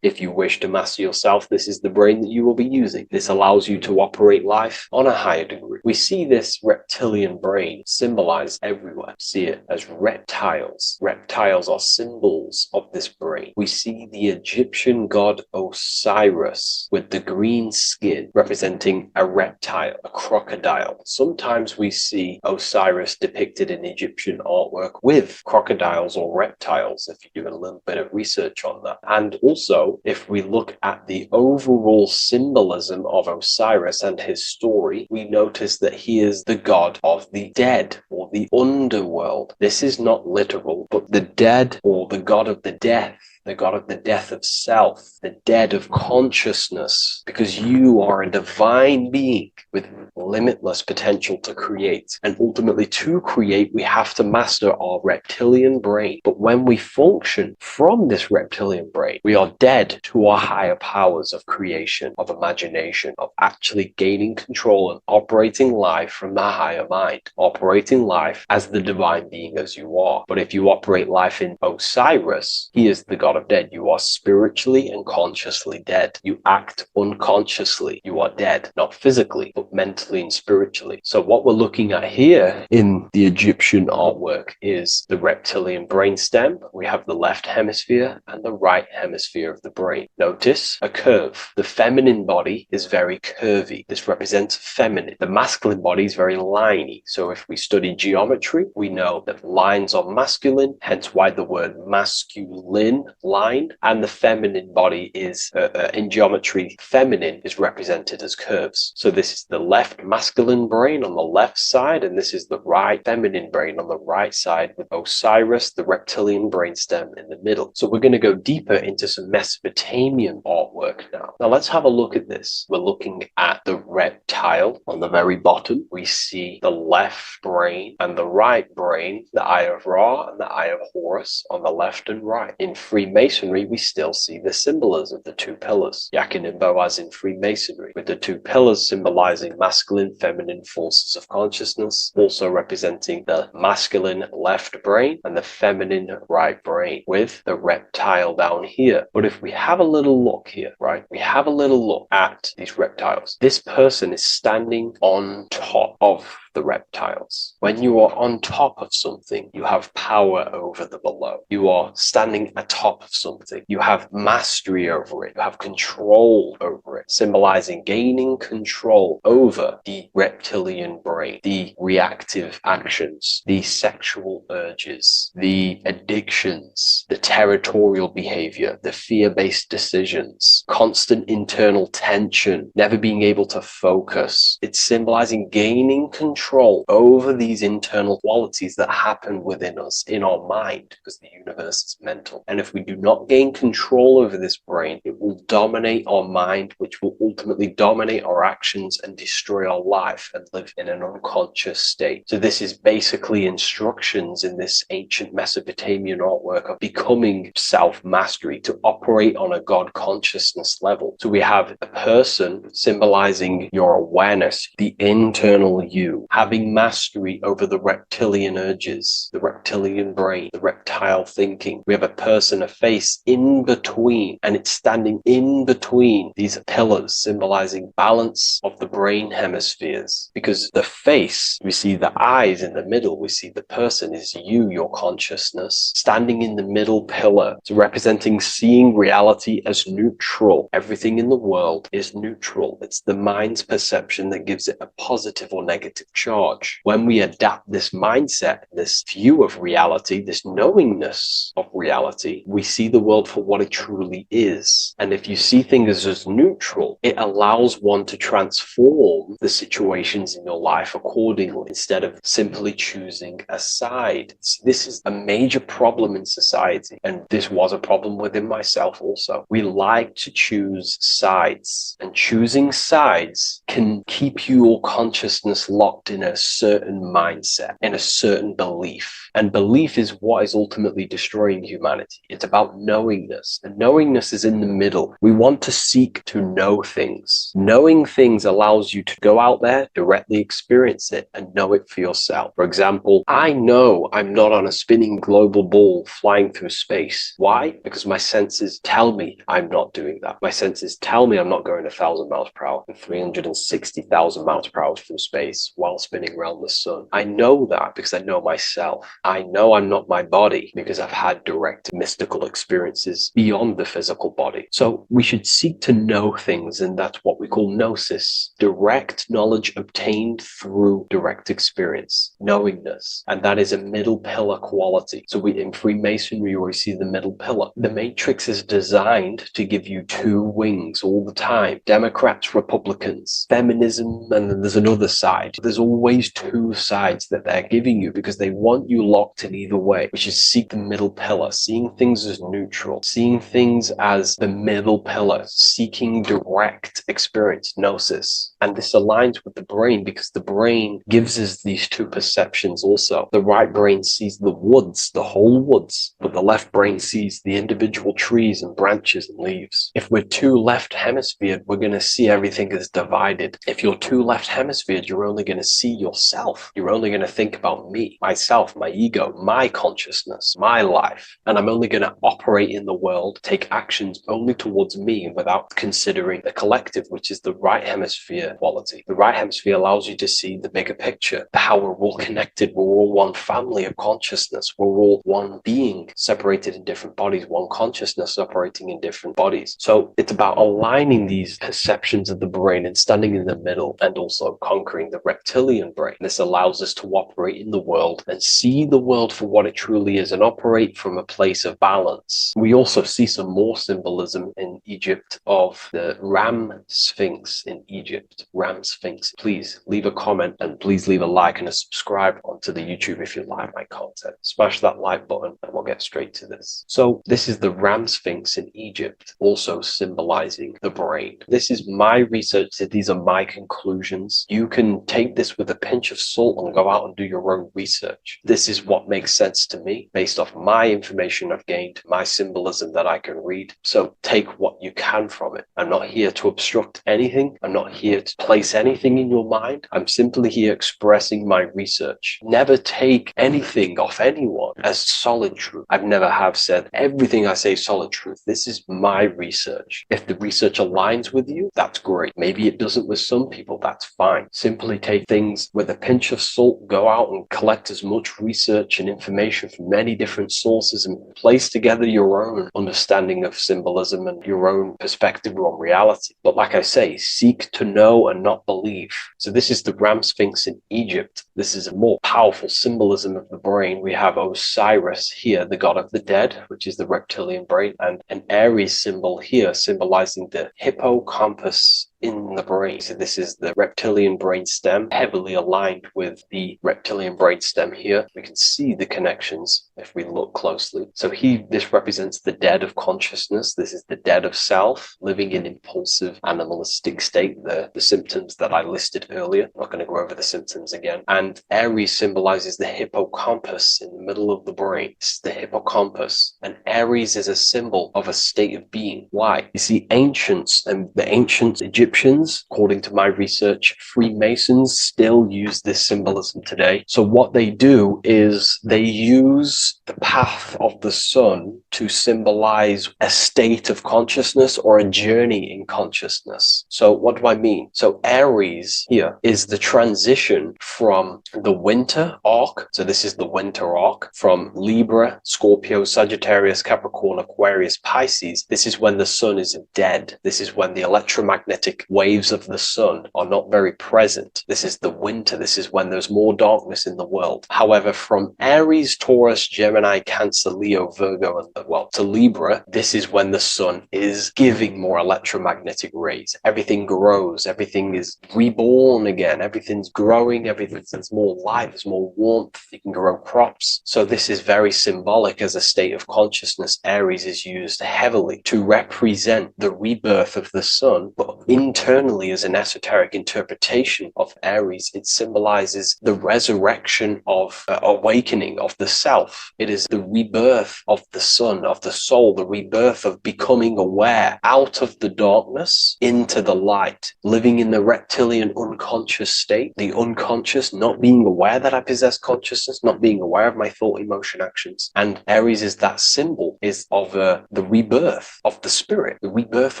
if you wish to master yourself, this is the brain that you will be using. This allows you to operate life on a higher degree. We see this reptilian brain symbolized everywhere. See it as reptiles. Reptiles are symbols of this brain. We see the Egyptian god Osiris with the green skin representing a reptile, a crocodile. Sometimes we see Osiris depicted in Egyptian artwork with crocodiles or reptiles, if you do a little bit of research on that. And also, if we look at the overall symbolism of Osiris and his story, we notice that he is the god of the dead or the underworld. This is not literal, but the dead or the god of the death, the god of the death of self, the dead of consciousness, because you are a divine being with limitless potential to create. And ultimately, to create, we have to master our reptilian brain. But when we function from this reptilian brain, we are dead to our higher powers of creation, of imagination, of actually gaining control and operating life from the higher mind, operating life as the divine being as you are. But if you operate life in Osiris, he is the god of dead. You are spiritually and consciously dead. You act unconsciously. You are dead, not physically, but mentally and spiritually. So what we're looking at here in the Egyptian artwork is the reptilian brainstem. We have the left hemisphere and the right hemisphere of the brain. Notice a curve. The feminine body is very curvy. This represents feminine. The masculine body is very liney. So if we study geometry, we know that lines are masculine, hence why the word masculine line, and the feminine body is, in geometry, feminine is represented as curves. So this is the left masculine brain on the left side, and this is the right feminine brain on the right side, with Osiris, the reptilian brainstem, in the middle. So we're going to go deeper into some Mesopotamian artwork now. Now let's have a look at this. We're looking at the reptile on the very bottom. We see the left brain and the right brain, the Eye of Ra and the Eye of Horus on the left and right. In Freemasonry, we still see the symbolism of the two pillars. Yakin and Boaz in Freemasonry, with the two pillars symbolizing masculine, feminine forces of consciousness, also representing the masculine left brain and the feminine right brain, with the reptile down here. But if we have a little look here, right, we have a little look at these reptiles. This person is standing on top of the reptiles. When you are on top of something, you have power over the below. You are standing atop of something. You have mastery over it. You have control over it, symbolizing gaining control over the reptilian brain, the reactive actions, the sexual urges, the addictions, the territorial behavior, the fear-based decisions, constant internal tension, never being able to focus. It's symbolizing gaining control over these internal qualities that happen within us, in our mind, because the universe is mental. And if we do not gain control over this brain, it will dominate our mind, which will ultimately dominate our actions and destroy our life and live in an unconscious state. So this is basically instructions in this ancient Mesopotamian artwork of becoming self-mastery, to operate on a God consciousness level. So we have a person symbolizing your awareness, the internal you, having mastery over the reptilian urges, the reptilian brain, the reptile thinking. We have a person, a face in between, and it's standing in between these pillars, symbolizing balance of the brain hemispheres. Because the face, we see the eyes in the middle, we see the person is you, your consciousness, standing in the middle pillar. So representing seeing reality as neutral. Everything in the world is neutral. It's the mind's perception that gives it a positive or negative charge. When we adapt this mindset, this view of reality, this knowingness of reality, we see the world for what it truly is. And if you see things as neutral, it allows one to transform the situations in your life accordingly, instead of simply choosing a side. This is a major problem in society, and this was a problem within myself also. We like to choose sides, and choosing sides can keep your consciousness locked in a certain mindset, in a certain belief. And belief is what is ultimately destroying humanity. It's about knowingness. And knowingness is in the middle. We want to seek to know things. Knowing things allows you to go out there, directly experience it, and know it for yourself. For example, I know I'm not on a spinning global ball flying through space. Why? Because my senses tell me I'm not doing that. My senses tell me I'm not going 1,000 miles per hour and 360,000 miles per hour through space while spinning around the sun. I know that because I know myself. I know I'm not my body because I've had direct mystical experiences beyond the physical body. So we should seek to know things, and that's what we call gnosis. Direct knowledge obtained through direct experience, knowingness. And that is a middle pillar quality. So in Freemasonry, we see the middle pillar. The matrix is designed to give you two wings all the time. Democrats, Republicans, feminism, and then there's another side. There's always two sides that they're giving you because they want you locked in either way, which is seek the middle pillar, seeing things as neutral, seeing things as the middle pillar, seeking direct experience, gnosis. And this aligns with the brain because the brain gives us these two perceptions also. The right brain sees the woods, the whole woods, but the left brain sees the individual trees and branches and leaves. If we're too left hemisphered, we're going to see everything as divided. If you're too left hemisphered, you're only going to see yourself. You're only going to think about me, myself, my ego, my consciousness, my life. And I'm only going to operate in the world, take actions only towards me without considering the collective, which is the right hemisphere quality. The right hemisphere allows you to see the bigger picture, how we're all connected. We're all one family of consciousness. We're all one being separated in different bodies, one consciousness operating in different bodies. So it's about aligning these perceptions of the brain and standing in the middle, and also conquering the reptilian reptilian brain. This allows us to operate in the world and see the world for what it truly is and operate from a place of balance. We also see some more symbolism in Egypt of the ram sphinx in Egypt. Ram sphinx. Please leave a comment and please leave a like and a subscribe onto the YouTube if you like my content. Smash that like button and we'll get straight to this. So this is the ram sphinx in Egypt, also symbolizing the brain. This is my research. These are my conclusions. You can take this with a pinch of salt and go out and do your own research. This is what makes sense to me based off my information I've gained, my symbolism that I can read. So take what you can from it. I'm not here to obstruct anything. I'm not here to place anything in your mind. I'm simply here expressing my research. Never take anything off anyone as solid truth. I've never have said everything I say is solid truth. This is my research. If the research aligns with you, that's great. Maybe it doesn't with some people, that's fine. Simply take things with a pinch of salt, go out and collect as much research and information from many different sources and place together your own understanding of symbolism and your own perspective on reality. But like I say, seek to know and not believe. So this is the ram sphinx in Egypt. This is a more powerful symbolism of the brain. We have Osiris here, the god of the dead, which is the reptilian brain, and an Aries symbol here symbolizing the hippocampus in the brain. So this is the reptilian brain stem, heavily aligned with the reptilian brain stem here. We can see the connections if we look closely. So this represents the dead of consciousness. This is the dead of self, living in impulsive animalistic state, the symptoms that I listed earlier. I'm not going to go over the symptoms again. And Aries symbolizes the hippocampus in the middle of the brain. This is the hippocampus. And Aries is a symbol of a state of being. Why? You see, ancients and the ancient Egyptians, according to my research, Freemasons still use this symbolism today. So what they do is they use the path of the sun to symbolize a state of consciousness or a journey in consciousness. So what do I mean? So Aries here is the transition from the winter arc. So this is the winter arc from Libra, Scorpio, Sagittarius, Capricorn, Aquarius, Pisces. This is when the sun is dead. This is when the electromagnetic waves of the sun are not very present. This is the winter. This is when there's more darkness in the world. However, from Aries, Taurus, Gemini, Cancer, Leo, Virgo, and to Libra, this is when the sun is giving more electromagnetic rays. Everything grows. Everything is reborn again. Everything's growing. There's more light. There's more warmth. You can grow crops. So this is very symbolic as a state of consciousness. Aries is used heavily to represent the rebirth of the sun, but internally as an esoteric interpretation of Aries, it symbolizes the resurrection of awakening of the self. It is the rebirth of the sun, of the soul, the rebirth of becoming aware out of the darkness into the light, living in the reptilian unconscious state, the unconscious, not being aware that I possess consciousness, not being aware of my thought, emotion, actions. And Aries is that symbol, is of the rebirth of the spirit, the rebirth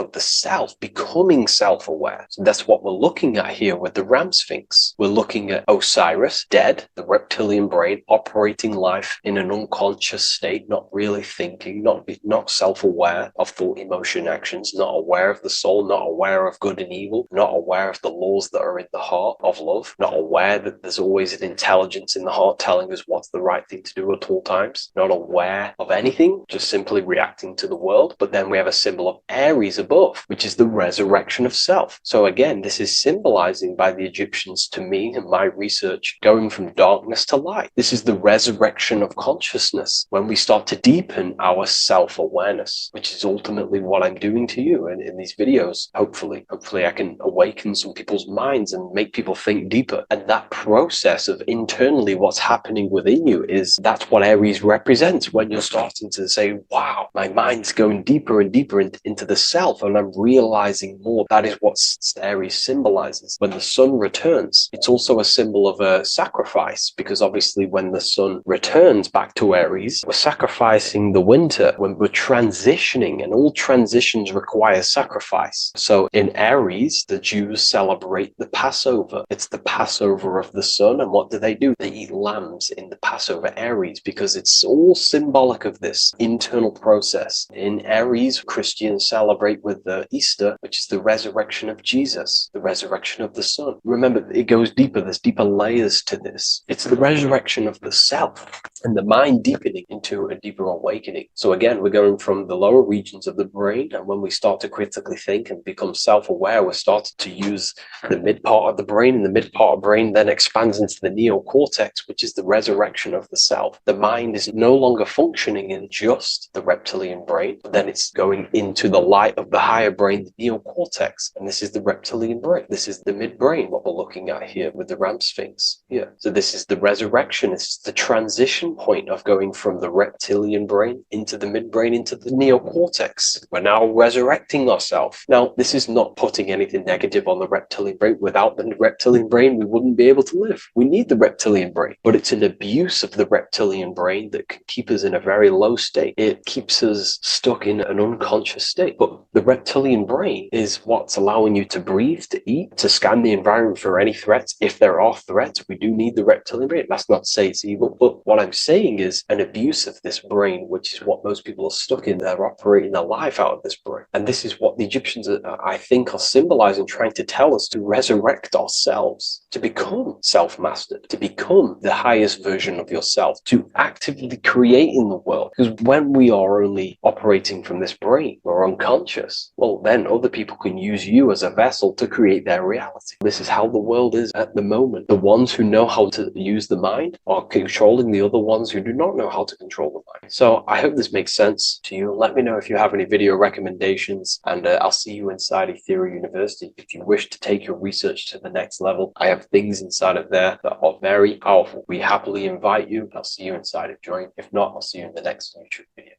of the self, becoming self-aware. So that's what we're looking at here with the ram sphinx. We're looking at Osiris, dead, the reptilian brain, operating life in an unconscious state, not really thinking, not self-aware of thought, emotion, actions, not aware of the soul, not aware of good and evil, not aware of the laws that are in the heart of love, not aware that there's always an intelligence in the heart telling us what's the right thing to do at all times, not aware of anything, just simply reacting to the world. But then we have a symbol of Aries above, which is the resurrection of self. So again, this is symbolizing by the Egyptians to me and my research, going from darkness to light. This is the resurrection of consciousness when we start to deepen our self-awareness, which is ultimately what I'm doing to you in these videos. Hopefully I can awaken some people's minds and make people think deeper. And that process of internally what's happening within you that's what Aries represents when you're starting to say, wow, my mind's going deeper and deeper into the self, and I'm realizing more. That is what Aries symbolizes. When the sun returns, it's also a symbol of a sacrifice, because obviously when the sun returns back to Aries, we're sacrificing the winter, when we're transitioning, and all transitions require sacrifice. So in Aries, the Jews celebrate the Passover. It's the Passover of the sun, and what do? They eat lambs in the Passover Aries, because it's all symbolic of this internal process. In Aries, Christians celebrate with the Easter, which is the resurrection resurrection of Jesus, the resurrection of the Son. Remember, it goes deeper. There's deeper layers to this. It's the resurrection of the self and the mind deepening into a deeper awakening. So again, we're going from the lower regions of the brain, and when we start to critically think and become self-aware, we're starting to use the mid part of the brain, and the mid part of the brain then expands into the neocortex, which is the resurrection of the self. The mind is no longer functioning in just the reptilian brain, but then it's going into the light of the higher brain, the neocortex, and this is the reptilian brain. This is the midbrain, what we're looking at here with the Ram Sphinx. Yeah. So this is the resurrection. It's the transition point of going from the reptilian brain into the midbrain into the neocortex. We're now resurrecting ourselves. Now, this is not putting anything negative on the reptilian brain. Without the reptilian brain, we wouldn't be able to live. We need the reptilian brain, but it's an abuse of the reptilian brain that can keep us in a very low state. It keeps us stuck in an unconscious state. But the reptilian brain is what's allowing you to breathe, to eat, to scan the environment for any threats. If there are threats, we do need the reptilian brain. That's not to say it's evil, but what I'm saying is an abuse of this brain, which is what most people are stuck in. They're operating their life out of this brain. And this is what the Egyptians, I think, are symbolizing, trying to tell us to resurrect ourselves, to become self-mastered, to become the highest version of yourself, to actively create in the world. Because when we are only operating from this brain, we're unconscious, well, then other people can use you as a vessel to create their reality. This is how the world is at the moment. The ones who know how to use the mind are controlling the other ones who do not know how to control the mind. So I hope this makes sense to you. Let me know if you have any video recommendations, and I'll see you inside Ethereum University. If you wish to take your research to the next level, I have things inside of there that are very powerful. We happily invite you. I'll see you inside of Join. If not, I'll see you in the next YouTube video.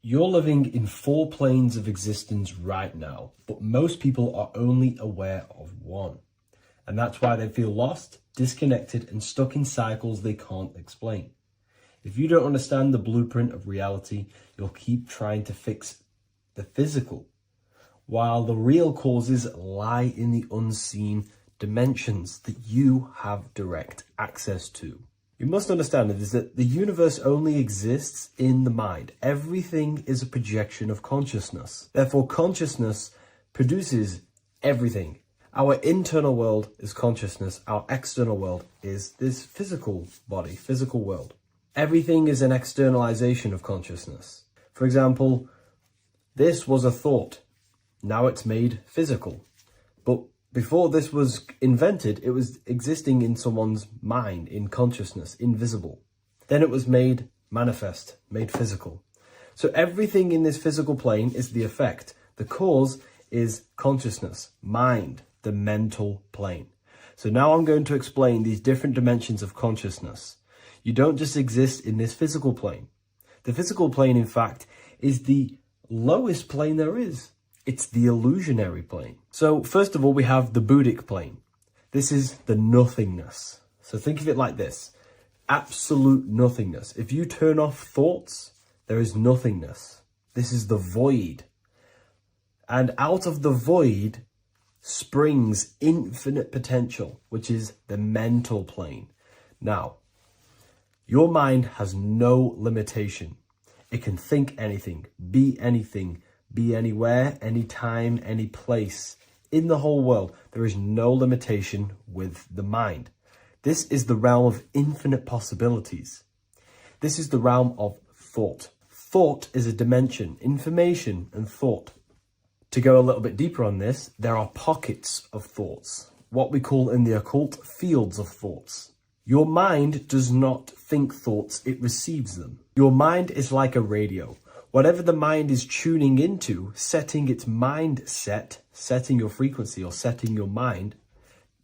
You're living in 4 planes of existence right now, but most people are only aware of one. And that's why they feel lost, disconnected, and stuck in cycles they can't explain. If you don't understand the blueprint of reality, you'll keep trying to fix the physical, while the real causes lie in the unseen dimensions that you have direct access to. You must understand is that the universe only exists in the mind. Everything is a projection of consciousness. Therefore, consciousness produces everything. Our internal world is consciousness. Our external world is this physical body, physical world. Everything is an externalization of consciousness. For example, this was a thought. Now it's made physical. But before this was invented, it was existing in someone's mind, in consciousness, invisible. Then it was made manifest, made physical. So everything in this physical plane is the effect. The cause is consciousness, mind, the mental plane. So now I'm going to explain these different dimensions of consciousness. You don't just exist in this physical plane. The physical plane, in fact, is the lowest plane there is. It's the illusionary plane. So first of all, we have the Buddhic plane. This is the nothingness. So think of it like this. Absolute nothingness. If you turn off thoughts, there is nothingness. This is the void. And out of the void springs infinite potential, which is the mental plane. Now, your mind has no limitation. It can think anything, be anywhere, anytime, any place. In the whole world, there is no limitation with the mind. This is the realm of infinite possibilities. This is the realm of thought. Thought is a dimension, information and thought. To go a little bit deeper on this, there are pockets of thoughts, what we call in the occult fields of thoughts. Your mind does not think thoughts, it receives them. Your mind is like a radio. Whatever the mind is tuning into, setting its mindset, setting your frequency or setting your mind,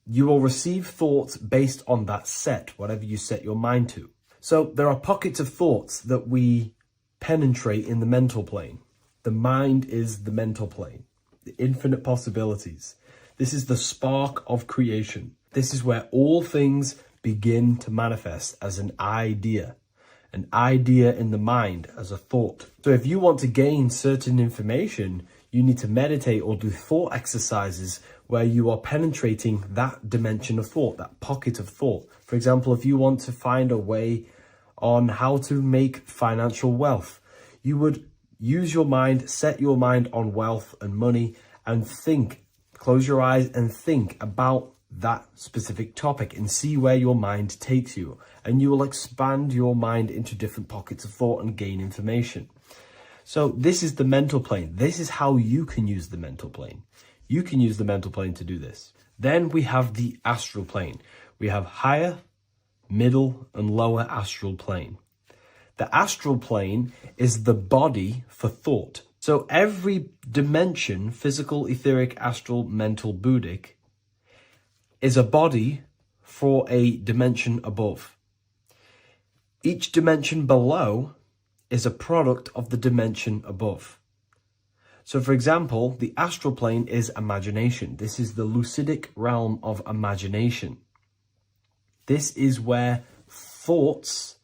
you will receive thoughts based on that set, whatever you set your mind to. So there are pockets of thoughts that we penetrate in the mental plane. The mind is the mental plane, the infinite possibilities. This is the spark of creation. This is where all things begin to manifest as an idea in the mind as a thought. So if you want to gain certain information, you need to meditate or do thought exercises where you are penetrating that dimension of thought, that pocket of thought. For example, if you want to find a way on how to make financial wealth, you would use your mind, set your mind on wealth and money, and think Close your eyes and think about that specific topic and see where your mind takes you. And you will expand your mind into different pockets of thought and gain information. So this is the mental plane. This is how you can use the mental plane. You can use the mental plane to do this. Then we have the astral plane. We have higher, middle, and lower astral plane. The astral plane is the body for thought. So every dimension, physical, etheric, astral, mental, Buddhic, is a body for a dimension above. Each dimension below is a product of the dimension above. So for example, the astral plane is imagination. This is the lucidic realm of imagination. This is where thoughts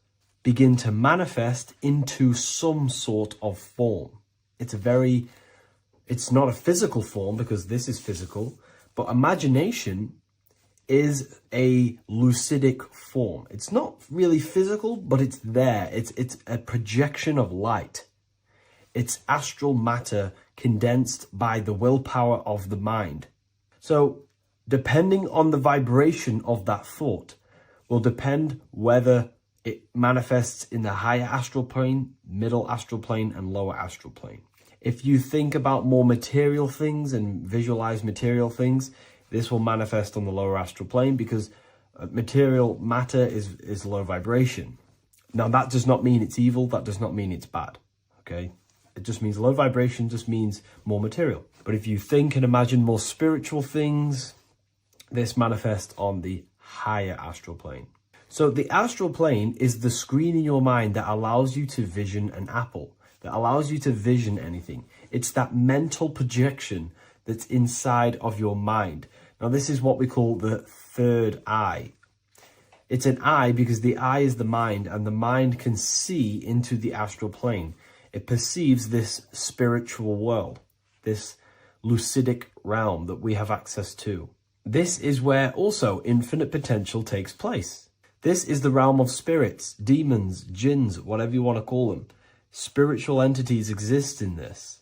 begin to manifest into some sort of form. It's not a physical form because this is physical, but imagination is a lucidic form. It's not really physical, but it's there. It's a projection of light. It's astral matter condensed by the willpower of the mind. So depending on the vibration of that thought will depend whether it manifests in the higher astral plane, middle astral plane, and lower astral plane. If you think about more material things and visualize material things, this will manifest on the lower astral plane because material matter is low vibration. Now, that does not mean it's evil. That does not mean it's bad. Okay? It just means low vibration just means more material. But if you think and imagine more spiritual things, this manifests on the higher astral plane. So the astral plane is the screen in your mind that allows you to vision an apple, that allows you to vision anything. It's that mental projection that's inside of your mind. Now, this is what we call the third eye. It's an eye because the eye is the mind, and the mind can see into the astral plane. It perceives this spiritual world, this lucidic realm that we have access to. This is where also infinite potential takes place. This is the realm of spirits, demons, jinns, whatever you want to call them. Spiritual entities exist in this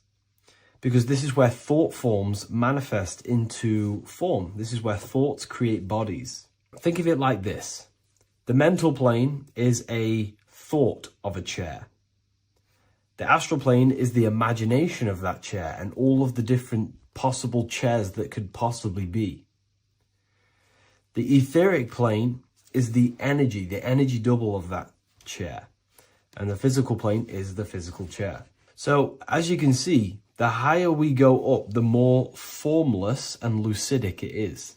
because this is where thought forms manifest into form. This is where thoughts create bodies. Think of it like this. The mental plane is a thought of a chair. The astral plane is the imagination of that chair and all of the different possible chairs that could possibly be. The etheric plane is the energy double of that chair. And the physical plane is the physical chair. So as you can see, the higher we go up, the more formless and lucidic it is.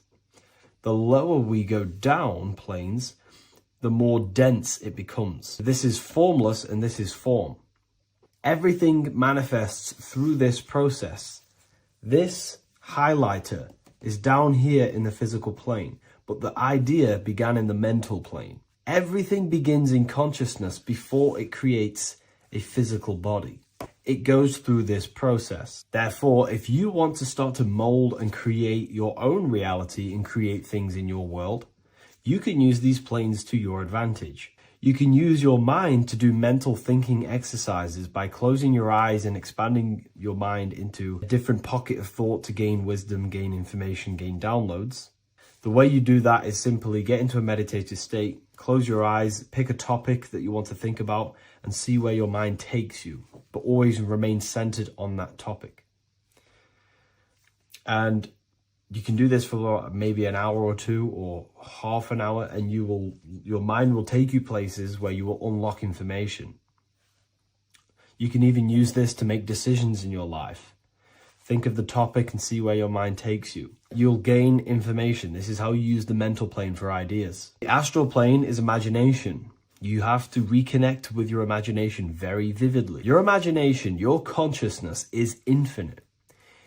The lower we go down planes, the more dense it becomes. This is formless and this is form. Everything manifests through this process. This highlighter is down here in the physical plane, but the idea began in the mental plane. Everything begins in consciousness before it creates a physical body. It goes through this process. Therefore, if you want to start to mold and create your own reality and create things in your world, you can use these planes to your advantage. You can use your mind to do mental thinking exercises by closing your eyes and expanding your mind into a different pocket of thought to gain wisdom, gain information, gain downloads. The way you do that is simply get into a meditative state, close your eyes, pick a topic that you want to think about, and see where your mind takes you, but always remain centered on that topic. And you can do this for maybe an hour or two or half an hour, and your mind will take you places where you will unlock information. You can even use this to make decisions in your life. Think of the topic and see where your mind takes you. You'll gain information. This is how you use the mental plane for ideas. The astral plane is imagination. You have to reconnect with your imagination very vividly. Your imagination, your consciousness is infinite.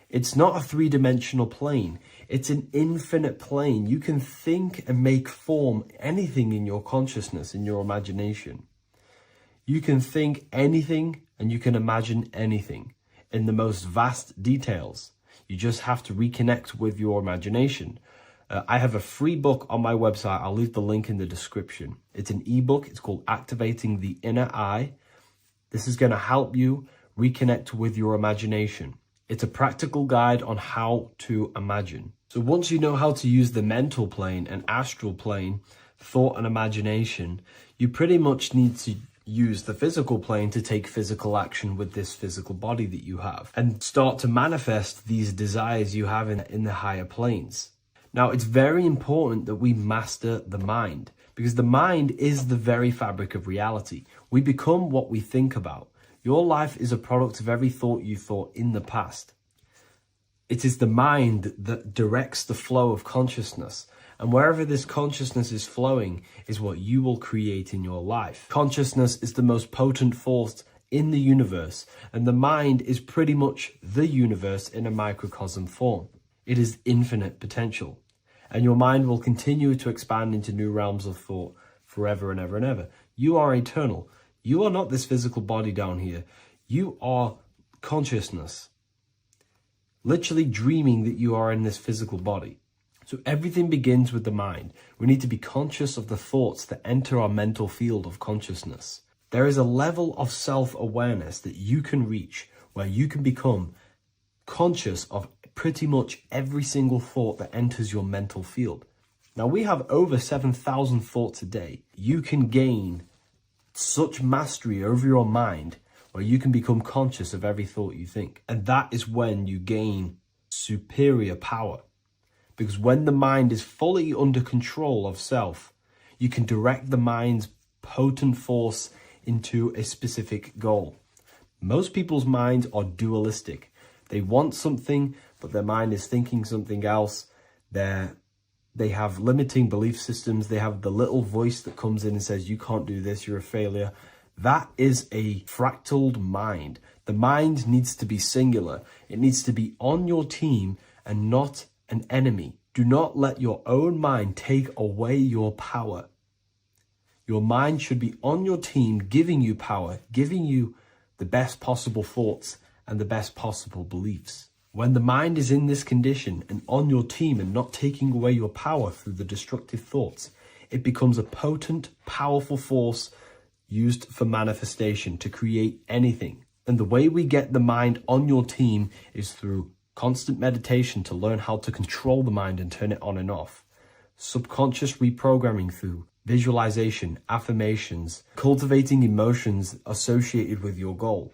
It's not a three-dimensional plane. It's an infinite plane. You can think and make form anything in your consciousness, in your imagination. You can think anything and you can imagine anything in the most vast details. You just have to reconnect with your imagination. I have a free book on my website. I'll leave the link in the description. It's an ebook. It's called Activating the Inner Eye. This is going to help you reconnect with your imagination. It's a practical guide on how to imagine. So once you know how to use the mental plane and astral plane, thought and imagination, you pretty much need to use the physical plane to take physical action with this physical body that you have and start to manifest these desires you have in the higher planes. Now, it's very important that we master the mind, because the mind is the very fabric of reality. We become what we think about. Your life is a product of every thought you thought in the past. It is the mind that directs the flow of consciousness. And wherever this consciousness is flowing is what you will create in your life. Consciousness is the most potent force in the universe, and the mind is pretty much the universe in a microcosm form. It is infinite potential, and your mind will continue to expand into new realms of thought forever and ever and ever. You are eternal. You are not this physical body down here. You are consciousness, literally dreaming that you are in this physical body. So everything begins with the mind. We need to be conscious of the thoughts that enter our mental field of consciousness. There is a level of self-awareness that you can reach where you can become conscious of pretty much every single thought that enters your mental field. Now, we have over 7,000 thoughts a day. You can gain such mastery over your mind where you can become conscious of every thought you think. And that is when you gain superior power. Because when the mind is fully under control of self, you can direct the mind's potent force into a specific goal. Most people's minds are dualistic. They want something, but their mind is thinking something else. They have limiting belief systems. They have the little voice that comes in and says, you can't do this, you're a failure. That is a fractaled mind. The mind needs to be singular. It needs to be on your team and not an enemy. Do not let your own mind take away your power. Your mind should be on your team, giving you power, giving you the best possible thoughts and the best possible beliefs. When the mind is in this condition and on your team and not taking away your power through the destructive thoughts, it becomes a potent, powerful force used for manifestation to create anything. And the way we get the mind on your team is through constant meditation to learn how to control the mind and turn it on and off. Subconscious reprogramming through visualization, affirmations, cultivating emotions associated with your goal.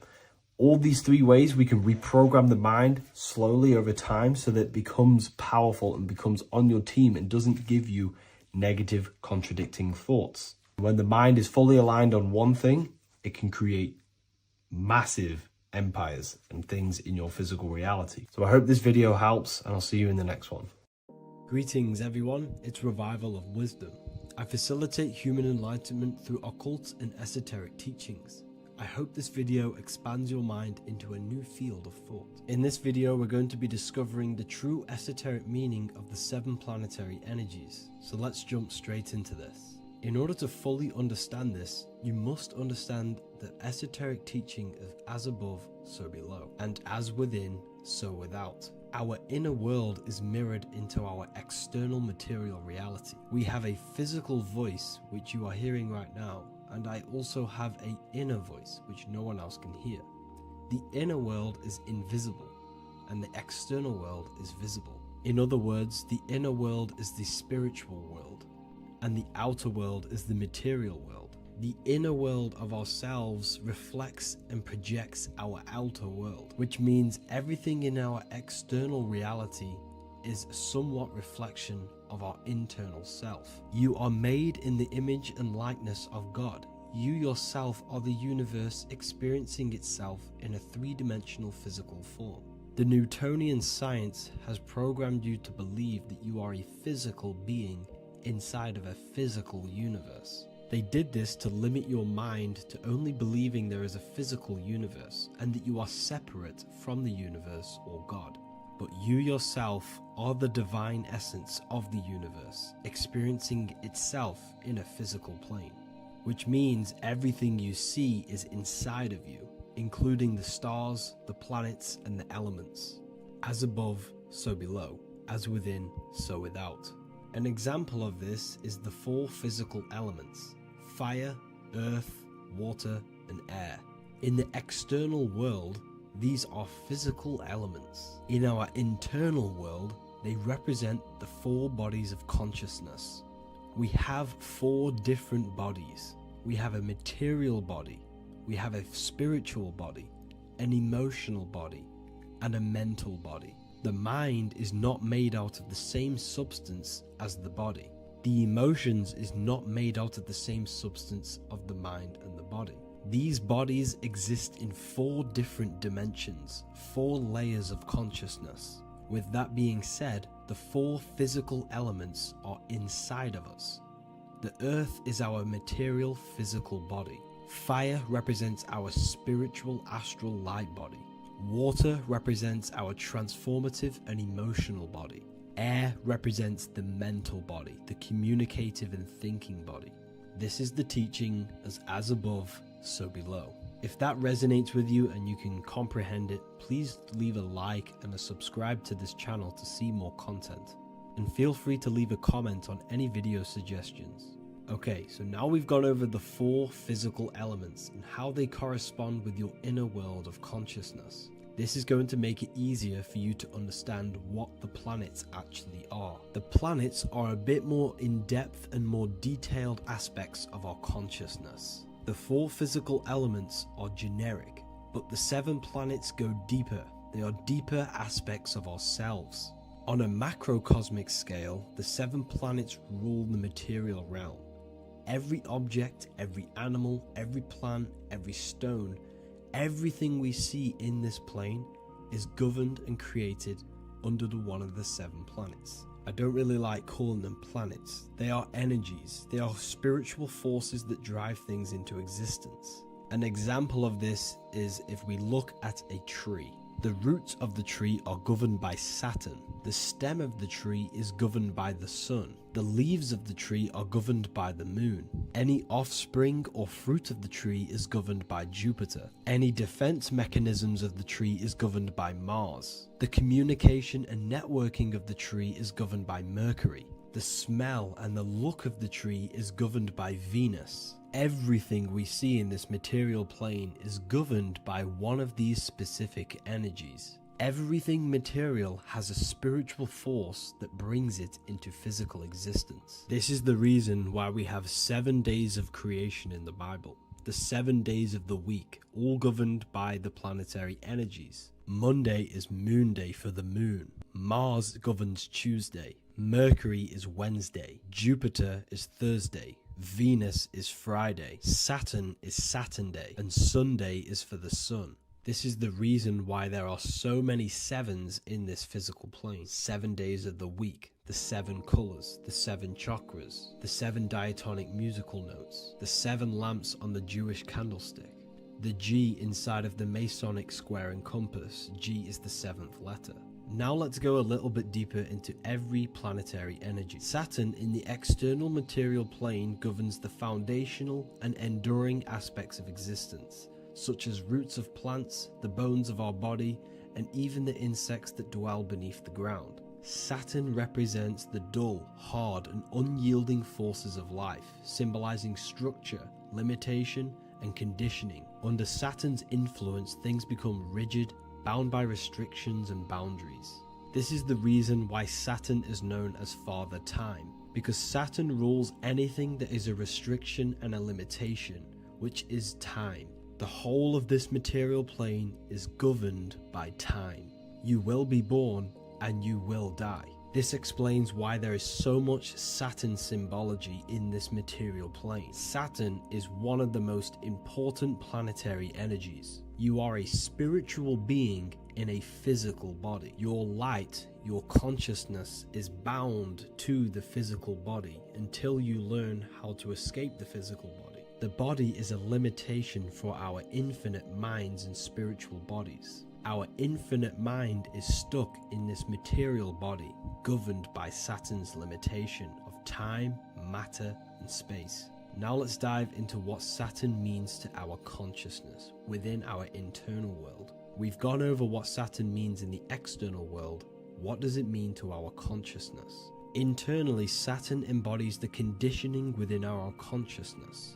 All these three ways we can reprogram the mind slowly over time so that it becomes powerful and becomes on your team and doesn't give you negative contradicting thoughts. When the mind is fully aligned on one thing, it can create massive empires and things in your physical reality. So I hope this video helps, and I'll see you in the next one. Greetings everyone, it's Revival of Wisdom. I facilitate human enlightenment through occult and esoteric teachings. I hope this video expands your mind into a new field of thought. In this video, we're going to be discovering the true esoteric meaning of the 7 planetary energies. So let's jump straight into this. In order to fully understand this, you must understand the esoteric teaching of as above, so below, and as within, so without. Our inner world is mirrored into our external material reality. We have a physical voice, which you are hearing right now, and I also have an inner voice, which no one else can hear. The inner world is invisible, and the external world is visible. In other words, the inner world is the spiritual world, and the outer world is the material world. The inner world of ourselves reflects and projects our outer world, which means everything in our external reality is somewhat reflection of our internal self. You are made in the image and likeness of God. You yourself are the universe experiencing itself in a 3-dimensional physical form. The Newtonian science has programmed you to believe that you are a physical being inside of a physical universe. They did this to limit your mind to only believing there is a physical universe and that you are separate from the universe or God. But you yourself are the divine essence of the universe, experiencing itself in a physical plane, which means everything you see is inside of you, including the stars, the planets, and the elements. As above, so below. As within, so without. An example of this is the 4 physical elements: fire, earth, water, and air. In the external world, These are physical elements. In our internal world, they represent the 4 bodies of consciousness. We have 4 different bodies. We have a material body, we have a spiritual body, an emotional body, and a mental body. The mind is not made out of the same substance as the body. The emotions is not made out of the same substance of the mind and the body. These bodies exist in 4 different dimensions, 4 layers of consciousness. With that being said, the 4 physical elements are inside of us. The earth is our material physical body. Fire represents our spiritual astral light body. Water represents our transformative and emotional body. Air represents the mental body, the communicative and thinking body. This is the teaching as above, so below. If that resonates with you and you can comprehend it, please leave a like and a subscribe to this channel to see more content. And feel free to leave a comment on any video suggestions. Okay, so now we've gone over the 4 physical elements and how they correspond with your inner world of consciousness. This is going to make it easier for you to understand what the planets actually are. The planets are a bit more in-depth and more detailed aspects of our consciousness. The 4 physical elements are generic, but the 7 planets go deeper. They are deeper aspects of ourselves. On a macrocosmic scale, the 7 planets rule the material realm. Every object, every animal, every plant, every stone, everything we see in this plane is governed and created under one of the 7 planets. I don't really like calling them planets. They are energies. They are spiritual forces that drive things into existence. An example of this is if we look at a tree. The roots of the tree are governed by Saturn. The stem of the tree is governed by the sun. The leaves of the tree are governed by the moon. Any offspring or fruit of the tree is governed by Jupiter. Any defense mechanisms of the tree is governed by Mars. The communication and networking of the tree is governed by Mercury. The smell and the look of the tree is governed by Venus. Everything we see in this material plane is governed by one of these specific energies. Everything material has a spiritual force that brings it into physical existence. This is the reason why we have 7 days of creation in the Bible. The 7 days of the week, all governed by the planetary energies. Monday is Moon Day for the moon. Mars governs Tuesday. Mercury is Wednesday. Jupiter is Thursday. Venus is Friday. Saturn is Saturn Day. And Sunday is for the sun. This is the reason why there are so many 7s in this physical plane. 7 days of the week, the 7 colors, the 7 chakras, the 7 diatonic musical notes, the 7 lamps on the Jewish candlestick, the G inside of the Masonic square and compass. G is the 7th letter. Now let's go a little bit deeper into every planetary energy. Saturn in the external material plane governs the foundational and enduring aspects of existence, such as roots of plants, the bones of our body, and even the insects that dwell beneath the ground. Saturn represents the dull, hard, and unyielding forces of life, symbolizing structure, limitation, and conditioning. Under Saturn's influence, things become rigid, bound by restrictions and boundaries. This is the reason why Saturn is known as Father Time, because Saturn rules anything that is a restriction and a limitation, which is time. The whole of this material plane is governed by time. You will be born and you will die. This explains why there is so much Saturn symbology in this material plane. Saturn is one of the most important planetary energies. You are a spiritual being in a physical body. Your light, your consciousness is bound to the physical body until you learn how to escape the physical body. The body is a limitation for our infinite minds and spiritual bodies. Our infinite mind is stuck in this material body, governed by Saturn's limitation of time, matter, and space. Now let's dive into what Saturn means to our consciousness within our internal world. We've gone over what Saturn means in the external world. What does it mean to our consciousness? Internally, Saturn embodies the conditioning within our consciousness.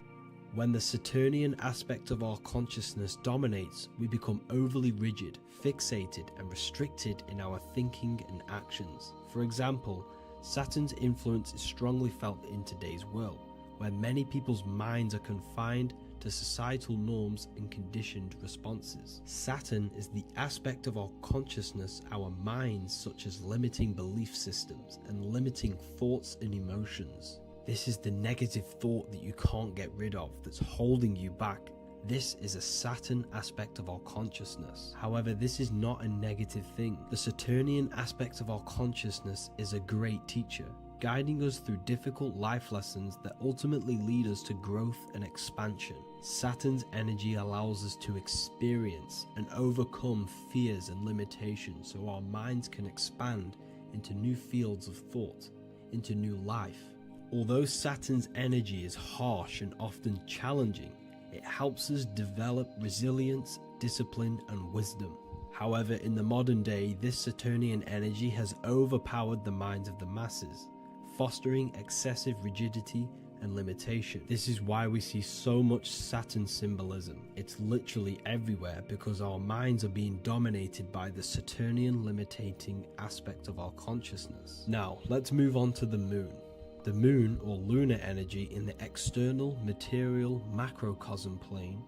When the Saturnian aspect of our consciousness dominates, we become overly rigid, fixated, and restricted in our thinking and actions. For example, Saturn's influence is strongly felt in today's world, where many people's minds are confined to societal norms and conditioned responses. Saturn is the aspect of our consciousness, our minds, such as limiting belief systems and limiting thoughts and emotions. This is the negative thought that you can't get rid of, that's holding you back. This is a Saturn aspect of our consciousness. However, this is not a negative thing. The Saturnian aspect of our consciousness is a great teacher, guiding us through difficult life lessons that ultimately lead us to growth and expansion. Saturn's energy allows us to experience and overcome fears and limitations so our minds can expand into new fields of thought, into new life. Although Saturn's energy is harsh and often challenging, it helps us develop resilience, discipline, and wisdom. However, in the modern day, this Saturnian energy has overpowered the minds of the masses, fostering excessive rigidity and limitation. This is why we see so much Saturn symbolism. It's literally everywhere because our minds are being dominated by the Saturnian limiting aspect of our consciousness. Now, let's move on to the moon. The moon, or lunar energy in the external material macrocosm plane,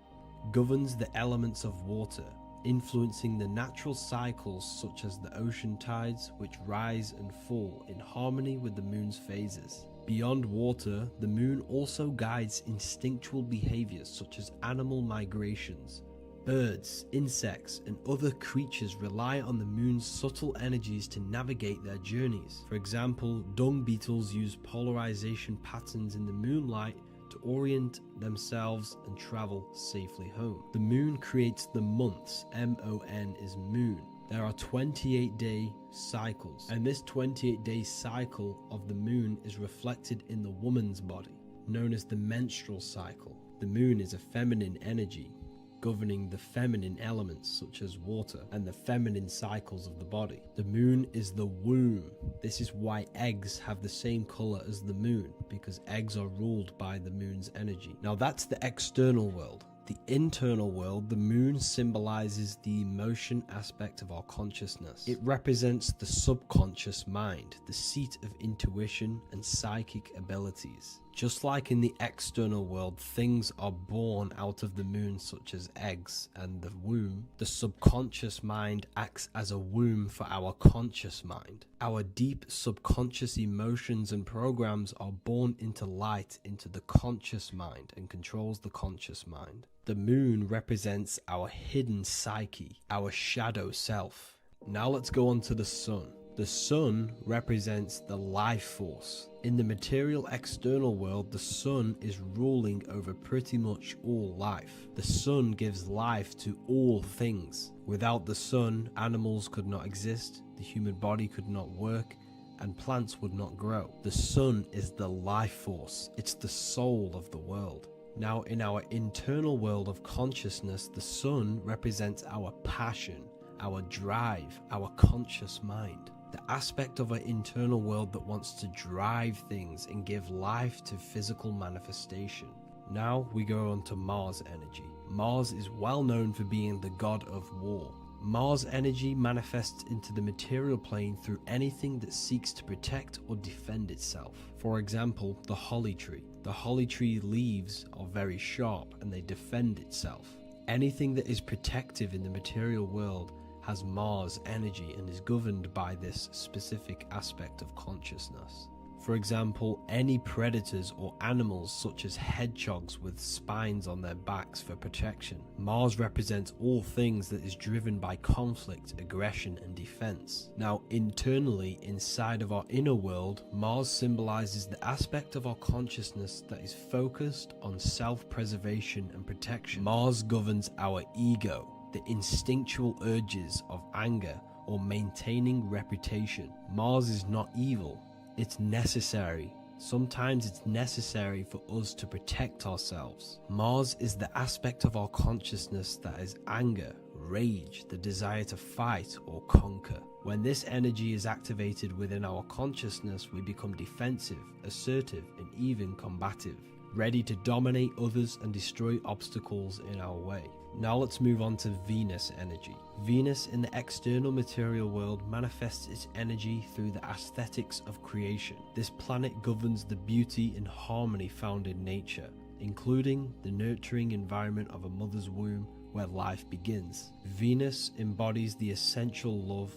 governs the elements of water, influencing the natural cycles such as the ocean tides, which rise and fall in harmony with the moon's phases. Beyond water, the moon also guides instinctual behaviors such as animal migrations. Birds, insects, and other creatures rely on the moon's subtle energies to navigate their journeys. For example, dung beetles use polarization patterns in the moonlight to orient themselves and travel safely home. The moon creates the months. M-O-N is moon. There are 28-day cycles, and this 28-day cycle of the moon is reflected in the woman's body, known as the menstrual cycle. The moon is a feminine energy, governing the feminine elements such as water and the feminine cycles of the body. The moon is the womb. This is why eggs have the same color as the moon, because eggs are ruled by the moon's energy. Now that's the external world. The internal world, the moon symbolizes the emotion aspect of our consciousness. It represents the subconscious mind, the seat of intuition and psychic abilities. Just like in the external world, things are born out of the moon, such as eggs and the womb. The subconscious mind acts as a womb for our conscious mind. Our deep subconscious emotions and programs are born into light into the conscious mind and controls the conscious mind. The moon represents our hidden psyche, our shadow self. Now let's go on to the sun. The sun represents the life force. In the material external world, the sun is ruling over pretty much all life. The sun gives life to all things. Without the sun, animals could not exist, the human body could not work, and plants would not grow. The sun is the life force. It's the soul of the world. Now, in our internal world of consciousness, the sun represents our passion, our drive, our conscious mind. The aspect of our internal world that wants to drive things and give life to physical manifestation. Now we go on to Mars energy. Mars is well known for being the god of war. Mars energy manifests into the material plane through anything that seeks to protect or defend itself. For example, the holly tree. The holly tree leaves are very sharp and they defend itself. Anything that is protective in the material world has Mars energy and is governed by this specific aspect of consciousness. For example, any predators or animals such as hedgehogs with spines on their backs for protection. Mars represents all things that is driven by conflict, aggression, and defense. Now, internally, inside of our inner world, Mars symbolizes the aspect of our consciousness that is focused on self-preservation and protection. Mars governs our ego, the instinctual urges of anger or maintaining reputation. Mars is not evil, it's necessary. Sometimes it's necessary for us to protect ourselves. Mars is the aspect of our consciousness that is anger, rage, the desire to fight or conquer. When this energy is activated within our consciousness, we become defensive, assertive, and even combative. ready to dominate others and destroy obstacles in our way. Now let's move on to Venus energy. Venus in the external material world manifests its energy through the aesthetics of creation. This planet governs the beauty and harmony found in nature, including the nurturing environment of a mother's womb where life begins. Venus embodies the essential love,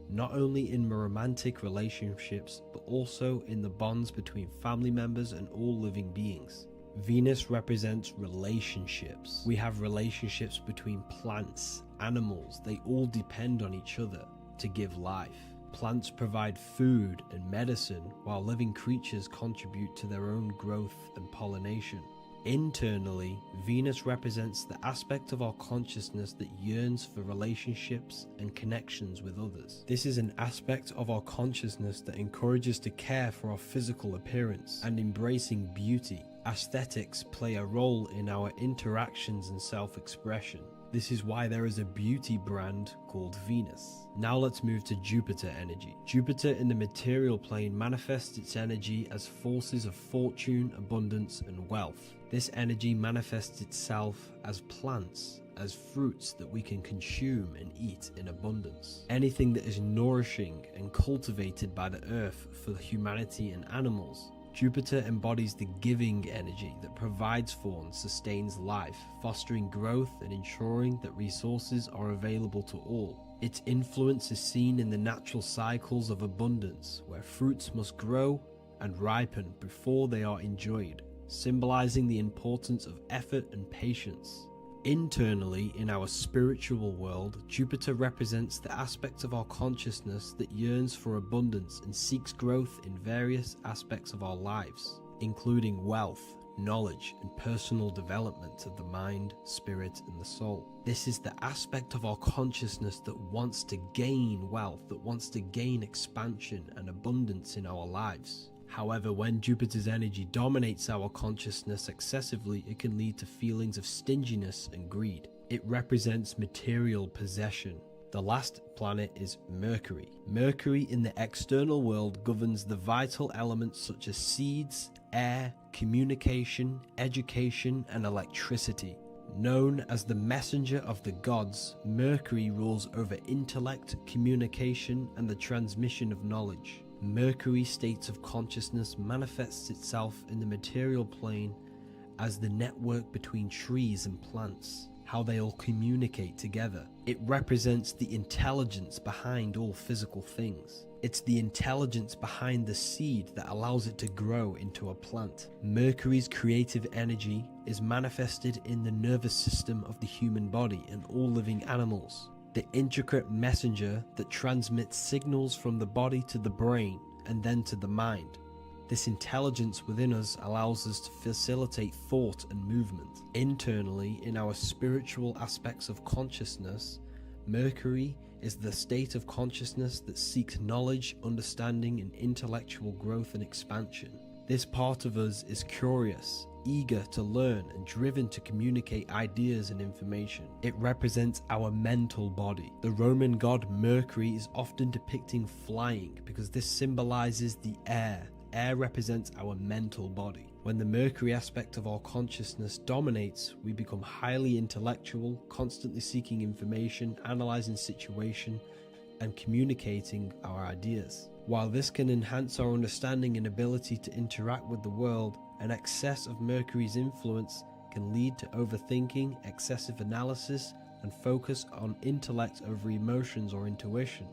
not only in romantic relationships, but also in the bonds between family members and all living beings. Venus represents relationships. We have relationships between plants, animals, they all depend on each other to give life. Plants provide food and medicine, while living creatures contribute to their own growth and pollination. Internally, Venus represents the aspect of our consciousness that yearns for relationships and connections with others. This is an aspect of our consciousness that encourages to care for our physical appearance and embracing beauty. Aesthetics play a role in our interactions and self-expression. This is why there is a beauty brand called Venus. Now let's move to Jupiter energy. Jupiter in the material plane manifests its energy as forces of fortune, abundance, and wealth. This energy manifests itself as plants, as fruits that we can consume and eat in abundance. Anything that is nourishing and cultivated by the earth for humanity and animals. Jupiter embodies the giving energy that provides for and sustains life, fostering growth and ensuring that resources are available to all. Its influence is seen in the natural cycles of abundance, where fruits must grow and ripen before they are enjoyed, symbolizing the importance of effort and patience. Internally, in our spiritual world, Jupiter represents the aspect of our consciousness that yearns for abundance and seeks growth in various aspects of our lives, including wealth, knowledge, and personal development of the mind, spirit, and the soul. This is the aspect of our consciousness that wants to gain wealth, that wants to gain expansion and abundance in our lives. However, when Jupiter's energy dominates our consciousness excessively, it can lead to feelings of stinginess and greed. It represents material possession. The last planet is Mercury. Mercury in the external world governs the vital elements such as seeds, air, communication, education, and electricity. Known as the messenger of the gods, Mercury rules over intellect, communication, and the transmission of knowledge. Mercury's states of consciousness manifests itself in the material plane as the network between trees and plants, how they all communicate together. It represents the intelligence behind all physical things. It's the intelligence behind the seed that allows it to grow into a plant. Mercury's creative energy is manifested in the nervous system of the human body and all living animals. The intricate messenger that transmits signals from the body to the brain and then to the mind. This intelligence within us allows us to facilitate thought and movement. Internally, in our spiritual aspects of consciousness, Mercury is the state of consciousness that seeks knowledge, understanding, and intellectual growth and expansion. This part of us is curious, eager to learn, and driven to communicate ideas and information. It represents our mental body. The Roman god Mercury is often depicting flying because this symbolizes the air. Air represents our mental body. When the Mercury aspect of our consciousness dominates, we become highly intellectual, constantly seeking information, analyzing situation, and communicating our ideas. While this can enhance our understanding and ability to interact with the world, an excess of Mercury's influence can lead to overthinking, excessive analysis, and focus on intellect over emotions or intuition.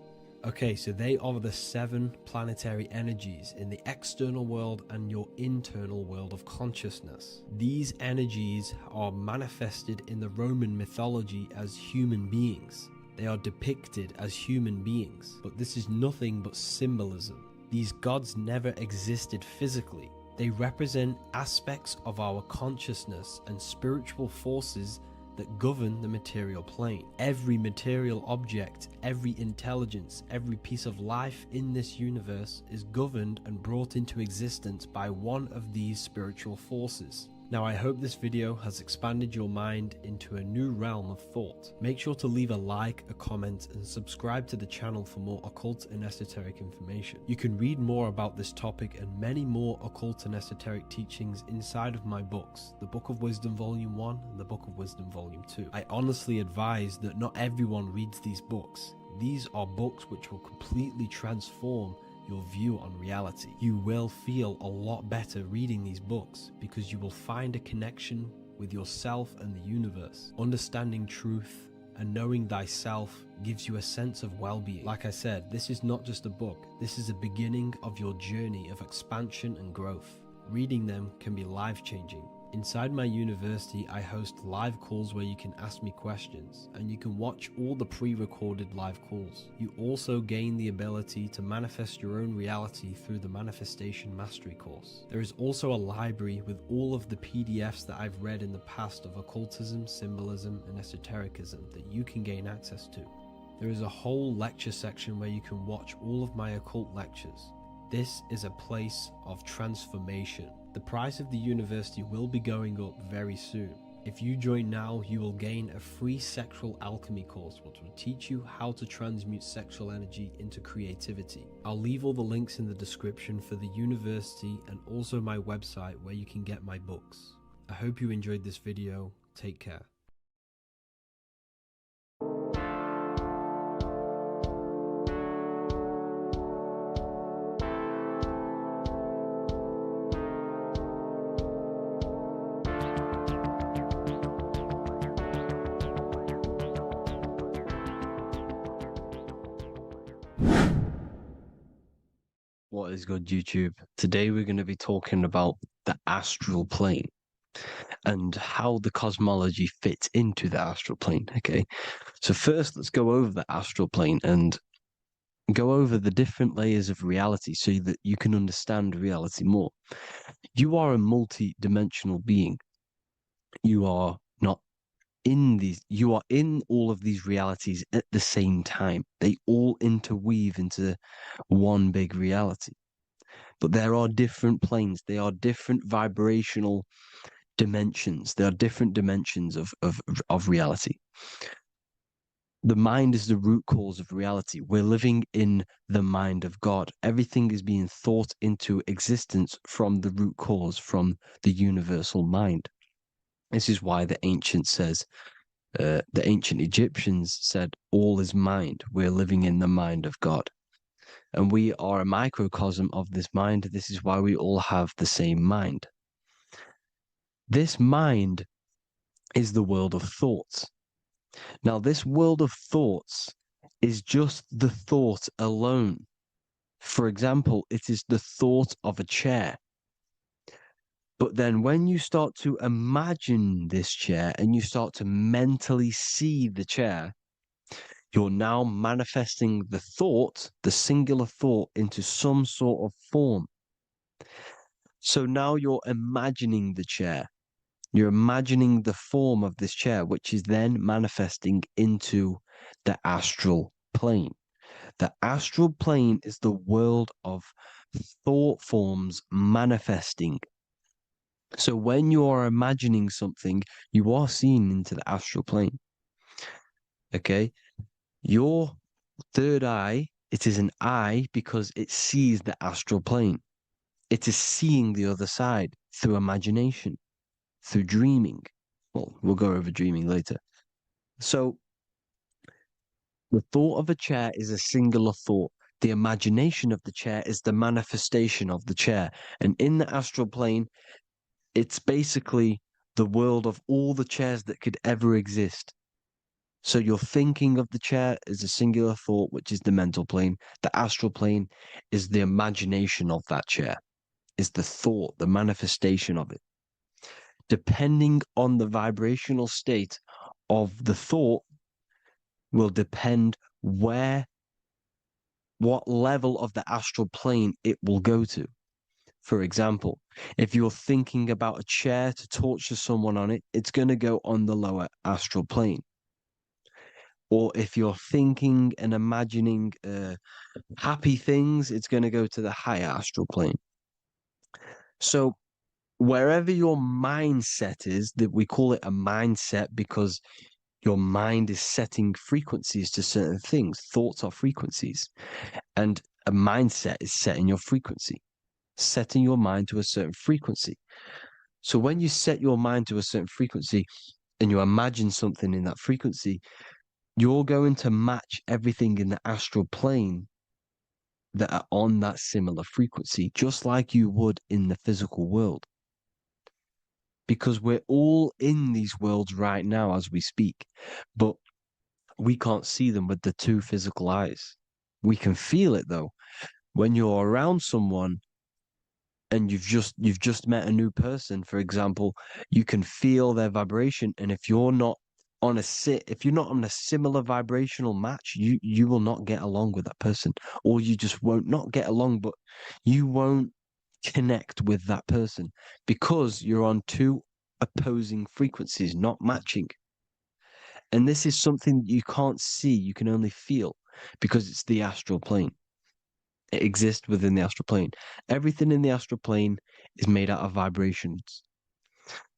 Okay, so they are the 7 planetary energies in the external world and your internal world of consciousness. These energies are manifested in the Roman mythology as human beings. They are depicted as human beings, but this is nothing but symbolism. These gods never existed physically. They represent aspects of our consciousness and spiritual forces that govern the material plane. Every material object, every intelligence, every piece of life in this universe is governed and brought into existence by one of these spiritual forces. Now, I hope this video has expanded your mind into a new realm of thought. Make sure to leave a like, a comment, and subscribe to the channel for more occult and esoteric information. You can read more about this topic and many more occult and esoteric teachings inside of my books, the Book of Wisdom Volume 1 and the Book of Wisdom Volume 2. I honestly advise that not everyone reads these books. These are books which will completely transform your view on reality. You will feel a lot better reading these books because you will find a connection with yourself and the universe. Understanding truth and knowing thyself gives you a sense of well-being. Like I said, this is not just a book. This is a beginning of your journey of expansion and growth. Reading them can be life-changing. Inside my university, I host live calls where you can ask me questions, and you can watch all the pre-recorded live calls. You also gain the ability to manifest your own reality through the Manifestation Mastery course. There is also a library with all of the PDFs that I've read in the past of occultism, symbolism, and esotericism that you can gain access to. There is a whole lecture section where you can watch all of my occult lectures. This is a place of transformation. The price of the university will be going up very soon. If you join now, you will gain a free sexual alchemy course which will teach you how to transmute sexual energy into creativity. I'll leave all the links in the description for the university and also my website where you can get my books. I hope you enjoyed this video. Take care. What is good, YouTube? Today we're going to be talking about the astral plane and how the cosmology fits into the astral plane. Okay, so first let's go over the astral plane and go over the different layers of reality so that you can understand reality more. You are a multi-dimensional being. You are not in these, you are in all of these realities at the same time. They all interweave into one big reality. But there are different planes, they are different vibrational dimensions, there are different dimensions of reality. The mind is the root cause of reality. We're living in the mind of God. Everything is being thought into existence from the root cause, from the universal mind. This is why the ancient Egyptians said, all is mind. We're living in the mind of God. And we are a microcosm of this mind. This is why we all have the same mind. This mind is the world of thoughts. Now, this world of thoughts is just the thought alone. For example, it is the thought of a chair. But then when you start to imagine this chair and you start to mentally see the chair, you're now manifesting the thought, the singular thought, into some sort of form. So now you're imagining the chair. You're imagining the form of this chair, which is then manifesting into the astral plane. The astral plane is the world of thought forms manifesting. So when you are imagining something, you are seeing into the astral plane. Okay? Your third eye, it is an eye because it sees the astral plane. It is seeing the other side through imagination, through dreaming. Well, we'll go over dreaming later. So the thought of a chair is a singular thought. The imagination of the chair is the manifestation of the chair. And in the astral plane, it's basically the world of all the chairs that could ever exist. So you're thinking of the chair as a singular thought, which is the mental plane. The astral plane is the imagination of that chair, is the thought, the manifestation of it. Depending on the vibrational state of the thought will depend what level of the astral plane it will go to. For example, if you're thinking about a chair to torture someone on it, it's going to go on the lower astral plane. Or if you're thinking and imagining happy things, it's going to go to the higher astral plane. So wherever your mindset is, that we call it a mindset because your mind is setting frequencies to certain things. Thoughts are frequencies, and a mindset is setting your frequency, setting your mind to a certain frequency. So when you set your mind to a certain frequency and you imagine something in that frequency, you're going to match everything in the astral plane that are on that similar frequency, just like you would in the physical world. Because we're all in these worlds right now as we speak, but we can't see them with the two physical eyes. We can feel it though. When you're around someone and you've just met a new person, for example, you can feel their vibration. And if you're not on a similar vibrational match, you will not get along with that person, or you just won't not get along, but you won't connect with that person because you're on two opposing frequencies, not matching. And this is something you can't see, you can only feel because it's the astral plane. It exists within the astral plane. Everything in the astral plane is made out of vibrations.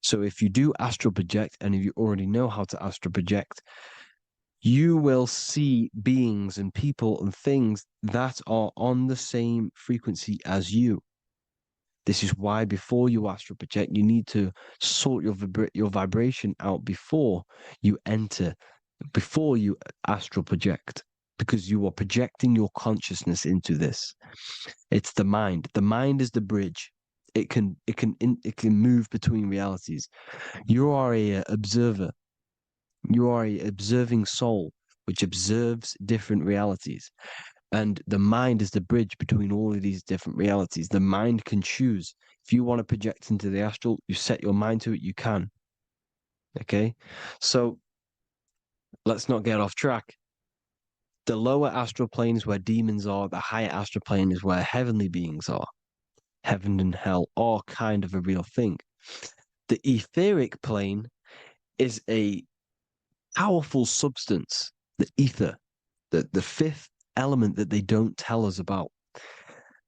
So if you do astral project, and if you already know how to astral project, you will see beings and people and things that are on the same frequency as you. This is why before you astral project, you need to sort your vibration out before you astral project, because you are projecting your consciousness into this. It's the mind. The mind is the bridge. It can move between realities. You are a observer. You are a observing soul which observes different realities. And the mind is the bridge between all of these different realities. The mind can choose. If you want to project into the astral, you set your mind to it, you can. Okay? So let's not get off track. The lower astral plane is where demons are. The higher astral plane is where heavenly beings are. Heaven and hell are kind of a real thing. The etheric plane is a powerful substance, the ether, the fifth element that they don't tell us about.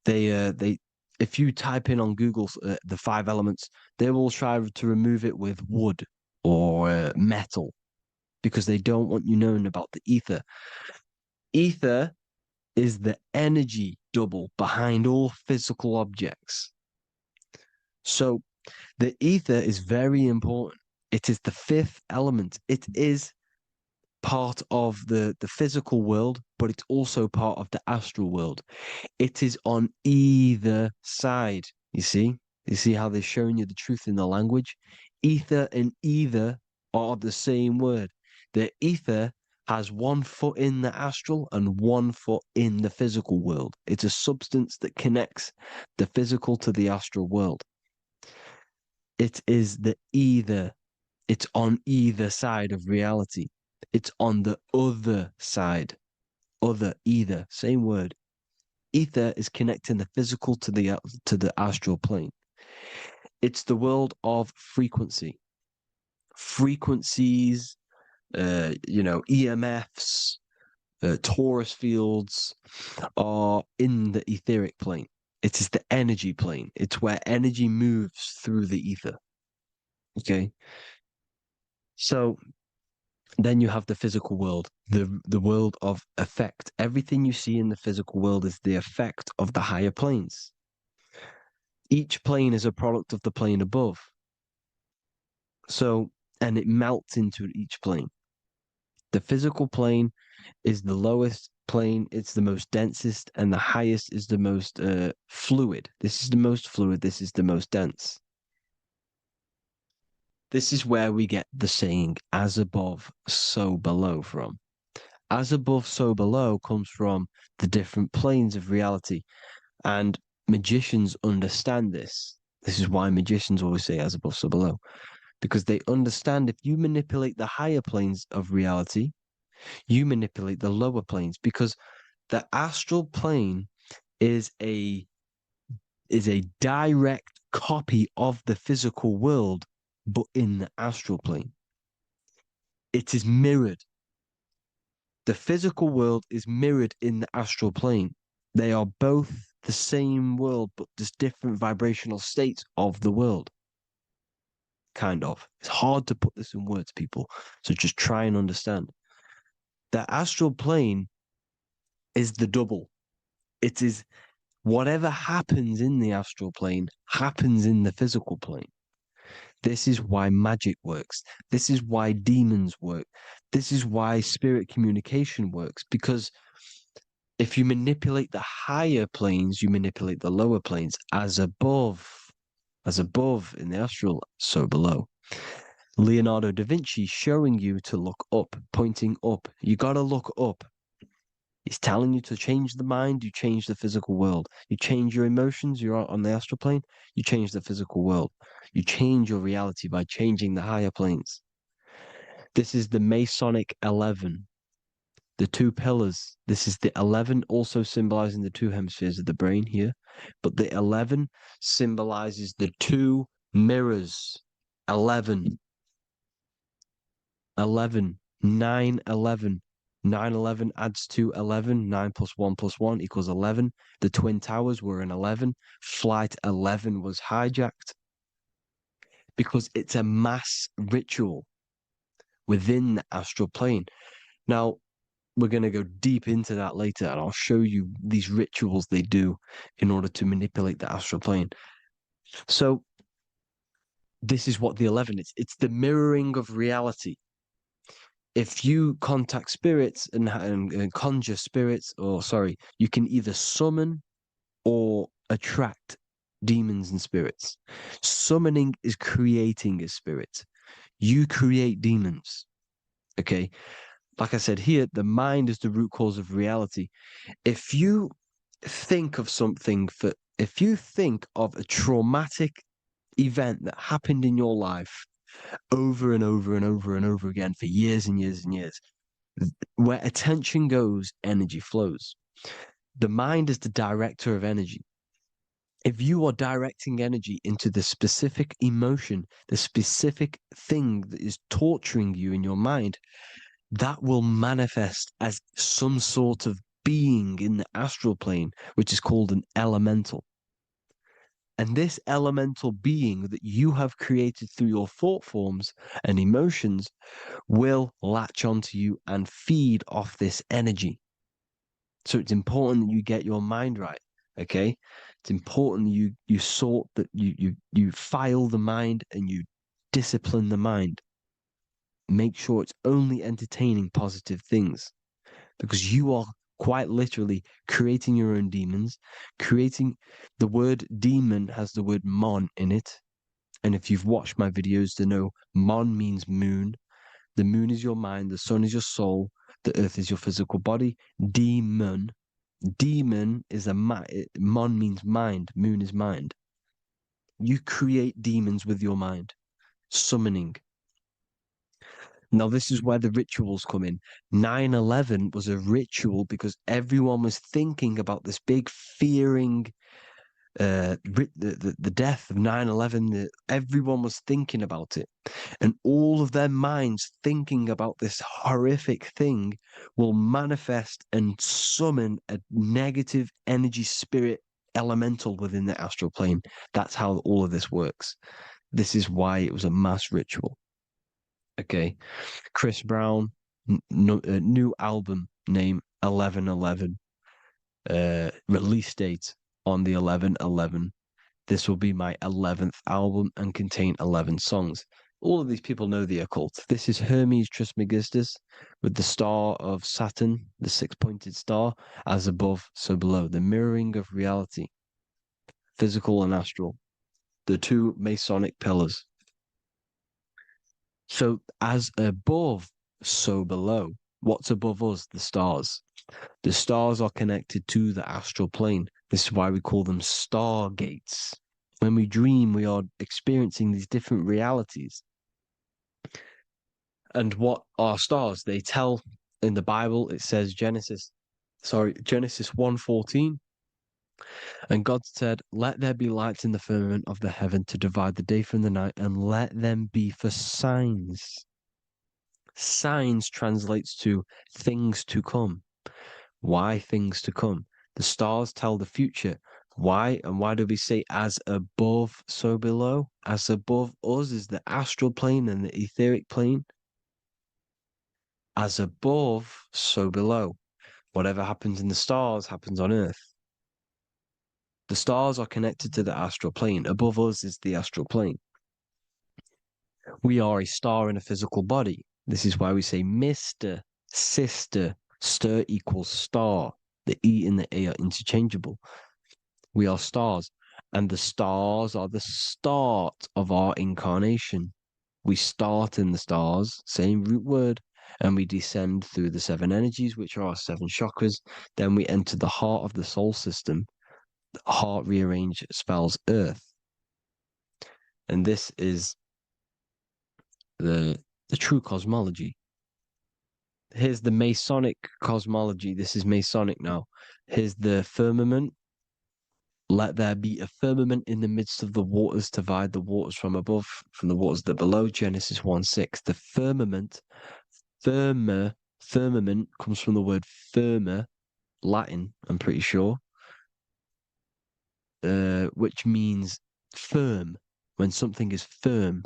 If you type in on Google the 5 elements, they will try to remove it with wood or metal because they don't want you knowing about the ether. Ether is the energy double behind all physical objects. So the ether is very important. It is the 5th element. It is part of the physical world, but it's also part of the astral world. It is on either side. You see how they're showing you the truth in the language? Ether and either are the same word. The ether has 1 foot in the astral and 1 foot in the physical world. It's a substance that connects the physical to the astral world. It is the either. It's on either side of reality. It's on the other side. Other, either, same word. Ether is connecting the physical to the astral plane. It's the world of frequency. Frequencies, EMFs, torus fields are in the etheric plane. It is the energy plane. It's where energy moves through the ether. Okay. So then you have the physical world, the world of effect. Everything you see in the physical world is the effect of the higher planes. Each plane is a product of the plane above. So, and it melts into each plane. The physical plane is the lowest plane, it's the most densest, and the highest is the most fluid. This is the most fluid, this is the most dense. This is where we get the saying, as above, so below from. As above, so below comes from the different planes of reality. And magicians understand this. This is why magicians always say as above, so below. Because they understand if you manipulate the higher planes of reality, you manipulate the lower planes. Because the astral plane is a direct copy of the physical world, but in the astral plane. It is mirrored. The physical world is mirrored in the astral plane. They are both the same world, but there's different vibrational states of the world. kind of. It's hard to put this in words, people. So just try and understand. The astral plane is the double. It is whatever happens in the astral plane happens in the physical plane. This is why magic works. This is why demons work. This is why spirit communication works. Because if you manipulate the higher planes, you manipulate the lower planes. As above in the astral, so below. Leonardo da Vinci showing you to look up, pointing up. You got to look up. He's telling you to change the mind, you change the physical world. You change your emotions, you're on the astral plane, you change the physical world. You change your reality by changing the higher planes. This is the Masonic 11, the two pillars. This is the 11, also symbolizing the two hemispheres of the brain here. But the 11 symbolizes the two mirrors. 11, 11, 9, 11. 9, 11 adds to 11. 9 plus 1 equals 11. The Twin Towers were an 11. Flight 11 was hijacked because it's a mass ritual within the astral plane. Now, we're going to go deep into that later, and I'll show you these rituals they do in order to manipulate the astral plane. So, this is what the 11 is. It's the mirroring of reality. If you contact spirits and conjure spirits, you can either summon or attract demons and spirits. Summoning is creating a spirit. You create demons. Okay. Like I said here, the mind is the root cause of reality. If you think of if you think of a traumatic event that happened in your life over and over and over and over again for years and years and years, where attention goes, energy flows. The mind is the director of energy. If you are directing energy into the specific emotion, the specific thing that is torturing you in your mind, that will manifest as some sort of being in the astral plane, which is called an elemental. And this elemental being that you have created through your thought forms and emotions will latch onto you and feed off this energy. So it's important that you get your mind right, okay? It's important that you sort that you file the mind and you discipline the mind. Make sure it's only entertaining positive things, because you are quite literally creating your own demons. The word demon has the word mon in it. And if you've watched my videos to know, mon means moon. The moon is your mind, the sun is your soul, the earth is your physical body. Demon is mon means mind, moon is mind. You create demons with your mind. Summoning. Now, this is where the rituals come in. 9/11 was a ritual because everyone was thinking about this big fearing, the death of 9/11. Everyone was thinking about it. And all of their minds thinking about this horrific thing will manifest and summon a negative energy spirit elemental within the astral plane. That's how all of this works. This is why it was a mass ritual. Okay, Chris Brown, new album name 11/11, release date on the 11/11. This will be my 11th album and contain 11 songs. All of these people know the occult. This is Hermes Trismegistus with the star of Saturn, the six-pointed star, as above, so below. The mirroring of reality, physical and astral, the two Masonic pillars. So as above, so below. What's above us? The stars. The stars are connected to the astral plane. This is why we call them stargates. When we dream, we are experiencing these different realities. And what are stars? They tell in the Bible, it says Genesis 1:14. And God said, "Let there be lights in the firmament of the heaven to divide the day from the night, and let them be for signs." Signs translates to things to come. Why things to come? The stars tell the future. Why? And why do we say as above, so below? As above us is the astral plane and the etheric plane. As above, so below. Whatever happens in the stars happens on Earth. The stars are connected to the astral plane. Above us is the astral plane. We are a star in a physical body. This is why we say Mr., sister, stir equals star. The E and the A are interchangeable. We are stars, and the stars are the start of our incarnation. We start in the stars, same root word, and we descend through the 7 energies, which are our 7 chakras. Then we enter the heart of the soul system. The heart rearranged spells earth. And this is the true cosmology. Here's the Masonic cosmology. This is Masonic now. Here's the firmament. Let there be a firmament in the midst of the waters to divide the waters from above, from the waters that below. Genesis 1:6. The firmament, firmament comes from the word firma, Latin, I'm pretty sure, which means firm. When something is firm,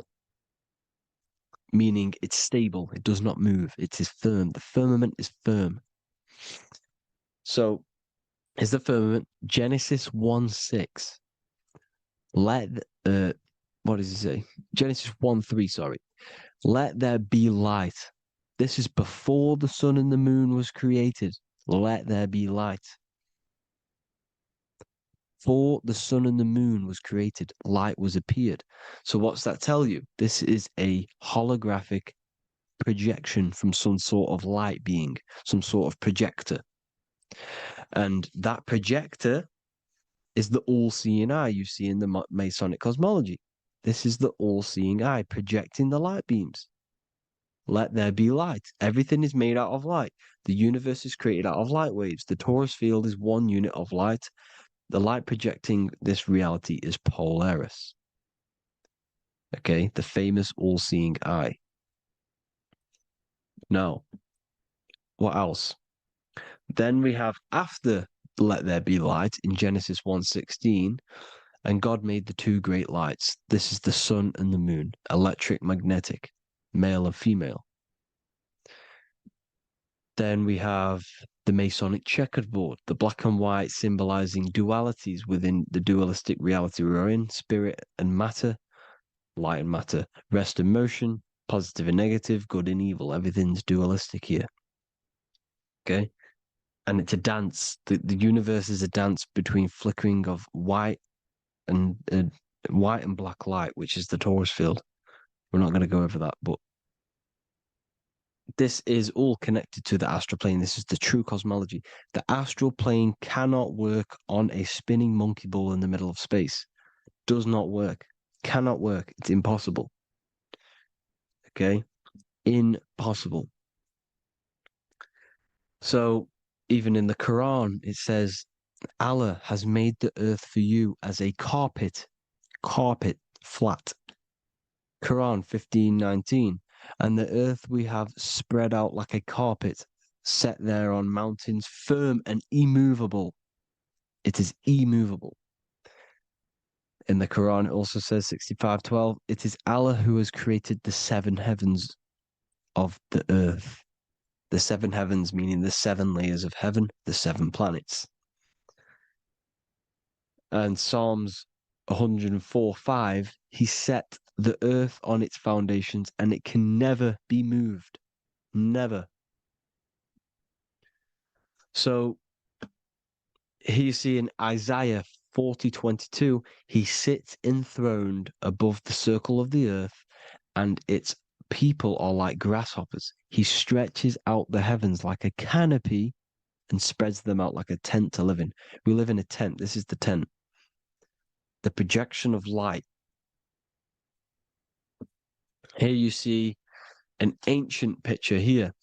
meaning it's stable, it does not move, it is firm. The firmament is firm. So, is the firmament Genesis 1:6. What does he say? Genesis 1:3, sorry. Let there be light. This is before the sun and the moon was created. Let there be light. Before the sun and the moon was created, light was appeared. So what's that tell you? This is a holographic projection from some sort of light being, some sort of projector. And that projector is the all-seeing eye you see in the Masonic cosmology. This is the all-seeing eye projecting the light beams. Let there be light. Everything is made out of light. The universe is created out of light waves. The torus field is one unit of light. The light projecting this reality is Polaris. Okay, the famous all-seeing eye. Now, what else? Then we have after let there be light in Genesis 1:16, and God made the 2 great lights. This is the sun and the moon, electric, magnetic, male and female. Then we have the Masonic checkerboard, the black and white symbolizing dualities within the dualistic reality we're in, spirit and matter, light and matter, rest and motion, positive and negative, good and evil. Everything's dualistic here. Okay? And it's a dance. The universe is a dance between flickering of white and black light, which is the torus field. We're not going to go over that, but this is all connected to the astral plane. This is the true cosmology. The astral plane cannot work on a spinning monkey ball in the middle of space. Does not work. Cannot work. It's impossible. Okay? Impossible. So, even in the Quran, it says, Allah has made the earth for you as a carpet, flat. Quran 15:19. And the earth we have spread out like a carpet, set there on mountains, firm and immovable. It is immovable. In the Quran, it also says 65:12, it is Allah who has created the 7 heavens of the earth. The 7 heavens, meaning the 7 layers of heaven, the 7 planets. And Psalms 104:5, he set the earth on its foundations and it can never be moved. Never. So here you see in Isaiah 40:22, he sits enthroned above the circle of the earth and its people are like grasshoppers. He stretches out the heavens like a canopy and spreads them out like a tent to live in. We live in a tent. This is the tent. The projection of light. Here you see an ancient picture here.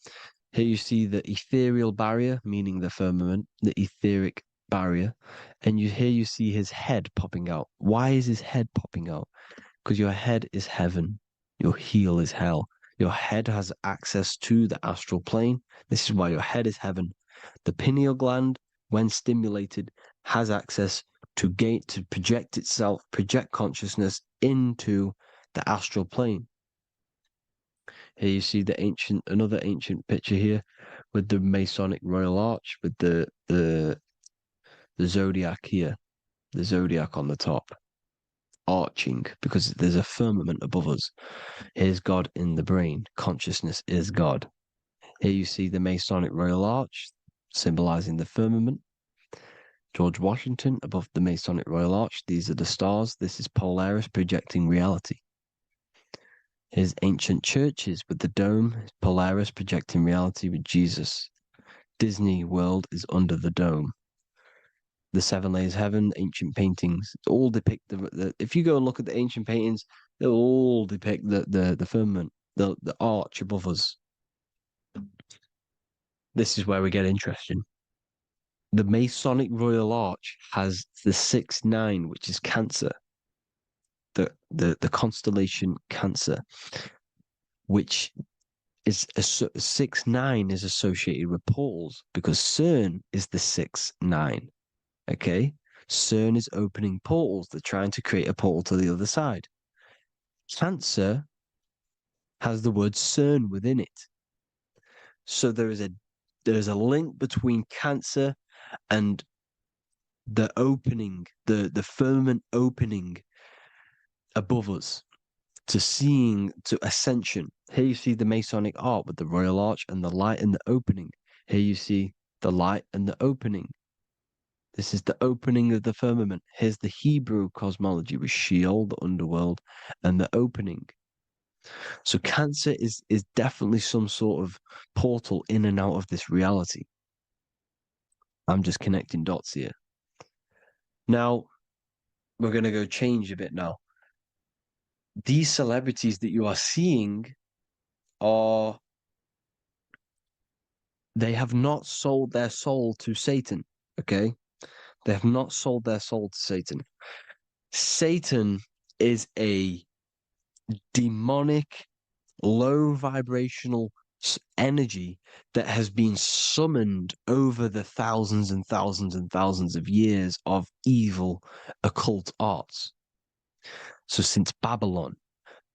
Here you see the ethereal barrier, meaning the firmament, the etheric barrier. And here you see his head popping out. Why is his head popping out? Because your head is heaven. Your heel is hell. Your head has access to the astral plane. This is why your head is heaven. The pineal gland, when stimulated, has access to project itself, project consciousness into the astral plane. Here you see another ancient picture here with the Masonic Royal Arch with the zodiac here, the zodiac on the top, arching because there's a firmament above us. Here's God in the brain. Consciousness is God. Here you see the Masonic Royal Arch symbolizing the firmament. George Washington above the Masonic Royal Arch. These are the stars. This is Polaris projecting reality. Here's ancient churches with the dome. Polaris projecting reality with Jesus. Disney World is under the dome. The Seven Layers of Heaven, ancient paintings, all depict if you go and look at the ancient paintings, they'll all depict the firmament, the arch above us. This is where we get interesting. The Masonic Royal Arch has the 6-9, which is Cancer. The constellation Cancer, which is 6-9 is associated with portals because CERN is the 6-9. Okay, CERN is opening portals. They're trying to create a portal to the other side. Cancer has the word CERN within it, so there's a link between Cancer and the opening, the firmament opening above us to ascension. Here you see the Masonic Arch with the Royal Arch and the light and the opening. Here you see the light and the opening. This is the opening of the firmament. Here's the Hebrew cosmology with Sheol, the underworld, and the opening. So Cancer is definitely some sort of portal in and out of this reality. I'm just connecting dots here. Now, we're going to go change a bit now. These celebrities that you are seeing they have not sold their soul to Satan, okay? They have not sold their soul to Satan. Satan is a demonic, low vibrational energy that has been summoned over the thousands and thousands and thousands of years of evil occult arts. So since Babylon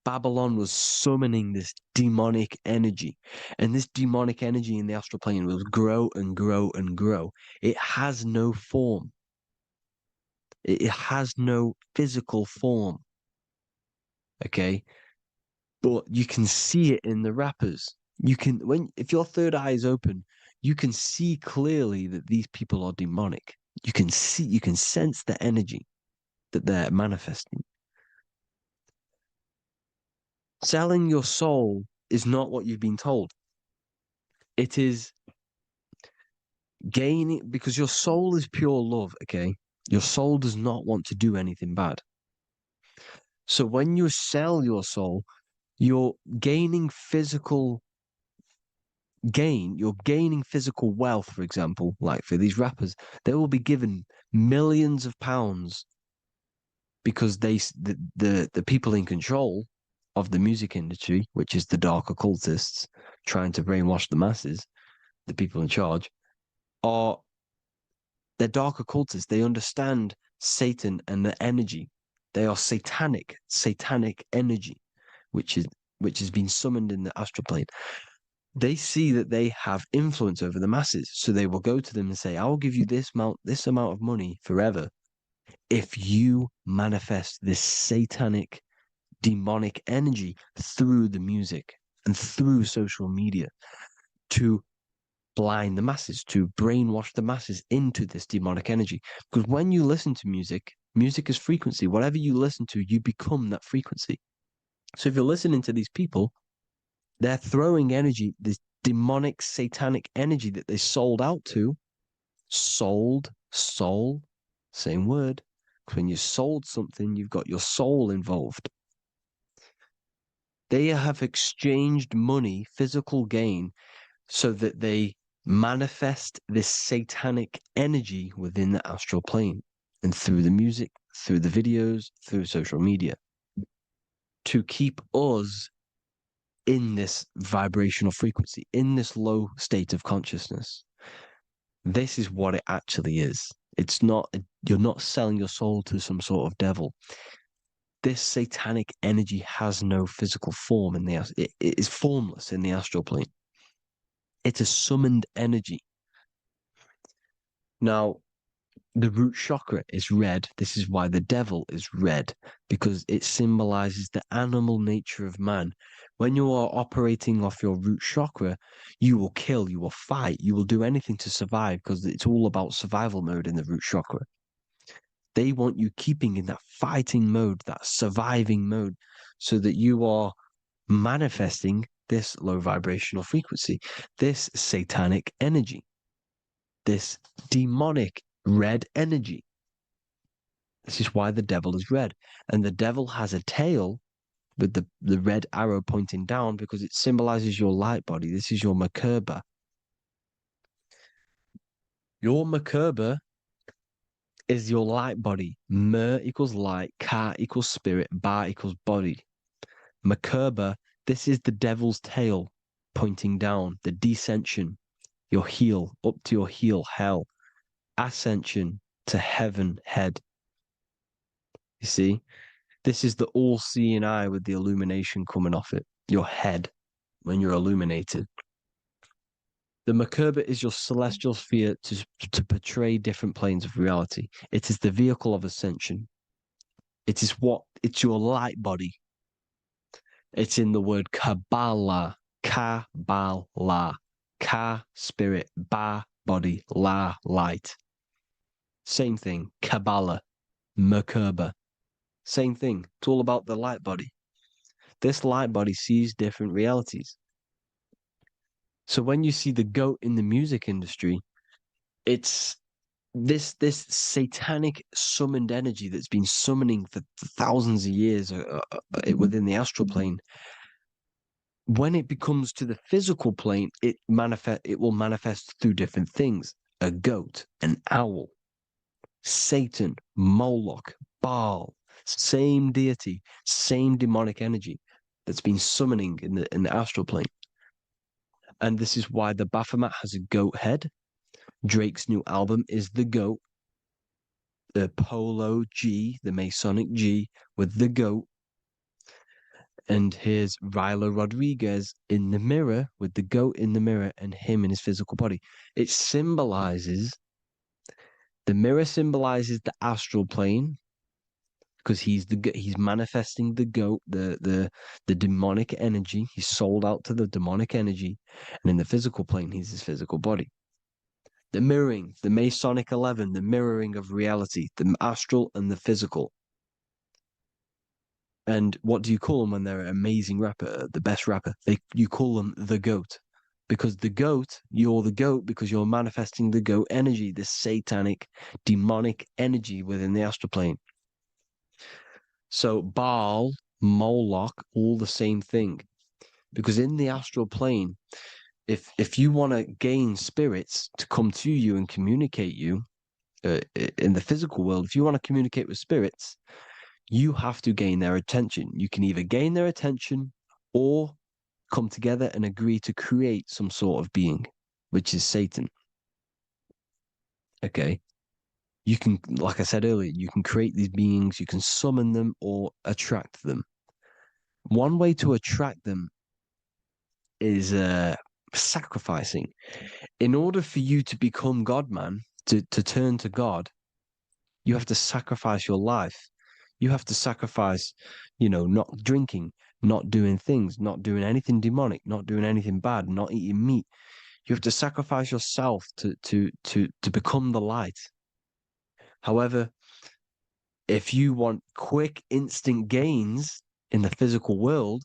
was summoning this demonic energy, and this demonic energy in the astral plane will grow and grow and grow. It has no form. It has no physical form. Okay? But you can see it in the rappers. If your third eye is open, you can see clearly that these people are demonic. You can sense the energy that they're manifesting. Selling your soul is not what you've been told. It is gaining, because your soul is pure love, okay? Your soul does not want to do anything bad. So when you sell your soul, you're gaining physical gain. You're gaining physical wealth, for example, like for these rappers, they will be given millions of pounds because the people in control of the music industry, which is the dark occultists trying to brainwash the masses, the people in charge, they're dark occultists. They understand Satan and the energy. They are satanic energy, which has been summoned in the astral plane. They see that they have influence over the masses, so they will go to them and say, "I will give you this amount of money forever if you manifest this satanic, demonic energy through the music and through social media to blind the masses, to brainwash the masses into this demonic energy." Because when you listen to music is frequency. Whatever you listen to, you become that frequency. So if you're listening to these people, they're throwing energy, this demonic, satanic energy that they sold out to. Soul, same word. When you sold something, you've got your soul involved. They have exchanged money, physical gain, so that they manifest this satanic energy within the astral plane and through the music, through the videos, through social media to keep us in this vibrational frequency, in this low state of consciousness. This is what it actually is. It's not, you're not selling your soul to some sort of devil. This satanic energy has no physical form it is formless in the astral plane. It's a summoned energy. Now, the root chakra is red. This is why the devil is red, because it symbolizes the animal nature of man. When you are operating off your root chakra, you will kill, you will fight, you will do anything to survive, because it's all about survival mode in the root chakra. They want you keeping in that fighting mode, that surviving mode, so that you are manifesting this low vibrational frequency, this satanic energy, this demonic red energy. This is why the devil is red. And the devil has a tail with the red arrow pointing down, because it symbolizes your light body. This is your Merkaba. Your Merkaba is your light body. Mer equals light, Ka equals spirit, Ba equals body. Merkaba, this is the devil's tail pointing down, the descension, your heel, up to your heel, hell. Ascension to heaven, head. You see? This is the all-seeing eye with the illumination coming off it, your head, when you're illuminated. The Merkaba is your celestial sphere to portray different planes of reality. It is the vehicle of ascension. It's your light body. It's in the word Kabbalah, Kabbalah, Ka, spirit, Ba, body, La, light. Same thing, Kabbalah, Merkaba. Same thing. It's all about the light body. This light body sees different realities. So when you see the goat in the music industry, it's this satanic summoned energy that's been summoning for thousands of years within the astral plane. When it becomes to the physical plane, it will manifest through different things. A goat, an owl, Satan, Moloch, Baal, same deity, same demonic energy that's been summoning in the astral plane. And this is why the Baphomet has a goat head. Drake's new album is the goat. The Polo G, the Masonic G, with the goat. And here's Ryla Rodriguez in the mirror with the goat in the mirror and him in his physical body. It symbolizes, the mirror symbolizes the astral plane, because he's manifesting the goat, the demonic energy. He's sold out to the demonic energy, and in the physical plane, he's his physical body. The mirroring, the Masonic 11, the mirroring of reality, the astral and the physical. And what do you call them when they're an amazing rapper, the best rapper? You call them the goat, because you're the goat because you're manifesting the goat energy, this satanic, demonic energy within the astral plane. So Baal, Moloch, all the same thing. Because in the astral plane, if you want to gain spirits to come to you and communicate you in the physical world, if you want to communicate with spirits, you have to gain their attention. You can either gain their attention or come together and agree to create some sort of being, which is Satan. Okay. You can, like I said earlier, you can create these beings, you can summon them or attract them. One way to attract them is sacrificing. In order for you to become God, man, to turn to God, you have to sacrifice your life. You have to sacrifice, not drinking, not doing things, not doing anything demonic, not doing anything bad, not eating meat. You have to sacrifice yourself to become the light. However, if you want quick, instant gains in the physical world,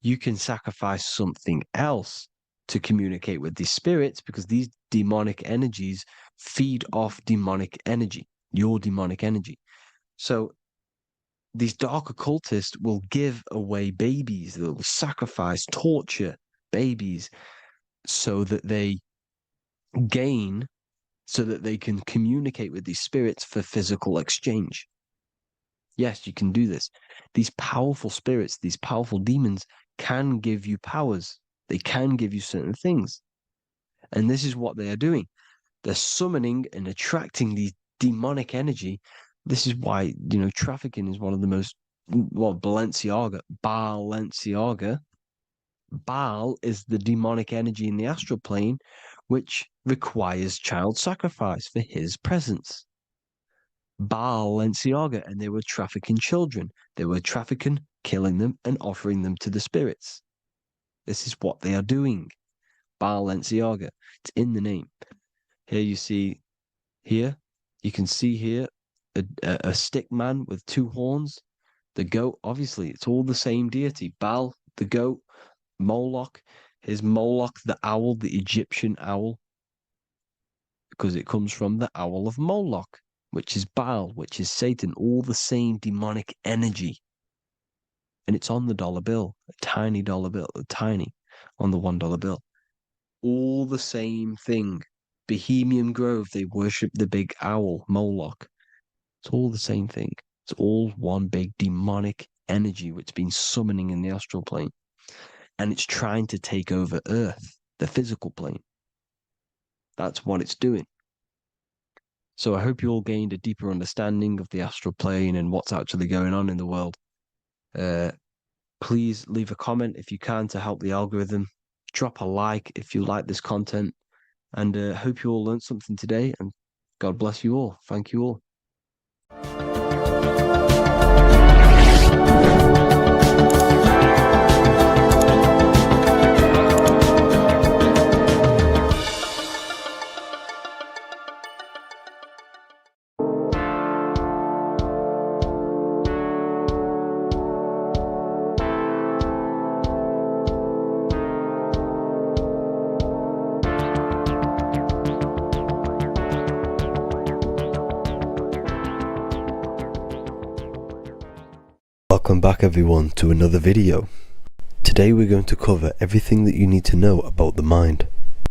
you can sacrifice something else to communicate with these spirits, because these demonic energies feed off demonic energy, your demonic energy. So these dark occultists will give away babies, they'll sacrifice, torture babies so that they gain, so that they can communicate with these spirits for physical exchange. Yes, you can do this. These powerful spirits, these powerful demons can give you powers. They can give you certain things. And this is what they are doing. They're summoning and attracting these demonic energy. This is why, trafficking is one of the most, Balenciaga. Baal is the demonic energy in the astral plane, which requires child sacrifice for his presence. Balenciaga, and they were trafficking children. They were trafficking, killing them, and offering them to the spirits. This is what they are doing. Balenciaga. It's in the name. Here you see, you can see here a stick man with two horns. The goat, obviously, it's all the same deity. Baal, the goat. Moloch, is Moloch the owl, the Egyptian owl, because it comes from the owl of Moloch, which is Baal, which is Satan, all the same demonic energy. And it's on the dollar bill, a tiny dollar bill, tiny, on the $1 bill. All the same thing. Bohemian Grove, they worship the big owl, Moloch. It's all the same thing. It's all one big demonic energy which has been summoning in the astral plane. And it's trying to take over Earth, the physical plane. That's what it's doing. So I hope you all gained a deeper understanding of the astral plane and what's actually going on in the world. Please leave a comment if you can to help the algorithm. Drop a like if you like this content. And hope you all learned something today. And God bless you all. Thank you all. Welcome back everyone to another video. Today we're going to cover everything that you need to know about the mind,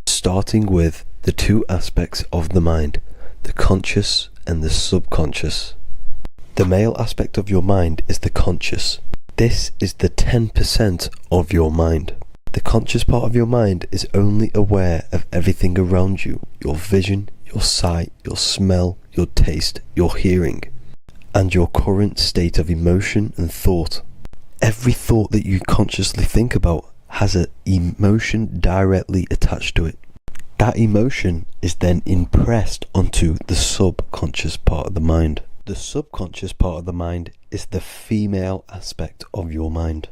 starting with the two aspects of the mind, the conscious and the subconscious. The male aspect of your mind is the conscious. This is the 10% of your mind. The conscious part of your mind is only aware of everything around you, your vision, your sight, your smell, your taste, your hearing, and your current state of emotion and thought. Every thought that you consciously think about has an emotion directly attached to it. That emotion is then impressed onto the subconscious part of the mind. The subconscious part of the mind is the female aspect of your mind.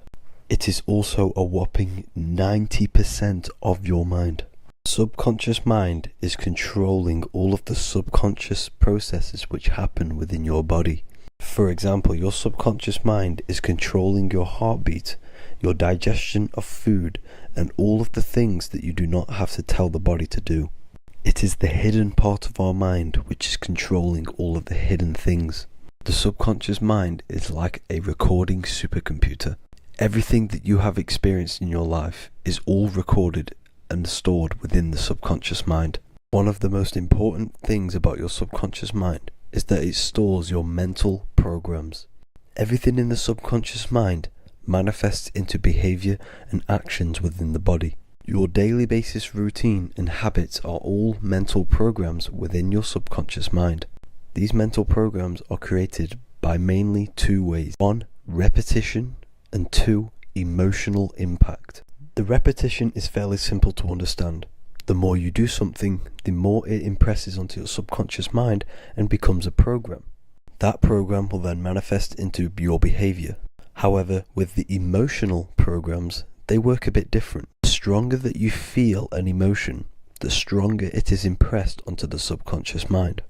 It is also a whopping 90% of your mind. Subconscious mind is controlling all of the subconscious processes which happen within your body. For example, your subconscious mind is controlling your heartbeat, your digestion of food, and all of the things that you do not have to tell the body to do. It is the hidden part of our mind which is controlling all of the hidden things. The subconscious mind is like a recording supercomputer. Everything that you have experienced in your life is all recorded and stored within the subconscious mind. One of the most important things about your subconscious mind is that it stores your mental programs. Everything in the subconscious mind manifests into behavior and actions within the body. Your daily basis routine and habits are all mental programs within your subconscious mind. These mental programs are created by mainly two ways. 1, repetition, and 2, emotional impact. The repetition is fairly simple to understand. The more you do something, the more it impresses onto your subconscious mind and becomes a program. That program will then manifest into your behavior. However, with the emotional programs, they work a bit different. The stronger that you feel an emotion, the stronger it is impressed onto the subconscious mind.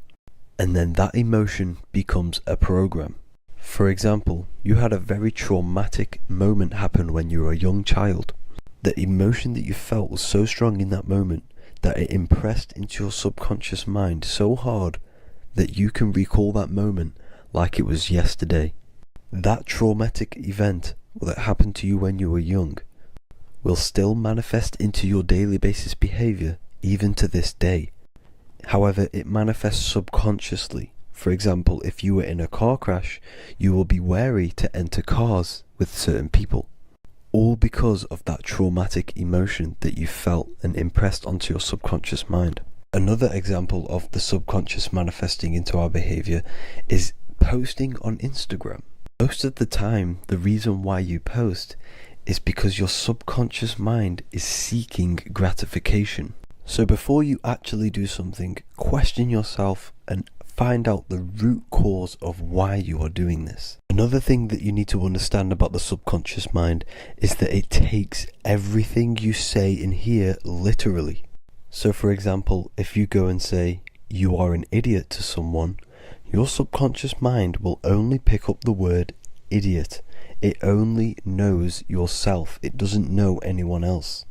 And then that emotion becomes a program. For example, you had a very traumatic moment happen when you were a young child. The emotion that you felt was so strong in that moment that it impressed into your subconscious mind so hard that you can recall that moment like it was yesterday. That traumatic event that happened to you when you were young will still manifest into your daily basis behavior even to this day. However, it manifests subconsciously. For example, if you were in a car crash, you will be wary to enter cars with certain people. All because of that traumatic emotion that you felt and impressed onto your subconscious mind. Another example of the subconscious manifesting into our behavior is posting on Instagram. Most of the time, the reason why you post is because your subconscious mind is seeking gratification. So before you actually do something, question yourself and find out the root cause of why you are doing this. Another thing that you need to understand about the subconscious mind is that it takes everything you say and hear literally. So for example, if you go and say, "You are an idiot" to someone, your subconscious mind will only pick up the word idiot. It only knows yourself. It doesn't know anyone else.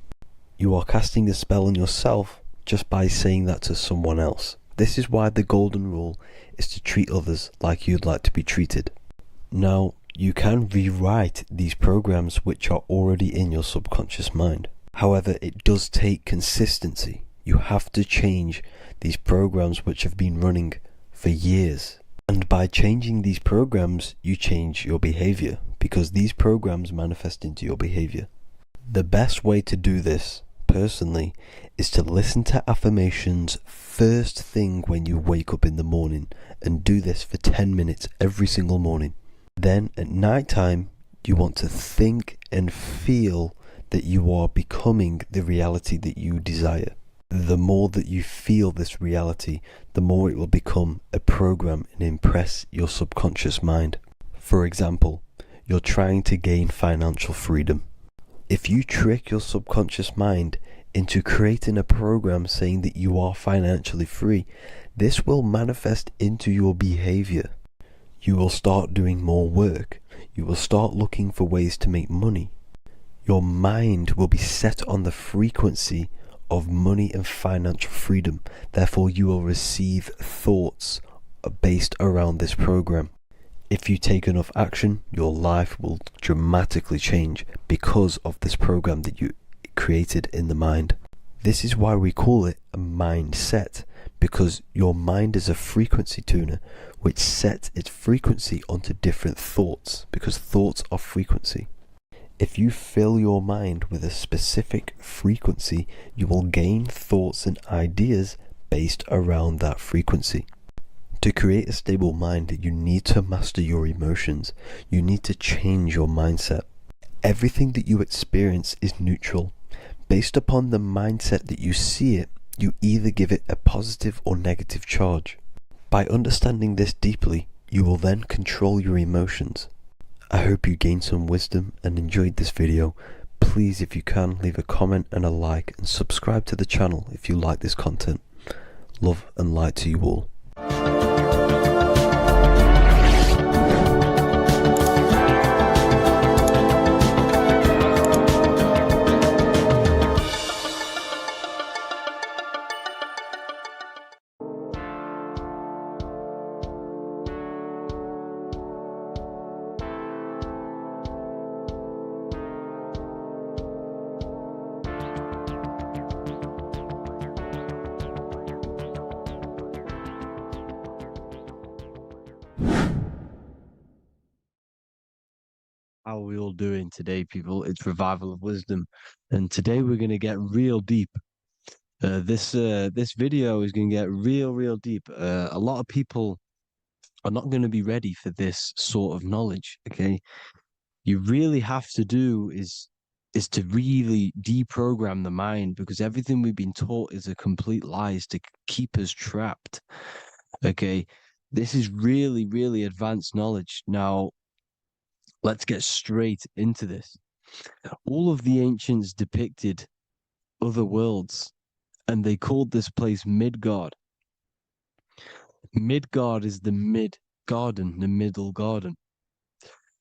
You are casting a spell on yourself just by saying that to someone else. This is why the golden rule is to treat others like you'd like to be treated. Now, you can rewrite these programs which are already in your subconscious mind. However, it does take consistency. You have to change these programs which have been running for years. And by changing these programs, you change your behavior, because these programs manifest into your behavior. The best way to do this, personally, is to listen to affirmations first thing when you wake up in the morning, and do this for 10 minutes every single morning. Then at night time, you want to think and feel that you are becoming the reality that you desire. The more that you feel this reality, the more it will become a program and impress your subconscious mind. For example, you're trying to gain financial freedom. If you trick your subconscious mind into creating a program saying that you are financially free, this will manifest into your behavior. You will start doing more work. You will start looking for ways to make money. Your mind will be set on the frequency of money and financial freedom. Therefore, you will receive thoughts based around this program. If you take enough action, your life will dramatically change because of this program that you created in the mind. This is why we call it a mindset, because your mind is a frequency tuner which sets its frequency onto different thoughts, because thoughts are frequency. If you fill your mind with a specific frequency, you will gain thoughts and ideas based around that frequency. To create a stable mind, you need to master your emotions. You need to change your mindset. Everything that you experience is neutral. Based upon the mindset that you see it, you either give it a positive or negative charge. By understanding this deeply, you will then control your emotions. I hope you gained some wisdom and enjoyed this video. Please, if you can, leave a comment and a like, and subscribe to the channel if you like this content. Love and light to you all. How are we all doing today, people? It's Revival of Wisdom, and today we're going to get real deep. This video is going to get real deep. A lot of people are not going to be ready for this sort of knowledge. Okay, you really have to do is to really deprogram the mind, because everything we've been taught is a complete lies to keep us trapped. Okay, this is really advanced knowledge. Now, let's get straight into this. All of the ancients depicted other worlds, and they called this place Midgard. Midgard is the mid garden, the middle garden.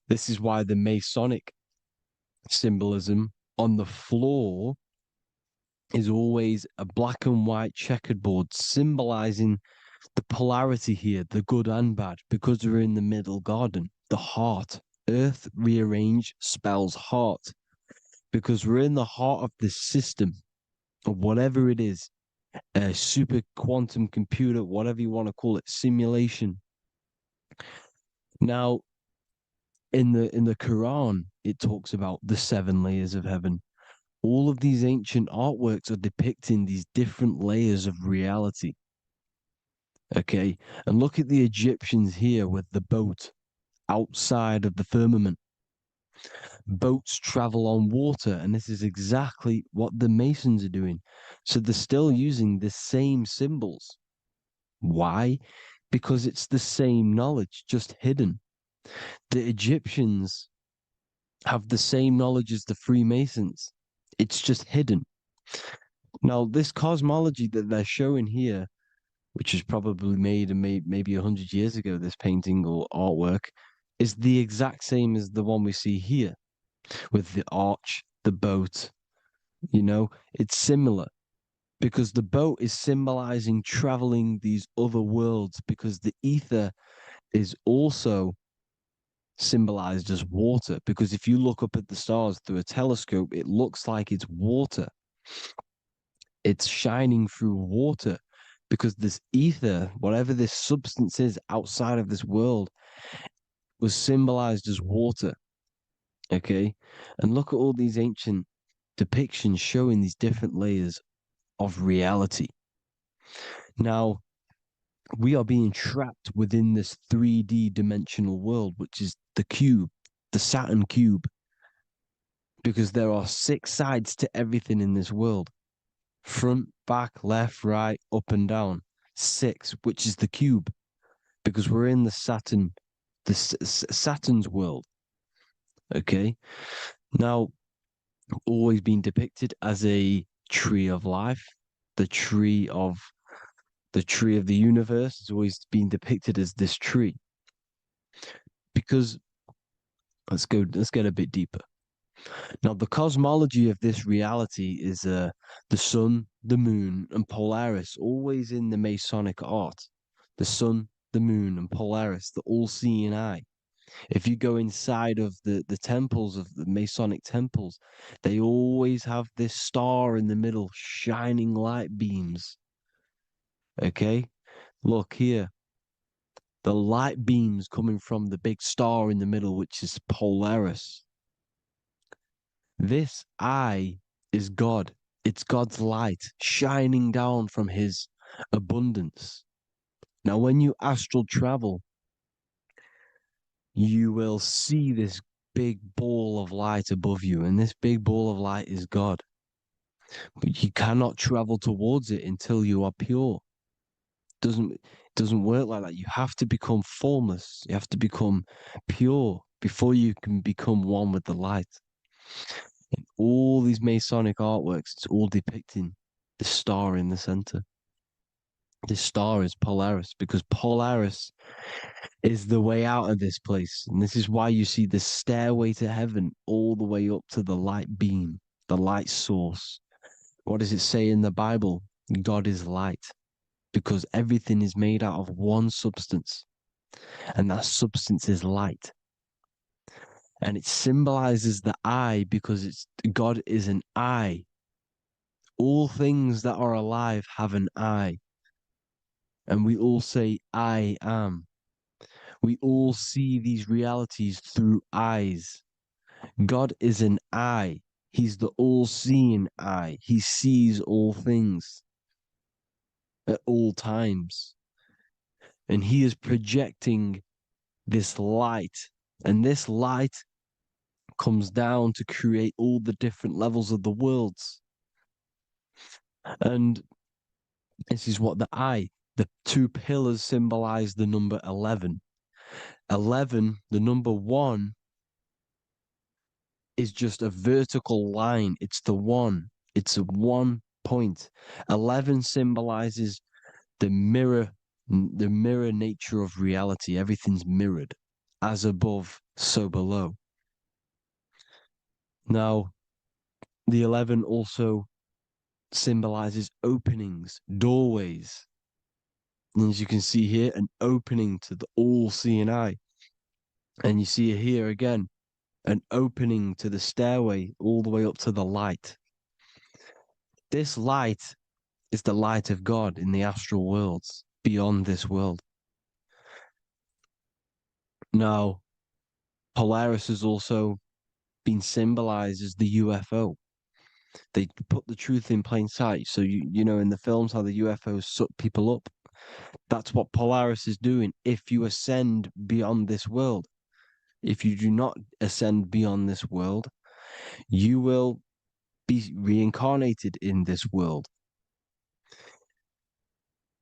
This is why the Masonic symbolism on the floor is always a black and white checkered board, symbolizing the polarity here, the good and bad, because we're in the middle garden, the heart. Earth rearranged spells heart, because we're in the heart of this system, of whatever it is, a super quantum computer, whatever you want to call it, simulation. Now, in the Quran, it talks about the 7 layers of heaven. All of these ancient artworks are depicting these different layers of reality. Okay, and look at the Egyptians here with the boat outside of the firmament. Boats travel on water, and this is exactly what the Masons are doing. So they're still using the same symbols. Why? Because it's the same knowledge, just hidden. The Egyptians have the same knowledge as the Freemasons. It's just hidden. Now, this cosmology that they're showing here, which was probably made maybe 100 years ago, this painting or artwork, is the exact same as the one we see here with the arch, the boat. It's similar because the boat is symbolizing traveling these other worlds, because the ether is also symbolized as water. Because if you look up at the stars through a telescope, it looks like it's water. It's shining through water because this ether, whatever this substance is outside of this world, was symbolized as water. Okay. And look at all these ancient depictions showing these different layers of reality. Now, we are being trapped within this 3D dimensional world, which is the cube, the Saturn cube, because there are 6 sides to everything in this world: front, back, left, right, up, and down. 6, which is the cube, because we're in the Saturn's world. Okay. Now, always been depicted as a tree of life, the tree of the universe has always been depicted as this tree. Because let's get a bit deeper. Now, the cosmology of this reality is the sun, the moon, and Polaris, always in the Masonic art. The sun, the moon, and Polaris, the all-seeing eye. If you go inside of the temples, of the Masonic temples, they always have this star in the middle, shining light beams. Okay? Look here. The light beams coming from the big star in the middle, which is Polaris. This eye is God. It's God's light shining down from his abundance. Now, when you astral travel, you will see this big ball of light above you, and this big ball of light is God. But you cannot travel towards it until you are pure. It doesn't work like that. You have to become formless. You have to become pure before you can become one with the light. In all these Masonic artworks, it's all depicting the star in the center. This star is Polaris, because Polaris is the way out of this place. And this is why you see the stairway to heaven all the way up to the light beam, the light source. What does it say in the Bible? God is light, because everything is made out of one substance, and that substance is light. And it symbolizes the eye because God is an eye. All things that are alive have an eye. And we all say, I am. We all see these realities through eyes. God is an eye. He's the all-seeing eye. He sees all things at all times. And he is projecting this light. And this light comes down to create all the different levels of the worlds. And this is what the 2 pillars symbolize the number 11. 11, the number 1, is just a vertical line. It's the 1. It's a 1 point. 11 symbolizes the mirror nature of reality. Everything's mirrored. As above, so below. Now, the 11 also symbolizes openings, doorways. And as you can see here, an opening to the all-seeing eye. And you see here again, an opening to the stairway all the way up to the light. This light is the light of God in the astral worlds, beyond this world. Now, Polaris has also been symbolized as the UFO. They put the truth in plain sight. So you know in the films how the UFOs suck people up. That's what Polaris is doing. If you ascend beyond this world, if you do not ascend beyond this world, you will be reincarnated in this world.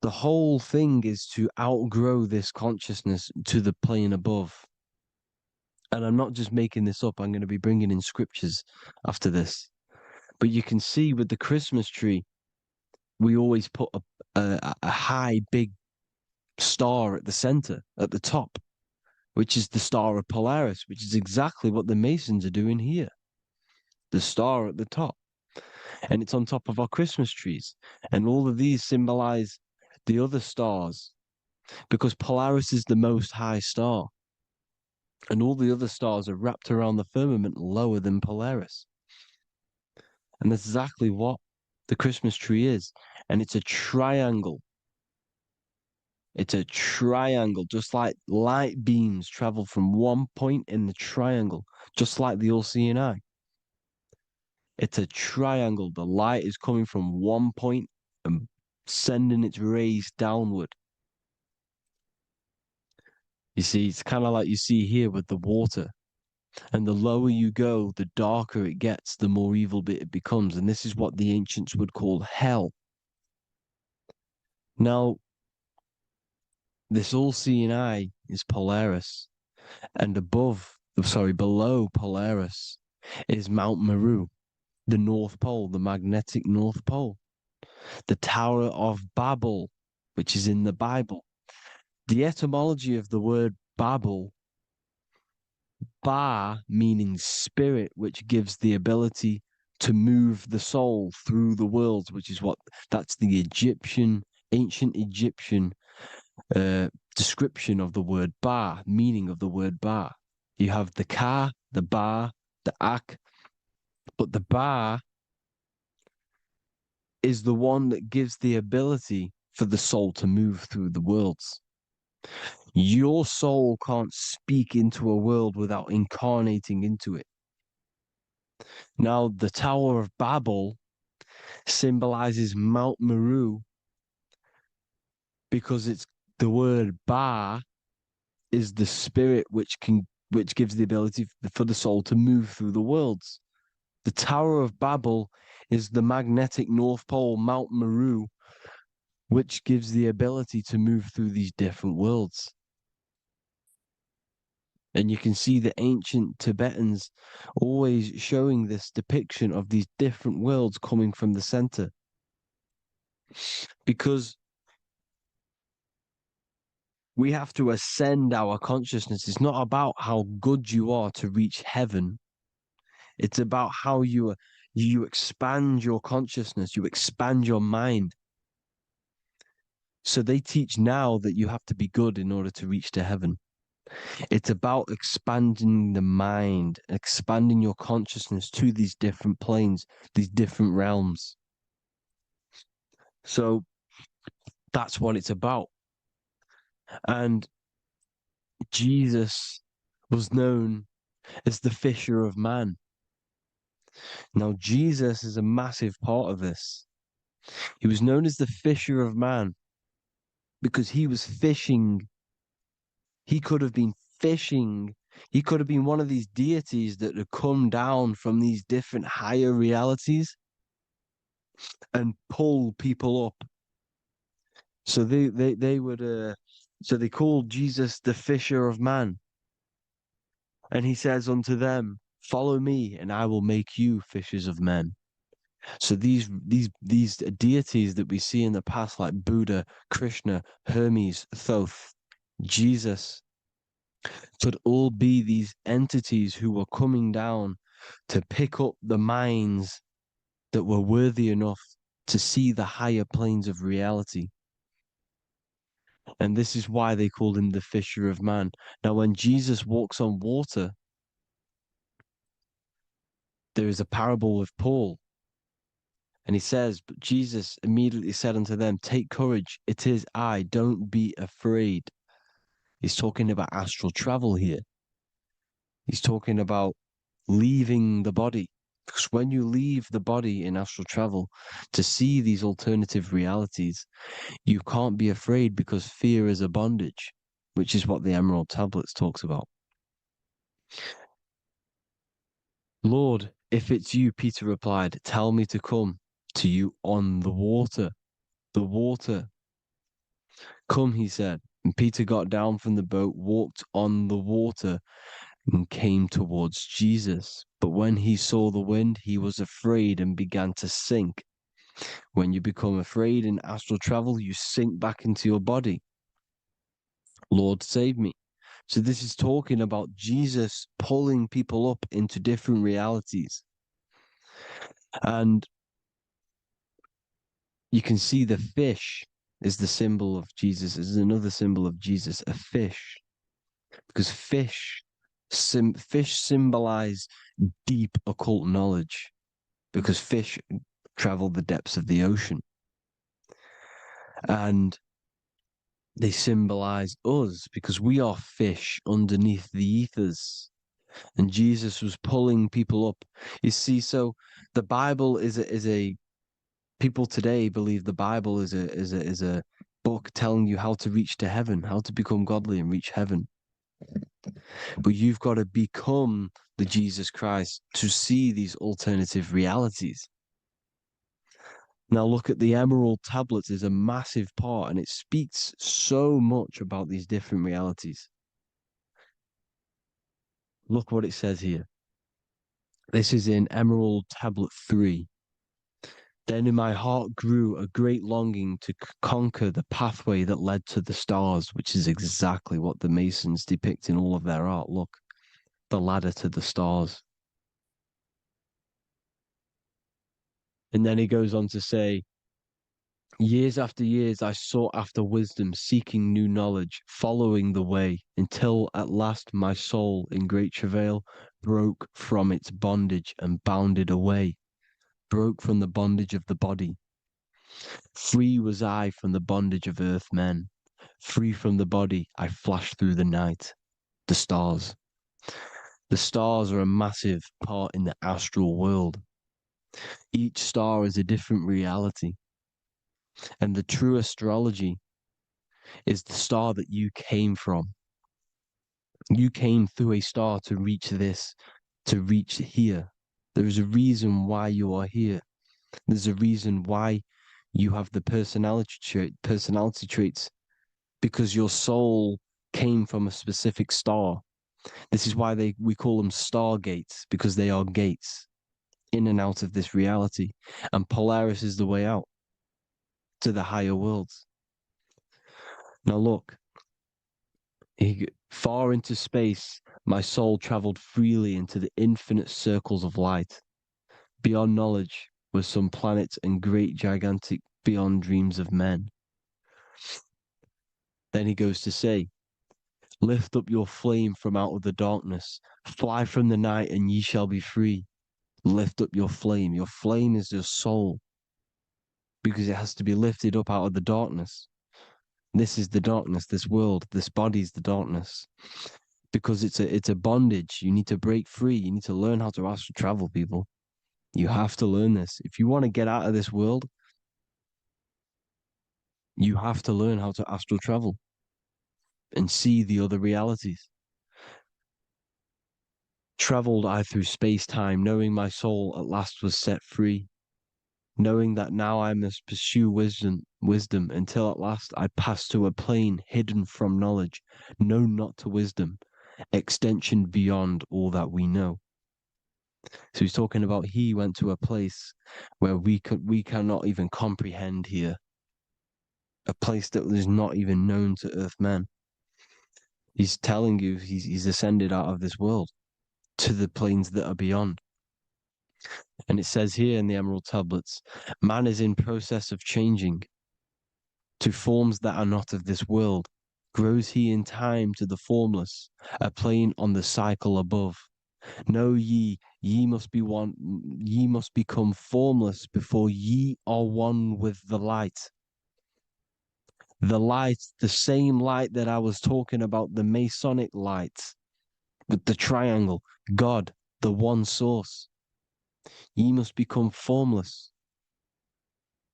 The whole thing is to outgrow this consciousness to the plane above. And I'm not just making this up. I'm going to be bringing in scriptures after this. But you can see with the Christmas tree, we always put a high, big star at the center, at the top, which is the star of Polaris, which is exactly what the Masons are doing here. The star at the top. And it's on top of our Christmas trees. And all of these symbolize the other stars because Polaris is the most high star. And all the other stars are wrapped around the firmament lower than Polaris. And that's exactly what the Christmas tree is. And it's a triangle. It's a triangle, just like light beams travel from one point in the triangle, just like the all-seeing eye. It's a triangle. The light is coming from one point and sending its rays downward. You see, it's kind of like you see here with the water. And the lower you go, the darker it gets, the more evil it becomes. And this is what the ancients would call hell. Now, this all-seeing eye is Polaris. And below Polaris is Mount Meru, the North Pole, the magnetic North Pole. The Tower of Babel, which is in the Bible. The etymology of the word Babel, Ba meaning spirit, which gives the ability to move the soul through the worlds, which is that's the ancient Egyptian description of the word Ba, meaning of the word Ba. You have the Ka, the Ba, the Ak, but the Ba is the one that gives the ability for the soul to move through the worlds. Your soul can't speak into a world without incarnating into it. Now, the Tower of Babel symbolizes Mount Meru because it's the word Ba is the spirit which gives the ability for the soul to move through the worlds. The Tower of Babel is the magnetic North Pole, Mount Meru, which gives the ability to move through these different worlds. And you can see the ancient Tibetans always showing this depiction of these different worlds coming from the center. Because we have to ascend our consciousness. It's not about how good you are to reach heaven. It's about how you expand your consciousness, you expand your mind. So they teach now that you have to be good in order to reach to heaven. It's about expanding the mind, expanding your consciousness to these different planes, these different realms. So that's what it's about. And Jesus was known as the fisher of man. Now, Jesus is a massive part of this. He was known as the fisher of man because he was fishing. He could have been fishing. He could have been one of these deities that had come down from these different higher realities and pull people up. So they would so they called Jesus the fisher of man. And he says unto them, follow me and I will make you fishers of men. So these deities that we see in the past, like Buddha, Krishna, Hermes, Thoth, Jesus, could all be these entities who were coming down to pick up the minds that were worthy enough to see the higher planes of reality. And this is why they called him the fisher of man. Now, when Jesus walks on water, there is a parable with Paul. And he says, but Jesus immediately said unto them, take courage, it is I, don't be afraid. He's talking about astral travel here. He's talking about leaving the body. Because when you leave the body in astral travel to see these alternative realities, you can't be afraid because fear is a bondage, which is what the Emerald Tablets talks about. Lord, if it's you, Peter replied, tell me to come to you on the water. The water. Come, he said. And Peter got down from the boat, walked on the water, and came towards Jesus. But when he saw the wind, he was afraid and began to sink. When you become afraid in astral travel, you sink back into your body. Lord, save me. So this is talking about Jesus pulling people up into different realities. And you can see the fish is the symbol of Jesus. Is another symbol of Jesus, a fish. Because fish symbolize deep occult knowledge. Because fish travel the depths of the ocean. And they symbolize us because we are fish underneath the ethers. And Jesus was pulling people up. You see, so the Bible is a people today believe the Bible is a book telling you how to reach to heaven, how to become godly and reach heaven. But you've got to become the Jesus Christ to see these alternative realities. Now look at the Emerald Tablets is a massive part, and it speaks so much about these different realities. Look what it says here. This is in Emerald Tablet 3. Then in my heart grew a great longing to conquer the pathway that led to the stars, which is exactly what the Masons depict in all of their art. Look, the ladder to the stars. And then he goes on to say, years after years, I sought after wisdom, seeking new knowledge, following the way, until at last my soul, in great travail, broke from its bondage and bounded away, broke from the bondage of the body. Free was I from the bondage of earth men. Free from the body, I flashed through the night. The stars. The stars are a massive part in the astral world. Each star is a different reality. And the true astrology is the star that you came from. You came through a star to reach this, to reach here. There is a reason why you are here. There's a reason why you have the personality traits, because your soul came from a specific star. This is why we call them stargates, because they are gates in and out of this reality. And Polaris is the way out to the higher worlds. Now look, far into space, my soul traveled freely into the infinite circles of light. Beyond knowledge were some planets and great gigantic beyond dreams of men. Then he goes to say, lift up your flame from out of the darkness, fly from the night and ye shall be free. Lift up your flame. Your flame is your soul, because it has to be lifted up out of the darkness. This is the darkness, this world, this body is the darkness. Because it's a bondage. You need to break free. You need to learn how to astral travel, people. You have to learn this. If you want to get out of this world, you have to learn how to astral travel and see the other realities. Traveled I through space-time, knowing my soul at last was set free, knowing that now I must pursue wisdom until at last I pass to a plane hidden from knowledge, known not to wisdom, extension beyond all that we know. So he's talking about he went to a place where we cannot even comprehend here, a place that is not even known to earth men. He's telling you he's ascended out of this world to the planes that are beyond. And it says here in the Emerald Tablets, man is in process of changing to forms that are not of this world. Grows he in time to the formless, a plane on the cycle above. Know ye must be one, ye must become formless before ye are one with the light. The light, the same light that I was talking about, the Masonic light, with the triangle, God, the one source. Ye must become formless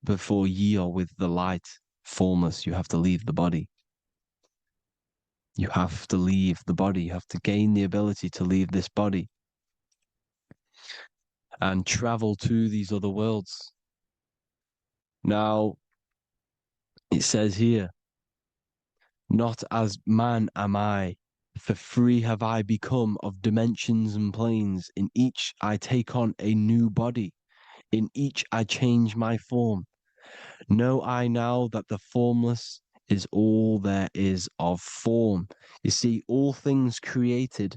before ye are with the light. Formless, you have to leave the body. You have to leave the body. You have to gain the ability to leave this body and travel to these other worlds. Now, it says here, not as man am I, for free have I become of dimensions and planes. In each I take on a new body. In each I change my form. Know I now that the formless is all there is of form. You see, all things created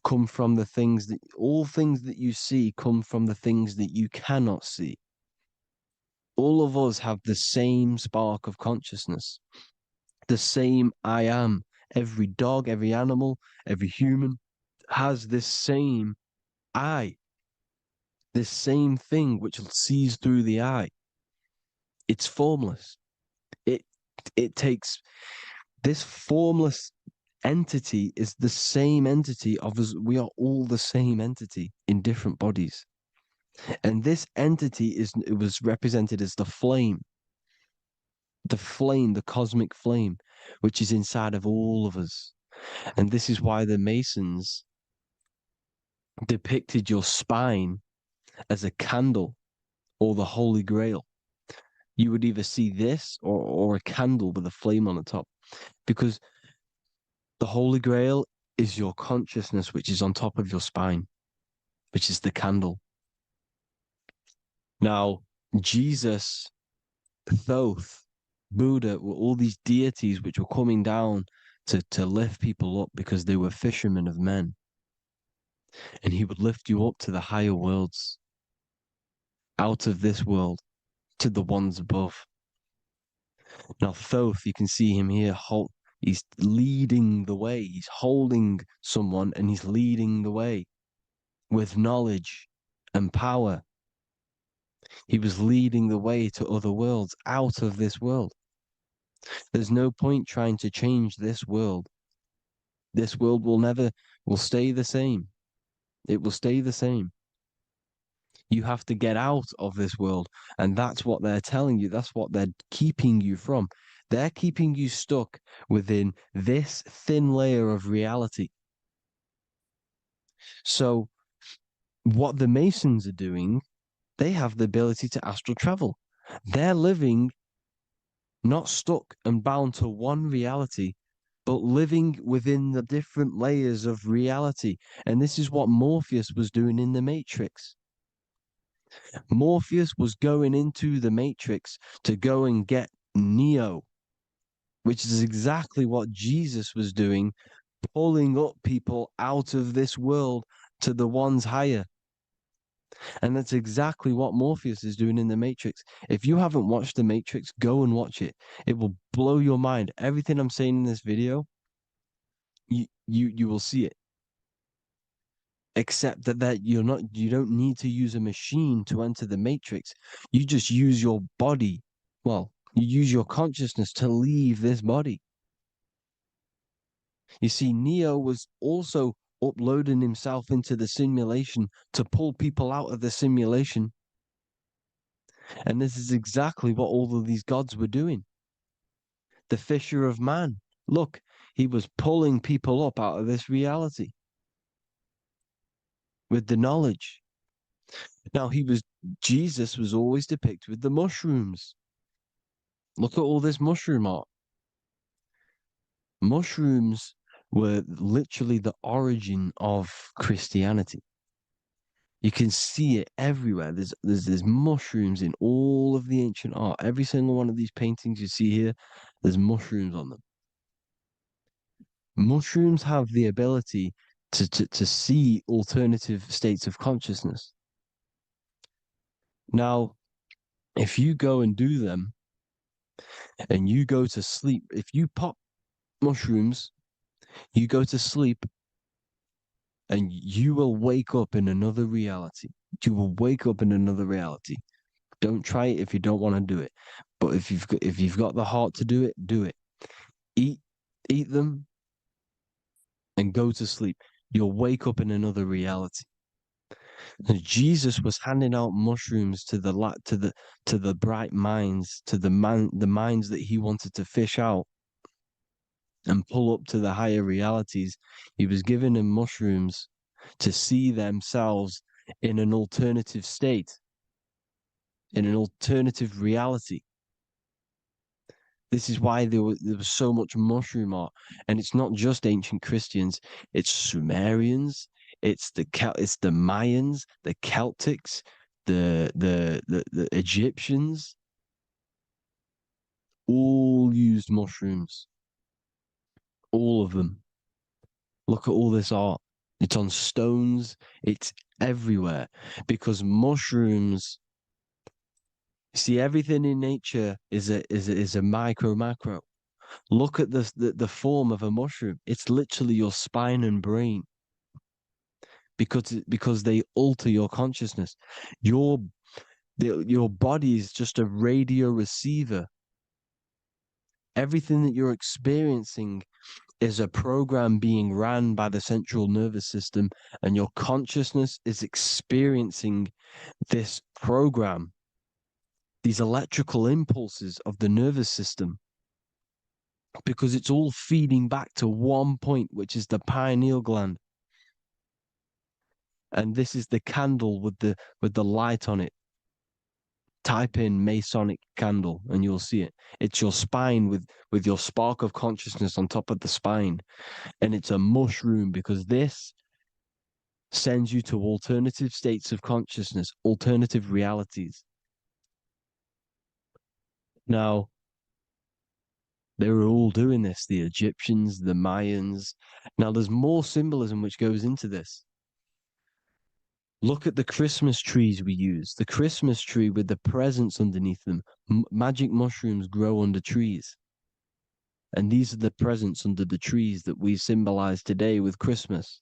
come from the things that, all things that you see come from the things that you cannot see. All of us have the same spark of consciousness, the same I am. Every dog, every animal, every human has this same I, this same thing which sees through the eye. It's formless. It takes this formless entity is the same entity of us. We are all the same entity in different bodies. And this entity it was represented as the flame, the cosmic flame, which is inside of all of us. And this is why the Masons depicted your spine as a candle or the Holy Grail. You would either see this or a candle with a flame on the top, because the Holy Grail is your consciousness, which is on top of your spine, which is the candle. Now, Jesus, Thoth, Buddha were all these deities which were coming down to lift people up because they were fishermen of men. And he would lift you up to the higher worlds, out of this world, to the ones above. Now, Thoth, you can see him here, he's leading the way. He's holding someone and he's leading the way with knowledge and power. He was leading the way to other worlds, out of this world. There's no point trying to change this world. This world will stay the same. It will stay the same. You have to get out of this world. And that's what they're telling you. That's what they're keeping you from. They're keeping you stuck within this thin layer of reality. So what the Masons are doing, they have the ability to astral travel. They're living not stuck and bound to one reality, but living within the different layers of reality. And this is what Morpheus was doing in the Matrix. Morpheus was going into the Matrix to go and get Neo, which is exactly what Jesus was doing, pulling up people out of this world to the ones higher. And that's exactly what Morpheus is doing in the Matrix. If you haven't watched the Matrix, go and watch it. It will blow your mind. Everything I'm saying in this video, you will see it. Except that you don't need to use a machine to enter the Matrix. You just use your body. Well, you use your consciousness to leave this body. You see, Neo was also uploading himself into the simulation to pull people out of the simulation. And this is exactly what all of these gods were doing. The fisher of man. Look, he was pulling people up out of this reality with the knowledge. Now, Jesus was always depicted with the mushrooms. Look at all this mushroom art. Mushrooms were literally the origin of Christianity. You can see it everywhere. There's mushrooms in all of the ancient art. Every single one of these paintings you see here, there's mushrooms on them. Mushrooms have the ability to see alternative states of consciousness. Now, if you go and do them and you go to sleep, if you pop mushrooms, you go to sleep and you will wake up in another reality. You will wake up in another reality. Don't try it if you don't want to do it. But if you've got the heart to do it, do it. Eat them and go to sleep. You'll wake up in another reality. And Jesus was handing out mushrooms to the bright minds, to the minds that he wanted to fish out and pull up to the higher realities. He was giving them mushrooms to see themselves in an alternative state, in an alternative reality. This is why there was so much mushroom art, and it's not just ancient Christians; it's Sumerians, it's the Mayans, the Celtics, the Egyptians, all used mushrooms, all of them. Look at all this art. It's on stones. It's everywhere because mushrooms. See, everything in nature is a micro macro. Look at the form of a mushroom. It's literally your spine and brain because they alter your consciousness. Your body is just a radio receiver. Everything that you're experiencing is a program being ran by the central nervous system, and your consciousness is experiencing this program, these electrical impulses of the nervous system, because it's all feeding back to one point, which is the pineal gland. And this is the candle with the light on it. Type in Masonic candle and you'll see it. It's your spine with your spark of consciousness on top of the spine. And it's a mushroom because this sends you to alternative states of consciousness, alternative realities. Now, they were all doing this, the Egyptians, the Mayans. Now, there's more symbolism which goes into this. Look at the Christmas trees we use. The Christmas tree with the presents underneath them. Magic mushrooms grow under trees. And these are the presents under the trees that we symbolize today with Christmas.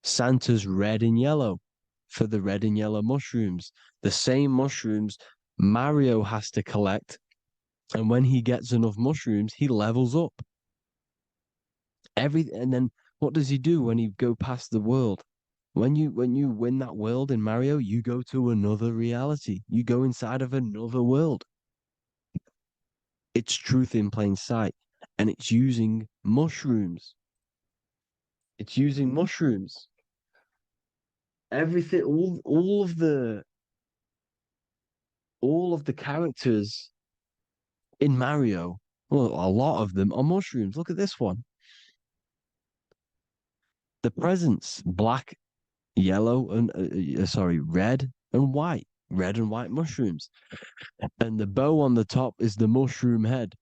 Santa's red and yellow for the red and yellow mushrooms. The same mushrooms Mario has to collect. And when he gets enough mushrooms, he levels up. And then what does he do when he go past the world? When you win that world in Mario, you go to another reality. You go inside of another world. It's truth in plain sight. And it's using mushrooms. It's using mushrooms. Everything, all of the characters in Mario, well, a lot of them are mushrooms. Look at this one. The presents, black, yellow, and red and white. Red and white mushrooms. And the bow on the top is the mushroom head.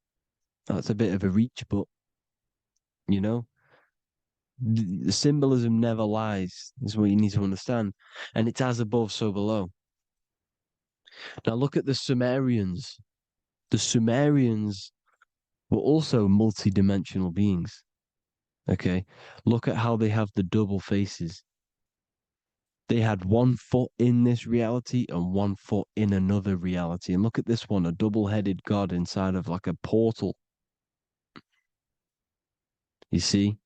That's a bit of a reach, but you know, the symbolism never lies. Is what you need to understand. And it's as above, so below. Now look at the Sumerians. The Sumerians were also multi-dimensional beings. Okay, look at how they have the double faces. They had 1 foot in this reality and 1 foot in another reality. And look at this one, a double-headed god inside of like a portal. You see?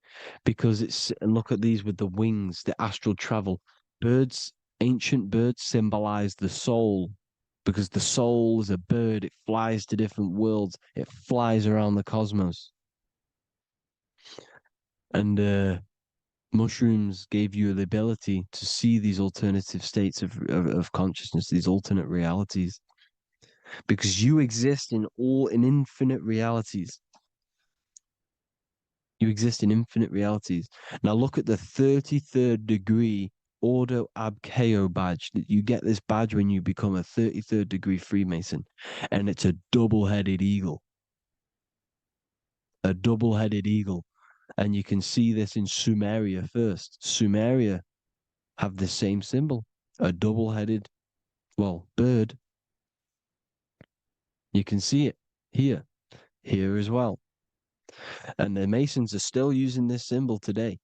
Because and look at these with the wings, the astral travel. Birds, ancient birds symbolize the soul. Because the soul is a bird, it flies to different worlds. It flies around the cosmos. And mushrooms gave you the ability to see these alternative states of consciousness, these alternate realities, because you exist in infinite realities. You exist in infinite realities. Now look at the 33rd degree Ordo Ab Chao badge. You get this badge when you become a 33rd degree Freemason, and it's a double-headed eagle. A double-headed eagle. And you can see this in Sumeria first. Sumeria have the same symbol, a double-headed, bird. You can see it here as well. And the Masons are still using this symbol today.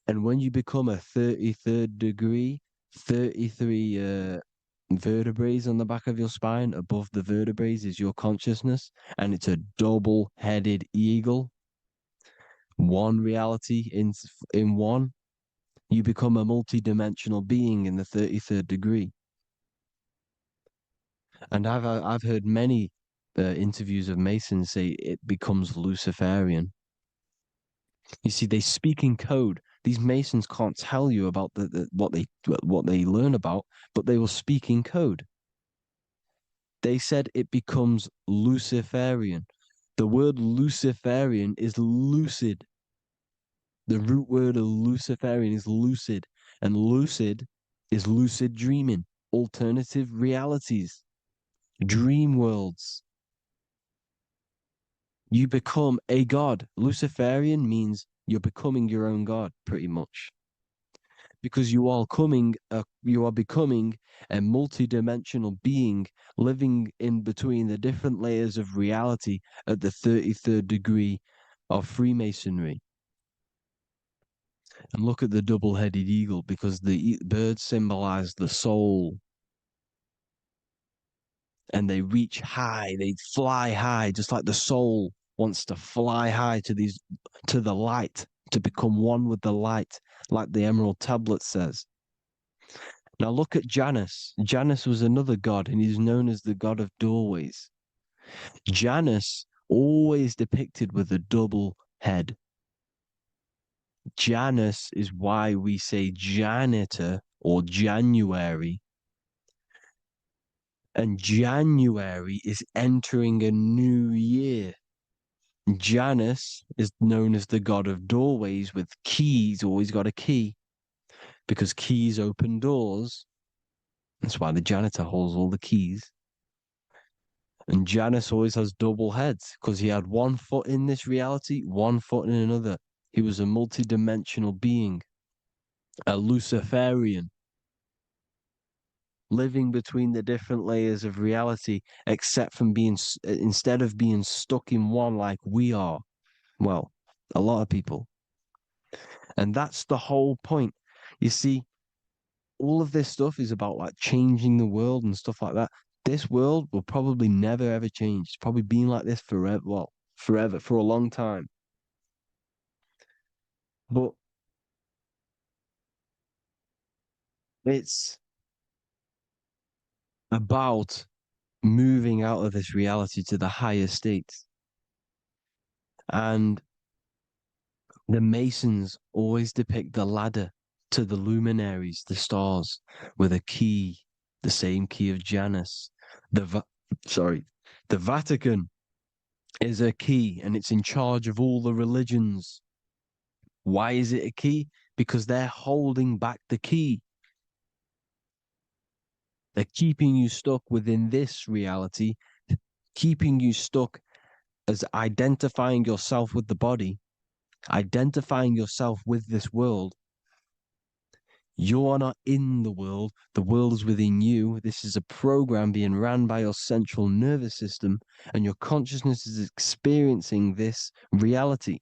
And when you become a 33rd degree, 33 vertebrae on the back of your spine, above the vertebrae is your consciousness, and it's a double-headed eagle. One reality in one. You become a multi-dimensional being in the 33rd degree. And I've heard many interviews of Masons say it becomes Luciferian. You see, they speak in code. These Masons can't tell you about what they learn about, but they will speak in code. They said it becomes Luciferian. The word Luciferian is lucid. The root word of Luciferian is lucid, and lucid is lucid dreaming, alternative realities, dream worlds. You become a god. Luciferian means you're becoming your own god, pretty much. Because you are becoming a multi-dimensional being living in between the different layers of reality at the 33rd degree of Freemasonry. And look at the double-headed eagle, because the birds symbolize the soul. And they reach high, they fly high, just like the soul wants to fly high to the light, to become one with the light, like the Emerald Tablet says. Now look at Janus. Janus was another god, and he's known as the god of doorways. Janus always depicted with a double head. Janus is why we say janitor or January. And January is entering a new year. Janus is known as the god of doorways with keys, always got a key, because keys open doors. That's why the janitor holds all the keys. And Janus always has double heads, because he had one foot in this reality, one foot in another. He was a multi-dimensional being, a Luciferian, living between the different layers of reality, instead of being stuck in one like we are. Well, a lot of people. And that's the whole point. You see, all of this stuff is about like changing the world and stuff like that. This world will probably never ever change. It's probably been like this forever. Well, forever, for a long time. But it's about moving out of this reality to the higher states. And the Masons always depict the ladder to the luminaries, the stars, with a key, the same key of Janus. The Vatican is a key, and it's in charge of all the religions. Why is it a key? Because they're holding back the key. They're keeping you stuck within this reality, keeping you stuck as identifying yourself with the body, identifying yourself with this world. You are not in the world is within you. This is a program being ran by your central nervous system, and your consciousness is experiencing this reality.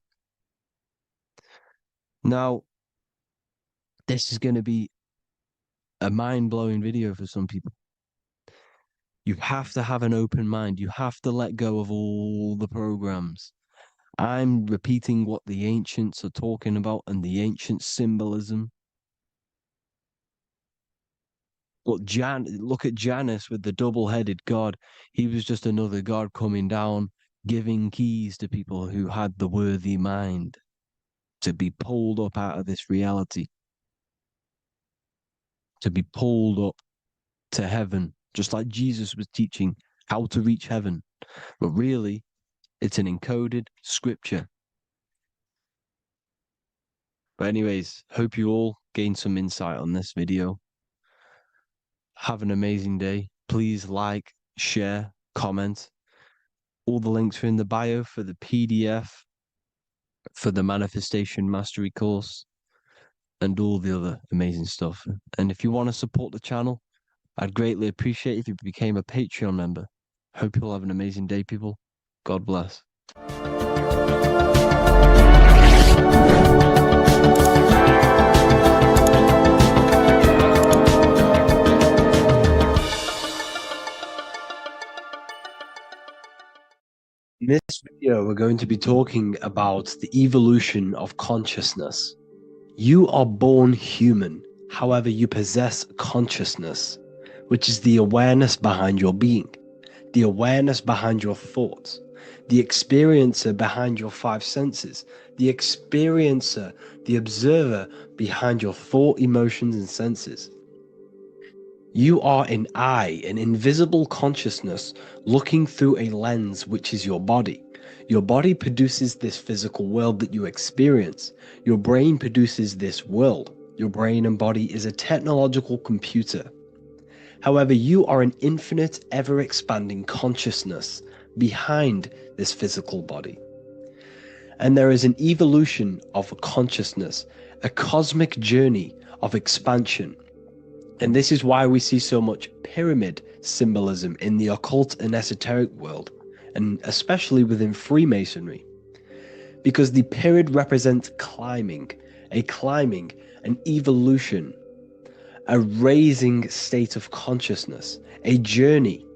Now, this is going to be a mind-blowing video for some people. You have to have an open mind. You have to let go of all the programs. I'm repeating what the ancients are talking about and the ancient symbolism. But look at Janus with the double-headed god. He was just another god coming down, giving keys to people who had the worthy mind to be pulled up out of this reality, to be pulled up to heaven, just like Jesus was teaching how to reach heaven. But really, it's an encoded scripture. But anyways, hope you all gained some insight on this video. Have an amazing day. Please like, share, comment. All the links are in the bio for the PDF, for the Manifestation Mastery course, and all the other amazing stuff. And if you want to support the channel, I'd greatly appreciate if you became a Patreon member. Hope you'll have an amazing day, people. God bless. In this video, we're going to be talking about the evolution of consciousness. You are born human, however, you possess consciousness, which is the awareness behind your being, the awareness behind your thoughts, the experiencer behind your five senses, the experiencer, the observer behind your thought, emotions, and senses. You are an eye, an invisible consciousness looking through a lens, which is your body. Your body produces this physical world that you experience. Your brain produces this world. Your brain and body is a technological computer. However, you are an infinite, ever-expanding consciousness behind this physical body. And there is an evolution of consciousness, a cosmic journey of expansion. And this is why we see so much pyramid symbolism in the occult and esoteric world, and especially within Freemasonry. Because the pyramid represents climbing, an evolution, a raising state of consciousness, a journey.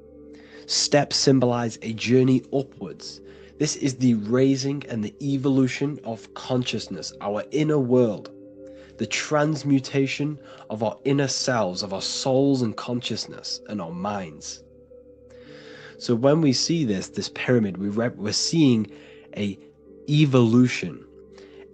Steps symbolize a journey upwards. This is the raising and the evolution of consciousness, our inner world, the transmutation of our inner selves, of our souls and consciousness and our minds. So when we see this pyramid, we're seeing a evolution,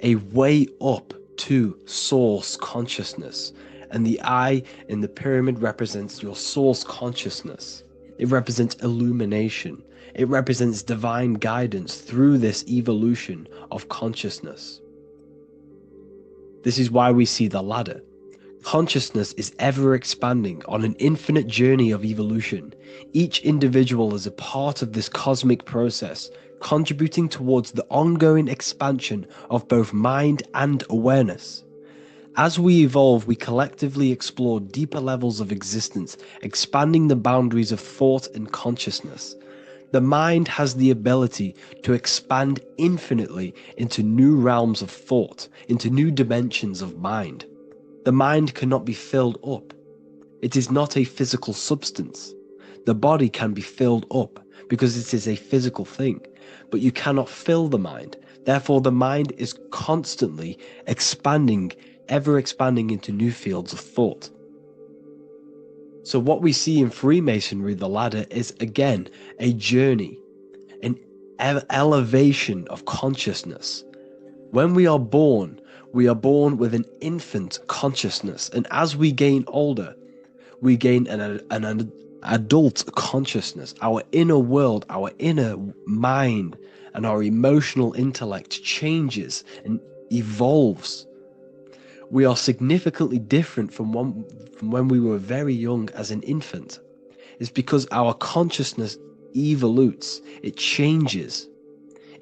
a way up to source consciousness. And the eye in the pyramid represents your source consciousness. It represents illumination. It represents divine guidance through this evolution of consciousness. This is why we see the ladder. Consciousness is ever expanding on an infinite journey of evolution. Each individual is a part of this cosmic process, contributing towards the ongoing expansion of both mind and awareness. As we evolve, we collectively explore deeper levels of existence, expanding the boundaries of thought and consciousness. The mind has the ability to expand infinitely into new realms of thought, into new dimensions of mind. The mind cannot be filled up. It is not a physical substance. The body can be filled up because it is a physical thing, but you cannot fill the mind. Therefore, the mind is constantly expanding, ever expanding into new fields of thought. So what we see in Freemasonry, the ladder, is again a journey, an elevation of consciousness. When we are born with an infant consciousness, and as we gain older, we gain an adult consciousness. Our inner world, our inner mind, and our emotional intellect changes and evolves. We are significantly different from when we were very young as an infant. It's because our consciousness evolutes, it changes,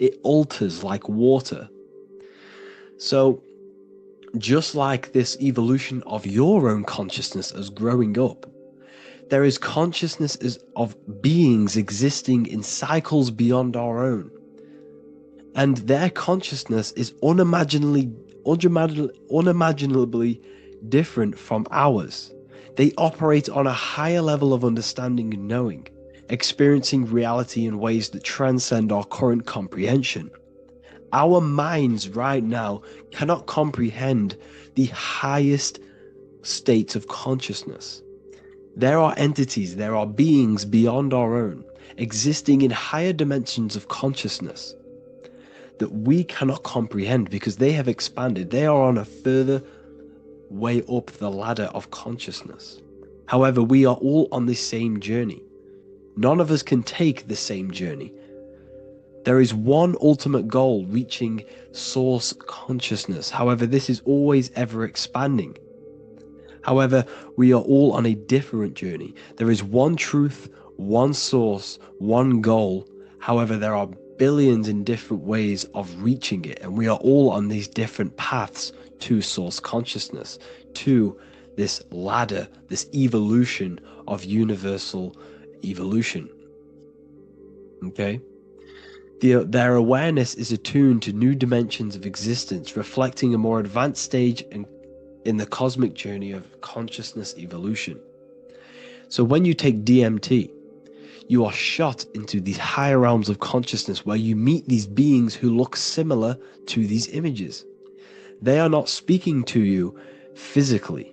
it alters like water. So just like this evolution of your own consciousness as growing up, there is consciousness of beings existing in cycles beyond our own. And their consciousness is unimaginably different from ours. They operate on a higher level of understanding and knowing, experiencing reality in ways that transcend our current comprehension. Our minds right now cannot comprehend the highest states of consciousness. There are entities, there are beings beyond our own, existing in higher dimensions of consciousness that we cannot comprehend because they have expanded. They are on a further way up the ladder of consciousness. However, we are all on the same journey. None of us can take the same journey. There is one ultimate goal, reaching source consciousness. However, this is always ever expanding. However, we are all on a different journey. There is one truth, one source, one goal. However, there are billions in different ways of reaching it, and we are all on these different paths to source consciousness, to this ladder, this evolution of universal evolution. Okay? Their awareness is attuned to new dimensions of existence, reflecting a more advanced stage in the cosmic journey of consciousness evolution. So when you take DMT, you are shot into these higher realms of consciousness where you meet these beings who look similar to these images. They are not speaking to you physically.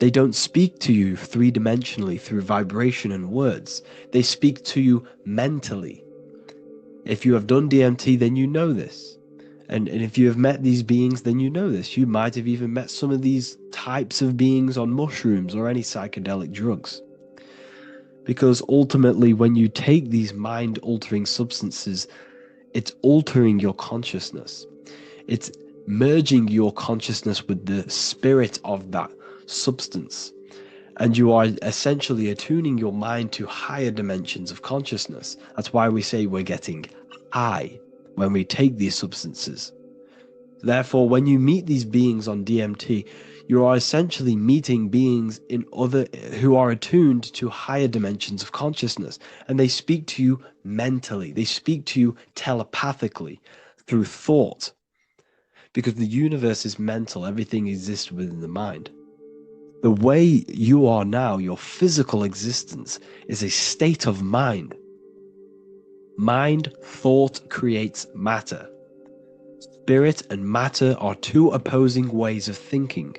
They don't speak to you three-dimensionally through vibration and words. They speak to you mentally. If you have done DMT, then you know this. And if you have met these beings, then you know this. You might have even met some of these types of beings on mushrooms or any psychedelic drugs. Because ultimately, when you take these mind-altering substances, it's altering your consciousness. It's merging your consciousness with the spirit of that substance. And you are essentially attuning your mind to higher dimensions of consciousness. That's why we say we're getting high when we take these substances. Therefore, when you meet these beings on DMT, you are essentially meeting beings who are attuned to higher dimensions of consciousness, and they speak to you mentally. They speak to you telepathically through thought, because the universe is mental. Everything exists within the mind. The way you are now, your physical existence, is a state of mind. Mind, thought creates matter. Spirit and matter are two opposing ways of thinking.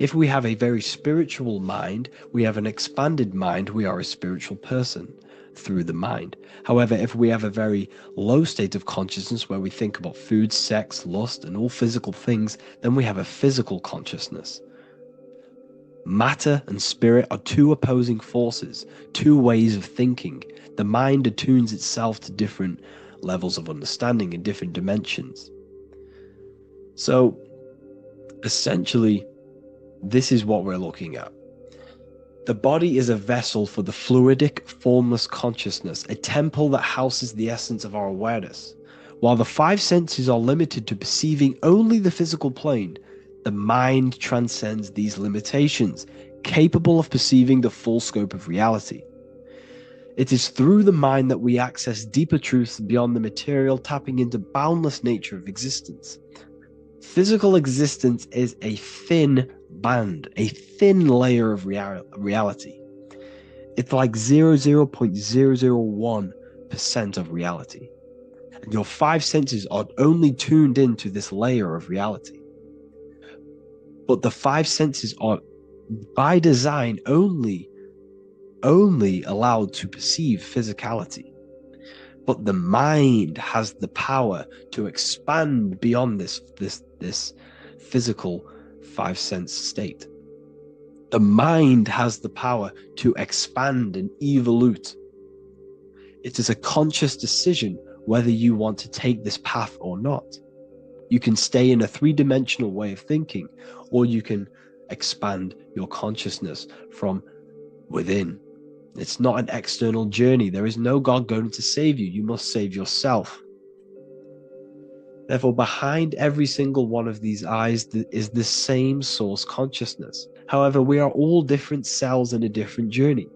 If we have a very spiritual mind, we have an expanded mind, we are a spiritual person through the mind. However, if we have a very low state of consciousness where we think about food, sex, lust, and all physical things, then we have a physical consciousness. Matter and spirit are two opposing forces, two ways of thinking. The mind attunes itself to different levels of understanding in different dimensions. So, essentially, this is what we're looking at. The body is a vessel for the fluidic, formless consciousness, a temple that houses the essence of our awareness. While the five senses are limited to perceiving only the physical plane, the mind transcends these limitations, capable of perceiving the full scope of reality. It is through the mind that we access deeper truths beyond the material, tapping into boundless nature of existence. Physical existence is a thin band, a thin layer of reality. It's like 0.001% of reality. And your five senses are only tuned into this layer of reality. But the five senses are, by design, only allowed to perceive physicality. But the mind has the power to expand beyond this physical five-sense state. The mind has the power to expand and evolute. It is a conscious decision whether you want to take this path or not. You can stay in a three-dimensional way of thinking, or you can expand your consciousness from within. It's not an external journey. There is no God going to save you. You must save yourself. Therefore, behind every single one of these eyes is the same source consciousness. However, we are all different cells in a different journey.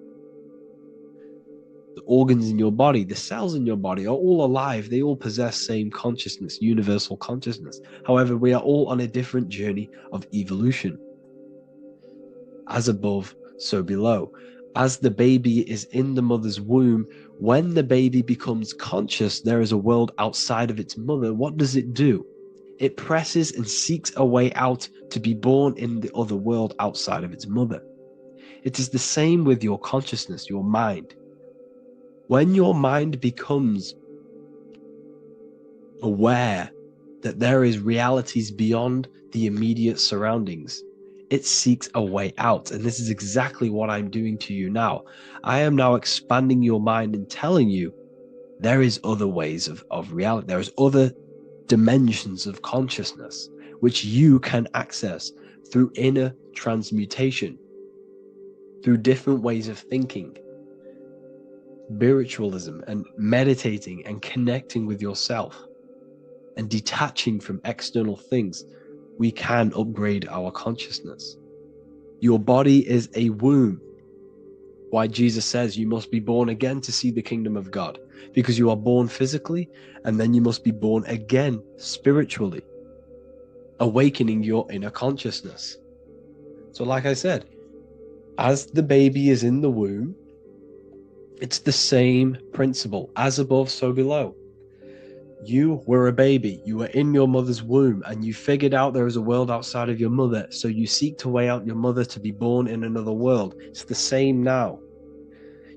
The organs in your body, the cells in your body are all alive. They all possess same consciousness, universal consciousness. However, we are all on a different journey of evolution. As above, so below. As the baby is in the mother's womb, when the baby becomes conscious, there is a world outside of its mother. What does it do? It presses and seeks a way out to be born in the other world outside of its mother. It is the same with your consciousness, your mind. When your mind becomes aware that there is realities beyond the immediate surroundings, it seeks a way out. And this is exactly what I'm doing to you now. I am now expanding your mind and telling you there is other ways of reality. There is other dimensions of consciousness which you can access through inner transmutation, through different ways of thinking, spiritualism, and meditating and connecting with yourself and detaching from external things. We can upgrade our consciousness. Your body is a womb. Why Jesus says you must be born again to see the kingdom of God, because you are born physically and then you must be born again spiritually, awakening your inner consciousness. So like I said, as the baby is in the womb, it's the same principle. As above, so below. You were a baby. You were in your mother's womb, and you figured out there is a world outside of your mother. So you seek to weigh out your mother to be born in another world. It's the same now.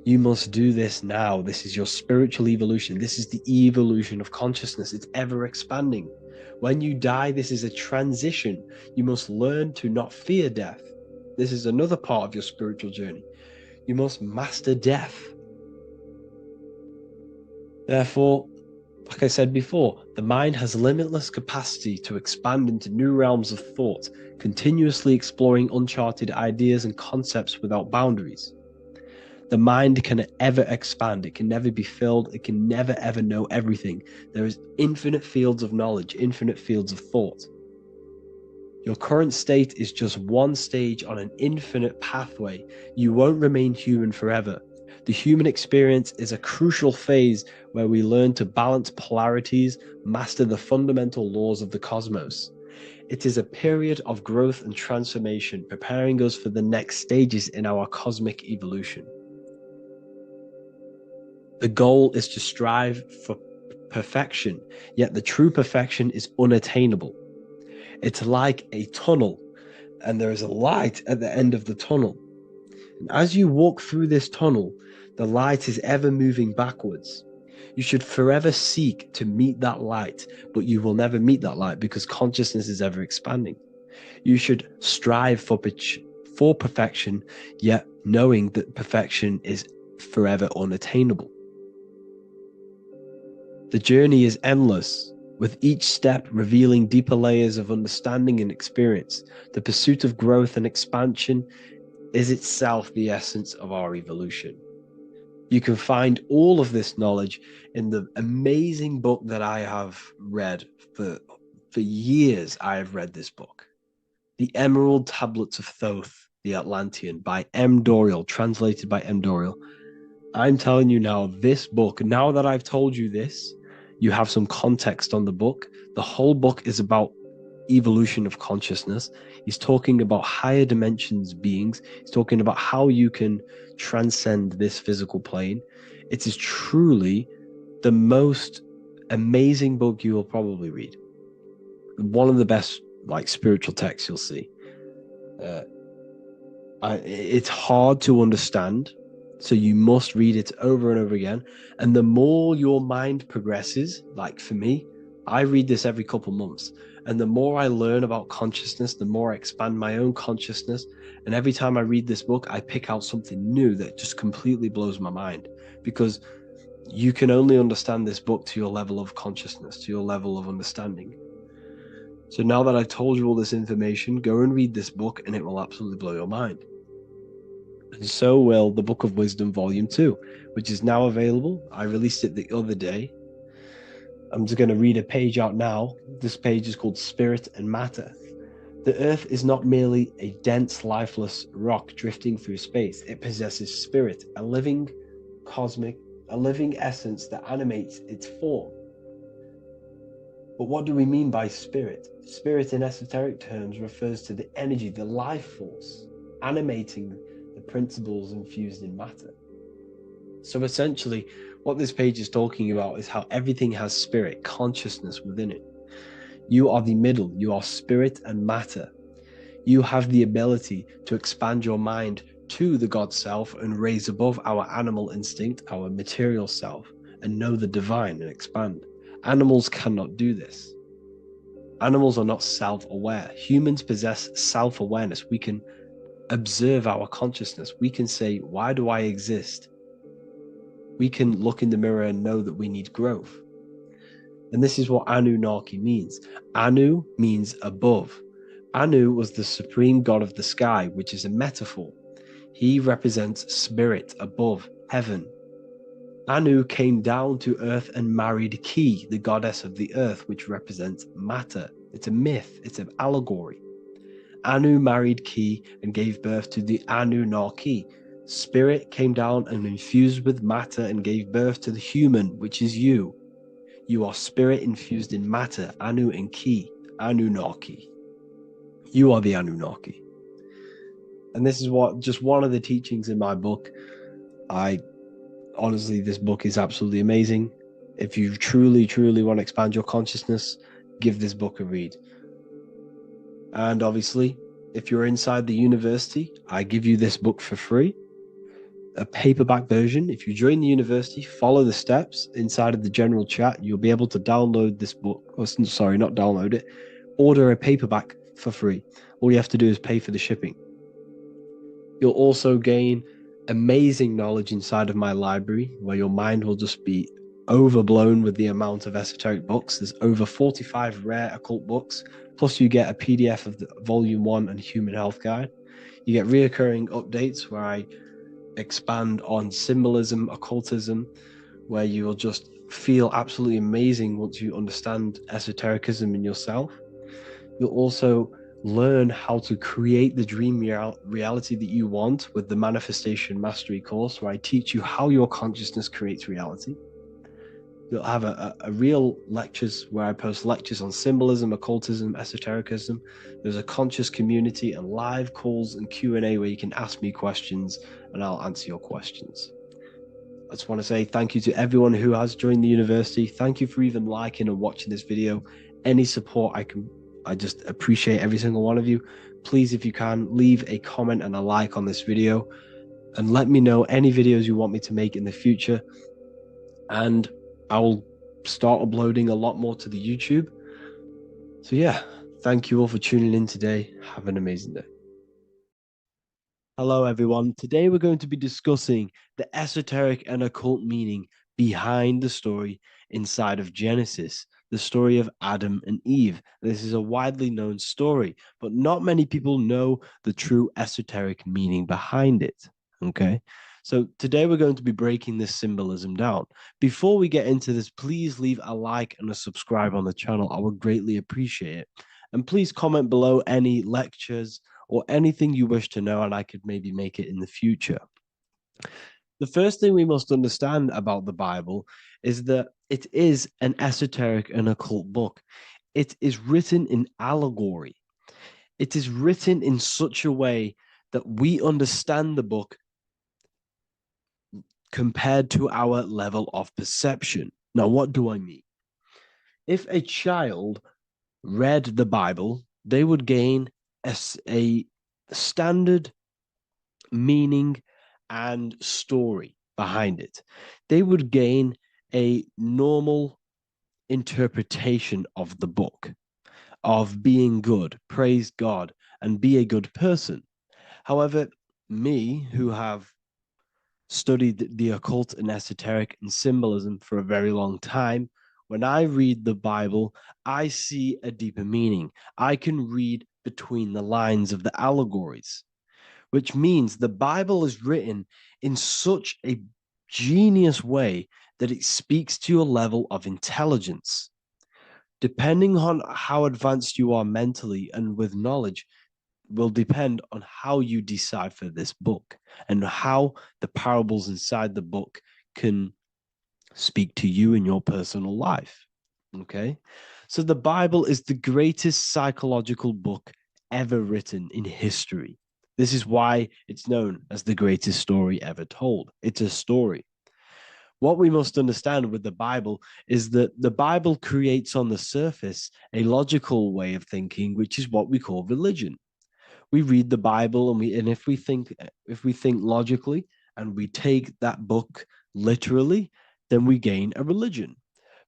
You must do this now. This is your spiritual evolution. This is the evolution of consciousness. It's ever expanding. When you die, this is a transition. You must learn to not fear death. This is another part of your spiritual journey. You must master death. Therefore, like I said before, the mind has limitless capacity to expand into new realms of thought, continuously exploring uncharted ideas and concepts without boundaries. The mind can ever expand. It can never be filled. It can never ever know everything. There is infinite fields of knowledge, infinite fields of thought. Your current state is just one stage on an infinite pathway. You won't remain human forever. The human experience is a crucial phase where we learn to balance polarities, master the fundamental laws of the cosmos. It is a period of growth and transformation, preparing us for the next stages in our cosmic evolution. The goal is to strive for perfection, yet the true perfection is unattainable. It's like a tunnel, and there is a light at the end of the tunnel. And as you walk through this tunnel, the light is ever moving backwards. You should forever seek to meet that light, but you will never meet that light because consciousness is ever expanding. You should strive for perfection, yet knowing that perfection is forever unattainable. The journey is endless, with each step revealing deeper layers of understanding and experience. The pursuit of growth and expansion is itself the essence of our evolution. You can find all of this knowledge in the amazing book that I have read for years. I have read this book, The Emerald Tablets of Thoth, the Atlantean, by M. Dorial, translated by M. Dorial. I'm telling you now, this book, now that I've told you this, you have some context on the book. The whole book is about evolution of consciousness. He's talking about higher dimensions beings. He's talking about how you can transcend this physical plane. It is truly the most amazing book you will probably read. One of the best spiritual texts you'll see. It's hard to understand, so you must read it over and over again. And the more your mind progresses, like for me, I read this every couple months. And the more I learn about consciousness, the more I expand my own consciousness. And every time I read this book, I pick out something new that just completely blows my mind, because you can only understand this book to your level of consciousness, to your level of understanding. So now that I've told you all this information, go and read this book and it will absolutely blow your mind. And so will the Book of Wisdom Volume 2, which is now available. I released it the other day. I'm just going to read a page out now. This page is called Spirit and Matter. The Earth is not merely a dense, lifeless rock drifting through space. It possesses spirit, a living essence that animates its form. But what do we mean by spirit? Spirit in esoteric terms refers to the energy, the life force, animating the principles infused in matter. So essentially, what this page is talking about is how everything has spirit, consciousness within it. You are the middle, you are spirit and matter. You have the ability to expand your mind to the God self and raise above our animal instinct, our material self, and know the divine and expand. Animals cannot do this. Animals are not self-aware. Humans possess self-awareness. We can observe our consciousness. We can say, why do I exist? We can look in the mirror and know that we need growth. And this is what Anunnaki means. Anu means above. Anu was the supreme god of the sky, which is a metaphor. He represents spirit above, heaven. Anu came down to earth and married Ki, the goddess of the earth, which represents matter. It's a myth, it's an allegory. Anu married Ki and gave birth to the Anunnaki. Spirit came down and infused with matter and gave birth to the human, which is you. You are spirit infused in matter, Anu and Ki, Anunnaki. You are the Anunnaki. And this is just one of the teachings in my book. Honestly, this book is absolutely amazing. If you truly, truly want to expand your consciousness, give this book a read. And obviously, if you're inside the university, I give you this book for free, a paperback version. If you join the university, follow the steps inside of the general chat, you'll be able to download this book. Or, sorry, not download it, order a paperback for free. All you have to do is pay for the shipping. You'll also gain amazing knowledge inside of my library, where your mind will just be overblown with the amount of esoteric books. There's over 45 rare occult books, plus you get a PDF of the Volume 1 and Human Health Guide. You get reoccurring updates where I expand on symbolism, occultism, where you will just feel absolutely amazing once you understand esotericism in yourself. You'll also learn how to create the dream reality that you want with the Manifestation Mastery course, where I teach you how your consciousness creates reality. You'll have a real lectures where I post lectures on symbolism, occultism, esotericism. There's a conscious community and live calls and Q&A where you can ask me questions and I'll answer your questions. I just want to say thank you to everyone who has joined the university. Thank you for even liking and watching this video. Any support I just appreciate every single one of you. Please, if you can, leave a comment and a like on this video and let me know any videos you want me to make in the future. And I will start uploading a lot more to the YouTube. So yeah, thank you all for tuning in today. Have an amazing day. Hello, everyone. Today we're going to be discussing the esoteric and occult meaning behind the story inside of Genesis, the story of Adam and Eve. This is a widely known story, but not many people know the true esoteric meaning behind it. Okay, so today we're going to be breaking this symbolism down. Before we get into this, please leave a like and a subscribe on the channel. I would greatly appreciate it. And please comment below any lectures or anything you wish to know, and I could maybe make it in the future. The first thing we must understand about the Bible is that it is an esoteric and occult book. It is written in allegory. It is written in such a way that we understand the book compared to our level of perception. Now, what do I mean? If a child read the Bible, they would gain a standard meaning and story behind it. They would gain a normal interpretation of the book, of being good, praise God, and be a good person. However, me, who have studied the occult and esoteric and symbolism for a very long time, when I read the Bible, I see a deeper meaning. I can read between the lines of the allegories, which means the Bible is written in such a genius way that it speaks to your level of intelligence. Depending on how advanced you are mentally and with knowledge, will depend on how you decipher this book and how the parables inside the book can speak to you in your personal life. Okay, so the Bible is the greatest psychological book ever written in history. This is why it's known as the greatest story ever told. It's a story. What we must understand with the Bible is that the Bible creates on the surface a logical way of thinking, which is what we call religion. We read the Bible and if we think logically and we take that book literally, then we gain a religion.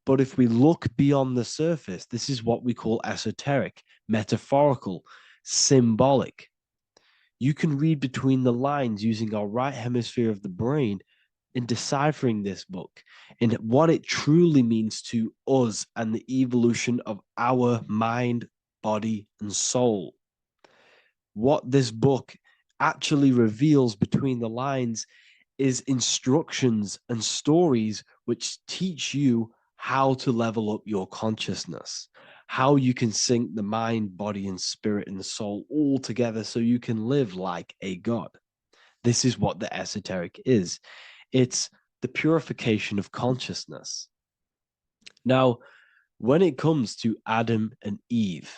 But if we look beyond the surface, this is what we call esoteric, metaphorical, symbolic. You can read between the lines using our right hemisphere of the brain in deciphering this book and what it truly means to us and the evolution of our mind, body, and soul. What this book actually reveals between the lines is instructions and stories which teach you how to level up your consciousness, how you can sync the mind, body, and spirit and the soul all together so you can live like a god. This is what the esoteric is. It's the purification of consciousness. Now, when it comes to Adam and Eve,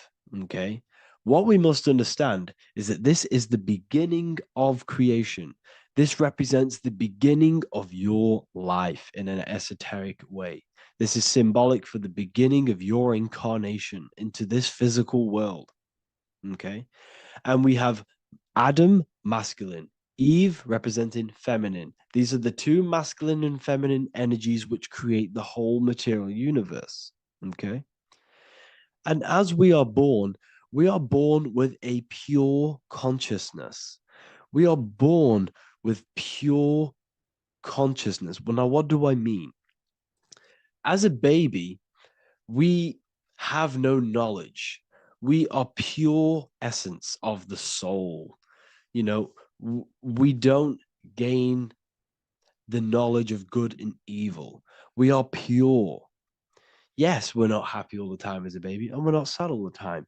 okay, what we must understand is that this is the beginning of creation. This represents the beginning of your life in an esoteric way. This is symbolic for the beginning of your incarnation into this physical world. Okay. And we have Adam, masculine, Eve representing feminine. These are the two masculine and feminine energies which create the whole material universe. Okay. And as we are born with a pure consciousness. We are born with pure consciousness. Well, now, what do I mean? As a baby, we have no knowledge. We are pure essence of the soul. You know, we don't gain the knowledge of good and evil. We are pure. Yes, we're not happy all the time as a baby, and we're not sad all the time,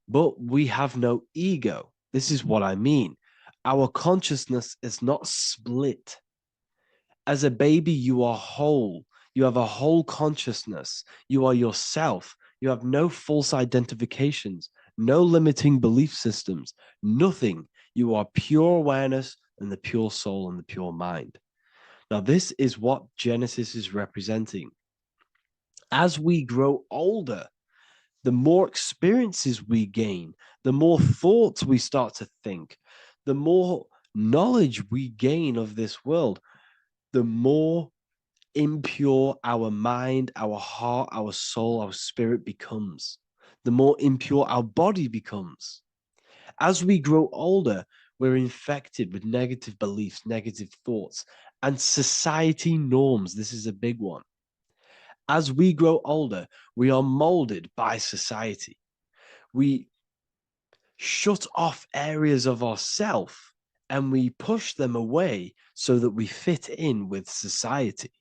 but we have no ego. This is what I mean. Our consciousness is not split. As a baby, you are whole. You have a whole consciousness. You are yourself. You have no false identifications, no limiting belief systems, nothing. You are pure awareness and the pure soul and the pure mind. Now, this is what Genesis is representing. As we grow older, the more experiences we gain, the more thoughts we start to think, the more knowledge we gain of this world, the more impure our mind, our heart, our soul, our spirit becomes, the more impure our body becomes. As we grow older, we're infected with negative beliefs, negative thoughts, and society norms. This is a big one. As we grow older, we are molded by society. We shut off areas of ourself and we push them away so that we fit in with society.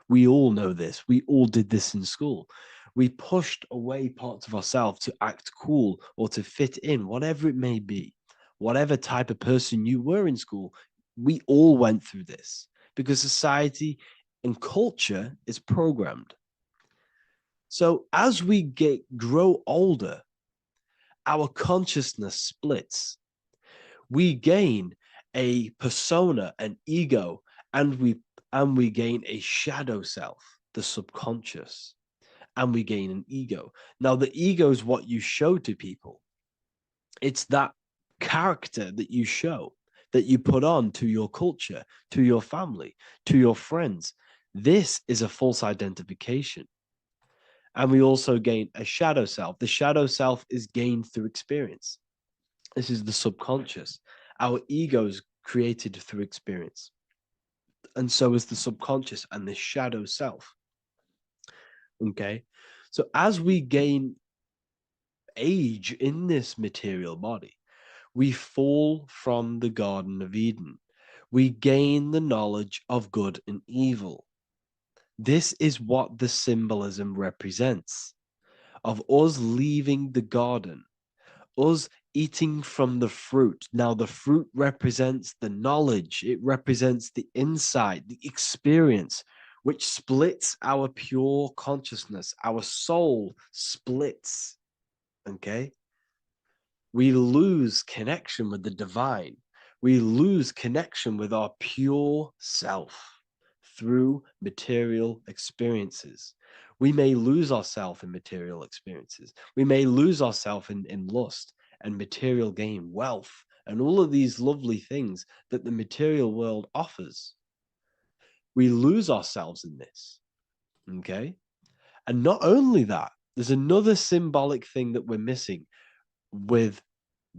We all know this. We all did this in school. We pushed away parts of ourselves to act cool or to fit in, whatever it may be. Whatever type of person you were in school, we all went through this because society and culture is programmed. So as we grow older, our consciousness splits. We gain a persona, an ego, and we gain a shadow self, the subconscious, and we gain an ego. Now, the ego is what you show to people. It's that character that you show, that you put on to your culture, to your family, to your friends. This is a false identification. And we also gain a shadow self. The shadow self is gained through experience. This is the subconscious. Our ego is created through experience. And so is the subconscious and the shadow self. Okay. So as we gain age in this material body, we fall from the Garden of Eden. We gain the knowledge of good and evil. This is what the symbolism represents of us leaving the garden, us eating from the fruit. Now, the fruit represents the knowledge, it represents the insight, the experience, which splits our pure consciousness. Our soul splits. Okay? We lose connection with the divine. We lose connection with our pure self through material experiences. We may lose ourselves in material experiences. We may lose ourselves in lust and material gain, wealth, and all of these lovely things that the material world offers. We lose ourselves in this. Okay? And not only that, there's another symbolic thing that we're missing with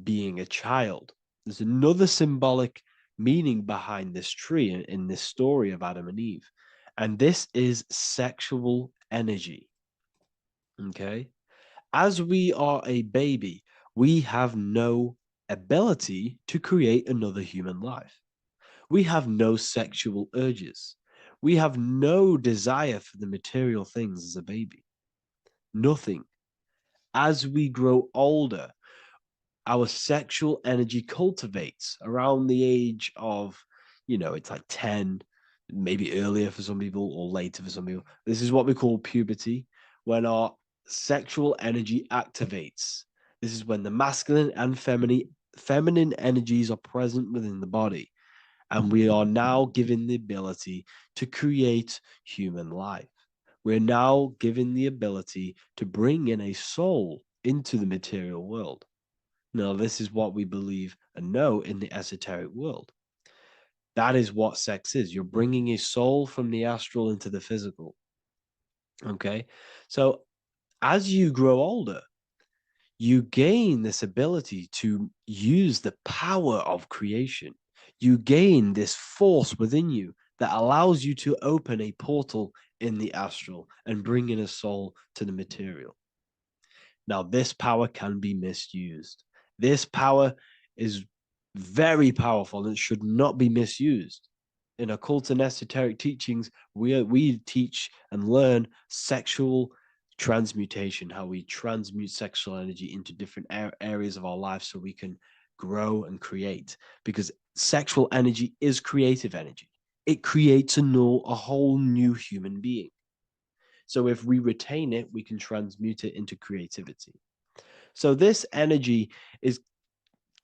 being a child. There's another symbolic meaning behind this tree in this story of Adam and Eve. And this is sexual energy. Okay? As we are a baby, we have no ability to create another human life. We have no sexual urges. We have no desire for the material things as a baby. Nothing. As we grow older, our sexual energy cultivates around the age of, it's like 10, maybe earlier for some people or later for some people. This is what we call puberty, when our sexual energy activates. This is when the masculine and feminine energies are present within the body. And we are now given the ability to create human life. We're now given the ability to bring in a soul into the material world. Now, this is what we believe and know in the esoteric world. That is what sex is. You're bringing a soul from the astral into the physical. Okay. So as you grow older, you gain this ability to use the power of creation. You gain this force within you that allows you to open a portal in the astral and bring in a soul to the material. Now, this power can be misused. This power is very powerful and should not be misused. In occult and esoteric teachings, we teach and learn sexual transmutation, how we transmute sexual energy into different areas of our life so we can grow and create. Because sexual energy is creative energy. It creates a whole new human being. So if we retain it, we can transmute it into creativity. So this energy is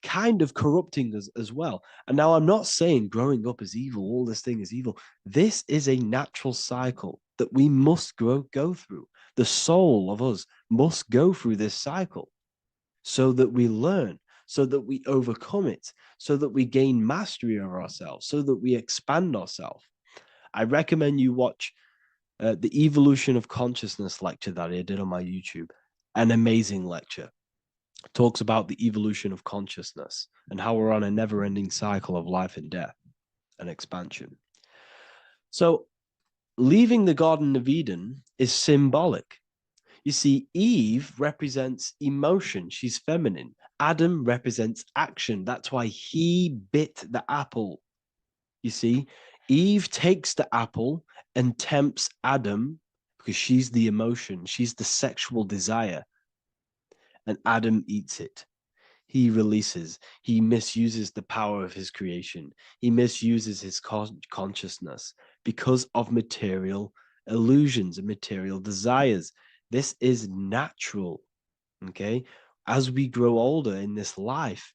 kind of corrupting us as well. And now I'm not saying growing up is evil, all this thing is evil. This is a natural cycle that we must go through. The soul of us must go through this cycle so that we learn, so that we overcome it, so that we gain mastery over ourselves, so that we expand ourselves. I recommend you watch the Evolution of Consciousness lecture that I did on my YouTube. An amazing lecture. Talks about the evolution of consciousness and how we're on a never-ending cycle of life and death and expansion. So leaving the Garden of Eden is symbolic. You see, Eve represents emotion. She's feminine. Adam represents action. That's why he bit the apple. You see, Eve takes the apple and tempts Adam because she's the emotion. She's the sexual desire. And Adam eats it. He releases, he misuses the power of his creation. He misuses his consciousness because of material illusions and material desires. This is natural, okay? As we grow older in this life,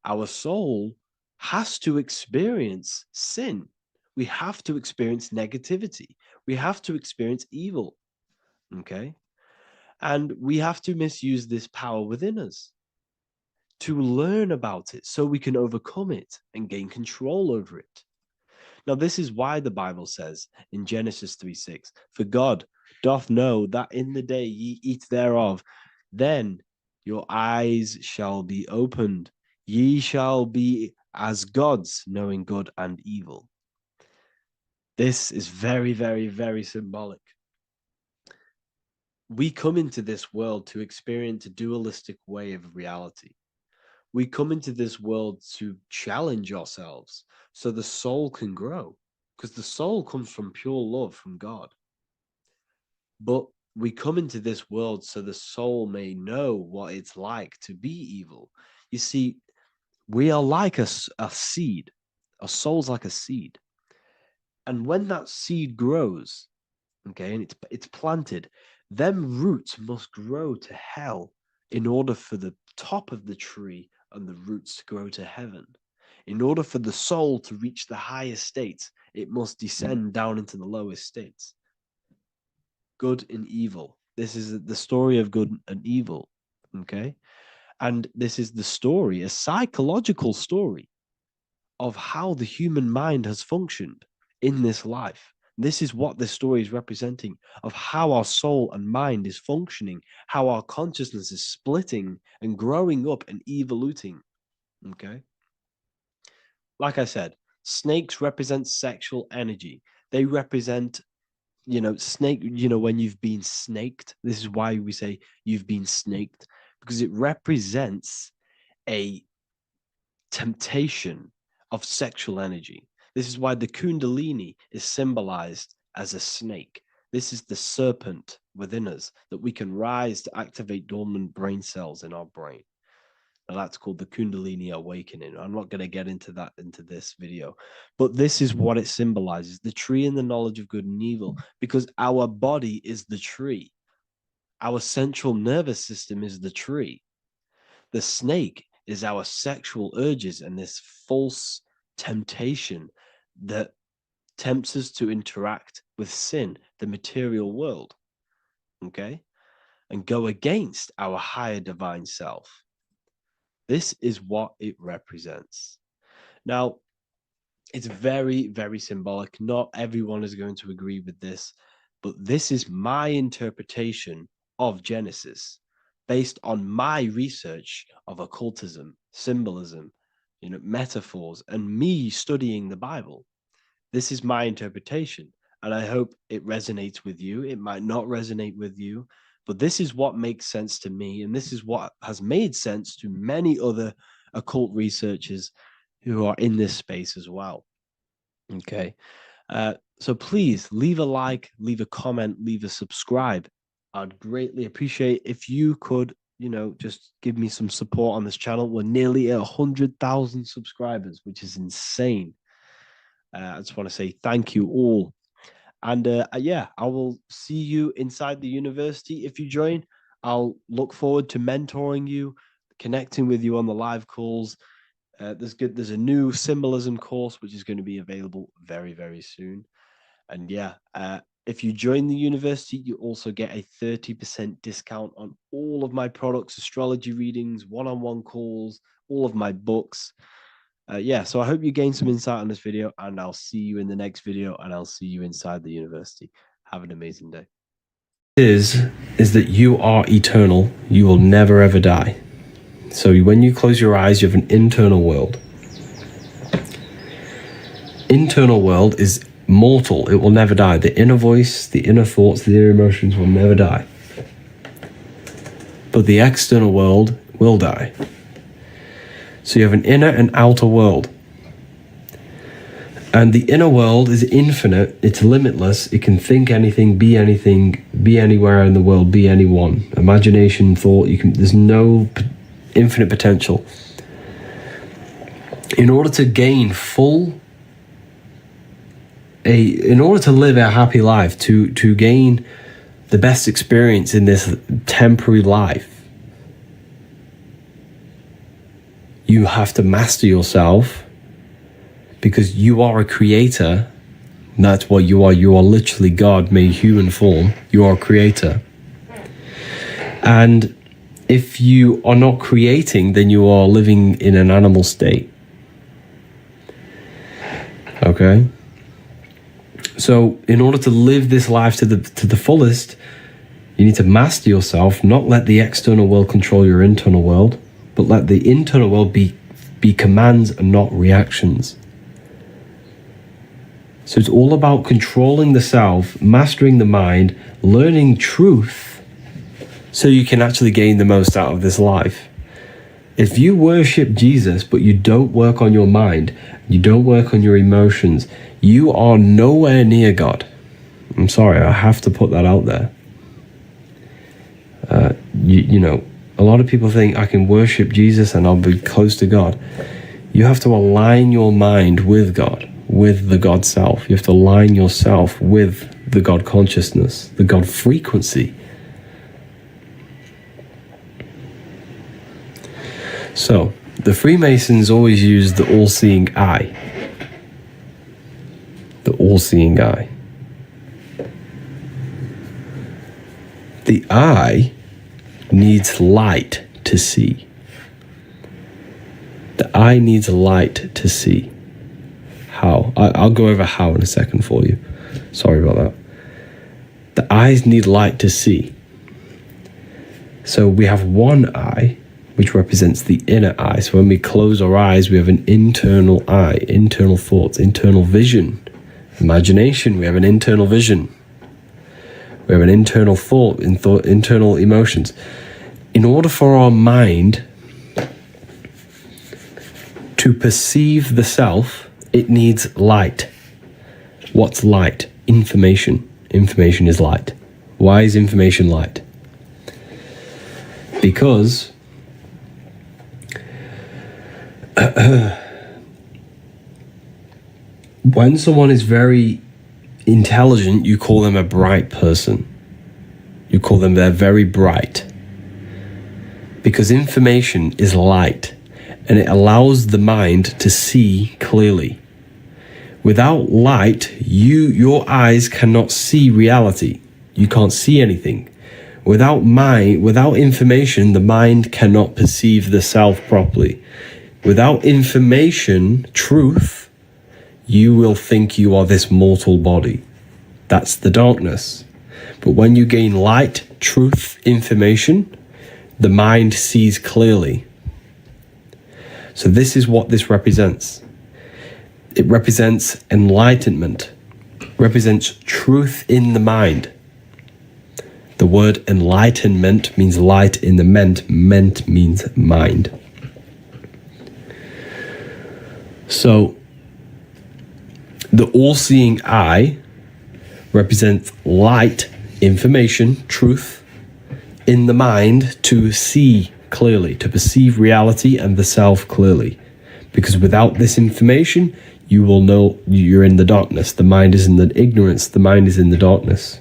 our soul has to experience sin. We have to experience negativity. We have to experience evil, okay? And we have to misuse this power within us to learn about it so we can overcome it and gain control over it. Now, this is why the Bible says in Genesis 3:6, for God doth know that in the day ye eat thereof, then your eyes shall be opened. Ye shall be as gods, knowing good and evil. This is very, very, very symbolic. We come into this world to experience a dualistic way of reality. We come into this world to challenge ourselves so the soul can grow, because the soul comes from pure love from God. But we come into this world so the soul may know what it's like to be evil. You see, we are like a seed. Our soul's like a seed. And when that seed grows, okay, and it's planted, them roots must grow to hell in order for the top of the tree and the roots to grow to heaven. In order for the soul to reach the highest states, it must descend down into the lowest states. Good and evil. This is the story of good and evil, okay? And this is the story, a psychological story of how the human mind has functioned in this life. This is what this story is representing of how our soul and mind is functioning, how our consciousness is splitting and growing up and evoluting. Okay. Like I said, snakes represent sexual energy. They represent, snake, when you've been snaked. This is why we say you've been snaked, because it represents a temptation of sexual energy. This is why the Kundalini is symbolized as a snake. This is the serpent within us that we can rise to activate dormant brain cells in our brain. Now that's called the Kundalini Awakening. I'm not going to get into that into this video, but this is what it symbolizes, the tree and the knowledge of good and evil, because our body is the tree. Our central nervous system is the tree. The snake is our sexual urges and this false temptation that tempts us to interact with sin, the material world, okay, and go against our higher divine self. This is what it represents. Now, it's very, very symbolic. Not everyone is going to agree with this, but this is my interpretation of Genesis based on my research of occultism, symbolism, metaphors, and me studying the Bible. This is my interpretation, and I hope it resonates with you. It might not resonate with you, but this is what makes sense to me, and this is what has made sense to many other occult researchers who are in this space as well. Okay. So please leave a like, leave a comment, leave a subscribe. I'd greatly appreciate if you could, just give me some support on this channel. We're nearly at 100,000 subscribers, which is insane. I just want to say thank you all. And yeah, I will see you inside the university. If you join, I'll look forward to mentoring you, connecting with you on the live calls. There's a new symbolism course which is going to be available very, very soon. And yeah, if you join the university, you also get a 30% discount on all of my products, astrology readings, one-on-one calls, all of my books. Yeah, so I hope you gain some insight on this video, and I'll see you in the next video, and I'll see you inside the university. Have an amazing day. Is that you are eternal. You will never ever die. So when you close your eyes, you have an internal world. Internal world is mortal. It will never die. The inner voice, the inner thoughts, the inner emotions will never die. But the external world will die. So you have an inner and outer world. And the inner world is infinite. It's limitless. It can think anything, be anywhere in the world, be anyone. Imagination, thought, there's no infinite potential. In order to gain in order to live a happy life, to gain the best experience in this temporary life, you have to master yourself, because you are a creator. That's what you are. You are literally God made human form. You are a creator. And if you are not creating, then you are living in an animal state. Okay? So in order to live this life to the fullest, you need to master yourself, not let the external world control your internal world, but let the internal world be commands and not reactions. So it's all about controlling the self, mastering the mind, learning truth, so you can actually gain the most out of this life. If you worship Jesus, but you don't work on your mind, you don't work on your emotions, you are nowhere near God. I'm sorry, I have to put that out there. A lot of people think I can worship Jesus and I'll be close to God. You have to align your mind with God, with the God self. You have to align yourself with the God consciousness, the God frequency. So, the Freemasons always use the all-seeing eye. The all-seeing eye. The eye needs light to see. The eye needs light to see. How? I'll go over how in a second for you. Sorry about that. The eyes need light to see. So we have one eye, which represents the inner eye. So when we close our eyes, we have an internal eye, internal thoughts, internal vision. Imagination, we have an internal vision. We have an internal thought, internal emotions. In order for our mind to perceive the self, it needs light. What's light? Information. Information is light. Why is information light? Because when someone is very intelligent, you call them a bright person. You call them they're very bright. Because information is light. and it allows the mind to see clearly. Without light, your eyes cannot see reality. You can't see anything. Without information, the mind cannot perceive the self properly. Without information, truth, you will think you are this mortal body. That's the darkness. But when you gain light, truth, information, the mind sees clearly. So this is what this represents. It represents enlightenment, represents truth in the mind. The word enlightenment means light in the ment means mind. So the all-seeing eye represents light, information, truth in the mind to see clearly, to perceive reality and the self clearly. Because without this information, you will know you're in the darkness. The mind is in the ignorance. The mind is in the darkness.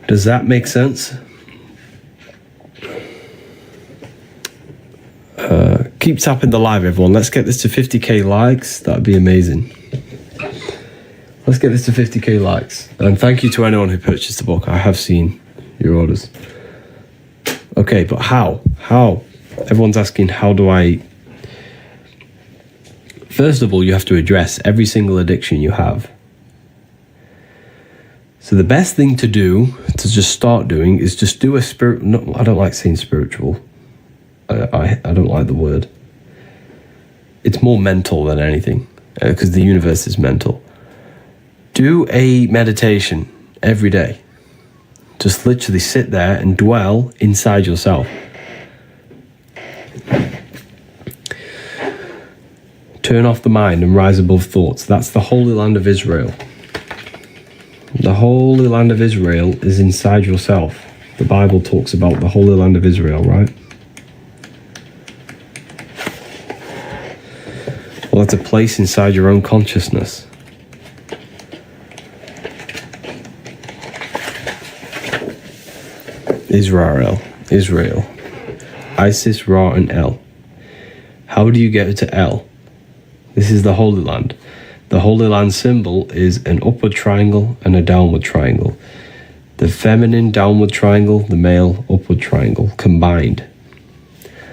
Does that make sense? Keep tapping the live, everyone. Let's get this to 50k likes. That'd be amazing. Let's get this to 50k likes. And thank you to anyone who purchased the book. I have seen your orders. Okay, but how? How? Everyone's asking, how do I... First of all, you have to address every single addiction you have. So the best thing to do, to just start doing, is just do a spirit... No, I don't like saying spiritual. I don't like the word. It's more mental than anything, because the universe is mental. Do a meditation every day. Just literally sit there and dwell inside yourself. Turn off the mind and rise above thoughts. That's the Holy Land of Israel. The Holy Land of Israel is inside yourself. The Bible talks about the Holy Land of Israel, right? Well, it's a place inside your own consciousness. Israel, Isis, Ra, and El. How do you get to El? This is the Holy Land. The Holy Land symbol is an upward triangle and a downward triangle. The feminine downward triangle, the male upward triangle, combined.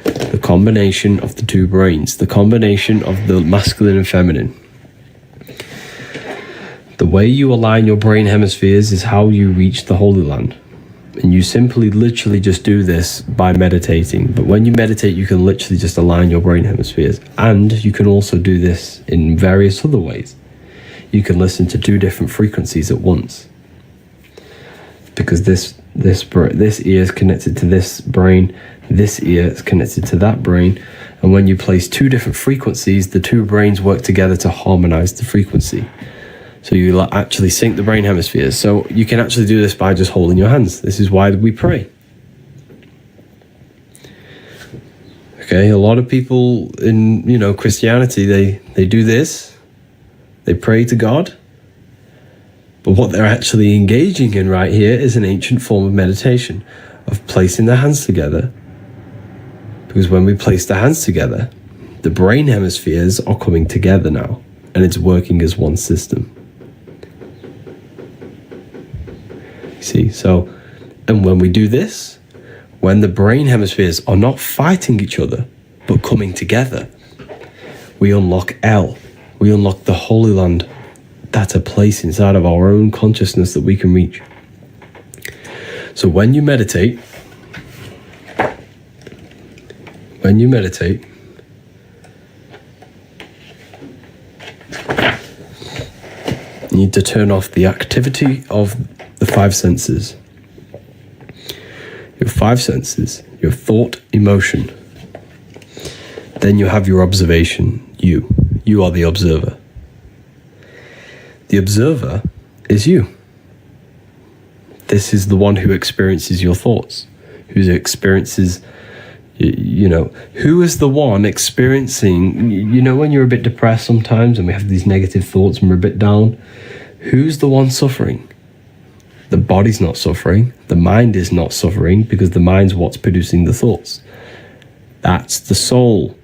The combination of the two brains, the combination of the masculine and feminine. The way you align your brain hemispheres is how you reach the Holy Land. And you simply literally just do this by meditating. But when you meditate, you can literally just align your brain hemispheres. And you can also do this in various other ways. You can listen to 2 different frequencies at once. Because this ear is connected to this brain, this ear is connected to that brain. And when you place 2 different frequencies, the 2 brains work together to harmonize the frequency. So you actually sync the brain hemispheres. So you can actually do this by just holding your hands. This is why we pray. Okay, a lot of people in, Christianity, they do this. They pray to God. But what they're actually engaging in right here is an ancient form of meditation, of placing their hands together. Because when we place the hands together, the brain hemispheres are coming together now, and it's working as one system. See, so, and when we do this, when the brain hemispheres are not fighting each other, but coming together, we unlock El. We unlock the Holy Land. That's a place inside of our own consciousness that we can reach. So when you meditate, you need to turn off the activity of the 5 senses. Your 5 senses, your thought, emotion. Then you have your observation, you. You are the observer. The observer is you. This is the one who experiences your thoughts, who experiences, who is the one experiencing, when you're a bit depressed sometimes and we have these negative thoughts and we're a bit down, who's the one suffering? The body's not suffering. The mind is not suffering because the mind's what's producing the thoughts. That's the soul.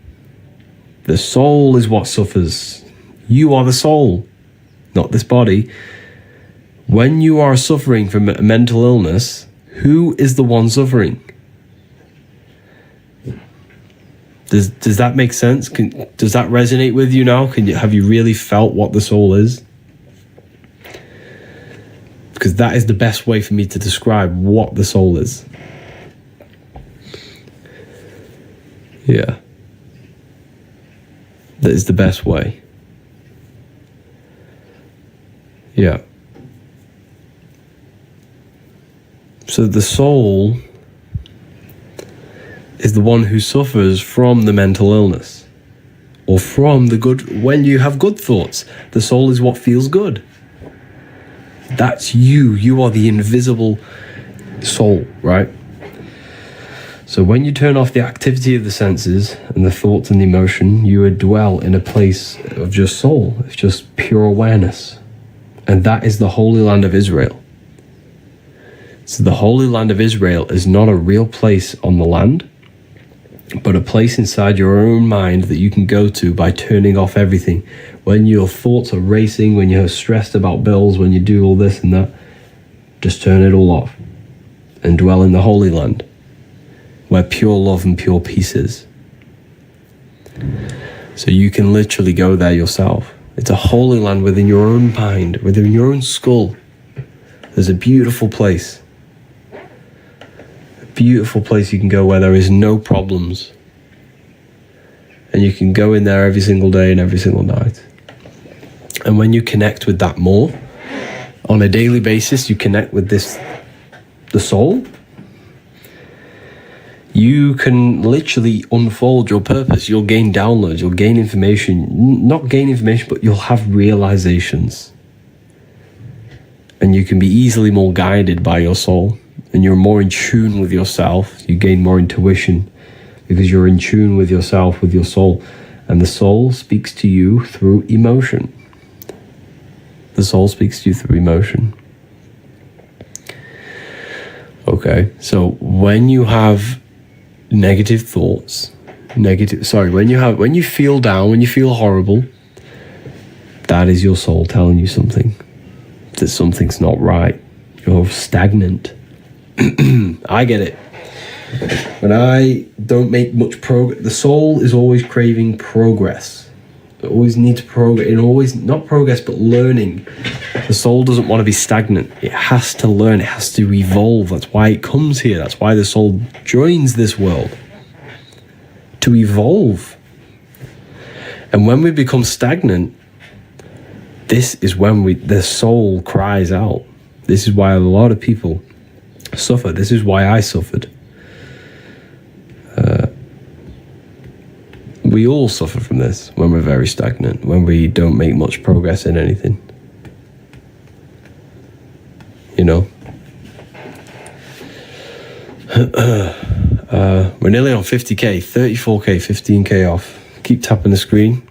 The soul is what suffers. You are the soul, not this body. When you are suffering from a mental illness, who is the one suffering? Does that make sense? Does that resonate with you now? Have you really felt what the soul is? Because that is the best way for me to describe what the soul is. Yeah. That is the best way. Yeah. So the soul is the one who suffers from the mental illness, or from the good. When you have good thoughts, the soul is what feels good. That's you. You are the invisible soul, right? So when you turn off the activity of the senses and the thoughts and the emotion, you would dwell in a place of just soul. It's just pure awareness. And that is the Holy Land of Israel. So the Holy Land of Israel is not a real place on the land, but a place inside your own mind that you can go to by turning off everything. When your thoughts are racing, when you're stressed about bills, when you do all this and that, just turn it all off and dwell in the Holy Land, where pure love and pure peace is. So you can literally go there yourself. It's a holy land within your own mind, within your own skull. There's a beautiful place. A beautiful place you can go where there is no problems. And you can go in there every single day and every single night. And when you connect with that more, on a daily basis, you connect with the soul, you can literally unfold your purpose. You'll gain downloads, you'll gain information, not gain information, but you'll have realizations. And you can be easily more guided by your soul, and you're more in tune with yourself. You gain more intuition because you're in tune with yourself, with your soul. And the soul speaks to you through emotion. The soul speaks to you through emotion. Okay, so when you have negative thoughts, when you feel down, when you feel horrible, that is your soul telling you something, that something's not right. You're stagnant. I get it. When I don't make much progress, the soul is always craving progress. It always needs progress. It always, not progress, but learning. The soul doesn't want to be stagnant. It has to learn. It has to evolve. That's why it comes here. That's why the soul joins this world. To evolve. And when we become stagnant, this is when the soul cries out. This is why a lot of people suffer. This is why I suffered. We all suffer from this when we're very stagnant, when we don't make much progress in anything. You know? We're nearly on 50k, 34k, 15k off. Keep tapping the screen.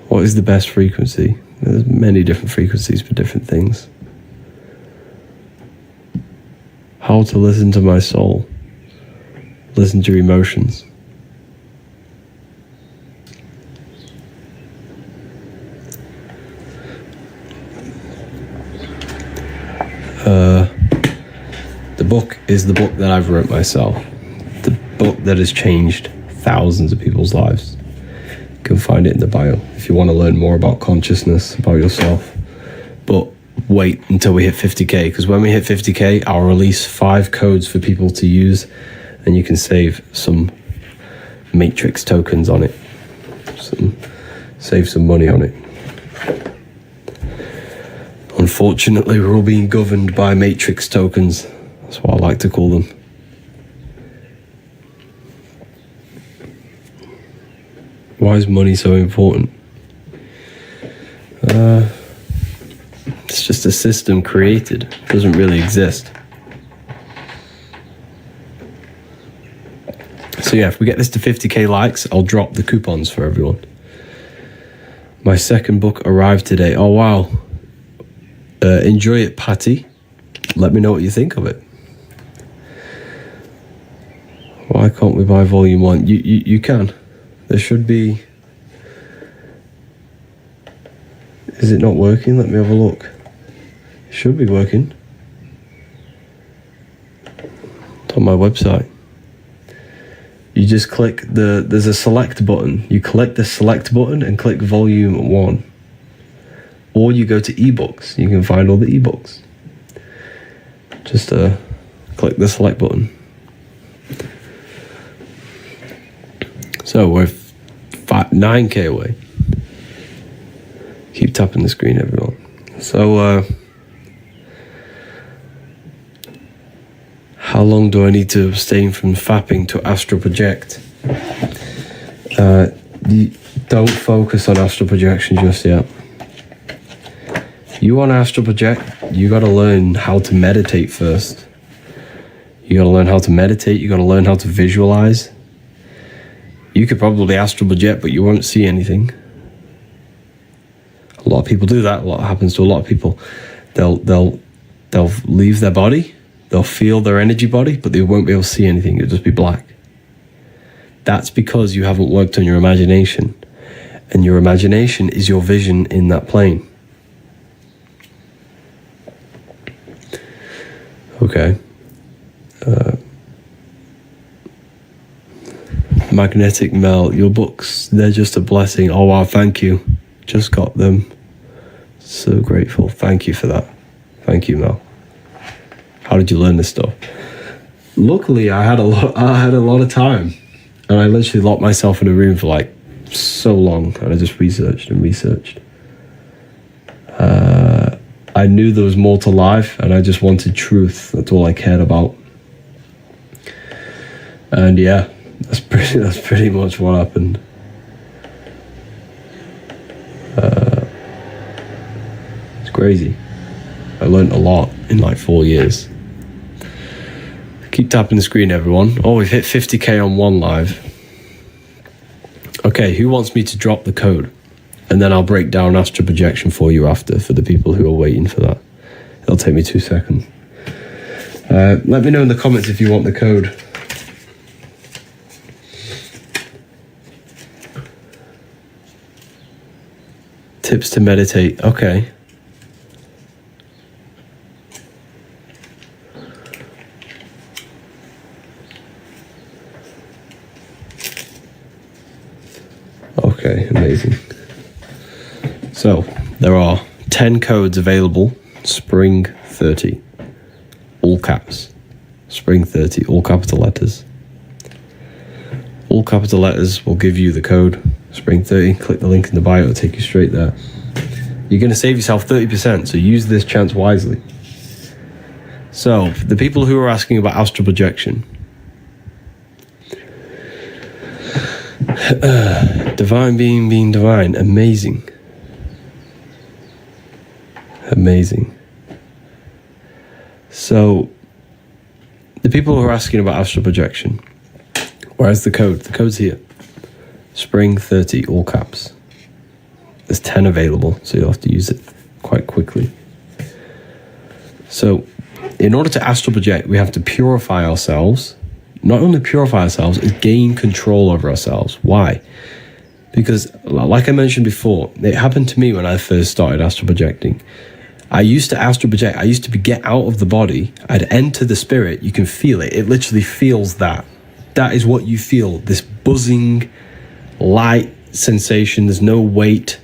What is the best frequency? There's many different frequencies for different things. How to listen to my soul. Listen to your emotions. The book is the book that I've wrote myself. The book that has changed thousands of people's lives. You can find it in the bio if you want to learn more about consciousness, about yourself. But wait until we hit 50k, because when we hit 50k, I'll release 5 codes for people to use, and you can save some matrix tokens on it. Save some money on it. Unfortunately, we're all being governed by matrix tokens. That's what I like to call them. Why is money so important? It's just a system created. It doesn't really exist. So yeah, if we get this to 50k likes, I'll drop the coupons for everyone. My second book arrived today. Oh wow. Enjoy it, Patty. Let me know what you think of it. Why can't we buy volume 1? You can. There should be... Is it not working? Let me have a look. It should be working. It's on my website. You just click there's a select button. You click the select button and click volume 1. Or you go to ebooks. You can find all the ebooks. Just click the select button. So we're 9k away. Keep tapping the screen, everyone. So, how long do I need to abstain from fapping to astral project? Don't focus on astral projection just yet. You want to astral project, you got to learn how to meditate first. You got to learn how to meditate. You got to learn how to visualize. You could probably astral project, but you won't see anything. A lot of people do that. A lot happens to a lot of people. They'll leave their body. They'll feel their energy body, but they won't be able to see anything. It'll just be black. That's because you haven't worked on your imagination. And your imagination is your vision in that plane. Okay. Magnetic Mel, your books, they're just a blessing. Oh wow, thank you. Just got them. So grateful. Thank you for that. Thank you, Mel. How did you learn this stuff? Luckily, I had a lot of time, and I literally locked myself in a room for like so long, and I just researched and researched. I knew there was more to life, and I just wanted truth. That's all I cared about. And yeah, that's pretty much what happened. It's crazy. I learned a lot in like 4 years. Keep tapping the screen, everyone. Oh, we've hit 50k on one live. Okay, who wants me to drop the code? And then I'll break down astral projection for you after, for the people who are waiting for that. It'll take me 2 seconds. Let me know in the comments if you want the code. Tips to meditate. Okay. Okay, amazing. So, there are 10 codes available. Spring 30. All caps. Spring 30, all capital letters. All capital letters will give you the code. Spring 30. Click the link in the bio, it'll take you straight there. You're going to save yourself 30%, so use this chance wisely. So, the people who are asking about astral projection. Divine being divine. Amazing. Amazing. So, the people who are asking about astral projection, where's the code? The code's here. Spring 30, all caps. There's 10 available, so you'll have to use it quite quickly. So, in order to astral project, we have to purify ourselves. Not only purify ourselves, is gain control over ourselves. Why? Because, like I mentioned before, it happened to me when I first started astral projecting. I used to astral project. I used to get out of the body. I'd enter the spirit. You can feel it. It literally feels that. That is what you feel. This buzzing, light sensation. There's no weight.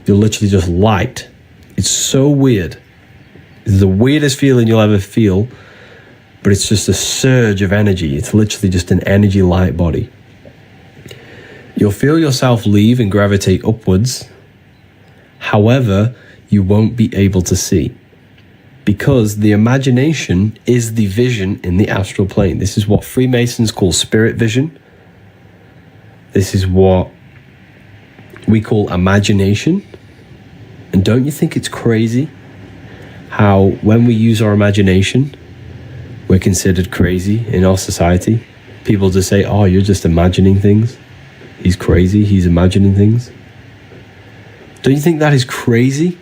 You're literally just light. It's so weird. It's the weirdest feeling you'll ever feel. But it's just a surge of energy. It's literally just an energy light body. You'll feel yourself leave and gravitate upwards. However, you won't be able to see. Because the imagination is the vision in the astral plane. This is what Freemasons call spirit vision. This is what we call imagination. And don't you think it's crazy how when we use our imagination, we're considered crazy in our society? People just say, oh, you're just imagining things. He's crazy, he's imagining things. Don't you think that is crazy?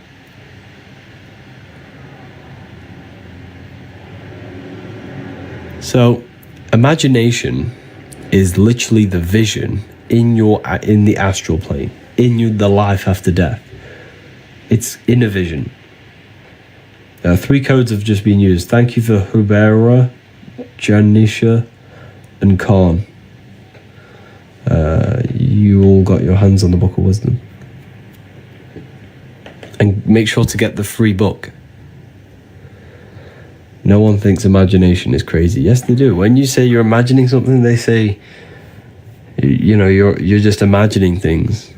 So, imagination is literally the vision in the astral plane, the life after death. It's inner vision. 3 codes have just been used. Thank you for Hubera, Janisha, and Khan. You all got your hands on the Book of Wisdom. And make sure to get the free book. No one thinks imagination is crazy. Yes, they do. When you say you're imagining something, they say, you're just imagining things.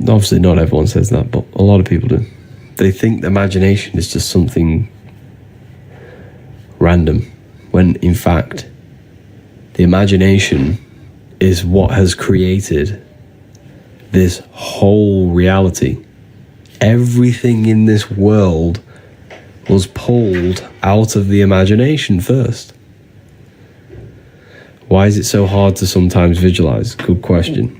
Obviously, not everyone says that, but a lot of people do. They think imagination is just something random, when in fact, the imagination is what has created this whole reality. Everything in this world was pulled out of the imagination first. Why is it so hard to sometimes visualize? Good question.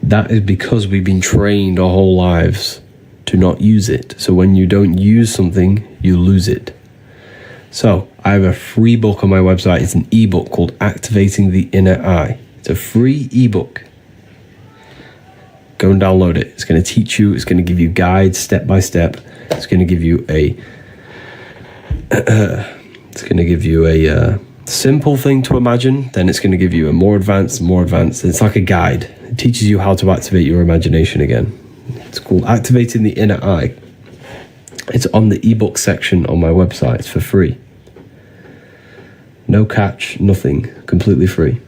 That is because we've been trained our whole lives to not use it. So when you don't use something, you lose it. So I have a free book on my website. It's an ebook called Activating the Inner Eye. It's a free ebook. Go and download it. It's going to teach you. It's going to give you guides step by step. It's going to give you a simple thing to imagine. Then it's going to give you a more advanced. It's like a guide. It teaches you how to activate your imagination again. It's called Activating the Inner Eye. It's on the ebook section on my website. It's for free. No catch, nothing. Completely free.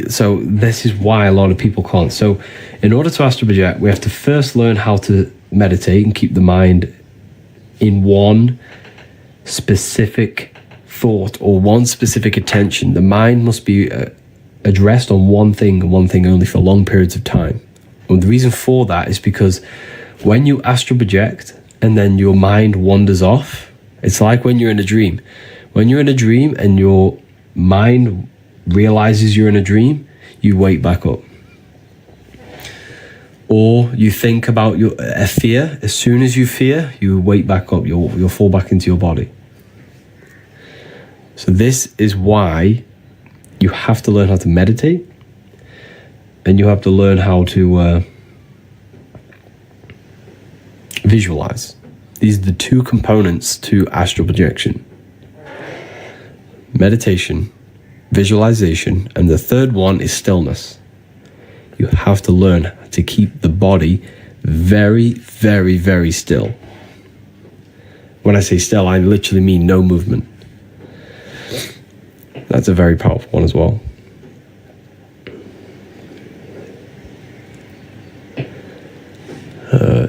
So this is why a lot of people can't. So in order to astral project, we have to first learn how to meditate and keep the mind in one specific thought or one specific attention. The mind must be addressed on one thing and one thing only for long periods of time. And the reason for that is because when you astral project and then your mind wanders off, it's like when you're in a dream. When you're in a dream and your mind realizes you're in a dream, you wake back up. Or you think about a fear. As soon as you fear, you wake back up. You'll fall back into your body. So this is why you have to learn how to meditate, and you have to learn how to visualize. These are the 2 components to astral projection: meditation, visualization, and the third one is stillness. You have to learn to keep the body very, very, very still. When I say still, I literally mean no movement. That's a very powerful one as well.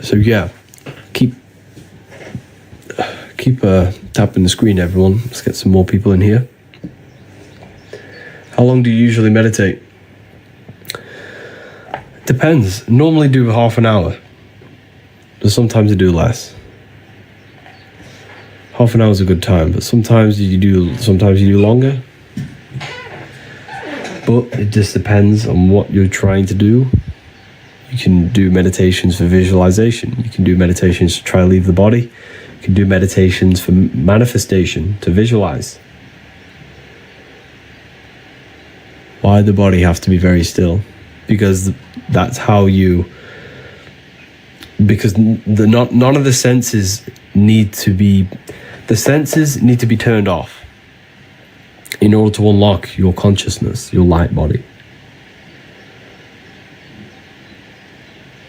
So yeah, keep tapping the screen, everyone. Let's get some more people in here. How long do you usually meditate? Depends. Normally do half an hour, but sometimes I do less. Half an hour is a good time, but sometimes you do longer. But it just depends on what you're trying to do. You can do meditations for visualization. You can do meditations to try to leave the body. You can do meditations for manifestation, to visualize. Why the body have to be very still? Because that's how you... Because none of the senses need to be... The senses need to be turned off in order to unlock your consciousness, your light body.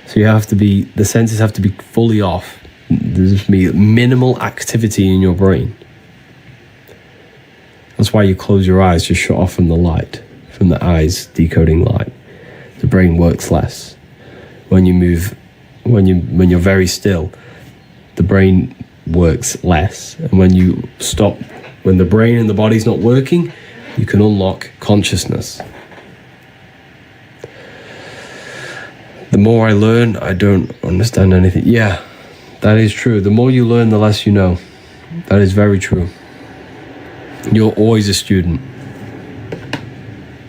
So the senses have to be fully off. There's just be minimal activity in your brain. That's why you close your eyes, to shut off from the light, from the eyes decoding light. The brain works less. When you move, when you're very still, the brain works less. And when you stop, when the brain and the body's not working, you can unlock consciousness. The more I learn, I don't understand anything. Yeah, that is true. The more you learn, the less you know. That is very true. You're always a student.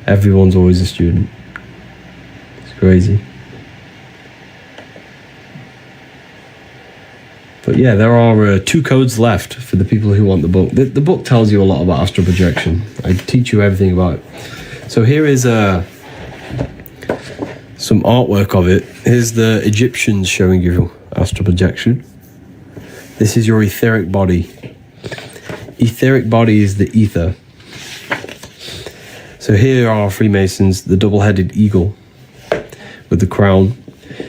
Everyone's always a student. Crazy. But yeah, there are 2 codes left for the people who want the book. The book tells you a lot about astral projection. I teach you everything about it. So here is some artwork of it. Here's the Egyptians showing you astral projection. This is your etheric body. Etheric body is the ether. So here are Freemasons, the double-headed eagle with the crown.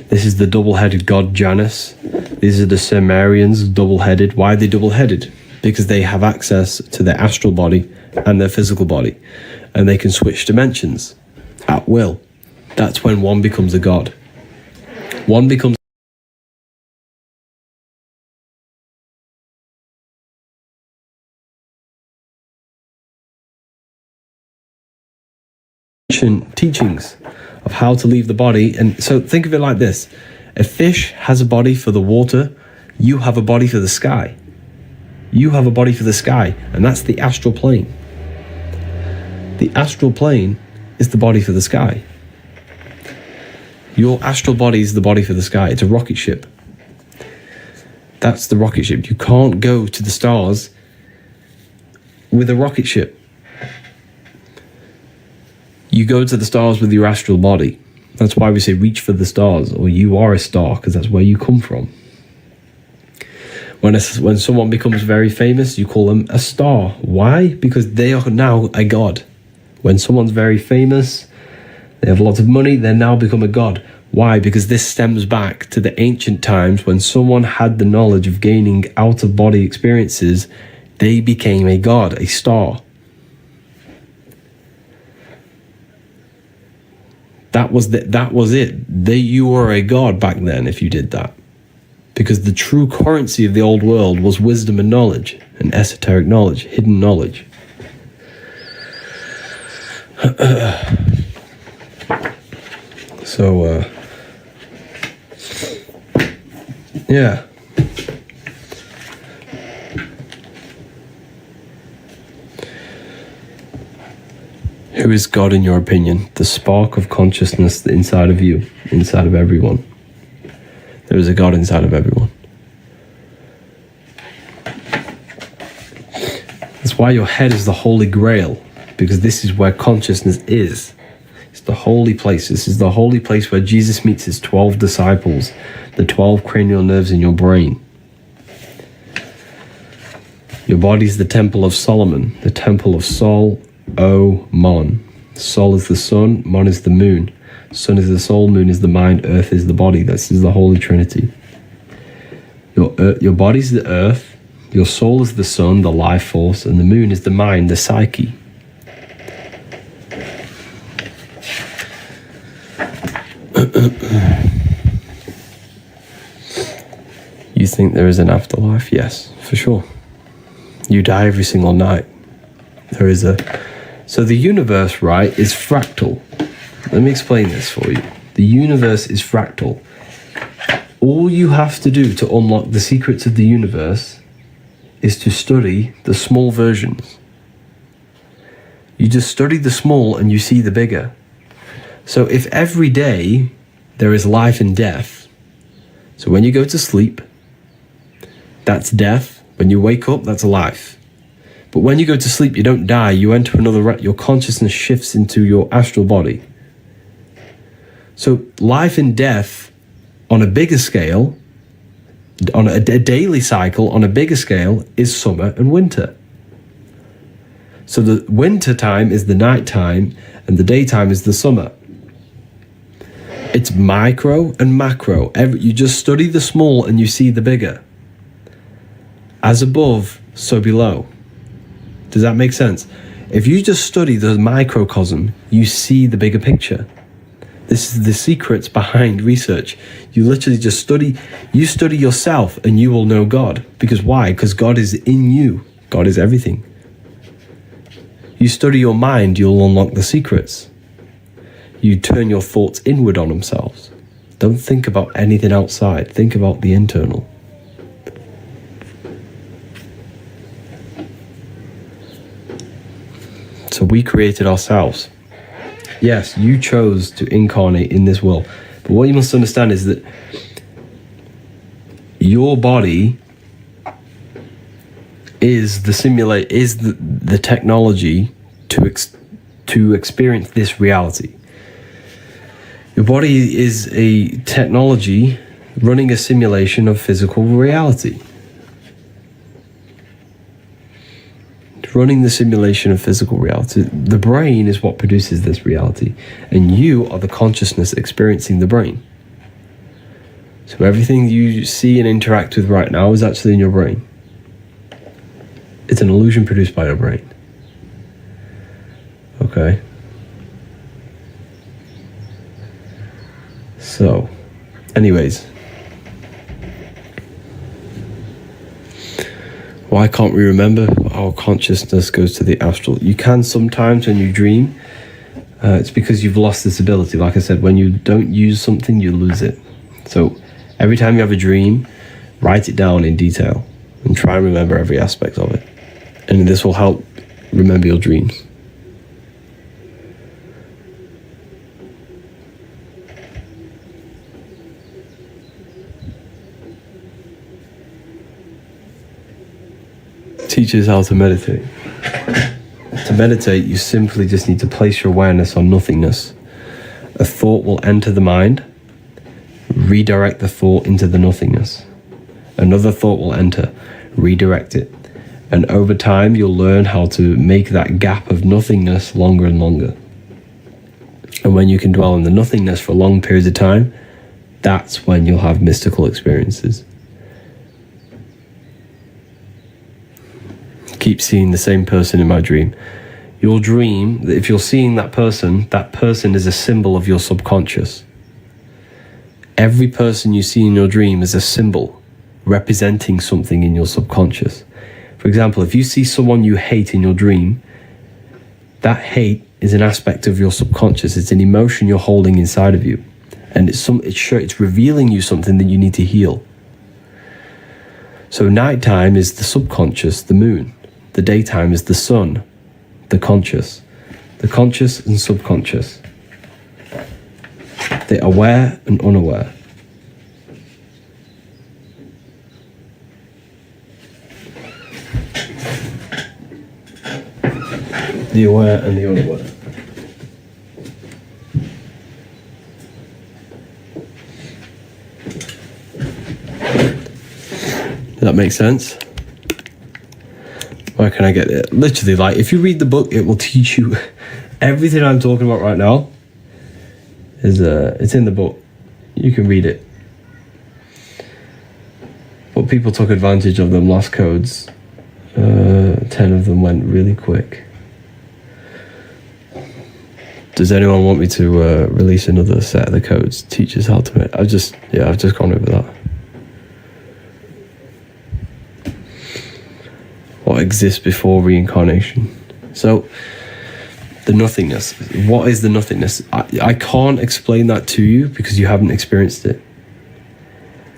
This is the double-headed god Janus. These are the Sumerians, double-headed. Why are they double-headed? Because they have access to their astral body and their physical body, and they can switch dimensions at will. That's when one becomes a god. One becomes teachings of how to leave the body. And so think of it like this: a fish has a body for the water, you have a body for the sky. You have a body for the sky, and that's the astral plane. The astral plane is the body for the sky. Your astral body is the body for the sky. It's a rocket ship. That's the rocket ship. You can't go to the stars with a rocket ship. You go to the stars with your astral body. That's why we say reach for the stars, or you are a star, because that's where you come from. When someone becomes very famous, you call them a star. Why? Because they are now a god. When someone's very famous, they have lots of money, they now become a god. Why? Because this stems back to the ancient times when someone had the knowledge of gaining out-of-body experiences, they became a god, a star. That was it. You were a god back then if you did that. Because the true currency of the old world was wisdom and knowledge, and esoteric knowledge, hidden knowledge. So, yeah. Who is God in your opinion? The spark of consciousness inside of you, inside of everyone. There is a God inside of everyone. That's why your head is the Holy Grail, because this is where consciousness is. It's the holy place. This is the holy place where Jesus meets his 12 disciples, the 12 cranial nerves in your brain. Your body is the temple of Solomon, the temple of Sol, O, Mon. Sol is the sun, Mon is the moon. Sun is the soul, moon is the mind, earth is the body. This is the Holy Trinity. Your body is the earth, your soul is the sun, the life force, and the moon is the mind, the psyche. You think there is an afterlife? Yes, for sure. You die every single night. There is So the universe, right, is fractal. Let me explain this for you. The universe is fractal. All you have to do to unlock the secrets of the universe is to study the small versions. You just study the small and you see the bigger. So if every day there is life and death, so when you go to sleep, that's death. When you wake up, that's life. But when you go to sleep, you don't die. You enter your consciousness shifts into your astral body. So life and death on a bigger scale, on a daily cycle on a bigger scale, is summer and winter. So the winter time is the night time and the daytime is the summer. It's micro and macro. You just study the small and you see the bigger. As above, so below. Does that make sense? If you just study the microcosm, you see the bigger picture. This is the secrets behind research. You literally just study yourself and you will know God. Because why? Because God is in you. God is everything. You study your mind, you'll unlock the secrets. You turn your thoughts inward on themselves. Don't think about anything outside. Think about the internal. So we created ourselves. Yes, you chose to incarnate in this world. But what you must understand is that your body is the technology to experience this reality. Your body is a technology running a simulation of physical reality. Running the simulation of physical reality. The brain is what produces this reality, and you are the consciousness experiencing the brain. So everything you see and interact with right now is actually in your brain. It's an illusion produced by your brain. Okay. So, anyways. Why can't we remember? Our consciousness goes to the astral. You can sometimes when you dream. It's because you've lost this ability. Like I said, when you don't use something, you lose it. So every time you have a dream, write it down in detail and try and remember every aspect of it. And this will help remember your dreams. Teaches how to meditate. To meditate, you simply just need to place your awareness on nothingness. A thought will enter the mind, redirect the thought into the nothingness. Another thought will enter, redirect it. And over time, you'll learn how to make that gap of nothingness longer and longer. And when you can dwell in the nothingness for long periods of time, that's when you'll have mystical experiences. Keep seeing the same person in my dream. You'll dream that if you're seeing that person is a symbol of your subconscious. Every person you see in your dream is a symbol representing something in your subconscious. For example, if you see someone you hate in your dream, that hate is an aspect of your subconscious. It's an emotion you're holding inside of you. And it's revealing you something that you need to heal. So nighttime is the subconscious, the moon. The daytime is the sun, the conscious. The conscious and subconscious. The aware and unaware. The aware and the unaware. Does that make sense? Where can I get it? Literally, like, if you read the book, it will teach you everything I'm talking about right now. It's in the book. You can read it. But people took advantage of them, lost codes. 10 of them went really quick. Does anyone want me to release another set of the codes? Teaches how to make. I've just gone over that. What exists before reincarnation? So, the nothingness. What is the nothingness? I can't explain that to you because you haven't experienced it.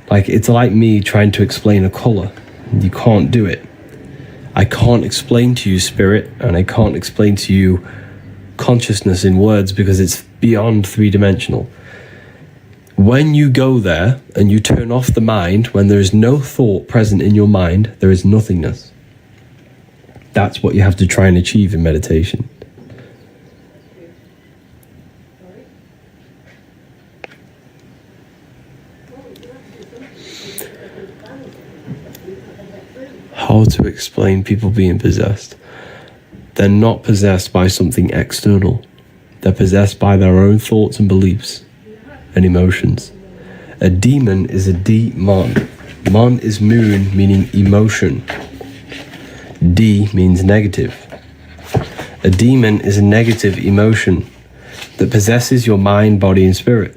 Like, it's like me trying to explain a color. You can't do it. I can't explain to you spirit, and I can't explain to you consciousness in words because it's beyond three-dimensional. When you go there and you turn off the mind, when there is no thought present in your mind, there is nothingness. That's what you have to try and achieve in meditation. How to explain people being possessed? They're not possessed by something external. They're possessed by their own thoughts and beliefs and emotions. A demon is a demon. Mon is moon, meaning emotion. D means negative. A demon is a negative emotion that possesses your mind, body, and spirit.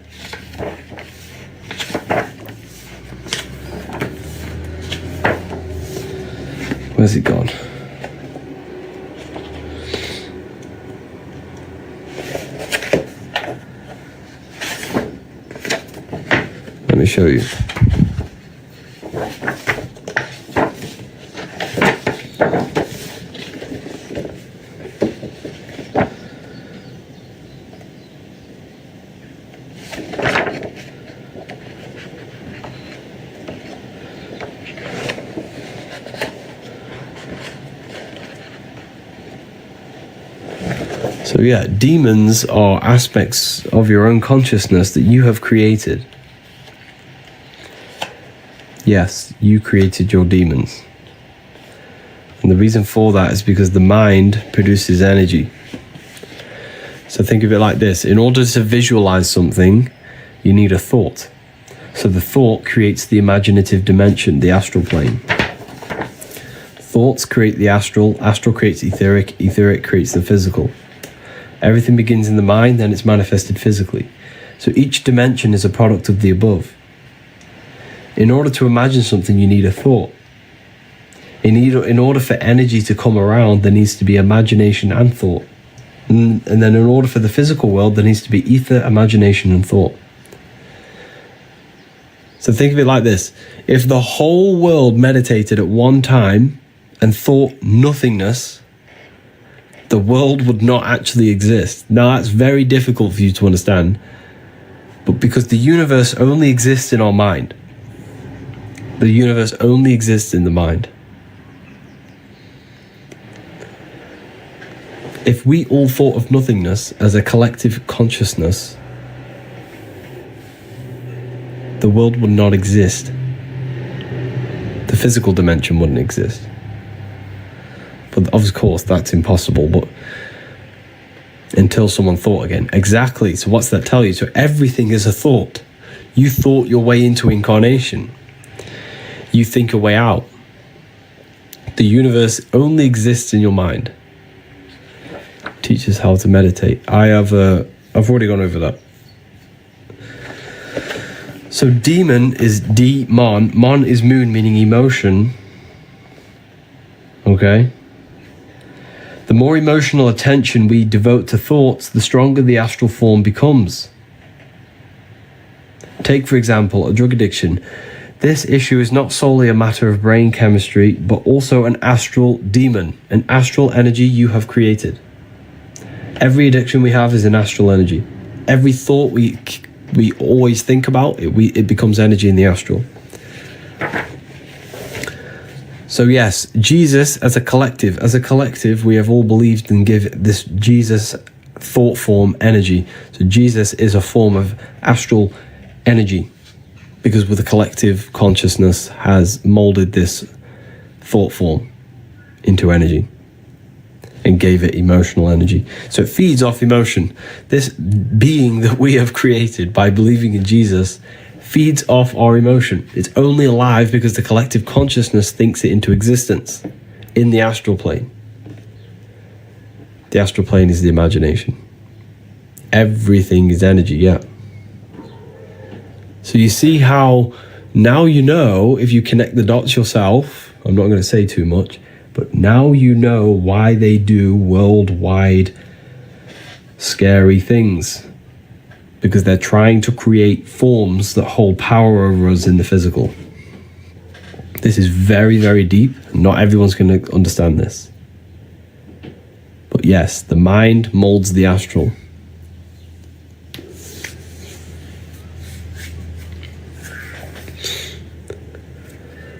Where's it gone? Let me show you. So yeah, demons are aspects of your own consciousness that you have created. Yes, you created your demons. And the reason for that is because the mind produces energy. So think of it like this. In order to visualize something, you need a thought. So the thought creates the imaginative dimension, the astral plane. Thoughts create the astral, astral creates etheric, etheric creates the physical. Everything begins in the mind, then it's manifested physically. So each dimension is a product of the above. In order to imagine something, you need a thought. In order for energy to come around, there needs to be imagination and thought. And then in order for the physical world, there needs to be ether, imagination, and thought. So think of it like this. If the whole world meditated at one time and thought nothingness, the world would not actually exist. Now, that's very difficult for you to understand, but because the universe only exists in our mind. The universe only exists in the mind. If we all thought of nothingness as a collective consciousness, the world would not exist. The physical dimension wouldn't exist. But of course, that's impossible, but until someone thought again. Exactly, so what's that tell you? So everything is a thought. You thought your way into incarnation. You think a way out. The universe only exists in your mind. Teaches how to meditate. I've already gone over that. So demon is demon. Mon is moon, meaning emotion. Okay? The more emotional attention we devote to thoughts, the stronger the astral form becomes. Take, for example, a drug addiction. This issue is not solely a matter of brain chemistry, but also an astral demon, an astral energy you have created. Every addiction we have is an astral energy. Every thought we always think about, it becomes energy in the astral. So yes, Jesus as a collective, we have all believed and give this Jesus thought form energy. So Jesus is a form of astral energy because with the collective consciousness has molded this thought form into energy and gave it emotional energy. So it feeds off emotion. This being that we have created by believing in Jesus feeds off our emotion. It's only alive because the collective consciousness thinks it into existence in the astral plane. The astral plane is the imagination. Everything is energy, yeah. So you see how now you know, if you connect the dots yourself, I'm not going to say too much, but now you know why they do worldwide scary things. Because they're trying to create forms that hold power over us in the physical. This is very, very deep. Not everyone's going to understand this. But yes, the mind molds the astral.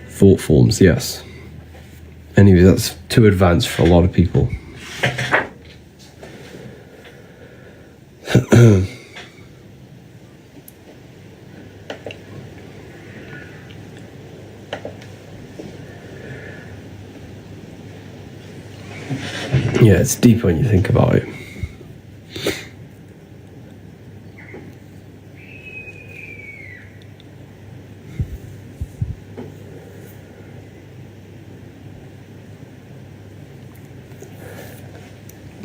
Thought forms, yes. Anyway, that's too advanced for a lot of people. Yeah, it's deep when you think about it.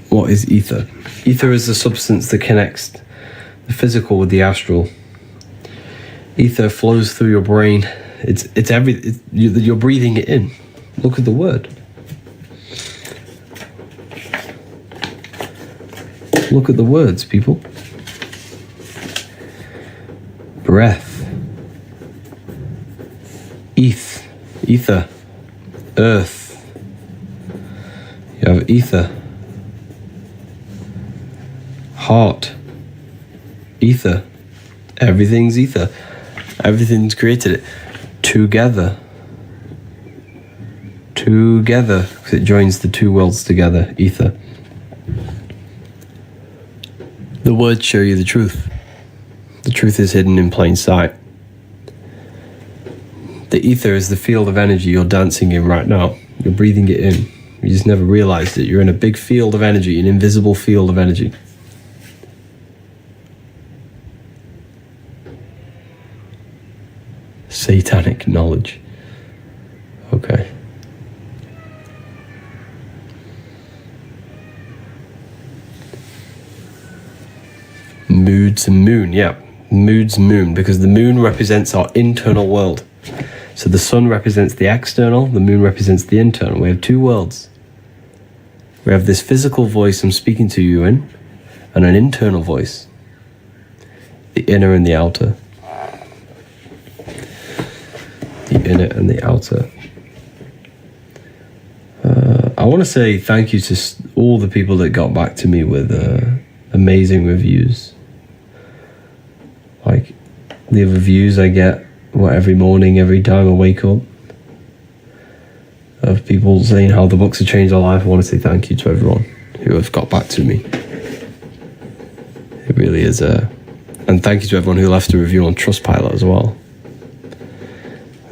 What is ether? Ether is the substance that connects the physical with the astral. Ether flows through your brain. You're breathing it in. Look at the word. Look at the words, people. Breath. Ether. Earth. You have ether. Heart. Ether. Everything's ether. Everything's created it. Together. Because it joins the two worlds together. Ether. The words show you the truth. The truth is hidden in plain sight. The ether is the field of energy you're dancing in right now. You're breathing it in. You just never realized it. You're in a big field of energy, an invisible field of energy. Satanic knowledge. Okay. Moods and moon, yeah. Moods and moon, because the moon represents our internal world. So the sun represents the external, the moon represents the internal. We have two worlds. We have this physical voice I'm speaking to you in, and an internal voice. The inner and the outer. The inner and the outer. I want to say thank you to all the people that got back to me with amazing reviews. Like the reviews I get every morning, every time I wake up, of people saying how the books have changed their life. I want to say thank you to everyone who has got back to me. It really is and thank you to everyone who left a review on Trustpilot as well.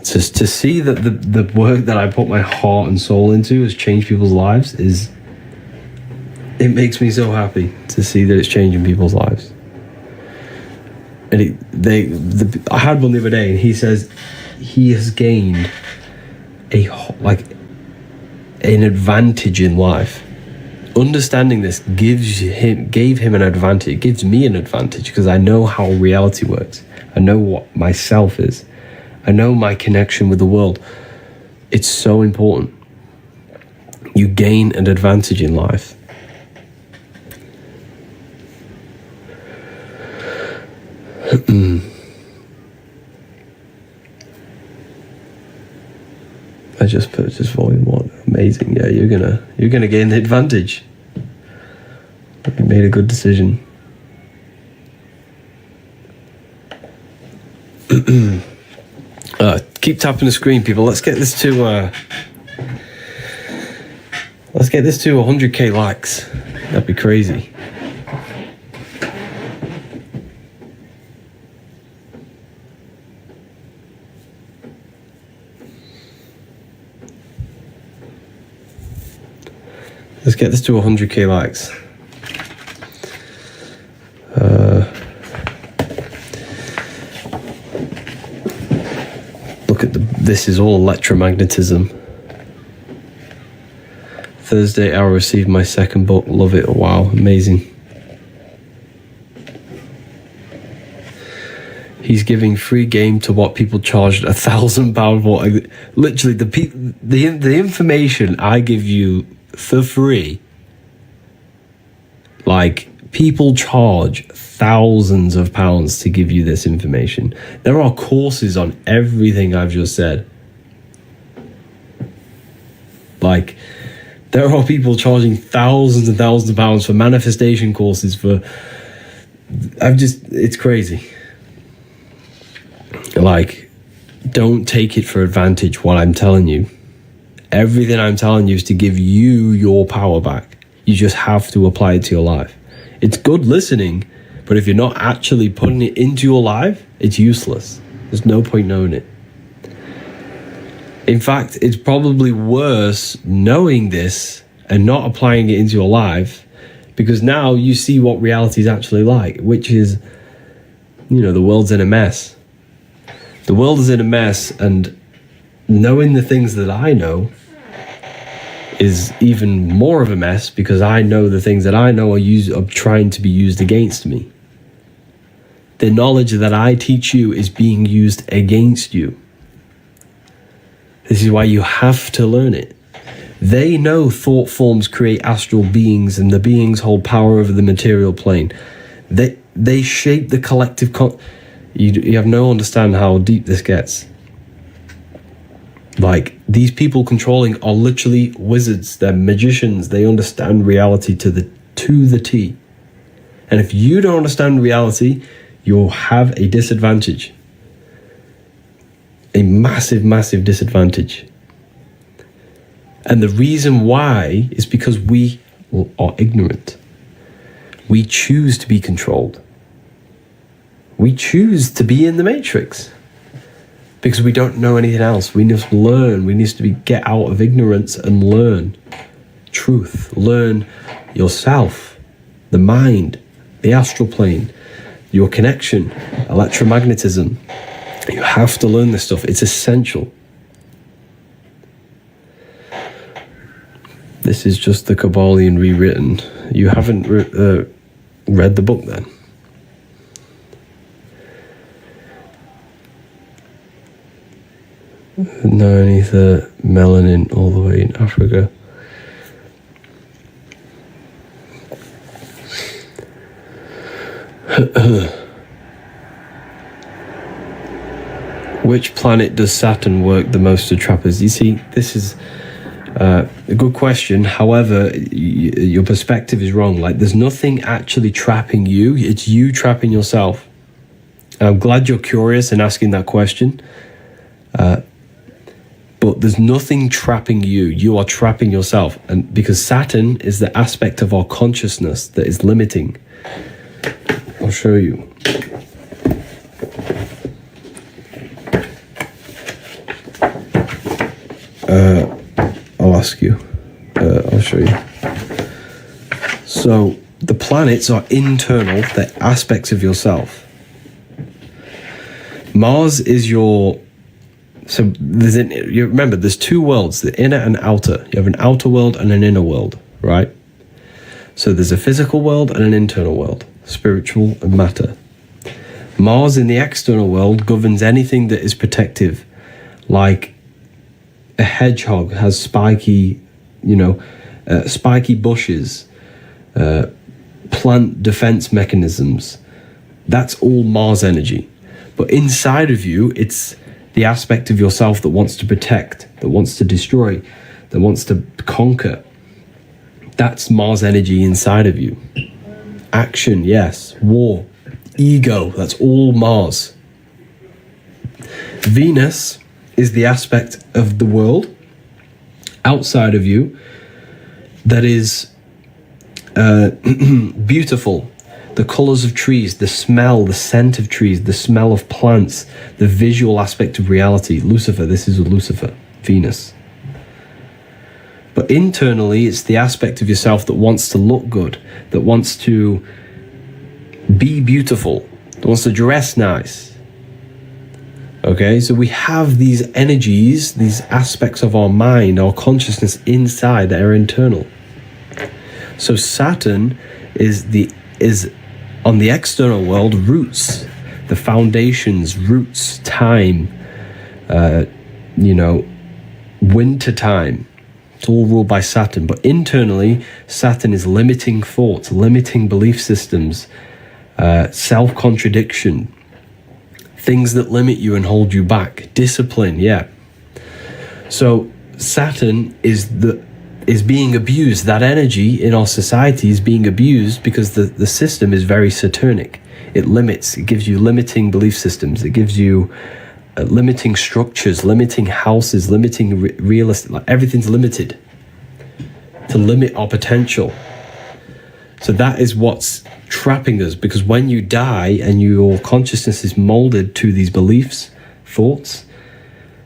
Just to see that the work that I put my heart and soul into has changed people's lives it makes me so happy to see that it's changing people's lives. And I had one the other day, and he says he has gained an advantage in life. Understanding this gave him an advantage. It gives me an advantage because I know how reality works. I know what myself is. I know my connection with the world. It's so important. You gain an advantage in life. I just purchased volume 1. Amazing. Yeah, you're gonna gain the advantage. You made a good decision. Keep tapping the screen, people. Let's get this to 100k likes. That'd be crazy. Let's get this to 100k likes. Look at this is all electromagnetism. Thursday, I'll receive my second book. Love it. Wow, amazing. He's giving free game to what people charged £1,000 for. Literally, the information I give you for free, like, people charge thousands of pounds to give you this information. There are courses on everything I've just said. Like, there are people charging thousands and thousands of pounds for manifestation courses it's crazy. Like, don't take it for advantage what I'm telling you. Everything I'm telling you is to give you your power back. You just have to apply it to your life. It's good listening, but if you're not actually putting it into your life, it's useless. There's no point knowing it. In fact, it's probably worse knowing this and not applying it into your life, because now you see what reality is actually like, which is, the world's in a mess. The world is in a mess, and knowing the things that I know is even more of a mess, because I know the things that I know are trying to be used against me. The knowledge that I teach you is being used against you. This is why you have to learn it. They know thought forms create astral beings, and the beings hold power over the material plane. They shape the collective you have no understand how deep this gets. Like, these people controlling are literally wizards. They're magicians. They understand reality to the T. And if you don't understand reality, you'll have a disadvantage. A massive, massive disadvantage. And the reason why is because we are ignorant. We choose to be controlled. We choose to be in the matrix because we don't know anything else. We need to learn. We need to get out of ignorance and learn truth. Learn yourself, the mind, the astral plane, your connection, electromagnetism. You have to learn this stuff. It's essential. This is just the Kabbalion rewritten. You haven't read the book then? No, neither melanin all the way in Africa. Which planet does Saturn work the most to trap us? You see, this is a good question. However, your perspective is wrong. Like, there's nothing actually trapping you. It's you trapping yourself. I'm glad you're curious and asking that question. But there's nothing trapping you. You are trapping yourself. And because Saturn is the aspect of our consciousness that is limiting. I'll show you. I'll ask you. I'll show you. So the planets are internal. They're aspects of yourself. Mars is your... So you remember, there's two worlds, the inner and outer. You have an outer world and an inner world, right? So there's a physical world and an internal world, spiritual and matter. Mars in the external world governs anything that is protective, like a hedgehog has spiky bushes, plant defense mechanisms. That's all Mars energy. But inside of you, it's the aspect of yourself that wants to protect, that wants to destroy, that wants to conquer. That's Mars energy inside of you. Action, yes. War, ego, that's all Mars. Venus is the aspect of the world outside of you that is beautiful. The colors of trees, the smell, the scent of trees, the smell of plants, the visual aspect of reality. Lucifer, this is Lucifer, Venus. But internally, it's the aspect of yourself that wants to look good, that wants to be beautiful, that wants to dress nice. Okay, so we have these energies, these aspects of our mind, our consciousness inside that are internal. So Saturn is on the external world, roots, the foundations, roots, time, winter time. It's all ruled by Saturn. But internally, Saturn is limiting thoughts, limiting belief systems, self-contradiction, things that limit you and hold you back, discipline, yeah. So Saturn is being abused. That energy in our society is being abused because the system is very Saturnic. It limits, it gives you limiting belief systems, it gives you limiting structures, limiting houses, limiting real estate, like everything's limited to limit our potential. So that is what's trapping us, because when you die and your consciousness is molded to these beliefs, thoughts,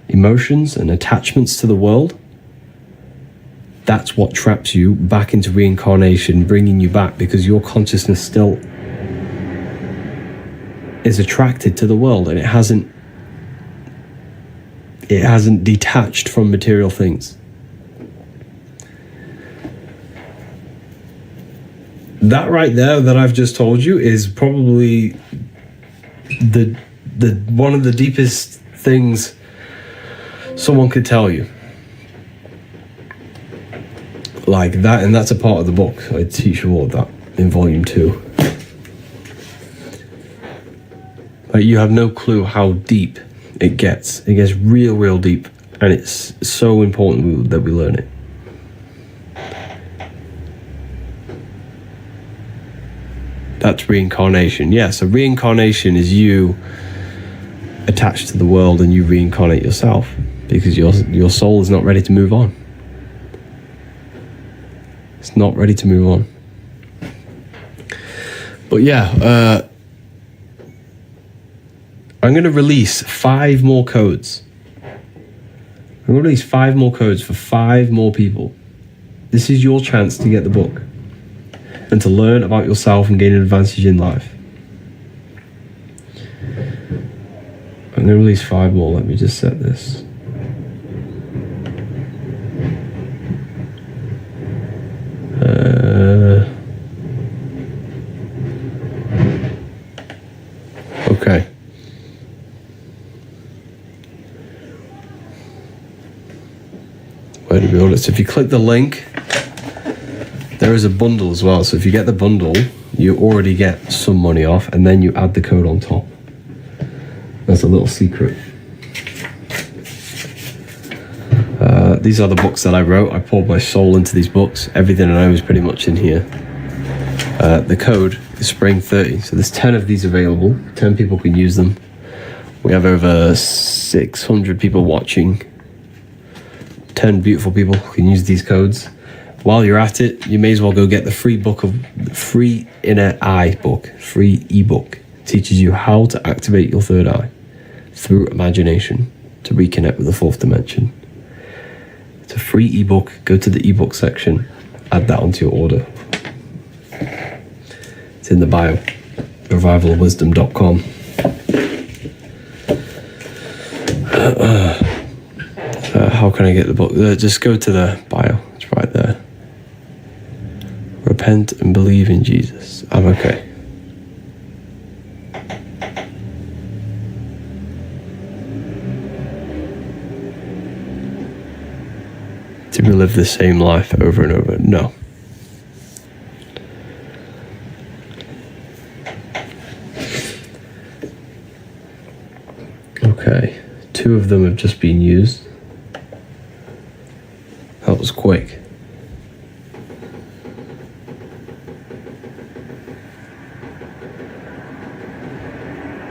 emotions, and attachments to the world, that's what traps you back into reincarnation, bringing you back, because your consciousness still is attracted to the world and it hasn't detached from material things. That right there that I've just told you is probably the one of the deepest things someone could tell you. Like that, and that's a part of the book. I teach you all of that in volume 2. Like, you have no clue how deep it gets. It gets real deep, and it's so important that we learn it. That's reincarnation. Yeah, so reincarnation is you attached to the world and you reincarnate yourself because your soul is not ready to move on. It's not ready to move on. But yeah, I'm going to release 5 more codes. I'm going to release 5 more codes for 5 more people. This is your chance to get the book and to learn about yourself and gain an advantage in life. I'm going to release 5 more. Let me just set this. Okay. Where to build it? So if you click the link, there is a bundle as well. So if you get the bundle, you already get some money off, and then you add the code on top. That's a little secret. These are the books that I wrote. I poured my soul into these books. Everything I know is pretty much in here. The code is Spring 30. So there's 10 of these available. 10 people can use them. We have over 600 people watching. 10 beautiful people can use these codes. While you're at it, you may as well go get the free inner eye book, free ebook. It teaches you how to activate your third eye through imagination to reconnect with the 4th dimension. It's a free ebook. Go to the ebook section, add that onto your order. It's in the bio, revivalwisdom.com. How can I get the book? Just go to the bio. It's right there. Repent and believe in Jesus. I'm okay. To relive the same life over and over? No. Okay. 2 of them have just been used. That was quick.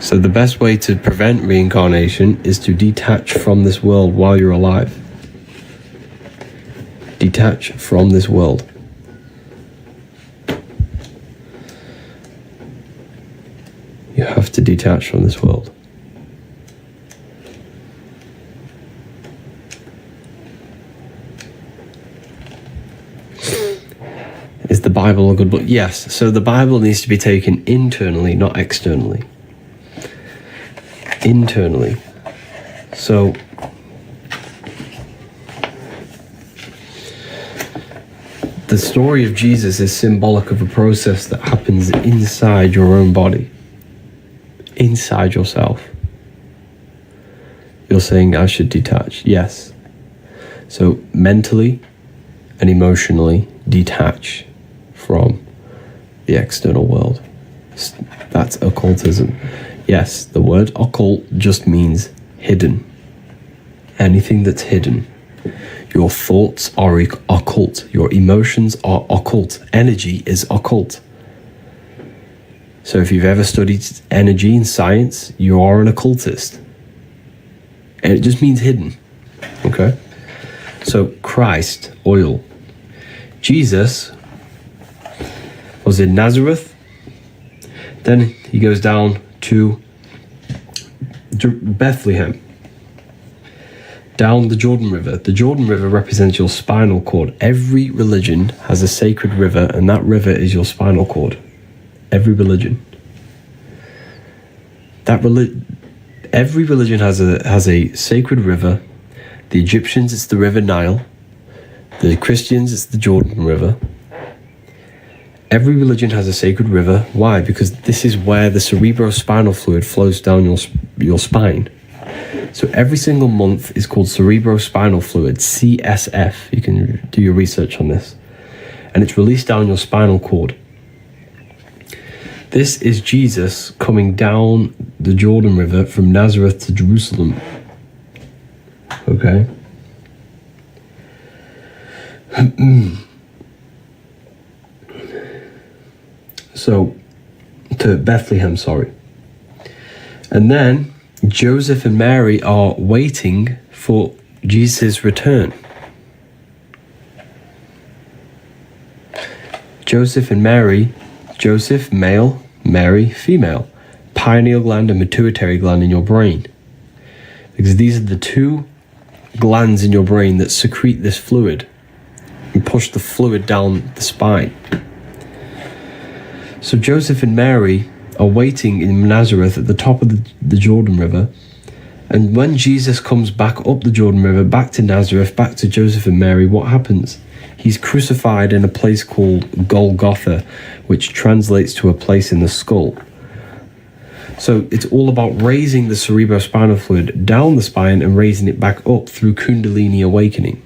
So the best way to prevent reincarnation is to detach from this world while you're alive. Detach from this world. You have to detach from this world. Is the Bible a good book? Yes. So the Bible needs to be taken internally, not externally. Internally. So the story of Jesus is symbolic of a process that happens inside your own body, inside yourself. You're saying I should detach. Yes. So mentally and emotionally detach from the external world. That's occultism. Yes, the word occult just means hidden. Anything that's hidden. Your thoughts are occult. Your emotions are occult. Energy is occult. So if you've ever studied energy in science, you are an occultist. And it just means hidden. Okay? So Christ, oil. Jesus was in Nazareth. Then he goes down to Bethlehem. Down the Jordan River. The Jordan River represents your spinal cord. Every religion has a sacred river, and that river is your spinal cord. Every religion. Every religion has a sacred river. The Egyptians, it's the River Nile. The Christians, it's the Jordan River. Every religion has a sacred river. Why? Because this is where the cerebrospinal fluid flows down your spine. So every single month is called cerebrospinal fluid, CSF. You can do your research on this. And it's released down your spinal cord. This is Jesus coming down the Jordan River from Nazareth to Jerusalem. Okay? So, to Bethlehem, sorry. And then Joseph and Mary are waiting for Jesus' return. Joseph and Mary, Joseph, male, Mary, female. Pineal gland and pituitary gland in your brain. Because these are the two glands in your brain that secrete this fluid and push the fluid down the spine. So Joseph and Mary are waiting in Nazareth at the top of the Jordan River. And when Jesus comes back up the Jordan River, back to Nazareth, back to Joseph and Mary, what happens? He's crucified in a place called Golgotha, which translates to a place in the skull. So it's all about raising the cerebrospinal fluid down the spine and raising it back up through Kundalini awakening.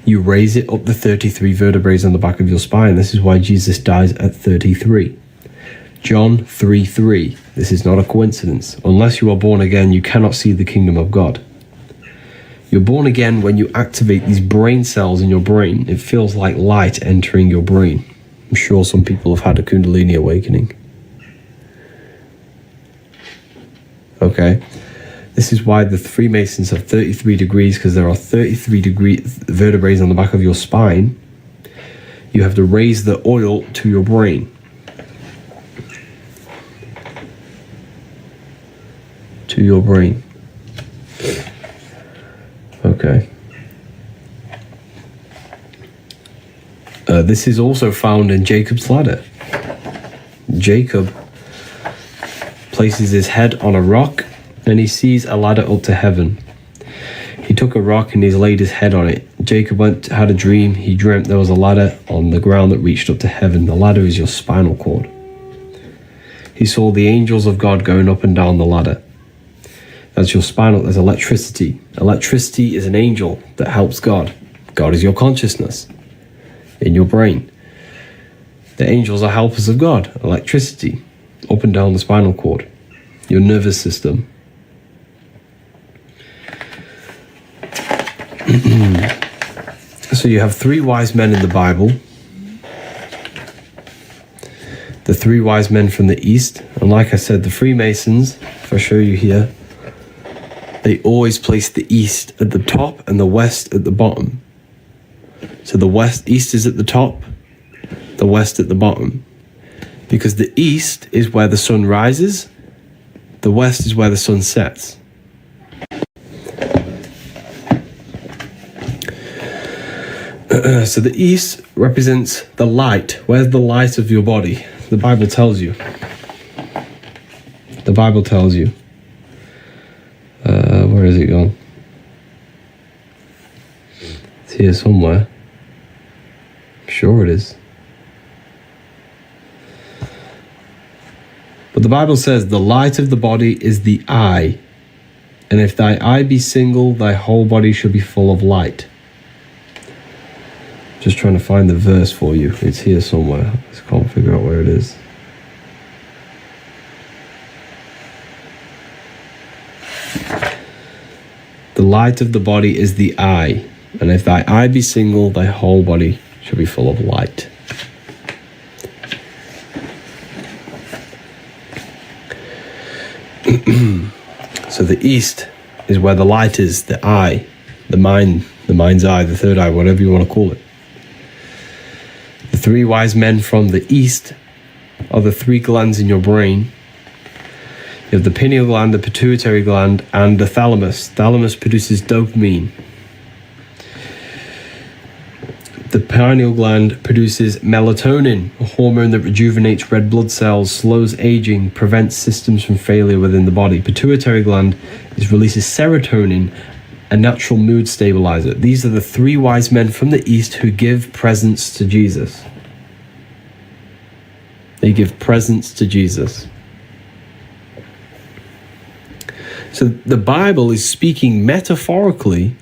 You raise it up the 33 vertebrae on the back of your spine. This is why Jesus dies at 33. John 3:3. This is not a coincidence. Unless you are born again, you cannot see the kingdom of God. You're born again when you activate these brain cells in your brain. It feels like light entering your brain. I'm sure some people have had a Kundalini awakening. Okay. This is why the Freemasons have 33 degrees, because there are 33 vertebrae on the back of your spine. You have to raise the oil to your brain. To your brain. Okay. This is also found in Jacob's ladder. Jacob places his head on a rock and he sees a ladder up to heaven. He took a rock and he's laid his head on it. Jacob had a dream. He dreamt there was a ladder on the ground that reached up to heaven. The ladder is your spinal cord. He saw the angels of God going up and down the ladder. That's your spinal. There's electricity. Electricity is an angel that helps God. God is your consciousness in your brain. The angels are helpers of God. Electricity up and down the spinal cord, your nervous system. So you have three wise men in the Bible. The three wise men from the East. And like I said, the Freemasons, if I show you here, they always place the East at the top and the West at the bottom. So the East is at the top, the West at the bottom. Because the East is where the sun rises, the West is where the sun sets. So the East represents the light. Where's the light of your body? The Bible tells you. The Bible tells you. Where is it gone? It's here somewhere. I'm sure it is. But the Bible says, the light of the body is the eye. And if thy eye be single, thy whole body shall be full of light. Just trying to find the verse for you. It's here somewhere. I just can't figure out where it is. The light of the body is the eye, and if thy eye be single, thy whole body shall be full of light. So the East is where the light is, the eye, the mind, the mind's eye, the third eye, whatever you want to call it. The three wise men from the East are the three glands in your brain. You have the pineal gland, the pituitary gland, and the thalamus. Thalamus produces dopamine. The pineal gland produces melatonin, a hormone that rejuvenates red blood cells, slows aging, prevents systems from failure within the body. Pituitary gland releases serotonin, a natural mood stabilizer. These are the three wise men from the East who give presents to Jesus. They give presents to Jesus. So the Bible is speaking metaphorically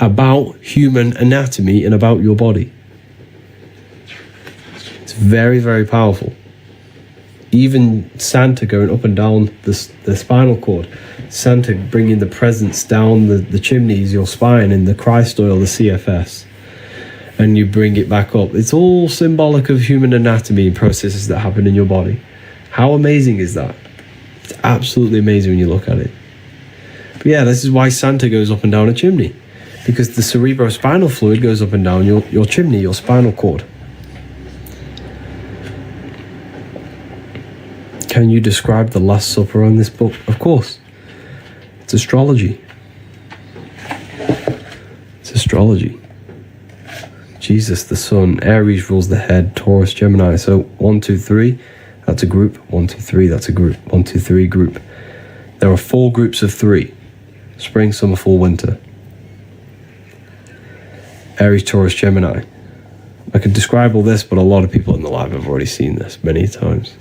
about human anatomy and about your body. It's very, very powerful. Even Santa going up and down the spinal cord, Santa bringing the presents down the chimneys, your spine, in the Christ oil, the CFS, and you bring it back up. It's all symbolic of human anatomy and processes that happen in your body. How amazing is that? It's absolutely amazing when you look at it. But yeah, this is why Santa goes up and down a chimney, because the cerebrospinal fluid goes up and down your chimney, your spinal cord. Can you describe the Last Supper on this book? Of course. It's astrology. It's astrology. Jesus, the sun. Aries rules the head. Taurus, Gemini. So 1, 2, 3, that's a group. 1, 2, 3, that's a group. 1, 2, 3, group. There are 4 groups of 3. Spring, summer, fall, winter. Aries, Taurus, Gemini. I could describe all this, but a lot of people in the live have already seen this many times.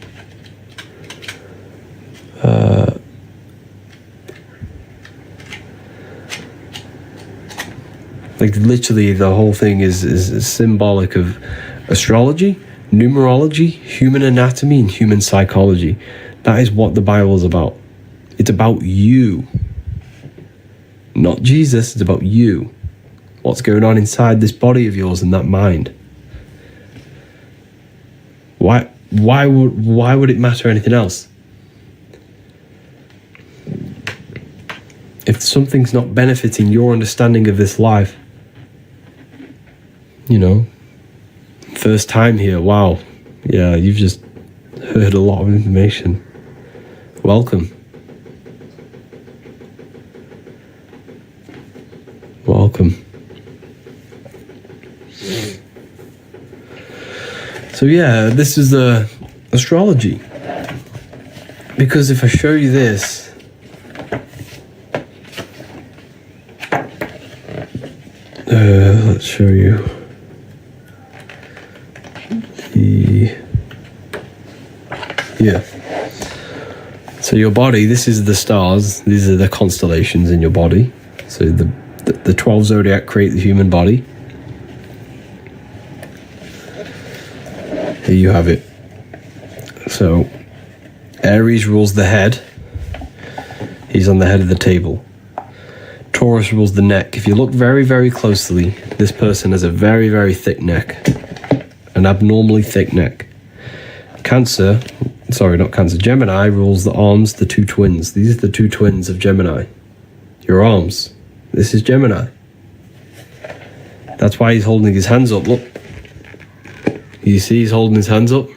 Like literally the whole thing is symbolic of astrology, numerology, human anatomy, and human psychology. That is what the Bible is about. It's about you. Not Jesus, it's about you. What's going on inside this body of yours and that mind. Why would it matter anything else? If something's not benefiting your understanding of this life, you know, first time here, wow, yeah, you've just heard a lot of information. Welcome. Welcome. So yeah, this is the astrology. Because if I show you this, let's show you so your body, this is the stars, these are the constellations in your body. So the 12 zodiac create the human body. Here you have it. So Aries rules the head. He's on the head of the table. Taurus rules the neck. If you look very, very closely, this person has a very, very thick neck. An abnormally thick neck. Gemini rules the arms, the 2 twins. These are the 2 twins of Gemini. Your arms. This is Gemini. That's why he's holding his hands up. Look. You see he's holding his hands up?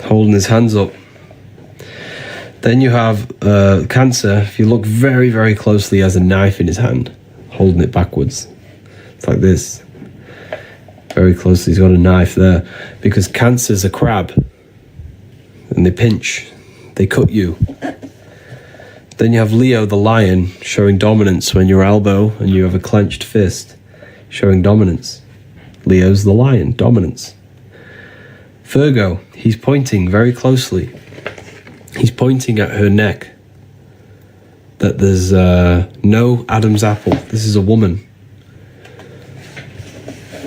Holding his hands up. Then you have Cancer. If you look very, very closely, he has a knife in his hand, holding it backwards. It's like this. Very closely, he's got a knife there. Because Cancer's a crab. And they pinch. They cut you. Then you have Leo, the lion, showing dominance when your elbow and you have a clenched fist, showing dominance. Leo's the lion, dominance. Virgo, he's pointing very closely. He's pointing at her neck. That there's no Adam's apple. This is a woman.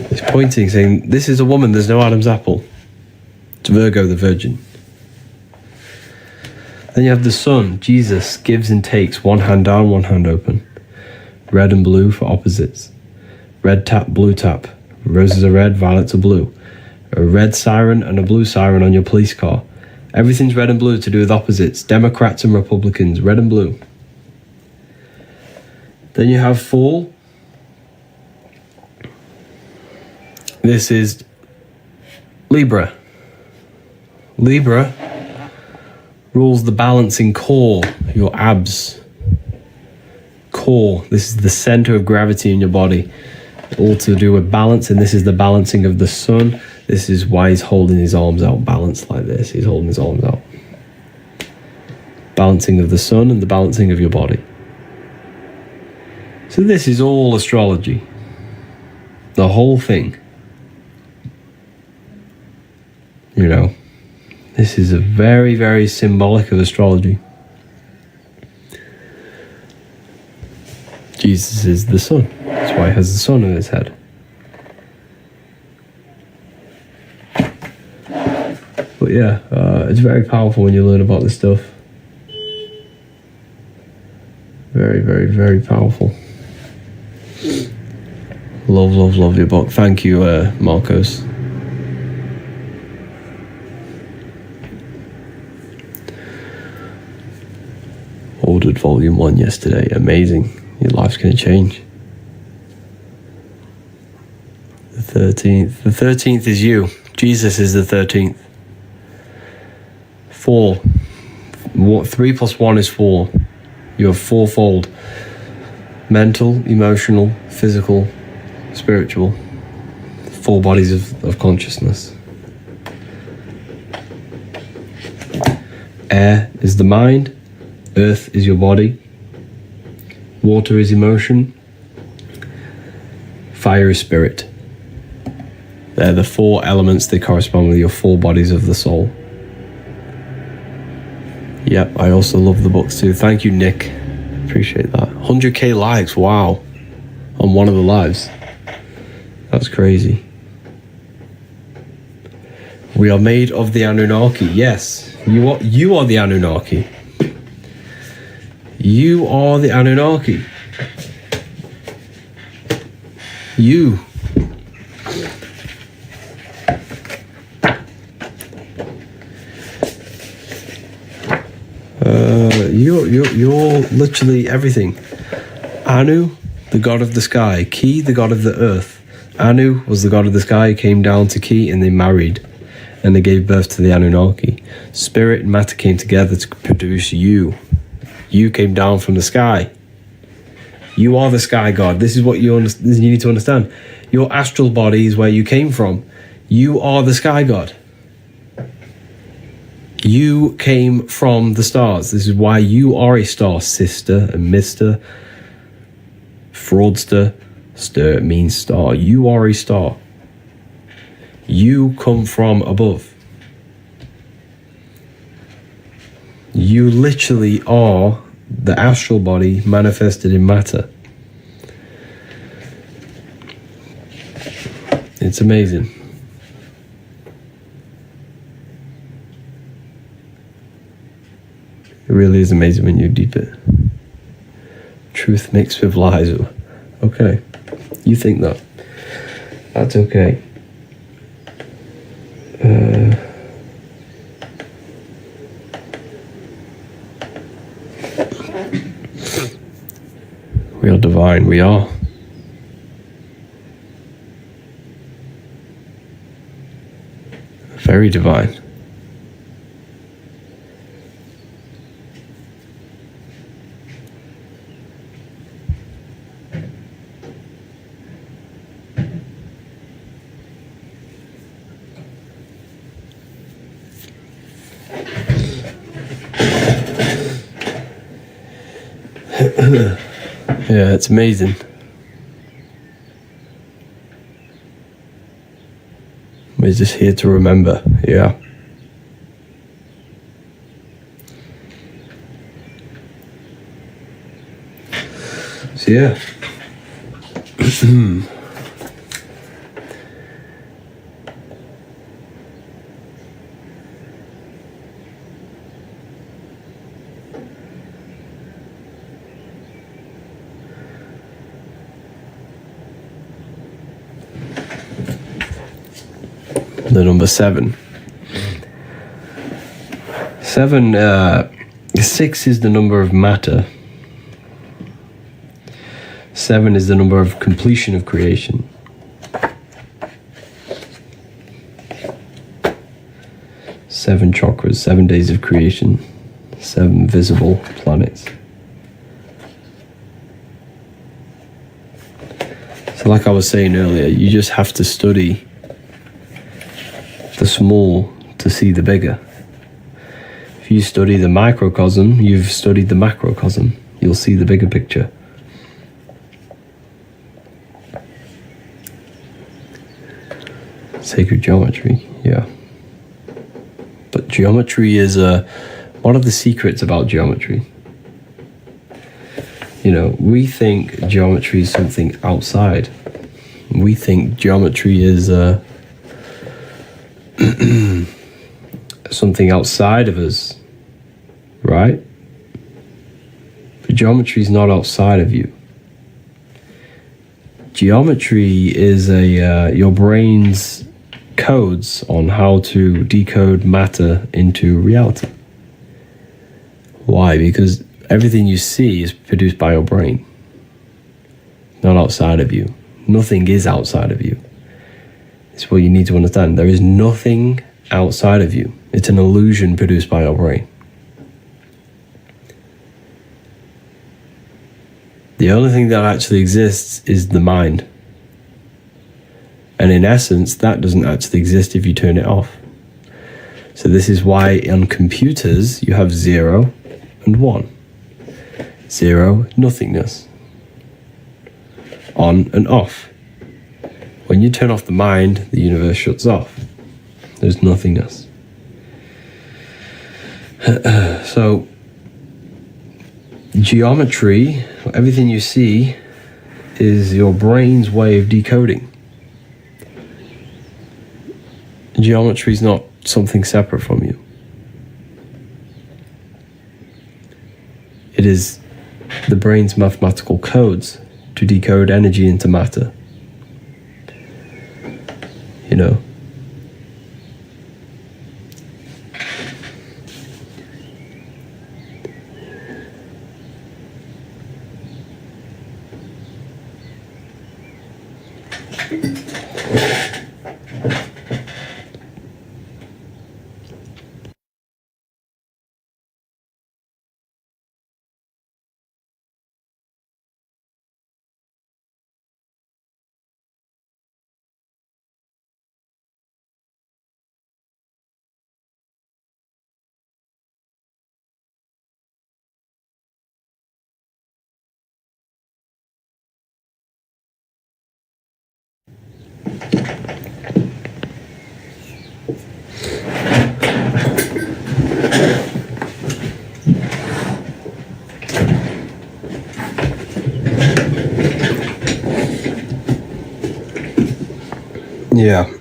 He's pointing, saying, this is a woman, there's no Adam's apple. It's Virgo, the virgin. Then you have the sun. Jesus gives and takes, one hand down, one hand open. Red and blue for opposites. Red tap, blue tap. Roses are red, violets are blue. A red siren and a blue siren on your police car. Everything's red and blue to do with opposites. Democrats and Republicans, red and blue. Then you have fall. This is Libra. Libra rules the balancing core, your abs. Core, this is the center of gravity in your body. All to do with balance, and this is the balancing of the sun. This is why he's holding his arms out, balanced like this. He's holding his arms out. Balancing of the sun and the balancing of your body. So this is all astrology. The whole thing. You know, this is a very, very symbolic of astrology. Jesus is the sun. That's why he has the sun on his head. But yeah, it's very powerful when you learn about this stuff. Very, very, very powerful. Love, love, love your book. Thank you, Marcos. Ordered volume 1 yesterday. Amazing. Your life's going to change. The 13th. The 13th is you. Jesus is the 13th. 4. 3 plus 1 is 4. You're fourfold. Mental, emotional, physical, spiritual. 4 bodies of consciousness. Air is the mind. Earth is your body. Water is emotion. Fire is spirit. They're the 4 elements that correspond with your 4 bodies of the soul. Yep, I also love the books too. Thank you, Nick. Appreciate that. 100k likes, wow. On one of the lives. That's crazy. We are made of the Anunnaki. Yes, you are the Anunnaki. You are the Anunnaki. You. You're literally everything. Anu, the god of the sky. Ki, the god of the earth. Anu was the god of the sky, came down to Ki, and they married. And they gave birth to the Anunnaki. Spirit and matter came together to produce you. You came down from the sky. You are the sky god. This is what you need to understand. Your astral body is where you came from. You are the sky god. You came from the stars. This is why you are a star, sister and mister. Fraudster. Stir means star. You are a star. You come from above. You literally are the astral body manifested in matter. It's amazing. It really is amazing when you deep it. Truth mixed with lies. Okay. You think that. That's okay. We are divine. We are. Very divine. Yeah, it's amazing. We're just here to remember, yeah. So yeah. The number 7. 6 is the number of matter. 7 is the number of completion of creation. 7 chakras, 7 days of creation, 7 visible planets. So like I was saying earlier, you just have to study the small to see the bigger. If you study the microcosm, you've studied the macrocosm. You'll see the bigger picture. Sacred geometry, yeah. But geometry is one of the secrets about geometry. You know, we think geometry is something outside. We think geometry is something outside of us, right? But geometry is not outside of you. Geometry is your brain's codes on how to decode matter into reality. Why? Because everything you see is produced by your brain. not outside of you. Nothing is outside of you. It's what you need to understand. There is nothing outside of you. It's an illusion produced by your brain. The only thing that actually exists is the mind. And in essence, that doesn't actually exist if you turn it off. So this is why on computers you have 0 and 1. 0, nothingness. On and off. When you turn off the mind, the universe shuts off. There's nothingness. So, geometry, everything you see, is your brain's way of decoding. Geometry is not something separate from you. It is the brain's mathematical codes to decode energy into matter. You know? Yeah.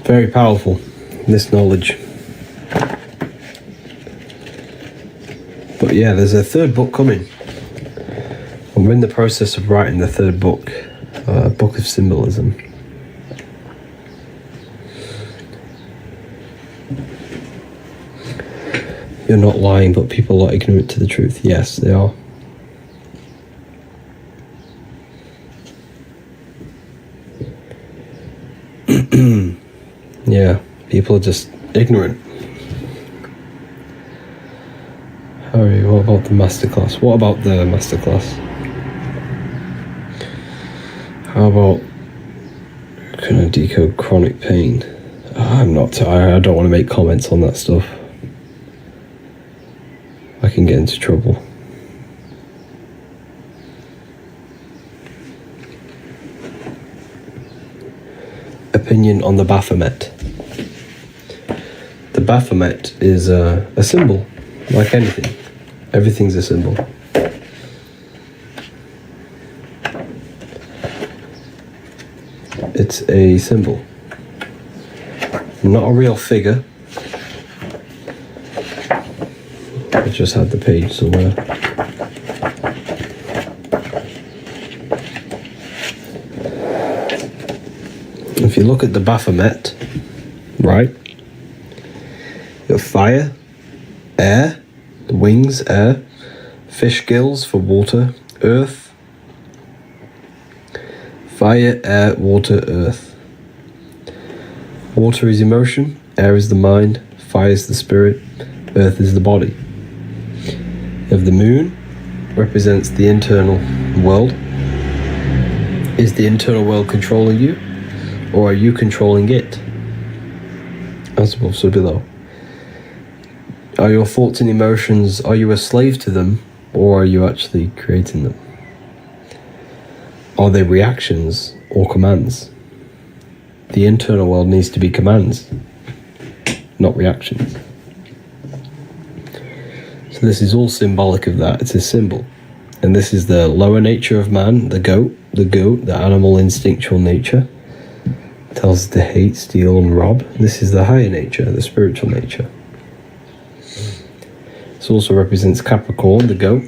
Very powerful, this knowledge. But yeah, there's a third book coming. We're in the process of writing the third book, Book of Symbolism. You're not lying, but people are ignorant to the truth. Yes, they are. Yeah, people are just ignorant. Harry, what about the masterclass? What about the masterclass? How about, can I decode chronic pain? I don't want to make comments on that stuff. I can get into trouble. Opinion on the Baphomet. The Baphomet is a symbol, like anything. Everything's a symbol. It's a symbol. Not a real figure. I just had the page somewhere. If you look at the Baphomet, right? You have fire, air, the wings, air, fish gills for water, earth, fire, air, water, earth. Water is emotion, air is the mind, fire is the spirit, earth is the body. You have the moon, represents the internal world. Is the internal world controlling you, or are you controlling it? As above, so below. Are your thoughts and emotions, are you a slave to them, or are you actually creating them? Are they reactions or commands? The internal world needs to be commands, not reactions. So this is all symbolic of that. It's a symbol. And this is the lower nature of man, the goat, the animal instinctual nature. Tells us to hate, steal, and rob. This is the higher nature, the spiritual nature. This also represents Capricorn, the goat.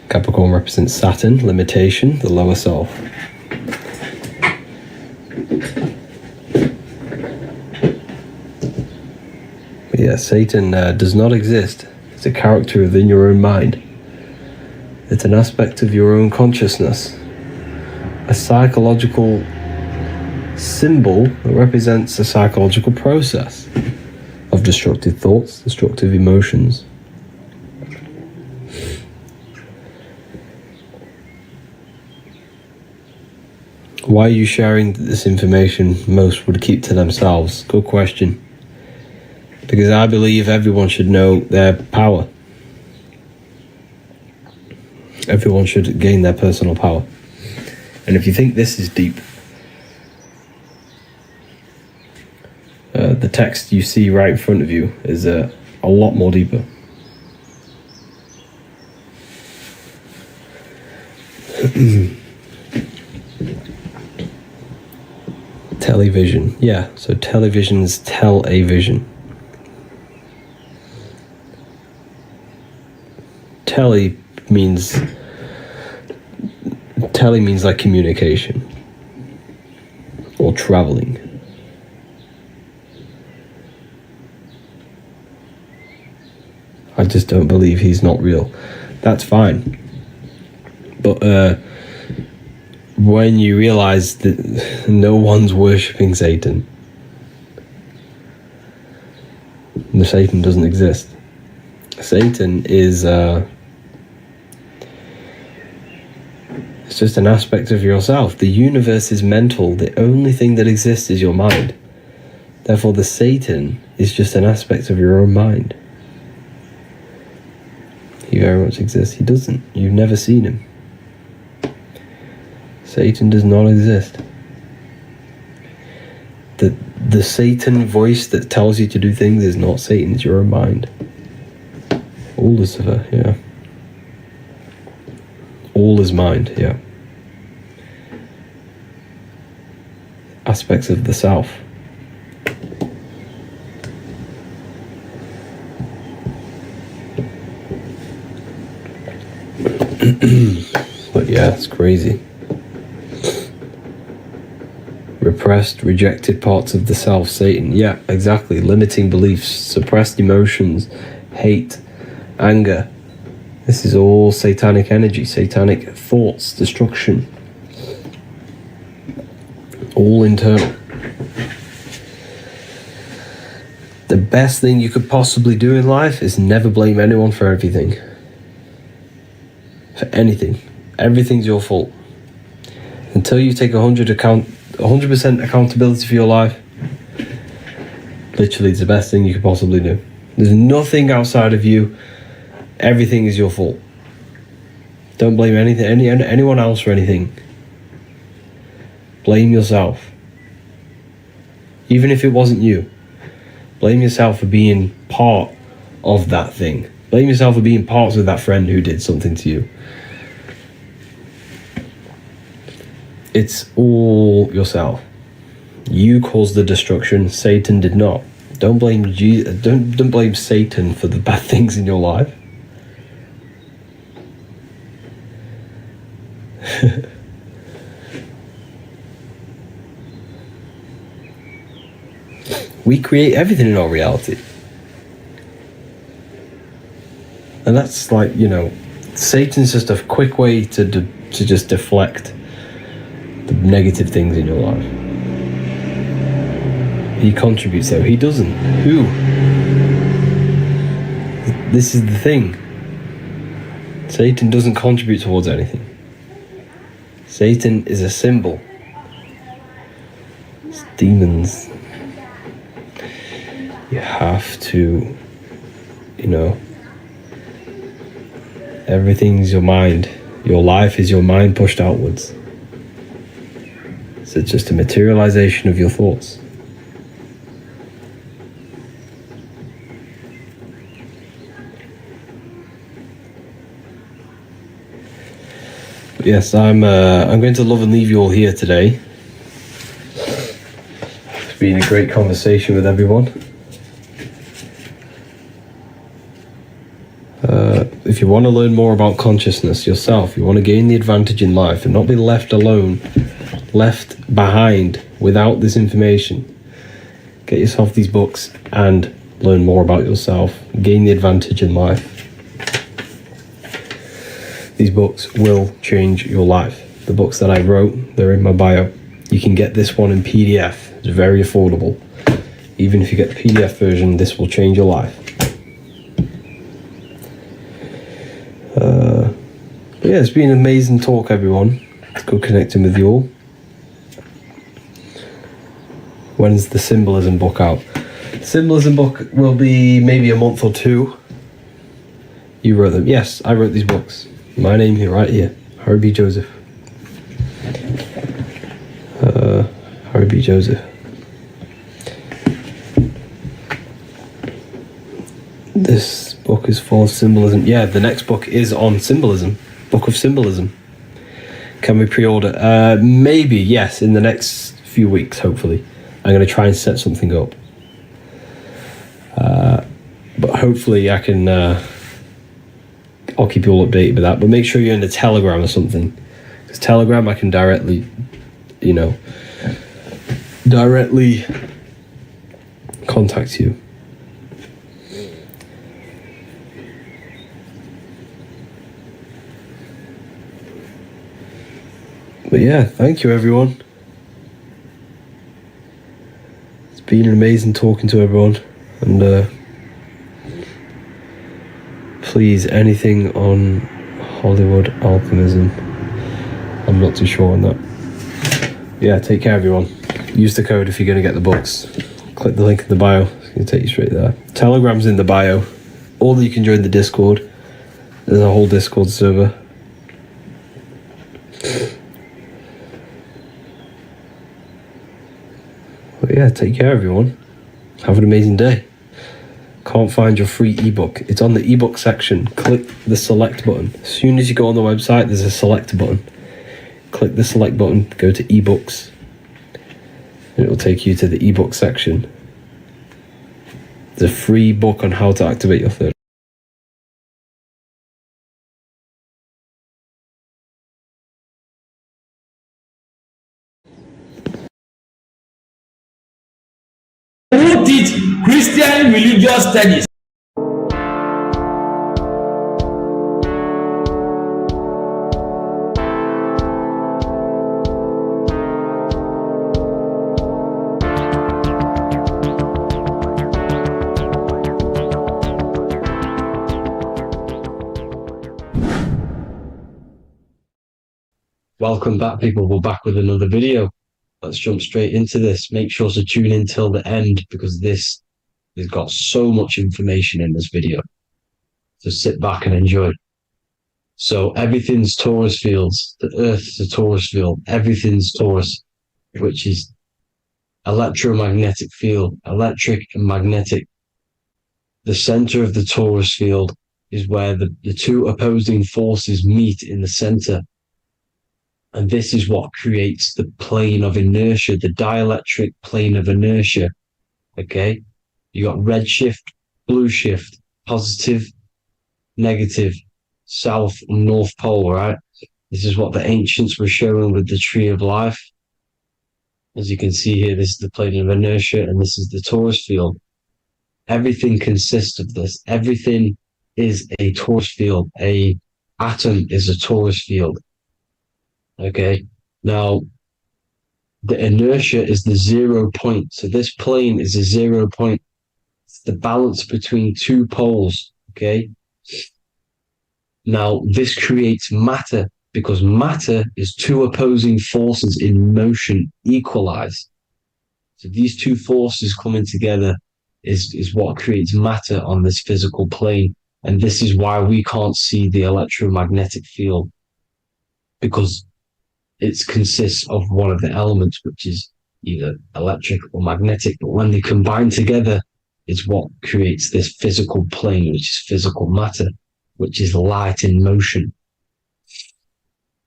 Capricorn represents Saturn, limitation, the lower self. Yeah, Satan does not exist. It's a character within your own mind. It's an aspect of your own consciousness. A psychological symbol that represents a psychological process of destructive thoughts, destructive emotions. Why are you sharing this information? Most would keep to themselves. Good question. Because I believe everyone should know their power. Everyone should gain their personal power. And if you think this is deep, the text you see right in front of you is a lot more deeper. Television. Yeah, so televisions tell a vision. Tele means like communication or traveling. I just don't believe he's not real. That's fine. But when you realize that no one's worshipping Satan, the Satan doesn't exist. Satan is it's just an aspect of yourself. The universe is mental. The only thing that exists is your mind. Therefore, the Satan is just an aspect of your own mind. He very much exists. He doesn't. You've never seen him. Satan does not exist. The Satan voice that tells you to do things is not Satan, it's your own mind. All Lucifer, yeah. All is mind, yeah. Aspects of the self. But yeah, it's crazy. Repressed, rejected parts of the self, Satan. Yeah, exactly. Limiting beliefs, suppressed emotions, hate, anger. This is all satanic energy, satanic thoughts, destruction. All internal. The best thing you could possibly do in life is never blame anyone for everything. For anything. Everything's your fault. Until you take 100% accountability for your life, literally it's the best thing you could possibly do. There's nothing outside of you. Everything is your fault. Don't blame anyone else for anything. Blame yourself. Even if it wasn't you. Blame yourself for being part of that thing. Blame yourself for being parts of that friend who did something to you. It's all yourself. You caused the destruction. Satan did not. Don't blame don't blame Satan for the bad things in your life. We create everything in our reality. And that's like, Satan's just a quick way to just deflect the negative things in your life. He contributes though. He doesn't. Who? This is the thing. Satan doesn't contribute towards anything. Satan is a symbol. It's demons. You have to, everything's your mind. Your life is your mind pushed outwards. So it's just a materialization of your thoughts. But yes, I'm going to love and leave you all here today. It's been a great conversation with everyone. If you want to learn more about consciousness yourself, you want to gain the advantage in life and not be left alone, left behind without this information, get yourself these books and learn more about yourself, gain the advantage in life. These books will change your life. The books that I wrote, they're in my bio. You can get this one in PDF. It's very affordable. Even if you get the PDF version, this will change your life. But yeah, it's been an amazing talk, everyone. It's good connecting with you all. When's the symbolism book out? Symbolism book will be maybe a month or two. You wrote them. Yes, I wrote these books. My name here, right here. Harry B. Joseph. Harry B. Joseph. This book is full of symbolism. Yeah, the next book is on symbolism. Book of Symbolism. Can we pre-order? Maybe, yes, in the next few weeks, hopefully. I'm going to try and set something up. But hopefully I can... I'll keep you all updated with that. But make sure you're in the Telegram or something. Because Telegram, I can directly, directly contact you. But yeah, thank you, everyone. It's been amazing talking to everyone. And please, anything on Hollywood alchemism, I'm not too sure on that. Yeah, take care, everyone. Use the code if you're going to get the books. Click the link in the bio. It's going to take you straight there. Telegram's in the bio. Or you can join the Discord. There's a whole Discord server. But yeah, take care, everyone. Have an amazing day. Can't find your free ebook. It's on the ebook section. Click the select button. As soon as you go on the website, there's a select button. Click the select button, go to ebooks, and it will take you to the ebook section. There's a free book on how to activate your third. Who teach Christian religious studies? Welcome back, people. We're back with another video. Let's jump straight into this. Make sure to tune in till the end because this has got so much information in this video. So sit back and enjoy. So everything's torus fields. The Earth's a torus field. Everything's torus, which is electromagnetic field, electric and magnetic. The center of the torus field is where the two opposing forces meet in the center. And this is what creates the plane of inertia, the dielectric plane of inertia. Okay? You got red shift, blue shift, positive, negative, south and north pole, right? This is what the ancients were showing with the tree of life. As you can see here, this is the plane of inertia and this is the torus field. Everything consists of this. Everything is a torus field. A atom is a torus field. Okay, now the inertia is the 0 point. So this plane is a 0 point. It's the balance between two poles. Okay, now this creates matter because matter is two opposing forces in motion equalize. So these two forces coming together is what creates matter on this physical plane. And this is why we can't see the electromagnetic field, because it consists of one of the elements, which is either electric or magnetic, but when they combine together, it's what creates this physical plane, which is physical matter, which is light in motion.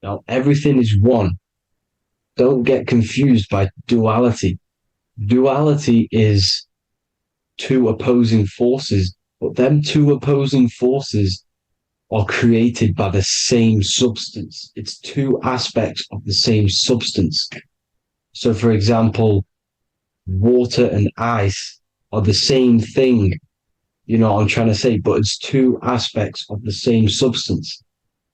Now, everything is one. Don't get confused by duality. Duality is two opposing forces, but them two opposing forces are created by the same substance. It's two aspects of the same substance. So, for example, water and ice are the same thing. You know what I'm trying to say? But it's two aspects of the same substance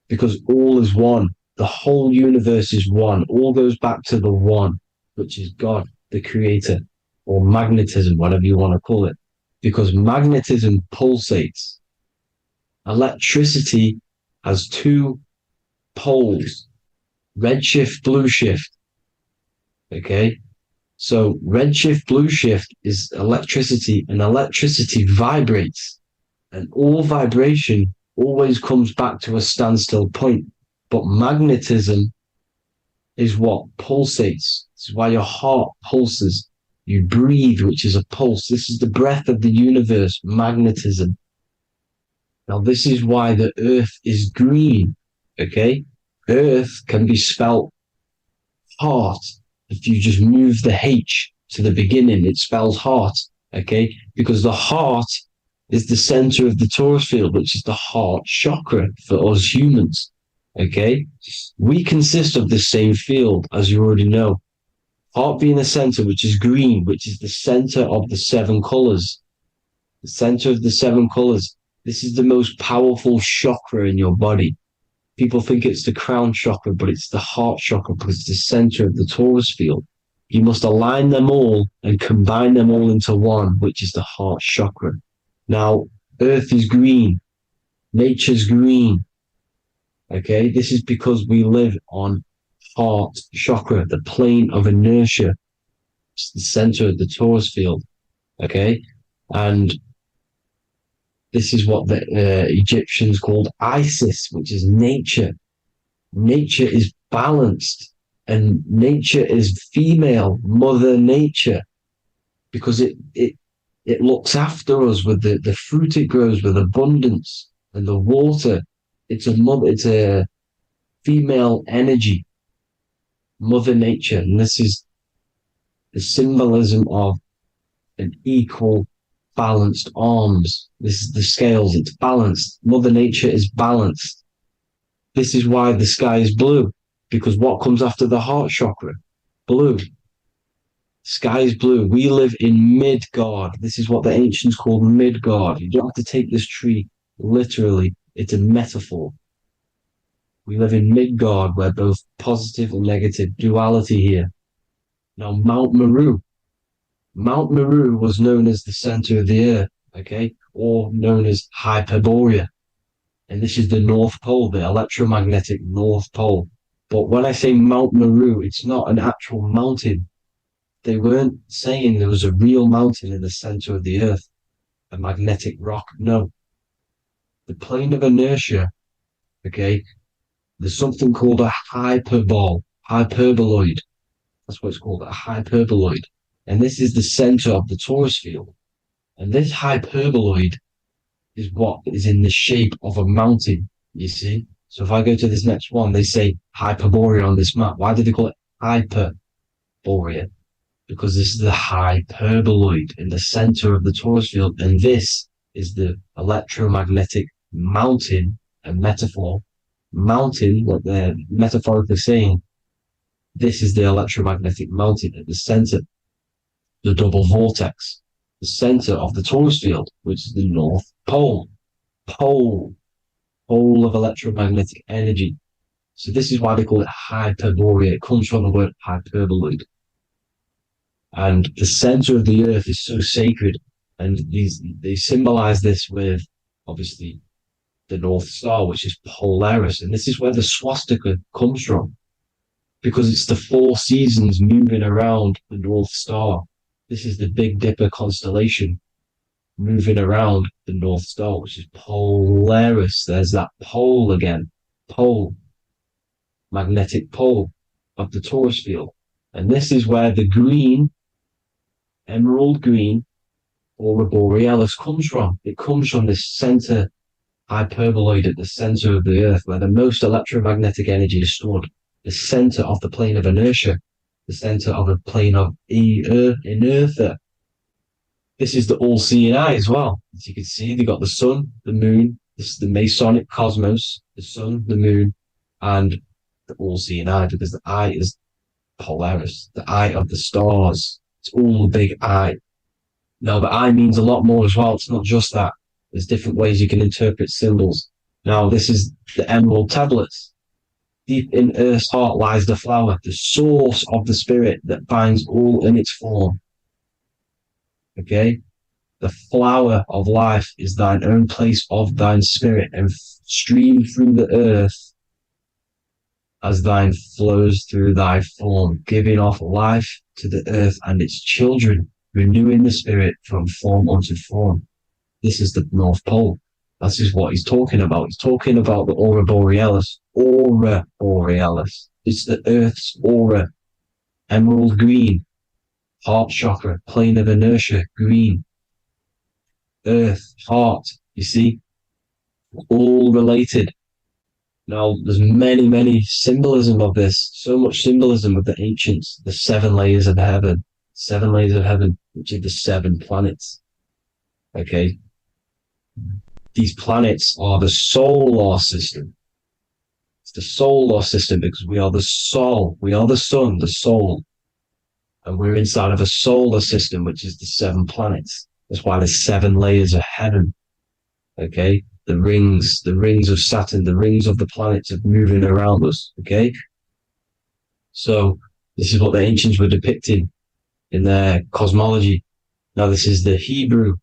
because all is one. The whole universe is one. All goes back to the one, which is God, the creator, or magnetism, whatever you want to call it. Because magnetism pulsates. Electricity has two poles, red shift, blue shift. Okay. So red shift, blue shift is electricity, and electricity vibrates, and all vibration always comes back to a standstill point. But magnetism is what pulsates. This is why your heart pulses. You breathe, which is a pulse. This is the breath of the universe, magnetism. Now, this is why the earth is green. Okay. Earth can be spelt heart. If you just move the H to the beginning, it spells heart, okay? Because the heart is the center of the torus field, which is the heart chakra for us humans, okay? We consist of the same field, as you already know. Heart being the center, which is green, which is the center of the seven colors. The center of the seven colors. This is the most powerful chakra in your body. People think it's the crown chakra, but it's the heart chakra because it's the center of the torus field. You must align them all and combine them all into one, which is the heart chakra. Now, earth is green. Nature's green. Okay, this is because we live on heart chakra, the plane of inertia. It's the center of the torus field. Okay, and this is what the Egyptians called Isis, which is nature. Nature is balanced, and nature is female, Mother Nature, because it looks after us with the fruit it grows with abundance and the water. It's a female energy, Mother Nature, and this is the symbolism of an equal balanced arms. This is the scales, it's balanced. Mother Nature is balanced. This is why the sky is blue, because what comes after the heart chakra? Blue. Sky is blue. We live in Midgard. This is what the ancients called Midgard. You don't have to take this tree literally. It's a metaphor. We live in Midgard, where both positive and negative duality here. Now, Mount Meru. Mount Meru was known as the center of the earth, okay, or known as Hyperborea. And this is the North Pole, the electromagnetic North Pole. But when I say Mount Meru, it's not an actual mountain. They weren't saying there was a real mountain in the center of the earth, a magnetic rock. No. The plane of inertia, okay, there's something called a hyperboloid. That's what it's called, a hyperboloid. And this is the center of the torus field. And this hyperboloid is what is in the shape of a mountain, you see? So if I go to this next one, they say Hyperborea on this map. Why do they call it Hyperborea? Because this is the hyperboloid in the center of the torus field. And this is the electromagnetic mountain, a metaphor. Mountain, what they're metaphorically saying, this is the electromagnetic mountain at the center, the double vortex, the center of the torus field, which is the North Pole. Pole of electromagnetic energy. So this is why they call it Hyperborea. It comes from the word hyperboloid. And the center of the earth is so sacred. And they symbolize this with, obviously, the North Star, which is Polaris. And this is where the swastika comes from, because it's the 4 seasons moving around the North Star. This is the Big Dipper constellation moving around the North Star, which is Polaris. There's that pole again. Pole. Magnetic pole of the torus field. And this is where the green, emerald green, aurora borealis comes from. It comes from this center hyperboloid at the center of the earth, where the most electromagnetic energy is stored. The center of the plane of inertia. The center of the plane of inertia. This is the all-seeing eye as well. As you can see, they've got the sun, the moon. This is the Masonic cosmos, the sun, the moon, and the all-seeing eye, because the eye is Polaris, the eye of the stars. It's all a big eye. Now, the eye means a lot more as well. It's not just that. There's different ways you can interpret symbols. Now, this is the emerald tablets. Deep in Earth's heart lies the flower, the source of the spirit that binds all in its form. Okay? The flower of life is thine own place of thine spirit, and stream through the earth as thine flows through thy form, giving off life to the earth and its children, renewing the spirit from form unto form. This is the North Pole. This is what he's talking about. He's talking about the aura borealis. Aura borealis. It's the earth's aura. Emerald green. Heart chakra. Plane of inertia. Green. Earth. Heart. You see? All related. Now, there's many symbolism of this. So much symbolism of the ancients. The 7 layers of heaven. 7 layers of heaven, which are the 7 planets. Okay? These planets are the solar system. It's the solar system because we are the soul. We are the sun, the soul. And we're inside of a solar system, which is the 7 planets. That's why there's 7 layers of heaven. Okay? The rings of Saturn, the rings of the planets are moving around us. Okay? So this is what the ancients were depicting in their cosmology. Now this is the Hebrew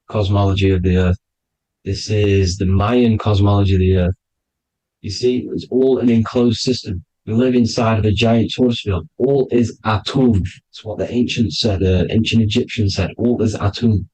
cosmology of the earth. This is the Mayan cosmology of the earth. You see, it's all an enclosed system. We live inside of a giant force field. All is atum. It's what the ancients said, the ancient Egyptians said. All is atum.